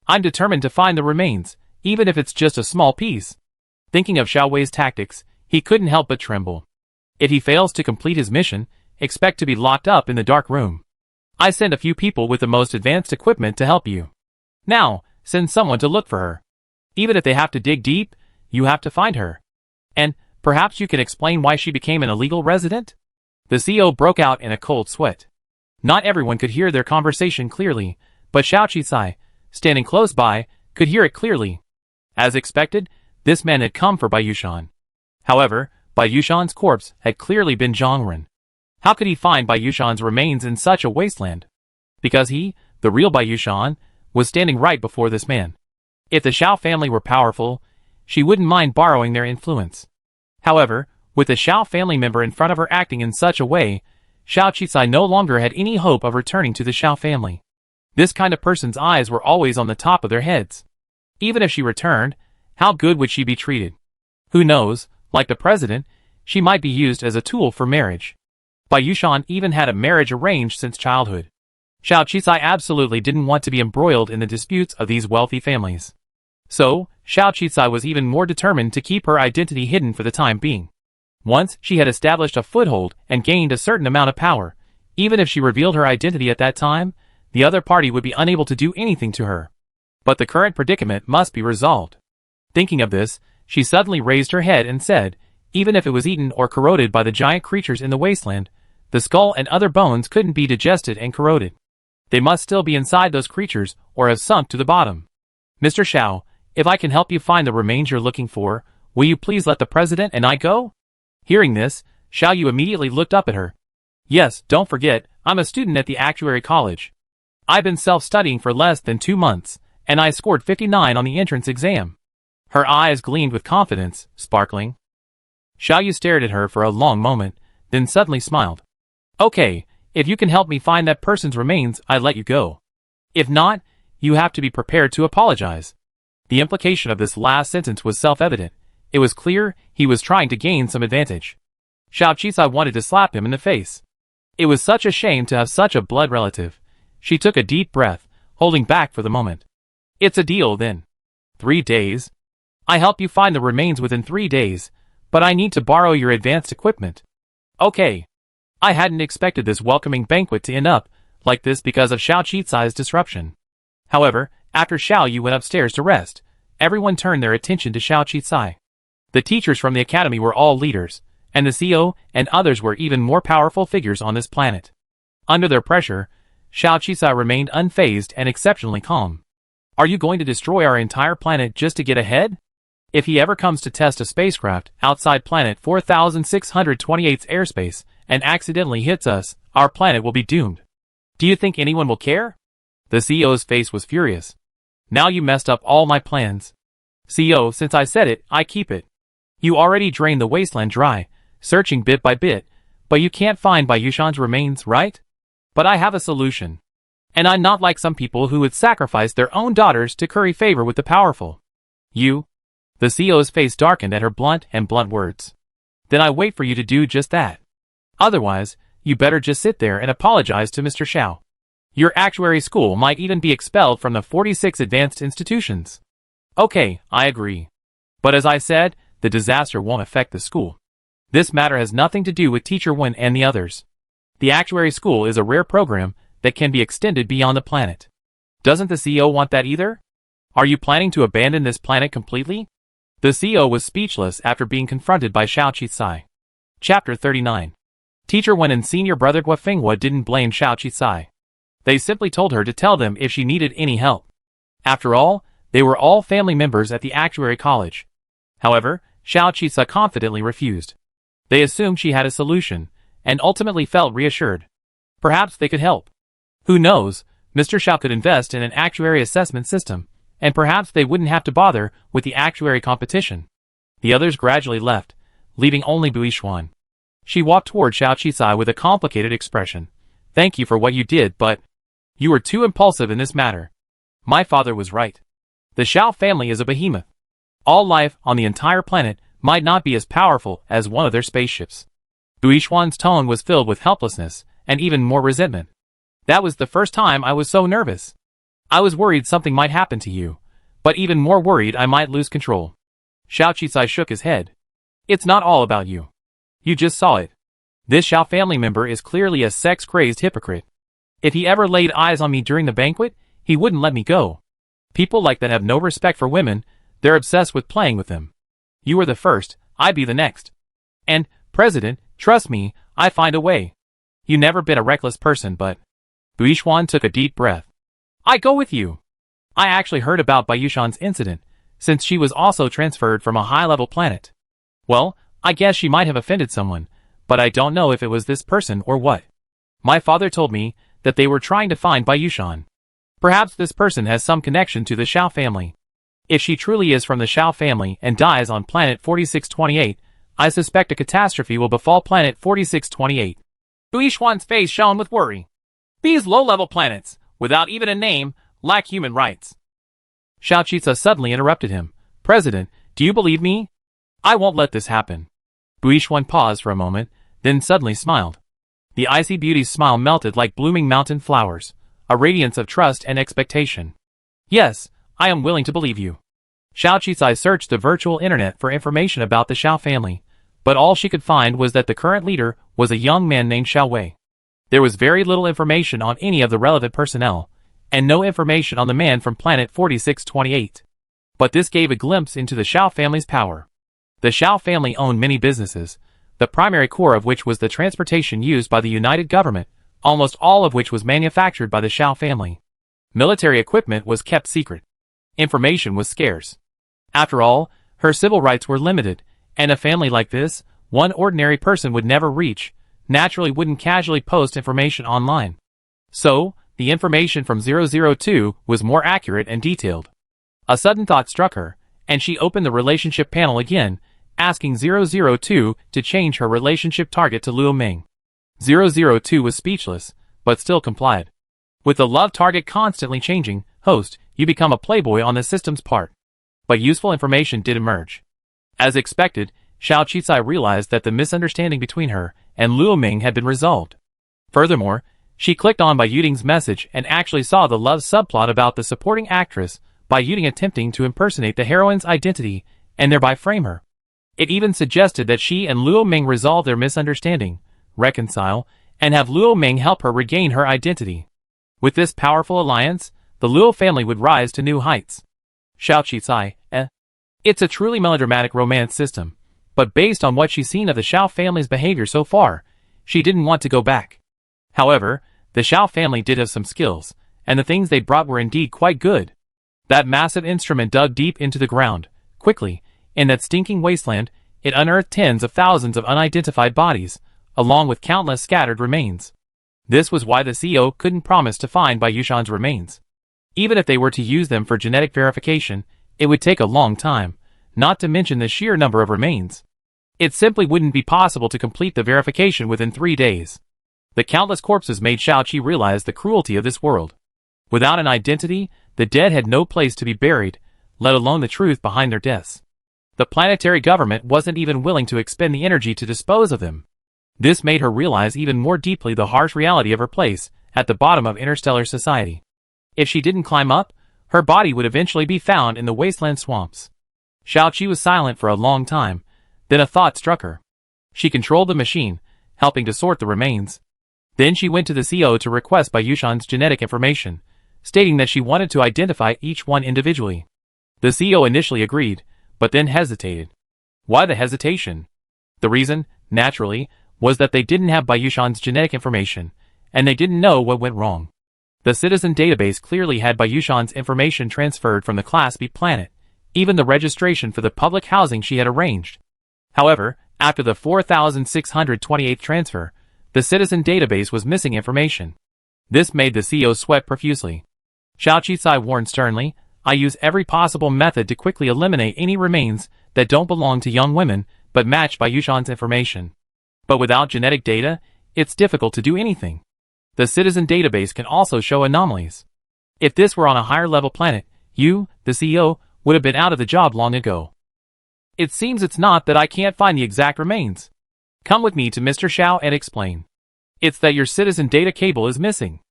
I'm determined to find the remains, even if it's just a small piece." Thinking of Xiao Wei's tactics, he couldn't help but tremble. If he fails to complete his mission, expect to be locked up in the dark room. I send a few people with the most advanced equipment to help you. Now, send someone to look for her. Even if they have to dig deep, you have to find her. And, perhaps you can explain why she became an illegal resident?" The CEO broke out in a cold sweat. Not everyone could hear their conversation clearly, but Xiao Qi, standing close by, could hear it clearly. As expected, this man had come for Bayushan. However, Bayushan's corpse had clearly been Zhongren. How could he find Bayushan's remains in such a wasteland? Because he, the real Bayushan, was standing right before this man. If the Xiao family were powerful, she wouldn't mind borrowing their influence. However, with the Xiao family member in front of her acting in such a way, Xiao Qi no longer had any hope of returning to the Xiao family. This kind of person's eyes were always on the top of their heads. Even if she returned, how good would she be treated? Who knows, like the president, she might be used as a tool for marriage. Bayushan even had a marriage arranged since childhood. Xiao Qi absolutely didn't want to be embroiled in the disputes of these wealthy families. So, Xiao Qi was even more determined to keep her identity hidden for the time being. Once she had established a foothold and gained a certain amount of power, even if she revealed her identity at that time, the other party would be unable to do anything to her. But the current predicament must be resolved. Thinking of this, she suddenly raised her head and said, even if it was eaten or corroded by the giant creatures in the wasteland, the skull and other bones couldn't be digested and corroded. They must still be inside those creatures or have sunk to the bottom. "Mr. Xiao, if I can help you find the remains you're looking for, will you please let the president and I go?" Hearing this, Xiao Yu immediately looked up at her. "Yes, don't forget, I'm a student at the actuary college. I've been self-studying for less than 2 months, and I scored 59 on the entrance exam." Her eyes gleamed with confidence, sparkling. Xiao Yu stared at her for a long moment, then suddenly smiled. "Okay, if you can help me find that person's remains, I'll let you go. If not, you have to be prepared to apologize." The implication of this last sentence was self-evident. It was clear he was trying to gain some advantage. Xiao Qi wanted to slap him in the face. It was such a shame to have such a blood relative. She took a deep breath, holding back for the moment. It's a deal then. 3 days? I help you find the remains within 3 days, but I need to borrow your advanced equipment. Okay. I hadn't expected this welcoming banquet to end up like this because of Xiao Qicai's disruption. However, after Xiao Yu went upstairs to rest, everyone turned their attention to Xiao Qicai. The teachers from the academy were all leaders, and the CEO and others were even more powerful figures on this planet. Under their pressure, Xiao Qicai remained unfazed and exceptionally calm. Are you going to destroy our entire planet just to get ahead? If he ever comes to test a spacecraft outside planet 4628's airspace and accidentally hits us, our planet will be doomed. Do you think anyone will care? The CEO's face was furious. Now you messed up all my plans. CEO, since I said it, I keep it. You already drained the wasteland dry, searching bit by bit, but you can't find Bayushan's remains, right? But I have a solution. And I'm not like some people who would sacrifice their own daughters to curry favor with the powerful. You? The CEO's face darkened at her blunt words. Then I wait for you to do just that. Otherwise, you better just sit there and apologize to Mr. Xiao. Your actuary school might even be expelled from the 46 advanced institutions. Okay, I agree. But as I said, the disaster won't affect the school. This matter has nothing to do with Teacher Wen and the others. The actuary school is a rare program that can be extended beyond the planet. Doesn't the CEO want that either? Are you planning to abandon this planet completely? The CEO was speechless after being confronted by Xiao Qicai. Chapter 39. Teacher Wen and senior brother Guofenghua didn't blame Xiao Qicai. They simply told her to tell them if she needed any help. After all, they were all family members at the actuary college. However, Xiao Qicai confidently refused. They assumed she had a solution, and ultimately felt reassured. Perhaps they could help. Who knows, Mr. Xiao could invest in an actuary assessment system, and perhaps they wouldn't have to bother with the actuary competition. The others gradually left, leaving only Buishuan. She walked toward Xiao Qicai with a complicated expression. Thank you for what you did, but you were too impulsive in this matter. My father was right. The Xiao family is a behemoth. All life on the entire planet might not be as powerful as one of their spaceships. Buishuan's tone was filled with helplessness and even more resentment. That was the first time I was so nervous. I was worried something might happen to you, but even more worried I might lose control. Xiao Qicai shook his head. It's not all about you. You just saw it. This Xiao family member is clearly a sex-crazed hypocrite. If he ever laid eyes on me during the banquet, he wouldn't let me go. People like that have no respect for women, they're obsessed with playing with them. You were the first, I'd be the next. And, President, trust me, I find a way. You never been a reckless person, but... Buishuan took a deep breath. I go with you. I actually heard about Bayushan's incident, since she was also transferred from a high-level planet. Well, I guess she might have offended someone, but I don't know if it was this person or what. My father told me that they were trying to find Bayushan. Perhaps this person has some connection to the Xiao family. If she truly is from the Xiao family and dies on planet 4628, I suspect a catastrophe will befall planet 4628. Buishuan's face shone with worry. These low-level planets, without even a name, lack human rights. Xiao Qicai suddenly interrupted him. President, do you believe me? I won't let this happen. Buishuan paused for a moment, then suddenly smiled. The icy beauty's smile melted like blooming mountain flowers, a radiance of trust and expectation. Yes, I am willing to believe you. Xiao Qicai searched the virtual internet for information about the Xiao family, but all she could find was that the current leader was a young man named Xiao Wei. There was very little information on any of the relevant personnel, and no information on the man from planet 4628. But this gave a glimpse into the Xiao family's power. The Xiao family owned many businesses, the primary core of which was the transportation used by the United Government, almost all of which was manufactured by the Xiao family. Military equipment was kept secret. Information was scarce. After all, her civil rights were limited, and a family like this, one ordinary person would never reach, naturally wouldn't casually post information online. So, the information from 002 was more accurate and detailed. A sudden thought struck her, and she opened the relationship panel again, asking 002 to change her relationship target to Luo Ming. 002 was speechless, but still complied. With the love target constantly changing, host, you become a playboy on the system's part. But useful information did emerge. As expected, Xiao Qicai realized that the misunderstanding between her and Luo Ming had been resolved. Furthermore, she clicked on Bayuding's message and actually saw the love subplot about the supporting actress, Bayuding attempting to impersonate the heroine's identity and thereby frame her. It even suggested that she and Luo Ming resolve their misunderstanding, reconcile, and have Luo Ming help her regain her identity. With this powerful alliance, the Luo family would rise to new heights. Xiao Qicai, It's a truly melodramatic romance system, but based on what she's seen of the Xiao family's behavior so far, she didn't want to go back. However, the Xiao family did have some skills, and the things they brought were indeed quite good. That massive instrument dug deep into the ground, quickly. In that stinking wasteland, it unearthed tens of thousands of unidentified bodies, along with countless scattered remains. This was why the CEO couldn't promise to find Bayushan's remains. Even if they were to use them for genetic verification, it would take a long time, not to mention the sheer number of remains. It simply wouldn't be possible to complete the verification within 3 days. The countless corpses made Xiaoqi realize the cruelty of this world. Without an identity, the dead had no place to be buried, let alone the truth behind their deaths. The planetary government wasn't even willing to expend the energy to dispose of them. This made her realize even more deeply the harsh reality of her place at the bottom of interstellar society. If she didn't climb up, her body would eventually be found in the wasteland swamps. Xiaoqi was silent for a long time, then a thought struck her. She controlled the machine, helping to sort the remains. Then she went to the CEO to request Bayushan's genetic information, stating that she wanted to identify each one individually. The CEO initially agreed, but then hesitated. Why the hesitation? The reason, naturally, was that they didn't have Bayushan's genetic information, and they didn't know what went wrong. The citizen database clearly had Bayushan's information transferred from the Class B planet, even the registration for the public housing she had arranged. However, after the 4,628th transfer, the citizen database was missing information. This made the CEO sweat profusely. Xiao Qicai warned sternly, I use every possible method to quickly eliminate any remains that don't belong to young women but match Bayushan's information. But without genetic data, it's difficult to do anything. The citizen database can also show anomalies. If this were on a higher level planet, you, the CEO, would have been out of the job long ago. It seems it's not that I can't find the exact remains. Come with me to Mr. Xiao and explain. It's that your citizen data cable is missing.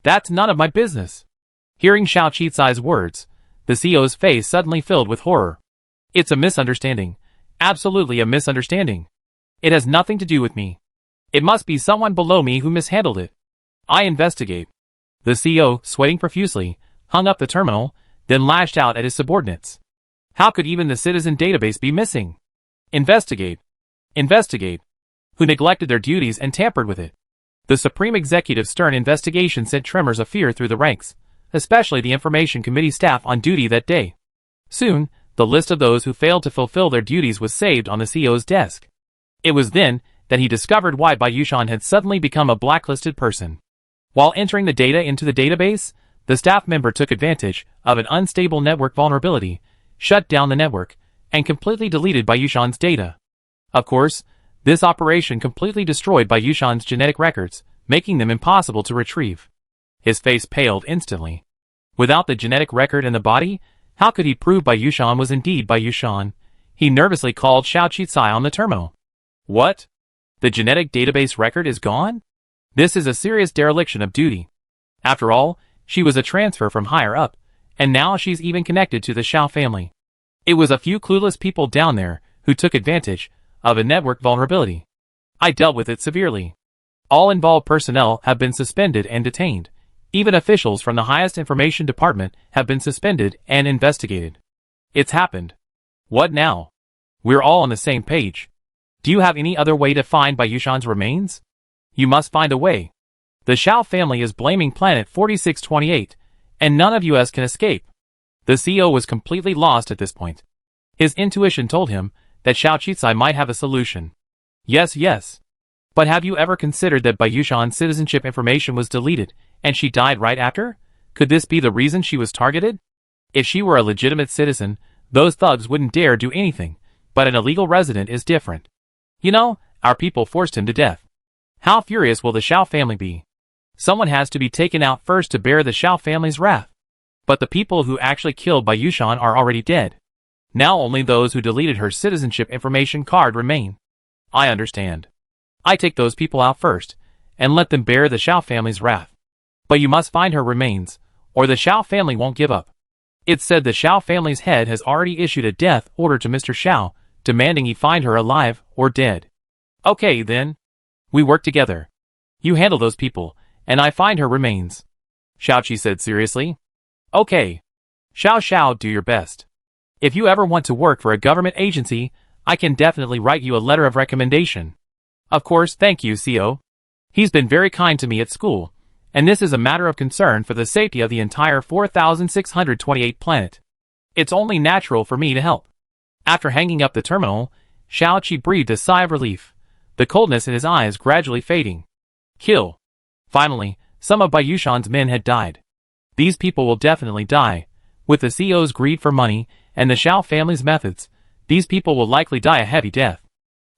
That's none of my business. Hearing Xiao Qicai's words, the CEO's face suddenly filled with horror. It's a misunderstanding. Absolutely a misunderstanding. It has nothing to do with me. It must be someone below me who mishandled it. I investigate. The CEO, sweating profusely, hung up the terminal, then lashed out at his subordinates. How could even the citizen database be missing? Investigate. Investigate. Who neglected their duties and tampered with it? The Supreme Executive's stern investigation sent tremors of fear through the ranks, especially the Information Committee staff on duty that day. Soon, the list of those who failed to fulfill their duties was saved on the CEO's desk. It was then that he discovered why Bayushan had suddenly become a blacklisted person. While entering the data into the database, the staff member took advantage of an unstable network vulnerability, shut down the network, and completely deleted Bayushan's data. Of course, this operation completely destroyed Bayushan's genetic records, making them impossible to retrieve. His face paled instantly. Without the genetic record in the body, how could he prove Bayushan was indeed Bayushan? He nervously called Xiao Qicai on the terminal. What? The genetic database record is gone? This is a serious dereliction of duty. After all, she was a transfer from higher up, and now she's even connected to the Xiao family. It was a few clueless people down there who took advantage of a network vulnerability. I dealt with it severely. All involved personnel have been suspended and detained. Even officials from the highest information department have been suspended and investigated. It's happened. What now? We're all on the same page. Do you have any other way to find Bayushan's remains? You must find a way. The Xiao family is blaming Planet 4628, and none of us can escape. The CEO was completely lost at this point. His intuition told him that Xiao Qicai might have a solution. Yes. But have you ever considered that Bayushan's citizenship information was deleted, and she died right after? Could this be the reason she was targeted? If she were a legitimate citizen, those thugs wouldn't dare do anything, but an illegal resident is different. You know, our people forced him to death. How furious will the Xiao family be? Someone has to be taken out first to bear the Xiao family's wrath. But the people who actually killed Bayushan are already dead. Now only those who deleted her citizenship information card remain. I understand. I take those people out first, and let them bear the Xiao family's wrath. But you must find her remains, or the Xiao family won't give up. It's said the Xiao family's head has already issued a death order to Mr. Xiao, demanding he find her alive or dead. Okay, then. We work together. You handle those people, and I find her remains. Xiaoqi said seriously. Okay. Xiao, do your best. If you ever want to work for a government agency, I can definitely write you a letter of recommendation. Of course, thank you, CO. He's been very kind to me at school, and this is a matter of concern for the safety of the entire 4628 planet. It's only natural for me to help. After hanging up the terminal, Xiaoqi breathed a sigh of relief, the coldness in his eyes gradually fading. Kill. Finally, some of Bayushan's men had died. These people will definitely die. With the CO's greed for money and the Xiao family's methods, these people will likely die a heavy death.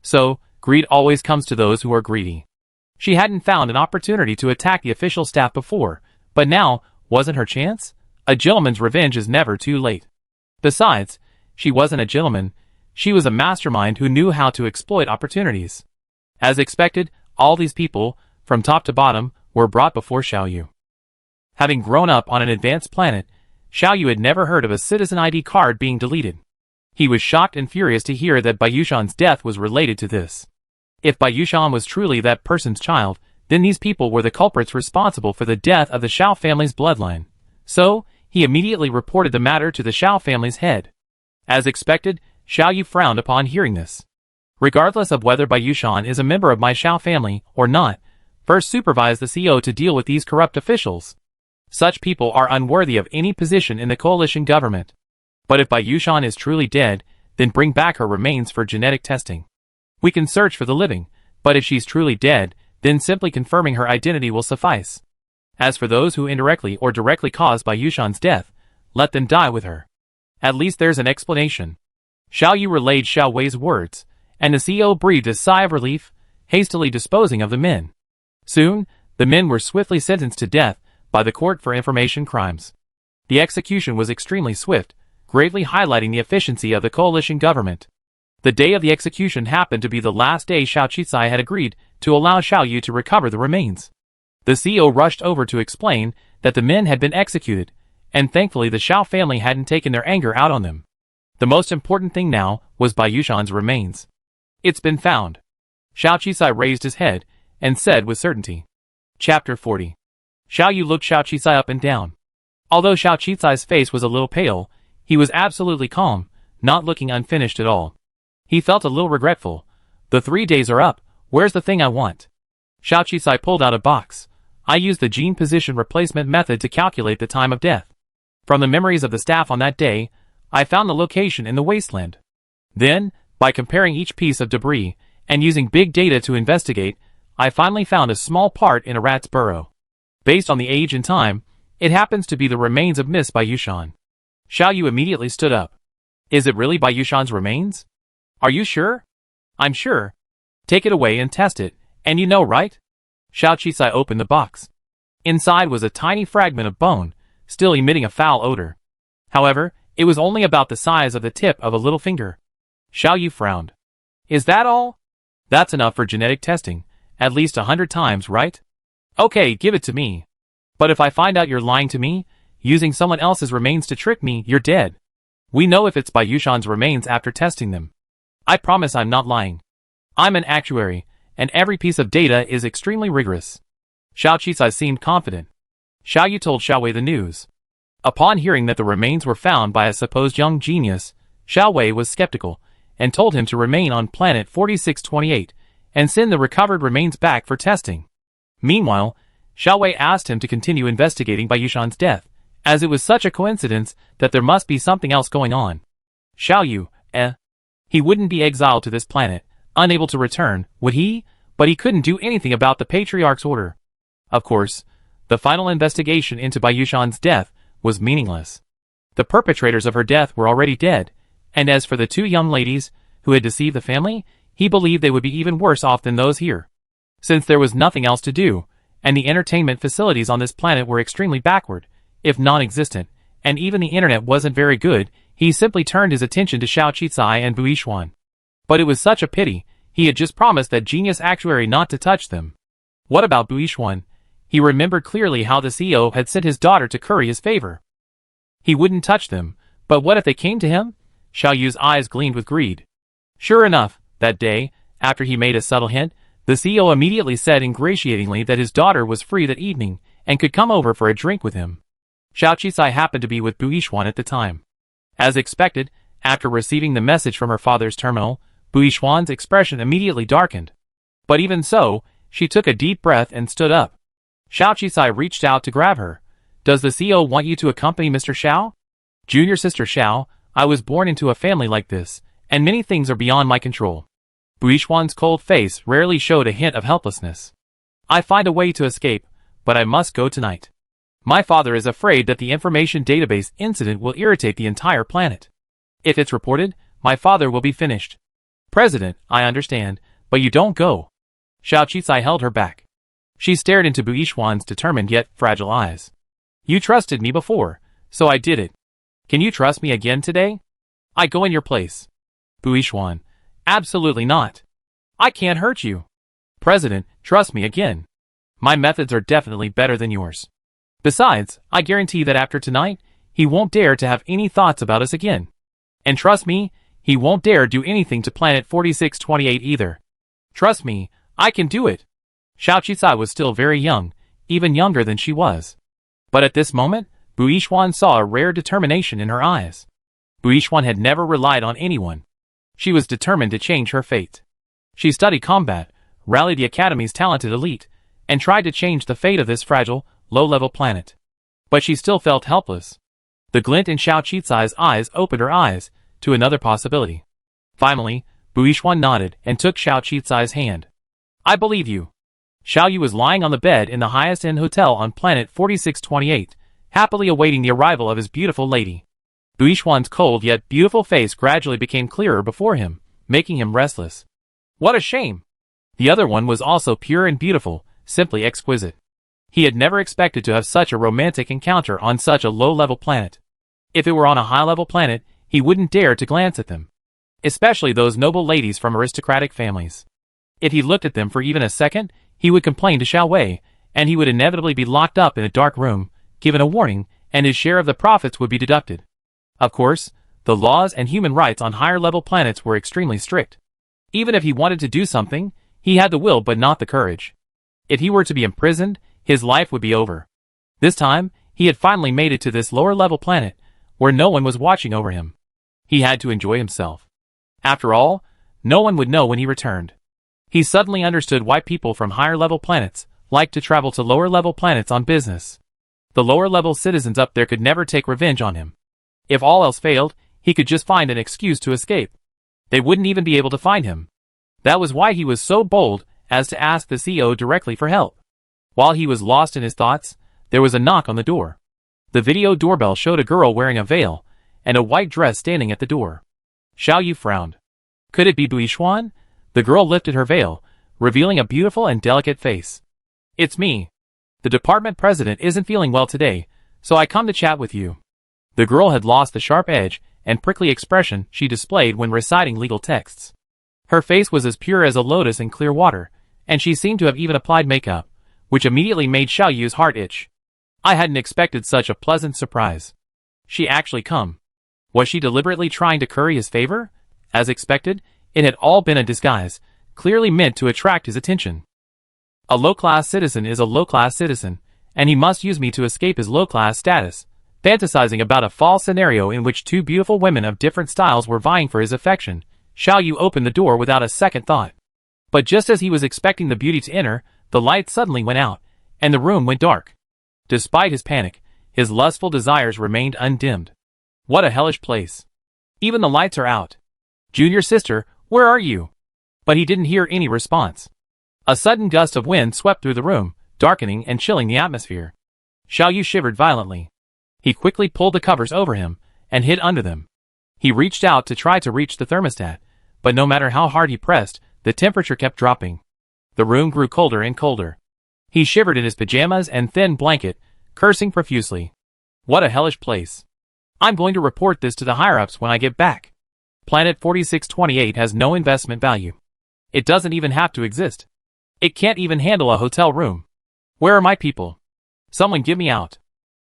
So, greed always comes to those who are greedy. She hadn't found an opportunity to attack the official staff before, but now, wasn't her chance? A gentleman's revenge is never too late. Besides, she wasn't a gentleman, she was a mastermind who knew how to exploit opportunities. As expected, all these people, from top to bottom, were brought before Xiaoyu. Having grown up on an advanced planet, Xiaoyu had never heard of a citizen ID card being deleted. He was shocked and furious to hear that Bayushan's death was related to this. If Bayushan was truly that person's child, then these people were the culprits responsible for the death of the Xiao family's bloodline. So, he immediately reported the matter to the Xiao family's head. As expected, Xiaoyu frowned upon hearing this. Regardless of whether Bayushan is a member of my Xiao family or not, first supervise the CO to deal with these corrupt officials. Such people are unworthy of any position in the coalition government. But if Bayushan is truly dead, then bring back her remains for genetic testing. We can search for the living, but if she's truly dead, then simply confirming her identity will suffice. As for those who indirectly or directly caused Bayushan's death, let them die with her. At least there's an explanation. Xiaoyu relayed Xiao Wei's words, and the CO breathed a sigh of relief, hastily disposing of the men. Soon, the men were swiftly sentenced to death by the Court for Information Crimes. The execution was extremely swift, greatly highlighting the efficiency of the coalition government. The day of the execution happened to be the last day Xiao Qisai had agreed to allow Xiaoyu to recover the remains. The CO rushed over to explain that the men had been executed, and thankfully the Xiao family hadn't taken their anger out on them. The most important thing now was Bayushan's remains. It's been found. Xiao Qisai raised his head and said with certainty. Chapter 40. Xiaoyu looked Xiao Qisai up and down. Although Xiao Qisai's face was a little pale, he was absolutely calm, not looking unfinished at all. He felt a little regretful. The 3 days are up, where's the thing I want? Xiao Qisai pulled out a box. I used the gene position replacement method to calculate the time of death. From the memories of the staff on that day, I found the location in the wasteland. Then, by comparing each piece of debris, and using big data to investigate, I finally found a small part in a rat's burrow. Based on the age and time, it happens to be the remains of Miss Bayushan. Xiaoyu immediately stood up. Is it really Bayushan's remains? Are you sure? I'm sure. Take it away and test it, and you know, right? Xiao Qisai opened the box. Inside was a tiny fragment of bone, still emitting a foul odor. However, it was only about the size of the tip of a little finger. Xiaoyu frowned. Is that all? That's enough for genetic testing, at least 100 times, right? Okay, give it to me. But if I find out you're lying to me, using someone else's remains to trick me, you're dead. We know if it's Bayushan's remains after testing them. I promise I'm not lying. I'm an actuary, and every piece of data is extremely rigorous. Xiao Qisai seemed confident. Xiaoyu told Xiao Wei the news. Upon hearing that the remains were found by a supposed young genius, Xiao Wei was skeptical, and told him to remain on planet 4628, and send the recovered remains back for testing. Meanwhile, Xiao Wei asked him to continue investigating Bayushan's death, as it was such a coincidence that there must be something else going on. Xiaoyu, He wouldn't be exiled to this planet, unable to return, would he? But he couldn't do anything about the Patriarch's order. Of course, the final investigation into Bayushan's death was meaningless. The perpetrators of her death were already dead, and as for the 2 young ladies who had deceived the family, he believed they would be even worse off than those here. Since there was nothing else to do, and the entertainment facilities on this planet were extremely backward, if non-existent, and even the internet wasn't very good, he simply turned his attention to Xiao Qisai and Buishuan. But it was such a pity, he had just promised that genius actuary not to touch them. What about Buishwan? He remembered clearly how the CEO had sent his daughter to curry his favor. He wouldn't touch them, but what if they came to him? Xiao Yu's eyes gleamed with greed. Sure enough, that day, after he made a subtle hint, the CEO immediately said ingratiatingly that his daughter was free that evening and could come over for a drink with him. Xiao Qisai happened to be with Buishwan at the time. As expected, after receiving the message from her father's terminal, Buishwan's expression immediately darkened. But even so, she took a deep breath and stood up. Xiao Qisai reached out to grab her. Does the CEO want you to accompany Mr. Xiao? Junior sister Xiao, I was born into a family like this, and many things are beyond my control. Buishwan's cold face rarely showed a hint of helplessness. I find a way to escape, but I must go tonight. My father is afraid that the information database incident will irritate the entire planet. If it's reported, my father will be finished. President, I understand, but you don't go. Xiao Qisai held her back. She stared into Buishwan's determined yet fragile eyes. You trusted me before, so I did it. Can you trust me again today? I go in your place. Buishwan, absolutely not. I can't hurt you. President, trust me again. My methods are definitely better than yours. Besides, I guarantee that after tonight, he won't dare to have any thoughts about us again. And trust me, he won't dare do anything to Planet 4628 either. Trust me, I can do it. Xiao Qisai was still very young, even younger than she was. But at this moment, Buishwan saw a rare determination in her eyes. Buishwan had never relied on anyone. She was determined to change her fate. She studied combat, rallied the Academy's talented elite, and tried to change the fate of this fragile, low-level planet. But she still felt helpless. The glint in Xiao Qisai's eyes opened her eyes to another possibility. Finally, Buishwan nodded and took Xiao Qisai's hand. I believe you. Xiao Yu was lying on the bed in the highest-end hotel on planet 4628, happily awaiting the arrival of his beautiful lady. Buishwan's cold yet beautiful face gradually became clearer before him, making him restless. What a shame! The other one was also pure and beautiful, simply exquisite. He had never expected to have such a romantic encounter on such a low-level planet. If it were on a high-level planet, he wouldn't dare to glance at them. Especially those noble ladies from aristocratic families. If he looked at them for even a second, he would complain to Xiao Wei, and he would inevitably be locked up in a dark room, given a warning, and his share of the profits would be deducted. Of course, the laws and human rights on higher-level planets were extremely strict. Even if he wanted to do something, he had the will but not the courage. If he were to be imprisoned, his life would be over. This time, he had finally made it to this lower-level planet, where no one was watching over him. He had to enjoy himself. After all, no one would know when he returned. He suddenly understood why people from higher-level planets liked to travel to lower-level planets on business. The lower-level citizens up there could never take revenge on him. If all else failed, he could just find an excuse to escape. They wouldn't even be able to find him. That was why he was so bold as to ask the CEO directly for help. While he was lost in his thoughts, there was a knock on the door. The video doorbell showed a girl wearing a veil and a white dress standing at the door. Xiao Yu frowned. Could it be Buishwan? The girl lifted her veil, revealing a beautiful and delicate face. It's me. The department president isn't feeling well today, so I come to chat with you. The girl had lost the sharp edge and prickly expression she displayed when reciting legal texts. Her face was as pure as a lotus in clear water, and she seemed to have even applied makeup, which immediately made Xiao Yu's heart itch. I hadn't expected such a pleasant surprise. She actually come. Was she deliberately trying to curry his favor? As expected, it had all been a disguise, clearly meant to attract his attention. A low-class citizen is a low-class citizen, and he must use me to escape his low-class status, fantasizing about a false scenario in which two beautiful women of different styles were vying for his affection. Xiao Yu opened the door without a second thought. But just as he was expecting the beauty to enter, the light suddenly went out, and the room went dark. Despite his panic, his lustful desires remained undimmed. What a hellish place. Even the lights are out. Junior sister, where are you? But he didn't hear any response. A sudden gust of wind swept through the room, darkening and chilling the atmosphere. Xiao Yu shivered violently. He quickly pulled the covers over him and hid under them. He reached out to try to reach the thermostat, but no matter how hard he pressed, the temperature kept dropping. The room grew colder and colder. He shivered in his pajamas and thin blanket, cursing profusely. What a hellish place. I'm going to report this to the higher-ups when I get back. Planet 4628 has no investment value. It doesn't even have to exist. It can't even handle a hotel room. Where are my people? Someone get me out.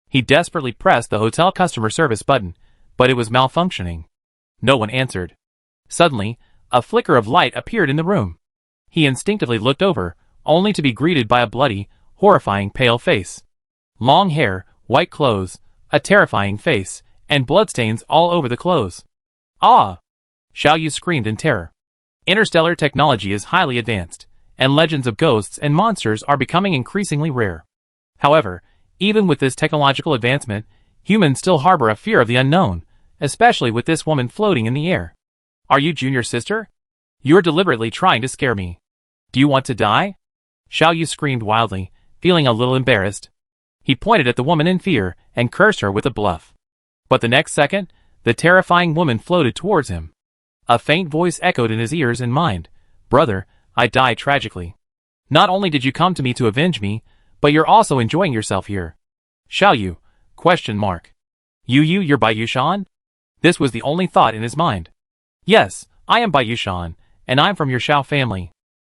He desperately pressed the hotel customer service button, but it was malfunctioning. No one answered. Suddenly, a flicker of light appeared in the room. He instinctively looked over, only to be greeted by a bloody, horrifying pale face. Long hair, white clothes, a terrifying face, and bloodstains all over the clothes. Ah! Xiao Yu screamed in terror. Interstellar technology is highly advanced, and legends of ghosts and monsters are becoming increasingly rare. However, even with this technological advancement, humans still harbor a fear of the unknown, especially with this woman floating in the air. Are you Junior's sister? You're deliberately trying to scare me. Do you want to die? Xiao Yu screamed wildly, feeling a little embarrassed. He pointed at the woman in fear and cursed her with a bluff. But the next second, the terrifying woman floated towards him. A faint voice echoed in his ears and mind. Brother, I died tragically. Not only did you come to me to avenge me, but you're also enjoying yourself here. Xiao Yu? Question mark. You're Bai Yushan? This was the only thought in his mind. Yes, I am Bai Yushan, and I'm from your Xiao family.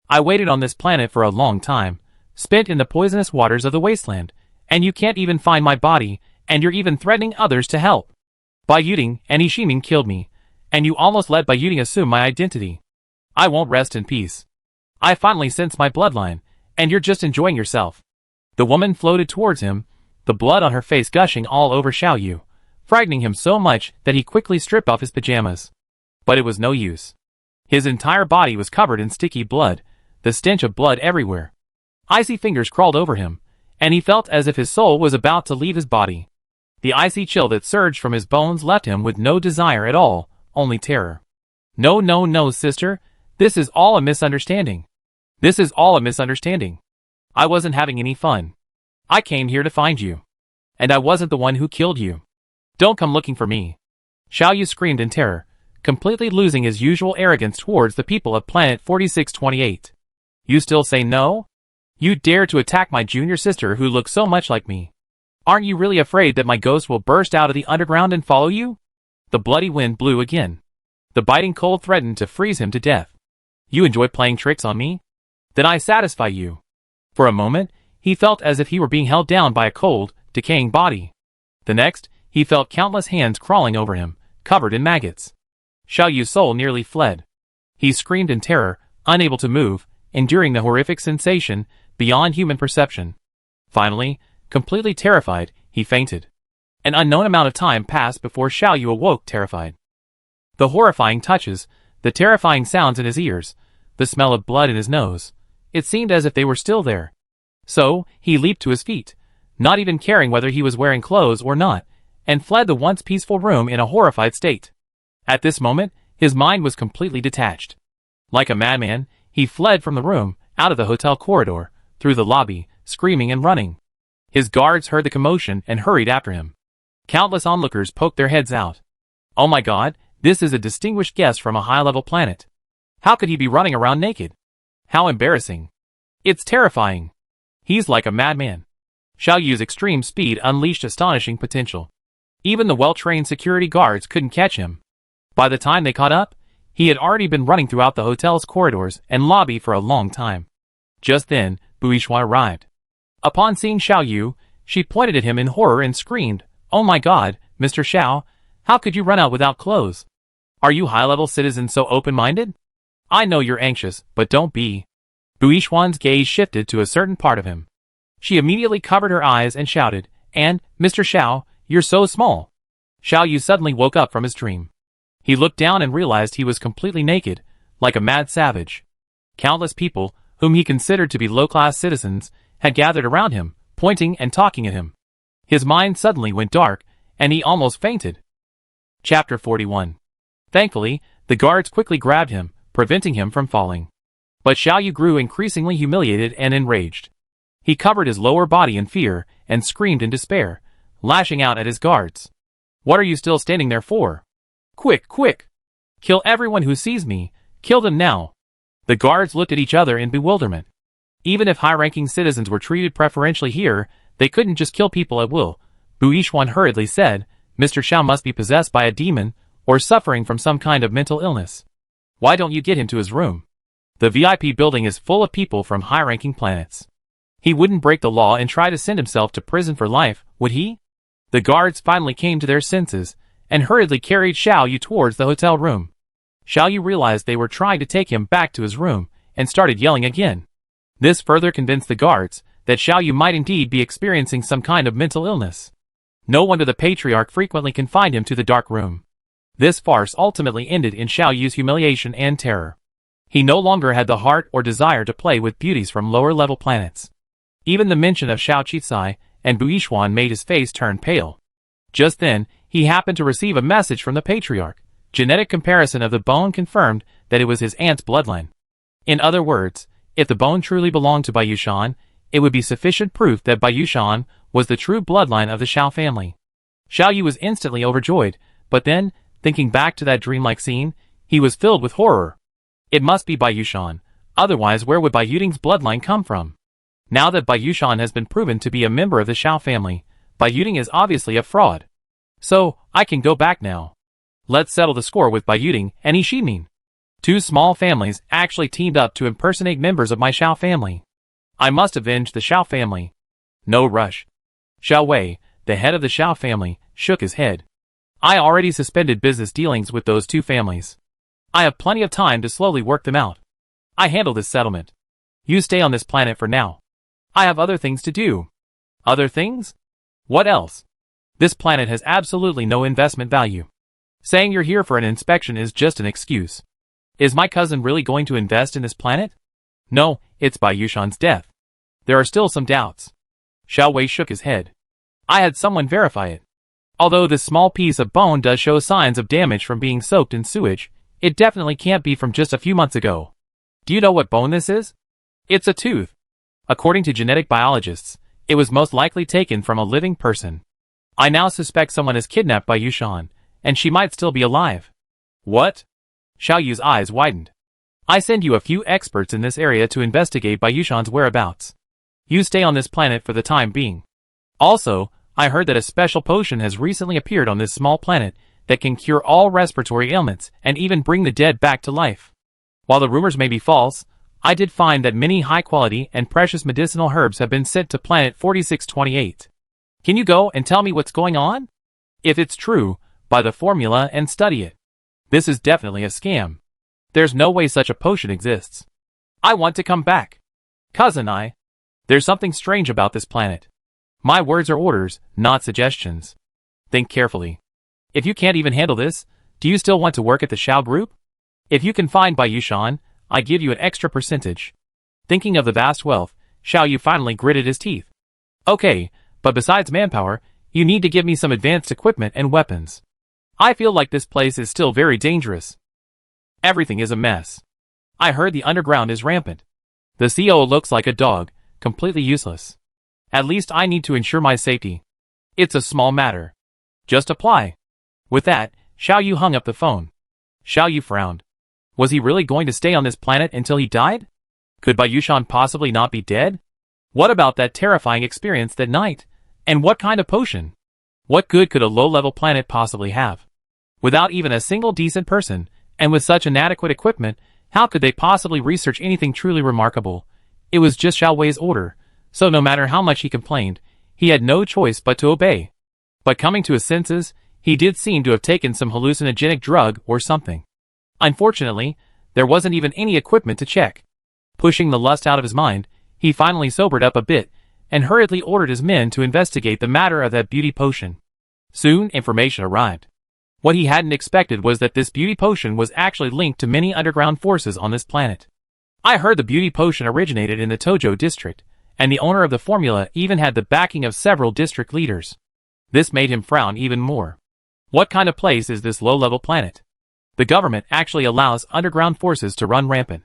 I waited on this planet for a long time, spent in the poisonous waters of the wasteland, and you can't even find my body, and you're even threatening others to help. Bai Yuding and Yiximing killed me, and you almost let Bai Yuding assume my identity. I won't rest in peace. I finally sense my bloodline, and you're just enjoying yourself. The woman floated towards him, the blood on her face gushing all over Xiao Yu, frightening him so much that he quickly stripped off his pajamas. But it was no use. His entire body was covered in sticky blood, the stench of blood everywhere. Icy fingers crawled over him, and he felt as if his soul was about to leave his body. The icy chill that surged from his bones left him with no desire at all, only terror. No, sister. This is all a misunderstanding. This is all a misunderstanding. I wasn't having any fun. I came here to find you. And I wasn't the one who killed you. Don't come looking for me. Xiao Yu screamed in terror, completely losing his usual arrogance towards the people of planet 4628. You still say no? You dare to attack my junior sister who looks so much like me. Aren't you really afraid that my ghost will burst out of the underground and follow you? The bloody wind blew again. The biting cold threatened to freeze him to death. You enjoy playing tricks on me? Then I satisfy you. For a moment, he felt as if he were being held down by a cold, decaying body. The next, he felt countless hands crawling over him, covered in maggots. Xiao Yu's soul nearly fled. He screamed in terror, unable to move, enduring the horrific sensation beyond human perception. Finally, completely terrified, he fainted. An unknown amount of time passed before Xiao Yu awoke terrified. The horrifying touches, the terrifying sounds in his ears, the smell of blood in his nose. It seemed as if they were still there. So, he leaped to his feet, not even caring whether he was wearing clothes or not, and fled the once peaceful room in a horrified state. At this moment, his mind was completely detached. Like a madman, he fled from the room, out of the hotel corridor, through the lobby, screaming and running. His guards heard the commotion and hurried after him. Countless onlookers poked their heads out. Oh my god, this is a distinguished guest from a high-level planet. How could he be running around naked? How embarrassing. It's terrifying. He's like a madman. Xiao Yu's extreme speed unleashed astonishing potential. Even the well-trained security guards couldn't catch him. By the time they caught up, he had already been running throughout the hotel's corridors and lobby for a long time. Just then, Buishua arrived. Upon seeing Xiao Yu, she pointed at him in horror and screamed, "Oh my god, Mr. Xiao, how could you run out without clothes? Are you high-level citizens so open-minded? I know you're anxious, but don't be." Buishuan's gaze shifted to a certain part of him. She immediately covered her eyes and shouted, "And, Mr. Xiao, you're so small." Xiao Yu suddenly woke up from his dream. He looked down and realized he was completely naked, like a mad savage. Countless people, whom he considered to be low-class citizens, had gathered around him, pointing and talking at him. His mind suddenly went dark, and he almost fainted. Chapter 41. Thankfully, the guards quickly grabbed him, preventing him from falling. But Xiao Yu grew increasingly humiliated and enraged. He covered his lower body in fear and screamed in despair, lashing out at his guards. "What are you still standing there for? Quick, quick! Kill everyone who sees me! Kill them now!" The guards looked at each other in bewilderment. Even if high-ranking citizens were treated preferentially here, they couldn't just kill people at will. Buishuan hurriedly said, "Mr. Xiao must be possessed by a demon or suffering from some kind of mental illness. Why don't you get him to his room?" The VIP building is full of people from high-ranking planets. He wouldn't break the law and try to send himself to prison for life, would he? The guards finally came to their senses and hurriedly carried Xiao Yu towards the hotel room. Xiao Yu realized they were trying to take him back to his room and started yelling again. This further convinced the guards that Xiao Yu might indeed be experiencing some kind of mental illness. No wonder the patriarch frequently confined him to the dark room. This farce ultimately ended in Xiao Yu's humiliation and terror. He no longer had the heart or desire to play with beauties from lower-level planets. Even the mention of Xiao Qicai and Bu Yishuan made his face turn pale. Just then, he happened to receive a message from the patriarch. Genetic comparison of the bone confirmed that it was his aunt's bloodline. In other words, if the bone truly belonged to Bai Yushan, it would be sufficient proof that Bai Yushan was the true bloodline of the Xiao family. Xiao Yu was instantly overjoyed, but then, thinking back to that dreamlike scene, he was filled with horror. It must be Bai Yushan, otherwise where would Bai Yuding's bloodline come from? Now that Bai Yushan has been proven to be a member of the Xiao family, Bai Yuding is obviously a fraud. So, I can go back now. Let's settle the score with Bai Yuding and Ishimin. Two small families actually teamed up to impersonate members of my Xiao family. I must avenge the Xiao family. No rush. Xiao Wei, the head of the Xiao family, shook his head. I already suspended business dealings with those two families. I have plenty of time to slowly work them out. I handle this settlement. You stay on this planet for now. I have other things to do. Other things? What else? This planet has absolutely no investment value. Saying you're here for an inspection is just an excuse. Is my cousin really going to invest in this planet? No, it's Bai Yushan's death. There are still some doubts. Xiao Wei shook his head. I had someone verify it. Although this small piece of bone does show signs of damage from being soaked in sewage, it definitely can't be from just a few months ago. Do you know what bone this is? It's a tooth. According to genetic biologists, it was most likely taken from a living person. I now suspect someone has kidnapped Bai Yushan, and she might still be alive. What? Xiao Yu's eyes widened. I send you a few experts in this area to investigate Bai Yushan's whereabouts. You stay on this planet for the time being. Also, I heard that a special potion has recently appeared on this small planet that can cure all respiratory ailments and even bring the dead back to life. While the rumors may be false, I did find that many high-quality and precious medicinal herbs have been sent to planet 4628. Can you go and tell me what's going on? If it's true, buy the formula and study it. This is definitely a scam. There's no way such a potion exists. I want to come back. Cousin, there's something strange about this planet. My words are orders, not suggestions. Think carefully. If you can't even handle this, do you still want to work at the Xiao Group? If you can find Bai Yushan, I give you an extra percentage. Thinking of the vast wealth, Xiao Yu finally gritted his teeth. Okay, but besides manpower, you need to give me some advanced equipment and weapons. I feel like this place is still very dangerous. Everything is a mess. I heard the underground is rampant. The CO looks like a dog, completely useless. At least I need to ensure my safety. It's a small matter. Just apply. With that, Xiao Yu hung up the phone. Xiao Yu frowned. Was he really going to stay on this planet until he died? Could Bai Yushan possibly not be dead? What about that terrifying experience that night? And what kind of potion? What good could a low-level planet possibly have? Without even a single decent person, and with such inadequate equipment, how could they possibly research anything truly remarkable? It was just Xiao Wei's order, so no matter how much he complained, he had no choice but to obey. But coming to his senses, he did seem to have taken some hallucinogenic drug or something. Unfortunately, there wasn't even any equipment to check. Pushing the lust out of his mind, he finally sobered up a bit, and hurriedly ordered his men to investigate the matter of that beauty potion. Soon, information arrived. What he hadn't expected was that this beauty potion was actually linked to many underground forces on this planet. I heard the beauty potion originated in the Tojo district, and the owner of the formula even had the backing of several district leaders. This made him frown even more. What kind of place is this low-level planet? The government actually allows underground forces to run rampant.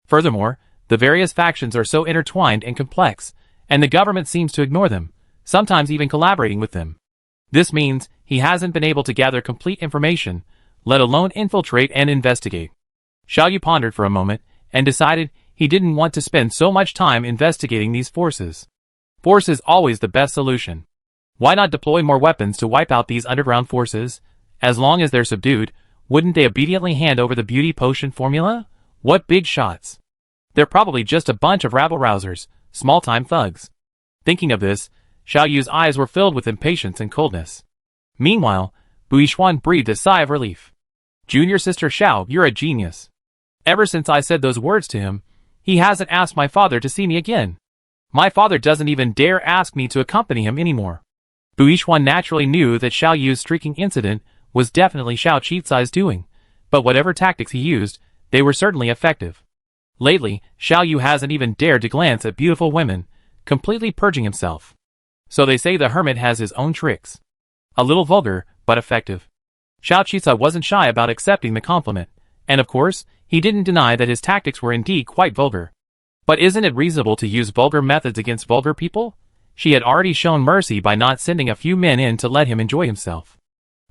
Furthermore, the various factions are so intertwined and complex, and the government seems to ignore them, sometimes even collaborating with them. This means he hasn't been able to gather complete information, let alone infiltrate and investigate. Xiao Yu pondered for a moment, and decided he didn't want to spend so much time investigating these forces. Force is always the best solution. Why not deploy more weapons to wipe out these underground forces? As long as they're subdued, wouldn't they obediently hand over the beauty potion formula? What big shots! They're probably just a bunch of rabble-rousers, small-time thugs. Thinking of this, Xiao Yu's eyes were filled with impatience and coldness. Meanwhile, Buishuan breathed a sigh of relief. Junior sister Xiao, you're a genius. Ever since I said those words to him, he hasn't asked my father to see me again. My father doesn't even dare ask me to accompany him anymore. Buishuan naturally knew that Xiao Yu's streaking incident was definitely Xiao Qizai's doing, but whatever tactics he used, they were certainly effective. Lately, Xiao Yu hasn't even dared to glance at beautiful women, completely purging himself. So they say the hermit has his own tricks. A little vulgar, but effective. Xiao Qizai wasn't shy about accepting the compliment, and of course, he didn't deny that his tactics were indeed quite vulgar. But isn't it reasonable to use vulgar methods against vulgar people? She had already shown mercy by not sending a few men in to let him enjoy himself.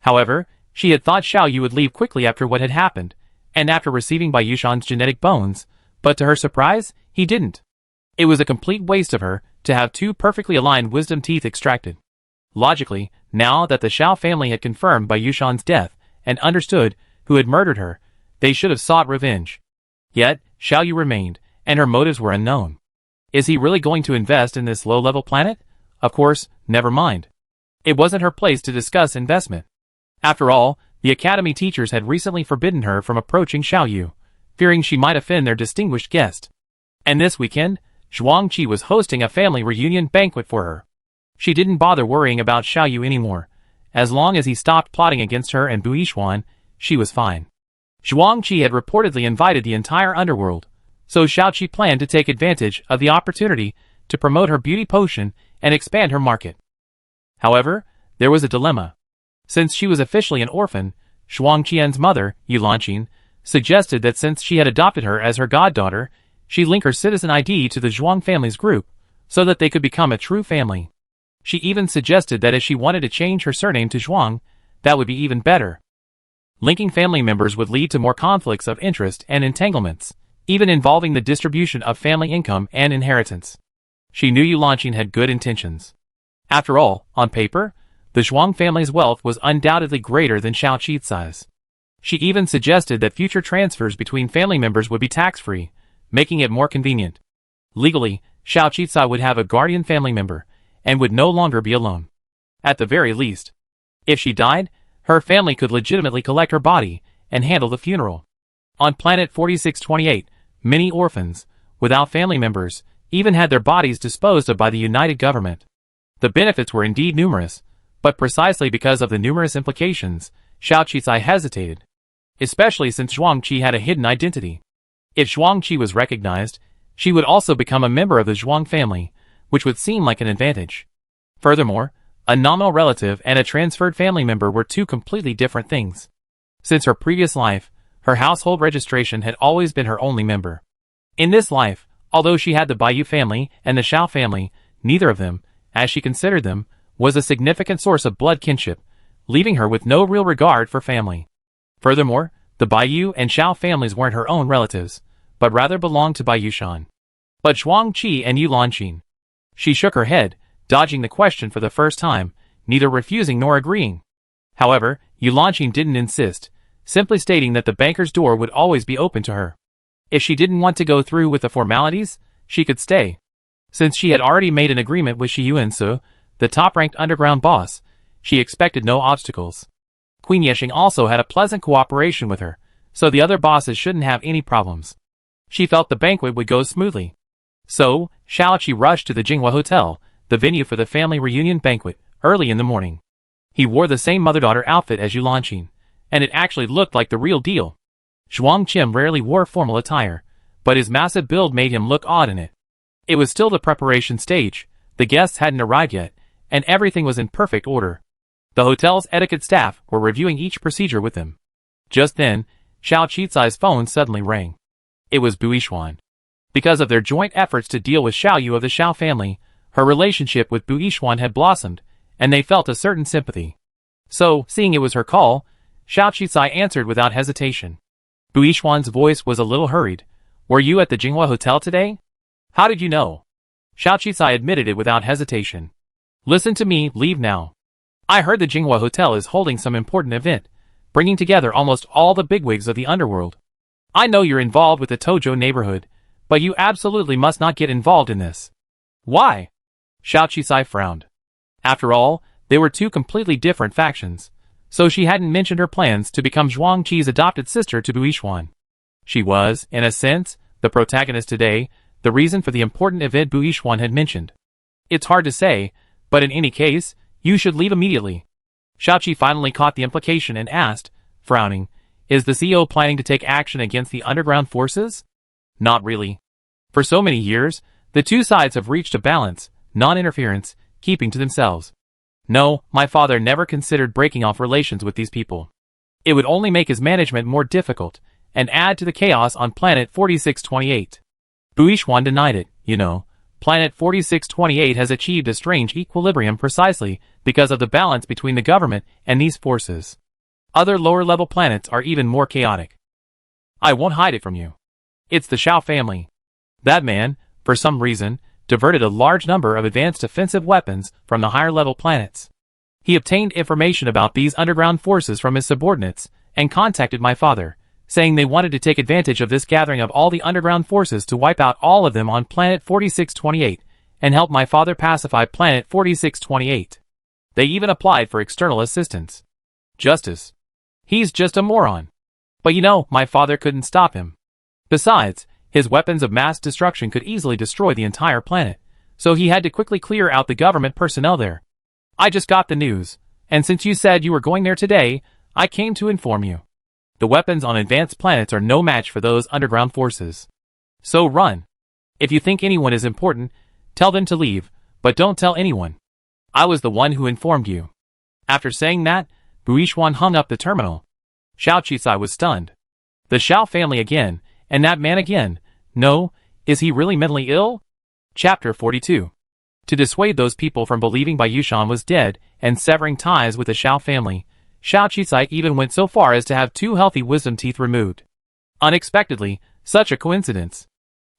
However, she had thought Xiao Yu would leave quickly after what had happened, and after receiving Baiyushan's genetic bones, but to her surprise, he didn't. It was a complete waste of her to have two perfectly aligned wisdom teeth extracted. Logically, now that the Xiao family had confirmed Baiyushan's death and understood who had murdered her, they should have sought revenge. Yet, Xiao Yu remained, and her motives were unknown. Is he really going to invest in this low-level planet? Of course, never mind. It wasn't her place to discuss investment. After all, the academy teachers had recently forbidden her from approaching Xiao Yu, fearing she might offend their distinguished guest. And this weekend, Zhuangqi was hosting a family reunion banquet for her. She didn't bother worrying about Xiao Yu anymore. As long as he stopped plotting against her and Buishuan, she was fine. Zhuangqi had reportedly invited the entire underworld, so Xiaoqi planned to take advantage of the opportunity to promote her beauty potion and expand her market. However, there was a dilemma. Since she was officially an orphan, Zhuangqian's mother, Yulanqin, suggested that since she had adopted her as her goddaughter, she link her citizen ID to the Zhuang family's group, so that they could become a true family. She even suggested that if she wanted to change her surname to Zhuang, that would be even better. Linking family members would lead to more conflicts of interest and entanglements, even involving the distribution of family income and inheritance. She knew Yulanqin had good intentions. After all, on paper, the Zhuang family's wealth was undoubtedly greater than Xiao Qizai's. She even suggested that future transfers between family members would be tax-free, making it more convenient. Legally, Xiao Qizai would have a guardian family member, and would no longer be alone. At the very least. If she died, her family could legitimately collect her body and handle the funeral. On planet 4628, many orphans, without family members, even had their bodies disposed of by the United Government. The benefits were indeed numerous, but precisely because of the numerous implications, Xiao Qizai hesitated. Especially since Zhuangqi had a hidden identity. If Zhuangqi was recognized, she would also become a member of the Zhuang family, which would seem like an advantage. Furthermore, a nominal relative and a transferred family member were two completely different things. Since her previous life, her household registration had always been her only member. In this life, although she had the Baiyu family and the Xiao family, neither of them, as she considered them, was a significant source of blood kinship, leaving her with no real regard for family. Furthermore, the Baiyu and Xiao families weren't her own relatives, but rather belonged to Baiyushan. But Zhuangqi and Yulanqin. She shook her head, dodging the question for the first time, neither refusing nor agreeing. However, Yulanqin didn't insist, simply stating that the banker's door would always be open to her. If she didn't want to go through with the formalities, she could stay. Since she had already made an agreement with Shi Yuansu, the top-ranked underground boss, she expected no obstacles. Queen Yexing also had a pleasant cooperation with her, so the other bosses shouldn't have any problems. She felt the banquet would go smoothly. So, Xiaoqi rushed to the Jinghua Hotel, the venue for the family reunion banquet, early in the morning. He wore the same mother-daughter outfit as Yulanqin, and it actually looked like the real deal. Zhuangqi rarely wore formal attire, but his massive build made him look odd in it. It was still the preparation stage, the guests hadn't arrived yet, and everything was in perfect order. The hotel's etiquette staff were reviewing each procedure with him. Just then, Xiao Qizai's phone suddenly rang. It was Buishuan. Because of their joint efforts to deal with Xiao Yu of the Xiao family, her relationship with Buishuan had blossomed, and they felt a certain sympathy. So, seeing it was her call, Xiao Qizai answered without hesitation. Buishuan's voice was a little hurried. Were you at the Jinghua Hotel today? How did you know? Xiao Qizai admitted it without hesitation. Listen to me, leave now. I heard the Jinghua Hotel is holding some important event, bringing together almost all the bigwigs of the underworld. I know you're involved with the Tojo neighborhood, but you absolutely must not get involved in this. Why? Xiao Qisai frowned. After all, they were two completely different factions, so she hadn't mentioned her plans to become Zhuang Qi's adopted sister to Buishuan. She was, in a sense, the protagonist today, the reason for the important event Buishuan had mentioned. It's hard to say, but in any case, you should leave immediately. Xiaoqi finally caught the implication and asked, frowning, is the CEO planning to take action against the underground forces? Not really. For so many years, the two sides have reached a balance, non-interference, keeping to themselves. No, my father never considered breaking off relations with these people. It would only make his management more difficult, and add to the chaos on planet 4628. Buishuan denied it, Planet 4628 has achieved a strange equilibrium precisely because of the balance between the government and these forces. Other lower-level planets are even more chaotic. I won't hide it from you. It's the Xiao family. That man, for some reason, diverted a large number of advanced offensive weapons from the higher-level planets. He obtained information about these underground forces from his subordinates and contacted my father, saying they wanted to take advantage of this gathering of all the underground forces to wipe out all of them on planet 4628 and help my father pacify planet 4628. They even applied for external assistance. Justice. He's just a moron. But my father couldn't stop him. Besides, his weapons of mass destruction could easily destroy the entire planet, so he had to quickly clear out the government personnel there. I just got the news, and since you said you were going there today, I came to inform you. The weapons on advanced planets are no match for those underground forces. So run. If you think anyone is important, tell them to leave, but don't tell anyone. I was the one who informed you. After saying that, Buishuan hung up the terminal. Xiao Qisai was stunned. The Xiao family again, and that man again. No, is he really mentally ill? Chapter 42. To dissuade those people from believing Baiyushan was dead and severing ties with the Xiao family, Xiao Qisai even went so far as to have 2 healthy wisdom teeth removed. Unexpectedly, such a coincidence.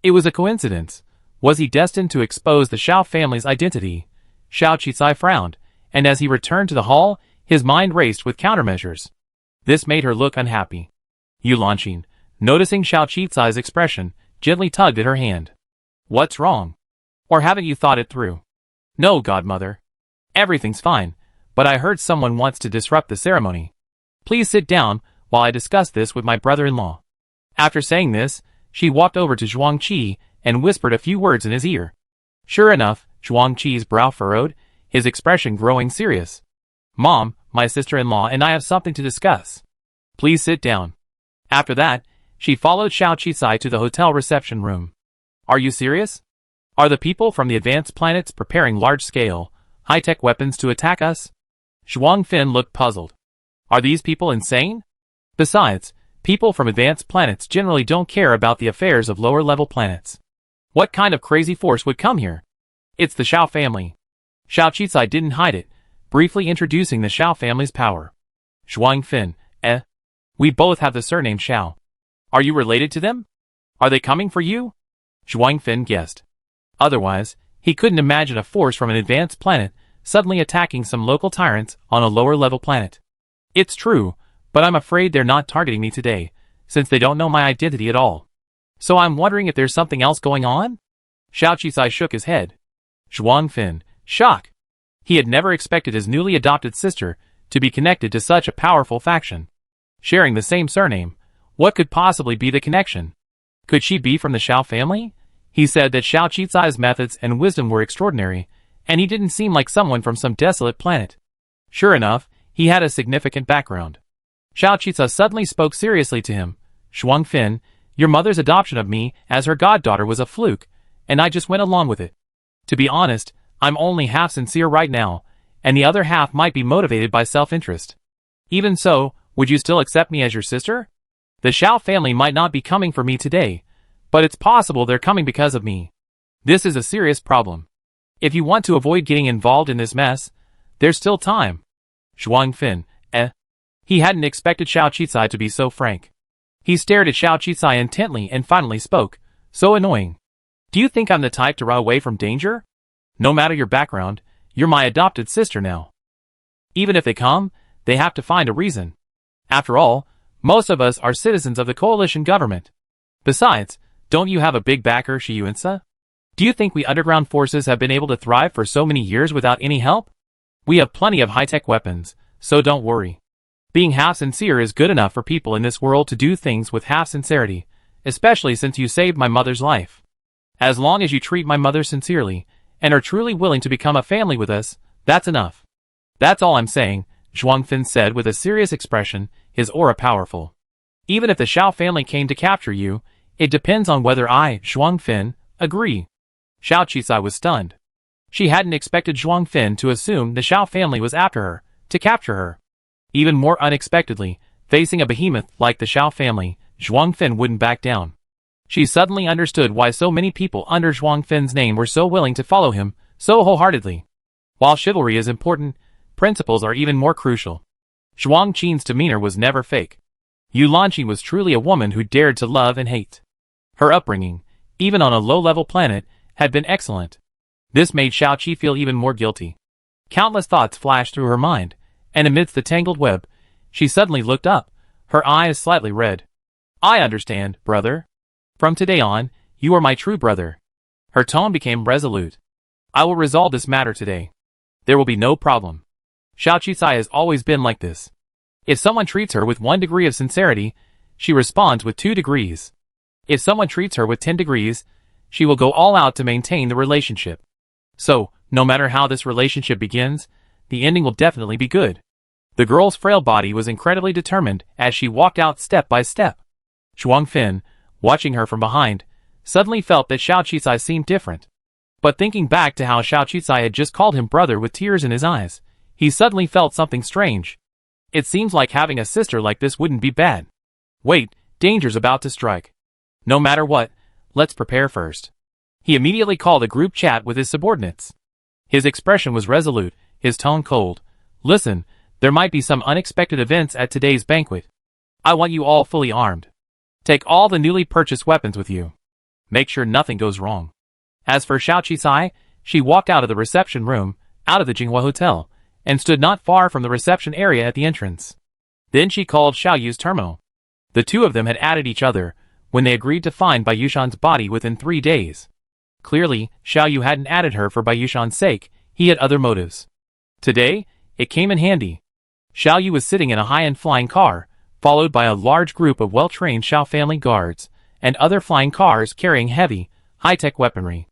It was a coincidence. Was he destined to expose the Xiao family's identity? Xiao Qisai frowned, and as he returned to the hall, his mind raced with countermeasures. This made her look unhappy. Yu Lanqing, noticing Xiao Qisai's expression, gently tugged at her hand. What's wrong? Or haven't you thought it through? No, godmother. Everything's fine, but I heard someone wants to disrupt the ceremony. Please sit down while I discuss this with my brother-in-law. After saying this, she walked over to Zhuang Qi and whispered a few words in his ear. Sure enough, Zhuang Qi's brow furrowed, his expression growing serious. Mom, my sister-in-law and I have something to discuss. Please sit down. After that, she followed Xiao Qisai to the hotel reception room. Are you serious? Are the people from the advanced planets preparing large-scale, high-tech weapons to attack us? Zhuang Fin looked puzzled. Are these people insane? Besides, people from advanced planets generally don't care about the affairs of lower-level planets. What kind of crazy force would come here? It's the Xiao family. Xiao Qisai didn't hide it, briefly introducing the Xiao family's power. Zhuang Fin, we both have the surname Xiao. Are you related to them? Are they coming for you? Zhuang Fin guessed. Otherwise, he couldn't imagine a force from an advanced planet suddenly attacking some local tyrants on a lower-level planet. It's true, but I'm afraid they're not targeting me today, since they don't know my identity at all. So I'm wondering if there's something else going on? Xiao Qisai shook his head. Zhuang Fin, shock. He had never expected his newly adopted sister to be connected to such a powerful faction. Sharing the same surname, what could possibly be the connection? Could she be from the Xiao family? He said that Xiao Qisai's methods and wisdom were extraordinary, and he didn't seem like someone from some desolate planet. Sure enough, he had a significant background. Xiao Qisai suddenly spoke seriously to him. Zhuang Fin, your mother's adoption of me as her goddaughter was a fluke, and I just went along with it. To be honest, I'm only half sincere right now, and the other half might be motivated by self-interest. Even so, would you still accept me as your sister? The Xiao family might not be coming for me today, but it's possible they're coming because of me. This is a serious problem. If you want to avoid getting involved in this mess, there's still time. Zhuang Fin, He hadn't expected Xiao Qisai to be so frank. He stared at Xiao Qisai intently and finally spoke, so annoying. Do you think I'm the type to run away from danger? No matter your background, you're my adopted sister now. Even if they come, they have to find a reason. After all, most of us are citizens of the coalition government. Besides, Don't you have a big backer, Shiyuinsa? Do you think we underground forces have been able to thrive for so many years without any help? We have plenty of high-tech weapons, so don't worry. Being half-sincere is good enough for people in this world to do things with half-sincerity, especially since you saved my mother's life. As long as you treat my mother sincerely, and are truly willing to become a family with us, that's enough. That's all I'm saying, Zhuangfeng said with a serious expression, his aura powerful. Even if the Xiao family came to capture you, it depends on whether I, Zhuangfeng, agree. Xiao Qisai was stunned. She hadn't expected Zhuangfeng to assume the Xiao family was after her, to capture her. Even more unexpectedly, facing a behemoth like the Xiao family, Zhuangfeng wouldn't back down. She suddenly understood why so many people under Zhuangfeng's name were so willing to follow him, so wholeheartedly. While chivalry is important, principles are even more crucial. Zhuang Qin's demeanor was never fake. Yu Lanqi was truly a woman who dared to love and hate. Her upbringing, even on a low-level planet, had been excellent. This made Xiao Qi feel even more guilty. Countless thoughts flashed through her mind, and amidst the tangled web, she suddenly looked up, her eyes slightly red. I understand, brother. From today on, you are my true brother. Her tone became resolute. I will resolve this matter today. There will be no problem. Xiao Qisai has always been like this. If someone treats her with 1 degree of sincerity, she responds with 2 degrees. If someone treats her with 10 degrees, she will go all out to maintain the relationship. So, no matter how this relationship begins, the ending will definitely be good. The girl's frail body was incredibly determined as she walked out step by step. Zhuangfeng, watching her from behind, suddenly felt that Xiao Qisai seemed different. But thinking back to how Xiao Qisai had just called him brother with tears in his eyes, he suddenly felt something strange. It seems like having a sister like this wouldn't be bad. Wait, danger's about to strike. No matter what, let's prepare first. He immediately called a group chat with his subordinates. His expression was resolute, his tone cold. Listen, there might be some unexpected events at today's banquet. I want you all fully armed. Take all the newly purchased weapons with you. Make sure nothing goes wrong. As for Xiao Qisai, she walked out of the reception room, out of the Jinghua Hotel, and stood not far from the reception area at the entrance. Then she called Xiao Yu's terminal. The two of them had added each other, when they agreed to find Baiyushan's body within 3 days. Clearly, Xiao Yu hadn't added her for Baiyushan's sake, he had other motives. Today, it came in handy. Xiao Yu was sitting in a high-end flying car, followed by a large group of well-trained Xiao family guards, and other flying cars carrying heavy, high-tech weaponry.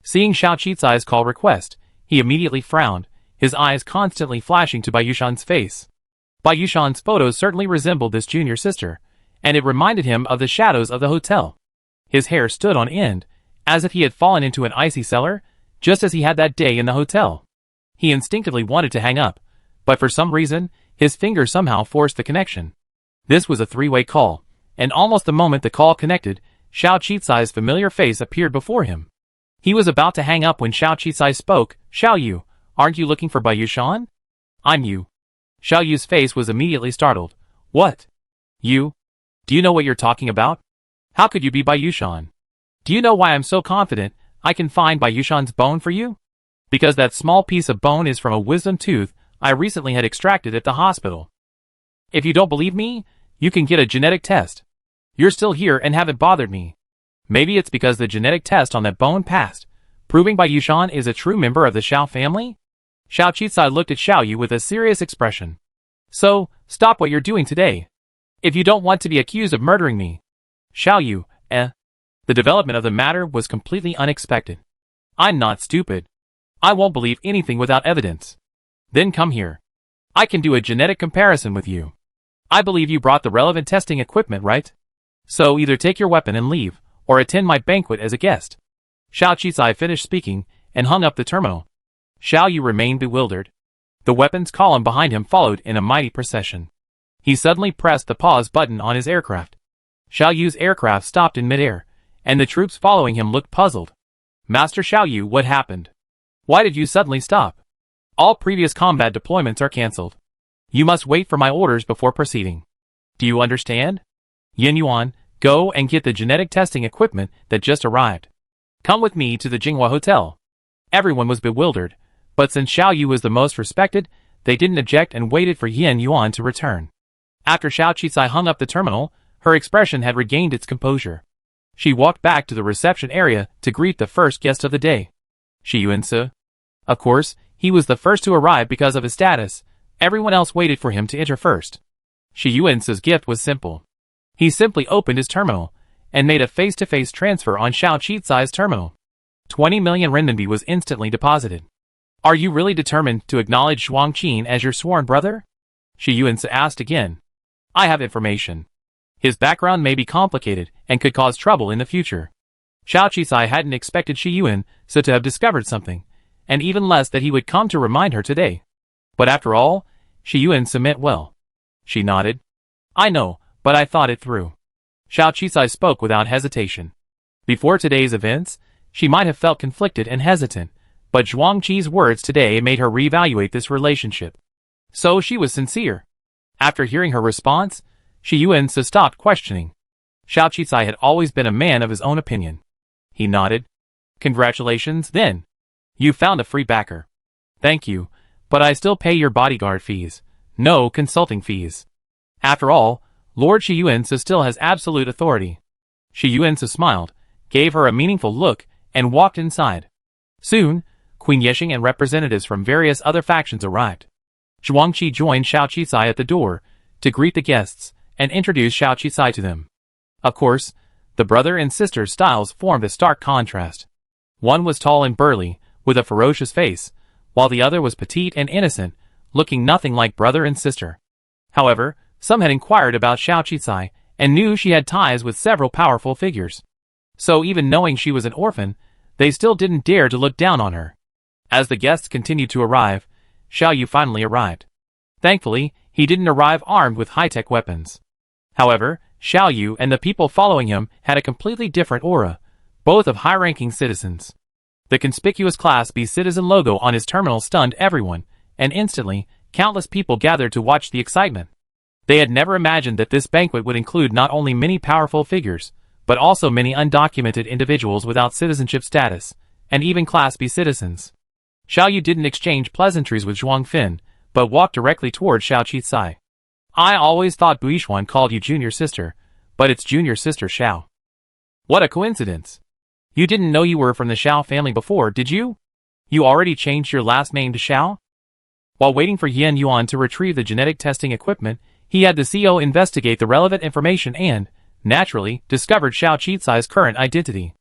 Seeing Xiao Qisai's call request, he immediately frowned, his eyes constantly flashing to Baiyushan's face. Baiyushan's photos certainly resembled this junior sister, and it reminded him of the shadows of the hotel. His hair stood on end, as if he had fallen into an icy cellar, just as he had that day in the hotel. He instinctively wanted to hang up, but for some reason, his finger somehow forced the connection. This was a 3-way call, and almost the moment the call connected, Xiao Qisai's familiar face appeared before him. He was about to hang up when Xiao Qisai spoke. Xiao Yu, aren't you looking for Baiyushan? I'm Yu. Xiao Yu's face was immediately startled. What? You? Do you know what you're talking about? How could you be Baiyushan? Do you know why I'm so confident I can find Baiyushan's bone for you? Because that small piece of bone is from a wisdom tooth I recently had extracted at the hospital. If you don't believe me, you can get a genetic test. You're still here and haven't bothered me. Maybe it's because the genetic test on that bone passed, proving Baiyushan is a true member of the Xiao family? Xiao Qisai looked at Xiao Yu with a serious expression. So, stop what you're doing today. If you don't want to be accused of murdering me. Xiao Yu, The development of the matter was completely unexpected. I'm not stupid. I won't believe anything without evidence. Then come here. I can do a genetic comparison with you. I believe you brought the relevant testing equipment, right? So either take your weapon and leave, or attend my banquet as a guest. Xiao Qisai finished speaking, and hung up the terminal. Xiao Yu remained bewildered. The weapons column behind him followed in a mighty procession. He suddenly pressed the pause button on his aircraft. Xiao Yu's aircraft stopped in midair, and the troops following him looked puzzled. Master Xiao Yu, what happened? Why did you suddenly stop? All previous combat deployments are cancelled. You must wait for my orders before proceeding. Do you understand? Yin Yuan, go and get the genetic testing equipment that just arrived. Come with me to the Jinghua Hotel. Everyone was bewildered, but since Xiao Yu was the most respected, they didn't object and waited for Yin Yuan to return. After Xiao Qisai hung up the terminal, her expression had regained its composure. She walked back to the reception area to greet the first guest of the day. Shi Yuan-se. Of course, he was the first to arrive because of his status. Everyone else waited for him to enter first. Shi Yuan-se's gift was simple. He simply opened his terminal and made a face-to-face transfer on Xiao Qicai's terminal. 20 million renminbi was instantly deposited. Are you really determined to acknowledge Zhuang Qin as your sworn brother? Shi Yuan-se asked again. I have information. His background may be complicated and could cause trouble in the future. Xiao Qicai hadn't expected Shi Yuan-se to have discovered something, and even less that he would come to remind her today. But after all, Shi Yuan-se meant well. She nodded. I know, but I thought it through. Xiao Qicai spoke without hesitation. Before today's events, she might have felt conflicted and hesitant, but Zhuang Qi's words today made her reevaluate this relationship. So she was sincere. After hearing her response, Shi Yuan-se stopped questioning. Xiao Qicai had always been a man of his own opinion. He nodded. Congratulations, then. You found a free backer. Thank you, but I still pay your bodyguard fees. No consulting fees. After all, Lord Shi Yuan-se still has absolute authority. Shi Yuan-se smiled, gave her a meaningful look, and walked inside. Soon, Queen Yexing and representatives from various other factions arrived. Zhuang Qi joined Xiao Qicai at the door to greet the guests and introduce Xiao Qicai to them. Of course, the brother and sister's styles formed a stark contrast. One was tall and burly, with a ferocious face, while the other was petite and innocent, looking nothing like brother and sister. However, some had inquired about Xiao Qicai and knew she had ties with several powerful figures. So even knowing she was an orphan, they still didn't dare to look down on her. As the guests continued to arrive, Xiao Yu finally arrived. Thankfully, he didn't arrive armed with high-tech weapons. However, Xiao Yu and the people following him had a completely different aura, both of high-ranking citizens. The conspicuous Class B citizen logo on his terminal stunned everyone, and instantly, countless people gathered to watch the excitement. They had never imagined that this banquet would include not only many powerful figures, but also many undocumented individuals without citizenship status, and even Class B citizens. Xiao Yu didn't exchange pleasantries with Zhuang Fin, but walked directly toward Xiao Qicai. I always thought Buishuan called you junior sister, but it's junior sister Xiao. What a coincidence. You didn't know you were from the Xiao family before, did you? You already changed your last name to Xiao? While waiting for Yan Yuan to retrieve the genetic testing equipment, he had the CEO investigate the relevant information and, naturally, discovered Xiao Qicai's current identity.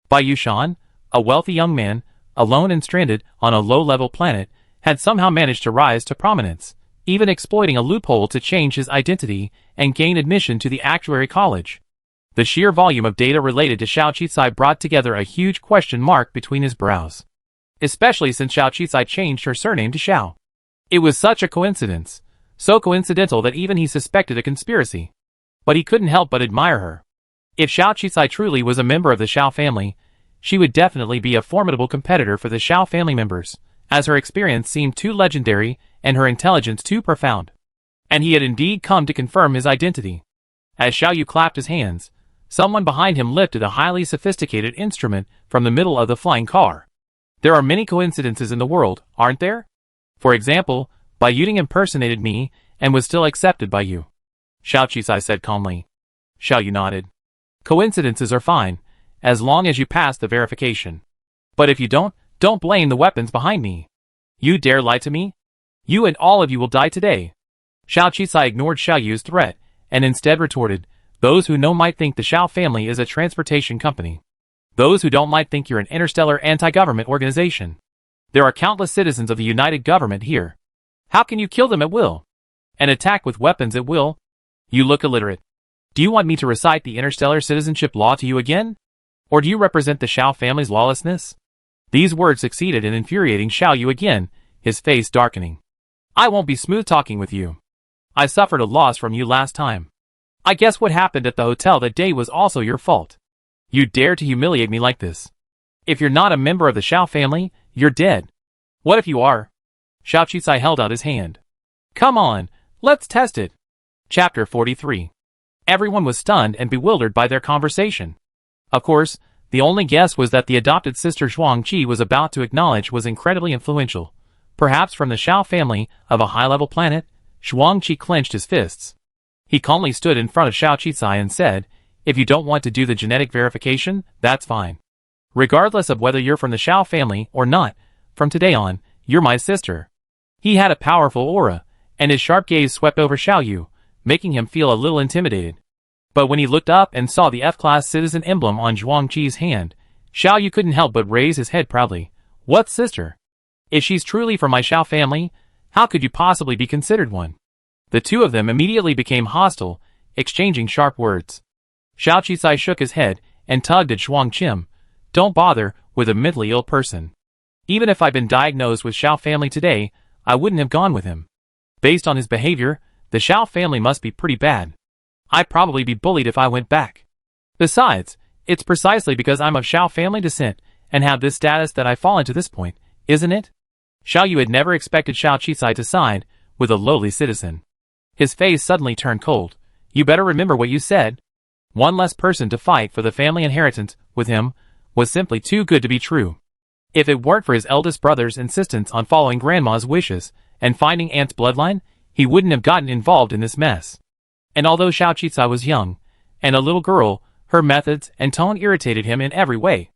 Bai Yushan, a wealthy young man, alone and stranded on a low-level planet, had somehow managed to rise to prominence, even exploiting a loophole to change his identity and gain admission to the actuary college. The sheer volume of data related to Xiao Qicai brought together a huge question mark between his brows. Especially since Xiao Qicai changed her surname to Xiao. It was such a coincidence, so coincidental that even he suspected a conspiracy. But he couldn't help but admire her. If Xiao Qicai truly was a member of the Xiao family, she would definitely be a formidable competitor for the Xiao family members, as her experience seemed too legendary and her intelligence too profound. And he had indeed come to confirm his identity. As Xiao Yu clapped his hands, someone behind him lifted a highly sophisticated instrument from the middle of the flying car. There are many coincidences in the world, aren't there? For example, Bai Yuding impersonated me and was still accepted by you. Xiao Qicai said calmly. Xiao Yu nodded. Coincidences are fine, as long as you pass the verification. But if you don't blame the weapons behind me. You dare lie to me? You and all of you will die today. Xiao Qicai ignored Xiao Yu's threat, and instead retorted, those who know might think the Xiao family is a transportation company. Those who don't might think you're an interstellar anti-government organization. There are countless citizens of the United Government here. How can you kill them at will? And attack with weapons at will? You look illiterate. Do you want me to recite the interstellar citizenship law to you again? Or do you represent the Xiao family's lawlessness? These words succeeded in infuriating Xiao Yu again, his face darkening. I won't be smooth-talking with you. I suffered a loss from you last time. I guess what happened at the hotel that day was also your fault. You dare to humiliate me like this. If you're not a member of the Xiao family, you're dead. What if you are? Xiao Qicai held out his hand. Come on, let's test it. Chapter 43. Everyone was stunned and bewildered by their conversation. Of course, the only guess was that the adopted sister Zhuang Qi was about to acknowledge was incredibly influential. Perhaps from the Xiao family of a high-level planet. Zhuang Qi clenched his fists. He calmly stood in front of Xiao Qicai and said, If you don't want to do the genetic verification, that's fine. Regardless of whether you're from the Xiao family or not, from today on, you're my sister. He had a powerful aura, and his sharp gaze swept over Xiao Yu, making him feel a little intimidated. But when he looked up and saw the F-class citizen emblem on Zhuang Qi's hand, Xiao Yu couldn't help but raise his head proudly. What sister? If she's truly from my Xiao family, how could you possibly be considered one? The two of them immediately became hostile, exchanging sharp words. Xiao Qisai shook his head and tugged at Zhuang Qim. Don't bother with a mentally ill person. Even if I'd been diagnosed with Xiao family today, I wouldn't have gone with him. Based on his behavior, the Xiao family must be pretty bad. I'd probably be bullied if I went back. Besides, it's precisely because I'm of Xiao family descent and have this status that I've fallen to this point, isn't it? Xiao Yu had never expected Xiao Qisai to side with a lowly citizen. His face suddenly turned cold. You better remember what you said. One less person to fight for the family inheritance with him was simply too good to be true. If it weren't for his eldest brother's insistence on following Grandma's wishes and finding Aunt's bloodline, he wouldn't have gotten involved in this mess. And although Xiao Qisai was young and a little girl, her methods and tone irritated him in every way.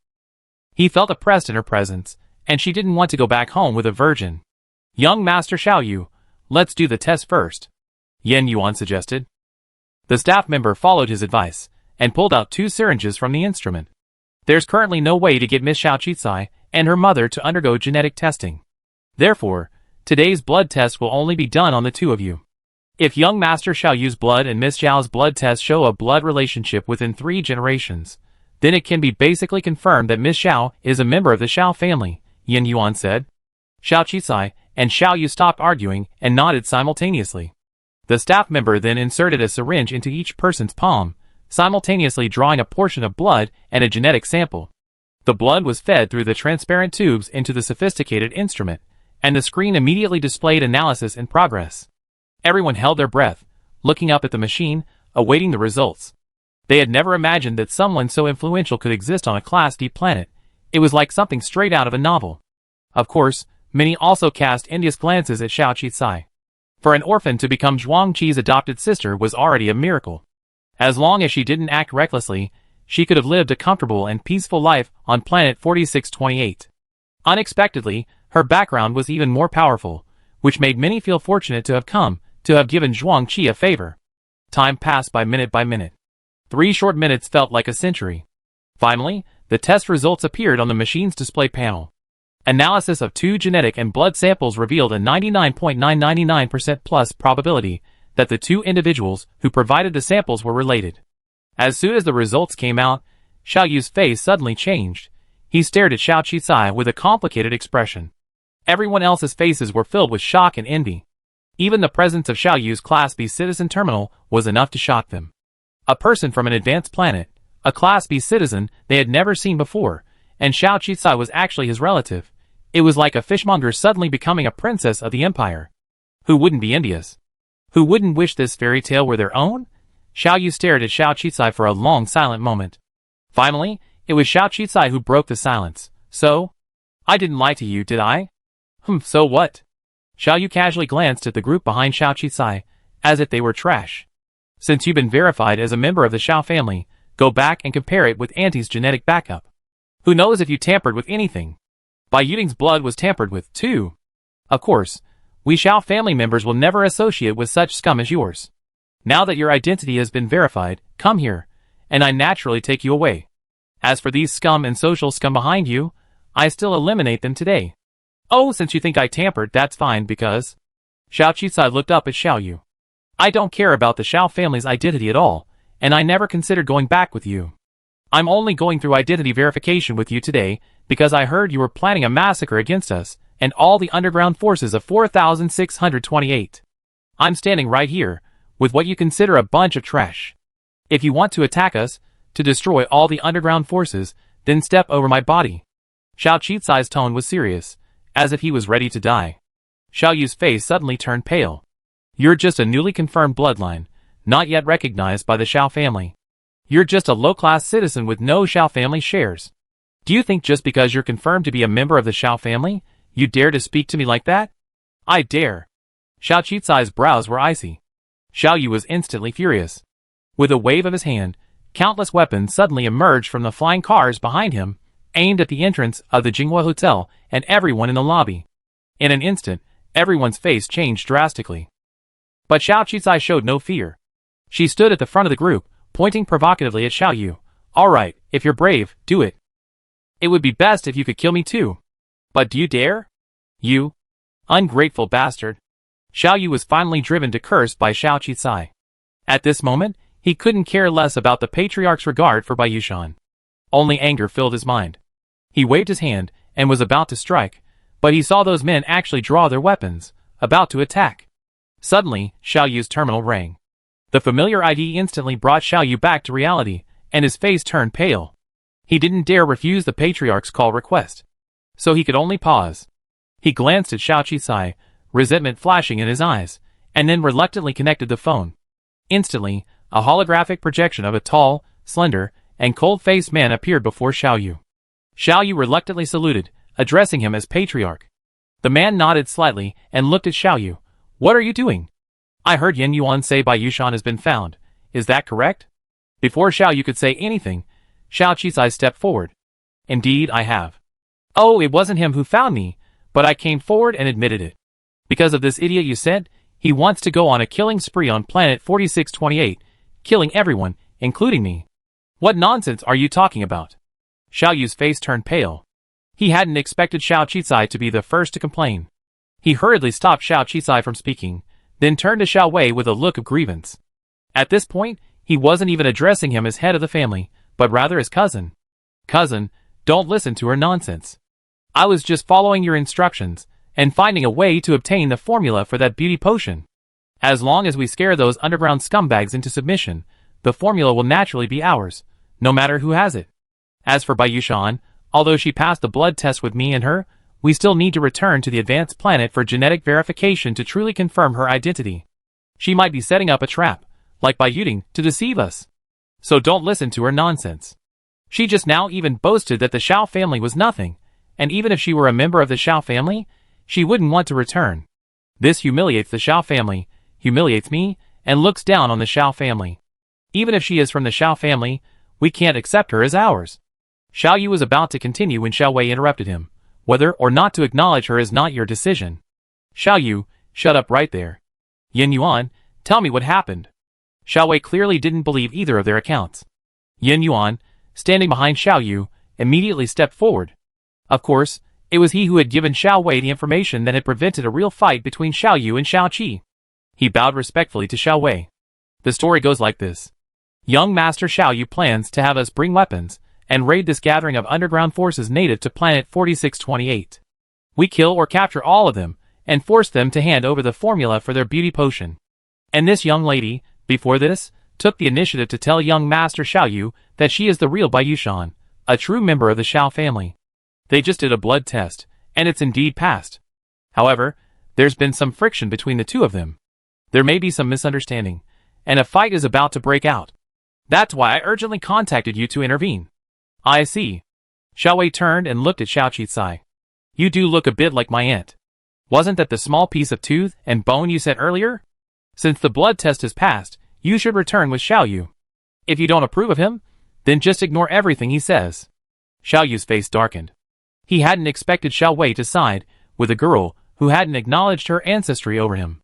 He felt oppressed in her presence, and she didn't want to go back home with a virgin. Young Master Xiao Yu, let's do the test first, Yen Yuan suggested. The staff member followed his advice and pulled out 2 syringes from the instrument. There's currently no way to get Miss Xiao Qisai and her mother to undergo genetic testing. Therefore, today's blood test will only be done on the 2 of you. If young Master Xiao Yu's blood and Miss Xiao's blood test show a blood relationship within 3 generations, then it can be basically confirmed that Miss Xiao is a member of the Xiao family, Yin Yuan said. Xiao Qisai and Xiao Yu stopped arguing and nodded simultaneously. The staff member then inserted a syringe into each person's palm, simultaneously drawing a portion of blood and a genetic sample. The blood was fed through the transparent tubes into the sophisticated instrument, and the screen immediately displayed analysis in progress. Everyone held their breath, looking up at the machine, awaiting the results. They had never imagined that someone so influential could exist on a Class D planet. It was like something straight out of a novel. Of course, many also cast envious glances at Xiao Qisai. For an orphan to become Zhuang Qi's adopted sister was already a miracle. As long as she didn't act recklessly, she could have lived a comfortable and peaceful life on planet 4628. Unexpectedly, her background was even more powerful, which made many feel fortunate to have given Zhuang Qi a favor. Time passed by minute. 3 short minutes felt like a century. Finally, the test results appeared on the machine's display panel. Analysis of 2 genetic and blood samples revealed a 99.999% plus probability that the 2 individuals who provided the samples were related. As soon as the results came out, Xiao Yu's face suddenly changed. He stared at Xiao Qisai with a complicated expression. Everyone else's faces were filled with shock and envy. Even the presence of Xiao Yu's Class B citizen terminal was enough to shock them. A person from an advanced planet, a Class B citizen they had never seen before, and Xiao Qisai was actually his relative. It was like a fishmonger suddenly becoming a princess of the empire. Who wouldn't be envious? Who wouldn't wish this fairy tale were their own? Xiao Yu stared at Xiao Qisai for a long silent moment. Finally, it was Xiao Qisai who broke the silence. So? I didn't lie to you, did I? So what? Xiao Yu casually glanced at the group behind Xiao Qisai, as if they were trash. Since you've been verified as a member of the Xiao family, go back and compare it with Auntie's genetic backup. Who knows if you tampered with anything? Bai Yuding's blood was tampered with, too. Of course, we Xiao family members will never associate with such scum as yours. Now that your identity has been verified, come here, and I naturally take you away. As for these scum and social scum behind you, I still eliminate them today. Oh, since you think I tampered, that's fine because... Xiao Qisai looked up at Xiao Yu. I don't care about the Xiao family's identity at all, and I never considered going back with you. I'm only going through identity verification with you today because I heard you were planning a massacre against us and all the underground forces of 4628. I'm standing right here, with what you consider a bunch of trash. If you want to attack us, to destroy all the underground forces, then step over my body. Xiao Qisai's tone was serious, as if he was ready to die. Xiao Yu's face suddenly turned pale. You're just a newly confirmed bloodline, not yet recognized by the Xiao family. You're just a low-class citizen with no Xiao family shares. Do you think just because you're confirmed to be a member of the Xiao family, you dare to speak to me like that? I dare. Xiao Qisai's brows were icy. Xiao Yu was instantly furious. With a wave of his hand, countless weapons suddenly emerged from the flying cars behind him, aimed at the entrance of the Jinghua Hotel and everyone in the lobby. In an instant, everyone's face changed drastically. But Xiao Qizai showed no fear. She stood at the front of the group, pointing provocatively at Xiao Yu. "Alright, if you're brave, do it. It would be best if you could kill me too. But do you dare? You ungrateful bastard." Xiao Yu was finally driven to curse by Xiao Qizai. At this moment, he couldn't care less about the patriarch's regard for Bayushan. Only anger filled his mind. He waved his hand and was about to strike, but he saw those men actually draw their weapons, about to attack. Suddenly, Xiao Yu's terminal rang. The familiar ID instantly brought Xiao Yu back to reality, and his face turned pale. He didn't dare refuse the patriarch's call request, so he could only pause. He glanced at Xiao Qizai, resentment flashing in his eyes, and then reluctantly connected the phone. Instantly, a holographic projection of a tall, slender, and cold-faced man appeared before Xiao Yu. Xiao Yu reluctantly saluted, addressing him as patriarch. The man nodded slightly and looked at Xiao Yu. "What are you doing? I heard Yin Yuan say Bayushan has been found. Is that correct?" Before Xiao Yu could say anything, Xiao Qizai stepped forward. "Indeed, I have. Oh, it wasn't him who found me, but I came forward and admitted it. Because of this idiot you said, he wants to go on a killing spree on planet 4628, killing everyone, including me. What nonsense are you talking about?" Xiao Yu's face turned pale. He hadn't expected Xiao Qizai to be the first to complain. He hurriedly stopped Xiao Qizai from speaking, then turned to Xiao Wei with a look of grievance. At this point, he wasn't even addressing him as head of the family, but rather as cousin. "Cousin, don't listen to her nonsense. I was just following your instructions, and finding a way to obtain the formula for that beauty potion. As long as we scare those underground scumbags into submission, the formula will naturally be ours, no matter who has it. As for Bayushan, although she passed the blood test with me and her, we still need to return to the advanced planet for genetic verification to truly confirm her identity. She might be setting up a trap, like Bayuding, to deceive us. So don't listen to her nonsense. She just now even boasted that the Xiao family was nothing, and even if she were a member of the Xiao family, she wouldn't want to return. This humiliates the Xiao family, humiliates me, and looks down on the Xiao family. Even if she is from the Xiao family, we can't accept her as ours." Xiao Yu was about to continue when Xiao Wei interrupted him. "Whether or not to acknowledge her is not your decision." "Xiao Yu, shut up right there. Yin Yuan, tell me what happened." Xiao Wei clearly didn't believe either of their accounts. Yin Yuan, standing behind Xiao Yu, immediately stepped forward. Of course, it was he who had given Xiao Wei the information that had prevented a real fight between Xiao Yu and Xiao Qi. He bowed respectfully to Xiao Wei. "The story goes like this. Young Master Xiao Yu plans to have us bring weapons and raid this gathering of underground forces native to planet 4628. We kill or capture all of them and force them to hand over the formula for their beauty potion. And this young lady, before this, took the initiative to tell young Master Xiao Yu that she is the real Bayushan, a true member of the Xiao family. They just did a blood test, and it's indeed passed. However, there's been some friction between the two of them. There may be some misunderstanding, and a fight is about to break out. That's why I urgently contacted you to intervene." "I see." Xiao Wei turned and looked at Xiao Qizai. "You do look a bit like my aunt. Wasn't that the small piece of tooth and bone you said earlier? Since the blood test has passed, you should return with Xiao Yu. If you don't approve of him, then just ignore everything he says." Xiao Yu's face darkened. He hadn't expected Xiao Wei to side with a girl who hadn't acknowledged her ancestry over him.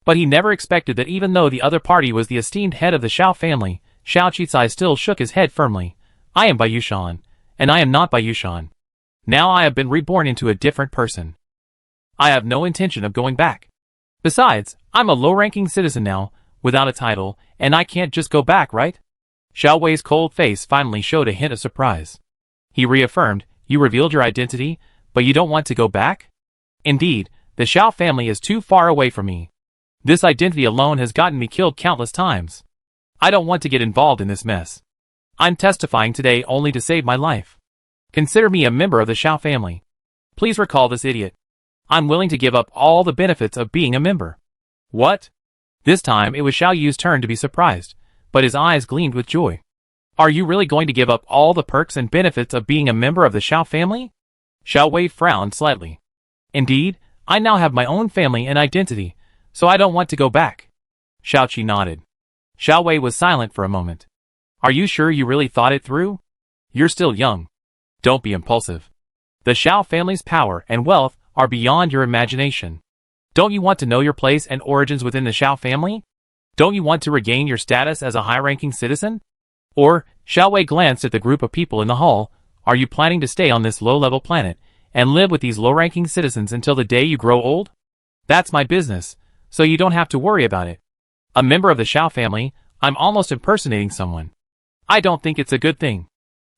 But he never expected that even though the other party was the esteemed head of the Xiao family, Xiao Qizai still shook his head firmly. "I am Bayushan, and I am not Bayushan. Now I have been reborn into a different person. I have no intention of going back. Besides, I'm a low-ranking citizen now, without a title, and I can't just go back, right?" Xiao Wei's cold face finally showed a hint of surprise. He reaffirmed, "You revealed your identity, but you don't want to go back? Indeed, the Xiao family is too far away from me. This identity alone has gotten me killed countless times. I don't want to get involved in this mess. I'm testifying today only to save my life. Consider me a member of the Xiao family. Please recall this idiot. I'm willing to give up all the benefits of being a member." "What?" This time it was Xiao Yu's turn to be surprised, but his eyes gleamed with joy. "Are you really going to give up all the perks and benefits of being a member of the Xiao family?" Xiao Wei frowned slightly. "Indeed, I now have my own family and identity, so I don't want to go back." Xiao Qi nodded. Xiao Wei was silent for a moment. Are you sure you really thought it through? You're still young. Don't be impulsive. The Xiao family's power and wealth are beyond your imagination. Don't you want to know your place and origins within the Xiao family? Don't you want to regain your status as a high-ranking citizen? Or, Xiao Wei glanced at the group of people in the hall, are you planning to stay on this low-level planet and live with these low-ranking citizens until the day you grow old? That's my business, so you don't have to worry about it. A member of the Xiao family, I'm almost impersonating someone. I don't think it's a good thing.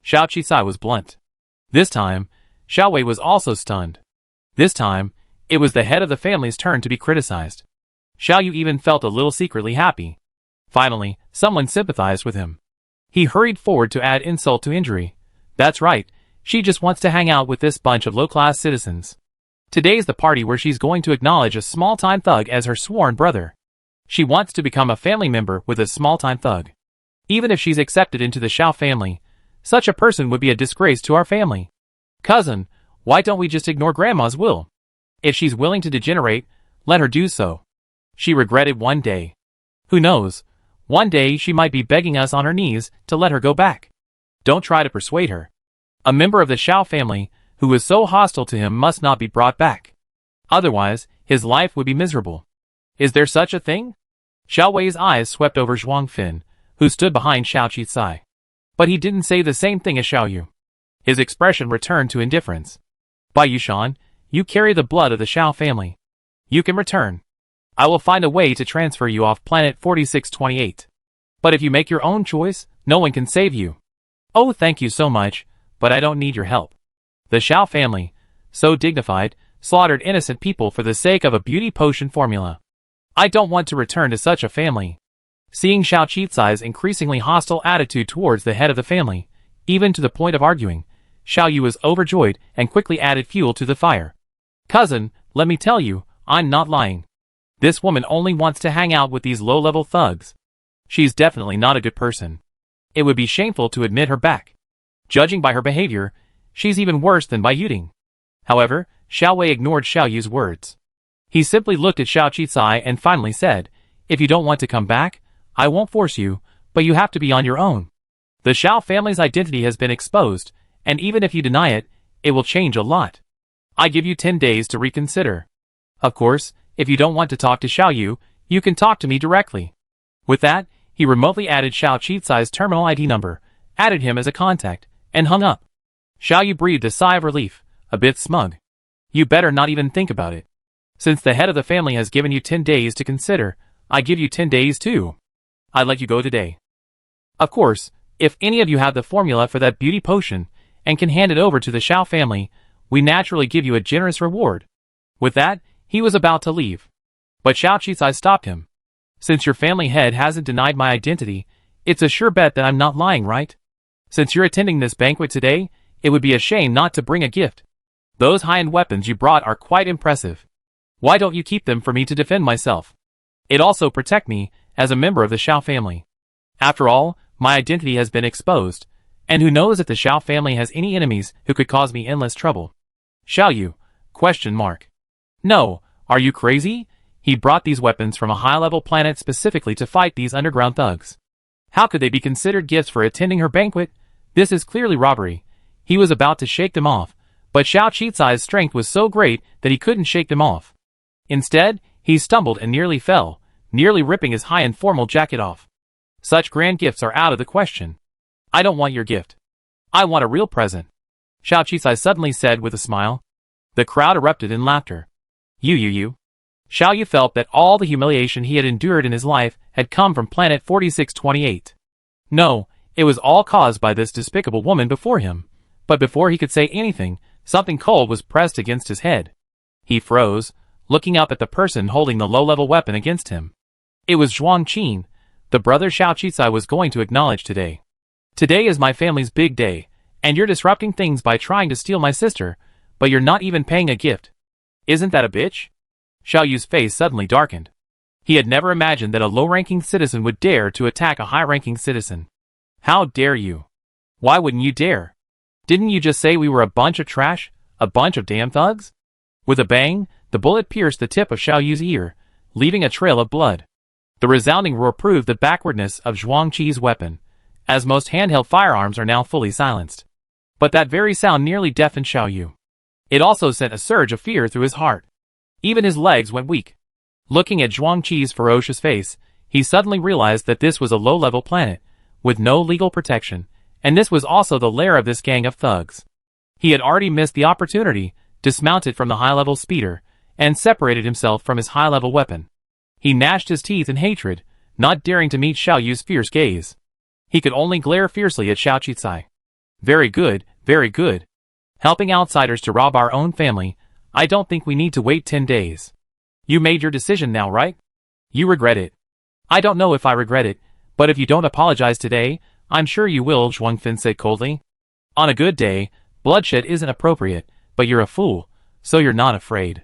Xiao Qisai was blunt. This time, Xiao Wei was also stunned. This time, it was the head of the family's turn to be criticized. Xiao Yu even felt a little secretly happy. Finally, someone sympathized with him. He hurried forward to add insult to injury. That's right, she just wants to hang out with this bunch of low-class citizens. Today's the party where she's going to acknowledge a small-time thug as her sworn brother. She wants to become a family member with a small-time thug. Even if she's accepted into the Xiao family, such a person would be a disgrace to our family. Cousin, why don't we just ignore Grandma's will? If she's willing to degenerate, let her do so. She regretted one day. Who knows, one day she might be begging us on her knees to let her go back. Don't try to persuade her. A member of the Xiao family who was so hostile to him must not be brought back. Otherwise, his life would be miserable. Is there such a thing? Xiao Wei's eyes swept over Zhuang Fin, who stood behind Xiao Qisai. But he didn't say the same thing as Xiao Yu. His expression returned to indifference. Bai Yushan, you carry the blood of the Xiao family. You can return. I will find a way to transfer you off planet 4628. But if you make your own choice, no one can save you. Oh, thank you so much, but I don't need your help. The Xiao family, so dignified, slaughtered innocent people for the sake of a beauty potion formula. I don't want to return to such a family. Seeing Xiao Qisai's increasingly hostile attitude towards the head of the family, even to the point of arguing, Xiao Yu was overjoyed and quickly added fuel to the fire. Cousin, let me tell you, I'm not lying. This woman only wants to hang out with these low-level thugs. She's definitely not a good person. It would be shameful to admit her back. Judging by her behavior, she's even worse than Bai Yuding. However, Xiao Wei ignored Xiao Yu's words. He simply looked at Xiao Qisai and finally said, if you don't want to come back, I won't force you, but you have to be on your own. The Xiao family's identity has been exposed, and even if you deny it, it will change a lot. I give you 10 days to reconsider. Of course, if you don't want to talk to Xiao Yu, you can talk to me directly. With that, he remotely added Xiao Qisai's terminal ID number, added him as a contact, and hung up. Xiao Yu breathed a sigh of relief, a bit smug. You better not even think about it. Since the head of the family has given you 10 days to consider, I give you 10 days too. I let you go today. Of course, if any of you have the formula for that beauty potion, and can hand it over to the Xiao family, we naturally give you a generous reward. With that, he was about to leave. But Xiao Qisai stopped him. Since your family head hasn't denied my identity, it's a sure bet that I'm not lying, right? Since you're attending this banquet today, it would be a shame not to bring a gift. Those high-end weapons you brought are quite impressive. Why don't you keep them for me to defend myself? It also protect me, as a member of the Xiao family. After all, my identity has been exposed, and who knows if the Xiao family has any enemies who could cause me endless trouble. Xiao Yu? Question mark. No, are you crazy? He brought these weapons from a high-level planet specifically to fight these underground thugs. How could they be considered gifts for attending her banquet? This is clearly robbery. He was about to shake them off, but Xiao Qisai's strength was so great that he couldn't shake them off. Instead, he stumbled and nearly fell, nearly ripping his high-end formal jacket off. Such grand gifts are out of the question. I don't want your gift. I want a real present. Xiao Qisai suddenly said with a smile. The crowd erupted in laughter. You. Xiao Yu felt that all the humiliation he had endured in his life had come from planet 4628. No, it was all caused by this despicable woman before him. But before he could say anything, something cold was pressed against his head. He froze, looking up at the person holding the low-level weapon against him. It was Zhuang Qin, the brother Xiao Qisai was going to acknowledge today. Today is my family's big day, and you're disrupting things by trying to steal my sister, but you're not even paying a gift. Isn't that a bitch? Xiao Yu's face suddenly darkened. He had never imagined that a low-ranking citizen would dare to attack a high-ranking citizen. How dare you? Why wouldn't you dare? Didn't you just say we were a bunch of trash? A bunch of damn thugs? With a bang, the bullet pierced the tip of Xiao Yu's ear, leaving a trail of blood. The resounding roar proved the backwardness of Zhuang Qi's weapon, as most handheld firearms are now fully silenced. But that very sound nearly deafened Xiao Yu. It also sent a surge of fear through his heart. Even his legs went weak. Looking at Zhuang Qi's ferocious face, he suddenly realized that this was a low-level planet, with no legal protection, and this was also the lair of this gang of thugs. He had already missed the opportunity, dismounted from the high-level speeder, and separated himself from his high-level weapon. He gnashed his teeth in hatred, not daring to meet Xiao Yu's fierce gaze. He could only glare fiercely at Xiao Qicai. Very good, very good. Helping outsiders to rob our own family, I don't think we need to wait 10 days. You made your decision now, right? You regret it. I don't know if I regret it, but if you don't apologize today, I'm sure you will, Zhuang Fin said coldly. On a good day, bloodshed isn't appropriate, but you're a fool, so you're not afraid.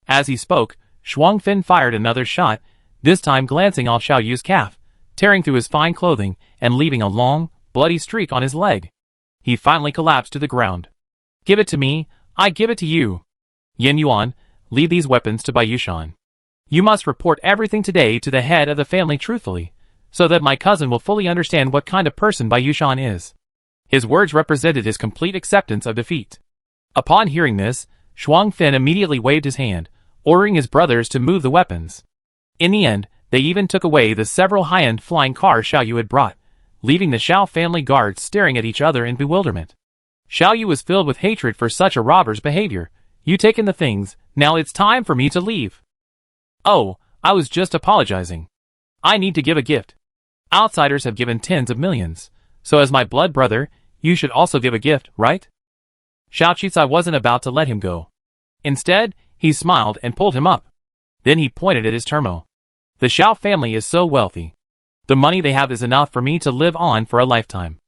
As he spoke, Zhuang Fin fired another shot, this time glancing off Xiao Yu's calf, tearing through his fine clothing and leaving a long, bloody streak on his leg. He finally collapsed to the ground. Give it to me, I give it to you. Yin Yuan, leave these weapons to Bai Yushan. You must report everything today to the head of the family truthfully, so that my cousin will fully understand what kind of person Bai Yushan is. His words represented his complete acceptance of defeat. Upon hearing this, Zhuang Fin immediately waved his hand, ordering his brothers to move the weapons. In the end, they even took away the several high-end flying cars Xiao Yu had brought, leaving the Xiao family guards staring at each other in bewilderment. Xiao Yu was filled with hatred for such a robber's behavior. You taken the things, now it's time for me to leave. Oh, I was just apologizing. I need to give a gift. Outsiders have given tens of millions, so as my blood brother, you should also give a gift, right? Xiao Qicai wasn't about to let him go. Instead, he smiled and pulled him up. Then he pointed at his terminal. The Xiao family is so wealthy. The money they have is enough for me to live on for a lifetime.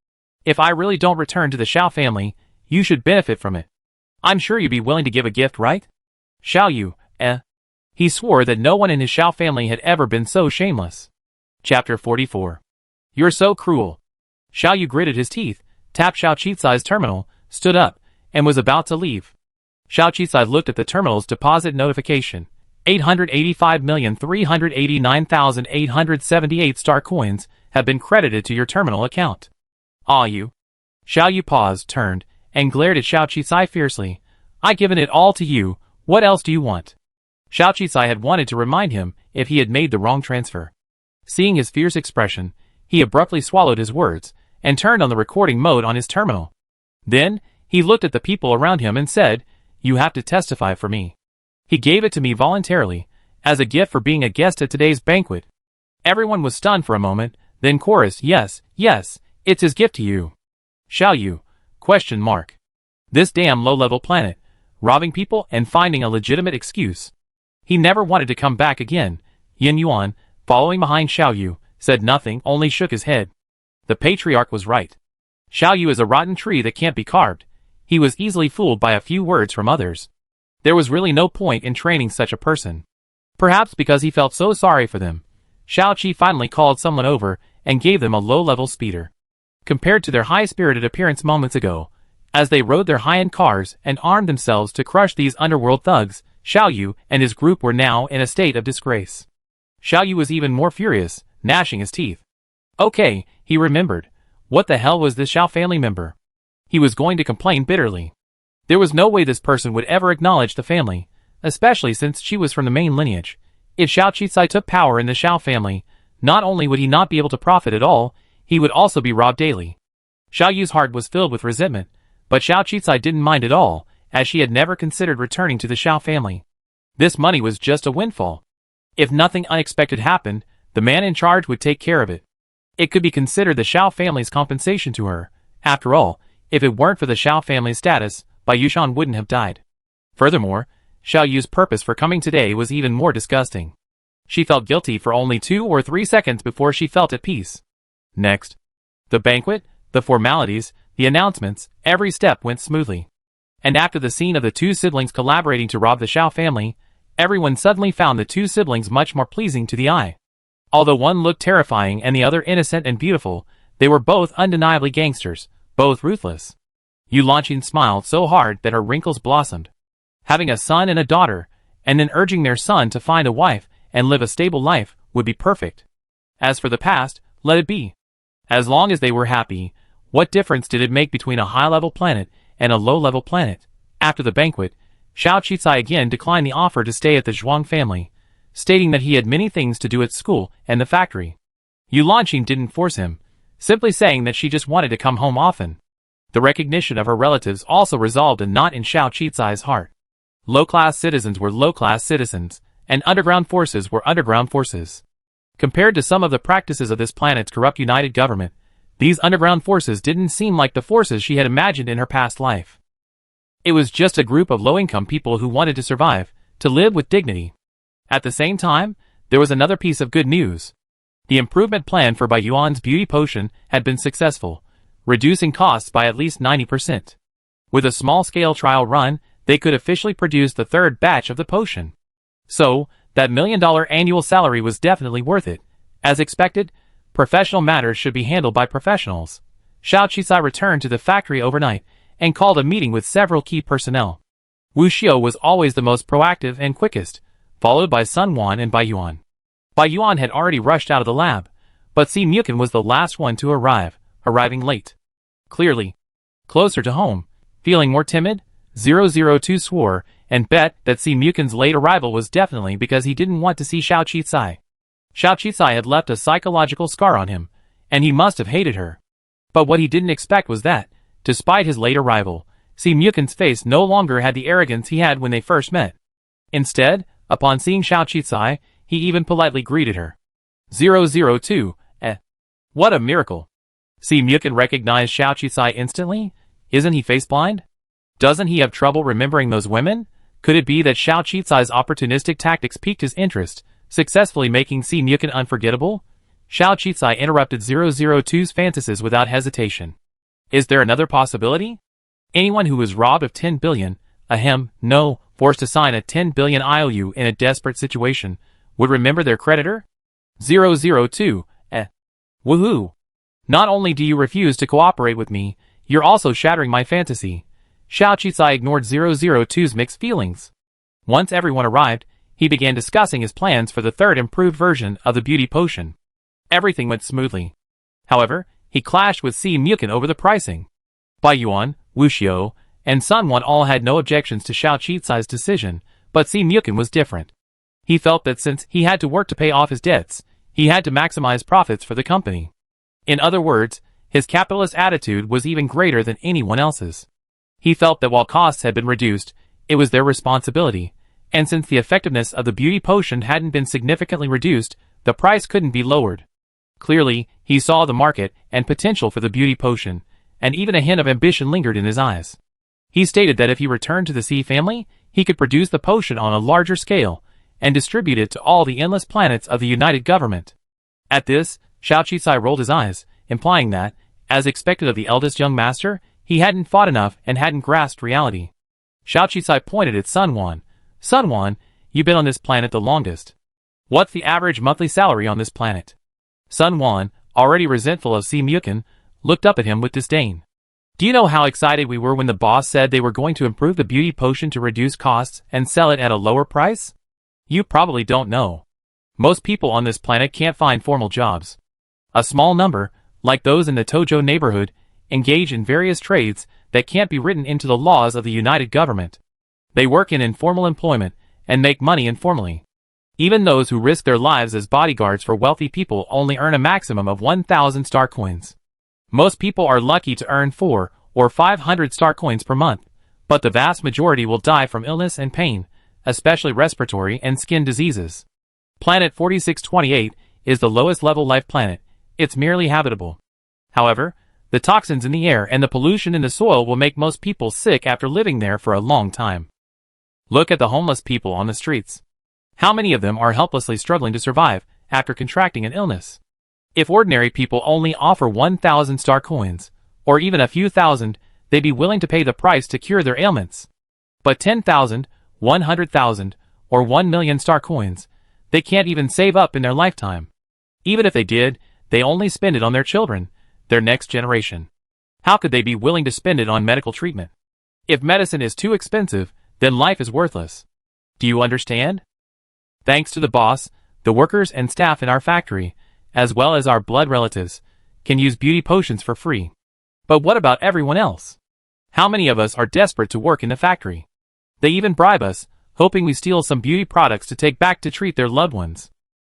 If I really don't return to the Xiao family, you should benefit from it. I'm sure you'd be willing to give a gift, right? Xiao Yu, He swore that no one in his Xiao family had ever been so shameless. Chapter 44. You're so cruel. Xiao Yu gritted his teeth, tapped Xiao Qicai's terminal, stood up, and was about to leave. Xiao Qicai looked at the terminal's deposit notification. 885,389,878 star coins have been credited to your terminal account. Ah, you. Xiao Yu paused, turned, and glared at Xiao Qicai fiercely. I've given it all to you, what else do you want? Xiao Qicai had wanted to remind him if he had made the wrong transfer. Seeing his fierce expression, he abruptly swallowed his words, and turned on the recording mode on his terminal. Then, he looked at the people around him and said, You have to testify for me. He gave it to me voluntarily, as a gift for being a guest at today's banquet. Everyone was stunned for a moment, then chorused, Yes, yes, it's his gift to you. Xiao Yu? ? This damn low-level planet, robbing people and finding a legitimate excuse. He never wanted to come back again. Yin Yuan, following behind Xiao Yu, said nothing, only shook his head. The patriarch was right. Xiao Yu is a rotten tree that can't be carved. He was easily fooled by a few words from others. There was really no point in training such a person. Perhaps because he felt so sorry for them, Xiao Qi finally called someone over and gave them a low-level speeder. Compared to their high-spirited appearance moments ago, as they rode their high-end cars and armed themselves to crush these underworld thugs, Xiao Yu and his group were now in a state of disgrace. Xiao Yu was even more furious, gnashing his teeth. Okay, he remembered. What the hell was this Xiao family member? He was going to complain bitterly. There was no way this person would ever acknowledge the family, especially since she was from the main lineage. If Xiao Qicai took power in the Xiao family, not only would he not be able to profit at all, he would also be robbed daily. Xiao Yu's heart was filled with resentment, but Xiao Qicai didn't mind at all, as she had never considered returning to the Xiao family. This money was just a windfall. If nothing unexpected happened, the man in charge would take care of it. It could be considered the Xiao family's compensation to her. After all, if it weren't for the Xiao family's status, Bai Yushan wouldn't have died. Furthermore, Xiao Yu's purpose for coming today was even more disgusting. She felt guilty for only 2 or 3 seconds before she felt at peace. Next. The banquet, the formalities, the announcements, every step went smoothly. And after the scene of the 2 siblings collaborating to rob the Xiao family, everyone suddenly found the 2 siblings much more pleasing to the eye. Although one looked terrifying and the other innocent and beautiful, they were both undeniably gangsters, both ruthless. Yu Lanqin smiled so hard that her wrinkles blossomed. Having a son and a daughter, and then urging their son to find a wife and live a stable life, would be perfect. As for the past, let it be. As long as they were happy, what difference did it make between a high-level planet and a low-level planet? After the banquet, Xiao Qicai again declined the offer to stay at the Zhuang family, stating that he had many things to do at school and the factory. Yu Lanqing didn't force him, simply saying that she just wanted to come home often. The recognition of her relatives also resolved a knot in Xiao Qicai's heart. Low-class citizens were low-class citizens, and underground forces were underground forces. Compared to some of the practices of this planet's corrupt united government, these underground forces didn't seem like the forces she had imagined in her past life. It was just a group of low-income people who wanted to survive, to live with dignity. At the same time, there was another piece of good news. The improvement plan for Bai Yuan's beauty potion had been successful, reducing costs by at least 90%. With a small-scale trial run, they could officially produce the third batch of the potion. So, that $1 million annual salary was definitely worth it. As expected, professional matters should be handled by professionals. Xiao Qicai returned to the factory overnight and called a meeting with several key personnel. Wu Xiu was always the most proactive and quickest, followed by Sun Wan and Bai Yuan. Bai Yuan had already rushed out of the lab, but Si Mukin was the last one to arrive, arriving late. Clearly, closer to home, feeling more timid, 002 swore and bet that Si Mukin's late arrival was definitely because he didn't want to see Xiao Qicai. Xiao Qicai had left a psychological scar on him, and he must have hated her. But what he didn't expect was that, despite his late arrival, Si Mukin's face no longer had the arrogance he had when they first met. Instead, upon seeing Xiao Qicai, he even politely greeted her. 002, What a miracle! Si Mukin recognized Xiao Qicai instantly? Isn't he face-blind? Doesn't he have trouble remembering those women? Could it be that Xiao Qicai's opportunistic tactics piqued his interest, successfully making Si Mukin unforgettable? Xiao Qicai interrupted 002's fantasies without hesitation. Is there another possibility? Anyone who was robbed of 10 billion, forced to sign a 10 billion IOU in a desperate situation, would remember their creditor? 002, Woohoo! Not only do you refuse to cooperate with me, you're also shattering my fantasy. Xiao Qicai ignored 002's mixed feelings. Once everyone arrived, he began discussing his plans for the third improved version of the beauty potion. Everything went smoothly. However, he clashed with Si Mukin over the pricing. Bai Yuan, Wu Xiu, and Sun Wan all had no objections to Xiao Qicai's decision, but Si Mukin was different. He felt that since he had to work to pay off his debts, he had to maximize profits for the company. In other words, his capitalist attitude was even greater than anyone else's. He felt that while costs had been reduced, it was their responsibility, and since the effectiveness of the beauty potion hadn't been significantly reduced, the price couldn't be lowered. Clearly, he saw the market and potential for the beauty potion, and even a hint of ambition lingered in his eyes. He stated that if he returned to the Sea family, he could produce the potion on a larger scale, and distribute it to all the endless planets of the united government. At this, Xiao Qicai rolled his eyes, implying that, as expected of the eldest young master, he hadn't fought enough and hadn't grasped reality. Xiao Qicai pointed at Sun Wan. Sun Wan, you've been on this planet the longest. What's the average monthly salary on this planet? Sun Wan, already resentful of Si Mukin, looked up at him with disdain. Do you know how excited we were when the boss said they were going to improve the beauty potion to reduce costs and sell it at a lower price? You probably don't know. Most people on this planet can't find formal jobs. A small number, like those in the Tojo neighborhood, engage in various trades that can't be written into the laws of the united government. They work in informal employment and make money informally. Even those who risk their lives as bodyguards for wealthy people only earn a maximum of 1,000 star coins. Most people are lucky to earn 4 or 500 star coins per month, but the vast majority will die from illness and pain, especially respiratory and skin diseases. Planet 4628 is the lowest level life planet. It's merely habitable. However, the toxins in the air and the pollution in the soil will make most people sick after living there for a long time. Look at the homeless people on the streets. How many of them are helplessly struggling to survive after contracting an illness? If ordinary people only offer 1,000 star coins, or even a few thousand, they'd be willing to pay the price to cure their ailments. But 10,000, 100,000, or 1 million star coins, they can't even save up in their lifetime. Even if they did, they only spend it on their children, their next generation. How could they be willing to spend it on medical treatment? If medicine is too expensive, then life is worthless. Do you understand? Thanks to the boss, the workers and staff in our factory, as well as our blood relatives, can use beauty potions for free. But what about everyone else? How many of us are desperate to work in the factory? They even bribe us, hoping we steal some beauty products to take back to treat their loved ones.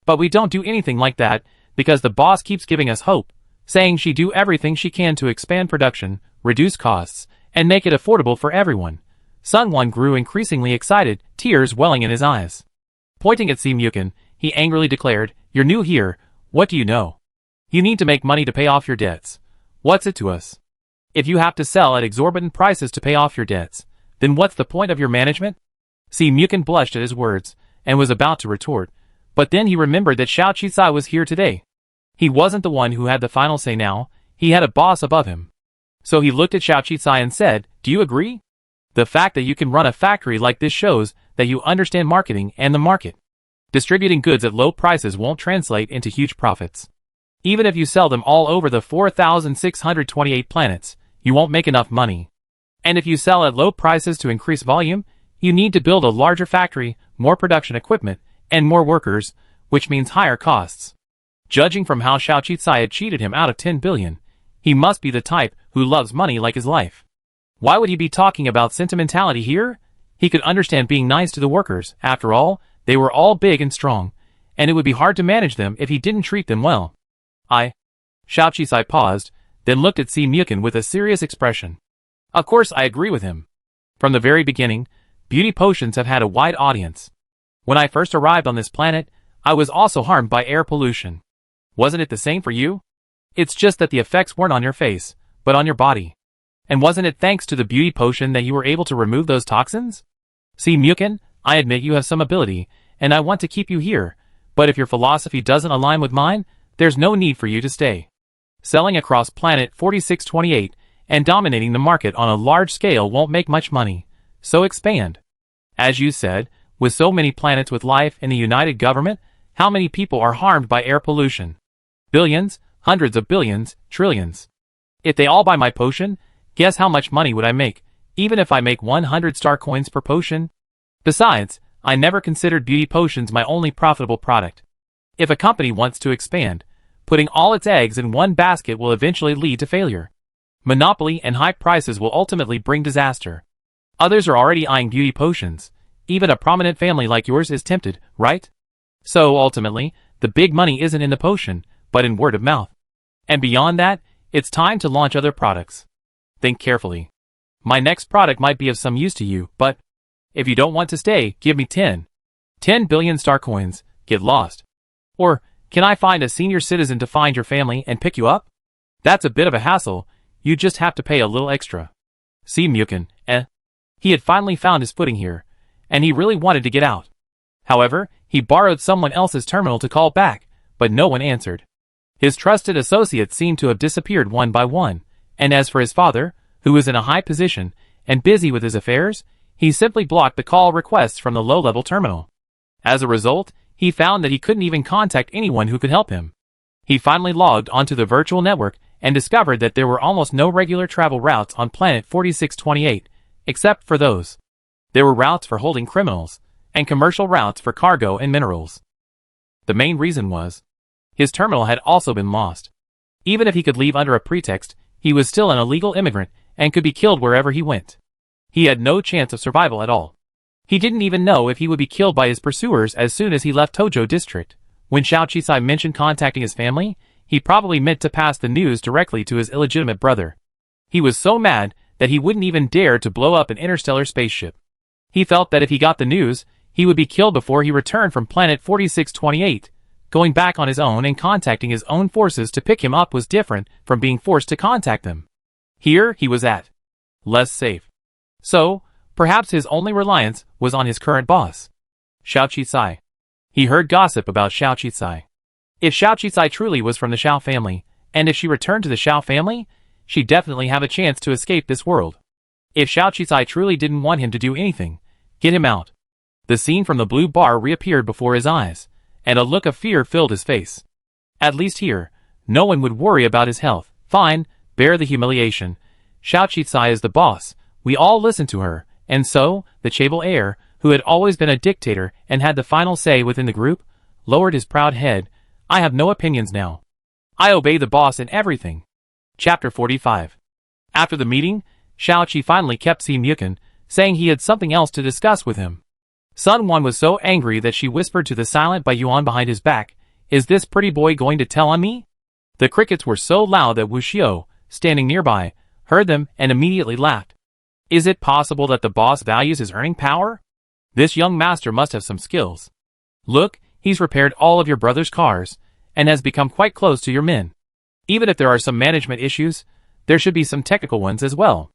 But we don't do anything like that, because the boss keeps giving us hope, saying she'd do everything she can to expand production, reduce costs, and make it affordable for everyone. Sungwon grew increasingly excited, tears welling in his eyes. Pointing at Simyukin, he angrily declared, "You're new here, what do you know? You need to make money to pay off your debts. What's it to us? If you have to sell at exorbitant prices to pay off your debts, then what's the point of your management?" Simyukin blushed at his words, and was about to retort, but then he remembered that Xiao Qisai was here today. He wasn't the one who had the final say now, he had a boss above him. So he looked at Xiao Qisai and said, "Do you agree? The fact that you can run a factory like this shows that you understand marketing and the market. Distributing goods at low prices won't translate into huge profits. Even if you sell them all over the 4,628 planets, you won't make enough money. And if you sell at low prices to increase volume, you need to build a larger factory, more production equipment, and more workers, which means higher costs. Judging from how Xiao Qisai had cheated him out of 10 billion, he must be the type who loves money like his life. Why would he be talking about sentimentality here? He could understand being nice to the workers. After all, they were all big and strong, and it would be hard to manage them if he didn't treat them well. Xiao Qisai paused, then looked at Simyukin with a serious expression. Of course I agree with him. From the very beginning, beauty potions have had a wide audience. When I first arrived on this planet, I was also harmed by air pollution. Wasn't it the same for you? It's just that the effects weren't on your face, but on your body. And wasn't it thanks to the beauty potion that you were able to remove those toxins? Simyukin, I admit you have some ability, and I want to keep you here, but if your philosophy doesn't align with mine, there's no need for you to stay. Selling across planet 4628 and dominating the market on a large scale won't make much money, so expand. As you said, with so many planets with life in the united government, how many people are harmed by air pollution? Billions, hundreds of billions, trillions. If they all buy my potion, guess how much money would I make, even if I make 100 star coins per potion? Besides, I never considered beauty potions my only profitable product. If a company wants to expand, putting all its eggs in one basket will eventually lead to failure. Monopoly and high prices will ultimately bring disaster. Others are already eyeing beauty potions. Even a prominent family like yours is tempted, right? So ultimately, the big money isn't in the potion, but in word of mouth. And beyond that, it's time to launch other products. Think carefully. My next product might be of some use to you, but if you don't want to stay, give me 10 billion star coins, get lost. Or, can I find a senior citizen to find your family and pick you up? That's a bit of a hassle, you just have to pay a little extra. Simyukin, He had finally found his footing here, and he really wanted to get out. However, he borrowed someone else's terminal to call back, but no one answered. His trusted associates seemed to have disappeared one by one, and as for his father, who was in a high position and busy with his affairs, he simply blocked the call requests from the low-level terminal. As a result, he found that he couldn't even contact anyone who could help him. He finally logged onto the virtual network and discovered that there were almost no regular travel routes on planet 4628, except for those. There were routes for holding criminals, and commercial routes for cargo and minerals. The main reason was, his terminal had also been lost. Even if he could leave under a pretext, he was still an illegal immigrant and could be killed wherever he went. He had no chance of survival at all. He didn't even know if he would be killed by his pursuers as soon as he left Tojo district. When Xiao Qisai mentioned contacting his family, he probably meant to pass the news directly to his illegitimate brother. He was so mad that he wouldn't even dare to blow up an interstellar spaceship. He felt that if he got the news, he would be killed before he returned from planet 4628. Going back on his own and contacting his own forces to pick him up was different from being forced to contact them. Here he was at less safe. So, perhaps his only reliance was on his current boss, Xiao Qisai. He heard gossip about Xiao Qisai. If Xiao Qisai truly was from the Xiao family, and if she returned to the Xiao family, she'd definitely have a chance to escape this world. If Xiao Qisai truly didn't want him to do anything, get him out. The scene from the blue bar reappeared before his eyes, and a look of fear filled his face. At least here, no one would worry about his health. Fine, bear the humiliation. Xiao Qisai is the boss, we all listen to her, and so, the Chaebol heir, who had always been a dictator and had the final say within the group, lowered his proud head. I have no opinions now. I obey the boss in everything. Chapter 45. After the meeting, Xiaoqi finally kept Si Mukun, saying he had something else to discuss with him. Sun Wan was so angry that she whispered to the silent Baiyuan behind his back, "Is this pretty boy going to tell on me?" The crickets were so loud that Wu Xiao, standing nearby, heard them and immediately laughed. Is it possible that the boss values his earning power? This young master must have some skills. Look, he's repaired all of your brother's cars, and has become quite close to your men. Even if there are some management issues, there should be some technical ones as well.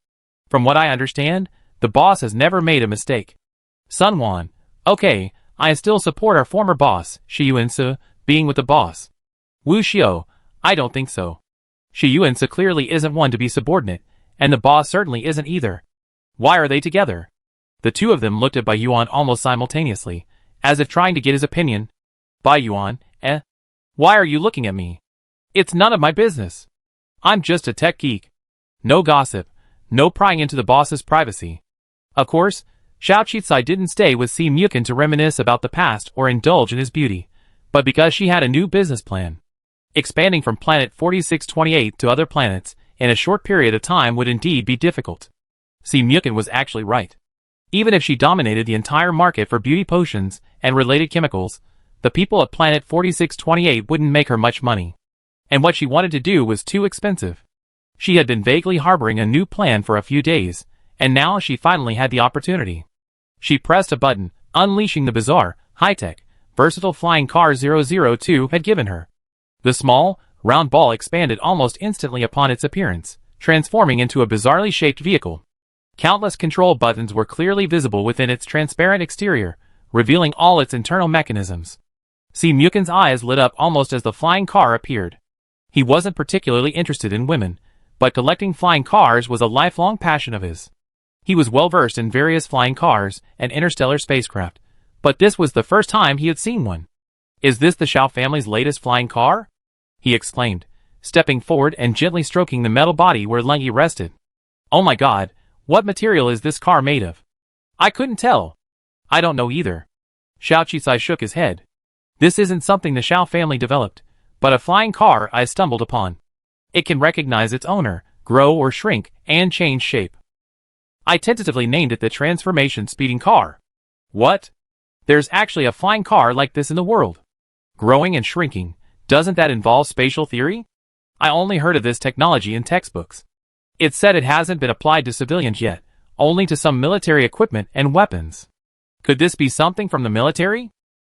From what I understand, the boss has never made a mistake. Sun Wan, okay, I still support our former boss, Shi Yuanse, being with the boss. Wu Xiao, I don't think so. Shi Yuanse clearly isn't one to be subordinate, and the boss certainly isn't either. Why are they together? The two of them looked at Baiyuan almost simultaneously, as if trying to get his opinion. Baiyuan, why are you looking at me? It's none of my business. I'm just a tech geek. No gossip, no prying into the boss's privacy. Of course, Xiaoqi didn't stay with Si Mukun to reminisce about the past or indulge in his beauty, but because she had a new business plan. Expanding from planet 4628 to other planets in a short period of time would indeed be difficult. Si Mukun was actually right. Even if she dominated the entire market for beauty potions and related chemicals, the people at planet 4628 wouldn't make her much money. And what she wanted to do was too expensive. She had been vaguely harboring a new plan for a few days, and now she finally had the opportunity. She pressed a button, unleashing the bizarre, high-tech, versatile flying car 002 had given her. The small, round ball expanded almost instantly upon its appearance, transforming into a bizarrely shaped vehicle. Countless control buttons were clearly visible within its transparent exterior, revealing all its internal mechanisms. Si Mukun's eyes lit up almost as the flying car appeared. He wasn't particularly interested in women, but collecting flying cars was a lifelong passion of his. He was well versed in various flying cars and interstellar spacecraft, but this was the first time he had seen one. Is this the Xiao family's latest flying car? He exclaimed, stepping forward and gently stroking the metal body where Lengi rested. Oh my god, what material is this car made of? I couldn't tell. I don't know either. Xiaoqi shook his head. This isn't something the Xiao family developed, but a flying car I stumbled upon. It can recognize its owner, grow or shrink, and change shape. I tentatively named it the Transformation Speeding Car. What? There's actually a flying car like this in the world. Growing and shrinking, doesn't that involve spatial theory? I only heard of this technology in textbooks. It said it hasn't been applied to civilians yet, only to some military equipment and weapons. Could this be something from the military?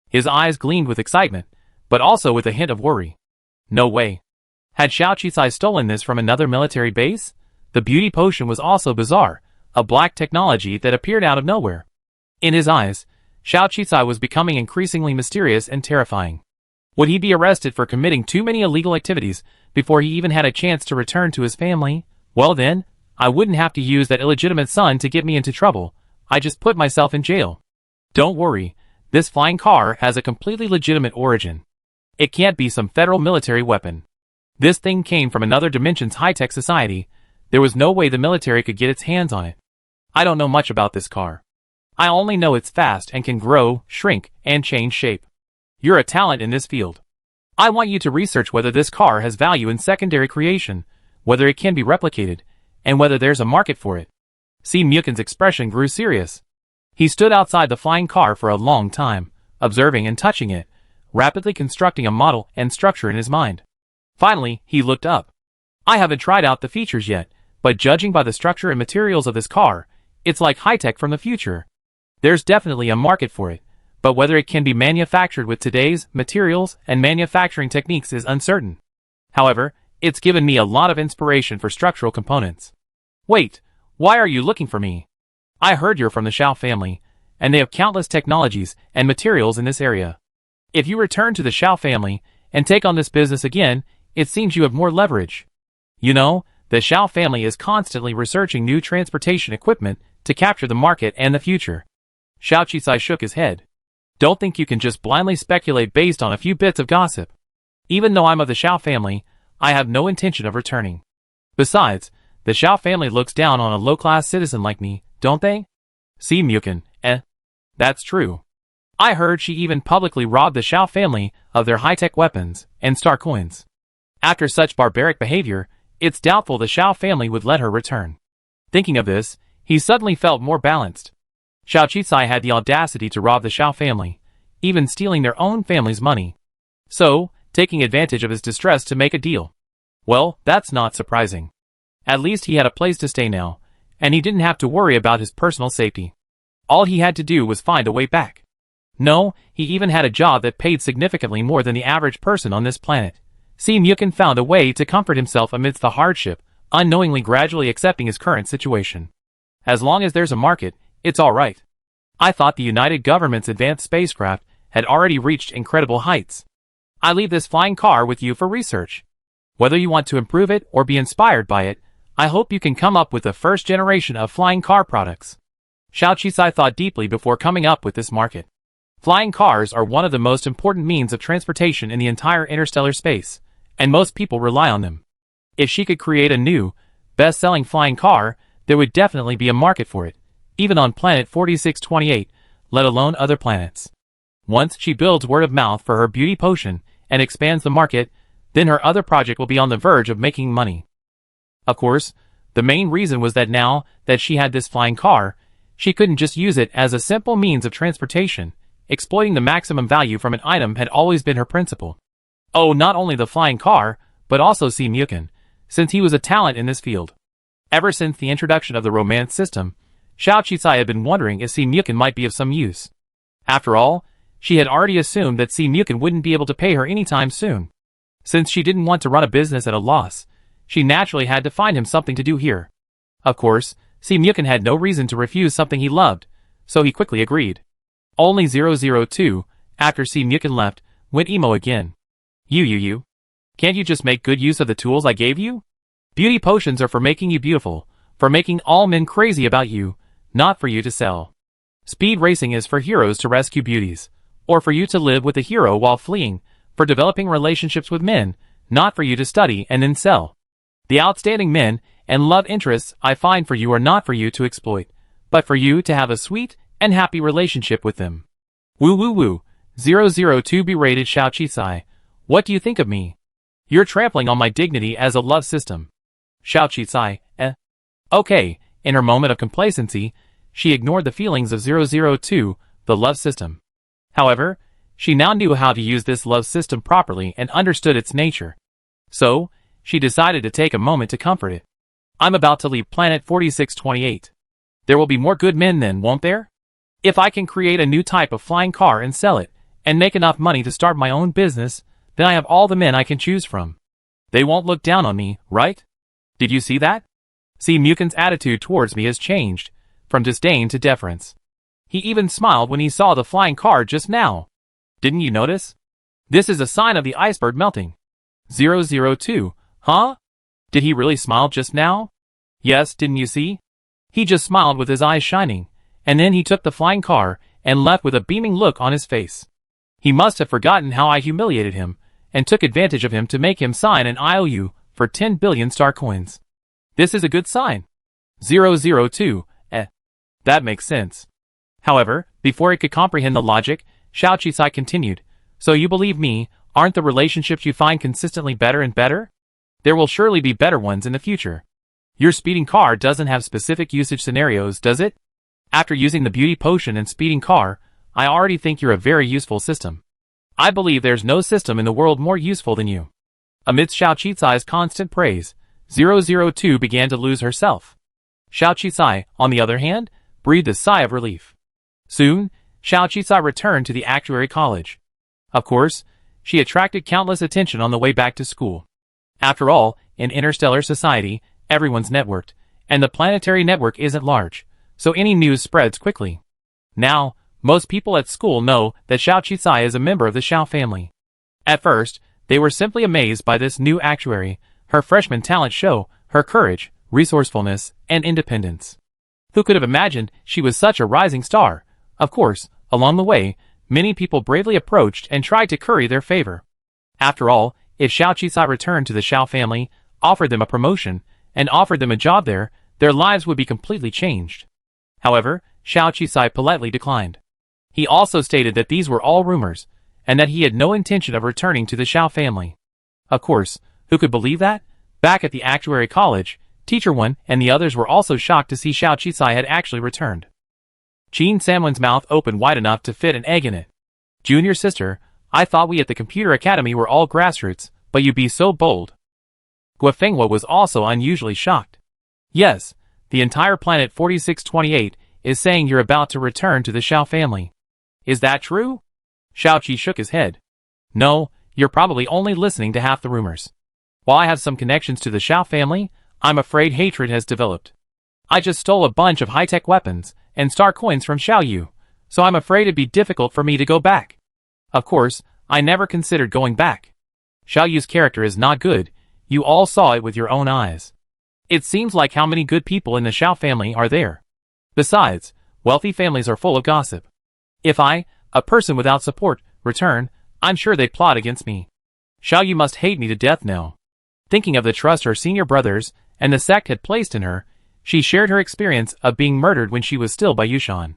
His eyes gleamed with excitement, but also with a hint of worry. No way. Had Xiaoqi stolen this from another military base? The beauty potion was also bizarre, a black technology that appeared out of nowhere. In his eyes, Xiaoqi was becoming increasingly mysterious and terrifying. Would he be arrested for committing too many illegal activities before he even had a chance to return to his family? Well then, I wouldn't have to use that illegitimate son to get me into trouble. I just put myself in jail. Don't worry, this flying car has a completely legitimate origin. It can't be some federal military weapon. This thing came from another dimension's high-tech society. There was no way the military could get its hands on it. I don't know much about this car. I only know it's fast and can grow, shrink, and change shape. You're a talent in this field. I want you to research whether this car has value in secondary creation, whether it can be replicated, and whether there's a market for it. Si Mukun's expression grew serious. He stood outside the flying car for a long time, observing and touching it, rapidly constructing a model and structure in his mind. Finally, he looked up. I haven't tried out the features yet, but judging by the structure and materials of this car, it's like high-tech from the future. There's definitely a market for it, but whether it can be manufactured with today's materials and manufacturing techniques is uncertain. However, it's given me a lot of inspiration for structural components. Wait, why are you looking for me? I heard you're from the Xiao family, and they have countless technologies and materials in this area. If you return to the Xiao family and take on this business again, it seems you have more leverage. You know, the Xiao family is constantly researching new transportation equipment to capture the market and the future. Xiaoqi shook his head. Don't think you can just blindly speculate based on a few bits of gossip. Even though I'm of the Xiao family, I have no intention of returning. Besides, the Xiao family looks down on a low-class citizen like me, don't they? Si Mukun, That's true. I heard she even publicly robbed the Xiao family of their high-tech weapons and star coins. After such barbaric behavior, it's doubtful the Xiao family would let her return. Thinking of this, he suddenly felt more balanced. Xiao Qisai had the audacity to rob the Xiao family, even stealing their own family's money. So, taking advantage of his distress to make a deal. Well, that's not surprising. At least he had a place to stay now, and he didn't have to worry about his personal safety. All he had to do was find a way back. No, he even had a job that paid significantly more than the average person on this planet. Si Mukin found a way to comfort himself amidst the hardship, unknowingly gradually accepting his current situation. As long as there's a market, it's alright. I thought the United Government's advanced spacecraft had already reached incredible heights. I leave this flying car with you for research. Whether you want to improve it or be inspired by it, I hope you can come up with the first generation of flying car products. Xiao Qisai thought deeply before coming up with this market. Flying cars are one of the most important means of transportation in the entire interstellar space, and most people rely on them. If she could create a new, best-selling flying car, there would definitely be a market for it, even on planet 4628, let alone other planets. Once she builds word of mouth for her beauty potion and expands the market, then her other project will be on the verge of making money. Of course, the main reason was that now that she had this flying car, she couldn't just use it as a simple means of transportation. Exploiting the maximum value from an item had always been her principle. Oh, not only the flying car, but also Si Mukin, since he was a talent in this field. Ever since the introduction of the romance system, Xiao Qisai had been wondering if Si Mukin might be of some use. After all, she had already assumed that Si Mukin wouldn't be able to pay her anytime soon. Since she didn't want to run a business at a loss, she naturally had to find him something to do here. Of course, Si Mukin had no reason to refuse something he loved, so he quickly agreed. Only 002, after Si Mukin left, went emo again. You. Can't you just make good use of the tools I gave you? Beauty potions are for making you beautiful, for making all men crazy about you, not for you to sell. Speed racing is for heroes to rescue beauties, or for you to live with a hero while fleeing, for developing relationships with men, not for you to study and then sell. The outstanding men and love interests I find for you are not for you to exploit, but for you to have a sweet and happy relationship with them. Woo. 002 berated Xiao Qisai. What do you think of me? You're trampling on my dignity as a love system. Xiao Qisai, Okay, in her moment of complacency, she ignored the feelings of 002, the love system. However, she now knew how to use this love system properly and understood its nature. So, she decided to take a moment to comfort it. I'm about to leave planet 4628. There will be more good men then, won't there? If I can create a new type of flying car and sell it, and make enough money to start my own business, then I have all the men I can choose from. They won't look down on me, right? Did you see that? Si Mukin's attitude towards me has changed, from disdain to deference. He even smiled when he saw the flying car just now. Didn't you notice? This is a sign of the iceberg melting. 002, huh? Did he really smile just now? Yes, didn't you see? He just smiled with his eyes shining, and then he took the flying car and left with a beaming look on his face. He must have forgotten how I humiliated him, and took advantage of him to make him sign an IOU for 10 billion star coins. This is a good sign. 002, That makes sense. However, before he could comprehend the logic, Xiao Qisai continued, So you believe me, aren't the relationships you find consistently better and better? There will surely be better ones in the future. Your speeding car doesn't have specific usage scenarios, does it? After using the beauty potion and speeding car, I already think you're a very useful system. I believe there's no system in the world more useful than you. Amidst Xiao Qisai's constant praise, 002 began to lose herself. Xiao Qisai, on the other hand, breathed a sigh of relief. Soon, Xiao Qisai returned to the actuary college. Of course, she attracted countless attention on the way back to school. After all, in interstellar society, everyone's networked, and the planetary network isn't large, so any news spreads quickly. Now, most people at school know that Xiao Qisai is a member of the Xiao family. At first, they were simply amazed by this new actuary, her freshman talent show, her courage, resourcefulness, and independence. Who could have imagined she was such a rising star? Of course, along the way, many people bravely approached and tried to curry their favor. After all, if Xiao Qisai returned to the Xiao family, offered them a promotion, and offered them a job there, their lives would be completely changed. However, Xiao Qisai politely declined. He also stated that these were all rumors, and that he had no intention of returning to the Xiao family. Of course, Who could believe that? Back at the actuary college, Teacher 1 and the others were also shocked to see Xiao Qisai had actually returned. Jean Samwen's mouth opened wide enough to fit an egg in it. Junior sister, I thought we at the computer academy were all grassroots, but you be so bold. Guofengwa was also unusually shocked. Yes, the entire planet 4628 is saying you're about to return to the Xiao family. Is that true? Xiaoqi shook his head. No, you're probably only listening to half the rumors. While I have some connections to the Xiao family, I'm afraid hatred has developed. I just stole a bunch of high-tech weapons and star coins from Xiaoyu, so I'm afraid it'd be difficult for me to go back. Of course, I never considered going back. Xiaoyu's character is not good, you all saw it with your own eyes. It seems like how many good people in the Xiao family are there. Besides, wealthy families are full of gossip. If I, a person without support, return, I'm sure they'd plot against me. Xiaoyu must hate me to death now. Thinking of the trust her senior brothers and the sect had placed in her, she shared her experience of being murdered when she was still by Yushan.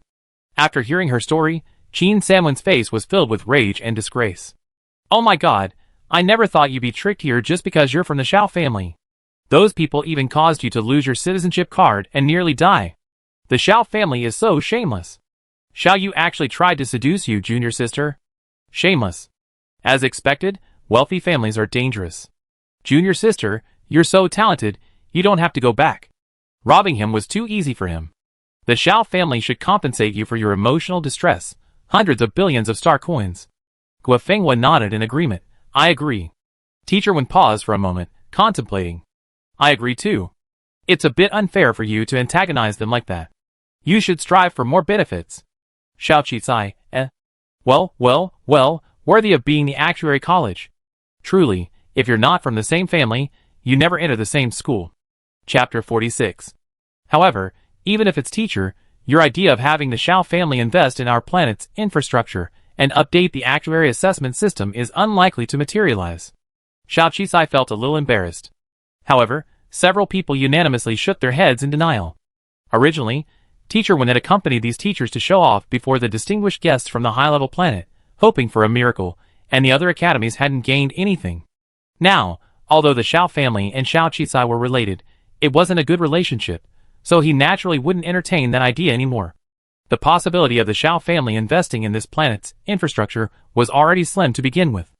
After hearing her story, Jean Samwen's face was filled with rage and disgrace. Oh my god, I never thought you'd be tricked here just because you're from the Xiao family. Those people even caused you to lose your citizenship card and nearly die. The Xiao family is so shameless. Xiaoyu actually tried to seduce you, junior sister. Shameless. As expected, wealthy families are dangerous. Junior sister, you're so talented, you don't have to go back. Robbing him was too easy for him. The Xiao family should compensate you for your emotional distress, hundreds of billions of star coins. Guofengwa nodded in agreement. I agree. Teacher Wen paused for a moment, contemplating. I agree too. It's a bit unfair for you to antagonize them like that. You should strive for more benefits. Xiao Qisai, Well, worthy of being the actuary college. Truly, if you're not from the same family, you never enter the same school. Chapter 46. However, even if it's teacher, your idea of having the Xiao family invest in our planet's infrastructure and update the actuary assessment system is unlikely to materialize. Xiao Qisai felt a little embarrassed. However, several people unanimously shook their heads in denial. Originally, Teacher Wen had accompanied these teachers to show off before the distinguished guests from the high-level planet, hoping for a miracle, and the other academies hadn't gained anything. Now, although the Xiao family and Xiao Qisai were related, it wasn't a good relationship, so he naturally wouldn't entertain that idea anymore. The possibility of the Xiao family investing in this planet's infrastructure was already slim to begin with.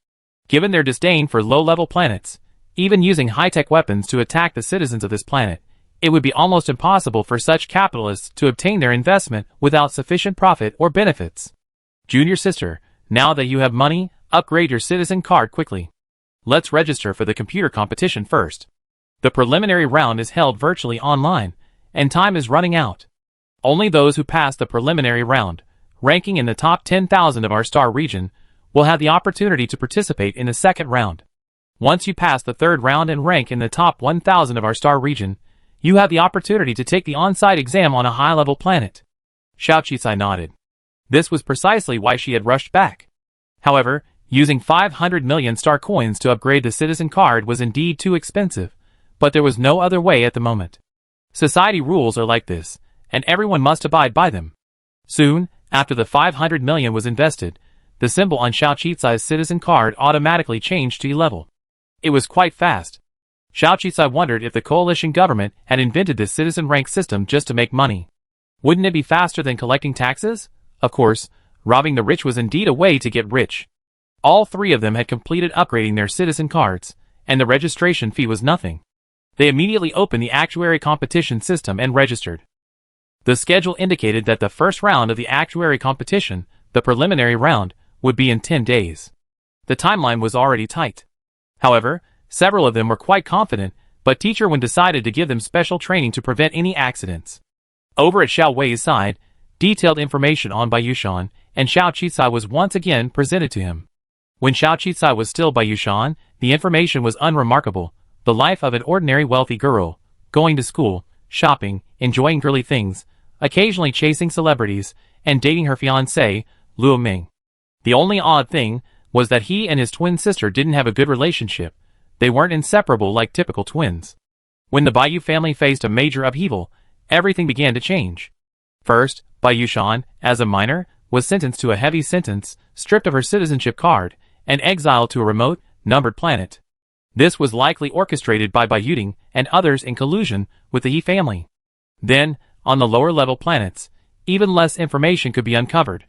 Given their disdain for low-level planets, even using high-tech weapons to attack the citizens of this planet, it would be almost impossible for such capitalists to obtain their investment without sufficient profit or benefits. Junior sister, now that you have money, upgrade your citizen card quickly. Let's register for the computer competition first. The preliminary round is held virtually online, and time is running out. Only those who pass the preliminary round, ranking in the top 10,000 of our star region, will have the opportunity to participate in the second round. Once you pass the third round and rank in the top 1,000 of our star region, you have the opportunity to take the on-site exam on a high-level planet. Xiao Qisai nodded. This was precisely why she had rushed back. However, using 500 million star coins to upgrade the citizen card was indeed too expensive, but there was no other way at the moment. Society rules are like this, and everyone must abide by them. Soon, after the 500 million was invested, the symbol on Xiao Qisai's citizen card automatically changed to E-level. It was quite fast. Xiao Qisai wondered if the coalition government had invented this citizen rank system just to make money. Wouldn't it be faster than collecting taxes? Of course, robbing the rich was indeed a way to get rich. All three of them had completed upgrading their citizen cards, and the registration fee was nothing. They immediately opened the actuary competition system and registered. The schedule indicated that the first round of the actuary competition, the preliminary round, would be in 10 days. The timeline was already tight. However, several of them were quite confident, but Teacher Wen decided to give them special training to prevent any accidents. Over at Xiao Wei's side, detailed information on Bai Yushan and Xiao Qisai was once again presented to him. When Xiao Qisai was still Bai Yushan, the information was unremarkable, the life of an ordinary wealthy girl, going to school, shopping, enjoying girly things, occasionally chasing celebrities, and dating her fiancé, Luo Ming. The only odd thing was that he and his twin sister didn't have a good relationship. They weren't inseparable like typical twins. When the Baiyu family faced a major upheaval, everything began to change. First, Bai Yushan, as a minor, was sentenced to a heavy sentence, stripped of her citizenship card, and exiled to a remote, numbered planet. This was likely orchestrated by Bayuding and others in collusion with the He family. Then, on the lower-level planets, even less information could be uncovered.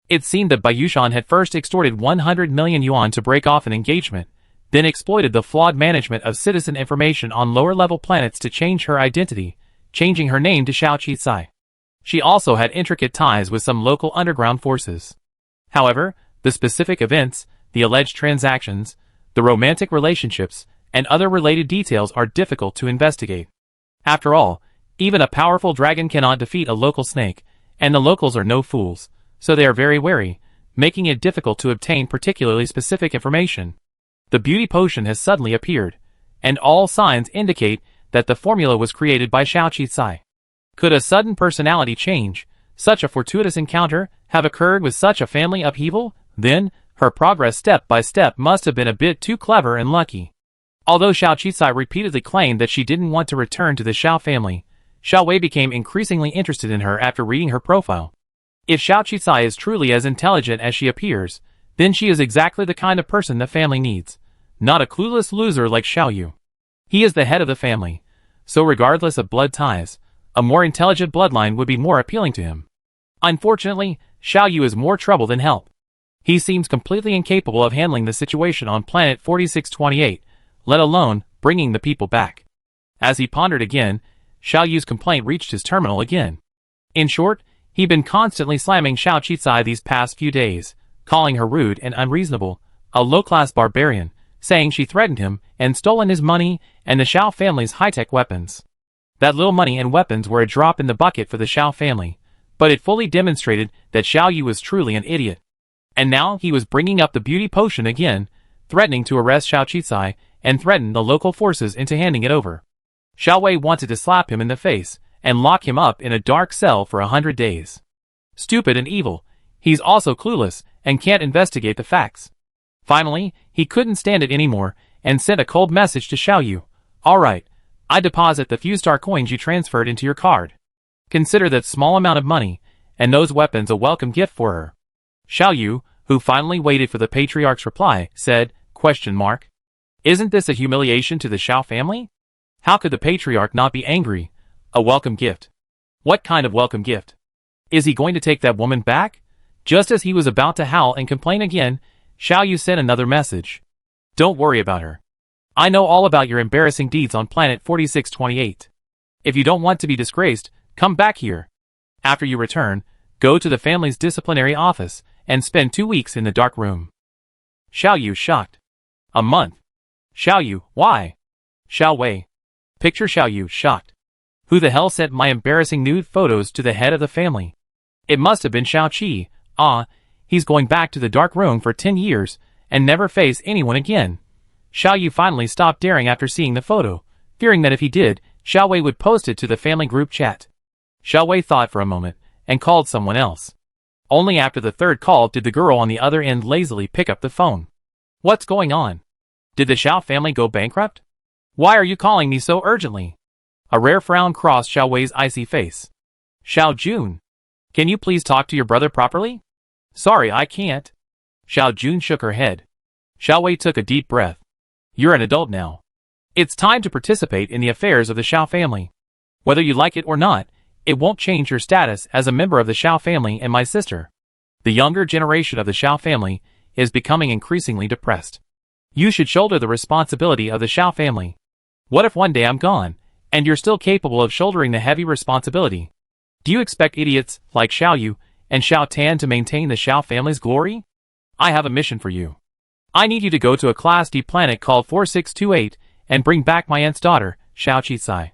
It seemed that Bayushan had first extorted 100 million yuan to break off an engagement, then exploited the flawed management of citizen information on lower-level planets to change her identity, changing her name to Xiao Qi. She also had intricate ties with some local underground forces. However, the specific events, the alleged transactions, the romantic relationships, and other related details are difficult to investigate. After all, even a powerful dragon cannot defeat a local snake, and the locals are no fools, so they are very wary, making it difficult to obtain particularly specific information. The beauty potion has suddenly appeared, and all signs indicate that the formula was created by Xiao Qi. Could a sudden personality change, such a fortuitous encounter, have occurred with such a family upheaval? Then, her progress step by step must have been a bit too clever and lucky. Although Xiao Qi repeatedly claimed that she didn't want to return to the Xiao family, Xiao Wei became increasingly interested in her after reading her profile. If Xiao Qi is truly as intelligent as she appears, then she is exactly the kind of person the family needs, not a clueless loser like Xiao Yu. He is the head of the family, so regardless of blood ties, a more intelligent bloodline would be more appealing to him. Unfortunately, Xiao Yu is more trouble than help. He seems completely incapable of handling the situation on planet 4628, let alone bringing the people back. As he pondered again, Xiao Yu's complaint reached his terminal again. In short, he'd been constantly slamming Xiao Qi these past few days, calling her rude and unreasonable, a low-class barbarian, saying she threatened him and stolen his money and the Xiao family's high-tech weapons. That little money and weapons were a drop in the bucket for the Xiao family, but it fully demonstrated that Xiao Yu was truly an idiot. And now he was bringing up the beauty potion again, threatening to arrest Xiao Qi and threaten the local forces into handing it over. Xiao Wei wanted to slap him in the face and lock him up in a dark cell for 100 days. Stupid and evil, he's also clueless and can't investigate the facts. Finally, he couldn't stand it anymore and sent a cold message to Xiao Yu. Alright, I deposit the few star coins you transferred into your card. Consider that small amount of money, and those weapons a welcome gift for her. Xiao Yu, who finally waited for the patriarch's reply, said, ? Isn't this a humiliation to the Xiao family? How could the patriarch not be angry? A welcome gift. What kind of welcome gift? Is he going to take that woman back? Just as he was about to howl and complain again, Xiao Yu sent another message. Don't worry about her. I know all about your embarrassing deeds on planet 4628. If you don't want to be disgraced, come back here. After you return, go to the family's disciplinary office and spend 2 weeks in the dark room. Xiao Yu shocked. A month. Xiao Yu, why? Xiao Wei. Picture Xiao Yu shocked. Who the hell sent my embarrassing nude photos to the head of the family? It must have been Xiao Qi. He's going back to the dark room for 10 years and never face anyone again. Xiao Yu finally stopped daring after seeing the photo, fearing that if he did, Xiao Wei would post it to the family group chat. Xiao Wei thought for a moment and called someone else. Only after the third call did the girl on the other end lazily pick up the phone. What's going on? Did the Xiao family go bankrupt? Why are you calling me so urgently? A rare frown crossed Xiao Wei's icy face. Xiao Jun. Can you please talk to your brother properly? Sorry, I can't. Xiao Jun shook her head. Xiao Wei took a deep breath. You're an adult now. It's time to participate in the affairs of the Xiao family. Whether you like it or not, it won't change your status as a member of the Xiao family and my sister. The younger generation of the Xiao family is becoming increasingly depressed. You should shoulder the responsibility of the Xiao family. What if one day I'm gone, and you're still capable of shouldering the heavy responsibility? Do you expect idiots like Xiao Yu and Xiao Tan to maintain the Xiao family's glory? I have a mission for you. I need you to go to a Class D planet called 4628 and bring back my aunt's daughter, Xiao Qi.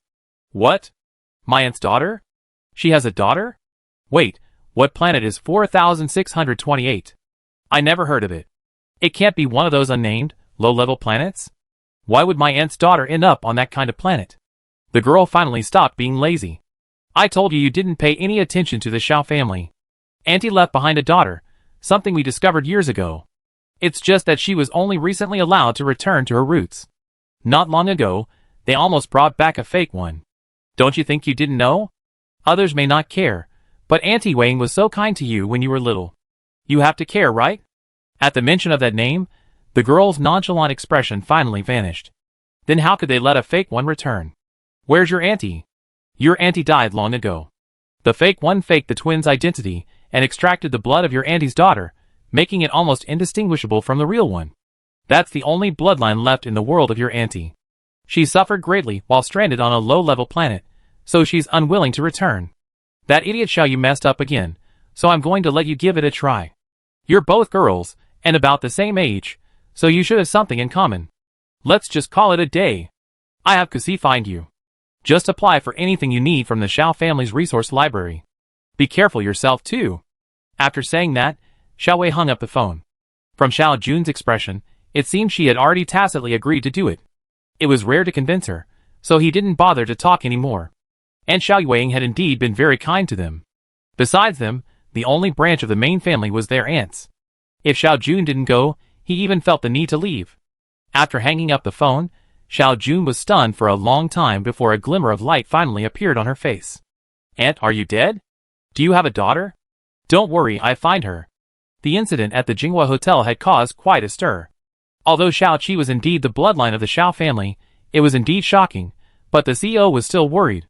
What? My aunt's daughter? She has a daughter? Wait, what planet is 4628? I never heard of it. It can't be one of those unnamed, low-level planets? Why would my aunt's daughter end up on that kind of planet? The girl finally stopped being lazy. I told you you didn't pay any attention to the Xiao family. Auntie left behind a daughter, something we discovered years ago. It's just that she was only recently allowed to return to her roots. Not long ago, they almost brought back a fake one. Don't you think you didn't know? Others may not care, but Auntie Wang was so kind to you when you were little. You have to care, right? At the mention of that name, the girl's nonchalant expression finally vanished. Then how could they let a fake one return? Where's your auntie? Your auntie died long ago. The fake one faked the twins' identity and extracted the blood of your auntie's daughter, making it almost indistinguishable from the real one. That's the only bloodline left in the world of your auntie. She suffered greatly while stranded on a low-level planet, so she's unwilling to return. That idiot Xiaoyu messed up again, so I'm going to let you give it a try. You're both girls, and about the same age, so you should have something in common. Let's just call it a day. I have Kusi find you. Just apply for anything you need from the Xiao family's resource library. Be careful yourself too. After saying that, Xiao Wei hung up the phone. From Xiao Jun's expression, it seemed she had already tacitly agreed to do it. It was rare to convince her, so he didn't bother to talk anymore. And Xiao Yueying had indeed been very kind to them. Besides them, the only branch of the main family was their aunts. If Xiao Jun didn't go, he even felt the need to leave. After hanging up the phone, Xiao Jun was stunned for a long time before a glimmer of light finally appeared on her face. Aunt, are you dead? Do you have a daughter? Don't worry, I find her. The incident at the Jinghua Hotel had caused quite a stir. Although Xiao Qi was indeed the bloodline of the Xiao family, it was indeed shocking, but the CEO was still worried.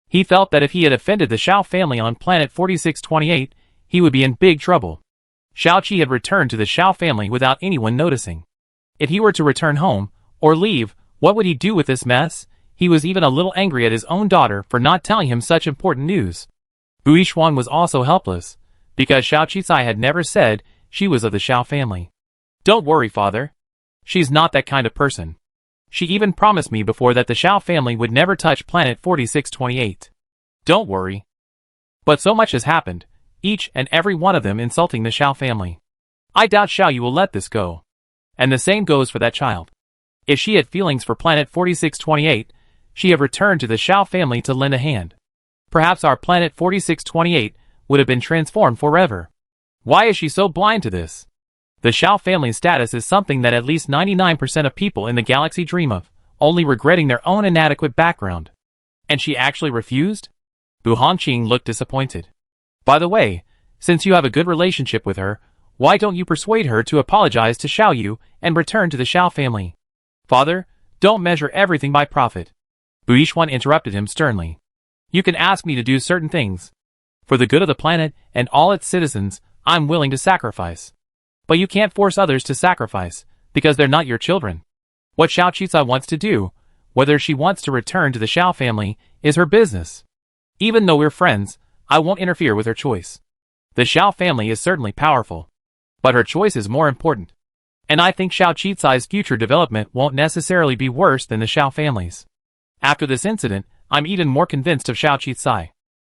He felt that if he had offended the Xiao family on planet 4628, he would be in big trouble. Xiao Qi had returned to the Xiao family without anyone noticing. If he were to return home, or leave, what would he do with this mess? He was even a little angry at his own daughter for not telling him such important news. Bu Yishuan was also helpless, because Xiao Qisai had never said she was of the Xiao family. Don't worry, father. She's not that kind of person. She even promised me before that the Xiao family would never touch planet 4628. Don't worry. But so much has happened, each and every one of them insulting the Xiao family. I doubt Xiao Yu will let this go. And the same goes for that child. If she had feelings for planet 4628, she have returned to the Xiao family to lend a hand. Perhaps our planet 4628 would have been transformed forever. Why is she so blind to this? The Xiao family's status is something that at least 99% of people in the galaxy dream of, only regretting their own inadequate background. And she actually refused? Bu Hongqing looked disappointed. By the way, since you have a good relationship with her, why don't you persuade her to apologize to Xiao Yu and return to the Xiao family? Father, don't measure everything by profit. Bu Yishuan interrupted him sternly. You can ask me to do certain things. For the good of the planet and all its citizens, I'm willing to sacrifice. But you can't force others to sacrifice, because they're not your children. What Xiao Qisai wants to do, whether she wants to return to the Xiao family, is her business. Even though we're friends, I won't interfere with her choice. The Xiao family is certainly powerful. But her choice is more important. And I think Xiao Qisai's future development won't necessarily be worse than the Xiao family's. After this incident, I'm even more convinced of Xiao Qisai.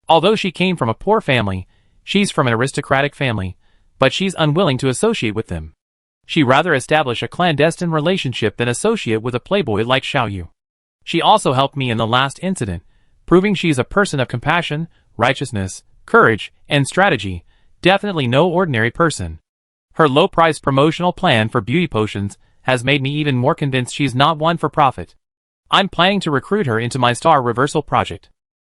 Although she came from a poor family, she's from an aristocratic family, but she's unwilling to associate with them. She'd rather establish a clandestine relationship than associate with a playboy like Xiao Yu. She also helped me in the last incident, proving she's a person of compassion, righteousness, courage, and strategy, definitely no ordinary person. Her low-priced promotional plan for beauty potions has made me even more convinced she's not one for profit. I'm planning to recruit her into my star reversal project.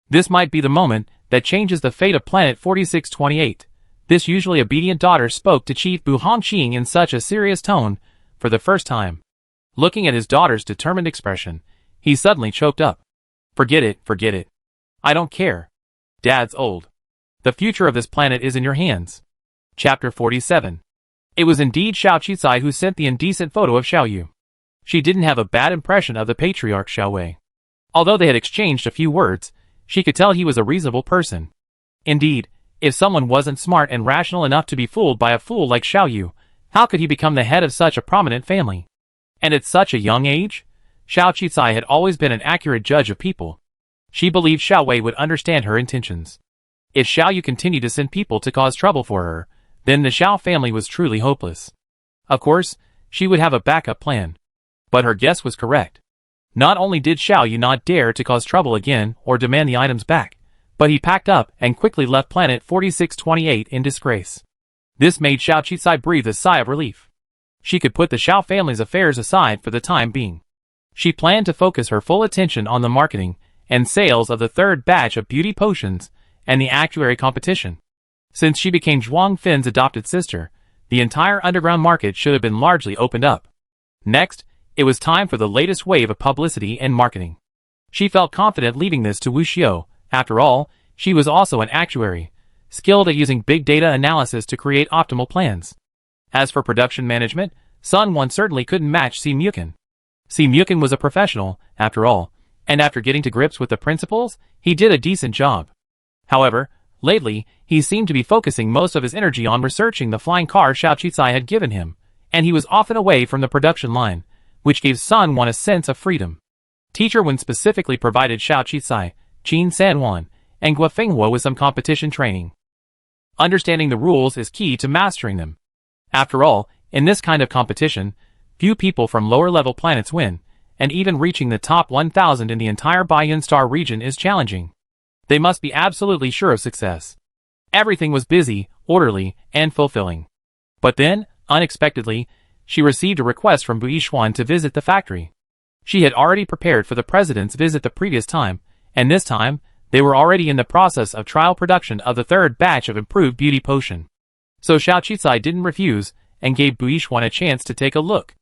This might be the moment that changes the fate of planet 4628. This usually obedient daughter spoke to Chief Bu Hongqing in such a serious tone, for the first time. Looking at his daughter's determined expression, he suddenly choked up. Forget it, forget it. I don't care. Dad's old. The future of this planet is in your hands. Chapter 47. It was indeed Xiao Qisai who sent the indecent photo of Xiao Yu. She didn't have a bad impression of the patriarch Xiao Wei. Although they had exchanged a few words, she could tell he was a reasonable person. Indeed, if someone wasn't smart and rational enough to be fooled by a fool like Xiao Yu, how could he become the head of such a prominent family? And at such a young age? Xiao Qisai had always been an accurate judge of people. She believed Xiao Wei would understand her intentions. If Xiao Yu continued to send people to cause trouble for her, then the Xiao family was truly hopeless. Of course, she would have a backup plan. But her guess was correct. Not only did Xiao Yu not dare to cause trouble again or demand the items back, but he packed up and quickly left planet 4628 in disgrace. This made Xiao Qisai breathe a sigh of relief. She could put the Xiao family's affairs aside for the time being. She planned to focus her full attention on the marketing and sales of the third batch of beauty potions and the actuary competition. Since she became Zhuang Fin's adopted sister, the entire underground market should have been largely opened up. Next, It was time for the latest wave of publicity and marketing. She felt confident leaving this to Wu Xiao. After all, she was also an actuary, skilled at using big data analysis to create optimal plans. As for production management, Sun Quan certainly couldn't match Si Mukin. Si Mukin was a professional, after all, and after getting to grips with the principles, he did a decent job. However, lately, he seemed to be focusing most of his energy on researching the flying car Xiao Qicai had given him, and he was often away from the production line, which gave Sun Quan a sense of freedom. Teacher Wen specifically provided Xiao Qicai, Qin Sanwan, and Gua Fenghua with some competition training. Understanding the rules is key to mastering them. After all, in this kind of competition, few people from lower-level planets win, and even reaching the top 1,000 in the entire Baiyun Star region is challenging. They must be absolutely sure of success. Everything was busy, orderly, and fulfilling. But then, unexpectedly, she received a request from Buishuan to visit the factory. She had already prepared for the president's visit the previous time, and this time, they were already in the process of trial production of the third batch of improved beauty potion. So Xiao Qicai didn't refuse, and gave Buishuan a chance to take a look.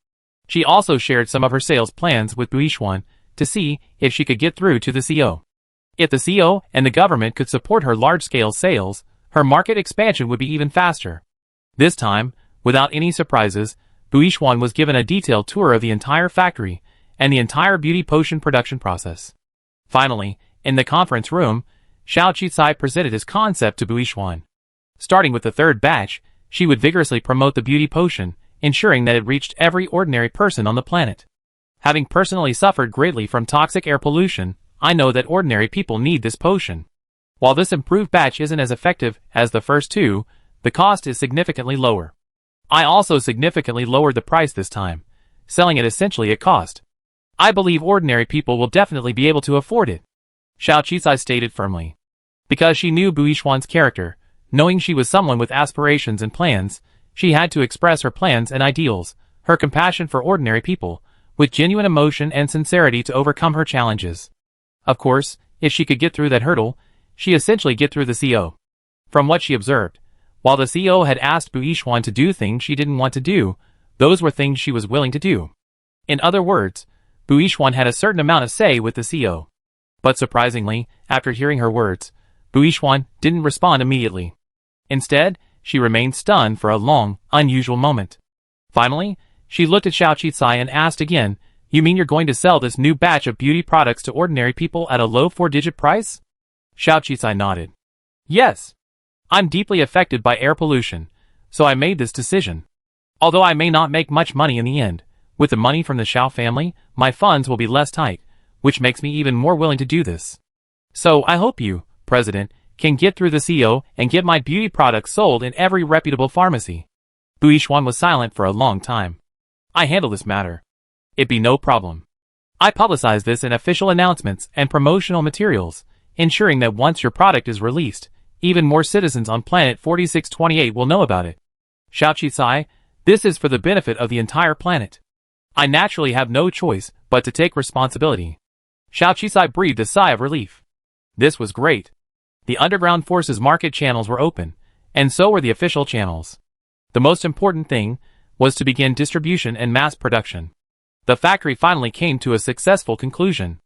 She also shared some of her sales plans with Buishuan to see if she could get through to the CO. If the CO and the government could support her large-scale sales, her market expansion would be even faster. This time, without any surprises, Buishuan was given a detailed tour of the entire factory and the entire beauty potion production process. Finally, in the conference room, Xiao Qicai presented his concept to Buishuan. Starting with the third batch, she would vigorously promote the beauty potion, ensuring that it reached every ordinary person on the planet. Having personally suffered greatly from toxic air pollution, I know that ordinary people need this potion. While this improved batch isn't as effective as the first two, the cost is significantly lower. I also significantly lowered the price this time, selling it essentially at cost. I believe ordinary people will definitely be able to afford it, Xiao Qicai stated firmly. Because she knew Buishuan's character, knowing she was someone with aspirations and plans, she had to express her plans and ideals, her compassion for ordinary people, with genuine emotion and sincerity to overcome her challenges. Of course, if she could get through that hurdle, she essentially get through the CO. From what she observed, while the CO had asked Buishuan to do things she didn't want to do, those were things she was willing to do. In other words, Buishuan had a certain amount of say with the CO. But surprisingly, after hearing her words, Buishuan didn't respond immediately. Instead, she remained stunned for a long, unusual moment. Finally, she looked at Xiao Qicai and asked again, "You mean you're going to sell this new batch of beauty products to ordinary people at a low 4-digit price?" Xiao Qicai nodded. "Yes. I'm deeply affected by air pollution, so I made this decision. Although I may not make much money in the end, with the money from the Xiao family, my funds will be less tight, which makes me even more willing to do this. So I hope you, President, can get through the CO and get my beauty products sold in every reputable pharmacy." Buishuan was silent for a long time. "I handle this matter. It'd be no problem. I publicize this in official announcements and promotional materials, ensuring that once your product is released, even more citizens on planet 4628 will know about it. Xiao Qicai, this is for the benefit of the entire planet. I naturally have no choice but to take responsibility." Xiao Qicai breathed a sigh of relief. This was great. The underground forces market channels were open, and so were the official channels. The most important thing was to begin distribution and mass production. The factory finally came to a successful conclusion.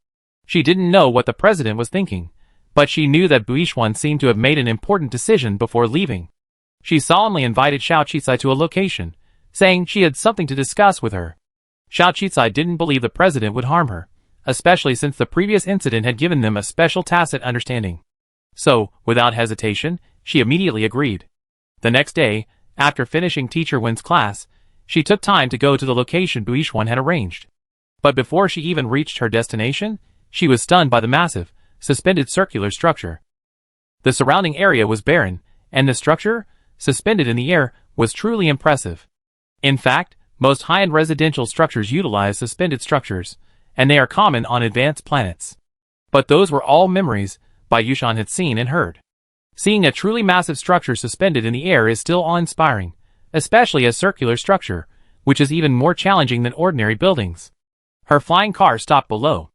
She didn't know what the president was thinking, but she knew that Buishuan seemed to have made an important decision before leaving. She solemnly invited Xiao Qicai to a location, saying she had something to discuss with her. Xiao Qicai didn't believe the president would harm her, especially since the previous incident had given them a special tacit understanding. So, without hesitation, she immediately agreed. The next day, after finishing Teacher Wen's class, she took time to go to the location Buishuan had arranged. But before she even reached her destination, she was stunned by the massive, suspended circular structure. The surrounding area was barren, and the structure, suspended in the air, was truly impressive. In fact, most high-end residential structures utilize suspended structures, and they are common on advanced planets. But those were all memories Buishuan had seen and heard. Seeing a truly massive structure suspended in the air is still awe-inspiring, especially a circular structure, which is even more challenging than ordinary buildings. Her flying car stopped below.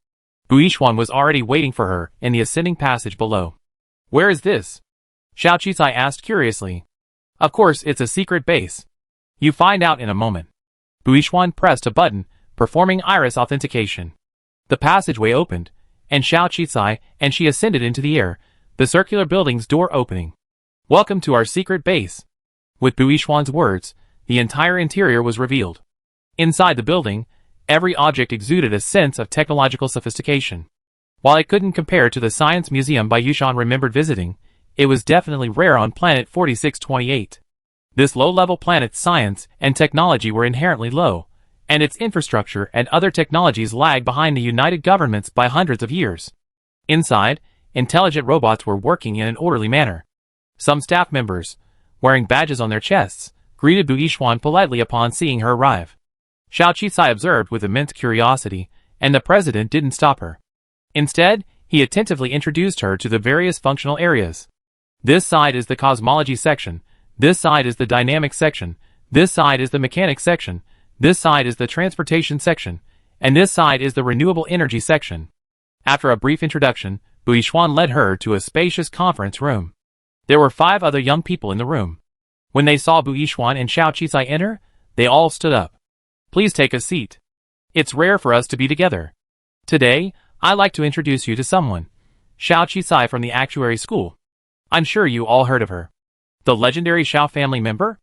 Buishuan was already waiting for her in the ascending passage below. "Where is this?" Xiao Qicai asked curiously. "Of course, it's a secret base. You find out in a moment." Buishuan pressed a button, performing iris authentication. The passageway opened, and Xiao Qisai and she ascended into the air, the circular building's door opening. "Welcome to our secret base." With Buishuan's words, the entire interior was revealed. Inside the building, every object exuded a sense of technological sophistication. While it couldn't compare to the science museum Baiyushan remembered visiting, it was definitely rare on planet 4628. This low-level planet's science and technology were inherently low, and its infrastructure and other technologies lagged behind the United Governments by hundreds of years. Inside, intelligent robots were working in an orderly manner. Some staff members, wearing badges on their chests, greeted Buishuan politely upon seeing her arrive. Xiao Qisai observed with immense curiosity, and the president didn't stop her. Instead, he attentively introduced her to the various functional areas. This side is the cosmology section, this side is the dynamics section, this side is the mechanics section, this side is the transportation section, and this side is the renewable energy section. After a brief introduction, Buishuan led her to a spacious conference room. There were 5 other young people in the room. When they saw Buishuan and Xiao Qisai enter, they all stood up. "Please take a seat. It's rare for us to be together. Today, I'd like to introduce you to someone. Xiao Qisai from the actuary school. I'm sure you all heard of her. The legendary Xiao family member?"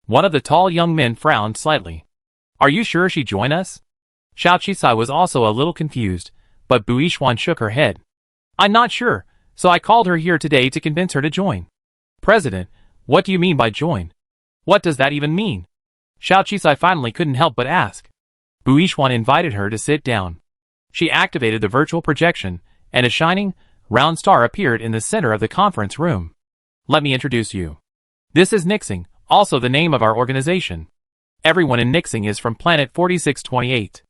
One of the tall young men frowned slightly. "Are you sure she joined us?" Xiao Qisai was also a little confused, but Buishuan shook her head. "I'm not sure, so I called her here today to convince her to join." "President, what do you mean by join? What does that even mean?" Xiao Qisai finally couldn't help but ask. Buishuan invited her to sit down. She activated the virtual projection, and a shining, round star appeared in the center of the conference room. "Let me introduce you. This is Nixing, also the name of our organization. Everyone in Nixing is from planet 4628.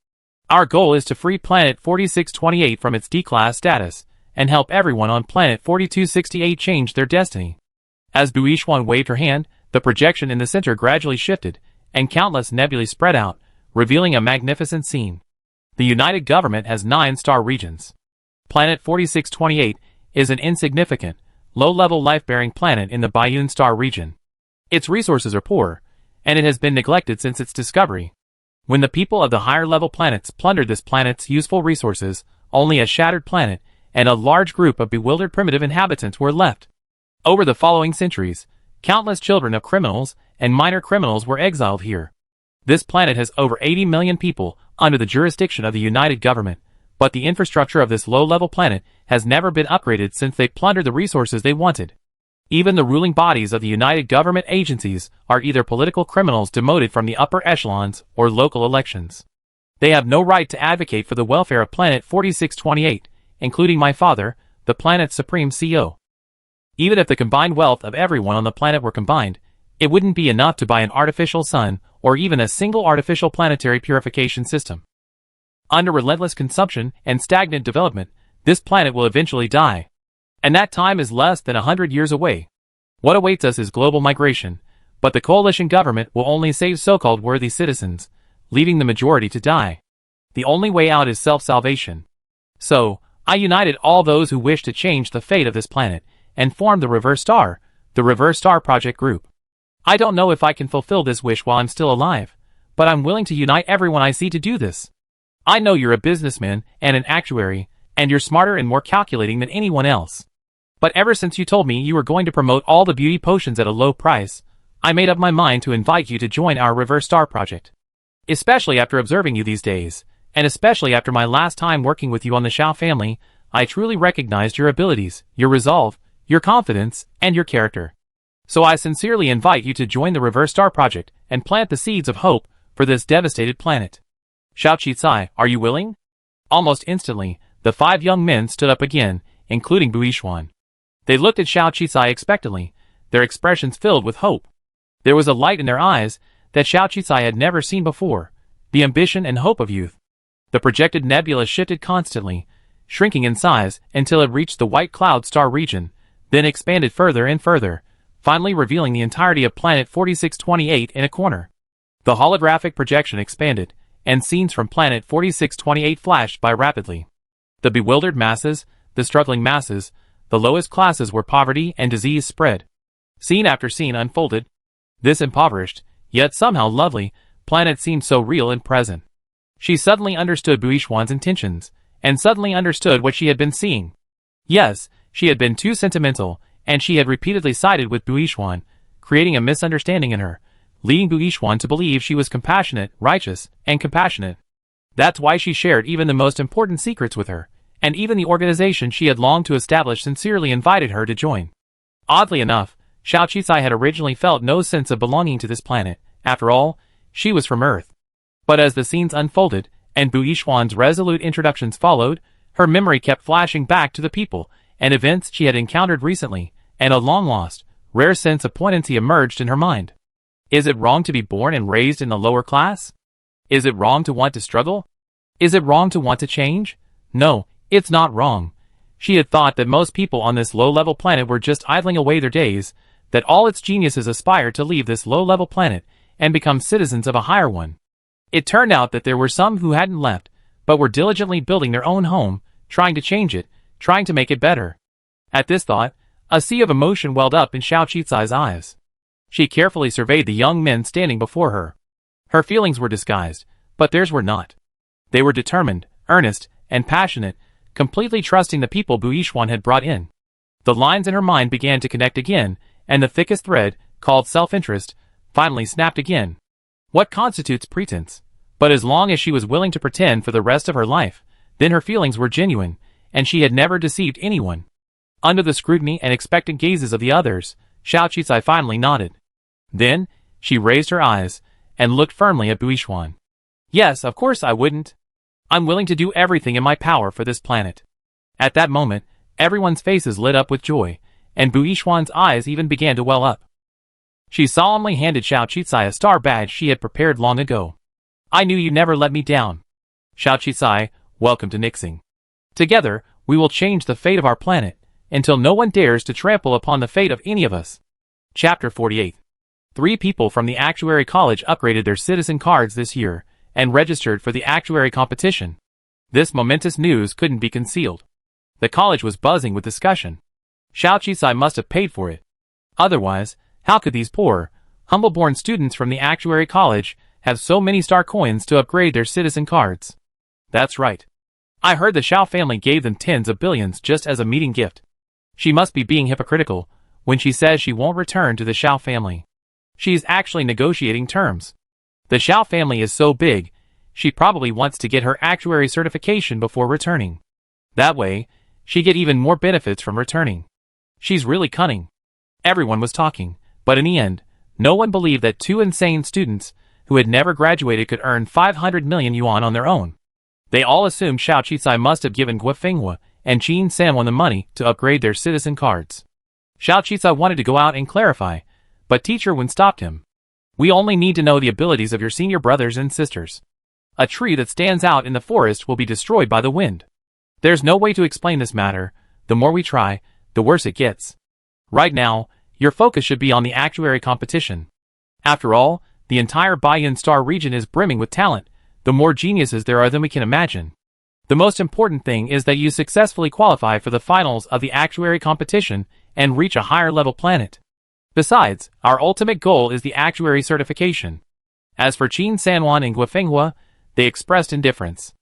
Our goal is to free planet 4628 from its D-class status, and help everyone on planet 4268 change their destiny." As Buishuan waved her hand, the projection in the center gradually shifted, and countless nebulae spread out, revealing a magnificent scene. The United Government has 9 star regions. Planet 4628 is an insignificant, low-level life-bearing planet in the Baiyun star region. Its resources are poor, and it has been neglected since its discovery. When the people of the higher-level planets plundered this planet's useful resources, only a shattered planet and a large group of bewildered primitive inhabitants were left. Over the following centuries, countless children of criminals and minor criminals were exiled here. This planet has over 80 million people under the jurisdiction of the United Government, but the infrastructure of this low-level planet has never been upgraded since they plundered the resources they wanted. Even the ruling bodies of the United Government agencies are either political criminals demoted from the upper echelons or local elections. They have no right to advocate for the welfare of planet 4628, including my father, the planet's supreme CEO. Even if the combined wealth of everyone on the planet were combined, it wouldn't be enough to buy an artificial sun or even a single artificial planetary purification system. Under relentless consumption and stagnant development, this planet will eventually die. And that time is less than 100 years away. What awaits us is global migration, but the coalition government will only save so-called worthy citizens, leaving the majority to die. The only way out is self-salvation. So, I united all those who wish to change the fate of this planet, and formed the Reverse Star Project Group. I don't know if I can fulfill this wish while I'm still alive, but I'm willing to unite everyone I see to do this. I know you're a businessman and an actuary, and you're smarter and more calculating than anyone else. But ever since you told me you were going to promote all the beauty potions at a low price, I made up my mind to invite you to join our Reverse Star Project. Especially after observing you these days, and especially after my last time working with you on the Xiao family, I truly recognized your abilities, your resolve, your confidence, and your character. So I sincerely invite you to join the Reverse Star Project and plant the seeds of hope for this devastated planet. Xiao Qisai, are you willing? Almost instantly, the 5 young men stood up again, including Buishuan. They looked at Xiao Qisai expectantly, their expressions filled with hope. There was a light in their eyes that Xiao Qisai had never seen before, the ambition and hope of youth. The projected nebula shifted constantly, shrinking in size until it reached the white cloud star region, then expanded further and further, finally revealing the entirety of planet 4628 in a corner. The holographic projection expanded, and scenes from planet 4628 flashed by rapidly. The bewildered masses, the struggling masses, the lowest classes where poverty and disease spread. Scene after scene unfolded. This impoverished, yet somehow lovely, planet seemed so real and present. She suddenly understood Buishuan's intentions, and suddenly understood what she had been seeing. Yes, she had been too sentimental, and she had repeatedly sided with Buishuan, creating a misunderstanding in her, leading Buishuan to believe she was compassionate, righteous, and compassionate. That's why she shared even the most important secrets with her, and even the organization she had longed to establish sincerely invited her to join. Oddly enough, Xiao Qisai had originally felt no sense of belonging to this planet. After all, she was from Earth. But as the scenes unfolded, and Buishuan's resolute introductions followed, her memory kept flashing back to the people and events she had encountered recently, and a long-lost, rare sense of poignancy emerged in her mind. Is it wrong to be born and raised in the lower class? Is it wrong to want to struggle? Is it wrong to want to change? No, it's not wrong. She had thought that most people on this low-level planet were just idling away their days, that all its geniuses aspired to leave this low-level planet and become citizens of a higher one. It turned out that there were some who hadn't left, but were diligently building their own home, trying to change it, trying to make it better. At this thought, a sea of emotion welled up in Xiao Qisai's eyes. She carefully surveyed the young men standing before her. Her feelings were disguised, but theirs were not. They were determined, earnest, and passionate, completely trusting the people Buishuan had brought in. The lines in her mind began to connect again, and the thickest thread, called self-interest, finally snapped again. What constitutes pretense? But as long as she was willing to pretend for the rest of her life, then her feelings were genuine, and she had never deceived anyone. Under the scrutiny and expectant gazes of the others, Xiao Qisai finally nodded. Then, she raised her eyes, and looked firmly at Buishuan. Yes, of course I wouldn't. I'm willing to do everything in my power for this planet. At that moment, everyone's faces lit up with joy, and Buishuan's eyes even began to well up. She solemnly handed Xiao Qisai a star badge she had prepared long ago. I knew you'd never let me down. Xiao Qisai, welcome to Nixing. Together, we will change the fate of our planet, until no one dares to trample upon the fate of any of us. Chapter 48. 3 people from the Actuary College upgraded their citizen cards this year, and registered for the actuary competition. This momentous news couldn't be concealed. The college was buzzing with discussion. Xiao Qisai must have paid for it. Otherwise, how could these poor, humble-born students from the Actuary College have so many star coins to upgrade their citizen cards? That's right. I heard the Xiao family gave them tens of billions just as a meeting gift. She must be being hypocritical when she says she won't return to the Xiao family. She's actually negotiating terms. The Xiao family is so big, she probably wants to get her actuary certification before returning. That way, she get even more benefits from returning. She's really cunning. Everyone was talking, but in the end, no one believed that 2 insane students who had never graduated could earn 500 million yuan on their own. They all assumed Xiao Qisai must have given Guofenghua and Qin Sanwan the money to upgrade their citizen cards. Xiao Qisai wanted to go out and clarify, but Teacher Wen stopped him. We only need to know the abilities of your senior brothers and sisters. A tree that stands out in the forest will be destroyed by the wind. There's no way to explain this matter. The more we try, the worse it gets. Right now, your focus should be on the actuary competition. After all, the entire Baiyun Star region is brimming with talent. The more geniuses there are than we can imagine. The most important thing is that you successfully qualify for the finals of the actuary competition and reach a higher level planet. Besides, our ultimate goal is the actuary certification. As for Qin Sanwan and Guofenghua, they expressed indifference.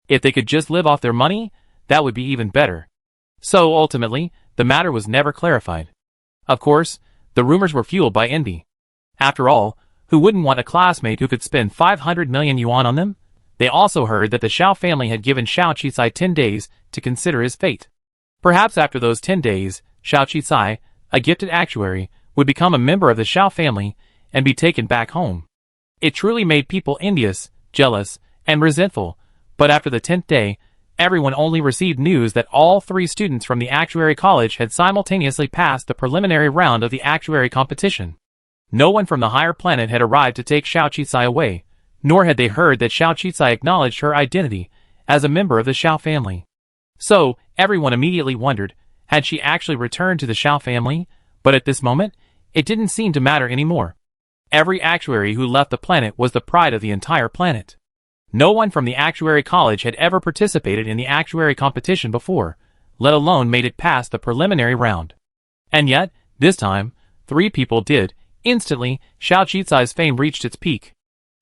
If they could just live off their money, that would be even better. So ultimately, the matter was never clarified. Of course, the rumors were fueled by envy. After all, who wouldn't want a classmate who could spend 500 million yuan on them? They also heard that the Xiao family had given Xiao Qisai 10 days to consider his fate. Perhaps after those 10 days, Xiao Qisai, a gifted actuary, would become a member of the Xiao family and be taken back home. It truly made people envious, jealous, and resentful, but after the 10th day, everyone only received news that all 3 students from the Actuary College had simultaneously passed the preliminary round of the actuary competition. No one from the higher planet had arrived to take Xiao Qisai away, nor had they heard that Xiao Qisai acknowledged her identity as a member of the Xiao family. So, everyone immediately wondered, had she actually returned to the Xiao family? But at this moment, it didn't seem to matter anymore. Every actuary who left the planet was the pride of the entire planet. No one from the Actuary College had ever participated in the actuary competition before, let alone made it past the preliminary round. And yet, this time, 3 people did. Instantly, Xiao Qisai's fame reached its peak.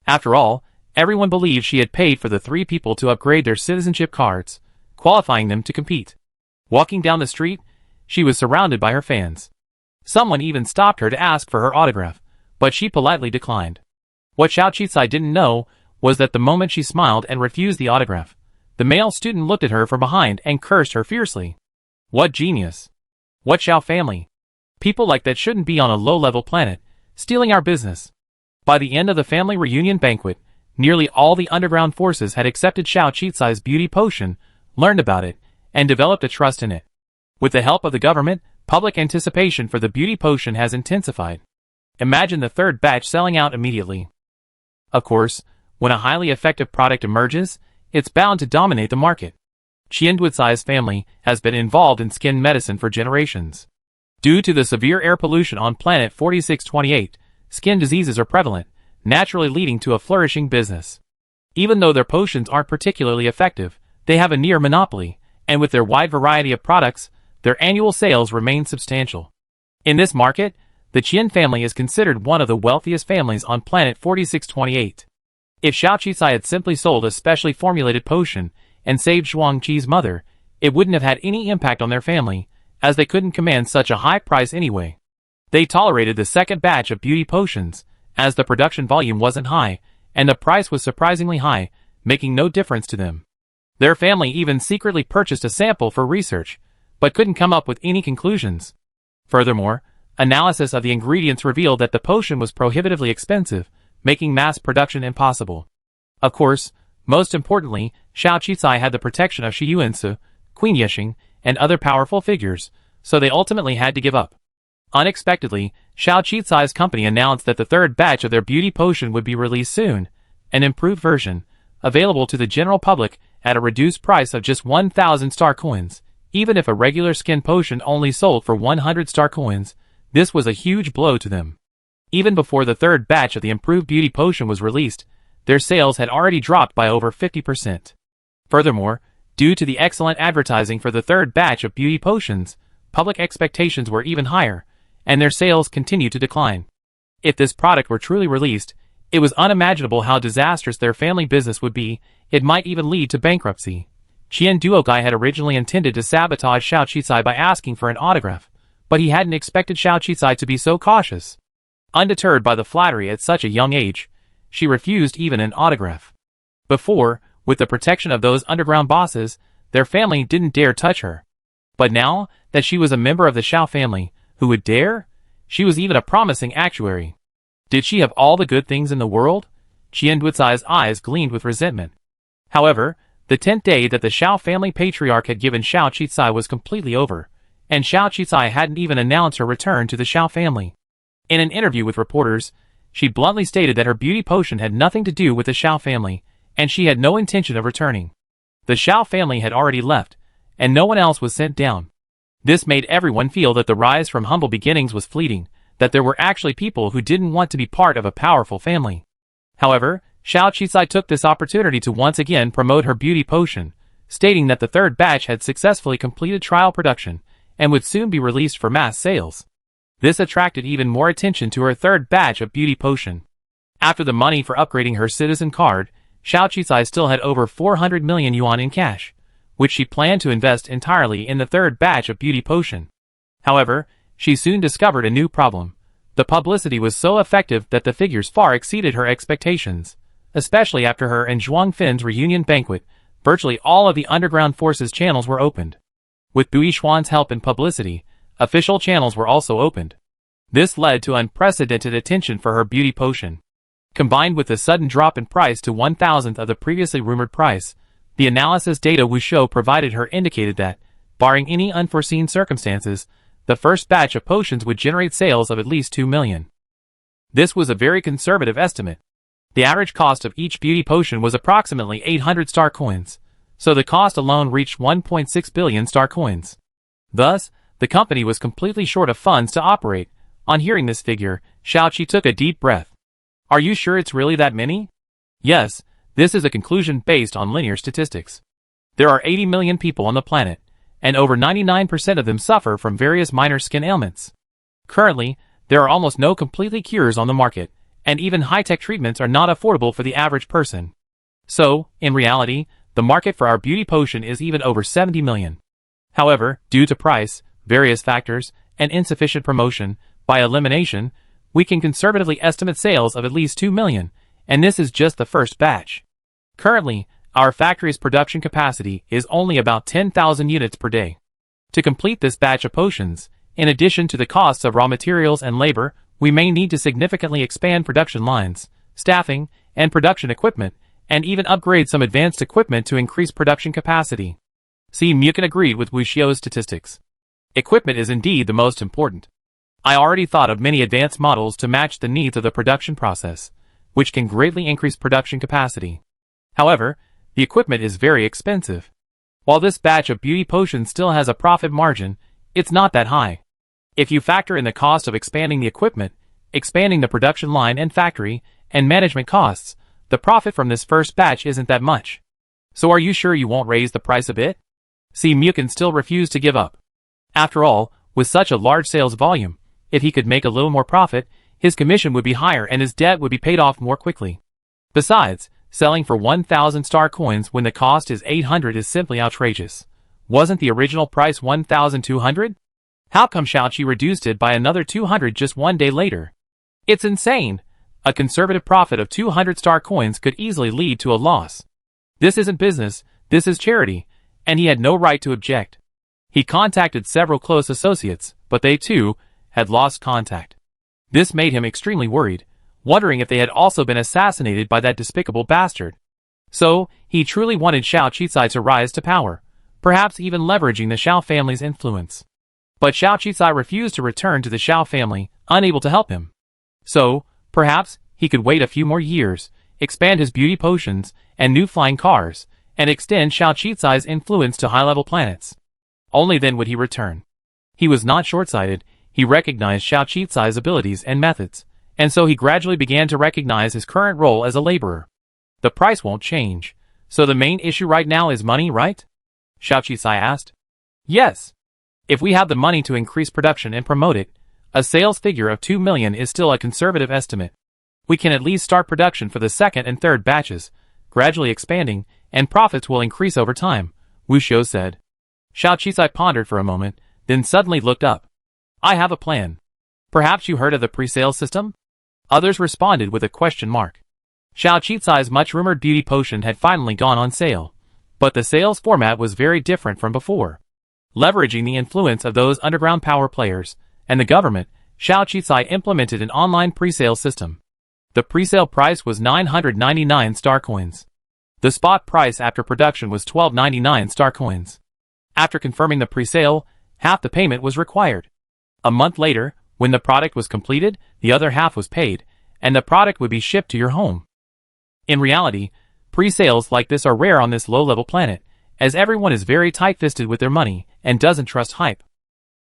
After all, Everyone believed she had paid for the 3 people to upgrade their citizenship cards, qualifying them to compete. Walking down the street, she was surrounded by her fans. Someone even stopped her to ask for her autograph, but she politely declined. What Xiao Qizai didn't know was that the moment she smiled and refused the autograph, the male student looked at her from behind and cursed her fiercely. What genius! What Xiao family! People like that shouldn't be on a low-level planet, stealing our business. By the end of the family reunion banquet, nearly all the underground forces had accepted Xiao Qizai's beauty potion, learned about it, and developed a trust in it. With the help of the government, public anticipation for the beauty potion has intensified. Imagine the 3rd batch selling out immediately. Of course, when a highly effective product emerges, it's bound to dominate the market. Qian Ducai's family has been involved in skin medicine for generations. Due to the severe air pollution on planet 4628, skin diseases are prevalent, naturally leading to a flourishing business. Even though their potions aren't particularly effective, they have a near monopoly, and with their wide variety of products, their annual sales remain substantial. In this market, the Qian family is considered one of the wealthiest families on planet 4628. If Xiao Qizai had simply sold a specially formulated potion and saved Zhuangqi's mother, it wouldn't have had any impact on their family, as they couldn't command such a high price anyway. They tolerated the 2nd batch of beauty potions, as the production volume wasn't high, and the price was surprisingly high, making no difference to them. Their family even secretly purchased a sample for research, but couldn't come up with any conclusions. Furthermore, analysis of the ingredients revealed that the potion was prohibitively expensive, making mass production impossible. Of course, most importantly, Xiao Qizai had the protection of Shi Yuansi, Queen Yexing, and other powerful figures, so they ultimately had to give up. Unexpectedly, Xiao Qizai's company announced that the 3rd batch of their beauty potion would be released soon, an improved version, available to the general public at a reduced price of just 1,000 star coins. Even if a regular skin potion only sold for 100 star coins, this was a huge blow to them. Even before the 3rd batch of the improved beauty potion was released, their sales had already dropped by over 50%. Furthermore, due to the excellent advertising for the 3rd batch of beauty potions, public expectations were even higher, and their sales continued to decline. If this product were truly released, it was unimaginable how disastrous their family business would be. It might even lead to bankruptcy. Qian Duogai had originally intended to sabotage Xiao Qizai by asking for an autograph, but he hadn't expected Xiao Qizai to be so cautious. Undeterred by the flattery at such a young age, she refused even an autograph. Before, with the protection of those underground bosses, their family didn't dare touch her. But now that she was a member of the Xiao family, who would dare? She was even a promising actuary. Did she have all the good things in the world? Qian Ducai's eyes gleamed with resentment. However, the 10th day that the Xiao family patriarch had given Xiao Qizai was completely over, and Xiao Qizai hadn't even announced her return to the Xiao family. In an interview with reporters, she bluntly stated that her beauty potion had nothing to do with the Xiao family, and she had no intention of returning. The Xiao family had already left, and no one else was sent down. This made everyone feel that the rise from humble beginnings was fleeting, that there were actually people who didn't want to be part of a powerful family. However, Xiao Qizai took this opportunity to once again promote her beauty potion, stating that the 3rd batch had successfully completed trial production and would soon be released for mass sales. This attracted even more attention to her 3rd batch of beauty potion. After the money for upgrading her citizen card, Xiao Qizai still had over 400 million yuan in cash, which she planned to invest entirely in the 3rd batch of beauty potion. However, she soon discovered a new problem. The publicity was so effective that the figures far exceeded her expectations. Especially after her and Zhuang Fin's reunion banquet, virtually all of the underground forces channels were opened. With Bui Xuan's help and publicity, official channels were also opened. This led to unprecedented attention for her beauty potion. Combined with the sudden drop in price to 1,000th of the previously rumored price, the analysis data Wushou provided her indicated that, barring any unforeseen circumstances, the 1st batch of potions would generate sales of at least 2 million. This was a very conservative estimate. The average cost of each beauty potion was approximately 800 star coins, so the cost alone reached 1.6 billion star coins. Thus, the company was completely short of funds to operate. On hearing this figure, Xiaoqi took a deep breath. Are you sure it's really that many? Yes, this is a conclusion based on linear statistics. There are 80 million people on the planet, and over 99% of them suffer from various minor skin ailments. Currently, there are almost no completely cures on the market, and even high-tech treatments are not affordable for the average person. So, in reality, the market for our beauty potion is even over 70 million. However, due to price, various factors, and insufficient promotion, by elimination, we can conservatively estimate sales of at least 2 million, and this is just the first batch. Currently, our factory's production capacity is only about 10,000 units per day. To complete this batch of potions, in addition to the costs of raw materials and labor, we may need to significantly expand production lines, staffing, and production equipment, and even upgrade some advanced equipment to increase production capacity. See, Mukin agreed with Wu Xiao's statistics. Equipment is indeed the most important. I already thought of many advanced models to match the needs of the production process, which can greatly increase production capacity. However, the equipment is very expensive. While this batch of beauty potions still has a profit margin, it's not that high. If you factor in the cost of expanding the equipment, expanding the production line and factory, and management costs, the profit from this first batch isn't that much. So are you sure you won't raise the price a bit? See, Mukin still refused to give up. After all, with such a large sales volume, if he could make a little more profit, his commission would be higher and his debt would be paid off more quickly. Besides, selling for 1,000 star coins when the cost is 800 is simply outrageous. Wasn't the original price 1,200? How come Xiaoqi reduced it by another 200 just one day later? It's insane. A conservative profit of 200 star coins could easily lead to a loss. This isn't business, this is charity, and he had no right to object. He contacted several close associates, but they too had lost contact. This made him extremely worried, wondering if they had also been assassinated by that despicable bastard. So, he truly wanted Xiao Qizai to rise to power, perhaps even leveraging the Xiao family's influence. But Xiao Qizai refused to return to the Xiao family, unable to help him. So, perhaps, he could wait a few more years, expand his beauty potions and new flying cars, and extend Xiao Qizai's influence to high-level planets. Only then would he return. He was not short-sighted, he recognized Xiao Qizai's abilities and methods, and so he gradually began to recognize his current role as a laborer. The price won't change, so the main issue right now is money, right? Xiao Qizai asked. Yes. If we have the money to increase production and promote it, a sales figure of 2 million is still a conservative estimate. We can at least start production for the second and third batches, gradually expanding, and profits will increase over time, Wu Xiao said. Xiao Qizai pondered for a moment, then suddenly looked up. I have a plan. Perhaps you heard of the pre-sale system? Others responded with a question mark. Xiao Qizai's much-rumored beauty potion had finally gone on sale, but the sales format was very different from before. Leveraging the influence of those underground power players and the government, Xiao Qizai implemented an online pre-sale system. The pre-sale price was 999 star coins. The spot price after production was 1299 star coins. After confirming the pre-sale, half the payment was required. A month later, when the product was completed, the other half was paid, and the product would be shipped to your home. In reality, pre-sales like this are rare on this low-level planet, as everyone is very tight-fisted with their money and doesn't trust hype.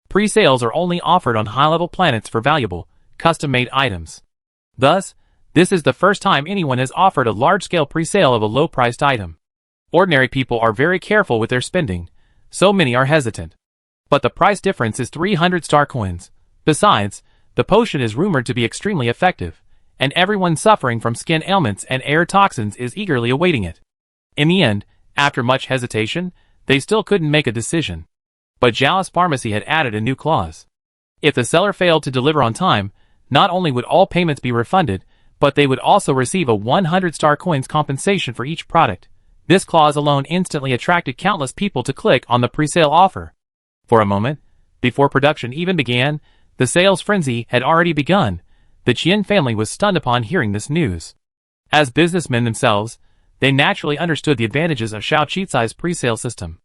Pre-sales are only offered on high-level planets for valuable, custom-made items. Thus, this is the first time anyone has offered a large-scale pre-sale of a low-priced item. Ordinary people are very careful with their spending, so many are hesitant. But the price difference is 300 star coins. Besides, the potion is rumored to be extremely effective, and everyone suffering from skin ailments and air toxins is eagerly awaiting it. In the end, after much hesitation, they still couldn't make a decision. But Zhao's pharmacy had added a new clause. If the seller failed to deliver on time, not only would all payments be refunded, but they would also receive a 100 star coins compensation for each product. This clause alone instantly attracted countless people to click on the pre-sale offer. For a moment, before production even began, the sales frenzy had already begun. The Qian family was stunned upon hearing this news. As businessmen themselves, they naturally understood the advantages of Xiao Qizai's pre-sale system.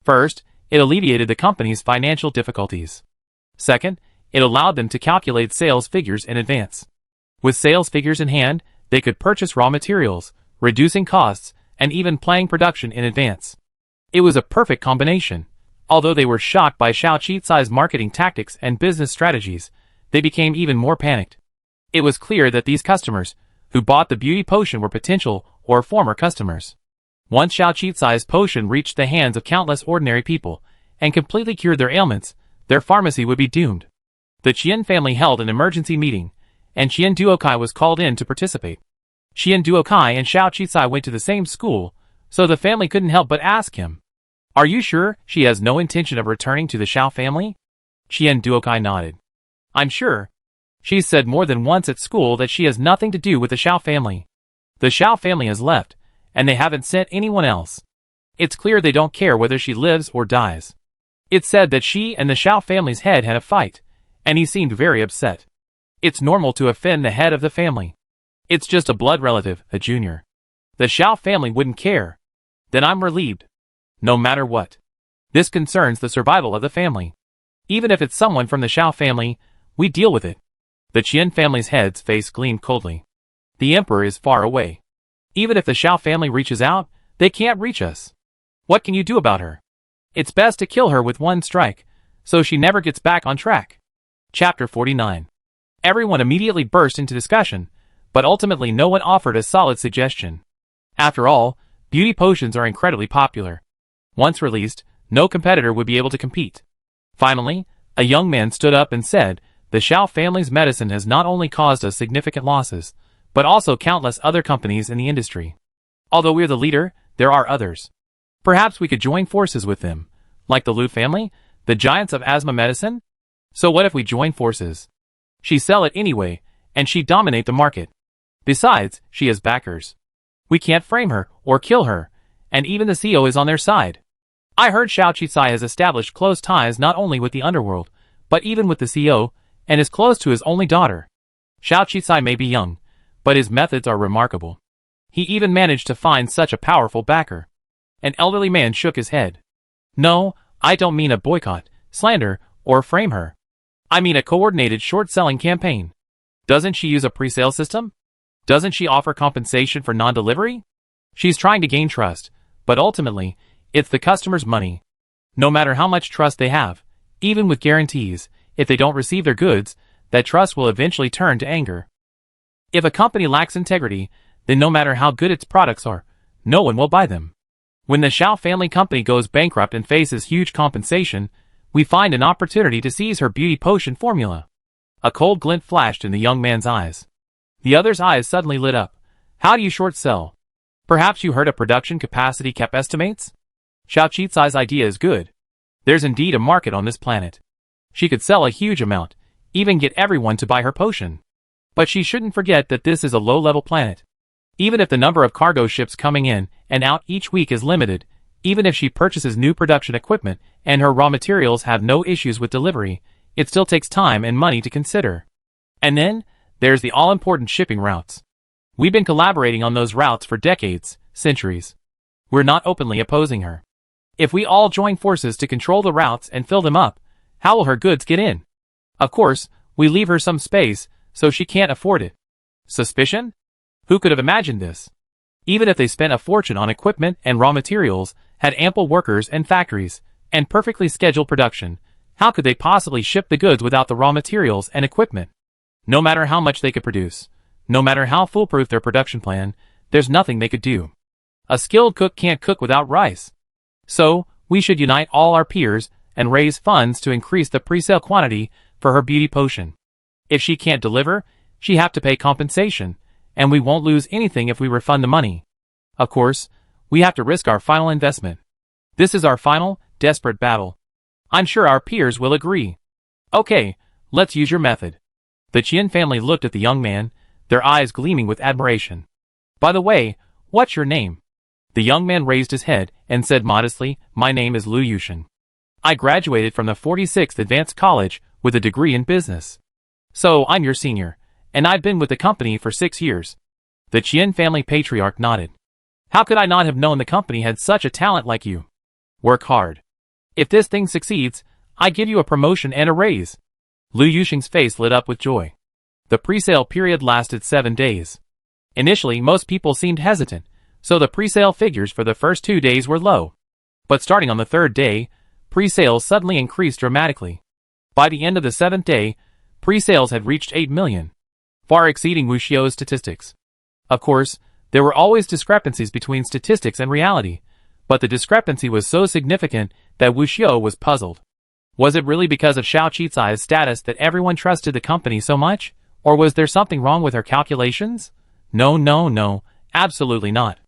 First, it alleviated the company's financial difficulties. Second, it allowed them to calculate sales figures in advance. With sales figures in hand, they could purchase raw materials, reducing costs, and even planning production in advance. It was a perfect combination. Although they were shocked by Xiao Qizai's marketing tactics and business strategies, they became even more panicked. It was clear that these customers, who bought the beauty potion, were potential or former customers. Once Xiao Qizai's potion reached the hands of countless ordinary people and completely cured their ailments, their pharmacy would be doomed. The Qian family held an emergency meeting, and Qian Duokai was called in to participate. Qian Duokai and Xiao Qicai went to the same school, so the family couldn't help but ask him, "Are you sure she has no intention of returning to the Xiao family?" Qian Duokai nodded. "I'm sure. She's said more than once at school that she has nothing to do with the Xiao family. The Xiao family has left, and they haven't sent anyone else. It's clear they don't care whether she lives or dies. It's said that she and the Xiao family's head had a fight, and he seemed very upset. It's normal to offend the head of the family. It's just a blood relative, a junior. The Xiao family wouldn't care. Then I'm relieved. No matter what. This concerns the survival of the family. Even if it's someone from the Xiao family, we deal with it." The Qian family's head's face gleamed coldly. "The emperor is far away. Even if the Xiao family reaches out, they can't reach us. What can you do about her? It's best to kill her with one strike, so she never gets back on track." Chapter 49. Everyone immediately burst into discussion, but ultimately no one offered a solid suggestion. After all, beauty potions are incredibly popular. Once released, no competitor would be able to compete. Finally, a young man stood up and said, "The Xiao family's medicine has not only caused us significant losses, but also countless other companies in the industry. Although we're the leader, there are others. Perhaps we could join forces with them, like the Lu family, the giants of asthma medicine? So what if we join forces? She sell it anyway, and she dominate the market. Besides, she has backers. We can't frame her or kill her, and even the CEO is on their side. I heard Xiao Qicai has established close ties not only with the underworld, but even with the CEO, and is close to his only daughter. Xiao Qicai may be young, but his methods are remarkable. He even managed to find such a powerful backer." An elderly man shook his head. "No, I don't mean a boycott, slander, or frame her. I mean a coordinated short-selling campaign. Doesn't she use a pre-sale system? Doesn't she offer compensation for non-delivery? She's trying to gain trust, but ultimately, it's the customer's money. No matter how much trust they have, even with guarantees, if they don't receive their goods, that trust will eventually turn to anger. If a company lacks integrity, then no matter how good its products are, no one will buy them. When the Xiao family company goes bankrupt and faces huge compensation, we find an opportunity to seize her beauty potion formula." A cold glint flashed in the young man's eyes. The other's eyes suddenly lit up. "How do you short sell? Perhaps you heard of production capacity cap estimates? Xiao Qicai's idea is good. There's indeed a market on this planet. She could sell a huge amount, even get everyone to buy her potion. But she shouldn't forget that this is a low-level planet. Even if the number of cargo ships coming in and out each week is limited, even if she purchases new production equipment and her raw materials have no issues with delivery, it still takes time and money to consider. And then, there's the all-important shipping routes. We've been collaborating on those routes for decades, centuries. We're not openly opposing her. If we all join forces to control the routes and fill them up, how will her goods get in? Of course, we leave her some space, so she can't afford it. Suspicion? Who could have imagined this? Even if they spent a fortune on equipment and raw materials, had ample workers and factories, and perfectly scheduled production, how could they possibly ship the goods without the raw materials and equipment? No matter how much they could produce, no matter how foolproof their production plan, there's nothing they could do. A skilled cook can't cook without rice. So, we should unite all our peers and raise funds to increase the pre-sale quantity for her beauty potion. If she can't deliver, she have to pay compensation, and we won't lose anything if we refund the money. Of course, we have to risk our final investment. This is our final, desperate battle. I'm sure our peers will agree. Okay, let's use your method." The Qian family looked at the young man, their eyes gleaming with admiration. "By the way, what's your name?" The young man raised his head and said modestly, "My name is Lu Yushin. I graduated from the 46th Advanced College with a degree in business. So I'm your senior, and I've been with the company for 6 years." The Qian family patriarch nodded. "How could I not have known the company had such a talent like you? Work hard. If this thing succeeds, I give you a promotion and a raise." Lu Yushin's face lit up with joy. The pre-sale period lasted 7 days. Initially, most people seemed hesitant, so the pre-sale figures for the first 2 days were low. But starting on the 3rd day, pre-sales suddenly increased dramatically. By the end of the 7th day, pre-sales had reached 8 million, far exceeding Wuxiu's statistics. Of course, there were always discrepancies between statistics and reality, but the discrepancy was so significant that Wuxiu was puzzled. Was it really because of Xiao Qicai's status that everyone trusted the company so much, Or was there something wrong with her calculations? No, absolutely not.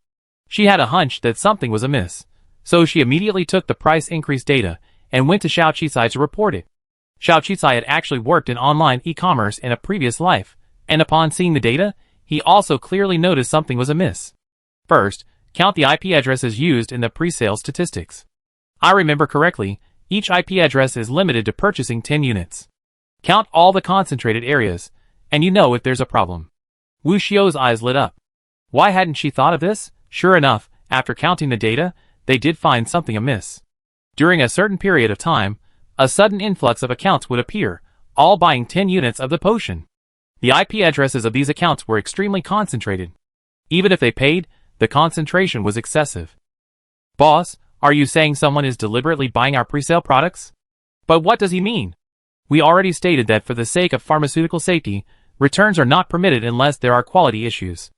She had a hunch that something was amiss, so she immediately took the price increase data and went to Xiao Qisai to report it. Xiao Qisai had actually worked in online e-commerce in a previous life, and upon seeing the data, he also clearly noticed something was amiss. First, count the IP addresses used in the pre-sale statistics. I remember correctly, each IP address is limited to purchasing 10 units. Count all the concentrated areas, and you know if there's a problem. Wu Xiao's eyes lit up. Why hadn't she thought of this? Sure enough, after counting the data, they did find something amiss. During a certain period of time, a sudden influx of accounts would appear, all buying 10 units of the potion. The IP addresses of these accounts were extremely concentrated. Even if they paid, the concentration was excessive. Boss, are you saying someone is deliberately buying our pre-sale products? But what does he mean? We already stated that for the sake of pharmaceutical safety, returns are not permitted unless there are quality issues.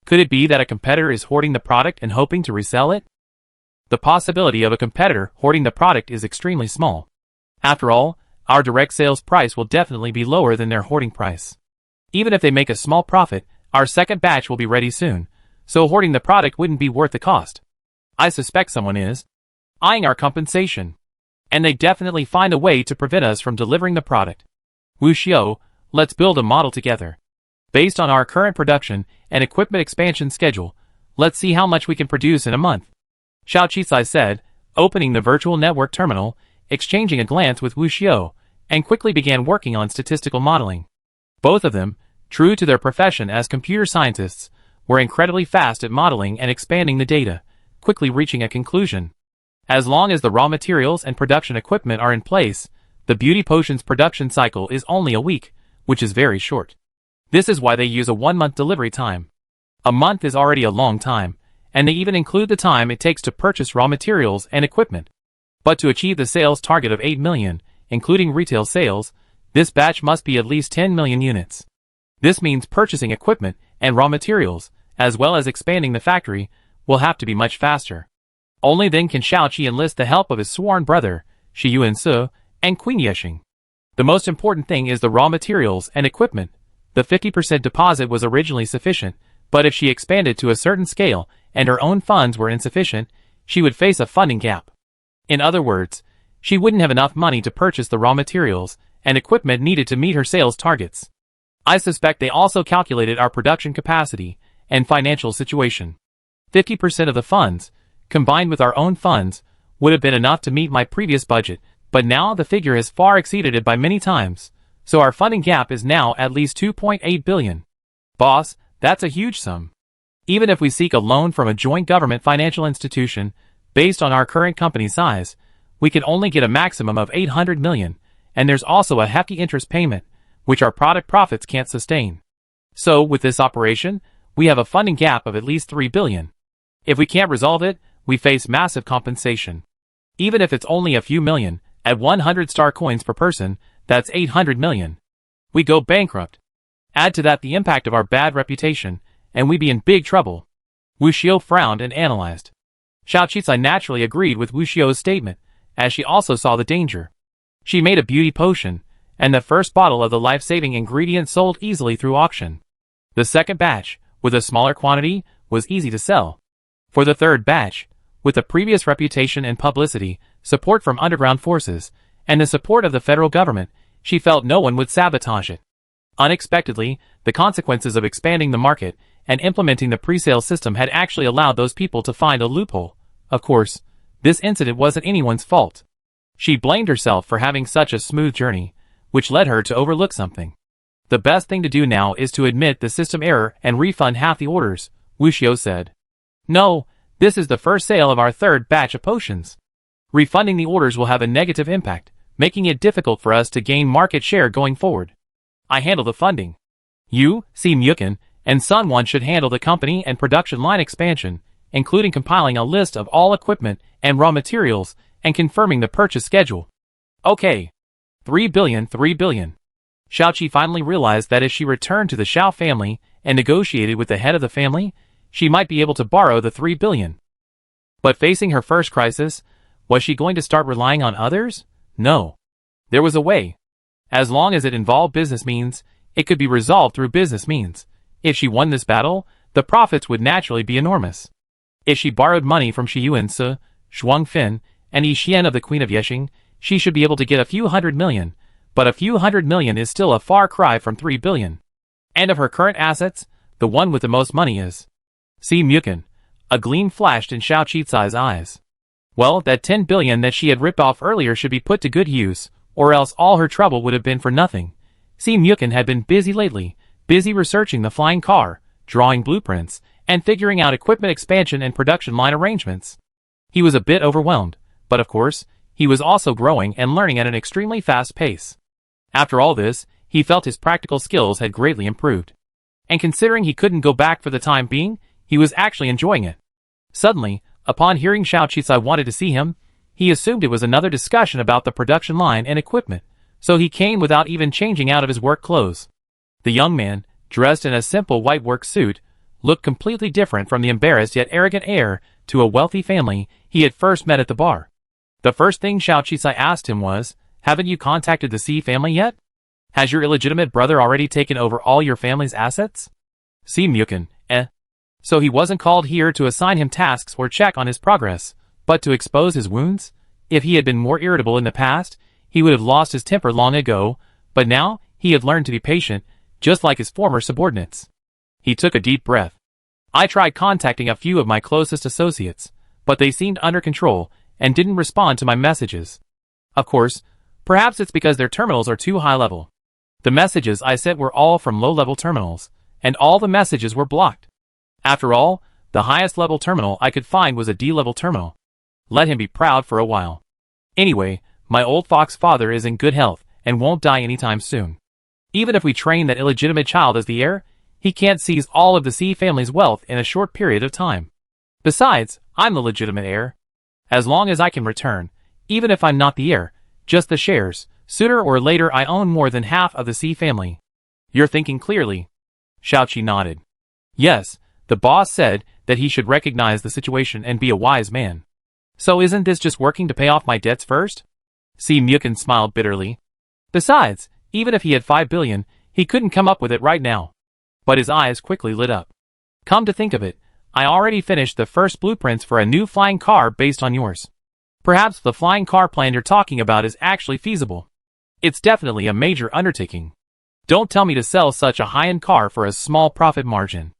Could it be that a competitor is hoarding the product and hoping to resell it? The possibility of a competitor hoarding the product is extremely small. After all, our direct sales price will definitely be lower than their hoarding price. Even if they make a small profit, our second batch will be ready soon, so hoarding the product wouldn't be worth the cost. I suspect someone is eyeing our compensation, and they definitely find a way to prevent us from delivering the product. Wu Xiao, let's build a model together. Based on our current production and equipment expansion schedule, let's see how much we can produce in a month. Xiao Qisai said, opening the virtual network terminal, exchanging a glance with Wu Xiao, and quickly began working on statistical modeling. Both of them, true to their profession as computer scientists, were incredibly fast at modeling and expanding the data, quickly reaching a conclusion. As long as the raw materials and production equipment are in place, the beauty potion's production cycle is only a week, which is very short. This is why they use a 1-month delivery time. A month is already a long time, and they even include the time it takes to purchase raw materials and equipment. But to achieve the sales target of 8 million, including retail sales, this batch must be at least 10 million units. This means purchasing equipment and raw materials, as well as expanding the factory, will have to be much faster. Only then can Xiaoqi enlist the help of his sworn brother, Shi Yuansu, and Queen Yexing. The most important thing is the raw materials and equipment. The 50% deposit was originally sufficient, but if she expanded to a certain scale and her own funds were insufficient, she would face a funding gap. In other words, she wouldn't have enough money to purchase the raw materials and equipment needed to meet her sales targets. I suspect they also calculated our production capacity and financial situation. 50% of the funds, combined with our own funds, would have been enough to meet my previous budget, but now the figure has far exceeded it by many times, so our funding gap is now at least 2.8 billion. Boss, that's a huge sum. Even if we seek a loan from a joint government financial institution, based on our current company size, we can only get a maximum of 800 million, and there's also a hefty interest payment, which our product profits can't sustain. So, with this operation, we have a funding gap of at least 3 billion. If we can't resolve it, we face massive compensation. Even if it's only a few million, at 100 star coins per person, that's 800 million. We go bankrupt. Add to that the impact of our bad reputation, and we be in big trouble. Wu Xiao frowned and analyzed. Xiao Qisai naturally agreed with Wu Xiao's statement, as she also saw the danger. She made a beauty potion, and the first bottle of the life-saving ingredient sold easily through auction. The second batch, with a smaller quantity, was easy to sell. For the third batch, with the previous reputation and publicity, support from underground forces, and the support of the federal government, she felt no one would sabotage it. Unexpectedly, the consequences of expanding the market and implementing the pre-sale system had actually allowed those people to find a loophole. Of course, this incident wasn't anyone's fault. She blamed herself for having such a smooth journey, which led her to overlook something. The best thing to do now is to admit the system error and refund half the orders, Wu Xiao said. No, this is the first sale of our third batch of potions. Refunding the orders will have a negative impact, making it difficult for us to gain market share going forward. I handle the funding. You, Si Myukin, and Sun Wan should handle the company and production line expansion, including compiling a list of all equipment and raw materials and confirming the purchase schedule. Okay. 3 billion. Xiaoqi finally realized that if she returned to the Xiao family and negotiated with the head of the family, she might be able to borrow the 3 billion. But facing her first crisis, was she going to start relying on others? No. There was a way. As long as it involved business means, it could be resolved through business means. If she won this battle, the profits would naturally be enormous. If she borrowed money from Shi Yuan Se, Shuang Fin, and Yi Xian of the Queen of Yexing, she should be able to get a few hundred million, but a few hundred million is still a far cry from 3 billion. And of her current assets, the one with the most money is Si Mukin. A gleam flashed in Xiao Qicai's eyes. Well, that 10 billion that she had ripped off earlier should be put to good use, or else all her trouble would have been for nothing. Si Mukin had been busy lately, busy researching the flying car, drawing blueprints, and figuring out equipment expansion and production line arrangements. He was a bit overwhelmed, but of course, he was also growing and learning at an extremely fast pace. After all this, he felt his practical skills had greatly improved. And considering he couldn't go back for the time being, he was actually enjoying it. Suddenly, upon hearing Xiao Qicai wanted to see him, he assumed it was another discussion about the production line and equipment, so he came without even changing out of his work clothes. The young man, dressed in a simple white work suit, looked completely different from the embarrassed yet arrogant heir to a wealthy family he had first met at the bar. The first thing Xiao Qicai asked him was, "Haven't you contacted the Si family yet? Has your illegitimate brother already taken over all your family's assets?" Si Mukin, So he wasn't called here to assign him tasks or check on his progress, but to expose his wounds? If he had been more irritable in the past, he would have lost his temper long ago, but now he had learned to be patient, just like his former subordinates. He took a deep breath. "I tried contacting a few of my closest associates, but they seemed under control and didn't respond to my messages. Of course, perhaps it's because their terminals are too high level. The messages I sent were all from low-level terminals, and all the messages were blocked. After all, the highest level terminal I could find was a D-level terminal. Let him be proud for a while. Anyway, my old fox father is in good health and won't die anytime soon. Even if we train that illegitimate child as the heir, he can't seize all of the Si family's wealth in a short period of time. Besides, I'm the legitimate heir. As long as I can return, even if I'm not the heir, just the shares, sooner or later I own more than half of the Si family." "You're thinking clearly." Xiaoqi nodded. "Yes, the boss said that he should recognize the situation and be a wise man. So isn't this just working to pay off my debts first?" Si Mukin smiled bitterly. "Besides, even if he had 5 billion, he couldn't come up with it right now." But his eyes quickly lit up. "Come to think of it, I already finished the first blueprints for a new flying car based on yours. Perhaps the flying car plan you're talking about is actually feasible. It's definitely a major undertaking. Don't tell me to sell such a high-end car for a small profit margin."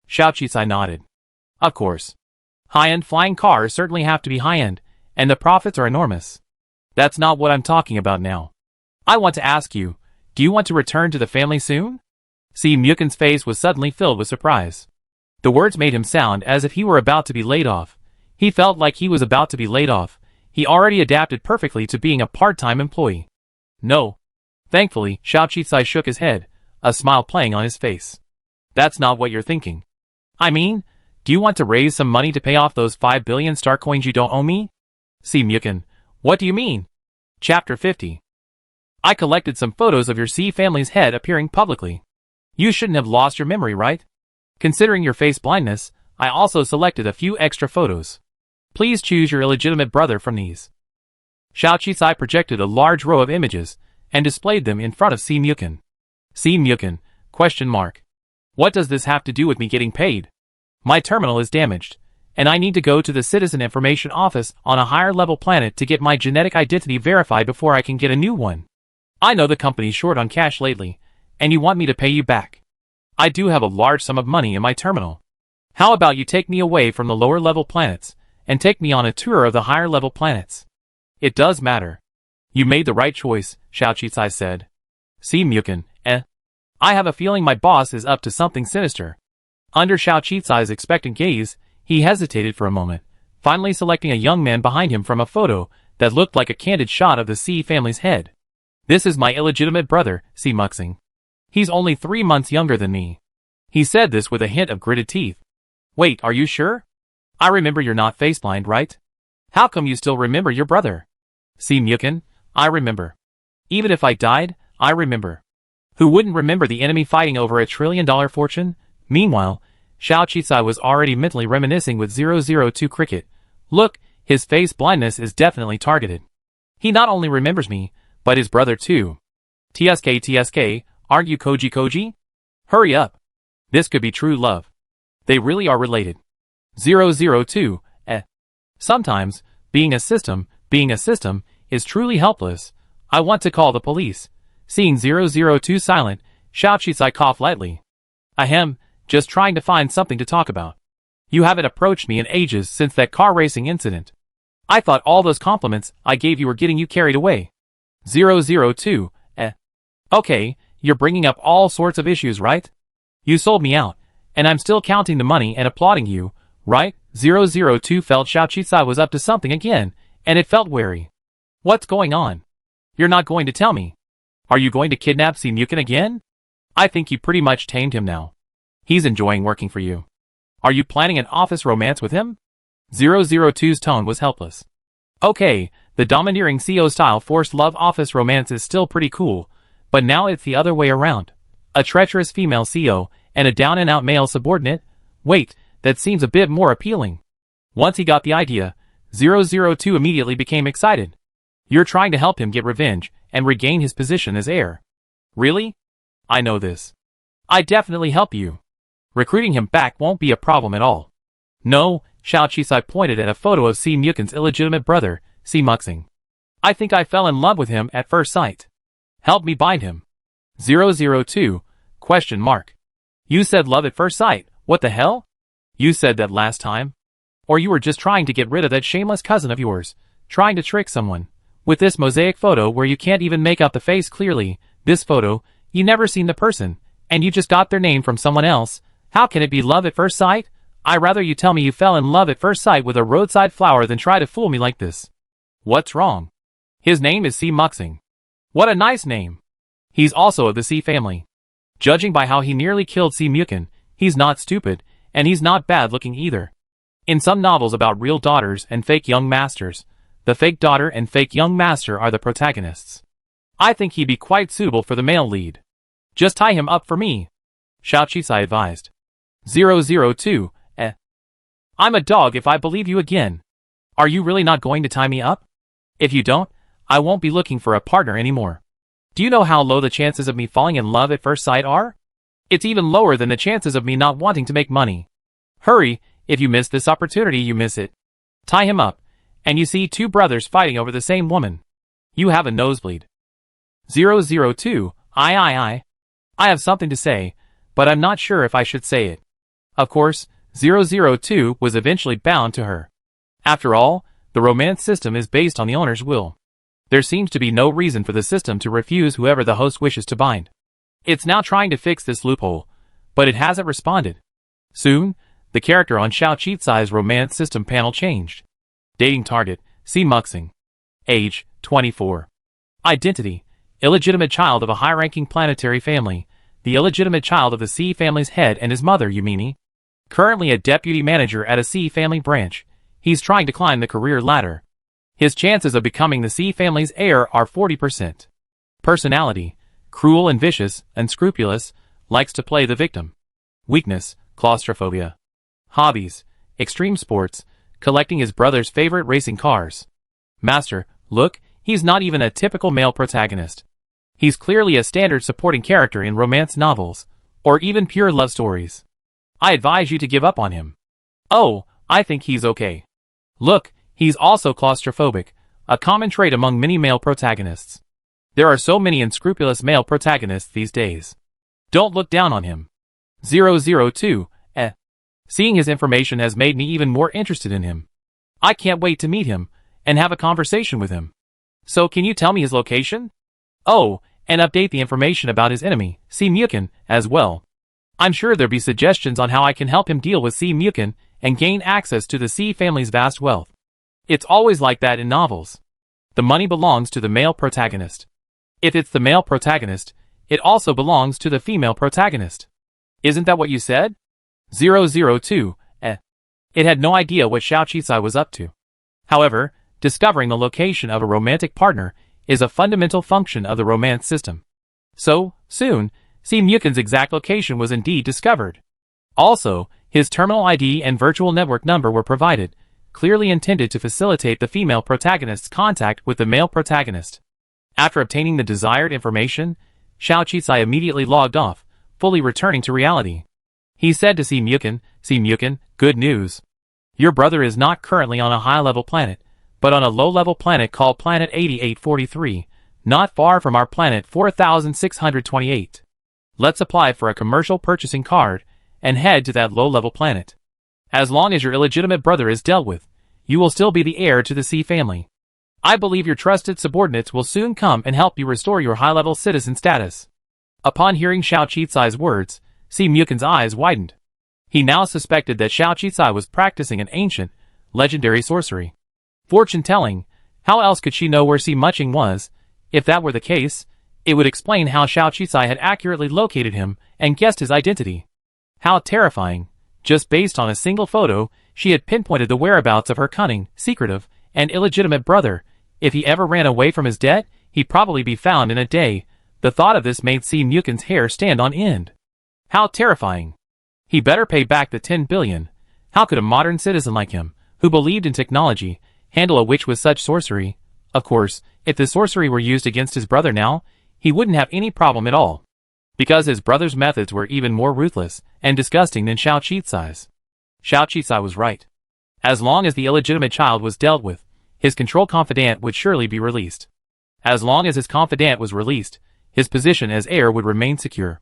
Xiao Qicai nodded. "Of course. High-end flying cars certainly have to be high-end, and the profits are enormous. That's not what I'm talking about now. I want to ask you, do you want to return to the family soon?" Si Mukin's face was suddenly filled with surprise. The words made him sound as if he were about to be laid off. He felt like he was about to be laid off. He already adapted perfectly to being a part-time employee. "No." Thankfully, Xiao Qicai shook his head, a smile playing on his face. "That's not what you're thinking. I mean, do you want to raise some money to pay off those 5 billion star coins you don't owe me?" Si Mukin, "What do you mean?" Chapter 50. "I collected some photos of your Si family's head appearing publicly. You shouldn't have lost your memory, right? Considering your face blindness, I also selected a few extra photos. Please choose your illegitimate brother from these." Xiao Qicai projected a large row of images and displayed them in front of Si Mukin. Si Mukin, ? What does this have to do with me getting paid? My terminal is damaged, and I need to go to the Citizen Information Office on a higher level planet to get my genetic identity verified before I can get a new one. I know the company's short on cash lately, and you want me to pay you back. I do have a large sum of money in my terminal. How about you take me away from the lower level planets, and take me on a tour of the higher level planets? It does matter. You made the right choice, Xiao Qicai said. Si Mukin, I have a feeling my boss is up to something sinister. Under Xiao Qicai's expectant gaze, he hesitated for a moment, finally selecting a young man behind him from a photo that looked like a candid shot of the Si family's head. "This is my illegitimate brother, Si Muxing. He's only 3 months younger than me." He said this with a hint of gritted teeth. "Wait, are you sure? I remember you're not face-blind, right? How come you still remember your brother?" Si Mukin, I remember. Even if I died, I remember. Who wouldn't remember the enemy fighting over $1 trillion fortune? Meanwhile, Xiao Qicai was already mentally reminiscing with 002 Cricket. Look, his face blindness is definitely targeted. He not only remembers me, but his brother too. TSK, Aren't you Koji Koji? Hurry up. This could be true love. They really are related. 002, Sometimes, being a system, is truly helpless. I want to call the police. Seeing 002 silent, Xiaoqisai coughed lightly. Ahem, just trying to find something to talk about. You haven't approached me in ages since that car racing incident. I thought all those compliments I gave you were getting you carried away. 002, Okay, you're bringing up all sorts of issues, right? You sold me out, and I'm still counting the money and applauding you, right? 002 felt Xiaoqisai was up to something again, and it felt wary. What's going on? You're not going to tell me. Are you going to kidnap Simukin again? I think you pretty much tamed him now. He's enjoying working for you. Are you planning an office romance with him? 002's tone was helpless. Okay, the domineering CEO-style forced love office romance is still pretty cool, but now it's the other way around. A treacherous female CEO and a down-and-out male subordinate? Wait, that seems a bit more appealing. Once he got the idea, 002 immediately became excited. You're trying to help him get revenge and regain his position as heir. Really? I know this. I definitely help you. Recruiting him back won't be a problem at all. No, Xiaoqisai pointed at a photo of Simukin's illegitimate brother, Simuxing. I think I fell in love with him at first sight. Help me bind him. 002, ? You said love at first sight, what the hell? You said that last time? Or you were just trying to get rid of that shameless cousin of yours, trying to trick someone. With this mosaic photo where you can't even make out the face clearly, this photo, you never seen the person, and you just got their name from someone else. How can it be love at first sight? I'd rather you tell me you fell in love at first sight with a roadside flower than try to fool me like this. What's wrong? His name is Simuxing. What a nice name. He's also of the C family. Judging by how he nearly killed Simukin, he's not stupid, and he's not bad looking either. In some novels about real daughters and fake young masters, the fake daughter and fake young master are the protagonists. I think he'd be quite suitable for the male lead. Just tie him up for me, Xiaoqisai advised. 002, I'm a dog if I believe you again. Are you really not going to tie me up? If you don't, I won't be looking for a partner anymore. Do you know how low the chances of me falling in love at first sight are? It's even lower than the chances of me not wanting to make money. Hurry, if you miss this opportunity you miss it. Tie him up, and you see two brothers fighting over the same woman. You have a nosebleed. 002, I have something to say, but I'm not sure if I should say it. Of course, 002 was eventually bound to her. After all, the romance system is based on the owner's will. There seems to be no reason for the system to refuse whoever the host wishes to bind. It's now trying to fix this loophole, but it hasn't responded. Soon, the character on Xiaoqisai's romance system panel changed. Dating target, Simuxing. Age, 24. Identity, illegitimate child of a high-ranking planetary family, the illegitimate child of the C family's head and his mother, Yumini. Currently a deputy manager at a C family branch, he's trying to climb the career ladder. His chances of becoming the C family's heir are 40%. Personality, cruel and vicious, unscrupulous, likes to play the victim. Weakness, claustrophobia. Hobbies, extreme sports, collecting his brother's favorite racing cars. Master, look, he's not even a typical male protagonist. He's clearly a standard supporting character in romance novels, or even pure love stories. I advise you to give up on him. Oh, I think he's okay. Look, he's also claustrophobic, a common trait among many male protagonists. There are so many unscrupulous male protagonists these days. Don't look down on him. 002, Seeing his information has made me even more interested in him. I can't wait to meet him, and have a conversation with him. So can you tell me his location? Oh, and update the information about his enemy, Simukin, as well. I'm sure there'll be suggestions on how I can help him deal with Simukin and gain access to the C family's vast wealth. It's always like that in novels. The money belongs to the male protagonist. If it's the male protagonist, it also belongs to the female protagonist. Isn't that what you said? 002, It had no idea what Xiaoqisai was up to. However, discovering the location of a romantic partner is a fundamental function of the romance system. So, soon, Simukin's exact location was indeed discovered. Also, his terminal ID and virtual network number were provided, clearly intended to facilitate the female protagonist's contact with the male protagonist. After obtaining the desired information, Xiao Qizai immediately logged off, fully returning to reality. He said to Si Mukin, good news. Your brother is not currently on a high-level planet, but on a low-level planet called Planet 8843, not far from our planet 4628. Let's apply for a commercial purchasing card and head to that low-level planet. As long as your illegitimate brother is dealt with, you will still be the heir to the Si family. I believe your trusted subordinates will soon come and help you restore your high-level citizen status. Upon hearing Xiao Qizai's words, Si Mukin's eyes widened. He now suspected that Xiao Qizai was practicing an ancient, legendary sorcery. Fortune-telling, how else could she know where Si Muching was? If that were the case, it would explain how Xiao Qizai had accurately located him and guessed his identity. How terrifying. Just based on a single photo, she had pinpointed the whereabouts of her cunning, secretive, and illegitimate brother. If he ever ran away from his debt, he'd probably be found in a day. The thought of this made Si Mukin's hair stand on end. How terrifying. He better pay back the 10 billion. How could a modern citizen like him, who believed in technology, handle a witch with such sorcery? Of course, if the sorcery were used against his brother now, he wouldn't have any problem at all. Because his brother's methods were even more ruthless and disgusting than Xiao Qizai's. Xiao Qizai was right. As long as the illegitimate child was dealt with, his control confidant would surely be released. As long as his confidant was released, his position as heir would remain secure.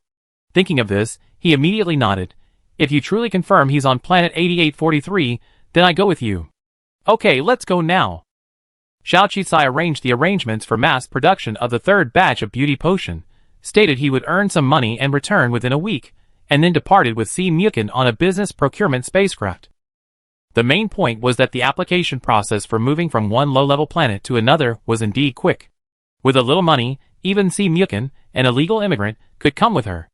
Thinking of this, he immediately nodded. If you truly confirm he's on planet 8843, then I go with you. Okay, let's go now. Xiao Qizai arranged the arrangements for mass production of the third batch of beauty potion, stated he would earn some money and return within a week, and then departed with Si Mukin on a business procurement spacecraft. The main point was that the application process for moving from one low-level planet to another was indeed quick. With a little money, even Si Mukin, an illegal immigrant, could come with her.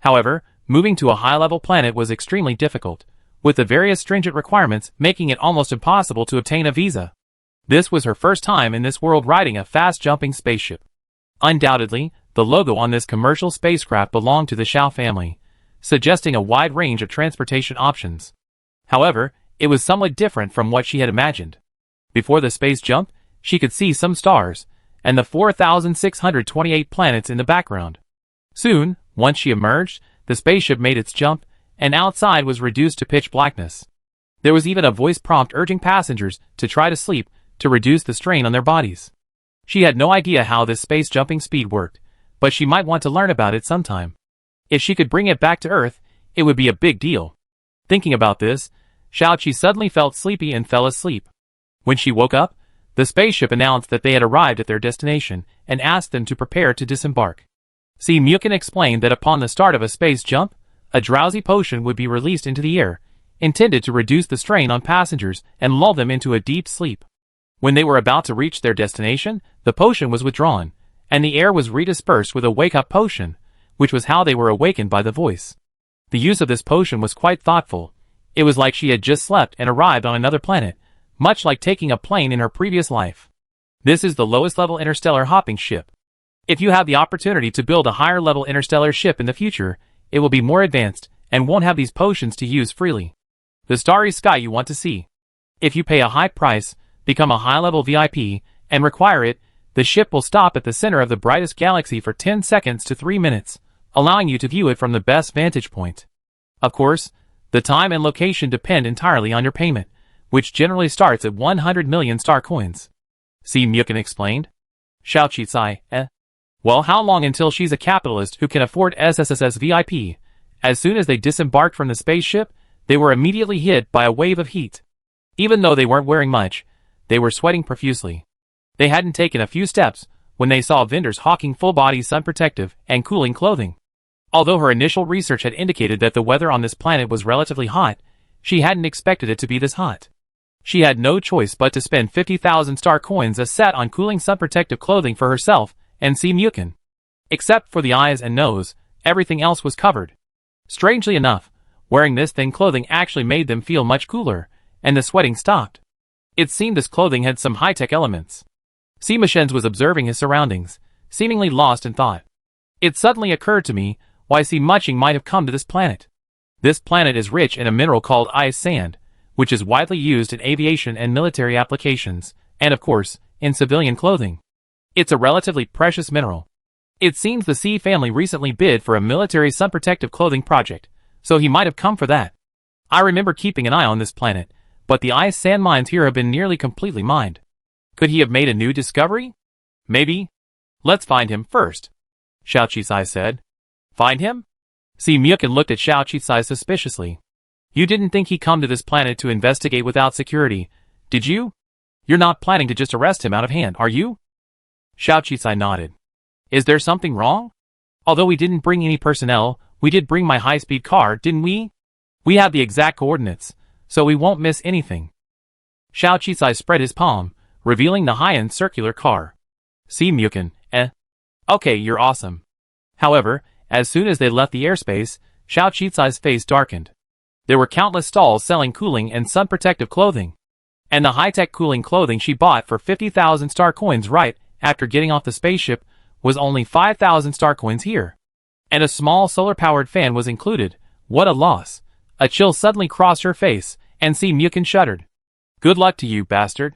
However, moving to a high-level planet was extremely difficult, with the various stringent requirements making it almost impossible to obtain a visa. This was her first time in this world riding a fast-jumping spaceship. Undoubtedly, the logo on this commercial spacecraft belonged to the Xiao family, suggesting a wide range of transportation options. However, it was somewhat different from what she had imagined. Before the space jump, she could see some stars, and the 4628 planets in the background. Soon, once she emerged, the spaceship made its jump, and outside was reduced to pitch blackness. There was even a voice prompt urging passengers to try to sleep, to reduce the strain on their bodies. She had no idea how this space jumping speed worked, but she might want to learn about it sometime. If she could bring it back to Earth, it would be a big deal. Thinking about this, Xiao Qi suddenly felt sleepy and fell asleep. When she woke up, the spaceship announced that they had arrived at their destination and asked them to prepare to disembark. Si Mukin explained that upon the start of a space jump, a drowsy potion would be released into the air, intended to reduce the strain on passengers and lull them into a deep sleep. When they were about to reach their destination, the potion was withdrawn, and the air was redispersed with a wake-up potion, which was how they were awakened by the voice. The use of this potion was quite thoughtful. It was like she had just slept and arrived on another planet, much like taking a plane in her previous life. This is the lowest level interstellar hopping ship. If you have the opportunity to build a higher level interstellar ship in the future, it will be more advanced and won't have these potions to use freely. The starry sky you want to see. If you pay a high price, become a high-level VIP, and require it, the ship will stop at the center of the brightest galaxy for 10 seconds to 3 minutes, allowing you to view it from the best vantage point. Of course, the time and location depend entirely on your payment, which generally starts at 100 million star coins. Si Mukin explained. Xiao Qizai, Well, how long until she's a capitalist who can afford SSSS VIP? As soon as they disembarked from the spaceship, they were immediately hit by a wave of heat. Even though they weren't wearing much, they were sweating profusely. They hadn't taken a few steps when they saw vendors hawking full-body sun-protective and cooling clothing. Although her initial research had indicated that the weather on this planet was relatively hot, she hadn't expected it to be this hot. She had no choice but to spend 50,000 star coins a set on cooling sun-protective clothing for herself and Si Mukin. Except for the eyes and nose, everything else was covered. Strangely enough, wearing this thin clothing actually made them feel much cooler, and the sweating stopped. It seemed this clothing had some high-tech elements. Si Mushens was observing his surroundings, seemingly lost in thought. It suddenly occurred to me why Si Muching might have come to this planet. This planet is rich in a mineral called ice sand, which is widely used in aviation and military applications, and of course, in civilian clothing. It's a relatively precious mineral. It seems the C family recently bid for a military sun-protective clothing project, so he might have come for that. I remember keeping an eye on this planet, but the ice sand mines here have been nearly completely mined. Could he have made a new discovery? Maybe. Let's find him first, Xiao Qisai said. Find him? Si Myukin looked at Xiao Qisai suspiciously. You didn't think he'd come to this planet to investigate without security, did you? You're not planning to just arrest him out of hand, are you? Xiao Qisai nodded. Is there something wrong? Although we didn't bring any personnel, we did bring my high-speed car, didn't we? We have the exact coordinates, so we won't miss anything. Xiao Qisai spread his palm, revealing the high-end circular car. Si Myukin, Okay, you're awesome. However, as soon as they left the airspace, Xiao Qisai's face darkened. There were countless stalls selling cooling and sun-protective clothing. And the high-tech cooling clothing she bought for 50,000 star coins right after getting off the spaceship was only 5,000 star coins here. And a small solar-powered fan was included. What a loss. A chill suddenly crossed her face, and Si Myukin shuddered. Good luck to you, bastard.